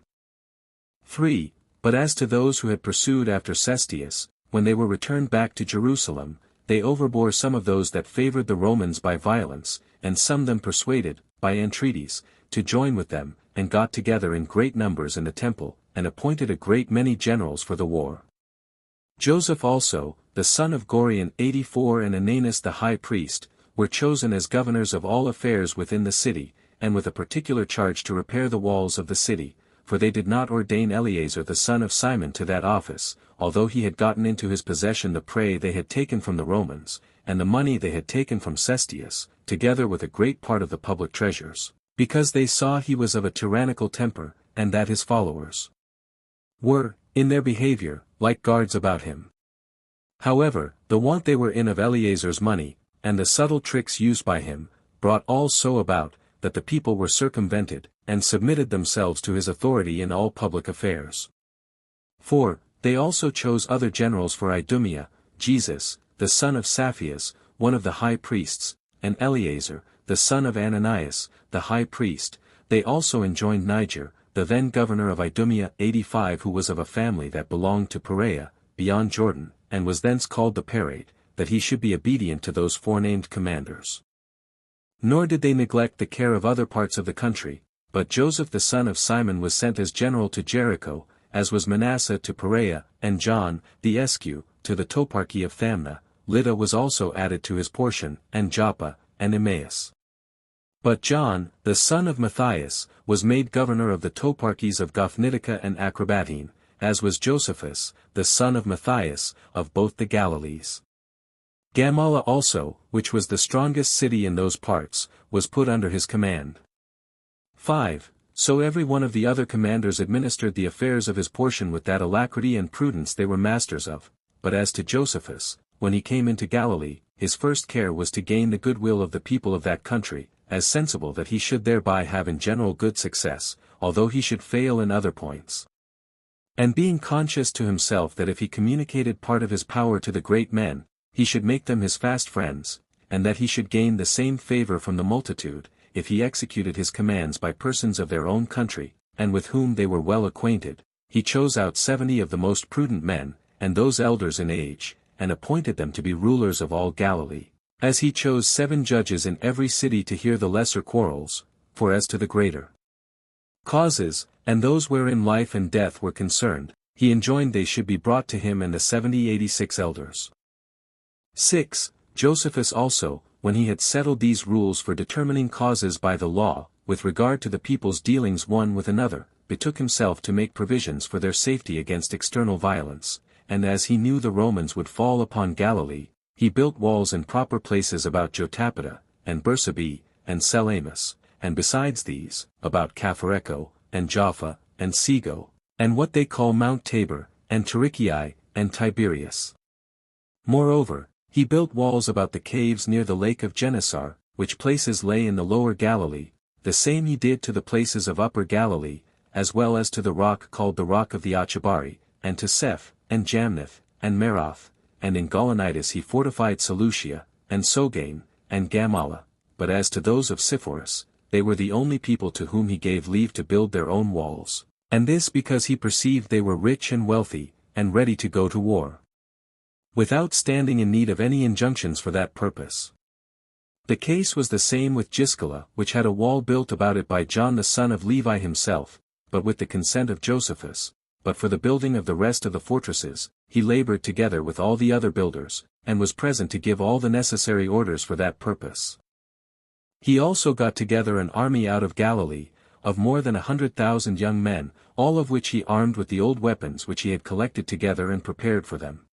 3. But as to those who had pursued after Cestius, when they were returned back to Jerusalem, they overbore some of those that favored the Romans by violence, and some them persuaded, by entreaties, to join with them, and got together in great numbers in the temple, and appointed a great many generals for the war. Joseph also, the son of Gorion 84 and Ananus the high priest, were chosen as governors of all affairs within the city, and with a particular charge to repair the walls of the city, for they did not ordain Eleazar the son of Simon to that office, although he had gotten into his possession the prey they had taken from the Romans, and the money they had taken from Cestius, together with a great part of the public treasures, because they saw he was of a tyrannical temper, and that his followers were, in their behavior, like guards about him. However, the want they were in of Eleazar's money, and the subtle tricks used by him, brought all so about, that the people were circumvented, and submitted themselves to his authority in all public affairs. 4. They also chose other generals for Idumea, Jesus, the son of Saphias, one of the high priests, and Eleazar, the son of Ananias, the high priest. They also enjoined Niger, the then governor of Idumea 85, who was of a family that belonged to Perea, beyond Jordan, and was thence called the Parate, that he should be obedient to those forenamed commanders. Nor did they neglect the care of other parts of the country, but Joseph the son of Simon was sent as general to Jericho, as was Manasseh to Perea, and John, the Escu, to the toparchy of Thamna. Lydda was also added to his portion, and Joppa, and Emmaus. But John, the son of Matthias, was made governor of the toparchies of Gophnitica and Acrabattene, as was Josephus, the son of Matthias, of both the Galilees. Gamala also, which was the strongest city in those parts, was put under his command. 5. So every one of the other commanders administered the affairs of his portion with that alacrity and prudence they were masters of, but as to Josephus, when he came into Galilee, his first care was to gain the goodwill of the people of that country, as sensible that he should thereby have in general good success, although he should fail in other points. And being conscious to himself that if he communicated part of his power to the great men, he should make them his fast friends, and that he should gain the same favor from the multitude, if he executed his commands by persons of their own country, and with whom they were well acquainted, he chose out 70 of the most prudent men, and those elders in age, and appointed them to be rulers of all Galilee, as he chose 7 judges in every city to hear the lesser quarrels, for as to the greater causes, and those wherein life and death were concerned, he enjoined they should be brought to him and the 86 elders. 6. Josephus also, when he had settled these rules for determining causes by the law, with regard to the people's dealings one with another, betook himself to make provisions for their safety against external violence, and as he knew the Romans would fall upon Galilee, he built walls in proper places about Jotapata, and Bersabee, and Salamis, and besides these, about Caphareco, and Jaffa, and Sego, and what they call Mount Tabor, and Tarichai, and Tiberias. Moreover, he built walls about the caves near the lake of Gennesar, which places lay in the lower Galilee. The same he did to the places of upper Galilee, as well as to the rock called the rock of the Achabari, and to Seph, and Jamneth, and Meroth, and in Gaulonitis he fortified Seleucia, and Sogane, and Gamala. But as to those of Sepphoris, they were the only people to whom he gave leave to build their own walls, and this because he perceived they were rich and wealthy, and ready to go to war. without standing in need of any injunctions for that purpose. The case was the same with Giscala, which had a wall built about it by John the son of Levi himself, but with the consent of Josephus. But for the building of the rest of the fortresses, he labored together with all the other builders, and was present to give all the necessary orders for that purpose. He also got together an army out of Galilee, of more than 100,000 young men, all of which he armed with the old weapons which he had collected together and prepared for them.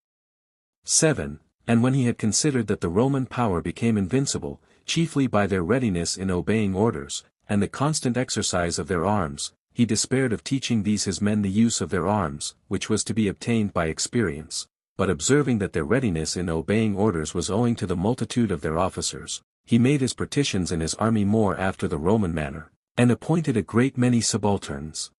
7. And when he had considered that the Roman power became invincible, chiefly by their readiness in obeying orders, and the constant exercise of their arms, he despaired of teaching these his men the use of their arms, which was to be obtained by experience, but observing that their readiness in obeying orders was owing to the multitude of their officers, he made his partitions in his army more after the Roman manner, and appointed a great many subalterns.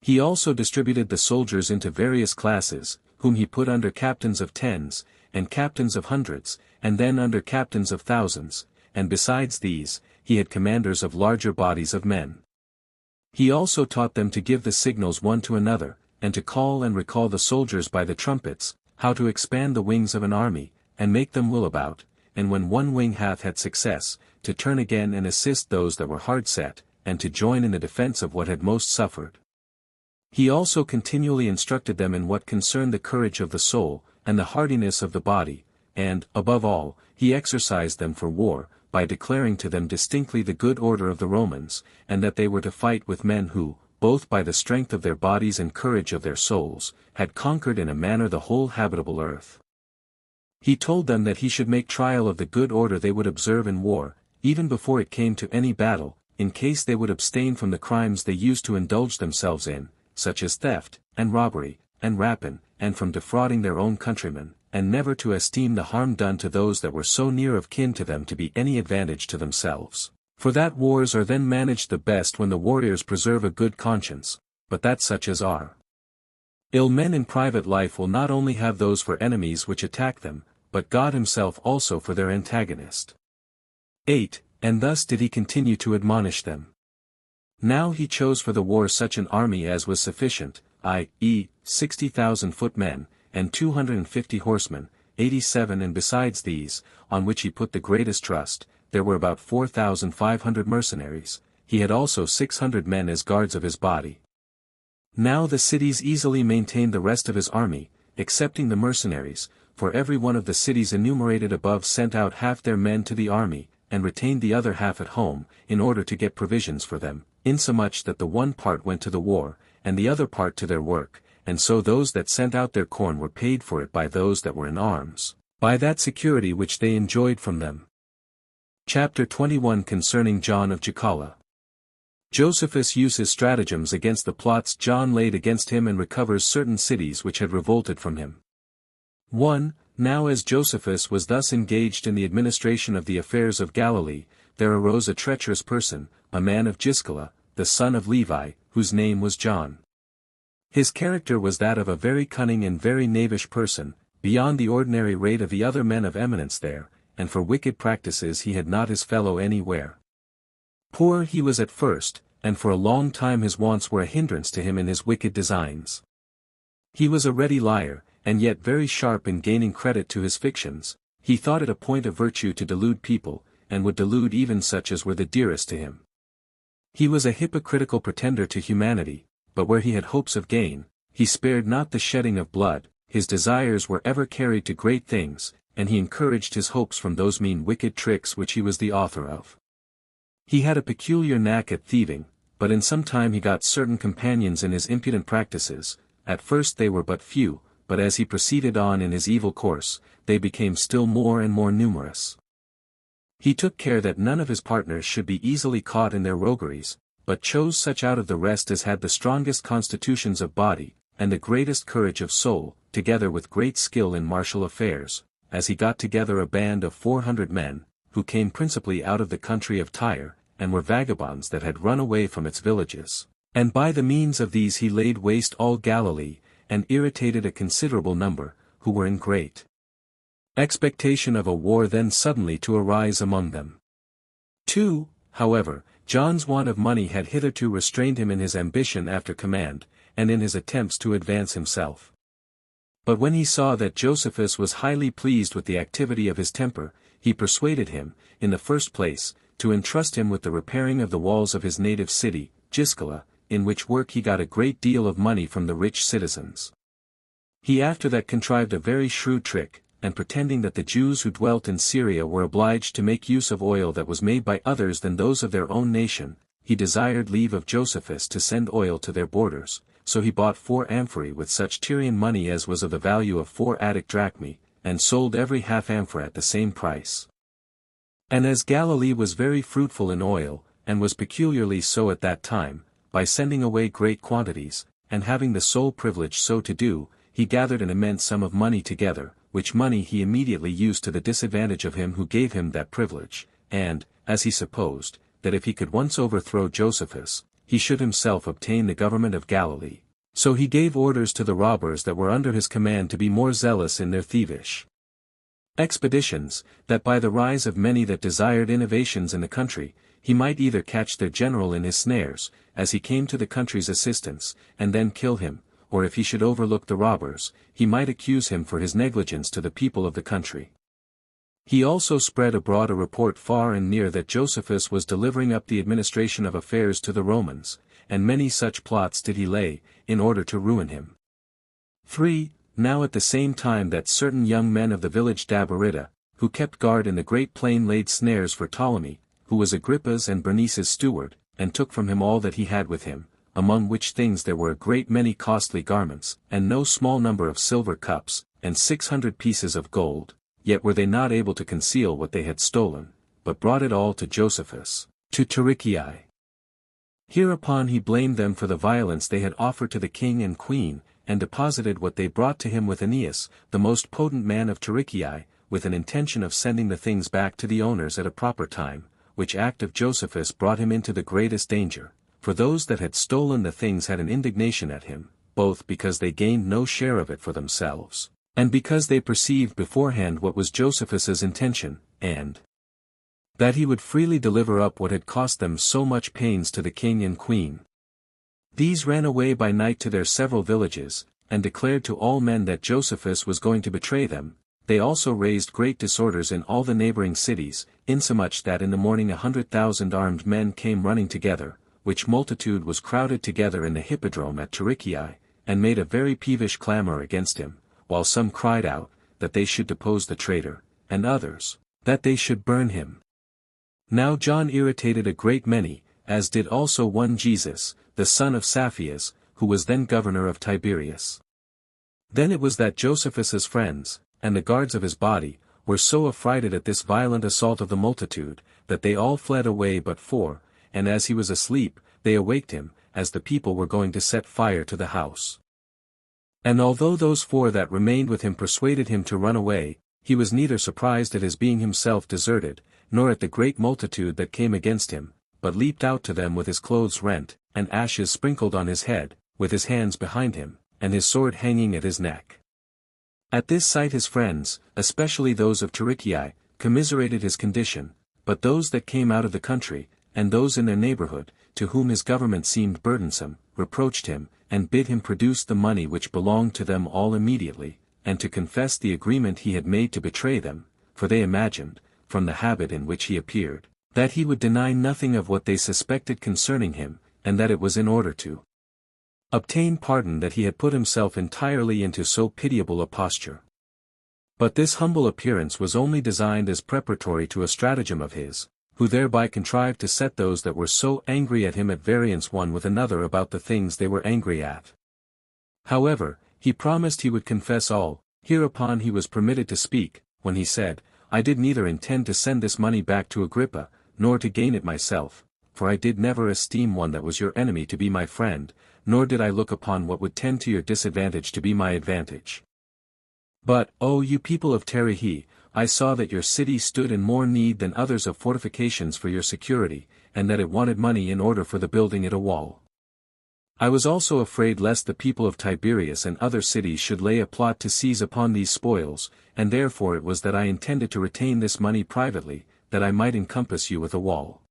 He also distributed the soldiers into various classes, whom he put under captains of tens, and captains of hundreds, and then under captains of thousands, and besides these, he had commanders of larger bodies of men. He also taught them to give the signals one to another, and to call and recall the soldiers by the trumpets, how to expand the wings of an army, and make them will about, and when one wing hath had success, to turn again and assist those that were hard set, and to join in the defense of what had most suffered. He also continually instructed them in what concerned the courage of the soul, and the hardiness of the body, and, above all, he exercised them for war, by declaring to them distinctly the good order of the Romans, and that they were to fight with men who, both by the strength of their bodies and courage of their souls, had conquered in a manner the whole habitable earth. He told them that he should make trial of the good order they would observe in war, even before it came to any battle, in case they would abstain from the crimes they used to indulge themselves in, such as theft, and robbery, and rapine, and from defrauding their own countrymen, and never to esteem the harm done to those that were so near of kin to them to be any advantage to themselves. For that wars are then managed the best when the warriors preserve a good conscience, but that such as are ill men in private life will not only have those for enemies which attack them, but God himself also for their antagonist. 8. And thus did he continue to admonish them. Now he chose for the war such an army as was sufficient, i.e., 60,000 footmen, and 250 horsemen, 87 and besides these, on which he put the greatest trust, there were about 4,500 mercenaries, he had also 600 men as guards of his body. Now the cities easily maintained the rest of his army, excepting the mercenaries, for every one of the cities enumerated above sent out half their men to the army, and retained the other half at home, in order to get provisions for them, insomuch that the one part went to the war, and the other part to their work, and so those that sent out their corn were paid for it by those that were in arms, by that security which they enjoyed from them. Chapter 21 Concerning John of Giscala. Josephus uses stratagems against the plots John laid against him and recovers certain cities which had revolted from him. 1. Now as Josephus was thus engaged in the administration of the affairs of Galilee, there arose a treacherous person, a man of Giscala, the son of Levi, whose name was John. His character was that of a very cunning and very knavish person, beyond the ordinary rate of the other men of eminence there, and for wicked practices he had not his fellow anywhere. Poor he was at first, and for a long time his wants were a hindrance to him in his wicked designs. He was a ready liar, and yet very sharp in gaining credit to his fictions. He thought it a point of virtue to delude people, and would delude even such as were the dearest to him. He was a hypocritical pretender to humanity, but where he had hopes of gain, he spared not the shedding of blood. His desires were ever carried to great things, and he encouraged his hopes from those mean wicked tricks which he was the author of. He had a peculiar knack at thieving, but in some time he got certain companions in his impudent practices. At first they were but few, but as he proceeded on in his evil course, they became still more and more numerous. He took care that none of his partners should be easily caught in their rogueries, but chose such out of the rest as had the strongest constitutions of body, and the greatest courage of soul, together with great skill in martial affairs, as he got together a band of 400 men, who came principally out of the country of Tyre, and were vagabonds that had run away from its villages, and by the means of these he laid waste all Galilee, and irritated a considerable number, who were in great expectation of a war then suddenly to arise among them. 2. However, John's want of money had hitherto restrained him in his ambition after command, and in his attempts to advance himself. But when he saw that Josephus was highly pleased with the activity of his temper, he persuaded him, in the first place, to entrust him with the repairing of the walls of his native city, Giscala, in which work he got a great deal of money from the rich citizens. He after that contrived a very shrewd trick, and pretending that the Jews who dwelt in Syria were obliged to make use of oil that was made by others than those of their own nation, he desired leave of Josephus to send oil to their borders, so he bought 4 amphorae with such Tyrian money as was of the value of 4 Attic drachmae, and sold every half amphora at the same price. And as Galilee was very fruitful in oil, and was peculiarly so at that time, by sending away great quantities, and having the sole privilege so to do, he gathered an immense sum of money together, which money he immediately used to the disadvantage of him who gave him that privilege, and, as he supposed, that if he could once overthrow Josephus, he should himself obtain the government of Galilee. So he gave orders to the robbers that were under his command to be more zealous in their thievish expeditions, that by the rise of many that desired innovations in the country, he might either catch their general in his snares, as he came to the country's assistance, and then kill him, or if he should overlook the robbers, he might accuse him for his negligence to the people of the country. He also spread abroad a report far and near that Josephus was delivering up the administration of affairs to the Romans, and many such plots did he lay, in order to ruin him. 3. Now at the same time that certain young men of the village Dabarida, who kept guard in the great plain laid snares for Ptolemy, who was Agrippa's and Bernice's steward, and took from him all that he had with him, among which things there were a great many costly garments, and no small number of silver cups, and 600 pieces of gold, yet were they not able to conceal what they had stolen, but brought it all to Josephus, to Tarichai. Hereupon he blamed them for the violence they had offered to the king and queen, and deposited what they brought to him with Aeneas, the most potent man of Tarichai, with an intention of sending the things back to the owners at a proper time, which act of Josephus brought him into the greatest danger, for those that had stolen the things had an indignation at him, both because they gained no share of it for themselves, and because they perceived beforehand what was Josephus's intention, and that he would freely deliver up what had cost them so much pains to the king and queen. These ran away by night to their several villages, and declared to all men that Josephus was going to betray them. They also raised great disorders in all the neighboring cities, insomuch that in the morning 100,000 armed men came running together, which multitude was crowded together in the hippodrome at Tarichai, and made a very peevish clamour against him, while some cried out, that they should depose the traitor, and others, that they should burn him. Now John irritated a great many, as did also one Jesus, the son of Saphias, who was then governor of Tiberias. Then it was that Josephus's friends, and the guards of his body, were so affrighted at this violent assault of the multitude, that they all fled away but 4, and as he was asleep, they awaked him, as the people were going to set fire to the house. And although those 4 that remained with him persuaded him to run away, he was neither surprised at his being himself deserted, nor at the great multitude that came against him, but leaped out to them with his clothes rent, and ashes sprinkled on his head, with his hands behind him, and his sword hanging at his neck. At this sight his friends, especially those of Tarichai, commiserated his condition, but those that came out of the country, and those in their neighborhood, to whom his government seemed burdensome, reproached him, and bid him produce the money which belonged to them all immediately, and to confess the agreement he had made to betray them, for they imagined, from the habit in which he appeared, that he would deny nothing of what they suspected concerning him, and that it was in order to obtain pardon that he had put himself entirely into so pitiable a posture. But this humble appearance was only designed as preparatory to a stratagem of his, who thereby contrived to set those that were so angry at him at variance one with another about the things they were angry at. However, he promised he would confess all. Hereupon he was permitted to speak, when he said, I did neither intend to send this money back to Agrippa, nor to gain it myself, for I did never esteem one that was your enemy to be my friend, nor did I look upon what would tend to your disadvantage to be my advantage. But, O you people of Tarihi, I saw that your city stood in more need than others of fortifications for your security, and that it wanted money in order for the building it a wall. I was also afraid lest the people of Tiberias and other cities should lay a plot to seize upon these spoils, and therefore it was that I intended to retain this money privately, that I might encompass you with a wall.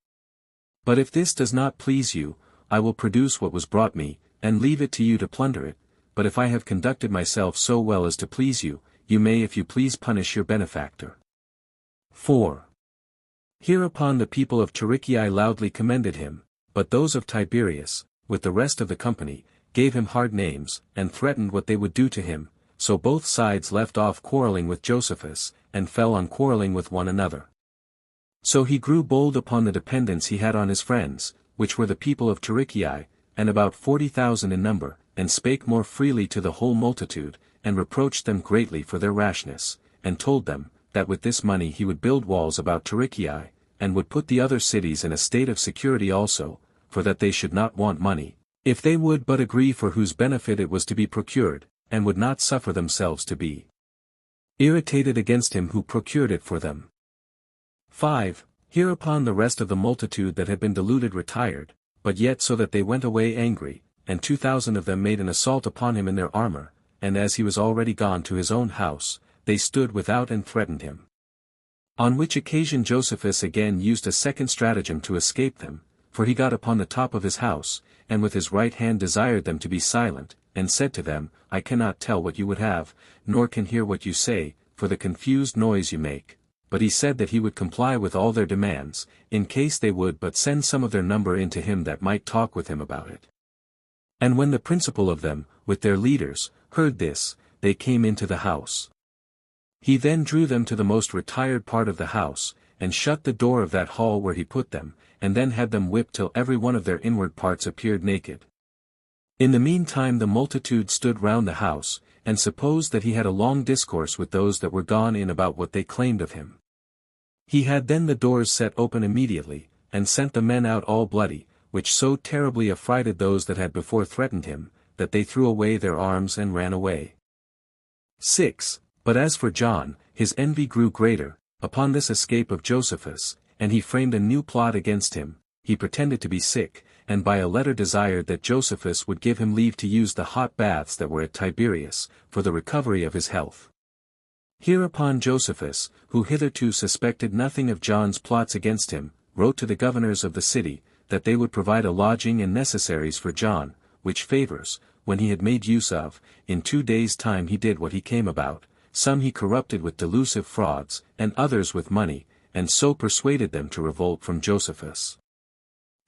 But if this does not please you, I will produce what was brought me, and leave it to you to plunder it, but if I have conducted myself so well as to please you, you may if you please punish your benefactor. 4. Hereupon the people of Tarichae loudly commended him, but those of Tiberias, with the rest of the company, gave him hard names, and threatened what they would do to him, so both sides left off quarreling with Josephus, and fell on quarreling with one another. So he grew bold upon the dependence he had on his friends, which were the people of Tarichae, and about 40,000 in number, and spake more freely to the whole multitude, and reproached them greatly for their rashness, and told them, that with this money he would build walls about Tarichae, and would put the other cities in a state of security also, for that they should not want money, if they would but agree for whose benefit it was to be procured, and would not suffer themselves to be irritated against him who procured it for them. 5. Hereupon the rest of the multitude that had been deluded retired, but yet so that they went away angry, and 2,000 of them made an assault upon him in their armor, and as he was already gone to his own house, they stood without and threatened him. On which occasion Josephus again used a second stratagem to escape them, for he got upon the top of his house, and with his right hand desired them to be silent, and said to them, I cannot tell what you would have, nor can hear what you say, for the confused noise you make. But he said that he would comply with all their demands, in case they would but send some of their number in to him that might talk with him about it. And when the principal of them, with their leaders, heard this, they came into the house. He then drew them to the most retired part of the house, and shut the door of that hall where he put them, and then had them whipped till every one of their inward parts appeared naked. In the meantime the multitude stood round the house, and supposed that he had a long discourse with those that were gone in about what they claimed of him. He had then the doors set open immediately, and sent the men out all bloody, which so terribly affrighted those that had before threatened him, that they threw away their arms and ran away. 6. But as for John, his envy grew greater, upon this escape of Josephus, and he framed a new plot against him. He pretended to be sick, and by a letter desired that Josephus would give him leave to use the hot baths that were at Tiberias, for the recovery of his health. Hereupon Josephus, who hitherto suspected nothing of John's plots against him, wrote to the governors of the city, that they would provide a lodging and necessaries for John, which favors, when he had made use of, in 2 days' time he did what he came about, some he corrupted with delusive frauds, and others with money, and so persuaded them to revolt from Josephus.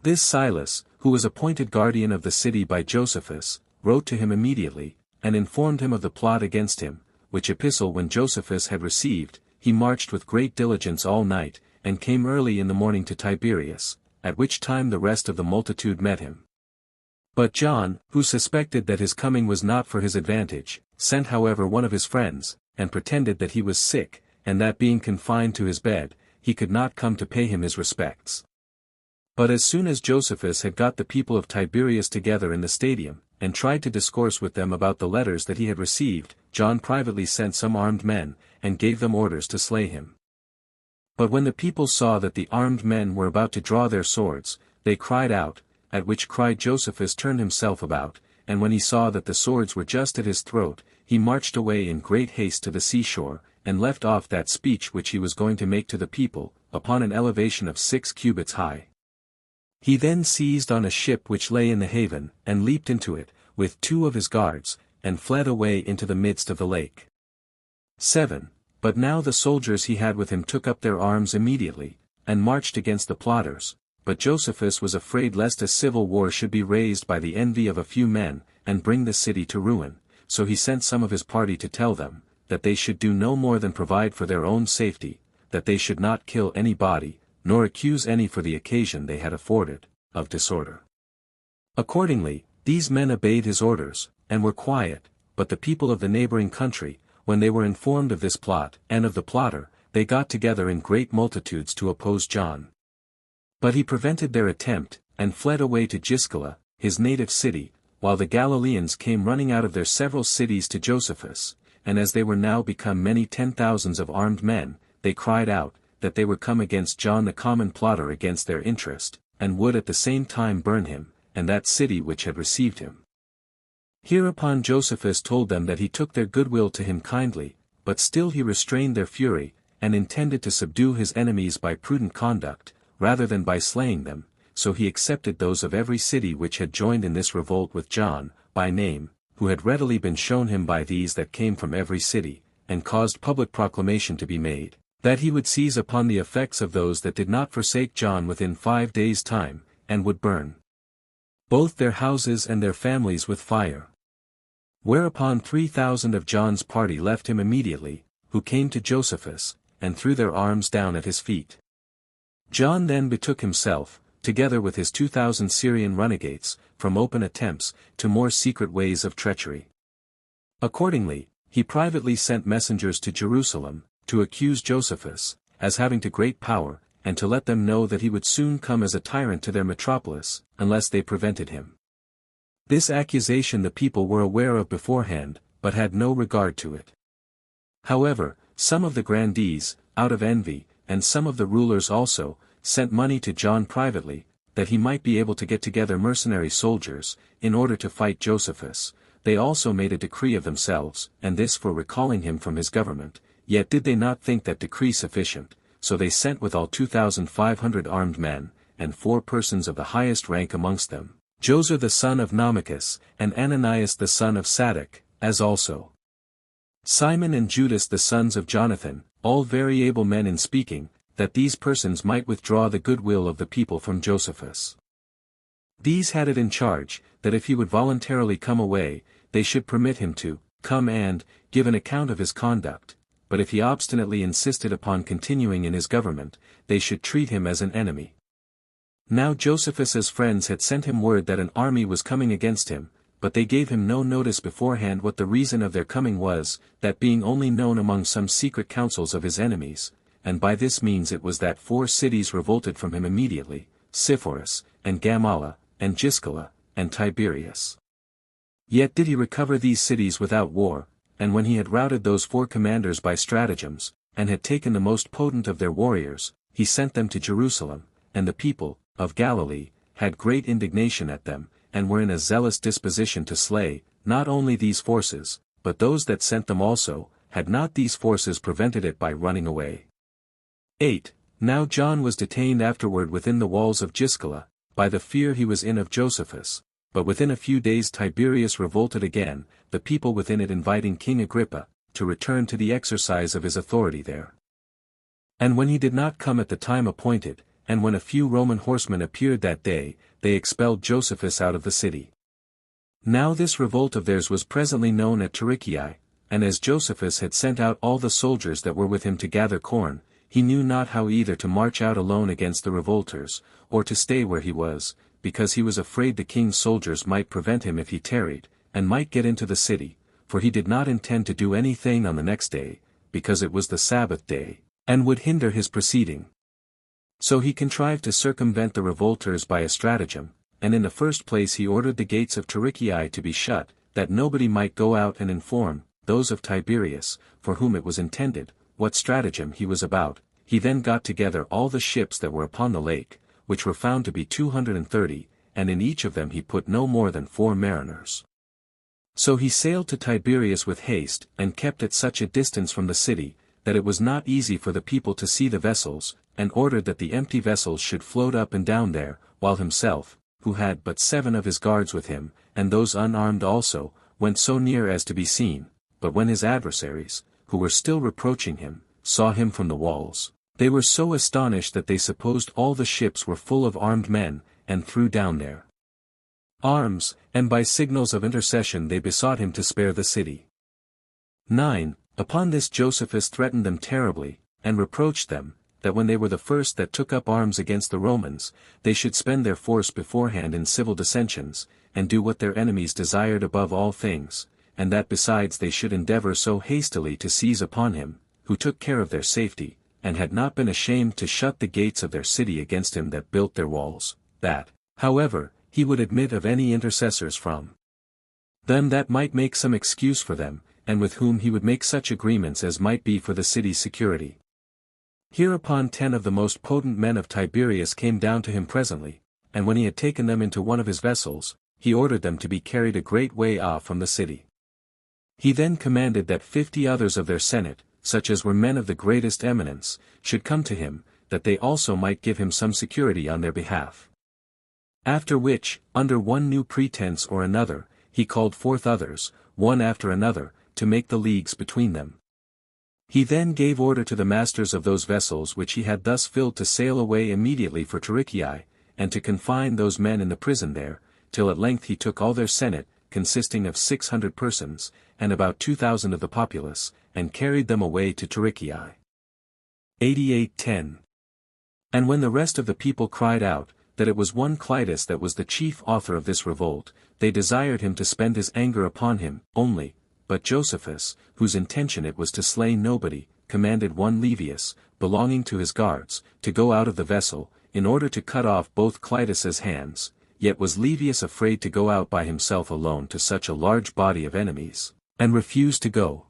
This Silas, who was appointed guardian of the city by Josephus, wrote to him immediately, and informed him of the plot against him, which epistle when Josephus had received, he marched with great diligence all night, and came early in the morning to Tiberias, at which time the rest of the multitude met him. But John, who suspected that his coming was not for his advantage, sent however one of his friends, and pretended that he was sick, and that being confined to his bed, he could not come to pay him his respects. But as soon as Josephus had got the people of Tiberias together in the stadium, and tried to discourse with them about the letters that he had received, John privately sent some armed men, and gave them orders to slay him. But when the people saw that the armed men were about to draw their swords, they cried out, at which cry Josephus turned himself about, and when he saw that the swords were just at his throat, he marched away in great haste to the seashore, and left off that speech which he was going to make to the people, upon an elevation of 6 cubits high. He then seized on a ship which lay in the haven, and leaped into it, with 2 of his guards, and fled away into the midst of the lake. 7. But now the soldiers he had with him took up their arms immediately, and marched against the plotters, but Josephus was afraid lest a civil war should be raised by the envy of a few men, and bring the city to ruin, so he sent some of his party to tell them, that they should do no more than provide for their own safety, that they should not kill any body, nor accuse any for the occasion they had afforded, of disorder. Accordingly, these men obeyed his orders, and were quiet, but the people of the neighboring country, when they were informed of this plot, and of the plotter, they got together in great multitudes to oppose John. But he prevented their attempt, and fled away to Giscala, his native city, while the Galileans came running out of their several cities to Josephus, and as they were now become many 10,000s of armed men, they cried out, that they were come against John the common plotter against their interest, and would at the same time burn him, and that city which had received him. Hereupon Josephus told them that he took their goodwill to him kindly, but still he restrained their fury, and intended to subdue his enemies by prudent conduct, rather than by slaying them, so he accepted those of every city which had joined in this revolt with John, by name, who had readily been shown him by these that came from every city, and caused public proclamation to be made, that he would seize upon the effects of those that did not forsake John within 5 days' time, and would burn both their houses and their families with fire. Whereupon 3,000 of John's party left him immediately, who came to Josephus, and threw their arms down at his feet. John then betook himself, together with his 2,000 Syrian runagates, from open attempts, to more secret ways of treachery. Accordingly, he privately sent messengers to Jerusalem, to accuse Josephus, as having too great power, and to let them know that he would soon come as a tyrant to their metropolis, unless they prevented him. This accusation the people were aware of beforehand, but had no regard to it. However, some of the grandees, out of envy, and some of the rulers also, sent money to John privately, that he might be able to get together mercenary soldiers, in order to fight Josephus. They also made a decree of themselves, and this for recalling him from his government, yet did they not think that decree sufficient, so they sent withal 2,500 armed men, and 4 persons of the highest rank amongst them, Joseph the son of Namachus, and Ananias the son of Sadok, as also Simon and Judas the sons of Jonathan, all very able men in speaking, that these persons might withdraw the goodwill of the people from Josephus. These had it in charge, that if he would voluntarily come away, they should permit him to come and give an account of his conduct, but if he obstinately insisted upon continuing in his government, they should treat him as an enemy. Now Josephus's friends had sent him word that an army was coming against him, but they gave him no notice beforehand what the reason of their coming was, that being only known among some secret councils of his enemies, and by this means it was that 4 cities revolted from him immediately, Sepphoris, and Gamala, and Giscala, and Tiberias. Yet did he recover these cities without war, and when he had routed those 4 commanders by stratagems, and had taken the most potent of their warriors, he sent them to Jerusalem, and the people of Galilee had great indignation at them, and were in a zealous disposition to slay, not only these forces, but those that sent them also, had not these forces prevented it by running away. 8. Now John was detained afterward within the walls of Giscala, by the fear he was in of Josephus, but within a few days Tiberius revolted again, the people within it inviting King Agrippa, to return to the exercise of his authority there. And when he did not come at the time appointed, and when a few Roman horsemen appeared that day, they expelled Josephus out of the city. Now this revolt of theirs was presently known at Tarichae, and as Josephus had sent out all the soldiers that were with him to gather corn, he knew not how either to march out alone against the revolters, or to stay where he was, because he was afraid the king's soldiers might prevent him if he tarried, and might get into the city, for he did not intend to do anything on the next day, because it was the Sabbath day, and would hinder his proceeding. So he contrived to circumvent the revolters by a stratagem, and in the first place he ordered the gates of Tarichae to be shut, that nobody might go out and inform those of Tiberius, for whom it was intended, what stratagem he was about. He then got together all the ships that were upon the lake, which were found to be 230, and in each of them he put no more than 4 mariners. So he sailed to Tiberias with haste, and kept at such a distance from the city, that it was not easy for the people to see the vessels, and ordered that the empty vessels should float up and down there, while himself, who had but 7 of his guards with him, and those unarmed also, went so near as to be seen. But when his adversaries, who were still reproaching him, saw him from the walls, they were so astonished that they supposed all the ships were full of armed men, and threw down their arms, and by signals of intercession they besought him to spare the city. 9. Upon this Josephus threatened them terribly, and reproached them, that when they were the first that took up arms against the Romans, they should spend their force beforehand in civil dissensions, and do what their enemies desired above all things, and that besides they should endeavor so hastily to seize upon him, who took care of their safety, and had not been ashamed to shut the gates of their city against him that built their walls, that, however, he would admit of any intercessors from them that might make some excuse for them, and with whom he would make such agreements as might be for the city's security. Hereupon 10 of the most potent men of Tiberias came down to him presently, and when he had taken them into one of his vessels, he ordered them to be carried a great way off from the city. He then commanded that 50 others of their senate, such as were men of the greatest eminence, should come to him, that they also might give him some security on their behalf. After which, under one new pretense or another, he called forth others, one after another, to make the leagues between them. He then gave order to the masters of those vessels which he had thus filled to sail away immediately for Tarichae, and to confine those men in the prison there, till at length he took all their senate, consisting of 600 persons, and about 2,000 of the populace, and carried them away to Tarichae. 88:10. And when the rest of the people cried out, that it was one Clitus that was the chief author of this revolt, they desired him to spend his anger upon him, only, but Josephus, whose intention it was to slay nobody, commanded one Levius, belonging to his guards, to go out of the vessel, in order to cut off both Clitus's hands, yet was Levius afraid to go out by himself alone to such a large body of enemies, and refused to go.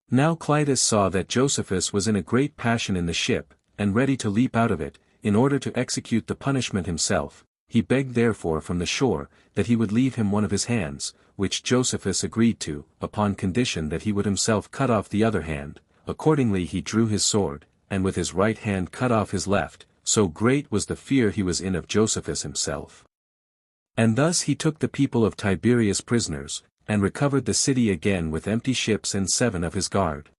Now Clitus saw that Josephus was in a great passion in the ship, and ready to leap out of it, in order to execute the punishment himself. He begged therefore from the shore, that he would leave him one of his hands, which Josephus agreed to, upon condition that he would himself cut off the other hand. Accordingly he drew his sword, and with his right hand cut off his left, so great was the fear he was in of Josephus himself. And thus he took the people of Tiberias prisoners, and recovered the city again with empty ships and 7 of his guard.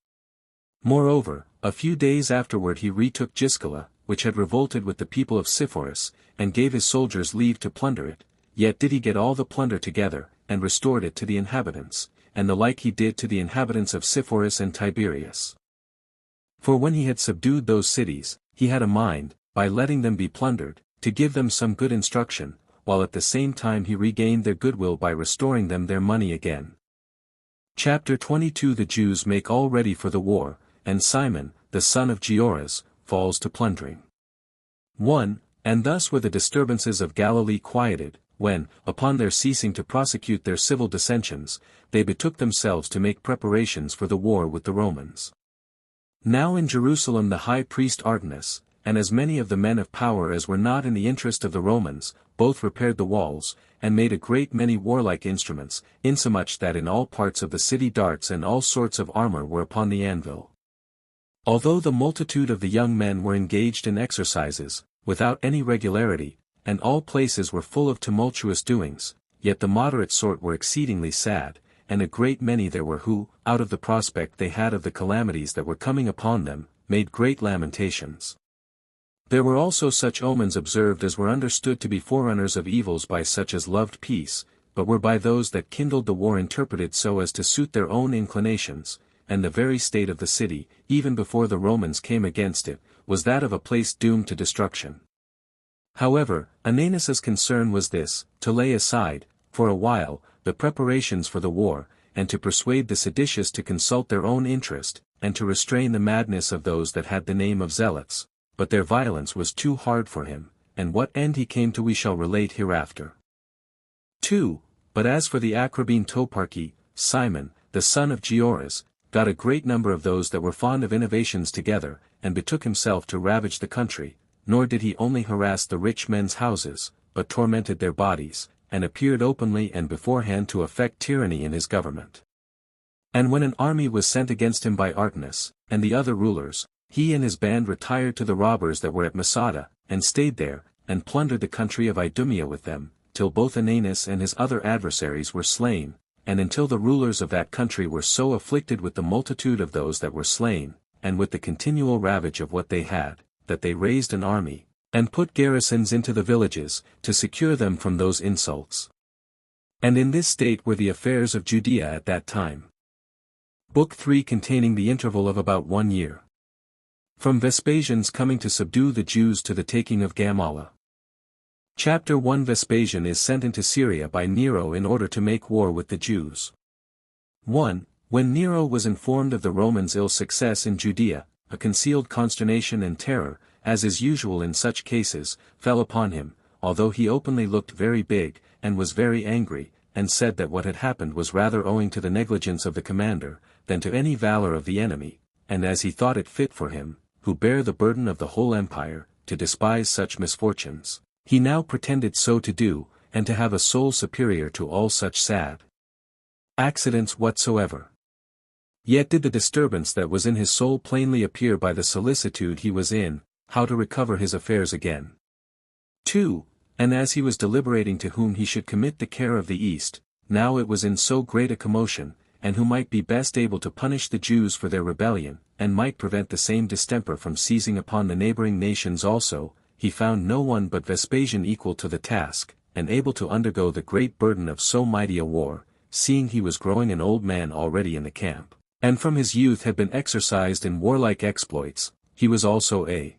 Moreover, a few days afterward he retook Giscala, which had revolted with the people of Sepphoris, and gave his soldiers leave to plunder it, yet did he get all the plunder together, and restored it to the inhabitants, and the like he did to the inhabitants of Sepphoris and Tiberias. For when he had subdued those cities, he had a mind, by letting them be plundered, to give them some good instruction, while at the same time he regained their goodwill by restoring them their money again. Chapter 22. The Jews make all ready for the war, and Simon, the son of Gioras, falls to plundering. 1. And thus were the disturbances of Galilee quieted, when, upon their ceasing to prosecute their civil dissensions, they betook themselves to make preparations for the war with the Romans. Now in Jerusalem the high priest Artemus, and as many of the men of power as were not in the interest of the Romans, both repaired the walls, and made a great many warlike instruments, insomuch that in all parts of the city darts and all sorts of armor were upon the anvil. Although the multitude of the young men were engaged in exercises, without any regularity, and all places were full of tumultuous doings, yet the moderate sort were exceedingly sad, and a great many there were who, out of the prospect they had of the calamities that were coming upon them, made great lamentations. There were also such omens observed as were understood to be forerunners of evils by such as loved peace, but were by those that kindled the war interpreted so as to suit their own inclinations, and the very state of the city, even before the Romans came against it, was that of a place doomed to destruction. However, Ananus's concern was this, to lay aside, for a while, the preparations for the war, and to persuade the seditious to consult their own interest, and to restrain the madness of those that had the name of zealots, but their violence was too hard for him, and what end he came to we shall relate hereafter. 2. But as for the Acrabene toparchy, Simon, the son of Gioras, got a great number of those that were fond of innovations together, and betook himself to ravage the country, nor did he only harass the rich men's houses, but tormented their bodies, and appeared openly and beforehand to affect tyranny in his government. And when an army was sent against him by Artemus, and the other rulers, he and his band retired to the robbers that were at Masada, and stayed there, and plundered the country of Idumea with them, till both Ananus and his other adversaries were slain, and until the rulers of that country were so afflicted with the multitude of those that were slain, and with the continual ravage of what they had, that they raised an army, and put garrisons into the villages, to secure them from those insults. And in this state were the affairs of Judea at that time. Book 3 containing the interval of about 1 year. From Vespasian's coming to subdue the Jews to the taking of Gamala. Chapter 1. Vespasian is sent into Syria by Nero in order to make war with the Jews. 1. When Nero was informed of the Romans' ill success in Judea, a concealed consternation and terror, as is usual in such cases, fell upon him, although he openly looked very big, and was very angry, and said that what had happened was rather owing to the negligence of the commander, than to any valor of the enemy, and as he thought it fit for him, who bare the burden of the whole empire, to despise such misfortunes, he now pretended so to do, and to have a soul superior to all such sad accidents whatsoever. Yet did the disturbance that was in his soul plainly appear by the solicitude he was in, how to recover his affairs again. 2. And as he was deliberating to whom he should commit the care of the East, now it was in so great a commotion, and who might be best able to punish the Jews for their rebellion, and might prevent the same distemper from seizing upon the neighboring nations also, he found no one but Vespasian equal to the task, and able to undergo the great burden of so mighty a war, seeing he was growing an old man already in the camp, and from his youth had been exercised in warlike exploits. He was also a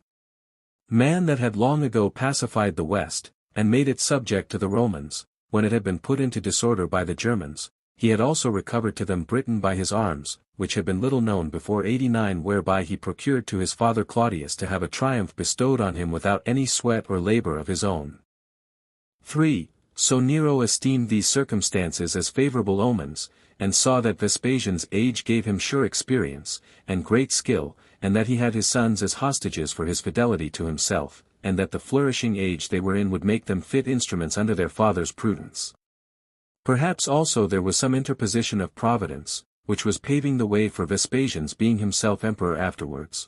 man that had long ago pacified the West, and made it subject to the Romans, when it had been put into disorder by the Germans. He had also recovered to them Britain by his arms, which had been little known before 89, whereby he procured to his father Claudius to have a triumph bestowed on him without any sweat or labor of his own. 3. So Nero esteemed these circumstances as favorable omens, and saw that Vespasian's age gave him sure experience, and great skill, and that he had his sons as hostages for his fidelity to himself, and that the flourishing age they were in would make them fit instruments under their father's prudence. Perhaps also there was some interposition of Providence, which was paving the way for Vespasian's being himself emperor afterwards.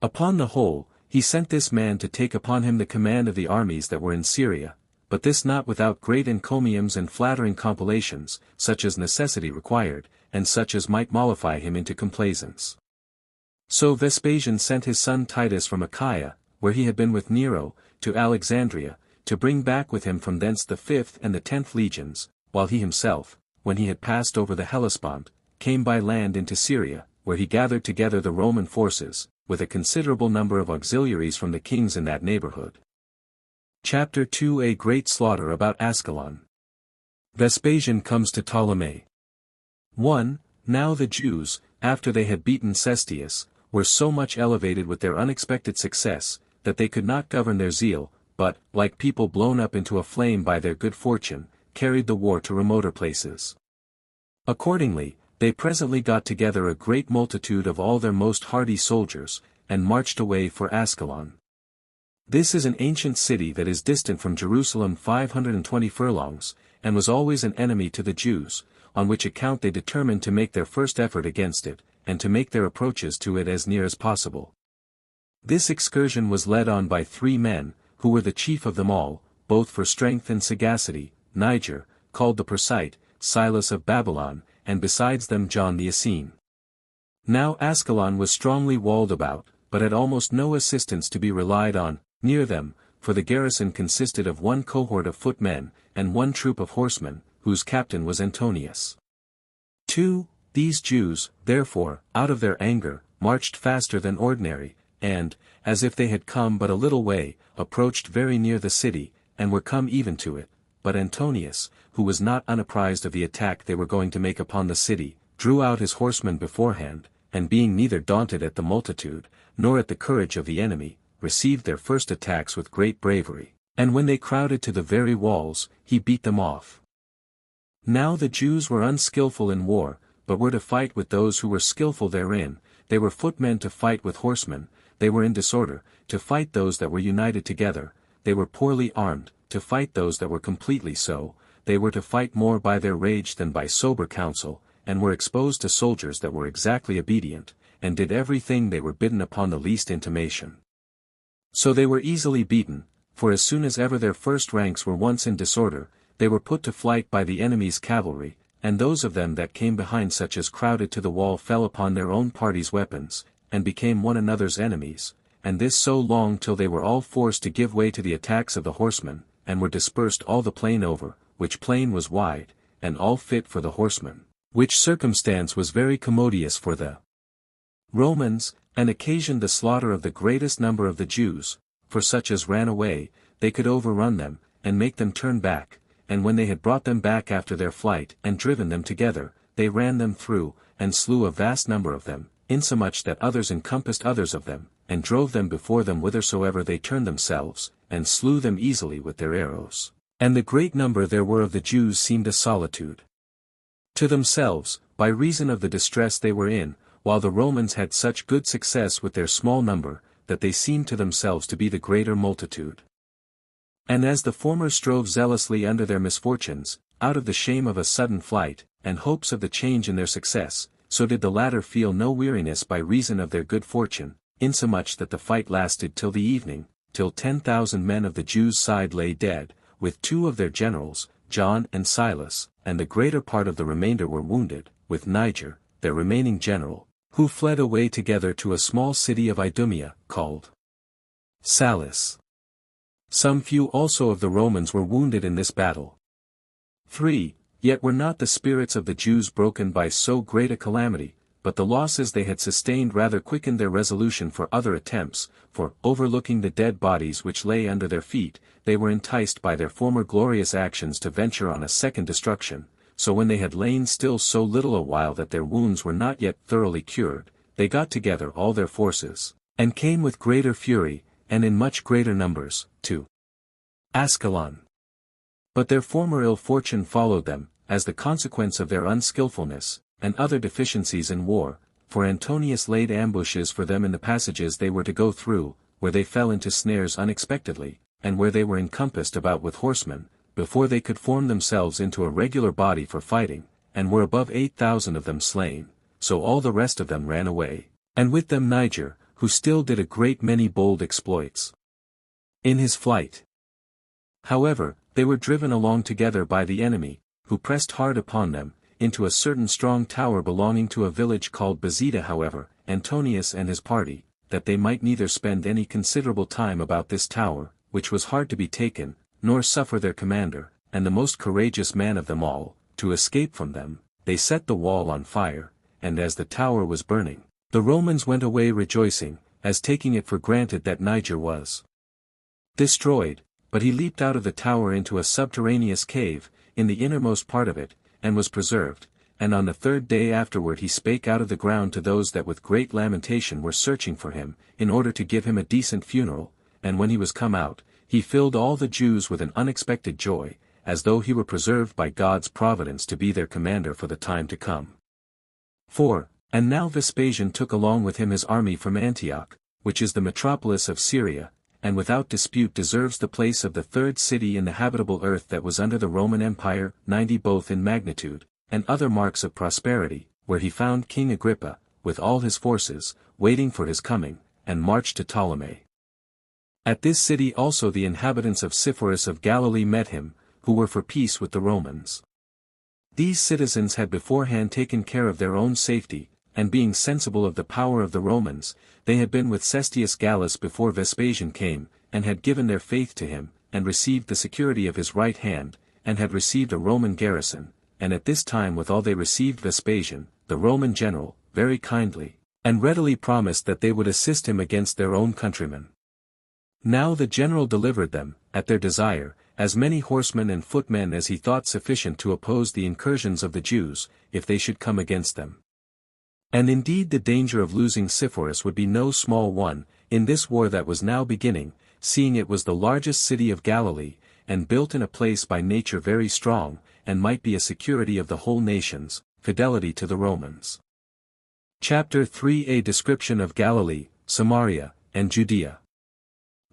Upon the whole, he sent this man to take upon him the command of the armies that were in Syria, but this not without great encomiums and flattering compilations, such as necessity required, and such as might mollify him into complaisance. So Vespasian sent his son Titus from Achaia, where he had been with Nero, to Alexandria, to bring back with him from thence the 5th and the 10th legions, while he himself, when he had passed over the Hellespont, came by land into Syria, where he gathered together the Roman forces, with a considerable number of auxiliaries from the kings in that neighborhood. Chapter 2. A great slaughter about Ascalon. Vespasian comes to Ptolemy. 1. Now the Jews, after they had beaten Cestius, were so much elevated with their unexpected success, that they could not govern their zeal, but, like people blown up into a flame by their good fortune, carried the war to remoter places. Accordingly, they presently got together a great multitude of all their most hardy soldiers, and marched away for Ascalon. This is an ancient city that is distant from Jerusalem 520 furlongs, and was always an enemy to the Jews, on which account they determined to make their first effort against it, and to make their approaches to it as near as possible. This excursion was led on by 3 men, who were the chief of them all, both for strength and sagacity, Niger, called the Persite, Silas of Babylon, and besides them John the Essene. Now Ascalon was strongly walled about, but had almost no assistance to be relied on, near them, for the garrison consisted of 1 cohort of footmen, and 1 troop of horsemen, whose captain was Antonius. 2. These Jews, therefore, out of their anger, marched faster than ordinary, and, as if they had come but a little way, approached very near the city, and were come even to it. But Antonius, who was not unapprised of the attack they were going to make upon the city, drew out his horsemen beforehand, and being neither daunted at the multitude, nor at the courage of the enemy, received their first attacks with great bravery, and when they crowded to the very walls, he beat them off. Now the Jews were unskillful in war, but were to fight with those who were skillful therein. They were footmen to fight with horsemen, they were in disorder, to fight those that were united together, they were poorly armed, to fight those that were completely so, they were to fight more by their rage than by sober counsel, and were exposed to soldiers that were exactly obedient, and did everything they were bidden upon the least intimation. So they were easily beaten, for as soon as ever their first ranks were once in disorder, they were put to flight by the enemy's cavalry, and those of them that came behind such as crowded to the wall fell upon their own party's weapons, and became one another's enemies, and this so long till they were all forced to give way to the attacks of the horsemen, and were dispersed all the plain over, which plain was wide, and all fit for the horsemen, which circumstance was very commodious for the Romans, and occasioned the slaughter of the greatest number of the Jews, for such as ran away, they could overrun them, and make them turn back, and when they had brought them back after their flight and driven them together, they ran them through, and slew a vast number of them, insomuch that others encompassed others of them, and drove them before them whithersoever they turned themselves, and slew them easily with their arrows. And the great number there were of the Jews seemed a solitude to themselves, by reason of the distress they were in, while the Romans had such good success with their small number, that they seemed to themselves to be the greater multitude. And as the former strove zealously under their misfortunes, out of the shame of a sudden flight, and hopes of the change in their success, so did the latter feel no weariness by reason of their good fortune, insomuch that the fight lasted till the evening, till 10,000 men of the Jews' side lay dead, with 2 of their generals, John and Silas, and the greater part of the remainder were wounded, with Niger, their remaining general, who fled away together to a small city of Idumea, called Salis. Some few also of the Romans were wounded in this battle. 3. Yet were not the spirits of the Jews broken by so great a calamity, but the losses they had sustained rather quickened their resolution for other attempts, for, overlooking the dead bodies which lay under their feet, they were enticed by their former glorious actions to venture on a second destruction. So when they had lain still so little a while that their wounds were not yet thoroughly cured, they got together all their forces, and came with greater fury, and in much greater numbers, to Ascalon. But their former ill fortune followed them, as the consequence of their unskilfulness, and other deficiencies in war, for Antonius laid ambushes for them in the passages they were to go through, where they fell into snares unexpectedly, and where they were encompassed about with horsemen, before they could form themselves into a regular body for fighting, and were above 8,000 of them slain, so all the rest of them ran away, and with them Niger, who still did a great many bold exploits in his flight. However, they were driven along together by the enemy, who pressed hard upon them, into a certain strong tower belonging to a village called Bezida. However, Antonius and his party, that they might neither spend any considerable time about this tower, which was hard to be taken, nor suffer their commander, and the most courageous man of them all, to escape from them, they set the wall on fire, and as the tower was burning, the Romans went away rejoicing, as taking it for granted that Niger was destroyed, but he leaped out of the tower into a subterraneous cave, in the innermost part of it, and was preserved, and on the 3rd day afterward he spake out of the ground to those that with great lamentation were searching for him, in order to give him a decent funeral, and when he was come out, he filled all the Jews with an unexpected joy, as though he were preserved by God's providence to be their commander for the time to come. 4. And now Vespasian took along with him his army from Antioch, which is the metropolis of Syria, and without dispute deserves the place of the 3rd city in the habitable earth that was under the Roman Empire, 90 both in magnitude, and other marks of prosperity, where he found King Agrippa, with all his forces, waiting for his coming, and marched to Ptolemy. At this city also the inhabitants of Sepphoris of Galilee met him, who were for peace with the Romans. These citizens had beforehand taken care of their own safety, and being sensible of the power of the Romans, they had been with Cestius Gallus before Vespasian came, and had given their faith to him, and received the security of his right hand, and had received a Roman garrison, and at this time withal they received Vespasian, the Roman general, very kindly, and readily promised that they would assist him against their own countrymen. Now the general delivered them, at their desire, as many horsemen and footmen as he thought sufficient to oppose the incursions of the Jews, if they should come against them. And indeed the danger of losing Sepphoris would be no small one, in this war that was now beginning, seeing it was the largest city of Galilee, and built in a place by nature very strong, and might be a security of the whole nation's fidelity to the Romans. Chapter 3. A description of Galilee, Samaria, and Judea.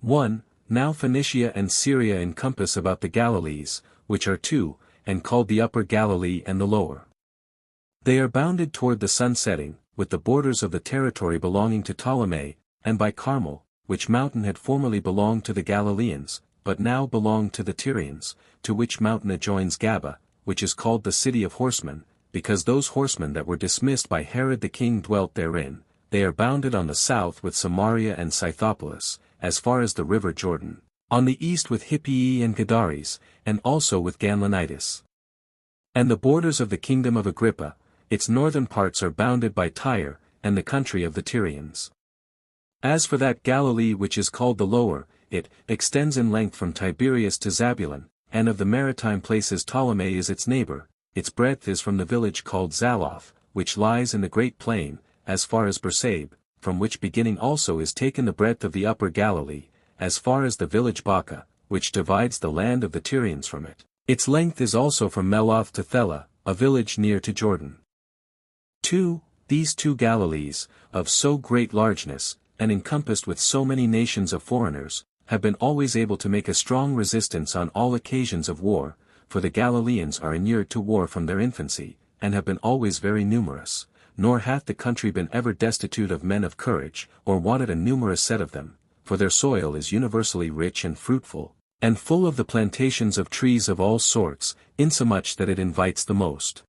1. Now Phoenicia and Syria encompass about the Galilees, which are 2, and called the Upper Galilee and the Lower. They are bounded toward the sun setting, with the borders of the territory belonging to Ptolemy, and by Carmel, which mountain had formerly belonged to the Galileans, but now belonged to the Tyrians, to which mountain adjoins Gaba, which is called the city of horsemen, because those horsemen that were dismissed by Herod the king dwelt therein. They are bounded on the south with Samaria and Scythopolis, as far as the river Jordan, on the east with Hippii and Gadares, and also with Ganlonitis. And the borders of the kingdom of Agrippa, its northern parts are bounded by Tyre, and the country of the Tyrians. As for that Galilee which is called the Lower, it extends in length from Tiberias to Zabulon, and of the maritime places Ptolemy is its neighbor. Its breadth is from the village called Zaloth, which lies in the great plain, as far as Bersabé, from which beginning also is taken the breadth of the Upper Galilee, as far as the village Baca, which divides the land of the Tyrians from it. Its length is also from Meloth to Thela, a village near to Jordan. 2. These 2 Galilees, of so great largeness, and encompassed with so many nations of foreigners, have been always able to make a strong resistance on all occasions of war, for the Galileans are inured to war from their infancy, and have been always very numerous, nor hath the country been ever destitute of men of courage, or wanted a numerous set of them, for their soil is universally rich and fruitful, and full of the plantations of trees of all sorts, insomuch that it invites the most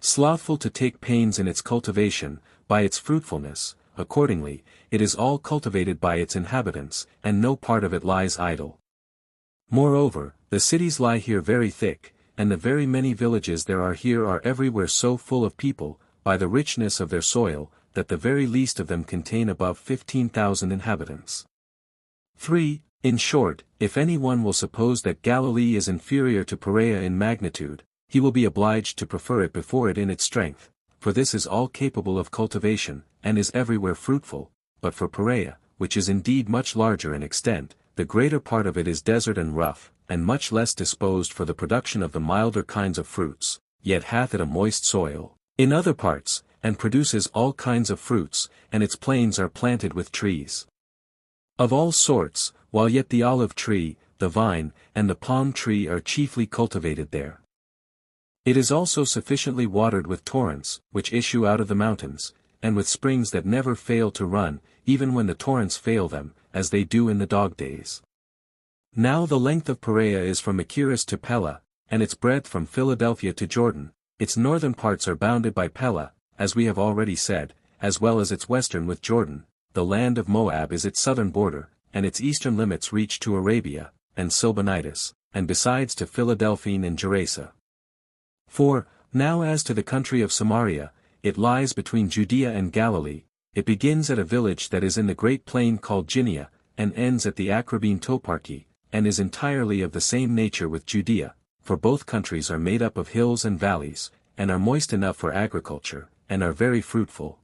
slothful to take pains in its cultivation, by its fruitfulness. Accordingly, it is all cultivated by its inhabitants, and no part of it lies idle. Moreover, the cities lie here very thick, and the very many villages there are here are everywhere so full of people, by the richness of their soil, that the very least of them contain above 15,000 inhabitants. 3. In short, if any one will suppose that Galilee is inferior to Perea in magnitude, he will be obliged to prefer it before it in its strength, for this is all capable of cultivation, and is everywhere fruitful, but for Perea, which is indeed much larger in extent, the greater part of it is desert and rough, and much less disposed for the production of the milder kinds of fruits, yet hath it a moist soil, in other parts, and produces all kinds of fruits, and its plains are planted with trees of all sorts, while yet the olive tree, the vine, and the palm tree are chiefly cultivated there. It is also sufficiently watered with torrents, which issue out of the mountains, and with springs that never fail to run, even when the torrents fail them, as they do in the dog days. Now the length of Perea is from Machaerus to Pella, and its breadth from Philadelphia to Jordan. Its northern parts are bounded by Pella, as we have already said, as well as its western with Jordan. The land of Moab is its southern border, and its eastern limits reach to Arabia, and Silbanitis, and besides to Philadelphine and Gerasa. 4. Now as to the country of Samaria, it lies between Judea and Galilee. It begins at a village that is in the great plain called Gineah, and ends at the Acrabbene toparchy, and is entirely of the same nature with Judea, for both countries are made up of hills and valleys, and are moist enough for agriculture, and are very fruitful.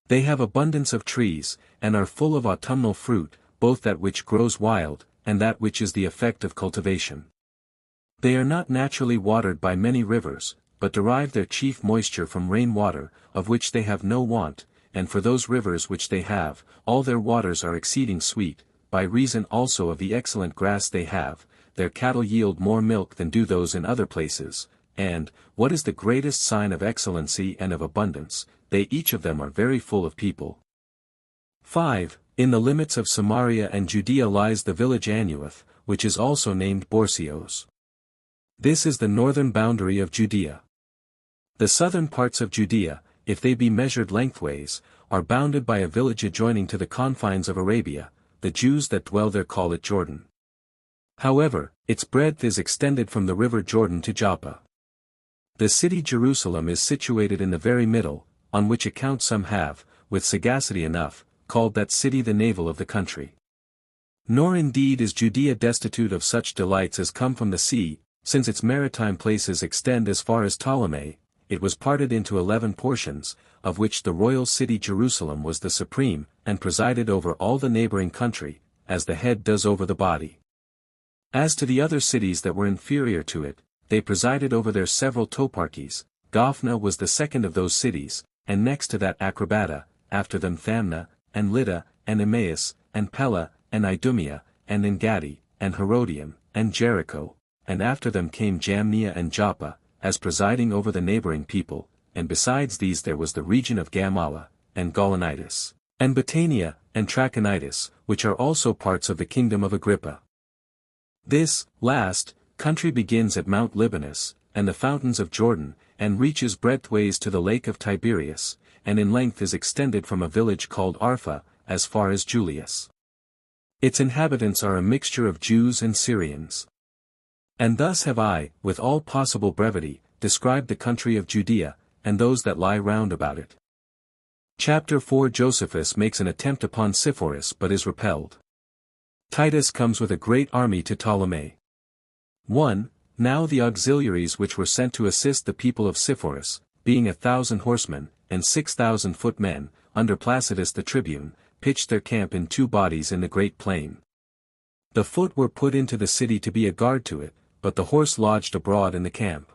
They have abundance of trees, and are full of autumnal fruit, both that which grows wild, and that which is the effect of cultivation. They are not naturally watered by many rivers, but derive their chief moisture from rain water, of which they have no want, and for those rivers which they have, all their waters are exceeding sweet, by reason also of the excellent grass they have. Their cattle yield more milk than do those in other places, and, what is the greatest sign of excellency and of abundance, they each of them are very full of people. 5. In the limits of Samaria and Judea lies the village Anuath, which is also named Borsios. This is the northern boundary of Judea. The southern parts of Judea, if they be measured lengthways, are bounded by a village adjoining to the confines of Arabia. The Jews that dwell there call it Jordan. However, its breadth is extended from the river Jordan to Joppa. The city Jerusalem is situated in the very middle, on which account some have, with sagacity enough, called that city the navel of the country. Nor indeed is Judea destitute of such delights as come from the sea, since its maritime places extend as far as Ptolemy. It was parted into 11 portions, of which the royal city Jerusalem was the supreme, and presided over all the neighboring country, as the head does over the body. As to the other cities that were inferior to it, they presided over their several toparchies. Gophna was the second of those cities, and next to that Acrabata, after them Thamna, and Lydda, and Emmaus, and Pella, and Idumea, and Engadi, and Herodium, and Jericho, and after them came Jamnia and Joppa, as presiding over the neighboring people, and besides these there was the region of Gamala, and Gaulonitis, and Battania, and Trachonitis, which are also parts of the kingdom of Agrippa. This, last, country begins at Mount Libanus, and the fountains of Jordan, and reaches breadthways to the lake of Tiberias, and in length is extended from a village called Arpha, as far as Julius. Its inhabitants are a mixture of Jews and Syrians. And thus have I, with all possible brevity, described the country of Judea, and those that lie round about it. Chapter 4. Josephus makes an attempt upon Sepphoris but is repelled. Titus comes with a great army to Ptolemy. 1. Now the auxiliaries which were sent to assist the people of Sepphoris, being 1,000 horsemen, and 6,000 footmen, under Placidus the tribune, pitched their camp in 2 bodies in the great plain. The foot were put into the city to be a guard to it, but the horse lodged abroad in the camp.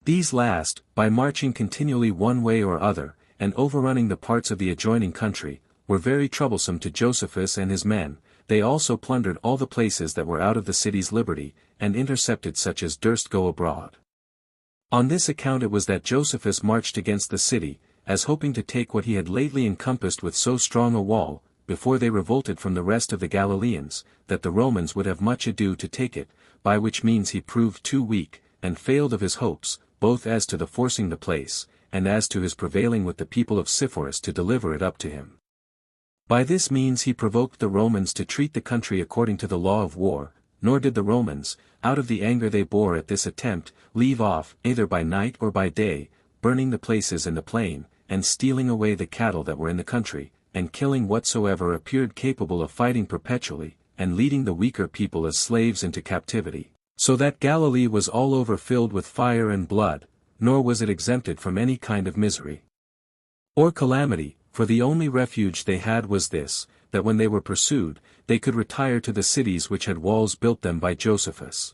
These last, by marching continually one way or other, and overrunning the parts of the adjoining country, were very troublesome to Josephus and his men. They also plundered all the places that were out of the city's liberty, and intercepted such as durst go abroad. On this account it was that Josephus marched against the city, as hoping to take what he had lately encompassed with so strong a wall, before they revolted from the rest of the Galileans, that the Romans would have much ado to take it, by which means he proved too weak, and failed of his hopes, both as to the forcing the place, and as to his prevailing with the people of Sepphoris to deliver it up to him. By this means he provoked the Romans to treat the country according to the law of war, nor did the Romans, out of the anger they bore at this attempt, leave off, either by night or by day, burning the places in the plain, and stealing away the cattle that were in the country, and killing whatsoever appeared capable of fighting perpetually, and leading the weaker people as slaves into captivity, so that Galilee was all over filled with fire and blood, nor was it exempted from any kind of misery or calamity, for the only refuge they had was this, that when they were pursued, they could retire to the cities which had walls built them by Josephus.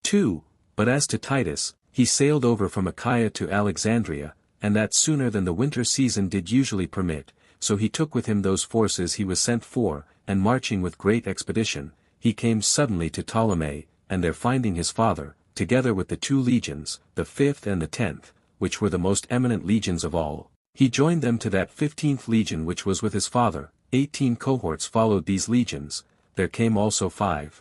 2. But as to Titus, he sailed over from Achaia to Alexandria, and that sooner than the winter season did usually permit, so he took with him those forces he was sent for, and marching with great expedition, he came suddenly to Ptolemais, and there finding his father, together with the 2 legions, the 5th and the 10th, which were the most eminent legions of all, he joined them to that 15th legion which was with his father. 18 cohorts followed these legions, there came also 5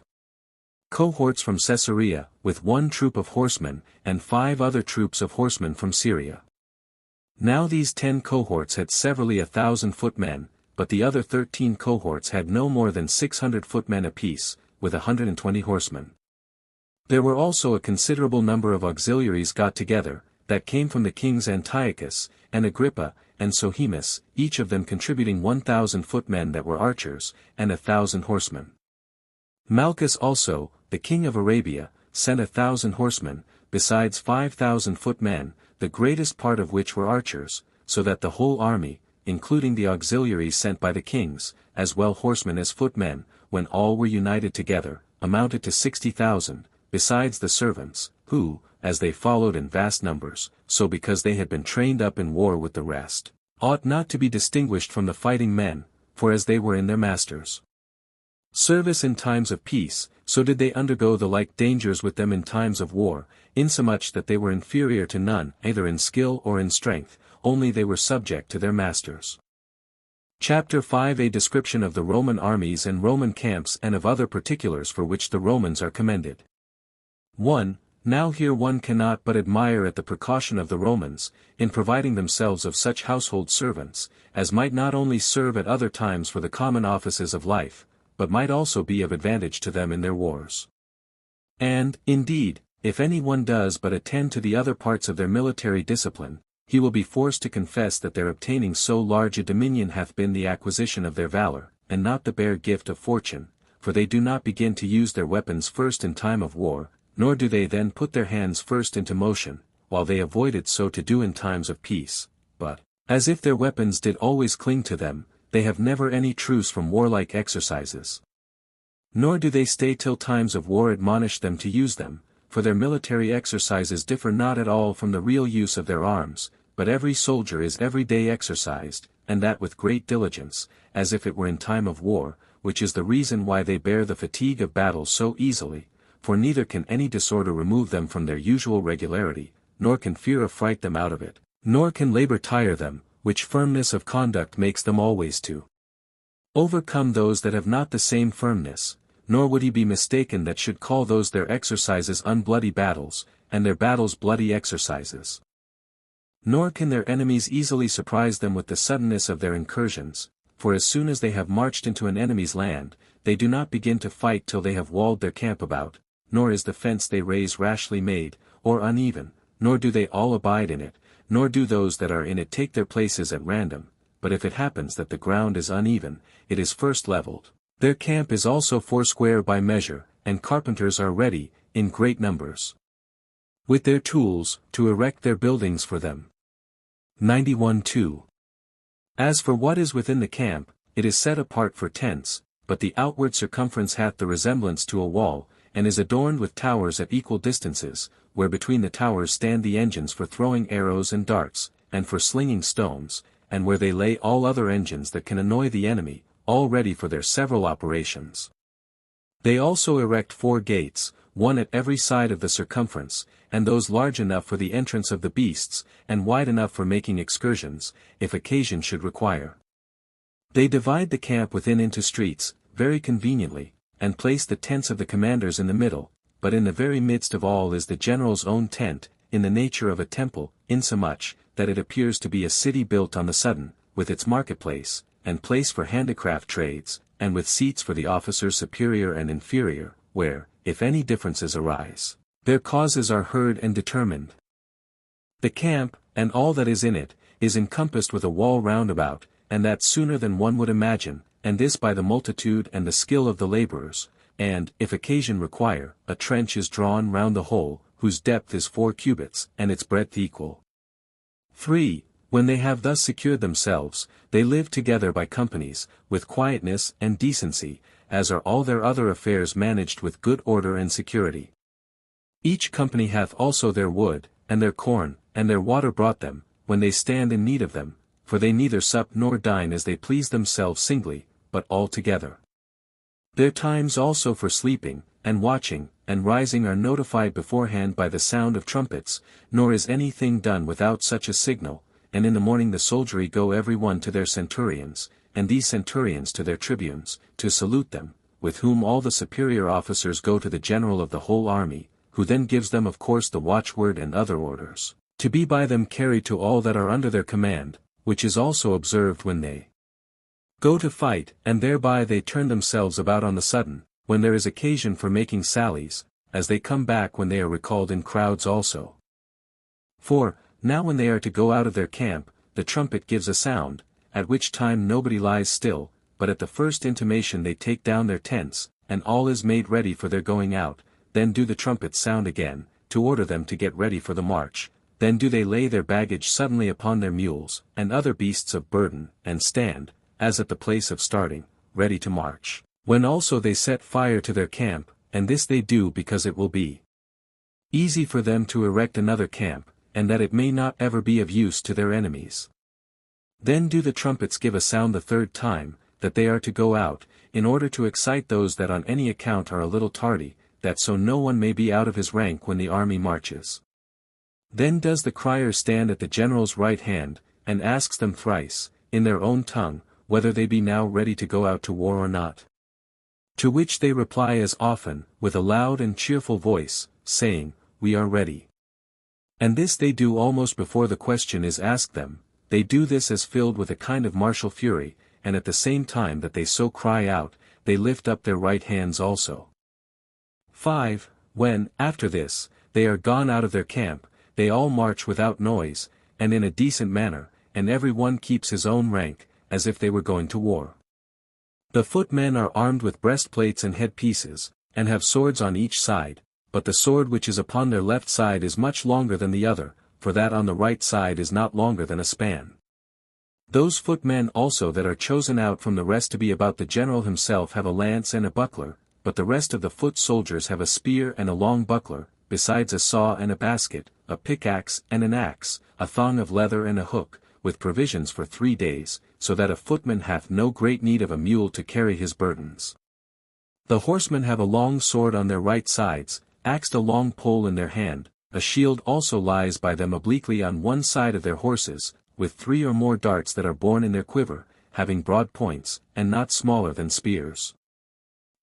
cohorts from Caesarea, with 1 troop of horsemen, and 5 other troops of horsemen from Syria. Now these 10 cohorts had severally 1,000 footmen, but the other 13 cohorts had no more than 600 footmen apiece, with 120 horsemen. There were also a considerable number of auxiliaries got together, that came from the kings Antiochus, and Agrippa, and Sohemus, each of them contributing 1,000 footmen that were archers, and 1,000 horsemen. Malchus also, the king of Arabia, sent 1,000 horsemen, besides 5,000 footmen, the greatest part of which were archers, so that the whole army, including the auxiliaries sent by the kings, as well horsemen as footmen, when all were united together, amounted to 60,000, besides the servants, who, as they followed in vast numbers, so because they had been trained up in war with the rest, ought not to be distinguished from the fighting men, for as they were in their masters' service in times of peace, so did they undergo the like dangers with them in times of war, insomuch that they were inferior to none, either in skill or in strength, only they were subject to their masters. Chapter 5. A description of the Roman armies and Roman camps and of other particulars for which the Romans are commended. 1. Now here one cannot but admire at the precaution of the Romans, in providing themselves of such household servants, as might not only serve at other times for the common offices of life, but might also be of advantage to them in their wars. And, indeed, if any one does but attend to the other parts of their military discipline, he will be forced to confess that their obtaining so large a dominion hath been the acquisition of their valor, and not the bare gift of fortune, for they do not begin to use their weapons first in time of war, nor do they then put their hands first into motion, while they avoided so to do in times of peace, but, as if their weapons did always cling to them, they have never any truce from warlike exercises. Nor do they stay till times of war admonish them to use them, for their military exercises differ not at all from the real use of their arms, but every soldier is every day exercised, and that with great diligence, as if it were in time of war, which is the reason why they bear the fatigue of battle so easily, for neither can any disorder remove them from their usual regularity, nor can fear affright them out of it, nor can labor tire them, which firmness of conduct makes them always to overcome those that have not the same firmness, nor would he be mistaken that should call those their exercises unbloody battles, and their battles bloody exercises. Nor can their enemies easily surprise them with the suddenness of their incursions, for as soon as they have marched into an enemy's land, they do not begin to fight till they have walled their camp about, nor is the fence they raise rashly made, or uneven, nor do they all abide in it, nor do those that are in it take their places at random, but if it happens that the ground is uneven, it is first leveled. Their camp is also foursquare by measure, and carpenters are ready, in great numbers, with their tools, to erect their buildings for them. 91-2. As for what is within the camp, it is set apart for tents, but the outward circumference hath the resemblance to a wall, and is adorned with towers at equal distances, where between the towers stand the engines for throwing arrows and darts, and for slinging stones, and where they lay all other engines that can annoy the enemy, all ready for their several operations. They also erect 4 gates, one at every side of the circumference, and those large enough for the entrance of the beasts, and wide enough for making excursions, if occasion should require. They divide the camp within into streets, very conveniently, and place the tents of the commanders in the middle, but in the very midst of all is the general's own tent, in the nature of a temple, insomuch, that it appears to be a city built on the sudden, with its marketplace, and place for handicraft trades, and with seats for the officers superior and inferior, where, if any differences arise, their causes are heard and determined. The camp, and all that is in it, is encompassed with a wall round about, and that sooner than one would imagine, and this by the multitude and the skill of the laborers, and, if occasion require, a trench is drawn round the whole, whose depth is 4 cubits, and its breadth equal. 3. When they have thus secured themselves, they live together by companies, with quietness and decency, as are all their other affairs managed with good order and security. Each company hath also their wood, and their corn, and their water brought them, when they stand in need of them, for they neither sup nor dine as they please themselves singly, but all together. Their times also for sleeping, and watching, and rising are notified beforehand by the sound of trumpets, nor is anything done without such a signal, and in the morning the soldiery go every one to their centurions, and these centurions to their tribunes, to salute them, with whom all the superior officers go to the general of the whole army, who then gives them of course the watchword and other orders, to be by them carried to all that are under their command, which is also observed when they go to fight, and thereby they turn themselves about on the sudden, when there is occasion for making sallies, as they come back when they are recalled in crowds also. 4. Now when they are to go out of their camp, the trumpet gives a sound, at which time nobody lies still, but at the first intimation they take down their tents, and all is made ready for their going out, then do the trumpets sound again, to order them to get ready for the march, then do they lay their baggage suddenly upon their mules, and other beasts of burden, and stand, as at the place of starting, ready to march, when also they set fire to their camp, and this they do because it will be easy for them to erect another camp, and that it may not ever be of use to their enemies. Then do the trumpets give a sound the 3rd time, that they are to go out, in order to excite those that on any account are a little tardy, that so no one may be out of his rank when the army marches. Then does the crier stand at the general's right hand, and asks them thrice, in their own tongue, whether they be now ready to go out to war or not. To which they reply as often, with a loud and cheerful voice, saying, We are ready. And this they do almost before the question is asked them. They do this as filled with a kind of martial fury, and at the same time that they so cry out, they lift up their right hands also. 5. When, after this, they are gone out of their camp, they all march without noise, and in a decent manner, and every one keeps his own rank, as if they were going to war. The footmen are armed with breastplates and headpieces, and have swords on each side, but the sword which is upon their left side is much longer than the other, for that on the right side is not longer than a span. Those footmen also that are chosen out from the rest to be about the general himself have a lance and a buckler, but the rest of the foot soldiers have a spear and a long buckler, besides a saw and a basket, a pickaxe and an axe, a thong of leather and a hook, with provisions for 3 days, so that a footman hath no great need of a mule to carry his burdens. The horsemen have a long sword on their right sides, axed a long pole in their hand, a shield also lies by them obliquely on one side of their horses, with 3 or more darts that are borne in their quiver, having broad points, and not smaller than spears.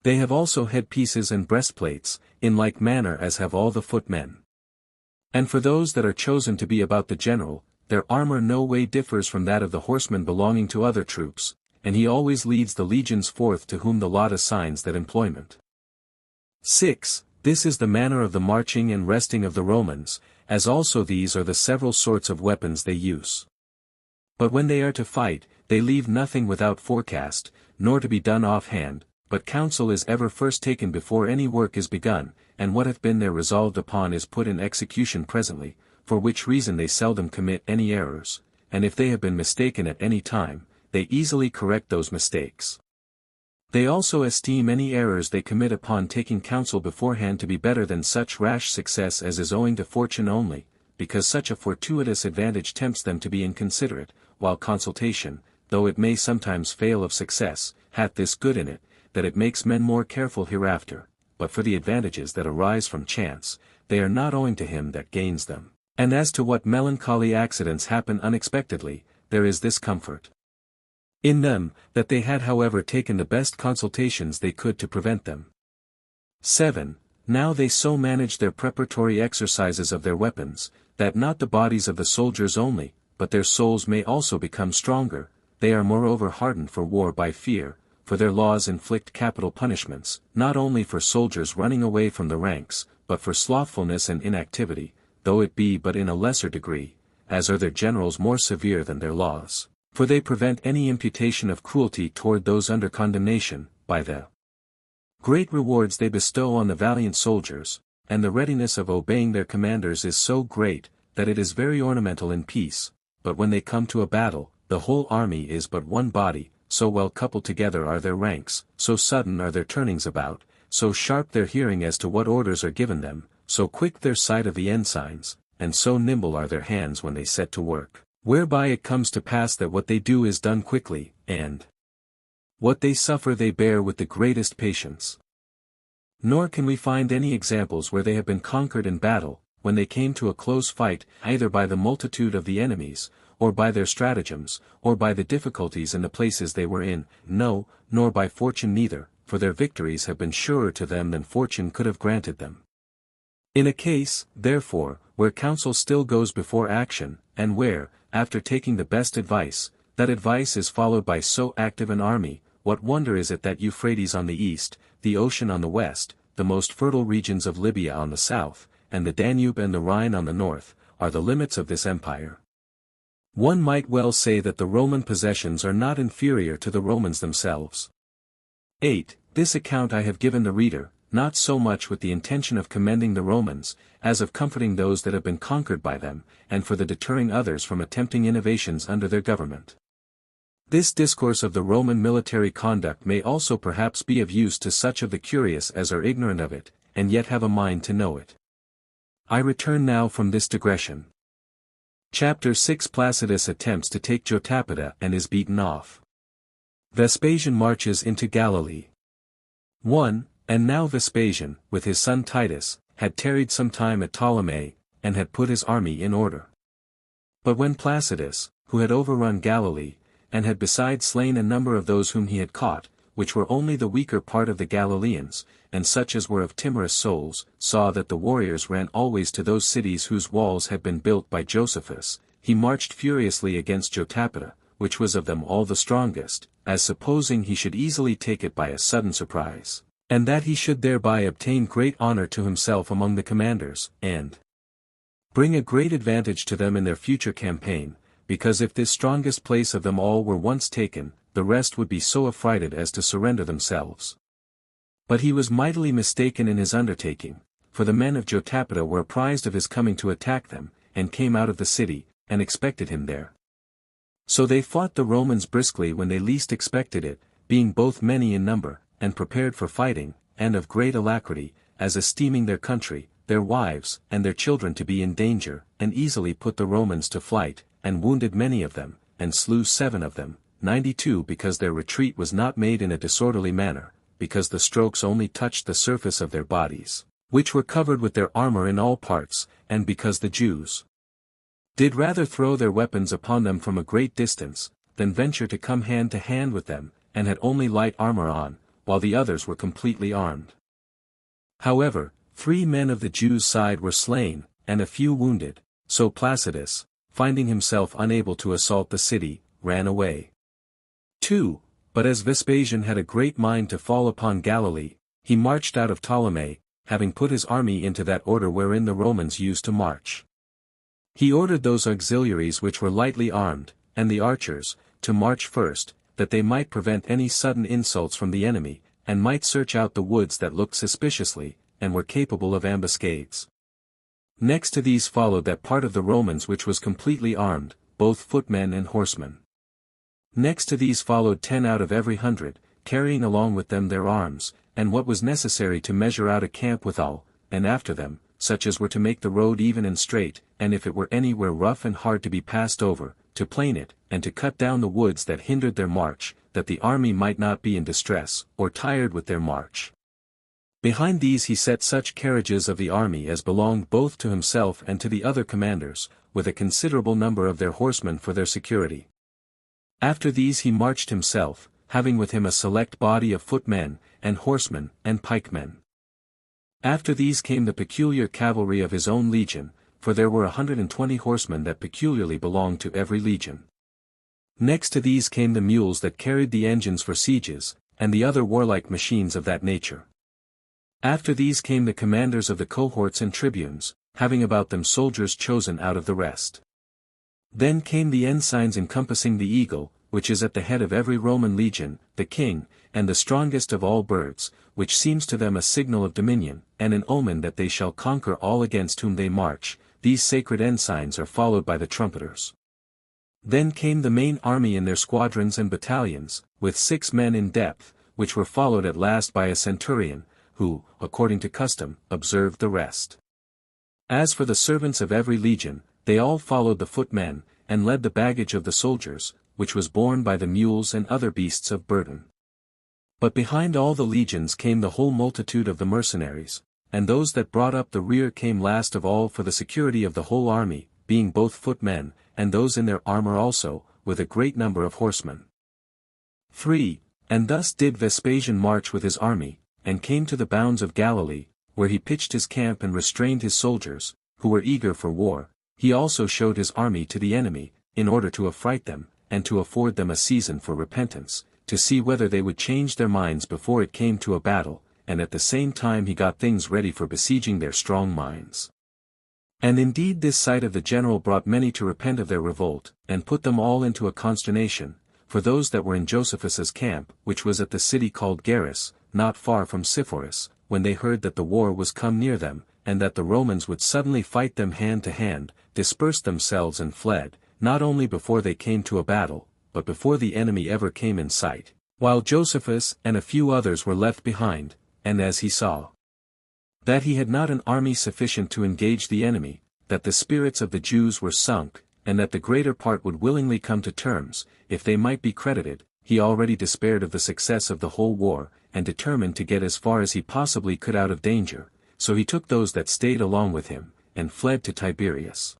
They have also headpieces and breastplates, in like manner as have all the footmen. And for those that are chosen to be about the general, their armor no way differs from that of the horsemen belonging to other troops, and he always leads the legions forth to whom the lot assigns that employment. 6. This is the manner of the marching and resting of the Romans, as also these are the several sorts of weapons they use. But when they are to fight, they leave nothing without forecast, nor to be done offhand, but counsel is ever first taken before any work is begun, and what hath been there resolved upon is put in execution presently, for which reason they seldom commit any errors, and if they have been mistaken at any time, they easily correct those mistakes. They also esteem any errors they commit upon taking counsel beforehand to be better than such rash success as is owing to fortune only, because such a fortuitous advantage tempts them to be inconsiderate, while consultation, though it may sometimes fail of success, hath this good in it, that it makes men more careful hereafter, but for the advantages that arise from chance, they are not owing to him that gains them. And as to what melancholy accidents happen unexpectedly, there is this comfort. in them, that they had however taken the best consultations they could to prevent them. 7. Now they so managed their preparatory exercises of their weapons, that not the bodies of the soldiers only, but their souls may also become stronger. They are moreover hardened for war by fear, for their laws inflict capital punishments, not only for soldiers running away from the ranks, but for slothfulness and inactivity, though it be but in a lesser degree, as are their generals more severe than their laws, for they prevent any imputation of cruelty toward those under condemnation, by the great rewards they bestow on the valiant soldiers, and the readiness of obeying their commanders is so great, that it is very ornamental in peace, but when they come to a battle, the whole army is but one body, so well coupled together are their ranks, so sudden are their turnings about, so sharp their hearing as to what orders are given them, so quick their sight of the ensigns, and so nimble are their hands when they set to work, whereby it comes to pass that what they do is done quickly, and what they suffer they bear with the greatest patience. Nor can we find any examples where they have been conquered in battle, when they came to a close fight, either by the multitude of the enemies, or by their stratagems, or by the difficulties in the places they were in, no, nor by fortune neither, for their victories have been surer to them than fortune could have granted them. In a case, therefore, where counsel still goes before action, and where, after taking the best advice, that advice is followed by so active an army, what wonder is it that Euphrates on the east, the ocean on the west, the most fertile regions of Libya on the south, and the Danube and the Rhine on the north, are the limits of this empire? One might well say that the Roman possessions are not inferior to the Romans themselves. 8. This account I have given the reader, not so much with the intention of commending the Romans, as of comforting those that have been conquered by them, and for the deterring others from attempting innovations under their government. This discourse of the Roman military conduct may also perhaps be of use to such of the curious as are ignorant of it, and yet have a mind to know it. I return now from this digression. Chapter 6. Placidus attempts to take Jotapata and is beaten off. Vespasian marches into Galilee. 1. And now Vespasian, with his son Titus, had tarried some time at Ptolemais, and had put his army in order. But when Placidus, who had overrun Galilee, and had besides slain a number of those whom he had caught, which were only the weaker part of the Galileans, and such as were of timorous souls, saw that the warriors ran always to those cities whose walls had been built by Josephus, he marched furiously against Jotapata, which was of them all the strongest, as supposing he should easily take it by a sudden surprise, and that he should thereby obtain great honor to himself among the commanders, and bring a great advantage to them in their future campaign, because if this strongest place of them all were once taken, the rest would be so affrighted as to surrender themselves. But he was mightily mistaken in his undertaking, for the men of Jotapata were apprised of his coming to attack them, and came out of the city, and expected him there. So they fought the Romans briskly when they least expected it, being both many in number, and prepared for fighting, and of great alacrity, as esteeming their country, their wives, and their children to be in danger, and easily put the Romans to flight, and wounded many of them, and slew 7 of them, 92 because their retreat was not made in a disorderly manner, because the strokes only touched the surface of their bodies, which were covered with their armor in all parts, and because the Jews did rather throw their weapons upon them from a great distance, than venture to come hand to hand with them, and had only light armor on, while the others were completely armed. However, 3 men of the Jews' side were slain, and a few wounded, so Placidus, finding himself unable to assault the city, ran away. 2. But as Vespasian had a great mind to fall upon Galilee, he marched out of Ptolemais, having put his army into that order wherein the Romans used to march. He ordered those auxiliaries which were lightly armed, and the archers, to march first, that they might prevent any sudden insults from the enemy, and might search out the woods that looked suspiciously, and were capable of ambuscades. Next to these followed that part of the Romans which was completely armed, both footmen and horsemen. Next to these followed 10 out of every 100, carrying along with them their arms, and what was necessary to measure out a camp withal, and after them, such as were to make the road even and straight, and if it were anywhere rough and hard to be passed over, to plane it, and to cut down the woods that hindered their march, that the army might not be in distress, or tired with their march. Behind these he set such carriages of the army as belonged both to himself and to the other commanders, with a considerable number of their horsemen for their security. After these he marched himself, having with him a select body of footmen, and horsemen, and pikemen. After these came the peculiar cavalry of his own legion, for there were 120 horsemen that peculiarly belonged to every legion. Next to these came the mules that carried the engines for sieges, and the other warlike machines of that nature. After these came the commanders of the cohorts and tribunes, having about them soldiers chosen out of the rest. Then came the ensigns encompassing the eagle, which is at the head of every Roman legion, the king, and the strongest of all birds, which seems to them a signal of dominion, and an omen that they shall conquer all against whom they march. These sacred ensigns are followed by the trumpeters. Then came the main army in their squadrons and battalions, with 6 men in depth, which were followed at last by a centurion, who, according to custom, observed the rest. As for the servants of every legion, they all followed the footmen, and led the baggage of the soldiers, which was borne by the mules and other beasts of burden. But behind all the legions came the whole multitude of the mercenaries, and those that brought up the rear came last of all for the security of the whole army, being both footmen, and those in their armor also, with a great number of horsemen. 3. And thus did Vespasian march with his army, and came to the bounds of Galilee, where he pitched his camp and restrained his soldiers, who were eager for war. He also showed his army to the enemy, in order to affright them, and to afford them a season for repentance, to see whether they would change their minds before it came to a battle, and at the same time he got things ready for besieging their strong minds. And indeed this sight of the general brought many to repent of their revolt, and put them all into a consternation, for those that were in Josephus's camp, which was at the city called Garrus, not far from Sepphoris, when they heard that the war was come near them, and that the Romans would suddenly fight them hand to hand, dispersed themselves and fled, not only before they came to a battle, but before the enemy ever came in sight, while Josephus and a few others were left behind, and as he saw that he had not an army sufficient to engage the enemy, that the spirits of the Jews were sunk, and that the greater part would willingly come to terms, if they might be credited, he already despaired of the success of the whole war, and determined to get as far as he possibly could out of danger, so he took those that stayed along with him, and fled to Tiberias.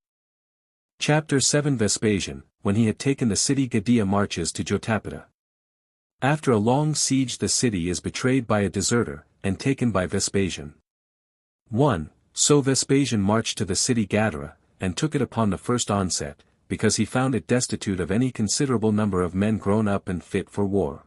Chapter 7 Vespasian, when he had taken the city Gadea, marches to Jotapata. After a long siege the city is betrayed by a deserter, and taken by Vespasian. 1. So Vespasian marched to the city Gadara, and took it upon the first onset, because he found it destitute of any considerable number of men grown up and fit for war.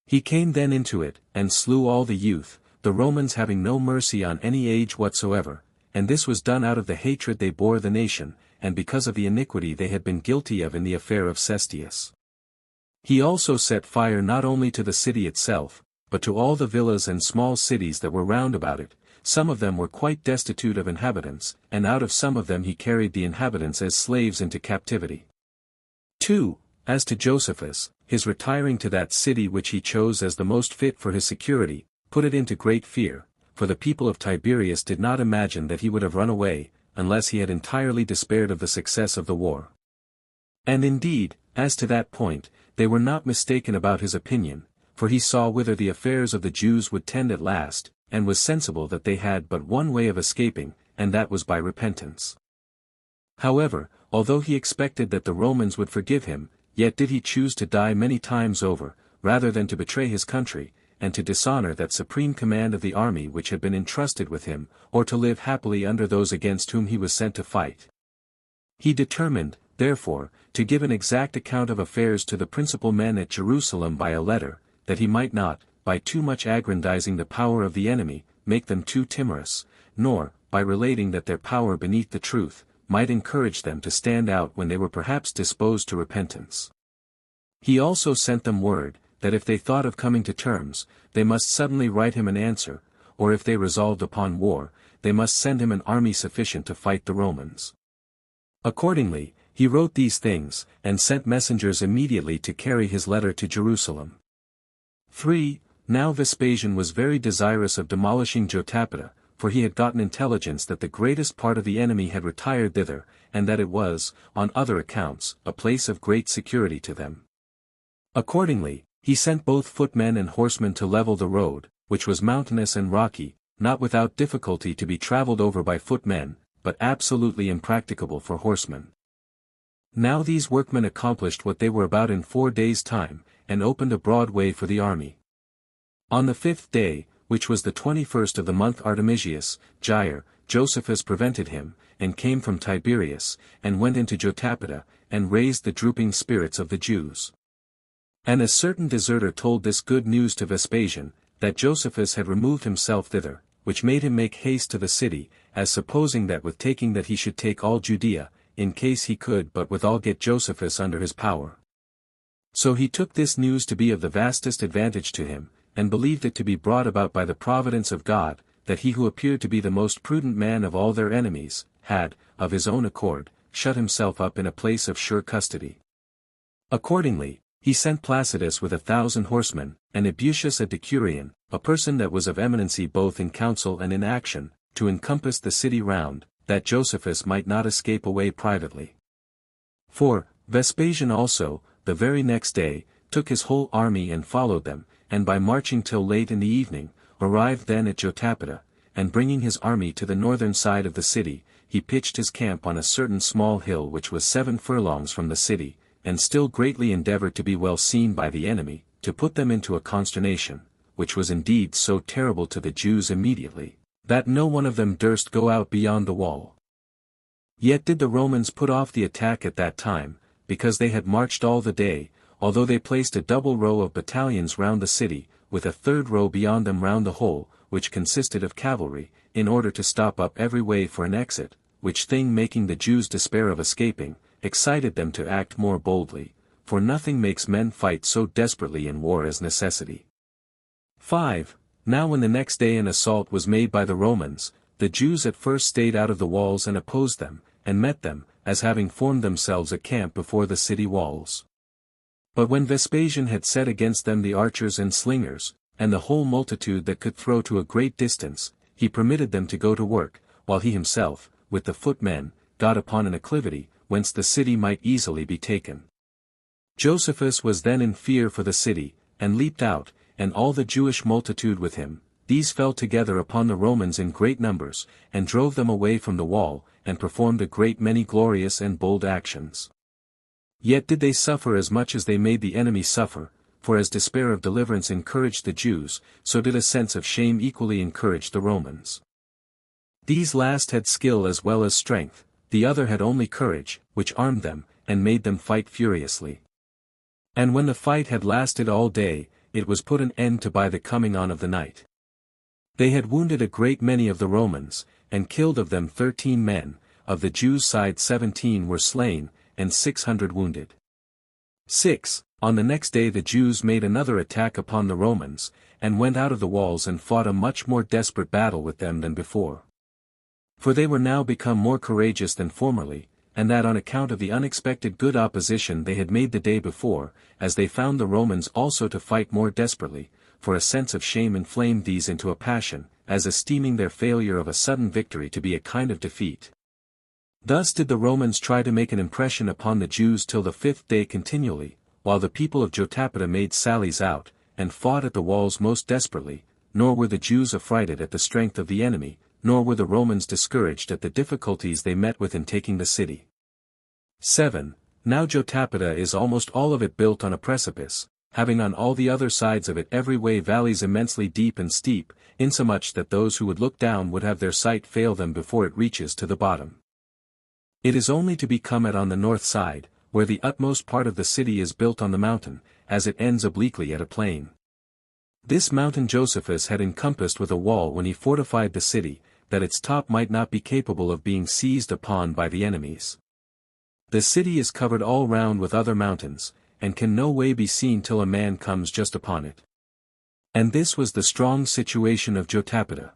He came then into it, and slew all the youth, the Romans having no mercy on any age whatsoever, and this was done out of the hatred they bore the nation, and because of the iniquity they had been guilty of in the affair of Cestius. He also set fire not only to the city itself, but to all the villas and small cities that were round about it. Some of them were quite destitute of inhabitants, and out of some of them he carried the inhabitants as slaves into captivity. 2. As to Josephus, his retiring to that city which he chose as the most fit for his security, put it into great fear, for the people of Tiberias did not imagine that he would have run away, unless he had entirely despaired of the success of the war. And indeed, as to that point, they were not mistaken about his opinion, for he saw whither the affairs of the Jews would tend at last, and was sensible that they had but one way of escaping, and that was by repentance. However, although he expected that the Romans would forgive him, yet did he choose to die many times over, rather than to betray his country, and to dishonor that supreme command of the army which had been entrusted with him, or to live happily under those against whom he was sent to fight. He determined, therefore, to give an exact account of affairs to the principal men at Jerusalem by a letter, that he might not, by too much aggrandizing the power of the enemy, make them too timorous, nor, by relating that their power beneath the truth, might encourage them to stand out when they were perhaps disposed to repentance. He also sent them word, that if they thought of coming to terms, they must suddenly write him an answer, or if they resolved upon war, they must send him an army sufficient to fight the Romans. Accordingly, he wrote these things, and sent messengers immediately to carry his letter to Jerusalem. 3. Now Vespasian was very desirous of demolishing Jotapata, for he had gotten intelligence that the greatest part of the enemy had retired thither, and that it was, on other accounts, a place of great security to them. Accordingly, he sent both footmen and horsemen to level the road, which was mountainous and rocky, not without difficulty to be travelled over by footmen, but absolutely impracticable for horsemen. Now these workmen accomplished what they were about in 4 days' time, and opened a broad way for the army. On the 5th day, which was the 21st of the month Artemisius, Jair, Josephus prevented him, and came from Tiberias, and went into Jotapata, and raised the drooping spirits of the Jews. And a certain deserter told this good news to Vespasian, that Josephus had removed himself thither, which made him make haste to the city, as supposing that with taking that he should take all Judea, in case he could but withal get Josephus under his power. So he took this news to be of the vastest advantage to him, and believed it to be brought about by the providence of God, that he who appeared to be the most prudent man of all their enemies, had, of his own accord, shut himself up in a place of sure custody. Accordingly, he sent Placidus with 1,000 horsemen, and Ebucius a decurion, a person that was of eminency both in counsel and in action, to encompass the city round, that Josephus might not escape away privately. For, Vespasian also, the very next day, took his whole army and followed them, and by marching till late in the evening, arrived then at Jotapata, and bringing his army to the northern side of the city, he pitched his camp on a certain small hill which was 7 furlongs from the city, and still greatly endeavored to be well seen by the enemy, to put them into a consternation, which was indeed so terrible to the Jews immediately, that no one of them durst go out beyond the wall. Yet did the Romans put off the attack at that time, because they had marched all the day, although they placed a double row of battalions round the city, with a third row beyond them round the whole, which consisted of cavalry, in order to stop up every way for an exit, which thing making the Jews despair of escaping, excited them to act more boldly, for nothing makes men fight so desperately in war as necessity. 5. Now when the next day an assault was made by the Romans, the Jews at first stayed out of the walls and opposed them, and met them, as having formed themselves a camp before the city walls. But when Vespasian had set against them the archers and slingers, and the whole multitude that could throw to a great distance, he permitted them to go to work, while he himself, with the footmen, got upon an acclivity, whence the city might easily be taken. Josephus was then in fear for the city, and leaped out, and all the Jewish multitude with him. These fell together upon the Romans in great numbers, and drove them away from the wall, and performed a great many glorious and bold actions. Yet did they suffer as much as they made the enemy suffer, for as despair of deliverance encouraged the Jews, so did a sense of shame equally encourage the Romans. These last had skill as well as strength, the other had only courage, which armed them, and made them fight furiously. And when the fight had lasted all day, it was put an end to by the coming on of the night. They had wounded a great many of the Romans, and killed of them 13 men, of the Jews' side 17 were slain, and 600 wounded. 6. On the next day the Jews made another attack upon the Romans, and went out of the walls and fought a much more desperate battle with them than before. For they were now become more courageous than formerly, and that on account of the unexpected good opposition they had made the day before, as they found the Romans also to fight more desperately, for a sense of shame inflamed these into a passion, as esteeming their failure of a sudden victory to be a kind of defeat. Thus did the Romans try to make an impression upon the Jews till the 5th day continually, while the people of Jotapata made sallies out, and fought at the walls most desperately, nor were the Jews affrighted at the strength of the enemy, nor were the Romans discouraged at the difficulties they met with in taking the city. 7. Now Jotapata is almost all of it built on a precipice, having on all the other sides of it every way valleys immensely deep and steep, insomuch that those who would look down would have their sight fail them before it reaches to the bottom. It is only to be come at on the north side, where the utmost part of the city is built on the mountain, as it ends obliquely at a plain. This mountain Josephus had encompassed with a wall when he fortified the city, that its top might not be capable of being seized upon by the enemies. The city is covered all round with other mountains, and can no way be seen till a man comes just upon it. And this was the strong situation of Jotapata.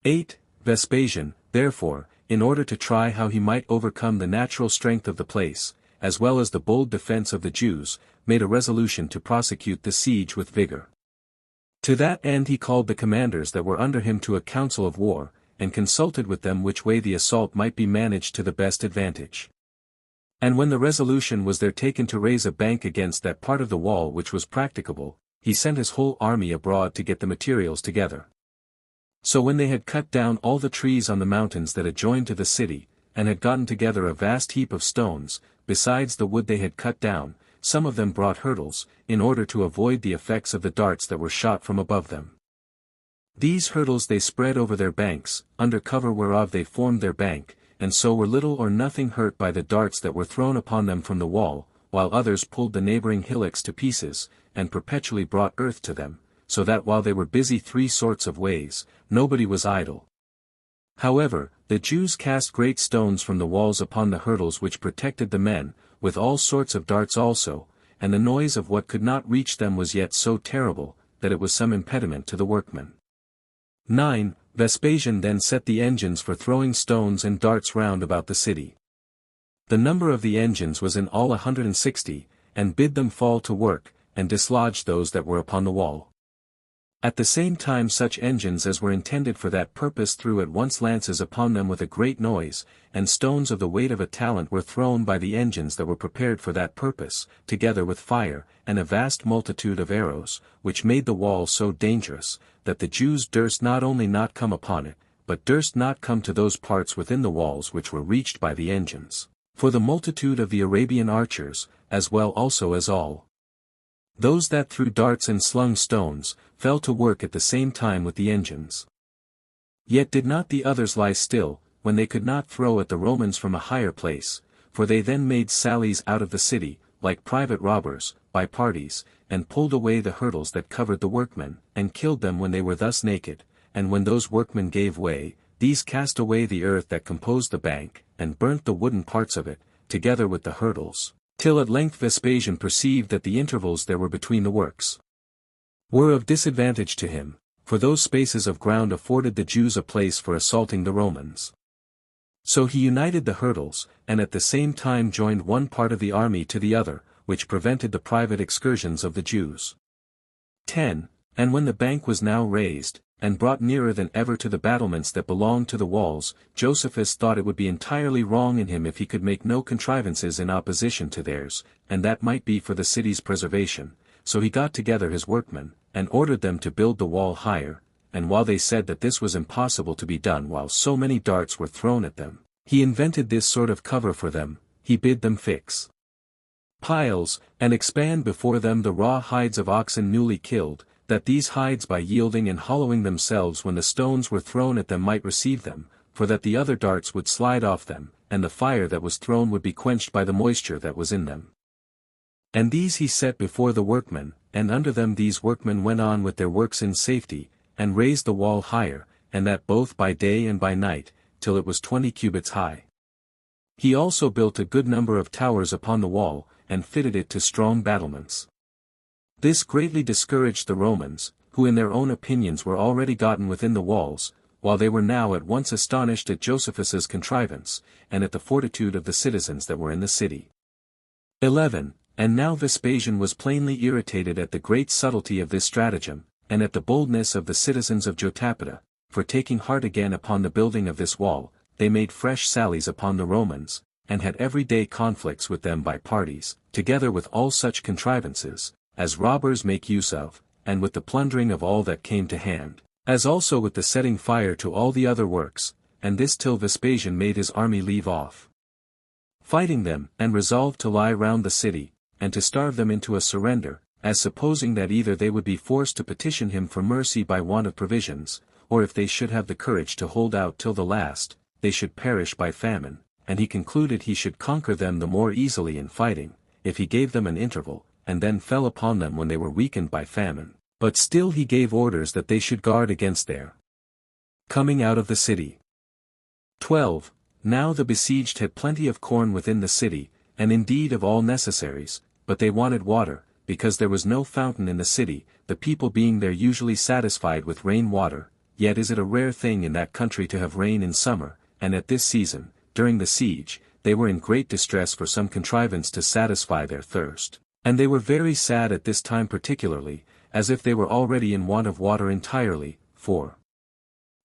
8. Vespasian, therefore, in order to try how he might overcome the natural strength of the place, as well as the bold defense of the Jews, made a resolution to prosecute the siege with vigor. To that end he called the commanders that were under him to a council of war, and consulted with them which way the assault might be managed to the best advantage. And when the resolution was there taken to raise a bank against that part of the wall which was practicable, he sent his whole army abroad to get the materials together. So when they had cut down all the trees on the mountains that adjoined to the city, and had gotten together a vast heap of stones, besides the wood they had cut down. Some of them brought hurdles, in order to avoid the effects of the darts that were shot from above them. These hurdles they spread over their banks, under cover whereof they formed their bank, and so were little or nothing hurt by the darts that were thrown upon them from the wall, while others pulled the neighboring hillocks to pieces, and perpetually brought earth to them, so that while they were busy three sorts of ways, nobody was idle. However, the Jews cast great stones from the walls upon the hurdles which protected the men, with all sorts of darts also, and the noise of what could not reach them was yet so terrible, that it was some impediment to the workmen. 9. Vespasian then set the engines for throwing stones and darts round about the city. The number of the engines was in all 160, and bid them fall to work, and dislodge those that were upon the wall. At the same time such engines as were intended for that purpose threw at once lances upon them with a great noise, and stones of the weight of a talent were thrown by the engines that were prepared for that purpose, together with fire, and a vast multitude of arrows, which made the wall so dangerous, that the Jews durst not only not come upon it, but durst not come to those parts within the walls which were reached by the engines, for the multitude of the Arabian archers, as well also as all those that threw darts and slung stones, fell to work at the same time with the engines. Yet did not the others lie still, when they could not throw at the Romans from a higher place, for they then made sallies out of the city, like private robbers, by parties, and pulled away the hurdles that covered the workmen, and killed them when they were thus naked, and when those workmen gave way, these cast away the earth that composed the bank, and burnt the wooden parts of it, together with the hurdles, till at length Vespasian perceived that the intervals there were between the works were of disadvantage to him, for those spaces of ground afforded the Jews a place for assaulting the Romans. So he united the hurdles, and at the same time joined one part of the army to the other, which prevented the private excursions of the Jews. 10. And when the bank was now raised, and brought nearer than ever to the battlements that belonged to the walls, Josephus thought it would be entirely wrong in him if he could make no contrivances in opposition to theirs, and that might be for the city's preservation. So he got together his workmen, and ordered them to build the wall higher, and while they said that this was impossible to be done while so many darts were thrown at them, he invented this sort of cover for them. He bid them fix piles, and expand before them the raw hides of oxen newly killed, that these hides by yielding and hollowing themselves when the stones were thrown at them might receive them, for that the other darts would slide off them, and the fire that was thrown would be quenched by the moisture that was in them. And these he set before the workmen, and under them these workmen went on with their works in safety, and raised the wall higher, and that both by day and by night, till it was 20 cubits high. He also built a good number of towers upon the wall, and fitted it to strong battlements. This greatly discouraged the Romans, who in their own opinions were already gotten within the walls, while they were now at once astonished at Josephus's contrivance, and at the fortitude of the citizens that were in the city. 11. And now Vespasian was plainly irritated at the great subtlety of this stratagem, and at the boldness of the citizens of Jotapata, for taking heart again upon the building of this wall, they made fresh sallies upon the Romans, and had every day conflicts with them by parties, together with all such contrivances, as robbers make use of, and with the plundering of all that came to hand, as also with the setting fire to all the other works, and this till Vespasian made his army leave off fighting them, and resolved to lie round the city, and to starve them into a surrender, as supposing that either they would be forced to petition him for mercy by want of provisions, or if they should have the courage to hold out till the last, they should perish by famine, and he concluded he should conquer them the more easily in fighting, if he gave them an interval, and then fell upon them when they were weakened by famine. But still he gave orders that they should guard against their coming out of the city. 12. Now the besieged had plenty of corn within the city, and indeed of all necessaries, but they wanted water, because there was no fountain in the city, the people being there usually satisfied with rain water. Yet is it a rare thing in that country to have rain in summer, and at this season, during the siege, they were in great distress for some contrivance to satisfy their thirst, and they were very sad at this time particularly, as if they were already in want of water entirely. 4.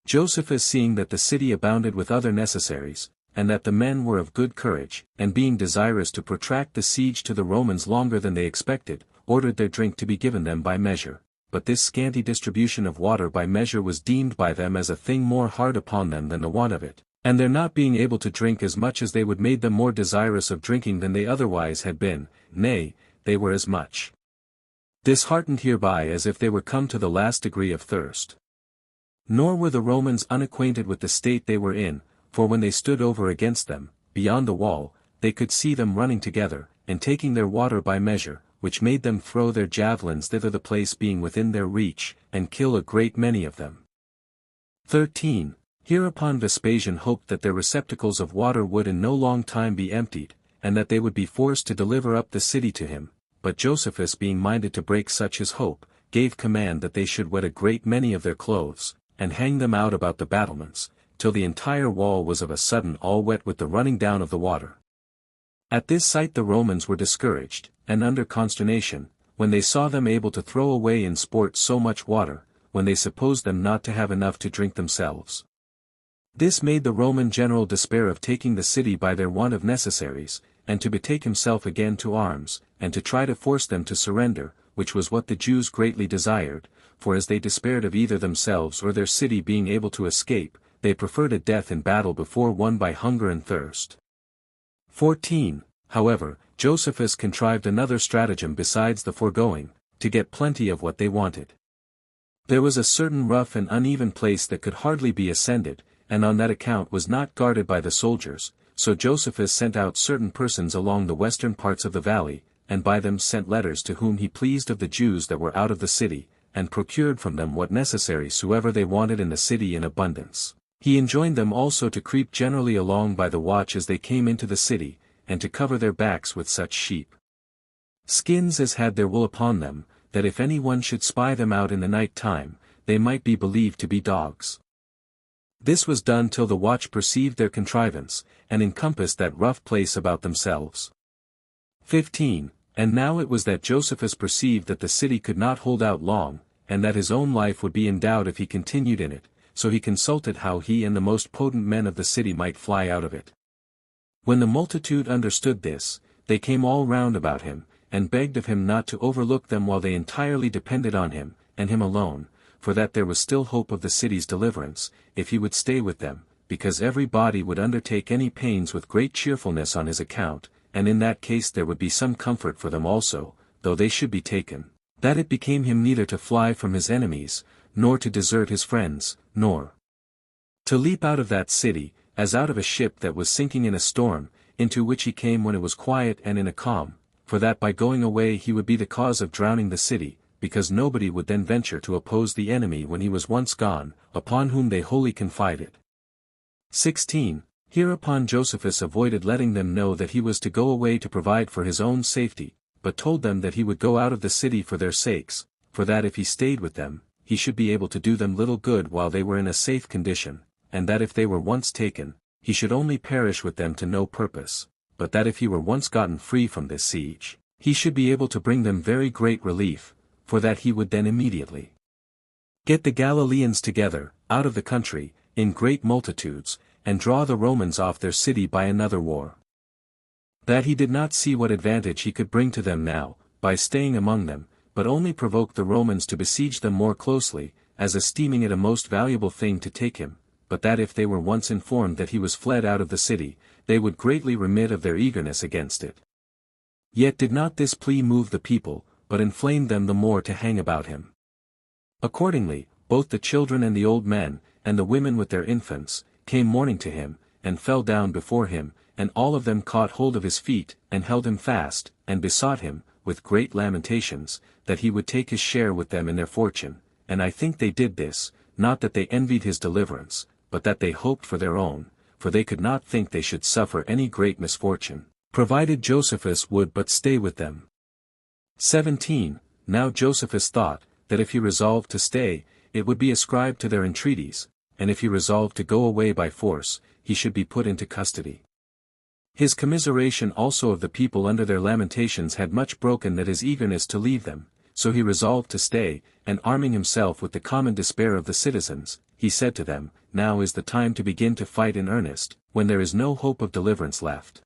Josephus seeing that the city abounded with other necessaries, and that the men were of good courage, and being desirous to protract the siege to the Romans longer than they expected, ordered their drink to be given them by measure. But this scanty distribution of water by measure was deemed by them as a thing more hard upon them than the want of it, And their not being able to drink as much as they would made them more desirous of drinking than they otherwise had been, nay, they were as much disheartened hereby as if they were come to the last degree of thirst. Nor were the Romans unacquainted with the state they were in, for when they stood over against them, beyond the wall, they could see them running together, and taking their water by measure, which made them throw their javelins thither, the place being within their reach, and kill a great many of them. 13. Hereupon Vespasian hoped that their receptacles of water would in no long time be emptied, and that they would be forced to deliver up the city to him, but Josephus being minded to break such his hope, gave command that they should wet a great many of their clothes, and hang them out about the battlements, till the entire wall was of a sudden all wet with the running down of the water. At this sight the Romans were discouraged, and under consternation, when they saw them able to throw away in sport so much water, when they supposed them not to have enough to drink themselves. This made the Roman general despair of taking the city by their want of necessaries, and to betake himself again to arms, and to try to force them to surrender, which was what the Jews greatly desired, for as they despaired of either themselves or their city being able to escape, they preferred a death in battle before one by hunger and thirst. 14. However, Josephus contrived another stratagem besides the foregoing, to get plenty of what they wanted. There was a certain rough and uneven place that could hardly be ascended, and on that account was not guarded by the soldiers, so Josephus sent out certain persons along the western parts of the valley, and by them sent letters to whom he pleased of the Jews that were out of the city, and procured from them what necessary soever they wanted in the city in abundance. He enjoined them also to creep generally along by the watch as they came into the city, and to cover their backs with such sheep skins as had their wool upon them, that if any one should spy them out in the night time, they might be believed to be dogs. This was done till the watch perceived their contrivance, and encompassed that rough place about themselves. 15. And now it was that Josephus perceived that the city could not hold out long, and that his own life would be in doubt if he continued in it, so he consulted how he and the most potent men of the city might fly out of it. When the multitude understood this, they came all round about him, and begged of him not to overlook them while they entirely depended on him, and him alone, for that there was still hope of the city's deliverance, if he would stay with them, because every body would undertake any pains with great cheerfulness on his account, and in that case there would be some comfort for them also, though they should be taken, that it became him neither to fly from his enemies, nor to desert his friends, nor to leap out of that city, as out of a ship that was sinking in a storm, into which he came when it was quiet and in a calm, for that by going away he would be the cause of drowning the city, because nobody would then venture to oppose the enemy when he was once gone, upon whom they wholly confided. 16. Hereupon Josephus avoided letting them know that he was to go away to provide for his own safety, but told them that he would go out of the city for their sakes, for that if he stayed with them, he should be able to do them little good while they were in a safe condition, and that if they were once taken, he should only perish with them to no purpose, but that if he were once gotten free from this siege, he should be able to bring them very great relief, for that he would then immediately get the Galileans together, out of the country, in great multitudes, and draw the Romans off their city by another war. That he did not see what advantage he could bring to them now, by staying among them, but only provoke the Romans to besiege them more closely, as esteeming it a most valuable thing to take him, but that if they were once informed that he was fled out of the city, they would greatly remit of their eagerness against it. Yet did not this plea move the people, but inflamed them the more to hang about him. Accordingly, both the children and the old men, and the women with their infants, came mourning to him, and fell down before him, and all of them caught hold of his feet, and held him fast, and besought him, with great lamentations, that he would take his share with them in their fortune, and I think they did this, not that they envied his deliverance, but that they hoped for their own, for they could not think they should suffer any great misfortune, provided Josephus would but stay with them. 17. Now Josephus thought, that if he resolved to stay, it would be ascribed to their entreaties, and if he resolved to go away by force, he should be put into custody. His commiseration also of the people under their lamentations had much broken that his eagerness to leave them, so he resolved to stay, and arming himself with the common despair of the citizens, he said to them, Now is the time to begin to fight in earnest, when there is no hope of deliverance left.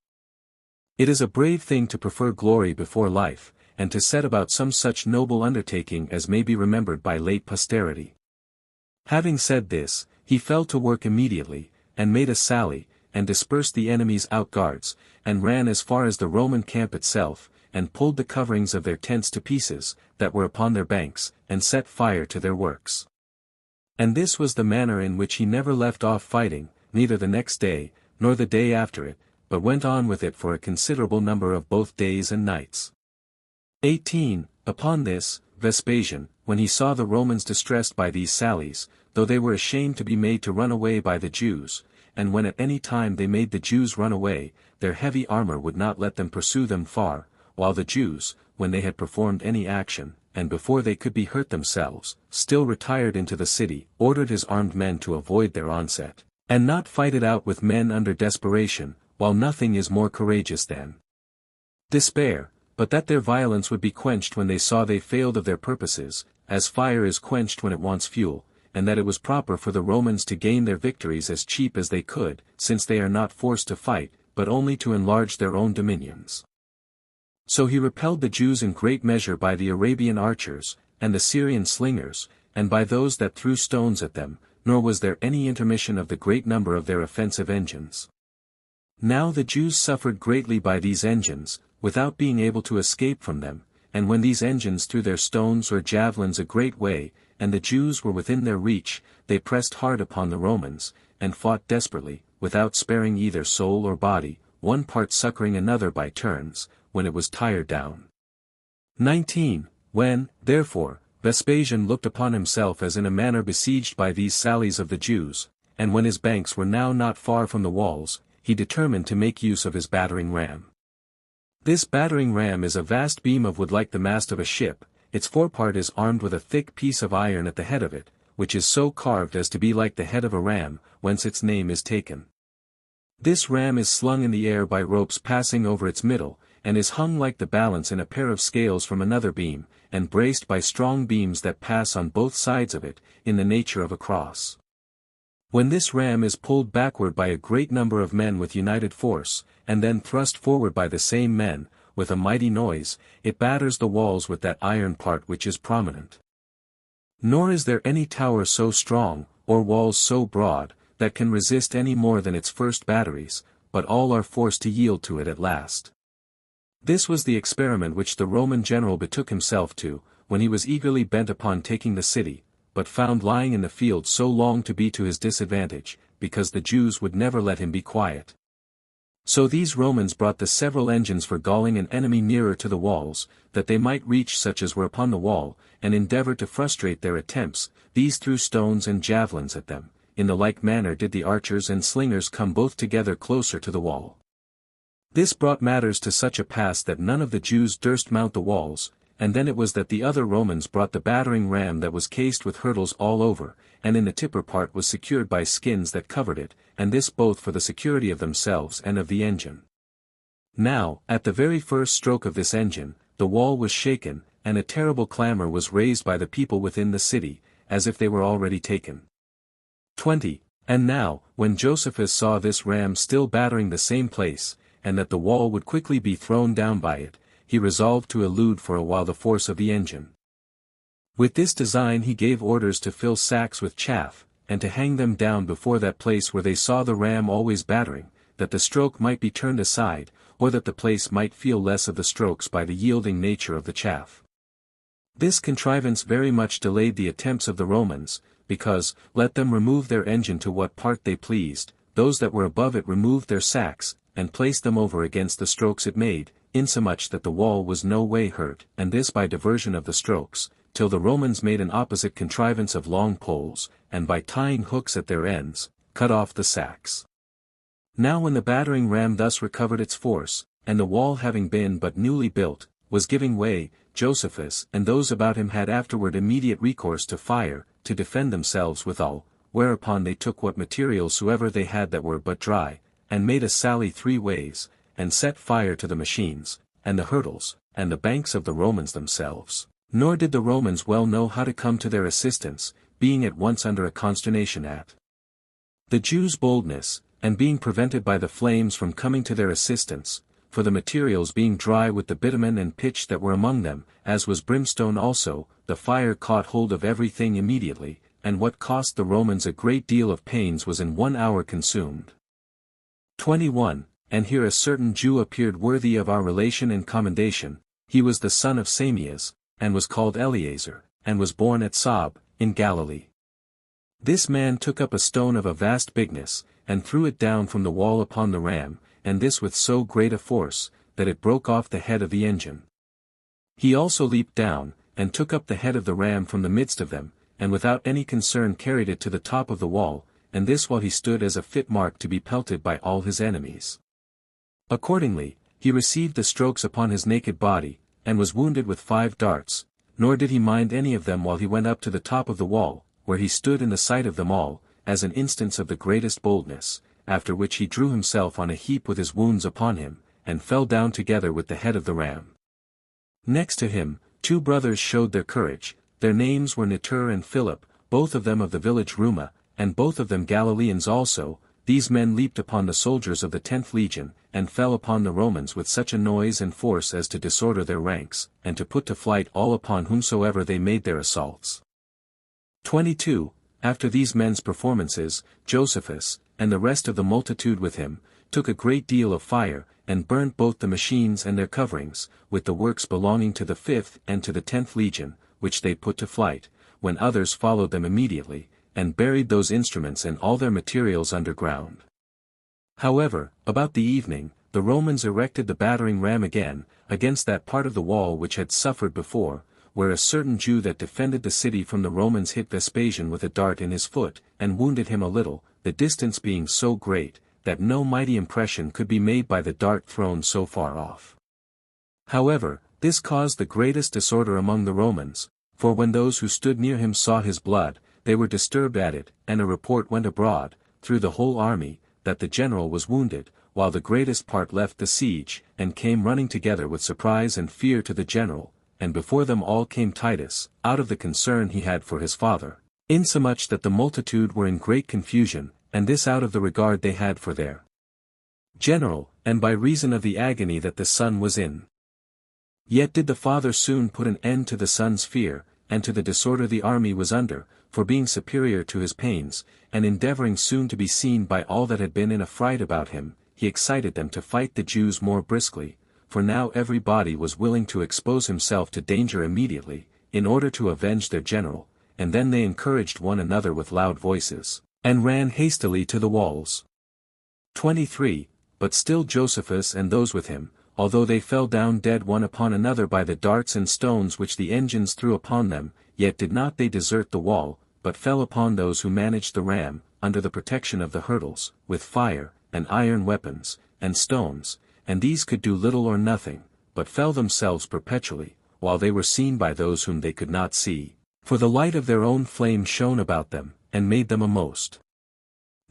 It is a brave thing to prefer glory before life, and to set about some such noble undertaking as may be remembered by late posterity. Having said this, he fell to work immediately, and made a sally, and dispersed the enemy's outguards, and ran as far as the Roman camp itself, and pulled the coverings of their tents to pieces, that were upon their banks, and set fire to their works. And this was the manner in which he never left off fighting, neither the next day, nor the day after it, but went on with it for a considerable number of both days and nights. 18. Upon this, Vespasian, when he saw the Romans distressed by these sallies, though they were ashamed to be made to run away by the Jews, and when at any time they made the Jews run away, their heavy armor would not let them pursue them far, while the Jews, when they had performed any action, and before they could be hurt themselves, still retired into the city, ordered his armed men to avoid their onset, and not fight it out with men under desperation, while nothing is more courageous than despair, but that their violence would be quenched when they saw they failed of their purposes, as fire is quenched when it wants fuel, and that it was proper for the Romans to gain their victories as cheap as they could, since they are not forced to fight, but only to enlarge their own dominions. So he repelled the Jews in great measure by the Arabian archers, and the Syrian slingers, and by those that threw stones at them, nor was there any intermission of the great number of their offensive engines. Now the Jews suffered greatly by these engines, without being able to escape from them, and when these engines threw their stones or javelins a great way, and the Jews were within their reach, they pressed hard upon the Romans, and fought desperately, without sparing either soul or body, one part succoring another by turns, when it was tired down. 19. When, therefore, Vespasian looked upon himself as in a manner besieged by these sallies of the Jews, and when his banks were now not far from the walls, he determined to make use of his battering ram. This battering ram is a vast beam of wood like the mast of a ship, its forepart is armed with a thick piece of iron at the head of it, which is so carved as to be like the head of a ram, whence its name is taken. This ram is slung in the air by ropes passing over its middle, and is hung like the balance in a pair of scales from another beam, and braced by strong beams that pass on both sides of it, in the nature of a cross. When this ram is pulled backward by a great number of men with united force, and then thrust forward by the same men, with a mighty noise, it batters the walls with that iron part which is prominent. Nor is there any tower so strong, or walls so broad, that can resist any more than its first batteries, but all are forced to yield to it at last. This was the experiment which the Roman general betook himself to, when he was eagerly bent upon taking the city, but found lying in the field so long to be to his disadvantage, because the Jews would never let him be quiet. So these Romans brought the several engines for galling an enemy nearer to the walls, that they might reach such as were upon the wall, and endeavor to frustrate their attempts. These threw stones and javelins at them. In the like manner did the archers and slingers come both together closer to the wall. This brought matters to such a pass that none of the Jews durst mount the walls, and then it was that the other Romans brought the battering ram that was cased with hurdles all over, and in the tipper part was secured by skins that covered it, and this both for the security of themselves and of the engine. Now, at the very first stroke of this engine, the wall was shaken, and a terrible clamor was raised by the people within the city, as if they were already taken. 20. And now, when Josephus saw this ram still battering the same place, and that the wall would quickly be thrown down by it, he resolved to elude for a while the force of the engine. With this design he gave orders to fill sacks with chaff, and to hang them down before that place where they saw the ram always battering, that the stroke might be turned aside, or that the place might feel less of the strokes by the yielding nature of the chaff. This contrivance very much delayed the attempts of the Romans, because, let them remove their engine to what part they pleased, those that were above it removed their sacks, and placed them over against the strokes it made, insomuch that the wall was no way hurt, and this by diversion of the strokes, till the Romans made an opposite contrivance of long poles, and by tying hooks at their ends, cut off the sacks. Now when the battering ram thus recovered its force, and the wall having been but newly built, was giving way, Josephus and those about him had afterward immediate recourse to fire, to defend themselves withal, whereupon they took what materials soever they had that were but dry, and made a sally 3 ways, and set fire to the machines, and the hurdles, and the banks of the Romans themselves. Nor did the Romans well know how to come to their assistance, being at once under a consternation at the Jews' boldness, and being prevented by the flames from coming to their assistance, for the materials being dry with the bitumen and pitch that were among them, as was brimstone also, the fire caught hold of everything immediately, and what cost the Romans a great deal of pains was in 1 hour consumed. 21. And here a certain Jew appeared worthy of our relation and commendation. He was the son of Samias, and was called Eleazar, and was born at Sob, in Galilee. This man took up a stone of a vast bigness, and threw it down from the wall upon the ram, and this with so great a force, that it broke off the head of the engine. He also leaped down, and took up the head of the ram from the midst of them, and without any concern carried it to the top of the wall, and this while he stood as a fit mark to be pelted by all his enemies. Accordingly, he received the strokes upon his naked body, and was wounded with 5 darts, nor did he mind any of them while he went up to the top of the wall, where he stood in the sight of them all, as an instance of the greatest boldness, after which he drew himself on a heap with his wounds upon him, and fell down together with the head of the ram. Next to him, 2 brothers showed their courage. Their names were Netur and Philip, both of them of the village Ruma, and both of them Galileans also. These men leaped upon the soldiers of the 10th legion, and fell upon the Romans with such a noise and force as to disorder their ranks, and to put to flight all upon whomsoever they made their assaults. 22. After these men's performances, Josephus, and the rest of the multitude with him, took a great deal of fire, and burnt both the machines and their coverings, with the works belonging to the 5th and to the 10th legion, which they put to flight, when others followed them immediately, and buried those instruments and all their materials underground. However, about the evening, the Romans erected the battering ram again, against that part of the wall which had suffered before, where a certain Jew that defended the city from the Romans hit Vespasian with a dart in his foot, and wounded him a little, the distance being so great, that no mighty impression could be made by the dart thrown so far off. However, this caused the greatest disorder among the Romans, for when those who stood near him saw his blood, they were disturbed at it, and a report went abroad, through the whole army, that the general was wounded, while the greatest part left the siege, and came running together with surprise and fear to the general, and before them all came Titus, out of the concern he had for his father, insomuch that the multitude were in great confusion, and this out of the regard they had for their general, and by reason of the agony that the son was in. Yet did the father soon put an end to the son's fear, and to the disorder the army was under, for being superior to his pains, and endeavoring soon to be seen by all that had been in a fright about him, he excited them to fight the Jews more briskly, for now every body was willing to expose himself to danger immediately, in order to avenge their general, and then they encouraged one another with loud voices, and ran hastily to the walls. 23. But still Josephus and those with him, although they fell down dead one upon another by the darts and stones which the engines threw upon them, yet did not they desert the wall, but fell upon those who managed the ram, under the protection of the hurdles, with fire, and iron weapons, and stones, and these could do little or nothing, but fell themselves perpetually, while they were seen by those whom they could not see, for the light of their own flame shone about them, and made them a most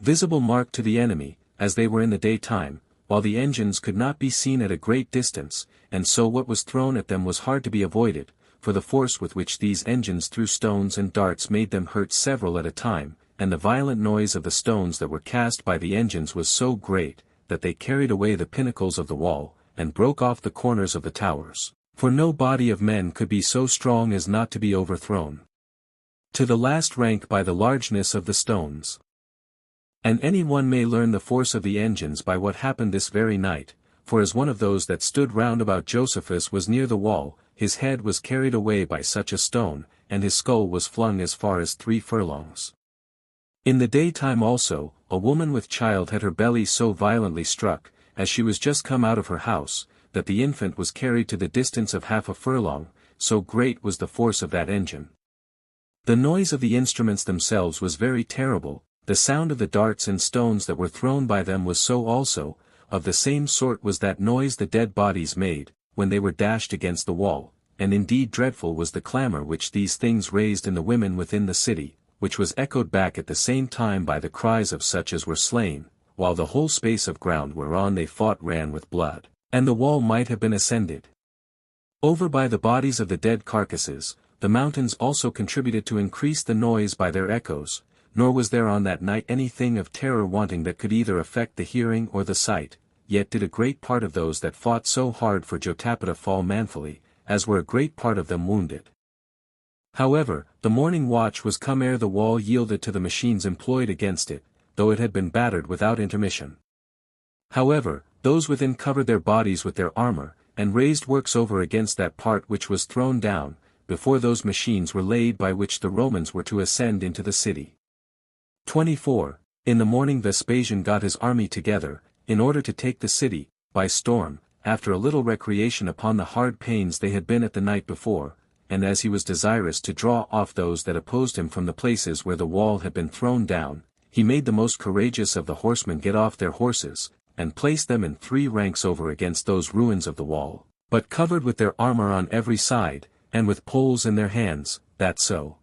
visible mark to the enemy, as they were in the daytime, while the engines could not be seen at a great distance, and so what was thrown at them was hard to be avoided, for the force with which these engines threw stones and darts made them hurt several at a time, and the violent noise of the stones that were cast by the engines was so great, that they carried away the pinnacles of the wall, and broke off the corners of the towers, for no body of men could be so strong as not to be overthrown to the last rank by the largeness of the stones. And any one may learn the force of the engines by what happened this very night, for as one of those that stood round about Josephus was near the wall, his head was carried away by such a stone, and his skull was flung as far as 3 furlongs. In the daytime also, a woman with child had her belly so violently struck, as she was just come out of her house, that the infant was carried to the distance of 1/2 furlong, so great was the force of that engine. The noise of the instruments themselves was very terrible, the sound of the darts and stones that were thrown by them was so also, of the same sort was that noise the dead bodies made, when they were dashed against the wall, and indeed dreadful was the clamor which these things raised in the women within the city, which was echoed back at the same time by the cries of such as were slain, while the whole space of ground whereon they fought ran with blood, and the wall might have been ascended over by the bodies of the dead carcasses. The mountains also contributed to increase the noise by their echoes, nor was there on that night anything of terror wanting that could either affect the hearing or the sight, yet did a great part of those that fought so hard for Jotapata fall manfully, as were a great part of them wounded. However, the morning watch was come ere the wall yielded to the machines employed against it, though it had been battered without intermission. However, those within covered their bodies with their armor, and raised works over against that part which was thrown down, before those machines were laid by which the Romans were to ascend into the city. 24. In the morning Vespasian got his army together, in order to take the city, by storm, after a little recreation upon the hard pains they had been at the night before, and as he was desirous to draw off those that opposed him from the places where the wall had been thrown down, he made the most courageous of the horsemen get off their horses, and placed them in 3 ranks over against those ruins of the wall, but covered with their armor on every side, and with poles in their hands, that so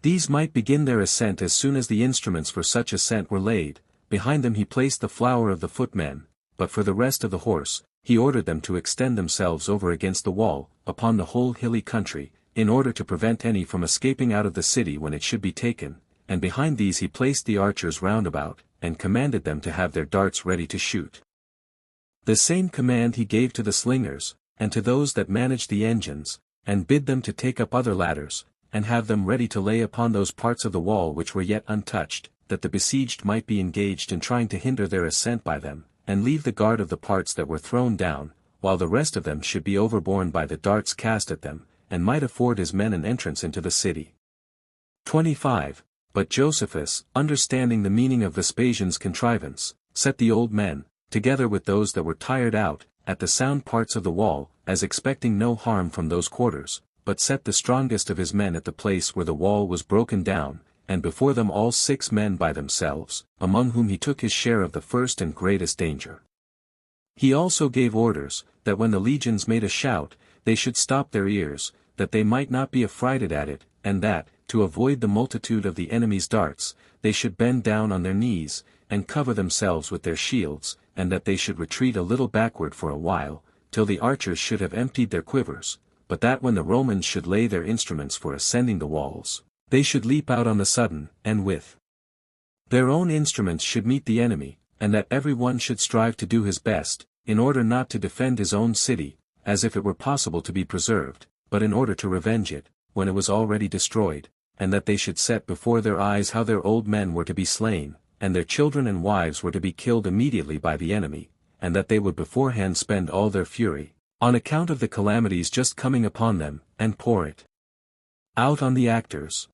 these might begin their ascent as soon as the instruments for such ascent were laid. Behind them he placed the flower of the footmen, but for the rest of the horse, he ordered them to extend themselves over against the wall, upon the whole hilly country, in order to prevent any from escaping out of the city when it should be taken, and behind these he placed the archers round about, and commanded them to have their darts ready to shoot. The same command he gave to the slingers, and to those that managed the engines, and bid them to take up other ladders, and have them ready to lay upon those parts of the wall which were yet untouched, that the besieged might be engaged in trying to hinder their ascent by them, and leave the guard of the parts that were thrown down, while the rest of them should be overborne by the darts cast at them, and might afford his men an entrance into the city. 25. But Josephus, understanding the meaning of Vespasian's contrivance, set the old men, together with those that were tired out, at the sound parts of the wall, as expecting no harm from those quarters, but set the strongest of his men at the place where the wall was broken down, and before them all 6 men by themselves, among whom he took his share of the first and greatest danger. He also gave orders, that when the legions made a shout, they should stop their ears, that they might not be affrighted at it, and that, to avoid the multitude of the enemy's darts, they should bend down on their knees, and cover themselves with their shields, and that they should retreat a little backward for a while, till the archers should have emptied their quivers, but that when the Romans should lay their instruments for ascending the walls, they should leap out on the sudden, and with their own instruments should meet the enemy, and that every one should strive to do his best, in order not to defend his own city, as if it were possible to be preserved, but in order to revenge it, when it was already destroyed, and that they should set before their eyes how their old men were to be slain, and their children and wives were to be killed immediately by the enemy, and that they would beforehand spend all their fury, on account of the calamities just coming upon them, and pour it out on the actors.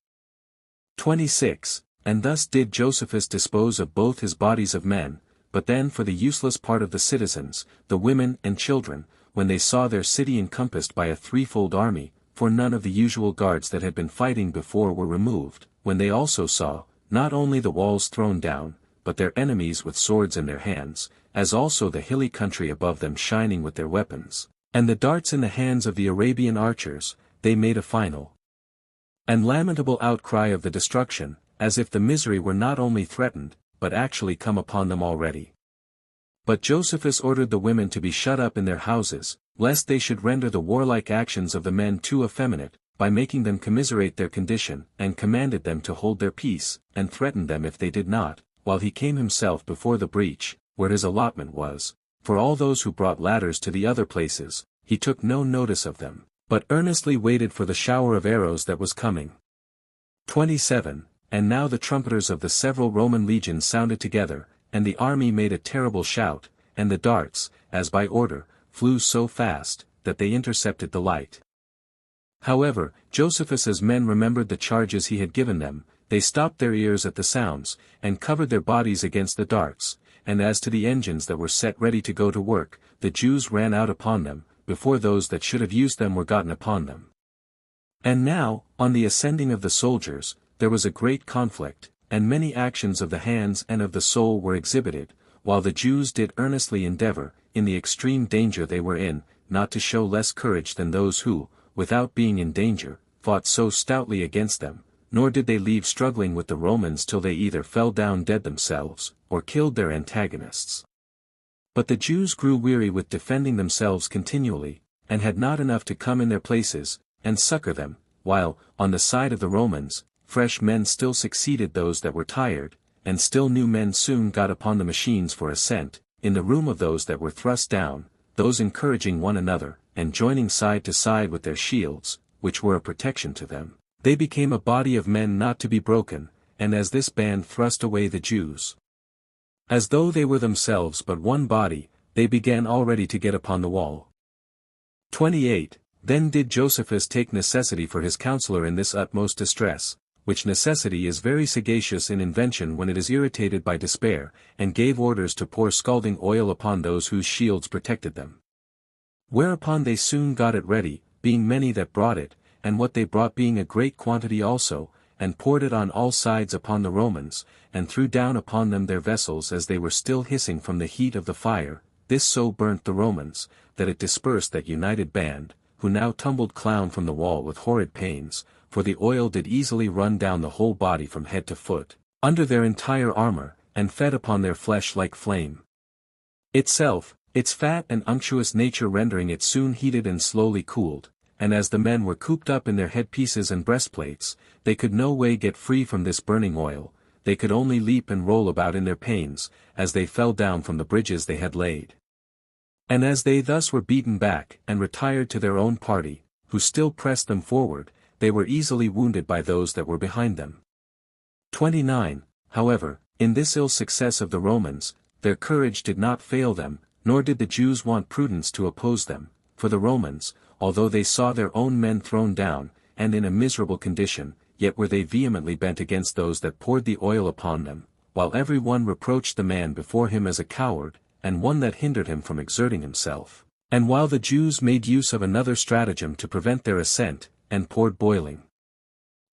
26. And thus did Josephus dispose of both his bodies of men, but then for the useless part of the citizens, the women and children, when they saw their city encompassed by a 3-fold army, for none of the usual guards that had been fighting before were removed, when they also saw, not only the walls thrown down, but their enemies with swords in their hands, as also the hilly country above them shining with their weapons, and the darts in the hands of the Arabian archers, they made a final and lamentable outcry of the destruction, as if the misery were not only threatened, but actually come upon them already. But Josephus ordered the women to be shut up in their houses, lest they should render the warlike actions of the men too effeminate, by making them commiserate their condition, and commanded them to hold their peace, and threatened them if they did not, while he came himself before the breach, where his allotment was. For all those who brought ladders to the other places, he took no notice of them, but earnestly waited for the shower of arrows that was coming. 27. And now the trumpeters of the several Roman legions sounded together, and the army made a terrible shout, and the darts, as by order, flew so fast, that they intercepted the light. However, Josephus's men remembered the charges he had given them, they stopped their ears at the sounds, and covered their bodies against the darts, and as to the engines that were set ready to go to work, the Jews ran out upon them, before those that should have used them were gotten upon them. And now, on the ascending of the soldiers, there was a great conflict, and many actions of the hands and of the soul were exhibited, while the Jews did earnestly endeavor, in the extreme danger they were in, not to show less courage than those who, without being in danger, fought so stoutly against them, nor did they leave struggling with the Romans till they either fell down dead themselves, or killed their antagonists. But the Jews grew weary with defending themselves continually, and had not enough to come in their places, and succor them, while, on the side of the Romans, fresh men still succeeded those that were tired, and still new men soon got upon the machines for ascent, in the room of those that were thrust down, those encouraging one another, and joining side to side with their shields, which were a protection to them, They became a body of men not to be broken, and as this band thrust away the Jews, as though they were themselves but one body, they began already to get upon the wall. 28. Then did Josephus take necessity for his counselor in this utmost distress, which necessity is very sagacious in invention when it is irritated by despair, and gave orders to pour scalding oil upon those whose shields protected them. Whereupon they soon got it ready, being many that brought it, and what they brought being a great quantity also, and poured it on all sides upon the Romans, and threw down upon them their vessels as they were still hissing from the heat of the fire. This so burnt the Romans, that it dispersed that united band, who now tumbled clown from the wall with horrid pains, for the oil did easily run down the whole body from head to foot, under their entire armor, and fed upon their flesh like flame itself, its fat and unctuous nature rendering it soon heated and slowly cooled, and as the men were cooped up in their headpieces and breastplates, they could no way get free from this burning oil, they could only leap and roll about in their pains, as they fell down from the bridges they had laid. And as they thus were beaten back and retired to their own party, who still pressed them forward, they were easily wounded by those that were behind them. 29. However, in this ill success of the Romans, their courage did not fail them, nor did the Jews want prudence to oppose them, for the Romans, although they saw their own men thrown down, and in a miserable condition, yet were they vehemently bent against those that poured the oil upon them, while every one reproached the man before him as a coward, and one that hindered him from exerting himself, and while the Jews made use of another stratagem to prevent their ascent, and poured boiling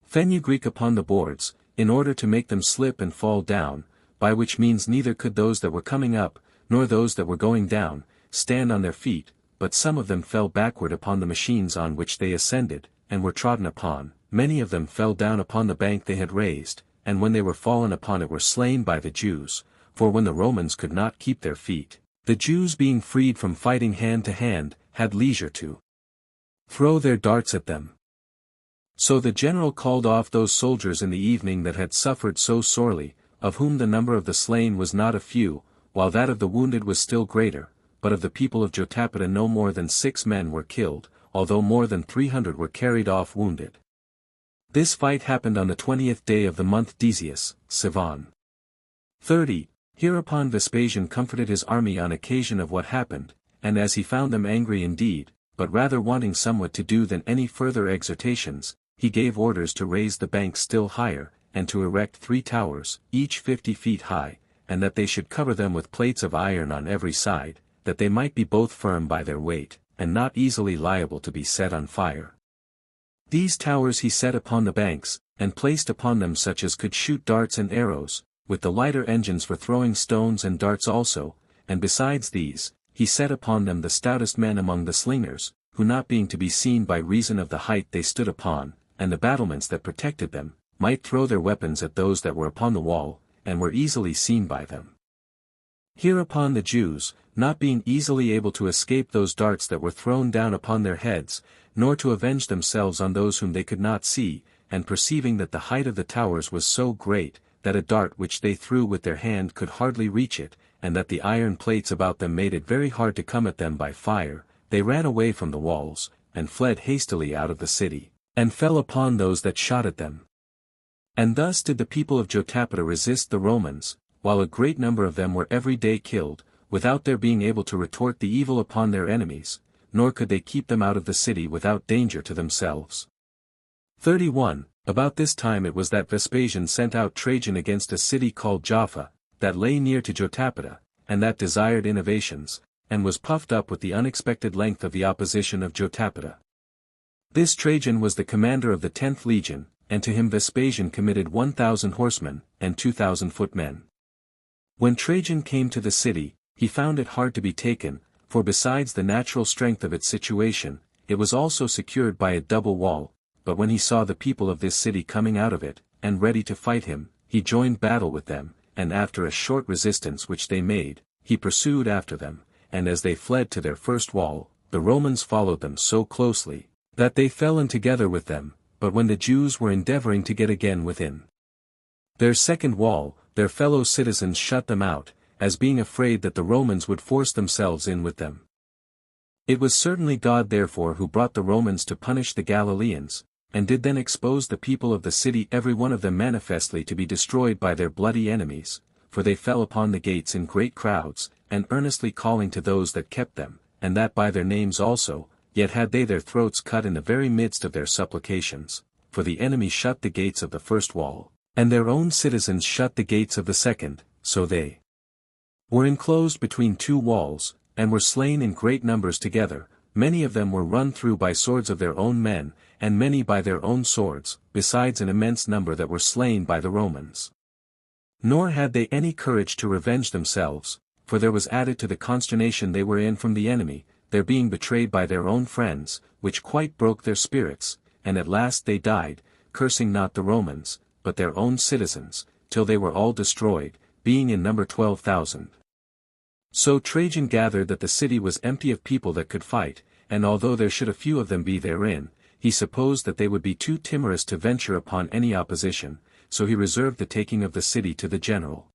fenugreek upon the boards, in order to make them slip and fall down, by which means neither could those that were coming up, nor those that were going down, stand on their feet, but some of them fell backward upon the machines on which they ascended, and were trodden upon, many of them fell down upon the bank they had raised, and when they were fallen upon it were slain by the Jews, for when the Romans could not keep their feet, the Jews being freed from fighting hand to hand, had leisure to throw their darts at them. So the general called off those soldiers in the evening that had suffered so sorely, of whom the number of the slain was not a few, while that of the wounded was still greater, but of the people of Jotapata no more than 6 men were killed, although more than 300 were carried off wounded. This fight happened on the 20th day of the month Decius, Sivan. 30. Hereupon Vespasian comforted his army on occasion of what happened, and as he found them angry indeed, but rather wanting somewhat to do than any further exhortations, he gave orders to raise the banks still higher, and to erect 3 towers, each 50 feet high, and that they should cover them with plates of iron on every side, that they might be both firm by their weight, and not easily liable to be set on fire. These towers he set upon the banks, and placed upon them such as could shoot darts and arrows, with the lighter engines for throwing stones and darts also, and besides these, he set upon them the stoutest men among the slingers, who not being to be seen by reason of the height they stood upon, and the battlements that protected them, might throw their weapons at those that were upon the wall, and were easily seen by them. Hereupon the Jews, not being easily able to escape those darts that were thrown down upon their heads, nor to avenge themselves on those whom they could not see, and perceiving that the height of the towers was so great, that a dart which they threw with their hand could hardly reach it, and that the iron plates about them made it very hard to come at them by fire, they ran away from the walls, and fled hastily out of the city, and fell upon those that shot at them. And thus did the people of Jotapata resist the Romans, while a great number of them were every day killed, without their being able to retort the evil upon their enemies, nor could they keep them out of the city without danger to themselves. 31. About this time it was that Vespasian sent out Trajan against a city called Jaffa, that lay near to Jotapata, and that desired innovations, and was puffed up with the unexpected length of the opposition of Jotapata. This Trajan was the commander of the 10th legion, and to him Vespasian committed 1,000 horsemen, and 2,000 footmen. When Trajan came to the city, he found it hard to be taken, for besides the natural strength of its situation, it was also secured by a double wall, but when he saw the people of this city coming out of it, and ready to fight him, he joined battle with them, and after a short resistance which they made, he pursued after them, and as they fled to their first wall, the Romans followed them so closely, that they fell in together with them, but when the Jews were endeavoring to get again within their second wall, their fellow citizens shut them out, as being afraid that the Romans would force themselves in with them. It was certainly God therefore who brought the Romans to punish the Galileans, and did then expose the people of the city every one of them manifestly to be destroyed by their bloody enemies, for they fell upon the gates in great crowds, and earnestly calling to those that kept them, and that by their names also, yet had they their throats cut in the very midst of their supplications, for the enemy shut the gates of the first wall, and their own citizens shut the gates of the second, so they were enclosed between two walls, and were slain in great numbers together. Many of them were run through by swords of their own men, and many by their own swords, besides an immense number that were slain by the Romans. Nor had they any courage to revenge themselves, for there was added to the consternation they were in from the enemy, their being betrayed by their own friends, which quite broke their spirits, and at last they died, cursing not the Romans, but their own citizens, till they were all destroyed, being in number 12,000. So Trajan gathered that the city was empty of people that could fight, and although there should a few of them be therein, he supposed that they would be too timorous to venture upon any opposition, so he reserved the taking of the city to the general.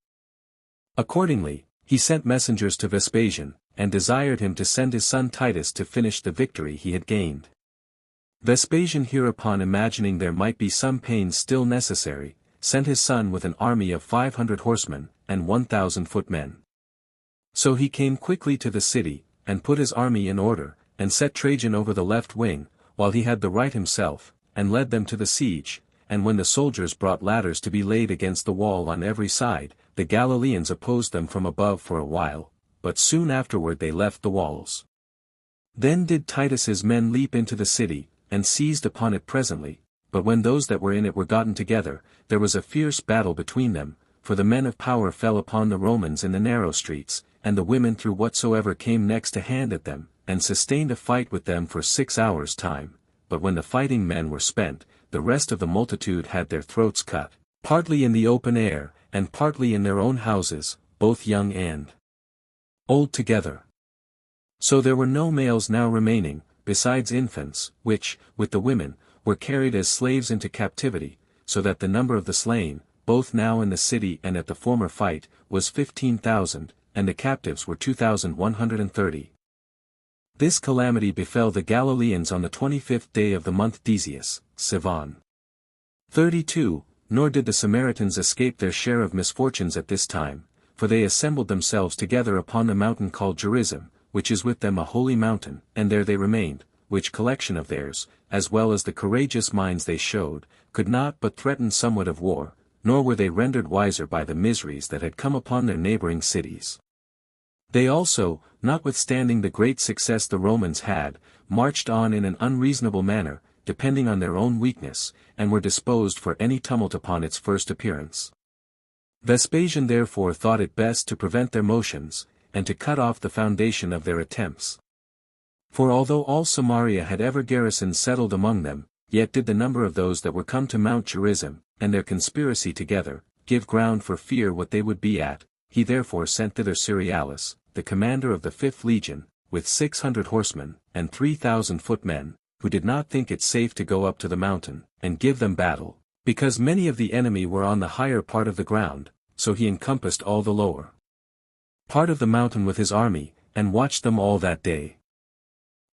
Accordingly, he sent messengers to Vespasian, and desired him to send his son Titus to finish the victory he had gained. Vespasian hereupon, imagining there might be some pains still necessary, sent his son with an army of 500 horsemen, and 1,000 footmen. So he came quickly to the city, and put his army in order, and set Trajan over the left wing, while he had the right himself, and led them to the siege. And when the soldiers brought ladders to be laid against the wall on every side, the Galileans opposed them from above for a while, but soon afterward they left the walls. Then did Titus's men leap into the city, and seized upon it presently, but when those that were in it were gotten together, there was a fierce battle between them, for the men of power fell upon the Romans in the narrow streets, and the women threw whatsoever came next to hand at them, and sustained a fight with them for 6 hours' time. But when the fighting men were spent, the rest of the multitude had their throats cut, partly in the open air, and partly in their own houses, both young and old together. So there were no males now remaining, besides infants, which, with the women, were carried as slaves into captivity, so that the number of the slain, both now in the city and at the former fight, was 15,000, and the captives were 2,130. This calamity befell the Galileans on the 25th day of the month Decius, Sivan. 32. Nor did the Samaritans escape their share of misfortunes at this time, for they assembled themselves together upon the mountain called Gerizim, which is with them a holy mountain, and there they remained, which collection of theirs, as well as the courageous minds they showed, could not but threaten somewhat of war, nor were they rendered wiser by the miseries that had come upon their neighboring cities. They also, notwithstanding the great success the Romans had, marched on in an unreasonable manner, depending on their own weakness, and were disposed for any tumult upon its first appearance. Vespasian therefore thought it best to prevent their motions, and to cut off the foundation of their attempts. For although all Samaria had ever garrisons settled among them, yet did the number of those that were come to Mount Gerizim, and their conspiracy together, give ground for fear what they would be at. He therefore sent thither Cerealis, the commander of the 5th legion, with 600 horsemen, and 3,000 footmen, who did not think it safe to go up to the mountain, and give them battle, because many of the enemy were on the higher part of the ground, so he encompassed all the lower part of the mountain with his army, and watched them all that day.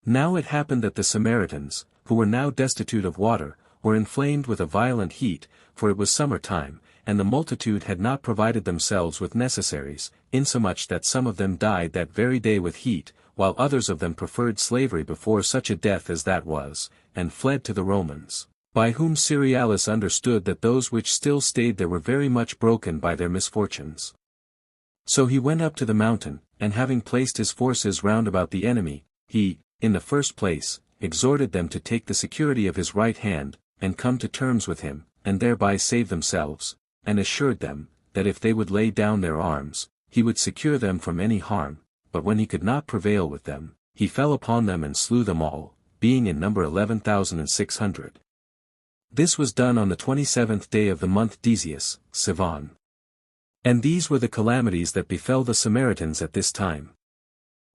Now it happened that the Samaritans, who were now destitute of water, were inflamed with a violent heat, for it was summer time, and the multitude had not provided themselves with necessaries, insomuch that some of them died that very day with heat, while others of them preferred slavery before such a death as that was, and fled to the Romans, by whom Cerealis understood that those which still stayed there were very much broken by their misfortunes. So he went up to the mountain, and having placed his forces round about the enemy, he, in the first place, exhorted them to take the security of his right hand, and come to terms with him, and thereby save themselves, and assured them, that if they would lay down their arms, he would secure them from any harm. But when he could not prevail with them, he fell upon them and slew them all, being in number 11,600. This was done on the 27th day of the month Decius, Sivan. And these were the calamities that befell the Samaritans at this time.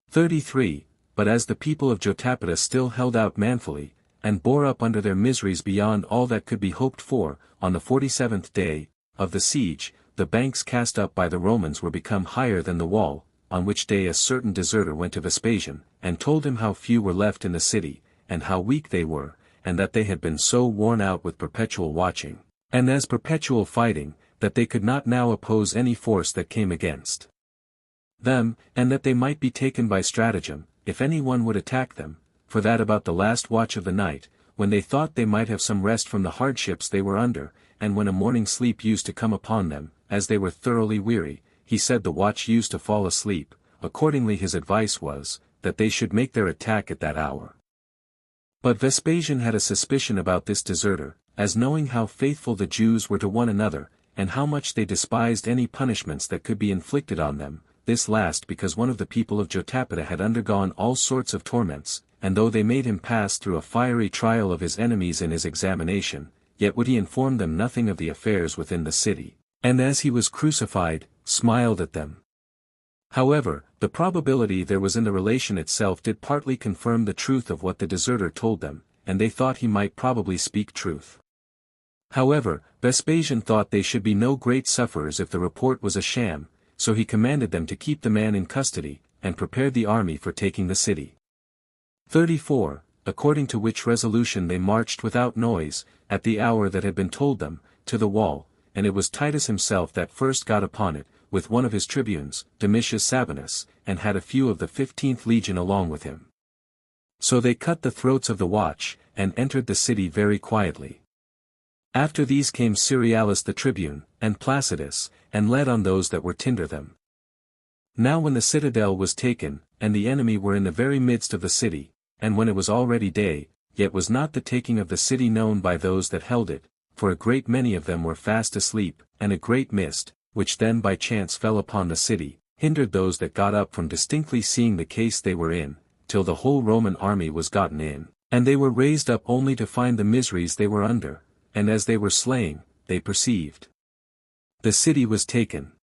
33. But as the people of Jotapatus still held out manfully, and bore up under their miseries beyond all that could be hoped for, on the 47th day of the siege, the banks cast up by the Romans were become higher than the wall, on which day a certain deserter went to Vespasian, and told him how few were left in the city, and how weak they were, and that they had been so worn out with perpetual watching, and as perpetual fighting, that they could not now oppose any force that came against them, and that they might be taken by stratagem, if any one would attack them, for that about the last watch of the night, when they thought they might have some rest from the hardships they were under, and when a morning sleep used to come upon them, as they were thoroughly weary, he said the watch used to fall asleep. Accordingly his advice was, that they should make their attack at that hour. But Vespasian had a suspicion about this deserter, as knowing how faithful the Jews were to one another, and how much they despised any punishments that could be inflicted on them, this last because one of the people of Jotapata had undergone all sorts of torments, and though they made him pass through a fiery trial of his enemies in his examination, yet would he inform them nothing of the affairs within the city, and as he was crucified, smiled at them. However, the probability there was in the relation itself did partly confirm the truth of what the deserter told them, and they thought he might probably speak truth. However, Vespasian thought they should be no great sufferers if the report was a sham, so he commanded them to keep the man in custody, and prepared the army for taking the city. 34. According to which resolution they marched without noise, at the hour that had been told them, to the wall, and it was Titus himself that first got upon it, with one of his tribunes, Domitius Sabinus, and had a few of the 15th legion along with him. So they cut the throats of the watch, and entered the city very quietly. After these came Cerealis the tribune, and Placidus, and led on those that were tinder them. Now when the citadel was taken, and the enemy were in the very midst of the city, and when it was already day, yet was not the taking of the city known by those that held it, for a great many of them were fast asleep, and a great mist, which then by chance fell upon the city, hindered those that got up from distinctly seeing the case they were in, till the whole Roman army was gotten in, and they were raised up only to find the miseries they were under, and as they were slaying, they perceived the city was taken.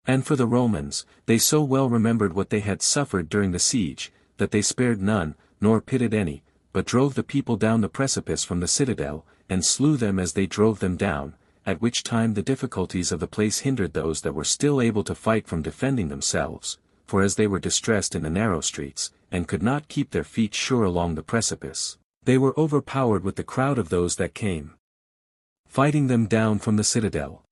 And for the Romans, they so well remembered what they had suffered during the siege, that they spared none, nor pitied any, but drove the people down the precipice from the citadel, and slew them as they drove them down, at which time the difficulties of the place hindered those that were still able to fight from defending themselves, for as they were distressed in the narrow streets, and could not keep their feet sure along the precipice, they were overpowered with the crowd of those that came fighting them down from the citadel.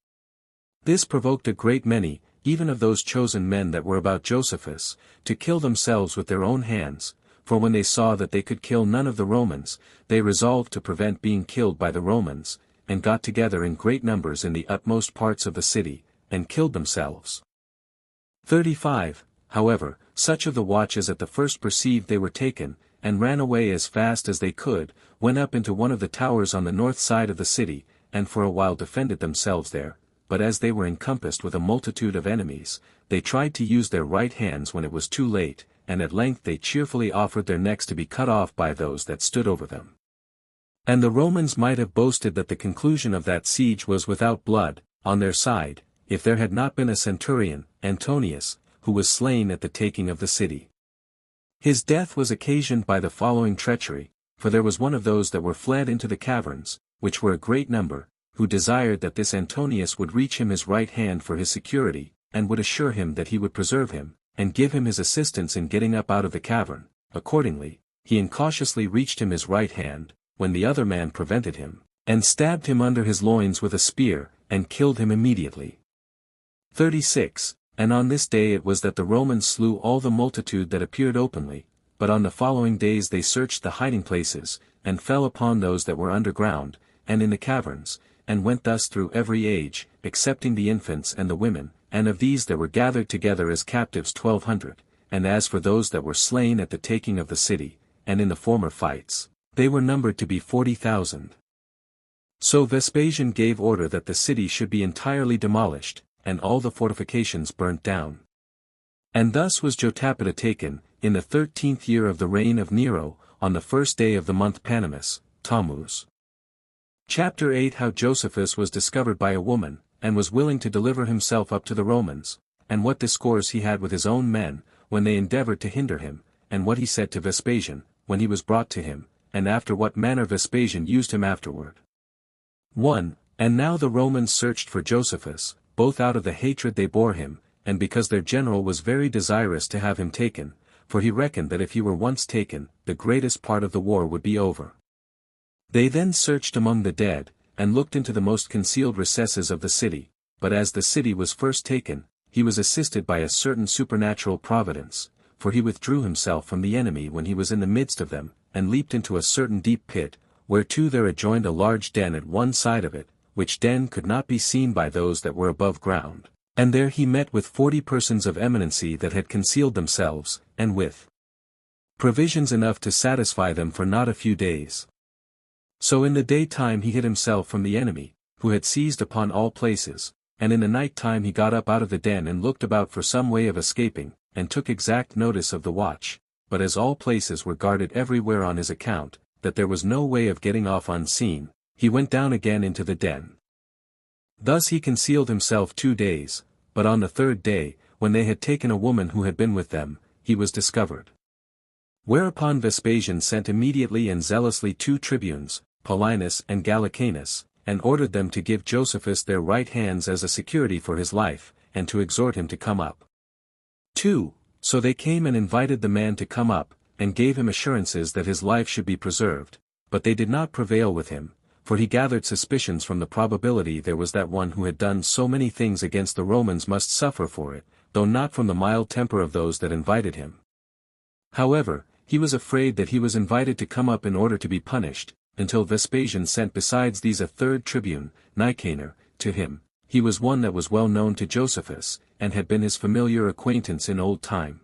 This provoked a great many, even of those chosen men that were about Josephus, to kill themselves with their own hands, for when they saw that they could kill none of the Romans, they resolved to prevent being killed by the Romans, and got together in great numbers in the utmost parts of the city, and killed themselves. 35. However, such of the watch as at the first perceived they were taken, and ran away as fast as they could, went up into one of the towers on the north side of the city, and for a while defended themselves there, but as they were encompassed with a multitude of enemies, they tried to use their right hands when it was too late, and at length they cheerfully offered their necks to be cut off by those that stood over them. And the Romans might have boasted that the conclusion of that siege was without blood, on their side, if there had not been a centurion, Antonius, who was slain at the taking of the city. His death was occasioned by the following treachery, for there was one of those that were fled into the caverns, which were a great number, who desired that this Antonius would reach him his right hand for his security, and would assure him that he would preserve him, and give him his assistance in getting up out of the cavern. Accordingly, he incautiously reached him his right hand, when the other man prevented him, and stabbed him under his loins with a spear, and killed him immediately. 36. And on this day it was that the Romans slew all the multitude that appeared openly, but on the following days they searched the hiding places, and fell upon those that were underground, and in the caverns, and went thus through every age, excepting the infants and the women, and of these there were gathered together as captives 1,200, and as for those that were slain at the taking of the city, and in the former fights, they were numbered to be 40,000. So Vespasian gave order that the city should be entirely demolished, and all the fortifications burnt down. And thus was Jotapata taken, in the 13th year of the reign of Nero, on the first day of the month Panemus, Tammuz. Chapter 8. How Josephus was discovered by a woman, and was willing to deliver himself up to the Romans, and what discourse he had with his own men, when they endeavored to hinder him, and what he said to Vespasian, when he was brought to him, and after what manner Vespasian used him afterward. 1. And now the Romans searched for Josephus, both out of the hatred they bore him, and because their general was very desirous to have him taken, for he reckoned that if he were once taken, the greatest part of the war would be over. They then searched among the dead, and looked into the most concealed recesses of the city, but as the city was first taken, he was assisted by a certain supernatural providence, for he withdrew himself from the enemy when he was in the midst of them, and leaped into a certain deep pit, whereto there adjoined a large den at one side of it, which den could not be seen by those that were above ground, and there he met with 40 persons of eminency that had concealed themselves, and with provisions enough to satisfy them for not a few days. So in the daytime he hid himself from the enemy, who had seized upon all places, and in the night time he got up out of the den and looked about for some way of escaping, and took exact notice of the watch, but as all places were guarded everywhere on his account, that there was no way of getting off unseen, he went down again into the den. Thus he concealed himself 2 days, but on the 3rd day, when they had taken a woman who had been with them, he was discovered. Whereupon Vespasian sent immediately and zealously 2 tribunes, Paulinus and Gallicanus, and ordered them to give Josephus their right hands as a security for his life, and to exhort him to come up. 2. So they came and invited the man to come up, and gave him assurances that his life should be preserved, but they did not prevail with him, for he gathered suspicions from the probability there was that one who had done so many things against the Romans must suffer for it, though not from the mild temper of those that invited him. However, he was afraid that he was invited to come up in order to be punished, until Vespasian sent besides these a 3rd tribune, Nicanor, to him. He was one that was well known to Josephus, and had been his familiar acquaintance in old time.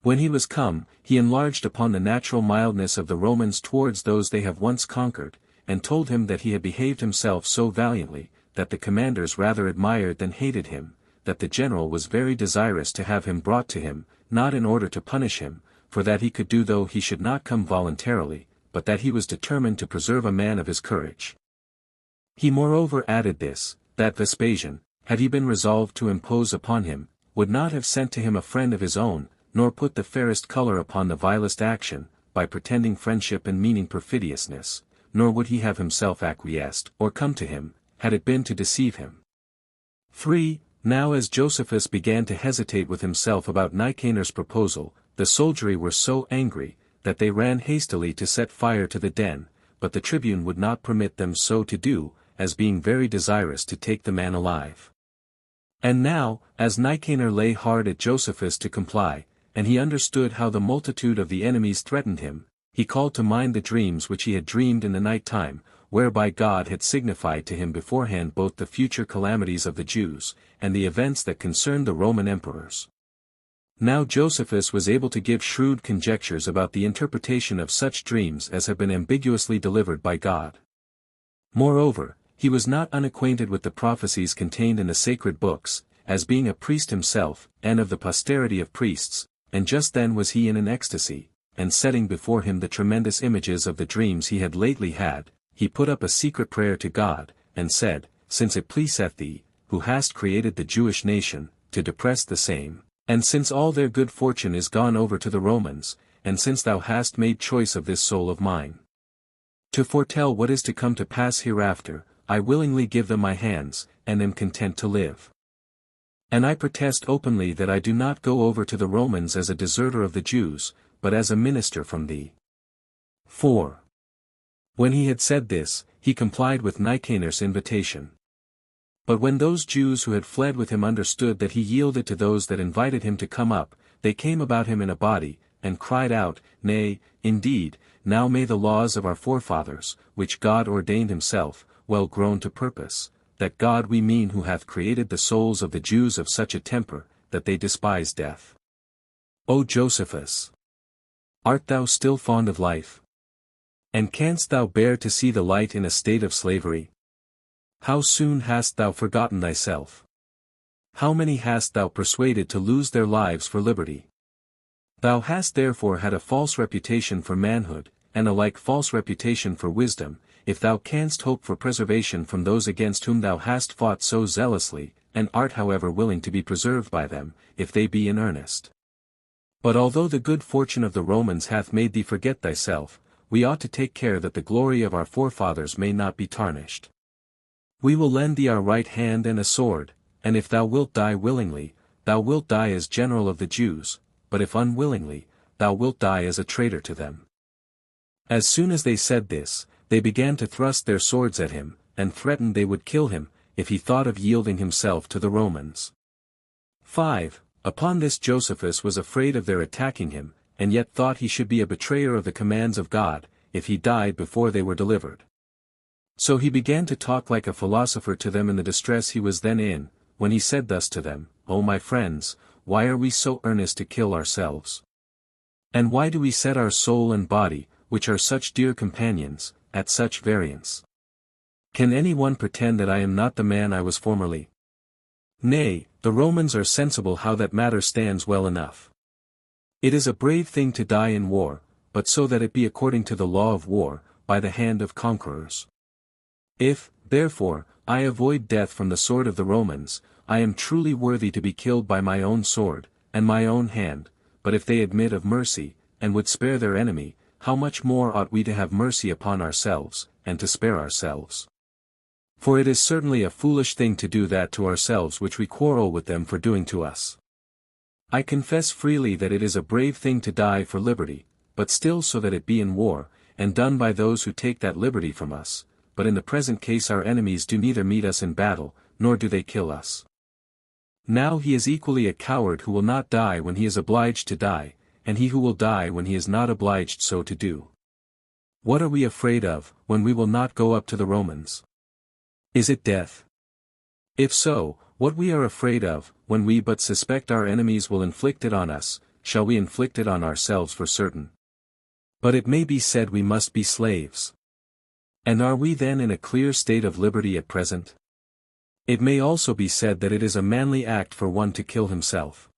When he was come, he enlarged upon the natural mildness of the Romans towards those they have once conquered, and told him that he had behaved himself so valiantly, that the commanders rather admired than hated him, that the general was very desirous to have him brought to him, not in order to punish him, for that he could do though he should not come voluntarily, but that he was determined to preserve a man of his courage. He moreover added this, that Vespasian, had he been resolved to impose upon him, would not have sent to him a friend of his own, nor put the fairest colour upon the vilest action, by pretending friendship and meaning perfidiousness, nor would he have himself acquiesced or come to him, had it been to deceive him. 3. Now as Josephus began to hesitate with himself about Nicanor's proposal, the soldiery were so angry, that they ran hastily to set fire to the den, but the tribune would not permit them so to do, as being very desirous to take the man alive. And now, as Nicanor lay hard at Josephus to comply, and he understood how the multitude of the enemies threatened him, he called to mind the dreams which he had dreamed in the night time, whereby God had signified to him beforehand both the future calamities of the Jews, and the events that concerned the Roman emperors. Now Josephus was able to give shrewd conjectures about the interpretation of such dreams as have been ambiguously delivered by God. Moreover, he was not unacquainted with the prophecies contained in the sacred books, as being a priest himself, and of the posterity of priests, and just then was he in an ecstasy, and setting before him the tremendous images of the dreams he had lately had, he put up a secret prayer to God, and said, Since it pleaseth thee, who hast created the Jewish nation, to depress the same, and since all their good fortune is gone over to the Romans, and since thou hast made choice of this soul of mine, to foretell what is to come to pass hereafter, I willingly give them my hands, and am content to live. And I protest openly that I do not go over to the Romans as a deserter of the Jews, but as a minister from thee. 4. When he had said this, he complied with Nicanor's invitation. But when those Jews who had fled with him understood that he yielded to those that invited him to come up, they came about him in a body, and cried out, Nay, indeed, now may the laws of our forefathers, which God ordained himself, well grown to purpose, that God we mean who hath created the souls of the Jews of such a temper, that they despise death. O Josephus! Art thou still fond of life? And canst thou bear to see the light in a state of slavery? How soon hast thou forgotten thyself? How many hast thou persuaded to lose their lives for liberty? Thou hast therefore had a false reputation for manhood, and a like false reputation for wisdom, if thou canst hope for preservation from those against whom thou hast fought so zealously, and art however willing to be preserved by them, if they be in earnest. But although the good fortune of the Romans hath made thee forget thyself, we ought to take care that the glory of our forefathers may not be tarnished. We will lend thee our right hand and a sword, and if thou wilt die willingly, thou wilt die as general of the Jews, but if unwillingly, thou wilt die as a traitor to them. As soon as they said this, they began to thrust their swords at him, and threatened they would kill him, if he thought of yielding himself to the Romans. 5. Upon this Josephus was afraid of their attacking him, and yet thought he should be a betrayer of the commands of God, if he died before they were delivered. So he began to talk like a philosopher to them in the distress he was then in, when he said thus to them, O my friends, why are we so earnest to kill ourselves? And why do we set our soul and body, which are such dear companions, at such variance? Can any one pretend that I am not the man I was formerly? Nay, the Romans are sensible how that matter stands well enough. It is a brave thing to die in war, but so that it be according to the law of war, by the hand of conquerors. If, therefore, I avoid death from the sword of the Romans, I am truly worthy to be killed by my own sword, and my own hand, but if they admit of mercy, and would spare their enemy, how much more ought we to have mercy upon ourselves, and to spare ourselves? For it is certainly a foolish thing to do that to ourselves which we quarrel with them for doing to us. I confess freely that it is a brave thing to die for liberty, but still so that it be in war, and done by those who take that liberty from us, but in the present case our enemies do neither meet us in battle, nor do they kill us. Now he is equally a coward who will not die when he is obliged to die, and he who will die when he is not obliged so to do. What are we afraid of, when we will not go up to the Romans? Is it death? If so, what we are afraid of, when we but suspect our enemies will inflict it on us, shall we inflict it on ourselves for certain? But it may be said we must be slaves. And are we then in a clear state of liberty at present? It may also be said that it is a manly act for one to kill himself.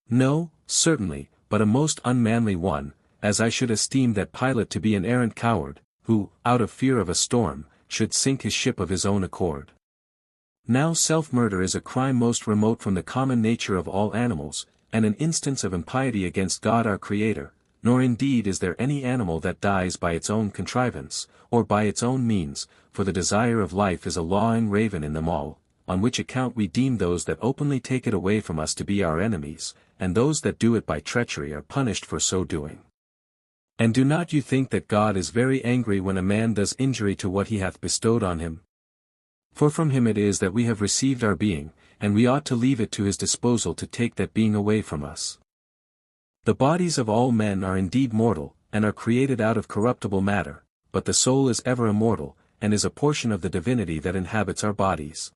No, certainly, but a most unmanly one, as I should esteem that pilot to be an arrant coward, who, out of fear of a storm, should sink his ship of his own accord. Now self-murder is a crime most remote from the common nature of all animals, and an instance of impiety against God our Creator, nor indeed is there any animal that dies by its own contrivance, or by its own means, for the desire of life is a law engraven in them all, on which account we deem those that openly take it away from us to be our enemies, and those that do it by treachery are punished for so doing. And do not you think that God is very angry when a man does injury to what he hath bestowed on him? For from him it is that we have received our being, and we ought to leave it to his disposal to take that being away from us. The bodies of all men are indeed mortal, and are created out of corruptible matter, but the soul is ever immortal, and is a portion of the divinity that inhabits our bodies.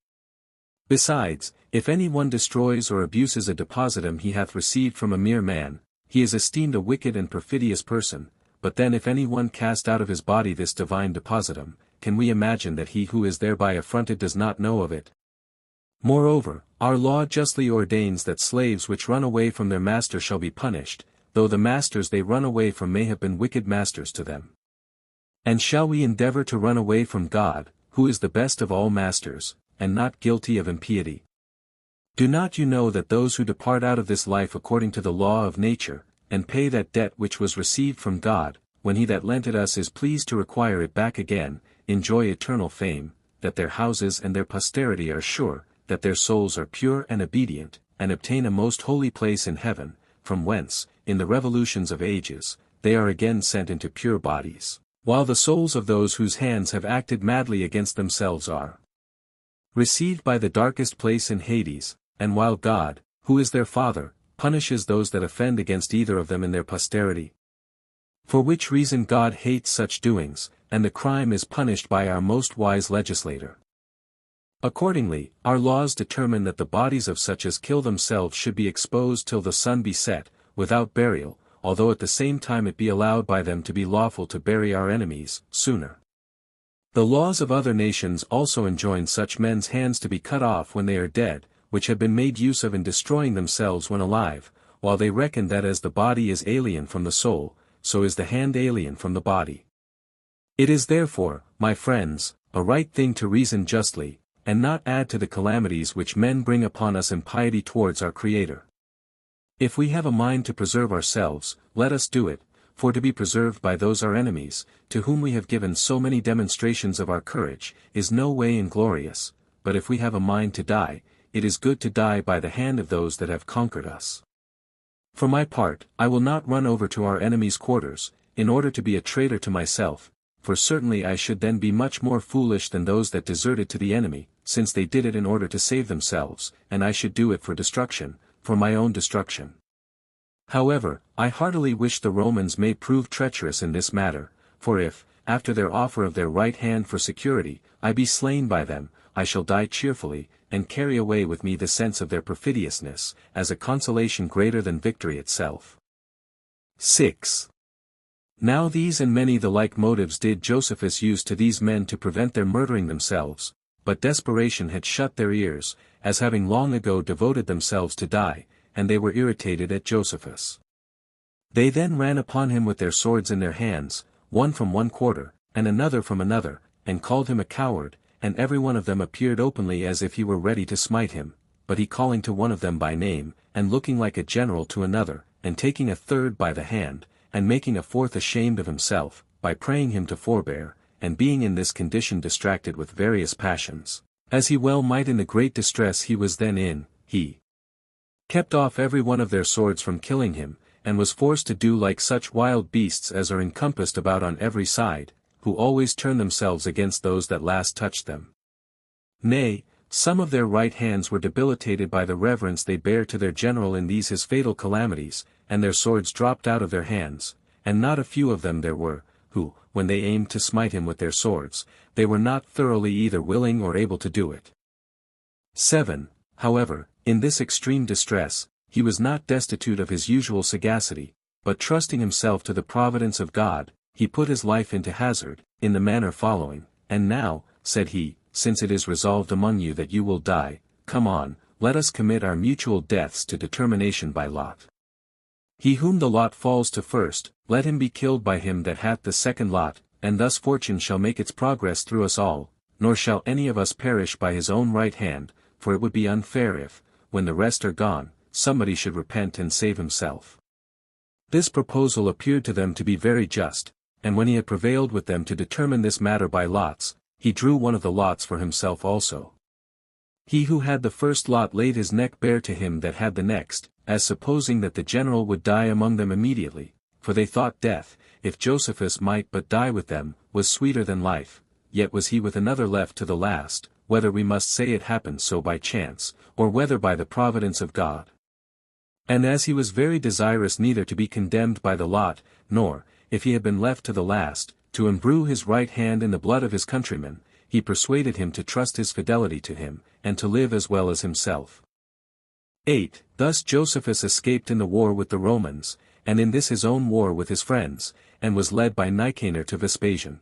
Besides, if any one destroys or abuses a depositum he hath received from a mere man, he is esteemed a wicked and perfidious person, but then if any one cast out of his body this divine depositum, can we imagine that he who is thereby affronted does not know of it? Moreover, our law justly ordains that slaves which run away from their master shall be punished, though the masters they run away from may have been wicked masters to them. And shall we endeavor to run away from God, who is the best of all masters, and not guilty of impiety? Do not you know that those who depart out of this life according to the law of nature, and pay that debt which was received from God, when he that lent it us is pleased to require it back again, enjoy eternal fame, that their houses and their posterity are sure, that their souls are pure and obedient, and obtain a most holy place in heaven, from whence, in the revolutions of ages, they are again sent into pure bodies, while the souls of those whose hands have acted madly against themselves are received by the darkest place in Hades, and while God, who is their Father, punishes those that offend against either of them in their posterity. For which reason God hates such doings, and the crime is punished by our most wise legislator. Accordingly, our laws determine that the bodies of such as kill themselves should be exposed till the sun be set, without burial, although at the same time it be allowed by them to be lawful to bury our enemies, sooner. The laws of other nations also enjoin such men's hands to be cut off when they are dead, which have been made use of in destroying themselves when alive, while they reckon that as the body is alien from the soul, so is the hand alien from the body. It is therefore, my friends, a right thing to reason justly, and not add to the calamities which men bring upon us impiety towards our Creator. If we have a mind to preserve ourselves, let us do it, for to be preserved by those our enemies, to whom we have given so many demonstrations of our courage, is no way inglorious, but if we have a mind to die, it is good to die by the hand of those that have conquered us. For my part, I will not run over to our enemies' quarters, in order to be a traitor to myself, for certainly I should then be much more foolish than those that deserted to the enemy, since they did it in order to save themselves, and I should do it for destruction, for my own destruction. However, I heartily wish the Romans may prove treacherous in this matter, for if, after their offer of their right hand for security, I be slain by them, I shall die cheerfully, and carry away with me the sense of their perfidiousness, as a consolation greater than victory itself. 6. Now these and many the like motives did Josephus use to these men to prevent their murdering themselves, but desperation had shut their ears, as having long ago devoted themselves to die, and they were irritated at Josephus. They then ran upon him with their swords in their hands, one from one quarter, and another from another, and called him a coward, and every one of them appeared openly as if he were ready to smite him, but he calling to one of them by name, and looking like a general to another, and taking a third by the hand, and making a fourth ashamed of himself, by praying him to forbear, and being in this condition distracted with various passions, as he well might in the great distress he was then in, he kept off every one of their swords from killing him, and was forced to do like such wild beasts as are encompassed about on every side, who always turn themselves against those that last touched them. Nay, some of their right hands were debilitated by the reverence they bare to their general in these his fatal calamities, and their swords dropped out of their hands, and not a few of them there were, who, when they aimed to smite him with their swords, they were not thoroughly either willing or able to do it. 7. However, in this extreme distress, he was not destitute of his usual sagacity, but trusting himself to the providence of God, he put his life into hazard, in the manner following, and now, said he, since it is resolved among you that you will die, come on, let us commit our mutual deaths to determination by lot. He whom the lot falls to first, let him be killed by him that hath the second lot, and thus fortune shall make its progress through us all, nor shall any of us perish by his own right hand, for it would be unfair if, when the rest are gone, somebody should repent and save himself. This proposal appeared to them to be very just, and when he had prevailed with them to determine this matter by lots, he drew one of the lots for himself also. He who had the first lot laid his neck bare to him that had the next, as supposing that the general would die among them immediately, for they thought death, if Josephus might but die with them, was sweeter than life, yet was he with another left to the last, whether we must say it happened so by chance, or whether by the providence of God. And as he was very desirous neither to be condemned by the lot, nor, if he had been left to the last, to embrue his right hand in the blood of his countrymen, he persuaded him to trust his fidelity to him, and to live as well as himself. 8. Thus Josephus escaped in the war with the Romans, and in this his own war with his friends, and was led by Nicanor to Vespasian.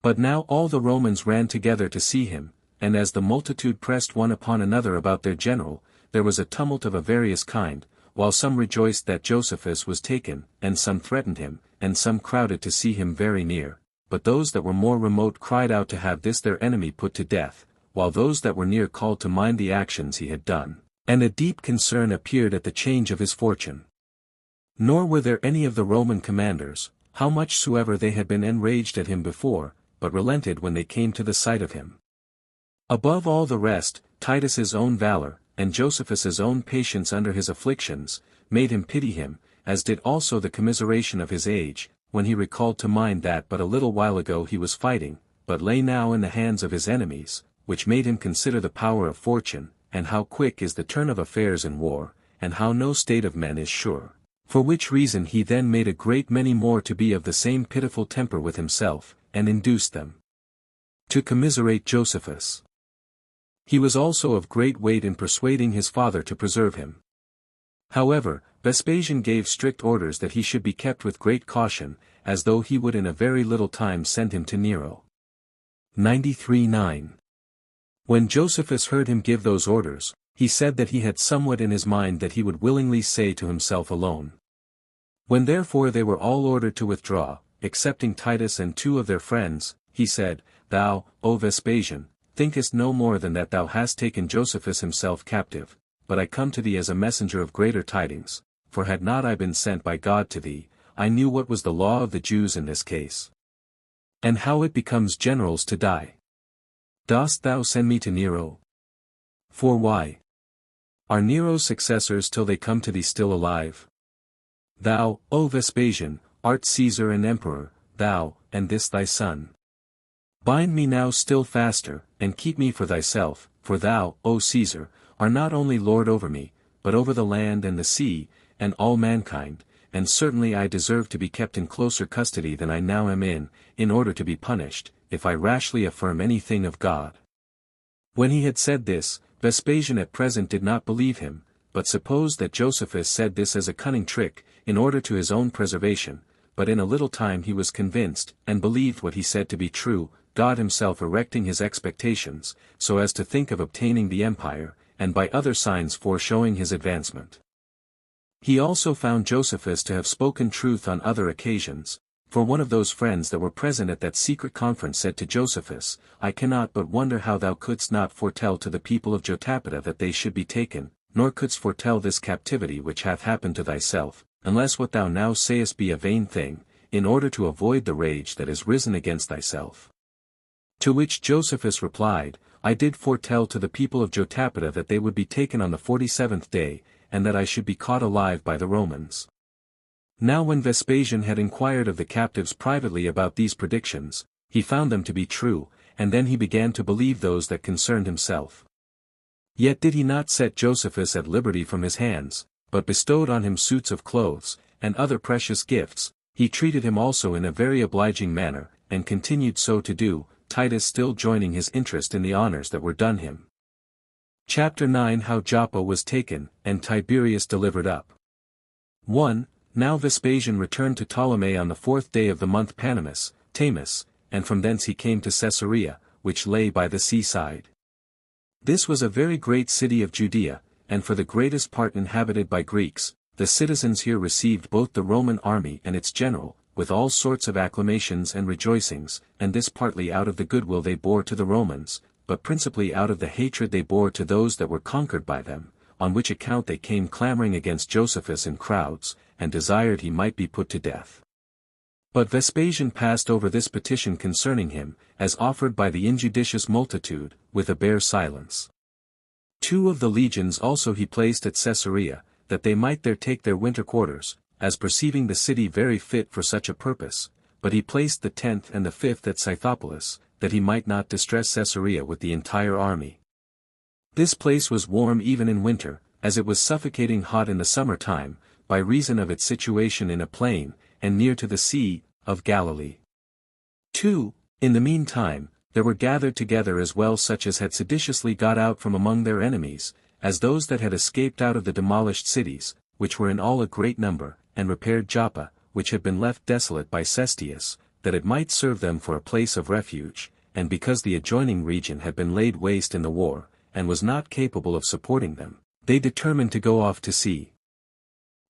But now all the Romans ran together to see him, and as the multitude pressed one upon another about their general, there was a tumult of a various kind, while some rejoiced that Josephus was taken, and some threatened him, and some crowded to see him very near, but those that were more remote cried out to have this their enemy put to death, while those that were near called to mind the actions he had done, and a deep concern appeared at the change of his fortune. Nor were there any of the Roman commanders, how much soever they had been enraged at him before, but relented when they came to the sight of him. Above all the rest, Titus's own valor, and Josephus's own patience under his afflictions, made him pity him, as did also the commiseration of his age, when he recalled to mind that but a little while ago he was fighting, but lay now in the hands of his enemies, which made him consider the power of fortune, and how quick is the turn of affairs in war, and how no state of men is sure. For which reason he then made a great many more to be of the same pitiful temper with himself, and induced them to commiserate Josephus. He was also of great weight in persuading his father to preserve him. However, Vespasian gave strict orders that he should be kept with great caution, as though he would in a very little time send him to Nero. 93-9. When Josephus heard him give those orders, he said that he had somewhat in his mind that he would willingly say to himself alone. When therefore they were all ordered to withdraw, excepting Titus and 2 of their friends, he said, Thou, O Vespasian, thinkest no more than that thou hast taken Josephus himself captive, but I come to thee as a messenger of greater tidings, for had not I been sent by God to thee, I knew what was the law of the Jews in this case, and how it becomes generals to die. Dost thou send me to Nero? For why? Are Nero's successors till they come to thee still alive? Thou, O Vespasian, art Caesar and Emperor, thou, and this thy son. Bind me now still faster, and keep me for thyself, for thou, O Caesar, art not only lord over me, but over the land and the sea, and all mankind, and certainly I deserve to be kept in closer custody than I now am in order to be punished, if I rashly affirm anything of God. When he had said this, Vespasian at present did not believe him, but supposed that Josephus said this as a cunning trick, in order to his own preservation, but in a little time he was convinced, and believed what he said to be true, God himself erecting his expectations, so as to think of obtaining the empire, and by other signs foreshowing his advancement. He also found Josephus to have spoken truth on other occasions, for one of those friends that were present at that secret conference said to Josephus, I cannot but wonder how thou couldst not foretell to the people of Jotapata that they should be taken, nor couldst foretell this captivity which hath happened to thyself, unless what thou now sayest be a vain thing, in order to avoid the rage that is risen against thyself. To which Josephus replied, I did foretell to the people of Jotapata that they would be taken on the 47th day, and that I should be caught alive by the Romans. Now when Vespasian had inquired of the captives privately about these predictions, he found them to be true, and then he began to believe those that concerned himself. Yet did he not set Josephus at liberty from his hands, but bestowed on him suits of clothes, and other precious gifts. He treated him also in a very obliging manner, and continued so to do, Titus still joining his interest in the honors that were done him. Chapter 9 How Joppa was taken, and Tiberius delivered up. 1. Now Vespasian returned to Ptolemy on the 4th day of the month Panemus, Tamus, and from thence he came to Caesarea, which lay by the seaside. This was a very great city of Judea, and for the greatest part inhabited by Greeks. The citizens here received both the Roman army and its general, with all sorts of acclamations and rejoicings, and this partly out of the goodwill they bore to the Romans, but principally out of the hatred they bore to those that were conquered by them, on which account they came clamoring against Josephus in crowds, and desired he might be put to death. But Vespasian passed over this petition concerning him, as offered by the injudicious multitude, with a bare silence. 2 of the legions also he placed at Caesarea, that they might there take their winter quarters, as perceiving the city very fit for such a purpose, but he placed the 10th and the 5th at Scythopolis, that he might not distress Caesarea with the entire army. This place was warm even in winter, as it was suffocating hot in the summer time, by reason of its situation in a plain, and near to the Sea of Galilee. 2. In the meantime, there were gathered together as well such as had seditiously got out from among their enemies, as those that had escaped out of the demolished cities, which were in all a great number, and repaired Joppa, which had been left desolate by Cestius, that it might serve them for a place of refuge, and because the adjoining region had been laid waste in the war, and was not capable of supporting them, they determined to go off to sea.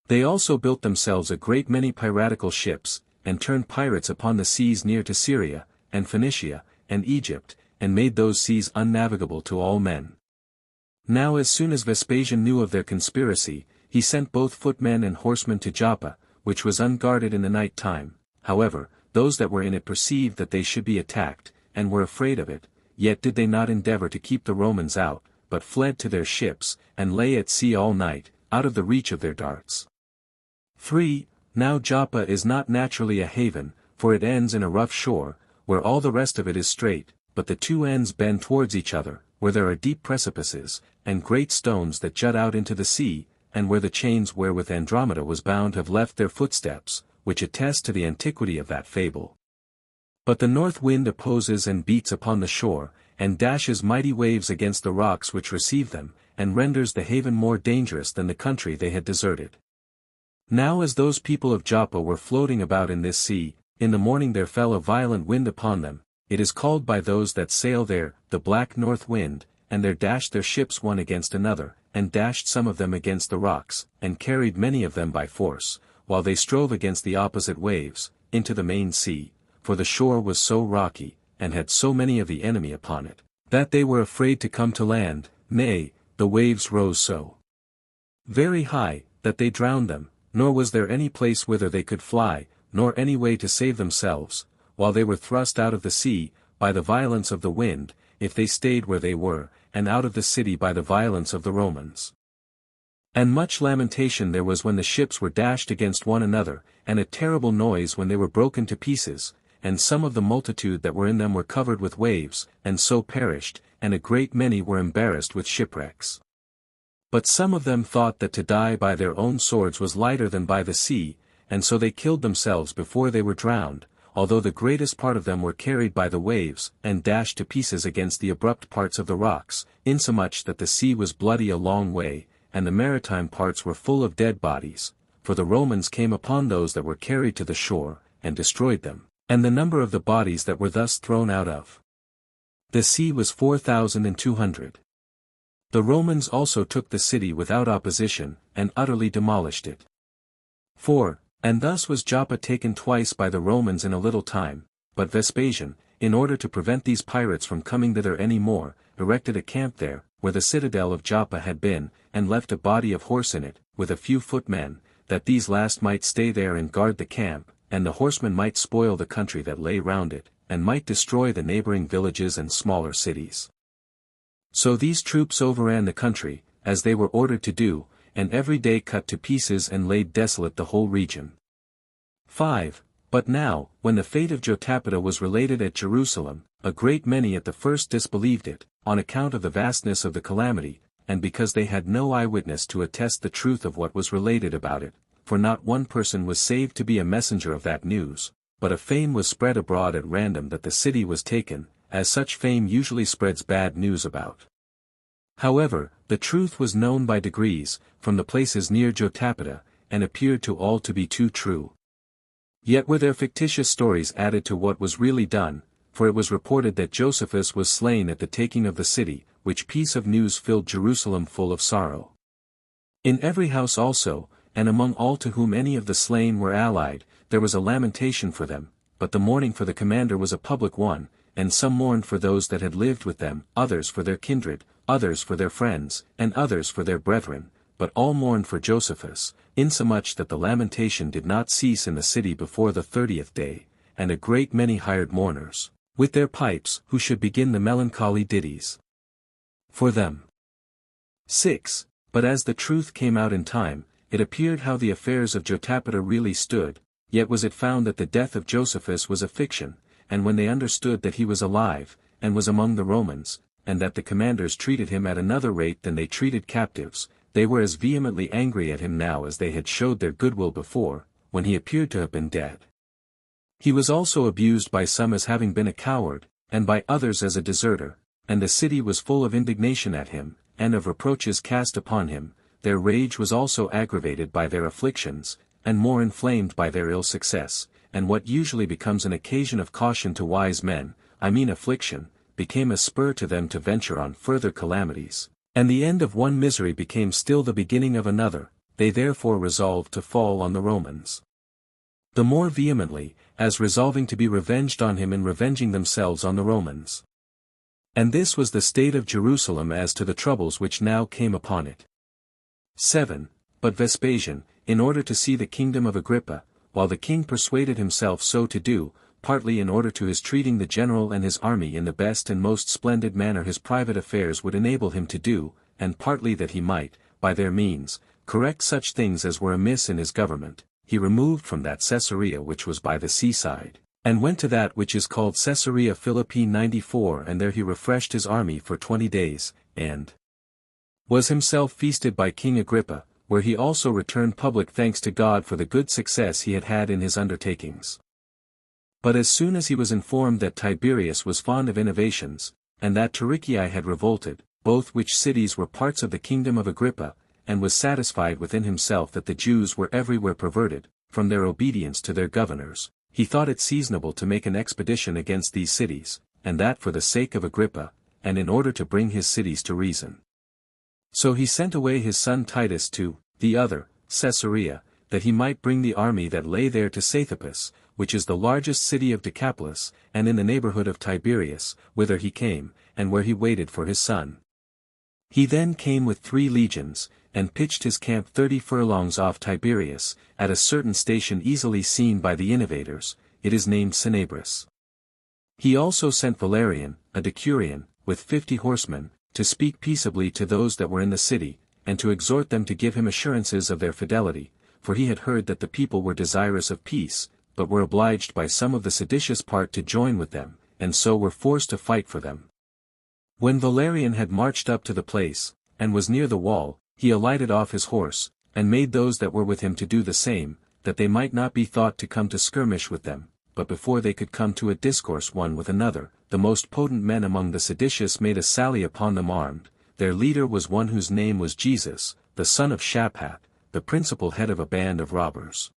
They also built themselves a great many piratical ships, and turned pirates upon the seas near to Syria, and Phoenicia, and Egypt, and made those seas unnavigable to all men. Now as soon as Vespasian knew of their conspiracy, he sent both footmen and horsemen to Joppa, which was unguarded in the night time. However, those that were in it perceived that they should be attacked, and were afraid of it, yet did they not endeavor to keep the Romans out, but fled to their ships, and lay at sea all night, out of the reach of their darts. 3. Now Joppa is not naturally a haven, for it ends in a rough shore, where all the rest of it is straight, but the 2 ends bend towards each other, where there are deep precipices, and great stones that jut out into the sea, and where the chains wherewith Andromeda was bound have left their footsteps, which attest to the antiquity of that fable. But the north wind opposes and beats upon the shore, and dashes mighty waves against the rocks which receive them, and renders the haven more dangerous than the country they had deserted. Now as those people of Joppa were floating about in this sea, in the morning there fell a violent wind upon them. It is called by those that sail there, the black north wind, and there dashed their ships one against another, and dashed some of them against the rocks, and carried many of them by force, while they strove against the opposite waves, into the main sea, for the shore was so rocky, and had so many of the enemy upon it, that they were afraid to come to land. Nay, the waves rose so very high, that they drowned them, nor was there any place whither they could fly, nor any way to save themselves, while they were thrust out of the sea, by the violence of the wind, if they stayed where they were, and out of the city by the violence of the Romans. And much lamentation there was when the ships were dashed against one another, and a terrible noise when they were broken to pieces, and some of the multitude that were in them were covered with waves, and so perished, and a great many were embarrassed with shipwrecks. But some of them thought that to die by their own swords was lighter than by the sea, and so they killed themselves before they were drowned, although the greatest part of them were carried by the waves, and dashed to pieces against the abrupt parts of the rocks, insomuch that the sea was bloody a long way, and the maritime parts were full of dead bodies, for the Romans came upon those that were carried to the shore, and destroyed them, and the number of the bodies that were thus thrown out of the sea was 4,200. The Romans also took the city without opposition, and utterly demolished it. 4. And thus was Joppa taken twice by the Romans in a little time, but Vespasian, in order to prevent these pirates from coming thither any more, erected a camp there, where the citadel of Joppa had been, and left a body of horse in it, with a few footmen, that these last might stay there and guard the camp, and the horsemen might spoil the country that lay round it, and might destroy the neighboring villages and smaller cities. So these troops overran the country, as they were ordered to do, and every day cut to pieces and laid desolate the whole region. 5. But now, when the fate of Jotapata was related at Jerusalem, a great many at the first disbelieved it, on account of the vastness of the calamity, and because they had no eyewitness to attest the truth of what was related about it, for not one person was saved to be a messenger of that news, but a fame was spread abroad at random that the city was taken, as such fame usually spreads bad news about. However, the truth was known by degrees, from the places near Jotapata, and appeared to all to be too true. Yet were there fictitious stories added to what was really done, for it was reported that Josephus was slain at the taking of the city, which piece of news filled Jerusalem full of sorrow. In every house also, and among all to whom any of the slain were allied, there was a lamentation for them, but the mourning for the commander was a public one, and some mourned for those that had lived with them, others for their kindred, others for their friends, and others for their brethren, but all mourned for Josephus, insomuch that the lamentation did not cease in the city before the 30th day, and a great many hired mourners, with their pipes, who should begin the melancholy ditties for them. 6. But as the truth came out in time, it appeared how the affairs of Jotapata really stood, yet was it found that the death of Josephus was a fiction, and when they understood that he was alive, and was among the Romans, and that the commanders treated him at another rate than they treated captives, they were as vehemently angry at him now as they had showed their goodwill before, when he appeared to have been dead. He was also abused by some as having been a coward, and by others as a deserter, and the city was full of indignation at him, and of reproaches cast upon him. Their rage was also aggravated by their afflictions, and more inflamed by their ill success, and what usually becomes an occasion of caution to wise men, I mean affliction, became a spur to them to venture on further calamities, and the end of one misery became still the beginning of another. They therefore resolved to fall on the Romans the more vehemently, as resolving to be revenged on him and revenging themselves on the Romans. And this was the state of Jerusalem as to the troubles which now came upon it. 7. But Vespasian, in order to see the kingdom of Agrippa, while the king persuaded himself so to do, partly in order to his treating the general and his army in the best and most splendid manner his private affairs would enable him to do, and partly that he might, by their means, correct such things as were amiss in his government, he removed from that Caesarea which was by the seaside, and went to that which is called Caesarea Philippi 94, and there he refreshed his army for 20 days, and was himself feasted by King Agrippa, where he also returned public thanks to God for the good success he had had in his undertakings. But as soon as he was informed that Tiberius was fond of innovations, and that Tarichae had revolted, both which cities were parts of the kingdom of Agrippa, and was satisfied within himself that the Jews were everywhere perverted, from their obedience to their governors, he thought it seasonable to make an expedition against these cities, and that for the sake of Agrippa, and in order to bring his cities to reason. So he sent away his son Titus to the other, Caesarea, that he might bring the army that lay there to Josephus, which is the largest city of Decapolis, and in the neighborhood of Tiberias, whither he came, and where he waited for his son. He then came with 3 legions, and pitched his camp 30 furlongs off Tiberias, at a certain station easily seen by the innovators, it is named Cinabris. He also sent Valerian, a decurion, with 50 horsemen, to speak peaceably to those that were in the city, and to exhort them to give him assurances of their fidelity, for he had heard that the people were desirous of peace, but were obliged by some of the seditious part to join with them, and so were forced to fight for them. When Valerian had marched up to the place, and was near the wall, he alighted off his horse, and made those that were with him to do the same, that they might not be thought to come to skirmish with them, but before they could come to a discourse one with another, the most potent men among the seditious made a sally upon them armed. Their leader was one whose name was Jesus, the son of Shaphat, the principal head of a band of robbers.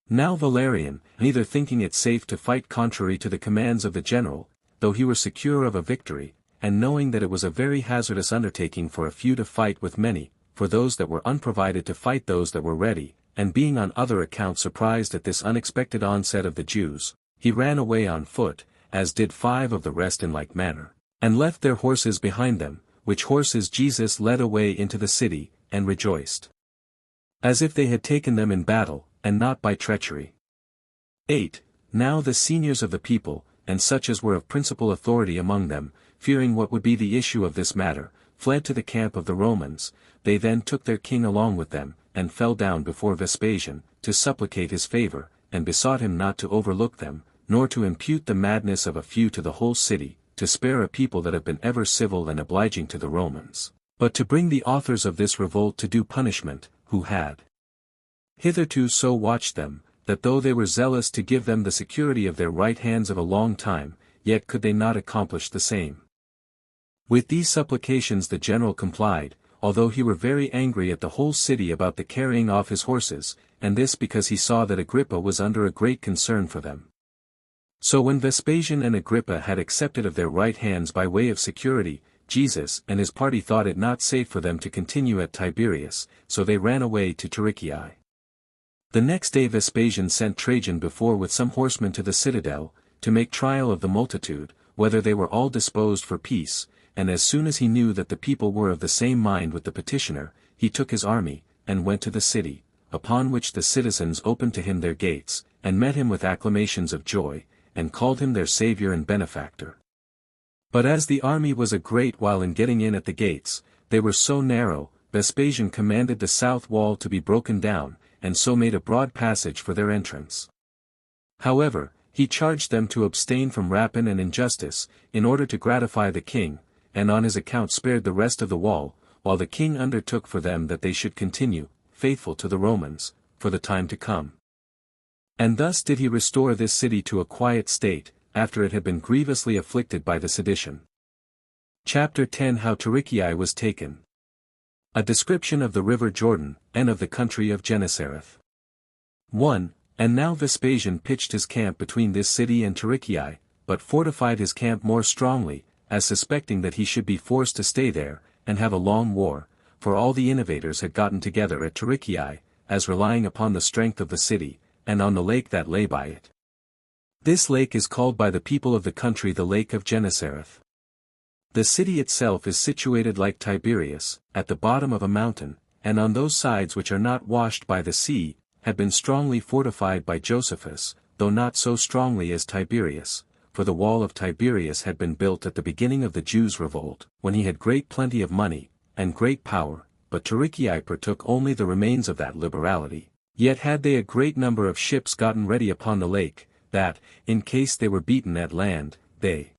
Now Valerian, neither thinking it safe to fight contrary to the commands of the general, though he were secure of a victory, and knowing that it was a very hazardous undertaking for a few to fight with many, for those that were unprovided to fight those that were ready, and being on other accounts surprised at this unexpected onset of the Jews, he ran away on foot, as did 5 of the rest in like manner, and left their horses behind them, which horses Jesus led away into the city, and rejoiced, as if they had taken them in battle, and not by treachery. 8. Now the seniors of the people, and such as were of principal authority among them, fearing what would be the issue of this matter, fled to the camp of the Romans. They then took their king along with them, and fell down before Vespasian, to supplicate his favor, and besought him not to overlook them, nor to impute the madness of a few to the whole city, to spare a people that have been ever civil and obliging to the Romans, but to bring the authors of this revolt to due punishment, who had hitherto so watched them, that though they were zealous to give them the security of their right hands of a long time, yet could they not accomplish the same. With these supplications the general complied, although he were very angry at the whole city about the carrying off his horses, and this because he saw that Agrippa was under a great concern for them. So when Vespasian and Agrippa had accepted of their right hands by way of security, Jesus and his party thought it not safe for them to continue at Tiberias, so they ran away to Tarichae. The next day Vespasian sent Trajan before with some horsemen to the citadel, to make trial of the multitude, whether they were all disposed for peace, and as soon as he knew that the people were of the same mind with the petitioner, he took his army, and went to the city, upon which the citizens opened to him their gates, and met him with acclamations of joy, and called him their Saviour and Benefactor. But as the army was a great while in getting in at the gates, they were so narrow, Vespasian commanded the south wall to be broken down, and so made a broad passage for their entrance. However, he charged them to abstain from rapine and injustice, in order to gratify the king, and on his account spared the rest of the wall, while the king undertook for them that they should continue, faithful to the Romans, for the time to come. And thus did he restore this city to a quiet state, after it had been grievously afflicted by the sedition. Chapter 10 How Tarichae was taken. A description of the river Jordan, and of the country of Gennesareth. 1. And now Vespasian pitched his camp between this city and Tarichae, but fortified his camp more strongly, as suspecting that he should be forced to stay there, and have a long war, for all the innovators had gotten together at Tarichae, as relying upon the strength of the city, and on the lake that lay by it. This lake is called by the people of the country the Lake of Gennesareth. The city itself is situated like Tiberias, at the bottom of a mountain, and on those sides which are not washed by the sea, had been strongly fortified by Josephus, though not so strongly as Tiberias, for the wall of Tiberias had been built at the beginning of the Jews' revolt, when he had great plenty of money, and great power, but Tarichae partook only the remains of that liberality. Yet had they a great number of ships gotten ready upon the lake, that, in case they were beaten at land, they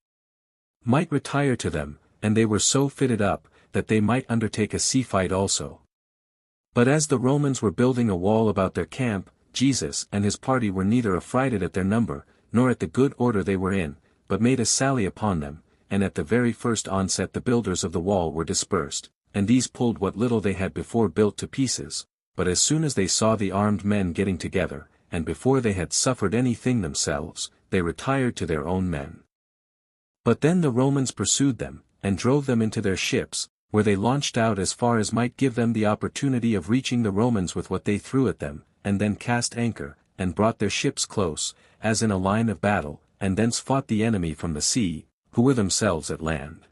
might retire to them, and they were so fitted up, that they might undertake a sea fight also. But as the Romans were building a wall about their camp, Jesus and his party were neither affrighted at their number, nor at the good order they were in, but made a sally upon them, and at the very first onset the builders of the wall were dispersed, and these pulled what little they had before built to pieces. But as soon as they saw the armed men getting together, and before they had suffered anything themselves, they retired to their own men. But then the Romans pursued them, and drove them into their ships, where they launched out as far as might give them the opportunity of reaching the Romans with what they threw at them, and then cast anchor, and brought their ships close, as in a line of battle, and thence fought the enemy from the sea, who were themselves at land.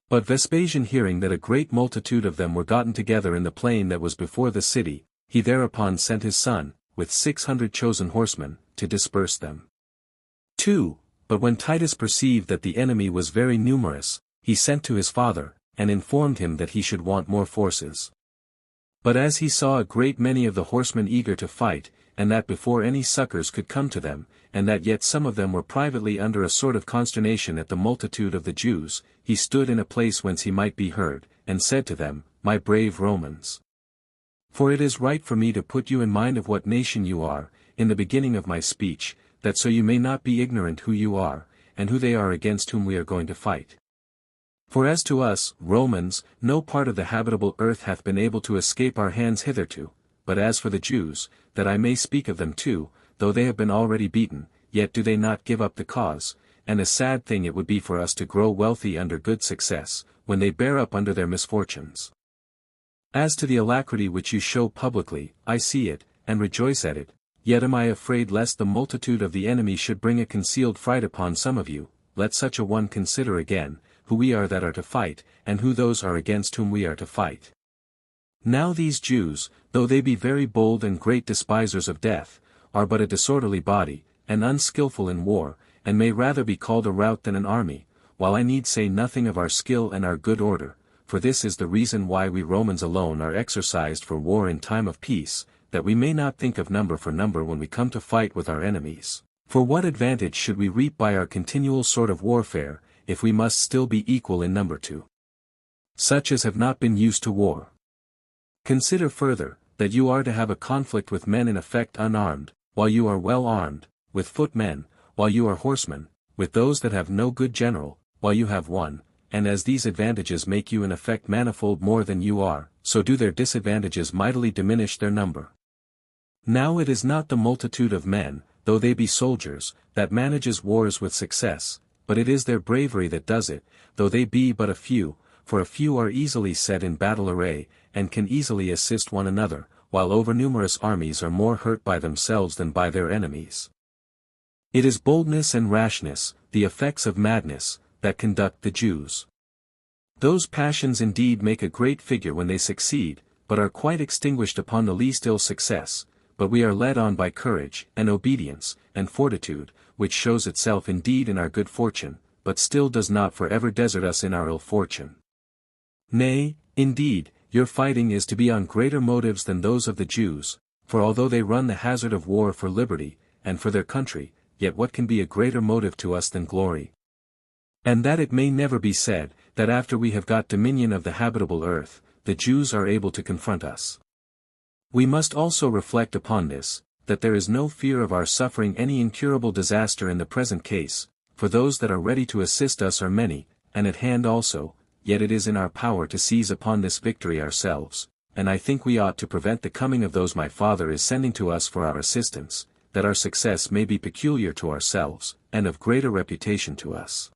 But Vespasian hearing that a great multitude of them were gotten together in the plain that was before the city, he thereupon sent his son, with 600 chosen horsemen, to disperse them. 2. But when Titus perceived that the enemy was very numerous, he sent to his father, and informed him that he should want more forces. But as he saw a great many of the horsemen eager to fight, and that before any succors could come to them, and that yet some of them were privately under a sort of consternation at the multitude of the Jews, he stood in a place whence he might be heard, and said to them, My brave Romans! For it is right for me to put you in mind of what nation you are, in the beginning of my speech, that so you may not be ignorant who you are, and who they are against whom we are going to fight. For as to us, Romans, no part of the habitable earth hath been able to escape our hands hitherto, but as for the Jews, that I may speak of them too, though they have been already beaten, yet do they not give up the cause, and a sad thing it would be for us to grow wealthy under good success, when they bear up under their misfortunes. As to the alacrity which you show publicly, I see it, and rejoice at it, yet am I afraid lest the multitude of the enemy should bring a concealed fright upon some of you. Let such a one consider again, who we are that are to fight, and who those are against whom we are to fight. Now these Jews, though they be very bold and great despisers of death, are but a disorderly body, and unskilful in war, and may rather be called a rout than an army, while I need say nothing of our skill and our good order, for this is the reason why we Romans alone are exercised for war in time of peace, that we may not think of number for number when we come to fight with our enemies. For what advantage should we reap by our continual sort of warfare, if we must still be equal in number to such as have not been used to war? Consider further, that you are to have a conflict with men in effect unarmed, while you are well armed, with footmen, while you are horsemen, with those that have no good general, while you have one, and as these advantages make you in effect manifold more than you are, so do their disadvantages mightily diminish their number. Now it is not the multitude of men, though they be soldiers, that manages wars with success, but it is their bravery that does it, though they be but a few, for a few are easily set in battle array, and can easily assist one another, while overnumerous armies are more hurt by themselves than by their enemies. It is boldness and rashness, the effects of madness, that conduct the Jews. Those passions indeed make a great figure when they succeed, but are quite extinguished upon the least ill success, but we are led on by courage, and obedience, and fortitude, which shows itself indeed in our good fortune, but still does not for ever desert us in our ill fortune. Nay, indeed, your fighting is to be on greater motives than those of the Jews, for although they run the hazard of war for liberty, and for their country, yet what can be a greater motive to us than glory? And that it may never be said, that after we have got dominion of the habitable earth, the Jews are able to confront us. We must also reflect upon this, that there is no fear of our suffering any incurable disaster in the present case, for those that are ready to assist us are many, and at hand also, yet it is in our power to seize upon this victory ourselves, and I think we ought to prevent the coming of those my Father is sending to us for our assistance, that our success may be peculiar to ourselves, and of greater reputation to us.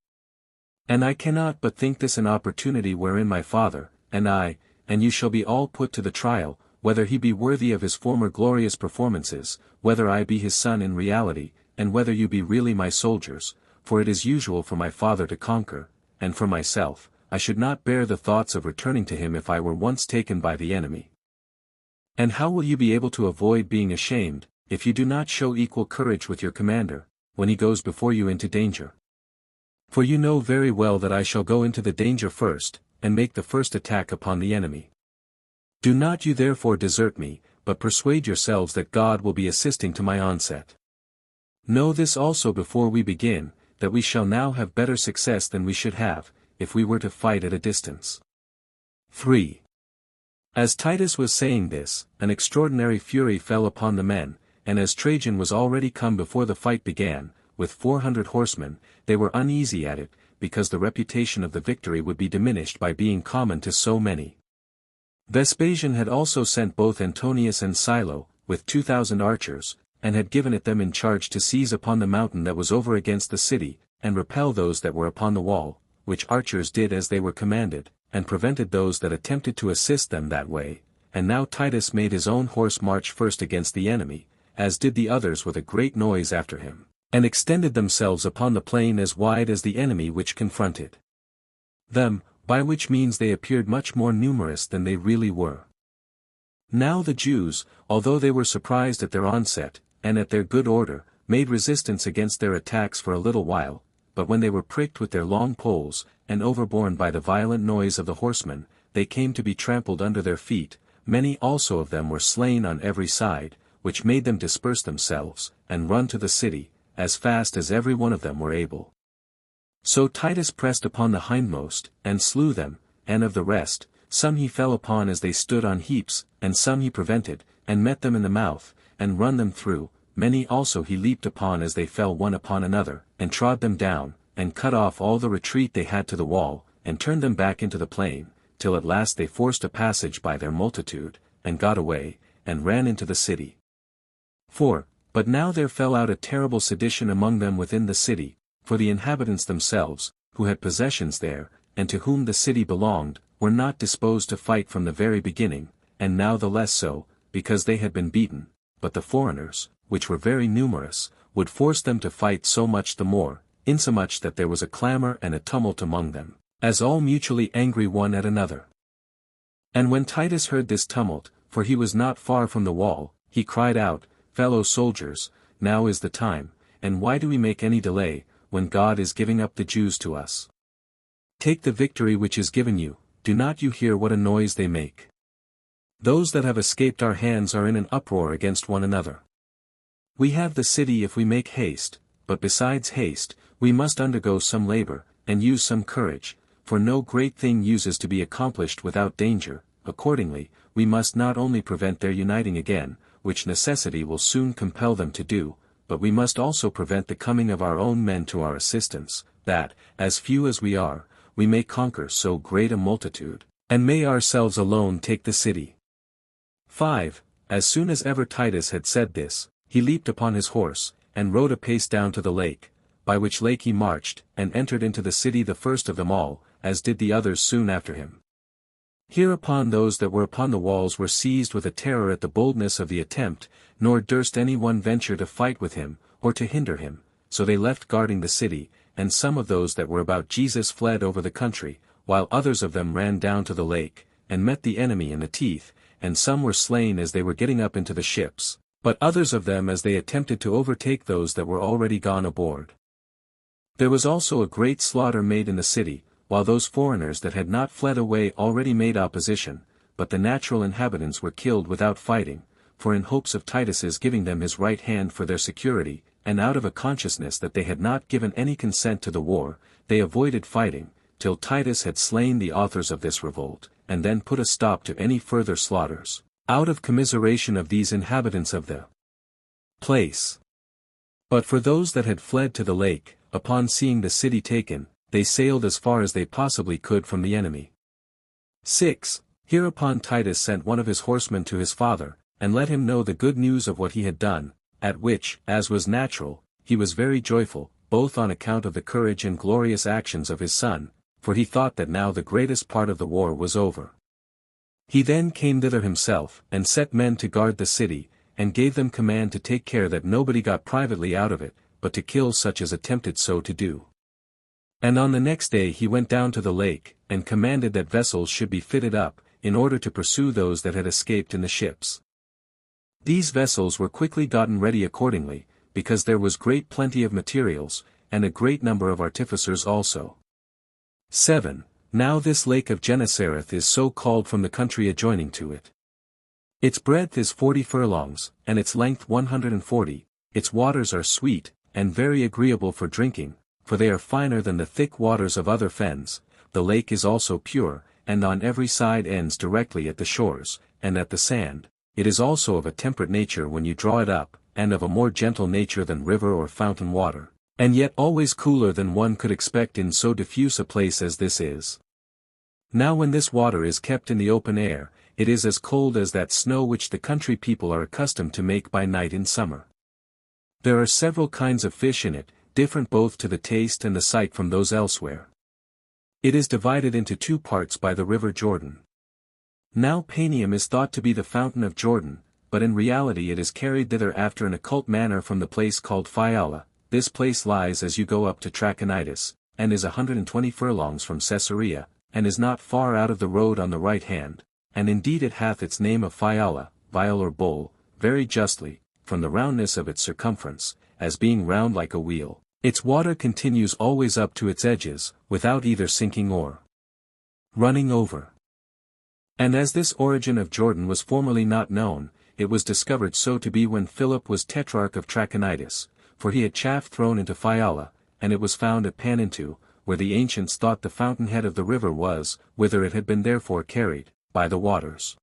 And I cannot but think this an opportunity wherein my Father, and I, and you shall be all put to the trial, whether he be worthy of his former glorious performances, whether I be his son in reality, and whether you be really my soldiers, for it is usual for my Father to conquer, and for myself, I should not bear the thoughts of returning to him if I were once taken by the enemy. And how will you be able to avoid being ashamed, if you do not show equal courage with your commander, when he goes before you into danger? For you know very well that I shall go into the danger first, and make the first attack upon the enemy. Do not you therefore desert me, but persuade yourselves that God will be assisting to my onset. Know this also before we begin, that we shall now have better success than we should have, if we were to fight at a distance. 3. As Titus was saying this, an extraordinary fury fell upon the men, and as Trajan was already come before the fight began, with 400 horsemen, they were uneasy at it, because the reputation of the victory would be diminished by being common to so many. Vespasian had also sent both Antonius and Silo, with 2,000 archers, and had given it them in charge to seize upon the mountain that was over against the city, and repel those that were upon the wall, which archers did as they were commanded, and prevented those that attempted to assist them that way. And now Titus made his own horse march first against the enemy, as did the others with a great noise after him, and extended themselves upon the plain as wide as the enemy which confronted them, by which means they appeared much more numerous than they really were. Now the Jews, although they were surprised at their onset, and at their good order, made resistance against their attacks for a little while, but when they were pricked with their long poles, and overborne by the violent noise of the horsemen, they came to be trampled under their feet. Many also of them were slain on every side, which made them disperse themselves, and run to the city, as fast as every one of them were able. So Titus pressed upon the hindmost, and slew them, and of the rest, some he fell upon as they stood on heaps, and some he prevented, and met them in the mouth, and run them through, many also he leaped upon as they fell one upon another, and trod them down, and cut off all the retreat they had to the wall, and turned them back into the plain, till at last they forced a passage by their multitude, and got away, and ran into the city. 4. But now there fell out a terrible sedition among them within the city, for the inhabitants themselves, who had possessions there, and to whom the city belonged, were not disposed to fight from the very beginning, and now the less so, because they had been beaten, but the foreigners, which were very numerous, would force them to fight so much the more, insomuch that there was a clamor and a tumult among them, as all mutually angry one at another. And when Titus heard this tumult, for he was not far from the wall, he cried out, Fellow soldiers, now is the time, and why do we make any delay, when God is giving up the Jews to us? Take the victory which is given you, do not you hear what a noise they make? Those that have escaped our hands are in an uproar against one another. We have the city if we make haste, but besides haste, we must undergo some labor, and use some courage, for no great thing uses to be accomplished without danger. Accordingly, we must not only prevent their uniting again, which necessity will soon compel them to do, but we must also prevent the coming of our own men to our assistance, that, as few as we are, we may conquer so great a multitude, and may ourselves alone take the city. 5. As soon as ever Titus had said this, he leaped upon his horse, and rode apace down to the lake, by which lake he marched, and entered into the city the first of them all, as did the others soon after him. Hereupon those that were upon the walls were seized with a terror at the boldness of the attempt, nor durst any one venture to fight with him, or to hinder him, so they left guarding the city, and some of those that were about Jesus fled over the country, while others of them ran down to the lake, and met the enemy in the teeth, and some were slain as they were getting up into the ships, but others of them as they attempted to overtake those that were already gone aboard. There was also a great slaughter made in the city, while those foreigners that had not fled away already made opposition, but the natural inhabitants were killed without fighting, for in hopes of Titus's giving them his right hand for their security, and out of a consciousness that they had not given any consent to the war, they avoided fighting, till Titus had slain the authors of this revolt, and then put a stop to any further slaughters, out of commiseration of these inhabitants of the place. But for those that had fled to the lake, upon seeing the city taken, they sailed as far as they possibly could from the enemy. 6. Hereupon Titus sent one of his horsemen to his father, and let him know the good news of what he had done, at which, as was natural, he was very joyful, both on account of the courage and glorious actions of his son, for he thought that now the greatest part of the war was over. He then came thither himself, and set men to guard the city, and gave them command to take care that nobody got privately out of it, but to kill such as attempted so to do. And on the next day he went down to the lake, and commanded that vessels should be fitted up, in order to pursue those that had escaped in the ships. These vessels were quickly gotten ready accordingly, because there was great plenty of materials, and a great number of artificers also. 7. Now this lake of Gennesareth is so called from the country adjoining to it. Its breadth is 40 furlongs, and its length 140, its waters are sweet, and very agreeable for drinking, for they are finer than the thick waters of other fens. The lake is also pure, and on every side ends directly at the shores, and at the sand. It is also of a temperate nature when you draw it up, and of a more gentle nature than river or fountain water, and yet always cooler than one could expect in so diffuse a place as this is. Now when this water is kept in the open air, it is as cold as that snow which the country people are accustomed to make by night in summer. There are several kinds of fish in it, different both to the taste and the sight from those elsewhere. It is divided into 2 parts by the river Jordan. Now Panium is thought to be the fountain of Jordan, but in reality it is carried thither after an occult manner from the place called Phiala. This place lies as you go up to Trachonitis, and is 120 furlongs from Caesarea, and is not far out of the road on the right hand, and indeed it hath its name of Phiala, vial or bowl, very justly, from the roundness of its circumference, as being round like a wheel. Its water continues always up to its edges, without either sinking or running over. And as this origin of Jordan was formerly not known, it was discovered so to be when Philip was tetrarch of Trachonitis, for he had chaff thrown into Fiala, and it was found at Panintu, where the ancients thought the fountainhead of the river was, whither it had been therefore carried, by the waters.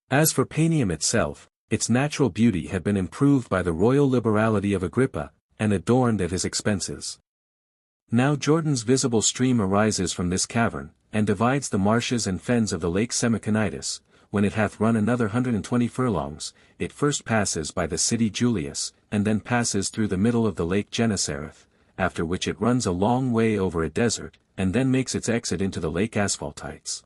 As for Panium itself, its natural beauty had been improved by the royal liberality of Agrippa, and adorned at his expenses. Now Jordan's visible stream arises from this cavern, and divides the marshes and fens of the lake Semiconitis. When it hath run another 120 furlongs, it first passes by the city Julius, and then passes through the middle of the lake Gennesareth, after which it runs a long way over a desert, and then makes its exit into the lake Asphaltites.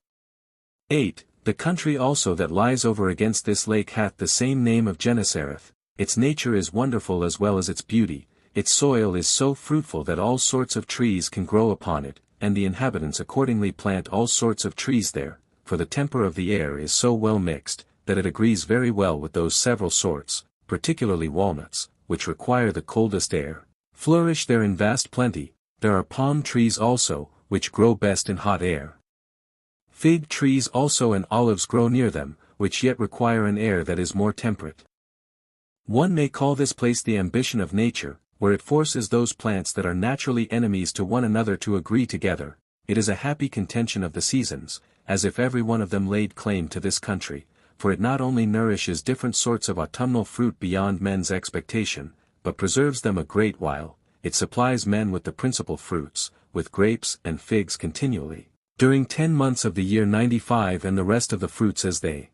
8. The country also that lies over against this lake hath the same name of Gennesareth. Its nature is wonderful as well as its beauty, its soil is so fruitful that all sorts of trees can grow upon it, and the inhabitants accordingly plant all sorts of trees there, for the temper of the air is so well mixed, that it agrees very well with those several sorts, particularly walnuts, which require the coldest air, flourish there in vast plenty. There are palm trees also, which grow best in hot air. Fig trees also and olives grow near them, which yet require an air that is more temperate. One may call this place the ambition of nature, where it forces those plants that are naturally enemies to one another to agree together. It is a happy contention of the seasons, as if every one of them laid claim to this country, for it not only nourishes different sorts of autumnal fruit beyond men's expectation, but preserves them a great while. It supplies men with the principal fruits, with grapes and figs continually, during 10 months of the year 95, and the rest of the fruits as they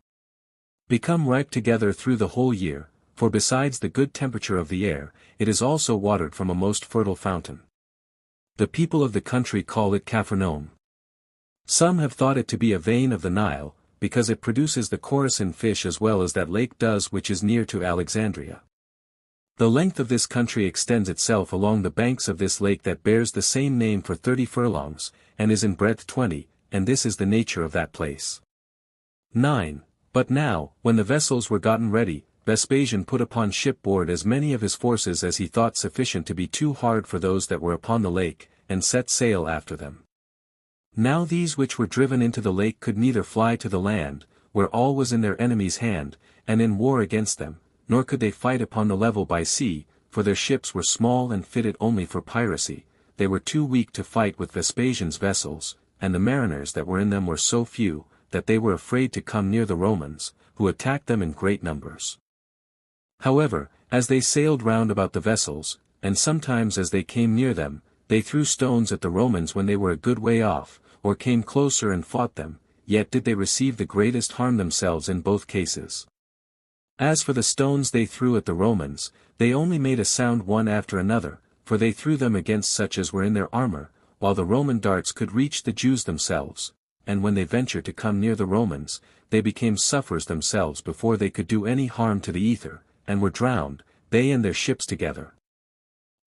become ripe together through the whole year, for besides the good temperature of the air, it is also watered from a most fertile fountain. The people of the country call it Capharnaum. Some have thought it to be a vein of the Nile, because it produces the Coruscant fish as well as that lake does which is near to Alexandria. The length of this country extends itself along the banks of this lake that bears the same name for 30 furlongs, and is in breadth 20, and this is the nature of that place. 9. But now, when the vessels were gotten ready, Vespasian put upon shipboard as many of his forces as he thought sufficient to be too hard for those that were upon the lake, and set sail after them. Now these which were driven into the lake could neither fly to the land, where all was in their enemy's hand, and in war against them, nor could they fight upon the level by sea, for their ships were small and fitted only for piracy. They were too weak to fight with Vespasian's vessels, and the mariners that were in them were so few, that they were afraid to come near the Romans, who attacked them in great numbers. However, as they sailed round about the vessels, and sometimes as they came near them, they threw stones at the Romans when they were a good way off, or came closer and fought them, yet did they receive the greatest harm themselves in both cases. As for the stones they threw at the Romans, they only made a sound one after another, for they threw them against such as were in their armor, while the Roman darts could reach the Jews themselves, and when they ventured to come near the Romans, they became sufferers themselves before they could do any harm to the ether, and were drowned, they and their ships together.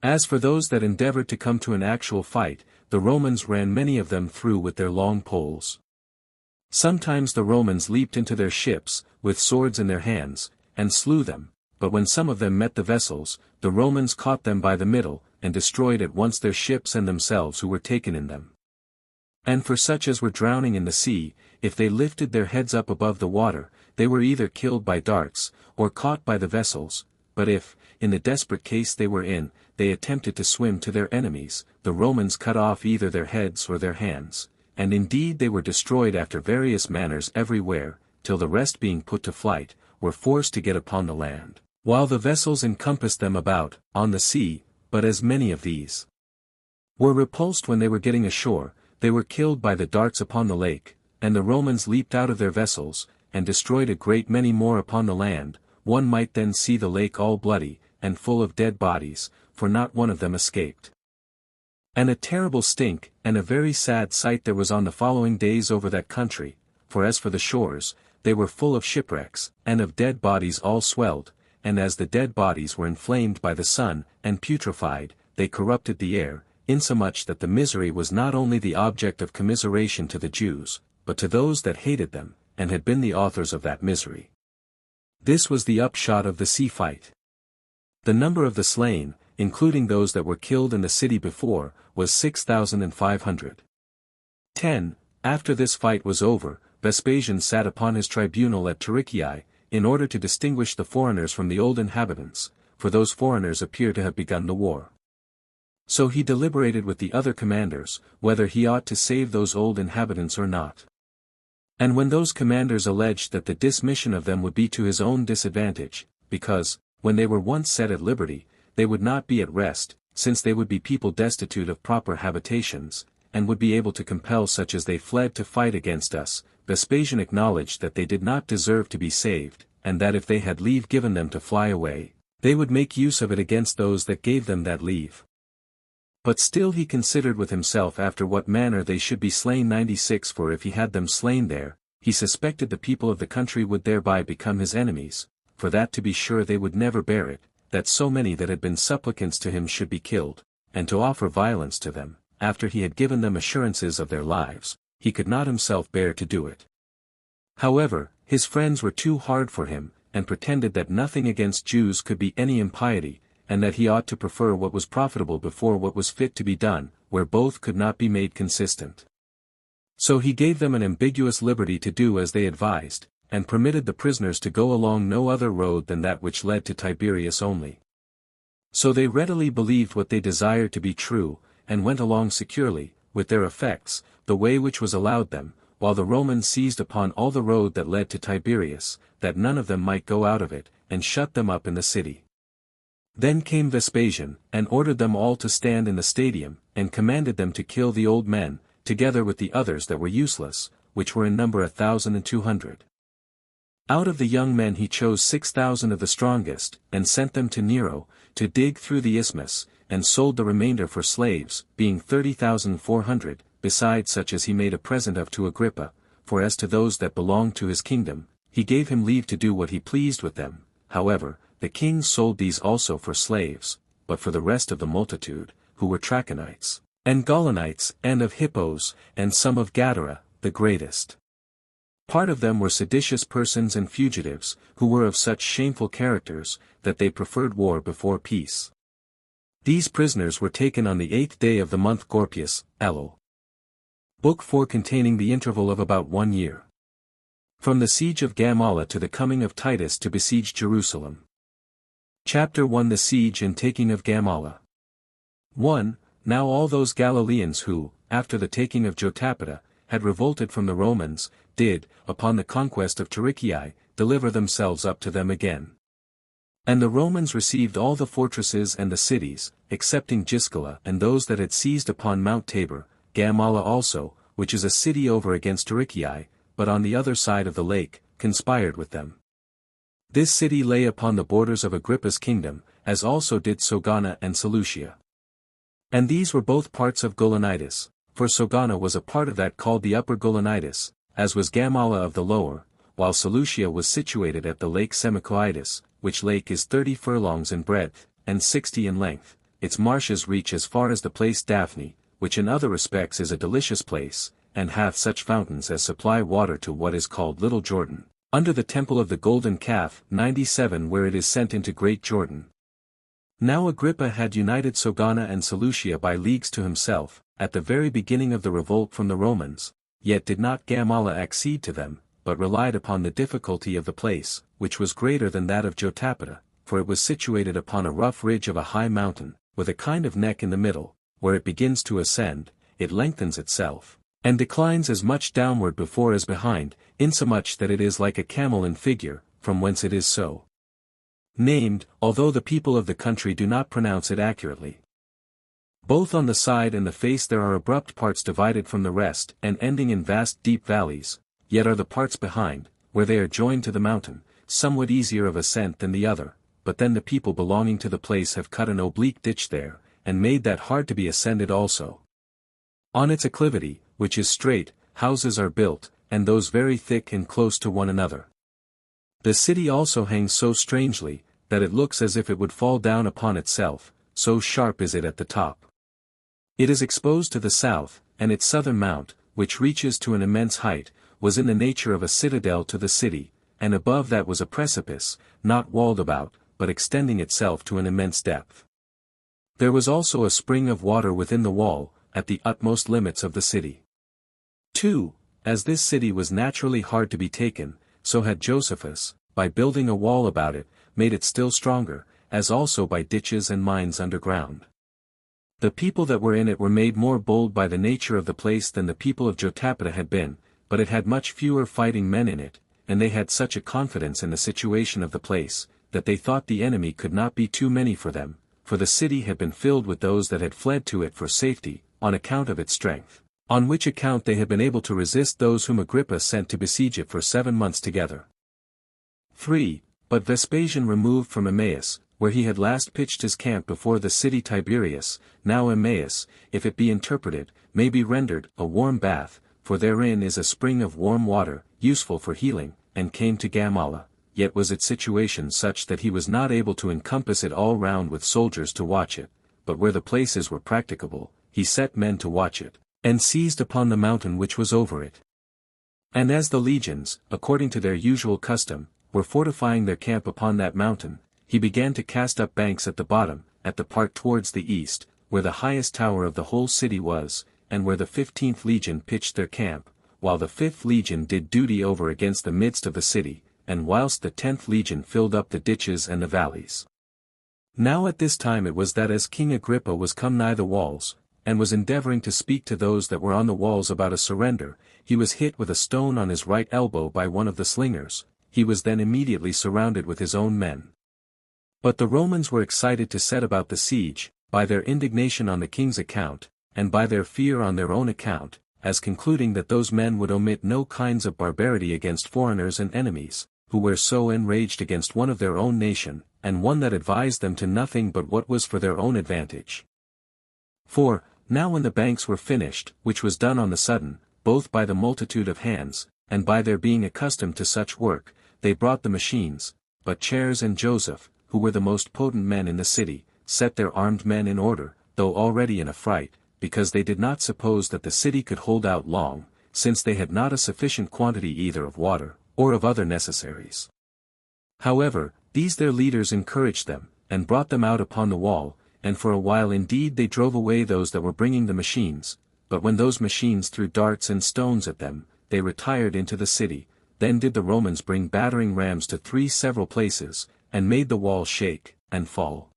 As for those that endeavored to come to an actual fight, the Romans ran many of them through with their long poles. Sometimes the Romans leaped into their ships, with swords in their hands, and slew them, but when some of them met the vessels, the Romans caught them by the middle, and destroyed at once their ships and themselves who were taken in them. And for such as were drowning in the sea, if they lifted their heads up above the water, they were either killed by darts, or caught by the vessels, but if, in the desperate case they were in, they attempted to swim to their enemies, the Romans cut off either their heads or their hands, and indeed they were destroyed after various manners everywhere, till the rest being put to flight, were forced to get upon the land, while the vessels encompassed them about, on the sea. But as many of these were repulsed when they were getting ashore, they were killed by the darts upon the lake, and the Romans leaped out of their vessels, and destroyed a great many more upon the land. One might then see the lake all bloody, and full of dead bodies, for not one of them escaped. And a terrible stink, and a very sad sight there was on the following days over that country, for as for the shores, they were full of shipwrecks, and of dead bodies all swelled, and as the dead bodies were inflamed by the sun, and putrefied, they corrupted the air, insomuch that the misery was not only the object of commiseration to the Jews, but to those that hated them, and had been the authors of that misery. This was the upshot of the sea fight. The number of the slain, including those that were killed in the city before, was 6,500. 10. After this fight was over, Vespasian sat upon his tribunal at Tarichae. in order to distinguish the foreigners from the old inhabitants, for those foreigners appear to have begun the war. So he deliberated with the other commanders, whether he ought to save those old inhabitants or not. And when those commanders alleged that the dismission of them would be to his own disadvantage, because, when they were once set at liberty, they would not be at rest, since they would be people destitute of proper habitations, and would be able to compel such as they fled to fight against us, Vespasian acknowledged that they did not deserve to be saved, and that if they had leave given them to fly away, they would make use of it against those that gave them that leave. But still he considered with himself after what manner they should be slain 96, for if he had them slain there, he suspected the people of the country would thereby become his enemies, for that to be sure they would never bear it, that so many that had been supplicants to him should be killed, and to offer violence to them, after he had given them assurances of their lives, he could not himself bear to do it. However, his friends were too hard for him, and pretended that nothing against Jews could be any impiety, and that he ought to prefer what was profitable before what was fit to be done, where both could not be made consistent. So he gave them an ambiguous liberty to do as they advised, and permitted the prisoners to go along no other road than that which led to Tiberias only. So they readily believed what they desired to be true, and went along securely, with their effects, the way which was allowed them, while the Romans seized upon all the road that led to Tiberias, that none of them might go out of it, and shut them up in the city. Then came Vespasian, and ordered them all to stand in the stadium, and commanded them to kill the old men, together with the others that were useless, which were in number 1,200. Out of the young men he chose 6,000 of the strongest, and sent them to Nero, to dig through the isthmus, and sold the remainder for slaves, being 30,400, besides such as he made a present of to Agrippa, for as to those that belonged to his kingdom, he gave him leave to do what he pleased with them. However, the king sold these also for slaves, but for the rest of the multitude, who were Trachonites, and Gaulonites, and of Hippos, and some of Gadara, the greatest. Part of them were seditious persons and fugitives, who were of such shameful characters, that they preferred war before peace. These prisoners were taken on the 8th day of the month Gorpius, Elul. Book 4 containing the interval of about 1 year. From the siege of Gamala to the coming of Titus to besiege Jerusalem. Chapter 1 The siege and taking of Gamala. 1. Now all those Galileans who, after the taking of Jotapata, had revolted from the Romans, did, upon the conquest of Tarichae, deliver themselves up to them again. And the Romans received all the fortresses and the cities, excepting Giscala and those that had seized upon Mount Tabor, Gamala also, which is a city over against Tarichae, but on the other side of the lake, conspired with them. This city lay upon the borders of Agrippa's kingdom, as also did Sogana and Seleucia. And these were both parts of Gaulonitis, for Sogana was a part of that called the Upper Gaulonitis, as was Gamala of the Lower, while Seleucia was situated at the lake Semicoitis, which lake is 30 furlongs in breadth, and 60 in length. Its marshes reach as far as the place Daphne, which in other respects is a delicious place, and hath such fountains as supply water to what is called Little Jordan, under the temple of the Golden Calf, 97 where it is sent into Great Jordan. Now Agrippa had united Sogana and Seleucia by leagues to himself, at the very beginning of the revolt from the Romans, yet did not Gamala accede to them, but relied upon the difficulty of the place, which was greater than that of Jotapata, for it was situated upon a rough ridge of a high mountain, with a kind of neck in the middle, where it begins to ascend, it lengthens itself, and declines as much downward before as behind, insomuch that it is like a camel in figure, from whence it is so named, although the people of the country do not pronounce it accurately. Both on the side and the face there are abrupt parts divided from the rest and ending in vast deep valleys, yet are the parts behind, where they are joined to the mountain, somewhat easier of ascent than the other, but then the people belonging to the place have cut an oblique ditch there, and made that hard to be ascended also. On its acclivity, which is straight, houses are built, and those very thick and close to one another. The city also hangs so strangely, that it looks as if it would fall down upon itself, so sharp is it at the top. It is exposed to the south, and its southern mount, which reaches to an immense height, was in the nature of a citadel to the city, and above that was a precipice, not walled about, but extending itself to an immense depth. There was also a spring of water within the wall, at the utmost limits of the city. 2. As this city was naturally hard to be taken, so had Josephus, by building a wall about it, made it still stronger, as also by ditches and mines underground. The people that were in it were made more bold by the nature of the place than the people of Jotapata had been, but it had much fewer fighting men in it, and they had such a confidence in the situation of the place, that they thought the enemy could not be too many for them, for the city had been filled with those that had fled to it for safety, on account of its strength, on which account they had been able to resist those whom Agrippa sent to besiege it for 7 months together. 3. But Vespasian removed from Emmaus, where he had last pitched his camp before the city Tiberias. Now Emmaus, if it be interpreted, may be rendered, a warm bath, for therein is a spring of warm water, useful for healing, and came to Gamala, yet was its situation such that he was not able to encompass it all round with soldiers to watch it, but where the places were practicable, he set men to watch it, and seized upon the mountain which was over it. And as the legions, according to their usual custom, were fortifying their camp upon that mountain, he began to cast up banks at the bottom, at the part towards the east, where the highest tower of the whole city was, and where the 15th legion pitched their camp, while the 5th legion did duty over against the midst of the city, and whilst the 10th legion filled up the ditches and the valleys. Now at this time it was that as King Agrippa was come nigh the walls, and was endeavoring to speak to those that were on the walls about a surrender, he was hit with a stone on his right elbow by one of the slingers. He was then immediately surrounded with his own men. But the Romans were excited to set about the siege, by their indignation on the king's account, and by their fear on their own account, as concluding that those men would omit no kinds of barbarity against foreigners and enemies, who were so enraged against one of their own nation, and one that advised them to nothing but what was for their own advantage. For, now when the banks were finished, which was done on the sudden, both by the multitude of hands, and by their being accustomed to such work, they brought the machines, but Chares and Joseph, who were the most potent men in the city, set their armed men in order, though already in a fright, because they did not suppose that the city could hold out long, since they had not a sufficient quantity either of water, or of other necessaries. However, these their leaders encouraged them, and brought them out upon the wall, and for a while indeed they drove away those that were bringing the machines, but when those machines threw darts and stones at them, they retired into the city. Then did the Romans bring battering rams to 3 several places, and made the wall shake, and fall.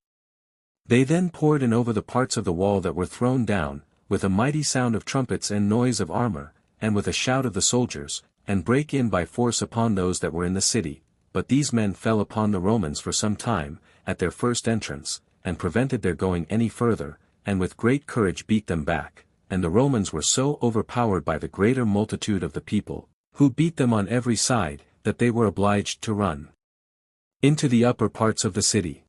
They then poured in over the parts of the wall that were thrown down, with a mighty sound of trumpets and noise of armor, and with a shout of the soldiers, and brake in by force upon those that were in the city. But these men fell upon the Romans for some time, at their first entrance, and prevented their going any further, and with great courage beat them back, and the Romans were so overpowered by the greater multitude of the people, who beat them on every side, that they were obliged to run into the upper parts of the city.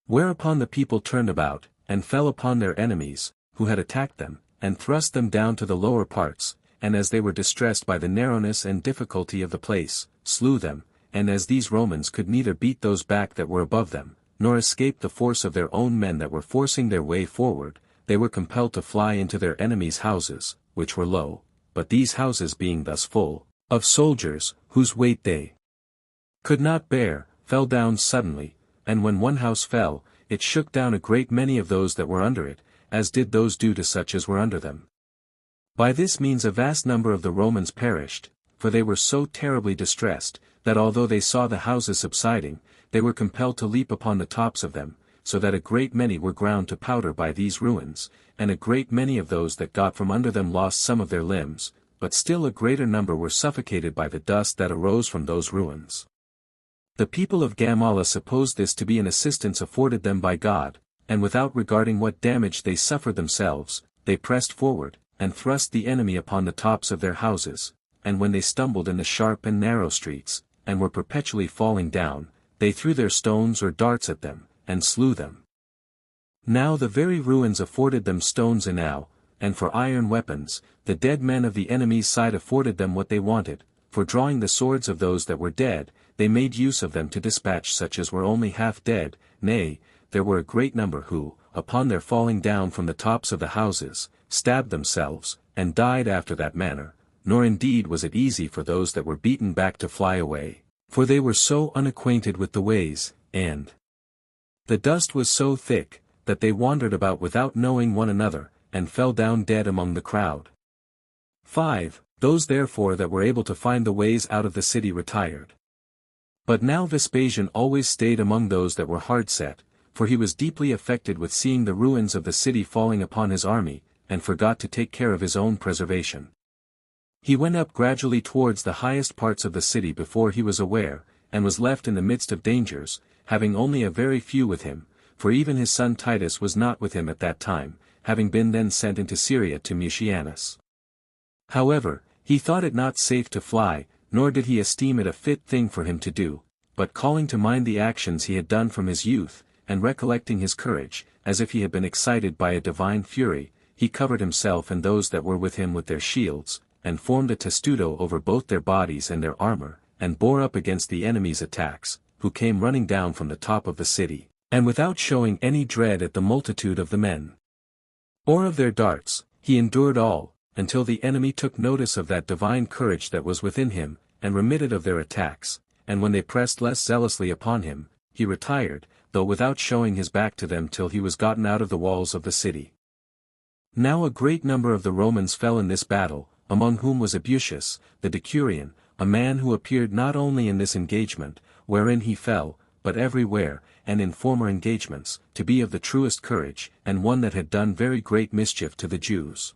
Whereupon the people turned about, and fell upon their enemies, who had attacked them, and thrust them down to the lower parts, and as they were distressed by the narrowness and difficulty of the place, slew them, and as these Romans could neither beat those back that were above them, nor escape the force of their own men that were forcing their way forward, they were compelled to fly into their enemies' houses, which were low, but these houses being thus full of soldiers, whose weight they could not bear, fell down suddenly, and when one house fell, it shook down a great many of those that were under it, as did those do to such as were under them. By this means a vast number of the Romans perished, for they were so terribly distressed, that although they saw the houses subsiding, they were compelled to leap upon the tops of them, so that a great many were ground to powder by these ruins, and a great many of those that got from under them lost some of their limbs, but still a greater number were suffocated by the dust that arose from those ruins. The people of Gamala supposed this to be an assistance afforded them by God, and without regarding what damage they suffered themselves, they pressed forward, and thrust the enemy upon the tops of their houses, and when they stumbled in the sharp and narrow streets, and were perpetually falling down, they threw their stones or darts at them, and slew them. Now the very ruins afforded them stones enow, and for iron weapons, the dead men of the enemy's side afforded them what they wanted, for drawing the swords of those that were dead, they made use of them to dispatch such as were only half dead. Nay, there were a great number who, upon their falling down from the tops of the houses, stabbed themselves, and died after that manner, nor indeed was it easy for those that were beaten back to fly away, for they were so unacquainted with the ways, and the dust was so thick, that they wandered about without knowing one another, and fell down dead among the crowd. 5. Those therefore that were able to find the ways out of the city retired. But now Vespasian always stayed among those that were hard set, for he was deeply affected with seeing the ruins of the city falling upon his army, and forgot to take care of his own preservation. He went up gradually towards the highest parts of the city before he was aware, and was left in the midst of dangers, having only a very few with him, for even his son Titus was not with him at that time, having been then sent into Syria to Mucianus. However, he thought it not safe to fly, nor did he esteem it a fit thing for him to do, but calling to mind the actions he had done from his youth, and recollecting his courage, as if he had been excited by a divine fury, he covered himself and those that were with him with their shields, and formed a testudo over both their bodies and their armor, and bore up against the enemy's attacks, who came running down from the top of the city, and without showing any dread at the multitude of the men, or of their darts, he endured all, until the enemy took notice of that divine courage that was within him, and remitted of their attacks, and when they pressed less zealously upon him, he retired, though without showing his back to them till he was gotten out of the walls of the city. Now a great number of the Romans fell in this battle, among whom was Abusius, the decurion, a man who appeared not only in this engagement, wherein he fell, but everywhere, and in former engagements, to be of the truest courage, and one that had done very great mischief to the Jews.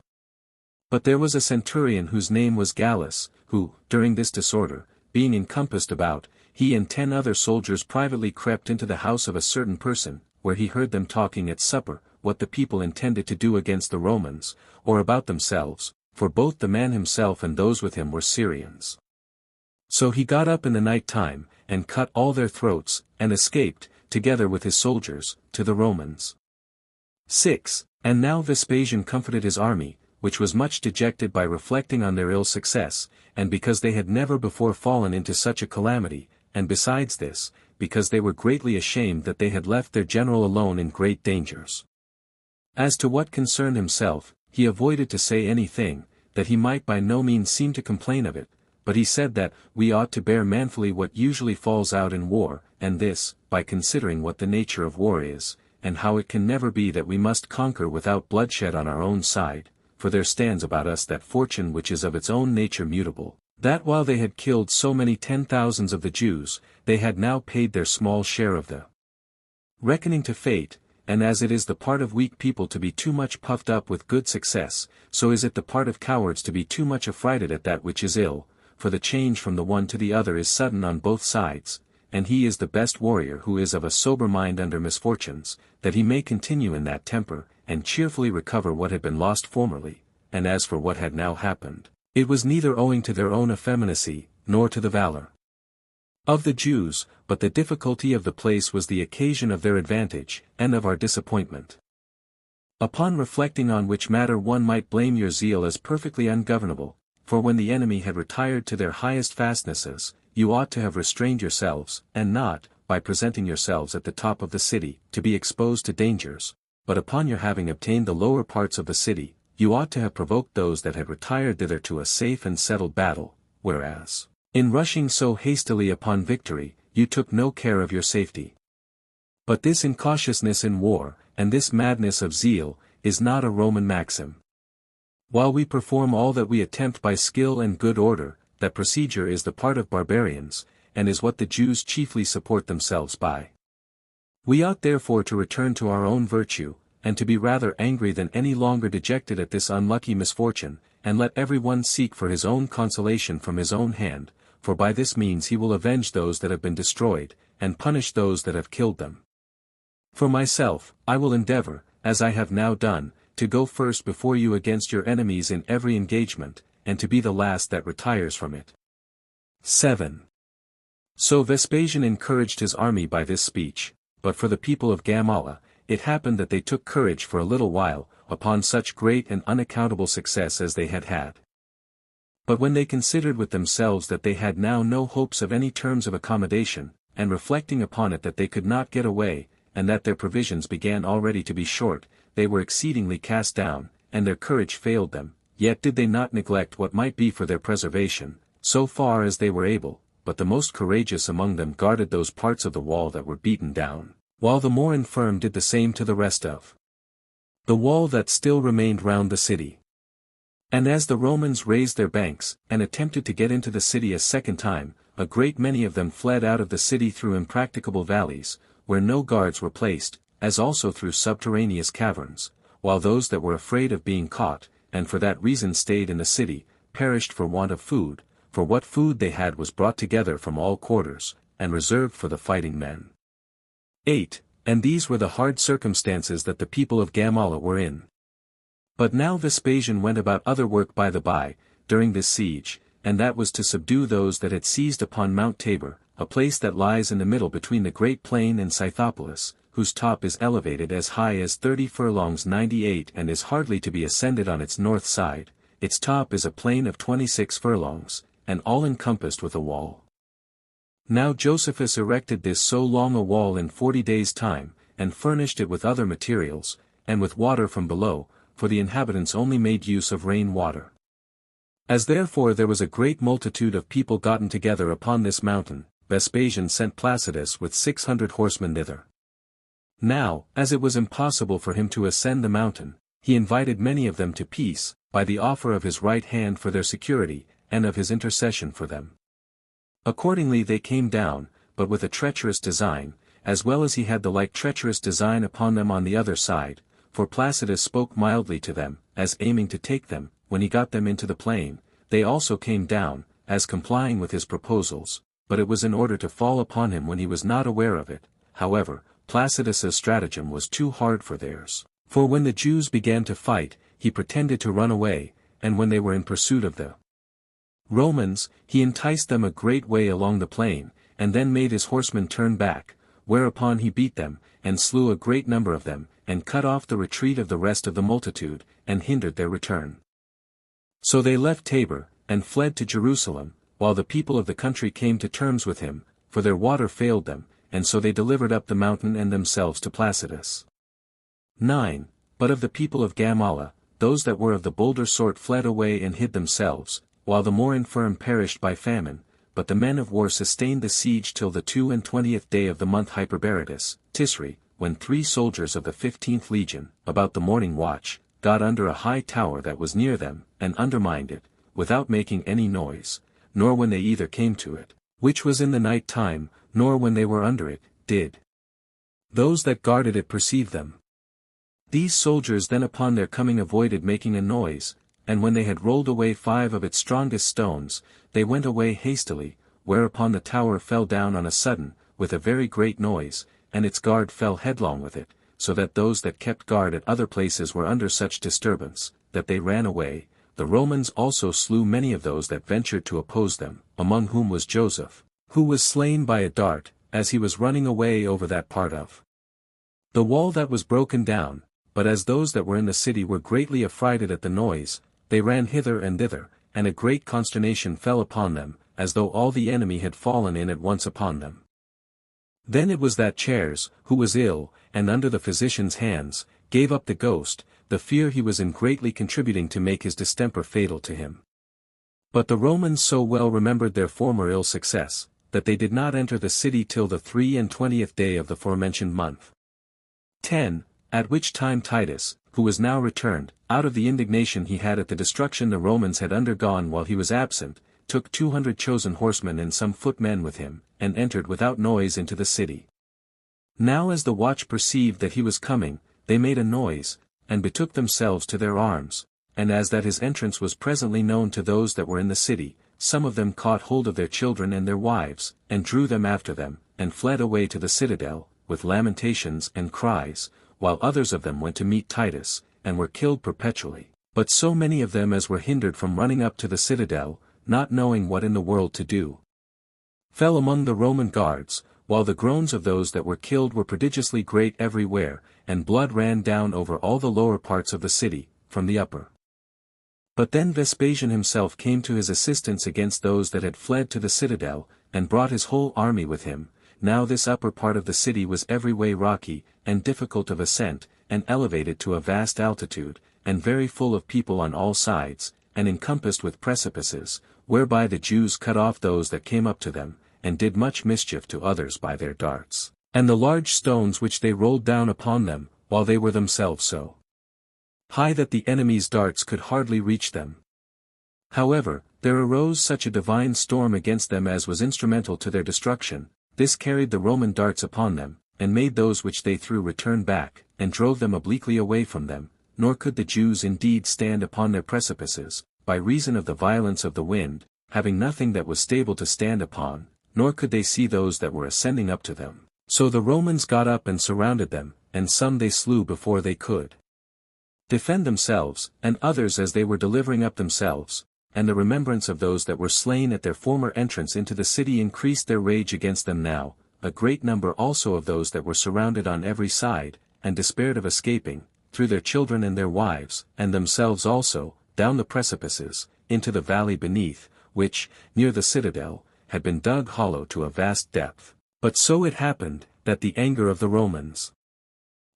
But there was a centurion whose name was Gallus, who, during this disorder, being encompassed about, he and 10 other soldiers privately crept into the house of a certain person, where he heard them talking at supper, what the people intended to do against the Romans, or about themselves, for both the man himself and those with him were Syrians. So he got up in the night time, and cut all their throats, and escaped, together with his soldiers, to the Romans. 6. And now Vespasian comforted his army, which was much dejected by reflecting on their ill success, and because they had never before fallen into such a calamity, and besides this, because they were greatly ashamed that they had left their general alone in great dangers. As to what concerned himself, he avoided to say anything, that he might by no means seem to complain of it, but he said that we ought to bear manfully what usually falls out in war, and this, by considering what the nature of war is, and how it can never be that we must conquer without bloodshed on our own side, for there stands about us that fortune which is of its own nature mutable, that while they had killed so many 10,000s of the Jews, they had now paid their small share of the reckoning to fate, and as it is the part of weak people to be too much puffed up with good success, so is it the part of cowards to be too much affrighted at that which is ill, for the change from the one to the other is sudden on both sides, and he is the best warrior who is of a sober mind under misfortunes, that he may continue in that temper, and cheerfully recover what had been lost formerly, and as for what had now happened, it was neither owing to their own effeminacy, nor to the valor of the Jews, but the difficulty of the place was the occasion of their advantage, and of our disappointment. Upon reflecting on which matter one might blame your zeal as perfectly ungovernable, for when the enemy had retired to their highest fastnesses, you ought to have restrained yourselves, and not, by presenting yourselves at the top of the city, to be exposed to dangers, but upon your having obtained the lower parts of the city, you ought to have provoked those that had retired thither to a safe and settled battle, whereas, in rushing so hastily upon victory, you took no care of your safety. But this incautiousness in war, and this madness of zeal, is not a Roman maxim. While we perform all that we attempt by skill and good order, that procedure is the part of barbarians, and is what the Jews chiefly support themselves by. We ought therefore to return to our own virtue, and to be rather angry than any longer dejected at this unlucky misfortune, and let every one seek for his own consolation from his own hand, for by this means he will avenge those that have been destroyed, and punish those that have killed them. For myself, I will endeavor, as I have now done, to go first before you against your enemies in every engagement, and to be the last that retires from it. 7. So Vespasian encouraged his army by this speech, but for the people of Gamala, it happened that they took courage for a little while, upon such great and unaccountable success as they had had. But when they considered with themselves that they had now no hopes of any terms of accommodation, and reflecting upon it that they could not get away, and that their provisions began already to be short, they were exceedingly cast down, and their courage failed them, yet did they not neglect what might be for their preservation, so far as they were able, but the most courageous among them guarded those parts of the wall that were beaten down, while the more infirm did the same to the rest of the wall that still remained round the city. And as the Romans raised their banks, and attempted to get into the city a second time, a great many of them fled out of the city through impracticable valleys, where no guards were placed, as also through subterraneous caverns, while those that were afraid of being caught, and for that reason stayed in the city, perished for want of food, for what food they had was brought together from all quarters, and reserved for the fighting men. 8. And these were the hard circumstances that the people of Gamala were in. But now Vespasian went about other work by the by, during this siege, and that was to subdue those that had seized upon Mount Tabor, a place that lies in the middle between the great plain and Scythopolis, whose top is elevated as high as 30 furlongs 98 and is hardly to be ascended on its north side. Its top is a plain of 26 furlongs, and all encompassed with a wall. Now Josephus erected this so long a wall in 40 days' time, and furnished it with other materials, and with water from below, for the inhabitants only made use of rain water. As therefore there was a great multitude of people gotten together upon this mountain, Vespasian sent Placidus with 600 horsemen thither. Now, as it was impossible for him to ascend the mountain, he invited many of them to peace, by the offer of his right hand for their security, and of his intercession for them. Accordingly they came down, but with a treacherous design, as well as he had the like treacherous design upon them on the other side, for Placidus spoke mildly to them, as aiming to take them, when he got them into the plain. They also came down, as complying with his proposals, but it was in order to fall upon him when he was not aware of it. However, Placidus's stratagem was too hard for theirs, for when the Jews began to fight, he pretended to run away, and when they were in pursuit of the Romans, he enticed them a great way along the plain, and then made his horsemen turn back, whereupon he beat them, and slew a great number of them, and cut off the retreat of the rest of the multitude, and hindered their return. So they left Tabor, and fled to Jerusalem, while the people of the country came to terms with him, for their water failed them, and so they delivered up the mountain and themselves to Placidus. 9. But of the people of Gamala, those that were of the bolder sort fled away and hid themselves, while the more infirm perished by famine, but the men of war sustained the siege till the 22nd day of the month Hyperberetus, Tisri, when 3 soldiers of the 15th legion, about the morning watch, got under a high tower that was near them, and undermined it, without making any noise, nor when they either came to it, which was in the night time, nor when they were under it, did those that guarded it perceive them. These soldiers then upon their coming avoided making a noise, and when they had rolled away 5 of its strongest stones, they went away hastily, whereupon the tower fell down on a sudden, with a very great noise, and its guard fell headlong with it, so that those that kept guard at other places were under such disturbance, that they ran away. The Romans also slew many of those that ventured to oppose them, among whom was Joseph, who was slain by a dart, as he was running away over that part of the wall that was broken down. But as those that were in the city were greatly affrighted at the noise, they ran hither and thither, and a great consternation fell upon them, as though all the enemy had fallen in at once upon them. Then it was that Chares, who was ill, and under the physician's hands, gave up the ghost, the fear he was in greatly contributing to make his distemper fatal to him. But the Romans so well remembered their former ill success, that they did not enter the city till the 23rd day of the forementioned month. 10. At which time Titus, who was now returned, out of the indignation he had at the destruction the Romans had undergone while he was absent, took 200 chosen horsemen and some footmen with him, and entered without noise into the city. Now as the watch perceived that he was coming, they made a noise, and betook themselves to their arms, and as that his entrance was presently known to those that were in the city, some of them caught hold of their children and their wives, and drew them after them, and fled away to the citadel, with lamentations and cries, while others of them went to meet Titus, and were killed perpetually. But so many of them as were hindered from running up to the citadel, not knowing what in the world to do, fell among the Roman guards, while the groans of those that were killed were prodigiously great everywhere, and blood ran down over all the lower parts of the city, from the upper. But then Vespasian himself came to his assistance against those that had fled to the citadel, and brought his whole army with him. Now this upper part of the city was every way rocky, and difficult of ascent, and elevated to a vast altitude, and very full of people on all sides, and encompassed with precipices, whereby the Jews cut off those that came up to them, and did much mischief to others by their darts, and the large stones which they rolled down upon them, while they were themselves so high that the enemy's darts could hardly reach them. However, There arose such a divine storm against them as was instrumental to their destruction. This carried the Roman darts upon them, and made those which they threw return back, and drove them obliquely away from them, nor could the Jews indeed stand upon their precipices, by reason of the violence of the wind, having nothing that was stable to stand upon, nor could they see those that were ascending up to them. So the Romans got up and surrounded them, and some they slew before they could defend themselves, and others as they were delivering up themselves, and the remembrance of those that were slain at their former entrance into the city increased their rage against them now, a great number also of those that were surrounded on every side, and despaired of escaping, threw their children and their wives, and themselves also, down the precipices, into the valley beneath, which, near the citadel, had been dug hollow to a vast depth. But so it happened, that the anger of the Romans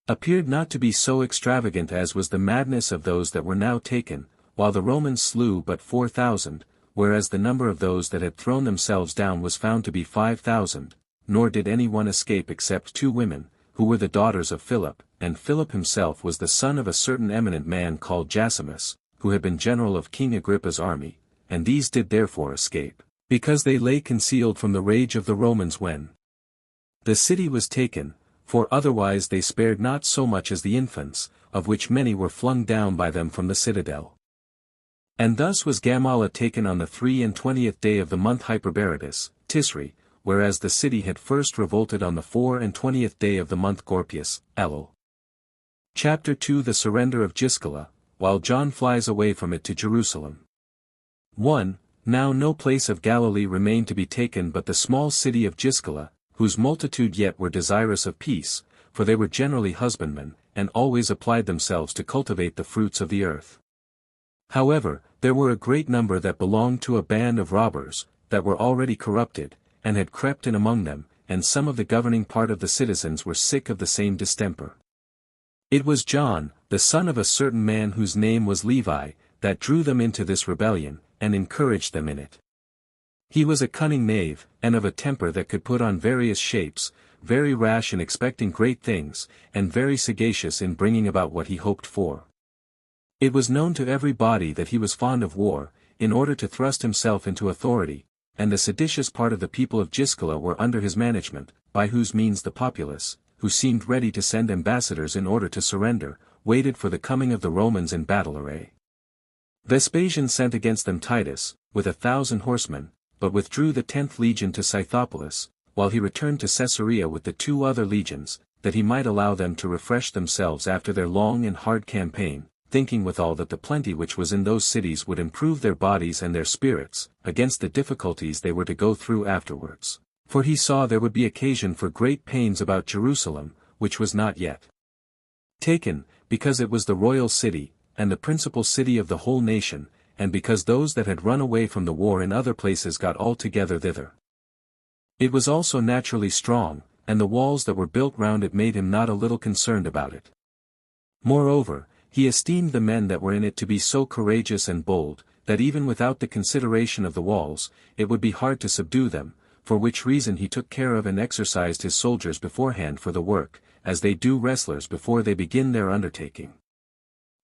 appeared not to be so extravagant as was the madness of those that were now taken, while the Romans slew but 4,000, whereas the number of those that had thrown themselves down was found to be 5,000, nor did any one escape except 2 women, who were the daughters of Philip, and Philip himself was the son of a certain eminent man called Josephus, who had been general of King Agrippa's army, and these did therefore escape, because they lay concealed from the rage of the Romans when the city was taken, for otherwise they spared not so much as the infants, of which many were flung down by them from the citadel. And thus was Gamala taken on the 23rd day of the month Hyperbaratus, Tisri, whereas the city had first revolted on the 24th day of the month Gorpius, Elul. Chapter 2 The surrender of Giscala, while John flies away from it to Jerusalem. 1. Now no place of Galilee remained to be taken but the small city of Giscala, whose multitude yet were desirous of peace, for they were generally husbandmen, and always applied themselves to cultivate the fruits of the earth. However, there were a great number that belonged to a band of robbers, that were already corrupted, and had crept in among them, and some of the governing part of the citizens were sick of the same distemper. It was John, the son of a certain man whose name was Levi, that drew them into this rebellion, and encouraged them in it. He was a cunning knave, and of a temper that could put on various shapes, very rash in expecting great things, and very sagacious in bringing about what he hoped for. It was known to every body that he was fond of war, in order to thrust himself into authority, and the seditious part of the people of Giscala were under his management, by whose means the populace, who seemed ready to send ambassadors in order to surrender, waited for the coming of the Romans in battle array. Vespasian sent against them Titus, with 1,000 horsemen, but withdrew the 10th legion to Scythopolis, while he returned to Caesarea with the 2 other legions, that he might allow them to refresh themselves after their long and hard campaign, thinking withal that the plenty which was in those cities would improve their bodies and their spirits, against the difficulties they were to go through afterwards. For he saw there would be occasion for great pains about Jerusalem, which was not yet taken, because it was the royal city, and the principal city of the whole nation, and because those that had run away from the war in other places got all together thither. It was also naturally strong, and the walls that were built round it made him not a little concerned about it. Moreover, he esteemed the men that were in it to be so courageous and bold, that even without the consideration of the walls, it would be hard to subdue them, for which reason he took care of and exercised his soldiers beforehand for the work, as they do wrestlers before they begin their undertaking.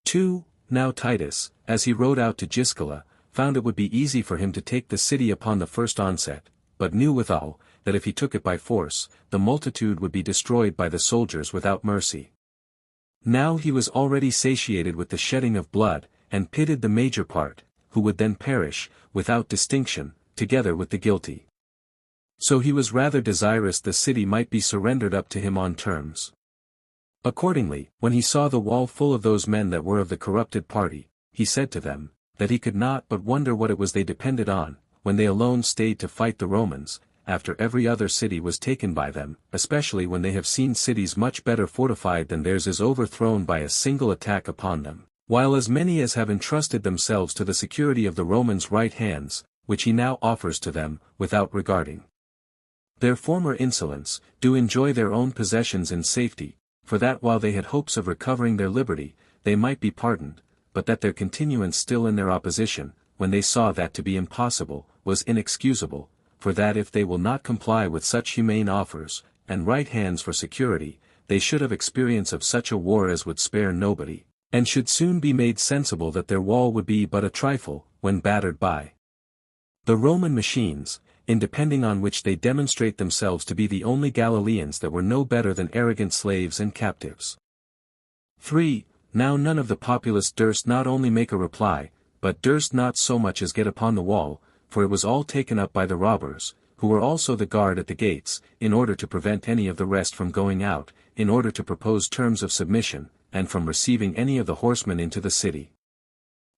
2. Now Titus, as he rode out to Giscala, found it would be easy for him to take the city upon the first onset, but knew withal, that if he took it by force, the multitude would be destroyed by the soldiers without mercy. Now he was already satiated with the shedding of blood, and pitied the major part, who would then perish, without distinction, together with the guilty. So he was rather desirous the city might be surrendered up to him on terms. Accordingly, when he saw the wall full of those men that were of the corrupted party, he said to them, that he could not but wonder what it was they depended on, when they alone stayed to fight the Romans, after every other city was taken by them, especially when they have seen cities much better fortified than theirs is overthrown by a single attack upon them, while as many as have entrusted themselves to the security of the Romans' right hands, which he now offers to them, without regarding their former insolence, do enjoy their own possessions in safety, for that while they had hopes of recovering their liberty, they might be pardoned, but that their continuance still in their opposition, when they saw that to be impossible, was inexcusable, for that if they will not comply with such humane offers, and right hands for security, they should have experience of such a war as would spare nobody, and should soon be made sensible that their wall would be but a trifle, when battered by The Roman machines, in depending on which they demonstrate themselves to be the only Galileans that were no better than arrogant slaves and captives. 3. Now none of the populace durst not only make a reply, but durst not so much as get upon the wall, for it was all taken up by the robbers, who were also the guard at the gates, in order to prevent any of the rest from going out, in order to propose terms of submission, and from receiving any of the horsemen into the city.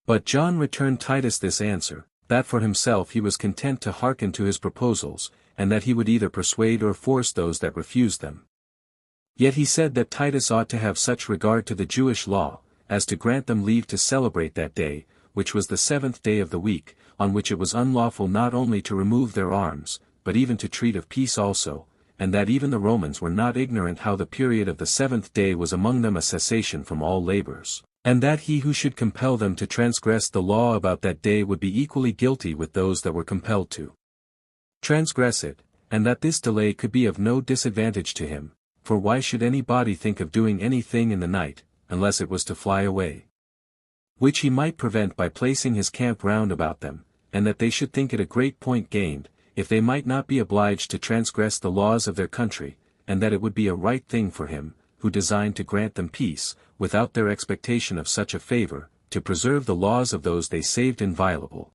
But John returned Titus this answer, that for himself he was content to hearken to his proposals, and that he would either persuade or force those that refused them. Yet he said that Titus ought to have such regard to the Jewish law, as to grant them leave to celebrate that day, which was the 7th day of the week, on which it was unlawful not only to remove their arms, but even to treat of peace also, and that even the Romans were not ignorant how the period of the 7th day was among them a cessation from all labors, and that he who should compel them to transgress the law about that day would be equally guilty with those that were compelled to transgress it, and that this delay could be of no disadvantage to him, for why should any body think of doing anything in the night, unless it was to fly away? Which he might prevent by placing his camp round about them, and that they should think it a great point gained, if they might not be obliged to transgress the laws of their country, and that it would be a right thing for him, who designed to grant them peace, without their expectation of such a favor, to preserve the laws of those they saved inviolable.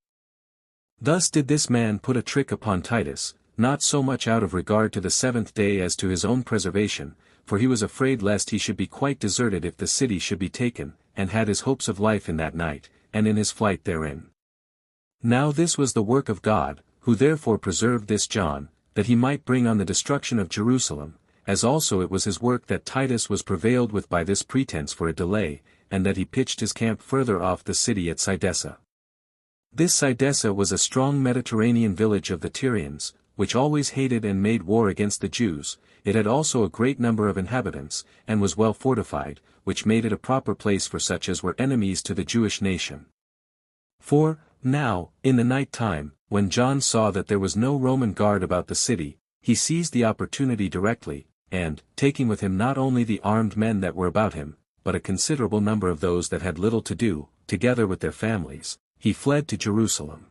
Thus did this man put a trick upon Titus, not so much out of regard to the 7th day as to his own preservation, for he was afraid lest he should be quite deserted if the city should be taken, and had his hopes of life in that night, and in his flight therein. Now this was the work of God, who therefore preserved this John, that he might bring on the destruction of Jerusalem, as also it was his work that Titus was prevailed with by this pretense for a delay, and that he pitched his camp further off the city at Cydessa. This Cydessa was a strong Mediterranean village of the Tyrians, which always hated and made war against the Jews. It had also a great number of inhabitants, and was well fortified, which made it a proper place for such as were enemies to the Jewish nation. For, now, in the night time, when John saw that there was no Roman guard about the city, he seized the opportunity directly, and, taking with him not only the armed men that were about him, but a considerable number of those that had little to do, together with their families, he fled to Jerusalem.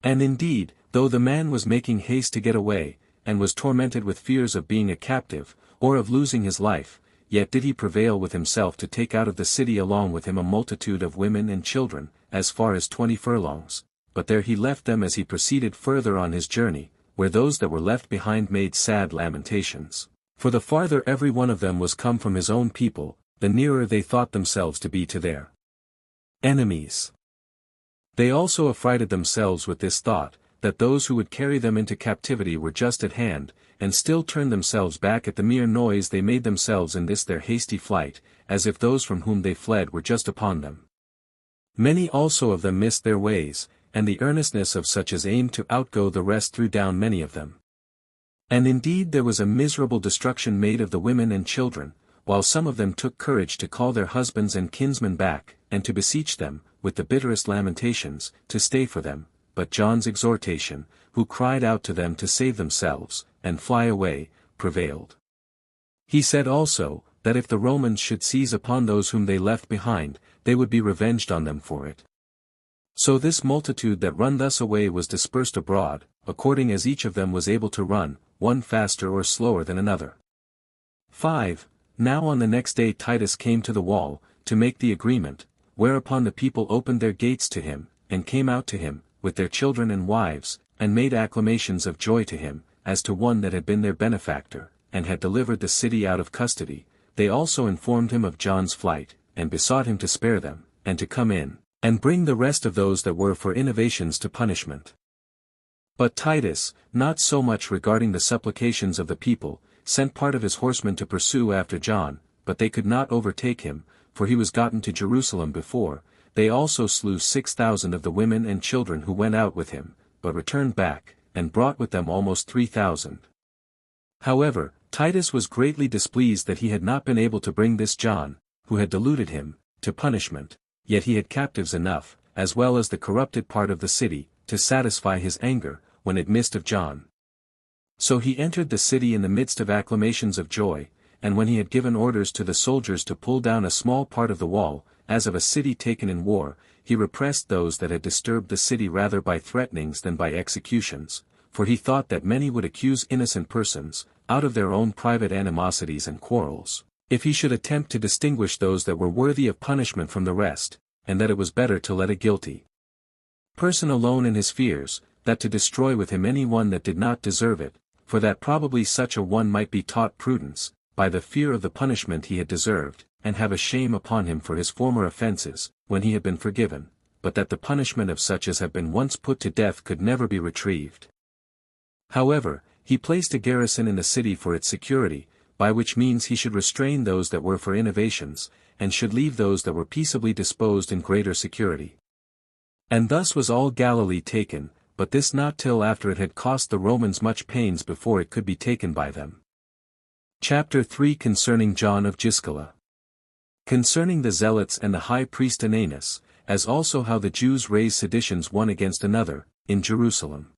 And indeed, though the man was making haste to get away, and was tormented with fears of being a captive, or of losing his life, yet did he prevail with himself to take out of the city along with him a multitude of women and children, as far as 20 furlongs, but there he left them as he proceeded further on his journey, where those that were left behind made sad lamentations. For the farther every one of them was come from his own people, the nearer they thought themselves to be to their enemies. They also affrighted themselves with this thought, that those who would carry them into captivity were just at hand, and still turned themselves back at the mere noise they made themselves in this their hasty flight, as if those from whom they fled were just upon them. Many also of them missed their ways, and the earnestness of such as aimed to outgo the rest threw down many of them. And indeed there was a miserable destruction made of the women and children, while some of them took courage to call their husbands and kinsmen back, and to beseech them, with the bitterest lamentations, to stay for them, but John's exhortation, who cried out to them to save themselves, and fly away, prevailed. He said also, that if the Romans should seize upon those whom they left behind, they would be revenged on them for it. So this multitude that run thus away was dispersed abroad, according as each of them was able to run, one faster or slower than another. 5. Now on the next day Titus came to the wall, to make the agreement, whereupon the people opened their gates to him, and came out to him, with their children and wives, and made acclamations of joy to him, as to one that had been their benefactor, and had delivered the city out of custody. They also informed him of John's flight, and besought him to spare them, and to come in, and bring the rest of those that were for innovations to punishment. But Titus, not so much regarding the supplications of the people, sent part of his horsemen to pursue after John, but they could not overtake him, for he was gotten to Jerusalem before. They also slew 6,000 of the women and children who went out with him, but returned back, and brought with them almost 3,000. However, Titus was greatly displeased that he had not been able to bring this John, who had deluded him, to punishment, yet he had captives enough, as well as the corrupted part of the city, to satisfy his anger, when it missed of John. So he entered the city in the midst of acclamations of joy, and when he had given orders to the soldiers to pull down a small part of the wall, as of a city taken in war, he repressed those that had disturbed the city rather by threatenings than by executions, for he thought that many would accuse innocent persons, out of their own private animosities and quarrels, if he should attempt to distinguish those that were worthy of punishment from the rest, and that it was better to let a guilty person alone in his fears, that to destroy with him any one that did not deserve it, for that probably such a one might be taught prudence, by the fear of the punishment he had deserved, and have a shame upon him for his former offences, when he had been forgiven, but that the punishment of such as have been once put to death could never be retrieved. However, he placed a garrison in the city for its security, by which means he should restrain those that were for innovations, and should leave those that were peaceably disposed in greater security. And thus was all Galilee taken, but this not till after it had cost the Romans much pains before it could be taken by them. Chapter 3 Concerning John of Giscala. Concerning the Zealots and the high priest Ananus, as also how the Jews raised seditions one against another, in Jerusalem.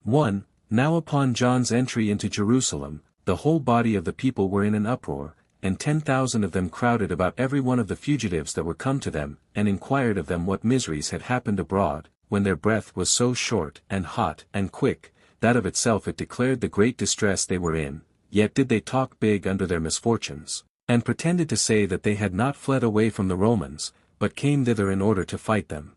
1. Now upon John's entry into Jerusalem, the whole body of the people were in an uproar, and 10,000 of them crowded about every one of the fugitives that were come to them, and inquired of them what miseries had happened abroad, when their breath was so short and hot and quick, that of itself it declared the great distress they were in, yet did they talk big under their misfortunes, and pretended to say that they had not fled away from the Romans, but came thither in order to fight them.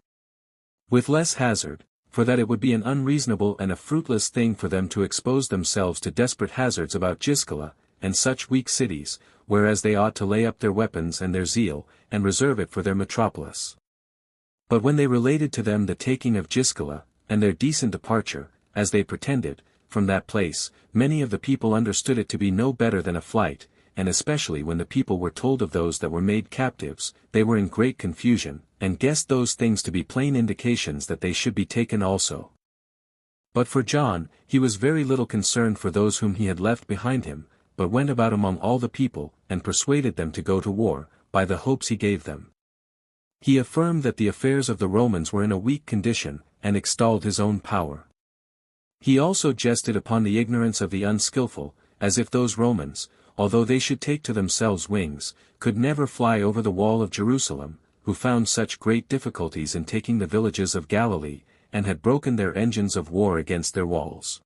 With less hazard, for that it would be an unreasonable and a fruitless thing for them to expose themselves to desperate hazards about Giscala, and such weak cities, whereas they ought to lay up their weapons and their zeal, and reserve it for their metropolis. But when they related to them the taking of Giscala, and their decent departure, as they pretended, from that place, many of the people understood it to be no better than a flight, and especially when the people were told of those that were made captives, they were in great confusion, and guessed those things to be plain indications that they should be taken also. But for John, he was very little concerned for those whom he had left behind him, but went about among all the people, and persuaded them to go to war, by the hopes he gave them. He affirmed that the affairs of the Romans were in a weak condition, and extolled his own power. He also jested upon the ignorance of the unskilful, as if those Romans, although they should take to themselves wings, could never fly over the wall of Jerusalem, who found such great difficulties in taking the villages of Galilee, and had broken their engines of war against their walls.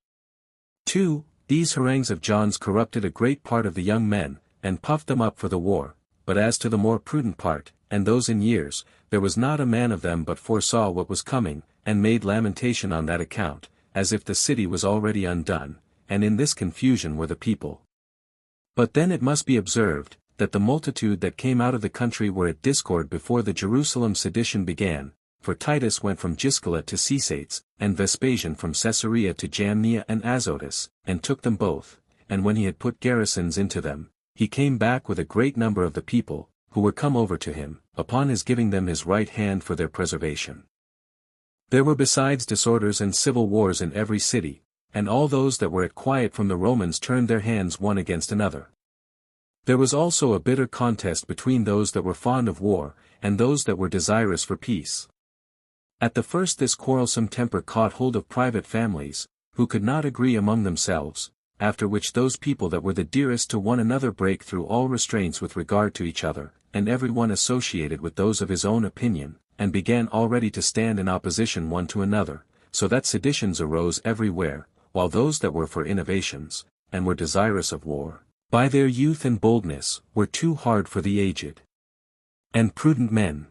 2. These harangues of John's corrupted a great part of the young men, and puffed them up for the war, but as to the more prudent part, and those in years, there was not a man of them but foresaw what was coming, and made lamentation on that account, as if the city was already undone, and in this confusion were the people. But then it must be observed, that the multitude that came out of the country were at discord before the Jerusalem sedition began, for Titus went from Giscala to Cesates, and Vespasian from Caesarea to Jamnia and Azotus, and took them both, and when he had put garrisons into them, he came back with a great number of the people, who were come over to him, upon his giving them his right hand for their preservation. There were besides disorders and civil wars in every city, and all those that were at quiet from the Romans turned their hands one against another. There was also a bitter contest between those that were fond of war, and those that were desirous for peace. At the first this quarrelsome temper caught hold of private families, who could not agree among themselves, after which those people that were the dearest to one another brake through all restraints with regard to each other, and every one associated with those of his own opinion, and began already to stand in opposition one to another, so that seditions arose everywhere, while those that were for innovations, and were desirous of war, by their youth and boldness, were too hard for the aged and prudent men.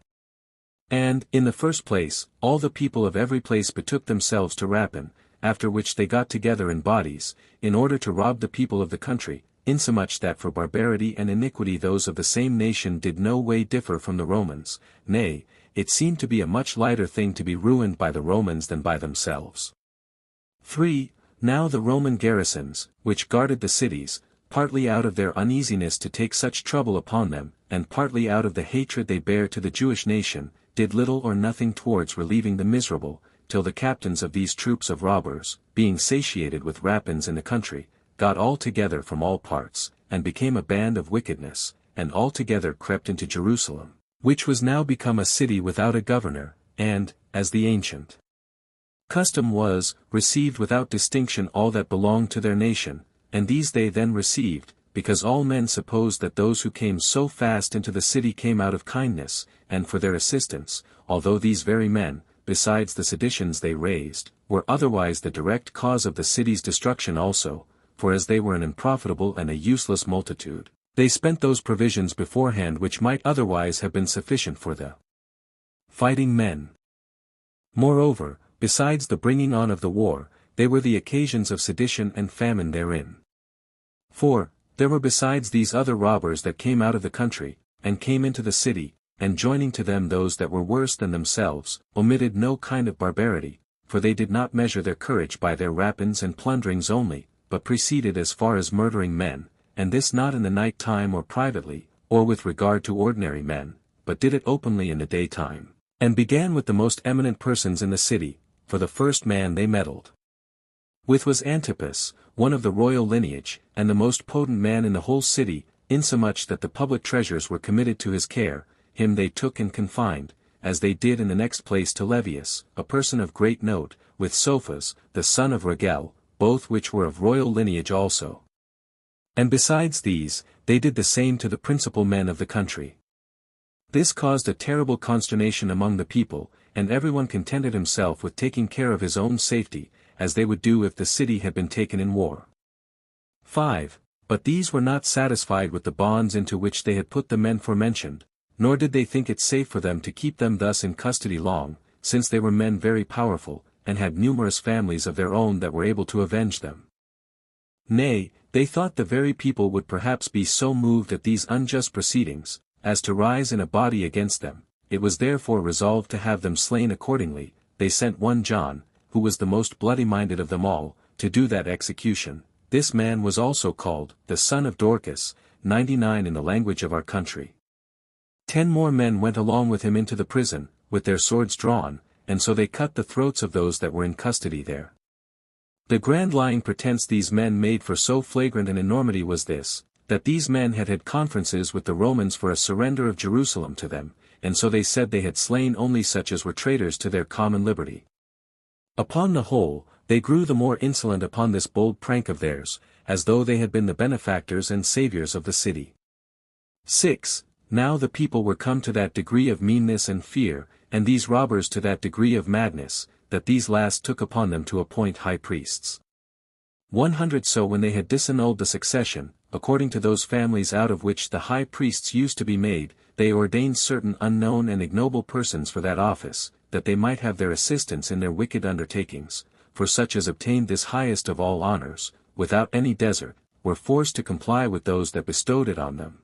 And, in the first place, all the people of every place betook themselves to rapine, after which they got together in bodies, in order to rob the people of the country, insomuch that for barbarity and iniquity those of the same nation did no way differ from the Romans, nay, it seemed to be a much lighter thing to be ruined by the Romans than by themselves. 3. Now the Roman garrisons, which guarded the cities, partly out of their uneasiness to take such trouble upon them, and partly out of the hatred they bare to the Jewish nation, did little or nothing towards relieving the miserable, till the captains of these troops of robbers, being satiated with rapines in the country, got all together from all parts, and became a band of wickedness, and all together crept into Jerusalem, which was now become a city without a governor, and, as the ancient custom was, received without distinction all that belonged to their nation, and these they then received, because all men supposed that those who came so fast into the city came out of kindness, and for their assistance, although these very men, besides the seditions they raised, were otherwise the direct cause of the city's destruction also, for as they were an unprofitable and a useless multitude, they spent those provisions beforehand which might otherwise have been sufficient for the fighting men. Moreover, besides the bringing on of the war, they were the occasions of sedition and famine therein. For, there were besides these other robbers that came out of the country, and came into the city, and joining to them those that were worse than themselves, omitted no kind of barbarity, for they did not measure their courage by their rapines and plunderings only, but proceeded as far as murdering men, and this not in the night time or privately, or with regard to ordinary men, but did it openly in the daytime, and began with the most eminent persons in the city, for the first man they meddled with was Antipas, one of the royal lineage, and the most potent man in the whole city, insomuch that the public treasures were committed to his care. Him they took and confined, as they did in the next place to Levius, a person of great note, with Josephus, the son of Regel, both which were of royal lineage also. And besides these, they did the same to the principal men of the country. This caused a terrible consternation among the people, and everyone contented himself with taking care of his own safety, as they would do if the city had been taken in war. 5. But these were not satisfied with the bonds into which they had put the men forementioned, nor did they think it safe for them to keep them thus in custody long, since they were men very powerful, and had numerous families of their own that were able to avenge them. Nay, they thought the very people would perhaps be so moved at these unjust proceedings, as to rise in a body against them. It was therefore resolved to have them slain accordingly. They sent one John, who was the most bloody-minded of them all, to do that execution. This man was also called, the son of Dorcas, 99 in the language of our country. 10 more men went along with him into the prison, with their swords drawn, and so they cut the throats of those that were in custody there. The grand lying pretense these men made for so flagrant an enormity was this, that these men had had conferences with the Romans for a surrender of Jerusalem to them, and so they said they had slain only such as were traitors to their common liberty. Upon the whole, they grew the more insolent upon this bold prank of theirs, as though they had been the benefactors and saviors of the city. 6. Now the people were come to that degree of meanness and fear, and these robbers to that degree of madness, that these last took upon them to appoint high priests. 100 So when they had disannulled the succession, according to those families out of which the high priests used to be made, they ordained certain unknown and ignoble persons for that office, that they might have their assistance in their wicked undertakings, for such as obtained this highest of all honors, without any desert, were forced to comply with those that bestowed it on them.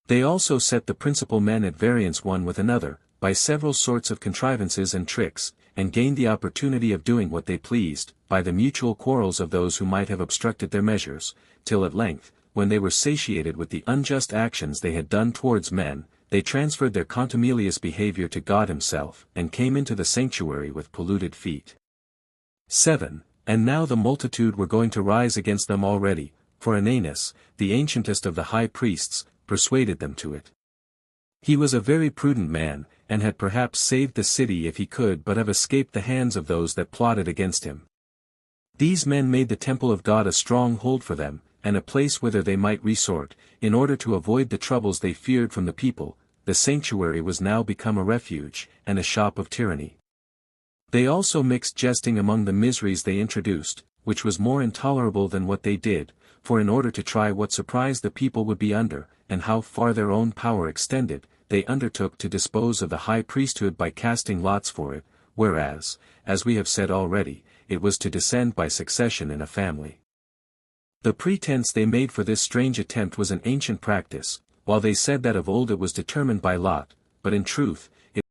They also set the principal men at variance one with another, by several sorts of contrivances and tricks, and gained the opportunity of doing what they pleased, by the mutual quarrels of those who might have obstructed their measures, till at length, when they were satiated with the unjust actions they had done towards men, they transferred their contumelious behavior to God himself, and came into the sanctuary with polluted feet. 7. And now the multitude were going to rise against them already, for Ananus, the ancientest of the high priests, persuaded them to it. He was a very prudent man, and had perhaps saved the city if he could but have escaped the hands of those that plotted against him. These men made the temple of God a strong hold for them, and a place whither they might resort, in order to avoid the troubles they feared from the people. The sanctuary was now become a refuge, and a shop of tyranny. They also mixed jesting among the miseries they introduced, which was more intolerable than what they did, for in order to try what surprise the people would be under, and how far their own power extended, they undertook to dispose of the high priesthood by casting lots for it, whereas, as we have said already, it was to descend by succession in a family. The pretense they made for this strange attempt was an ancient practice, while they said that of old it was determined by lot, but in truth,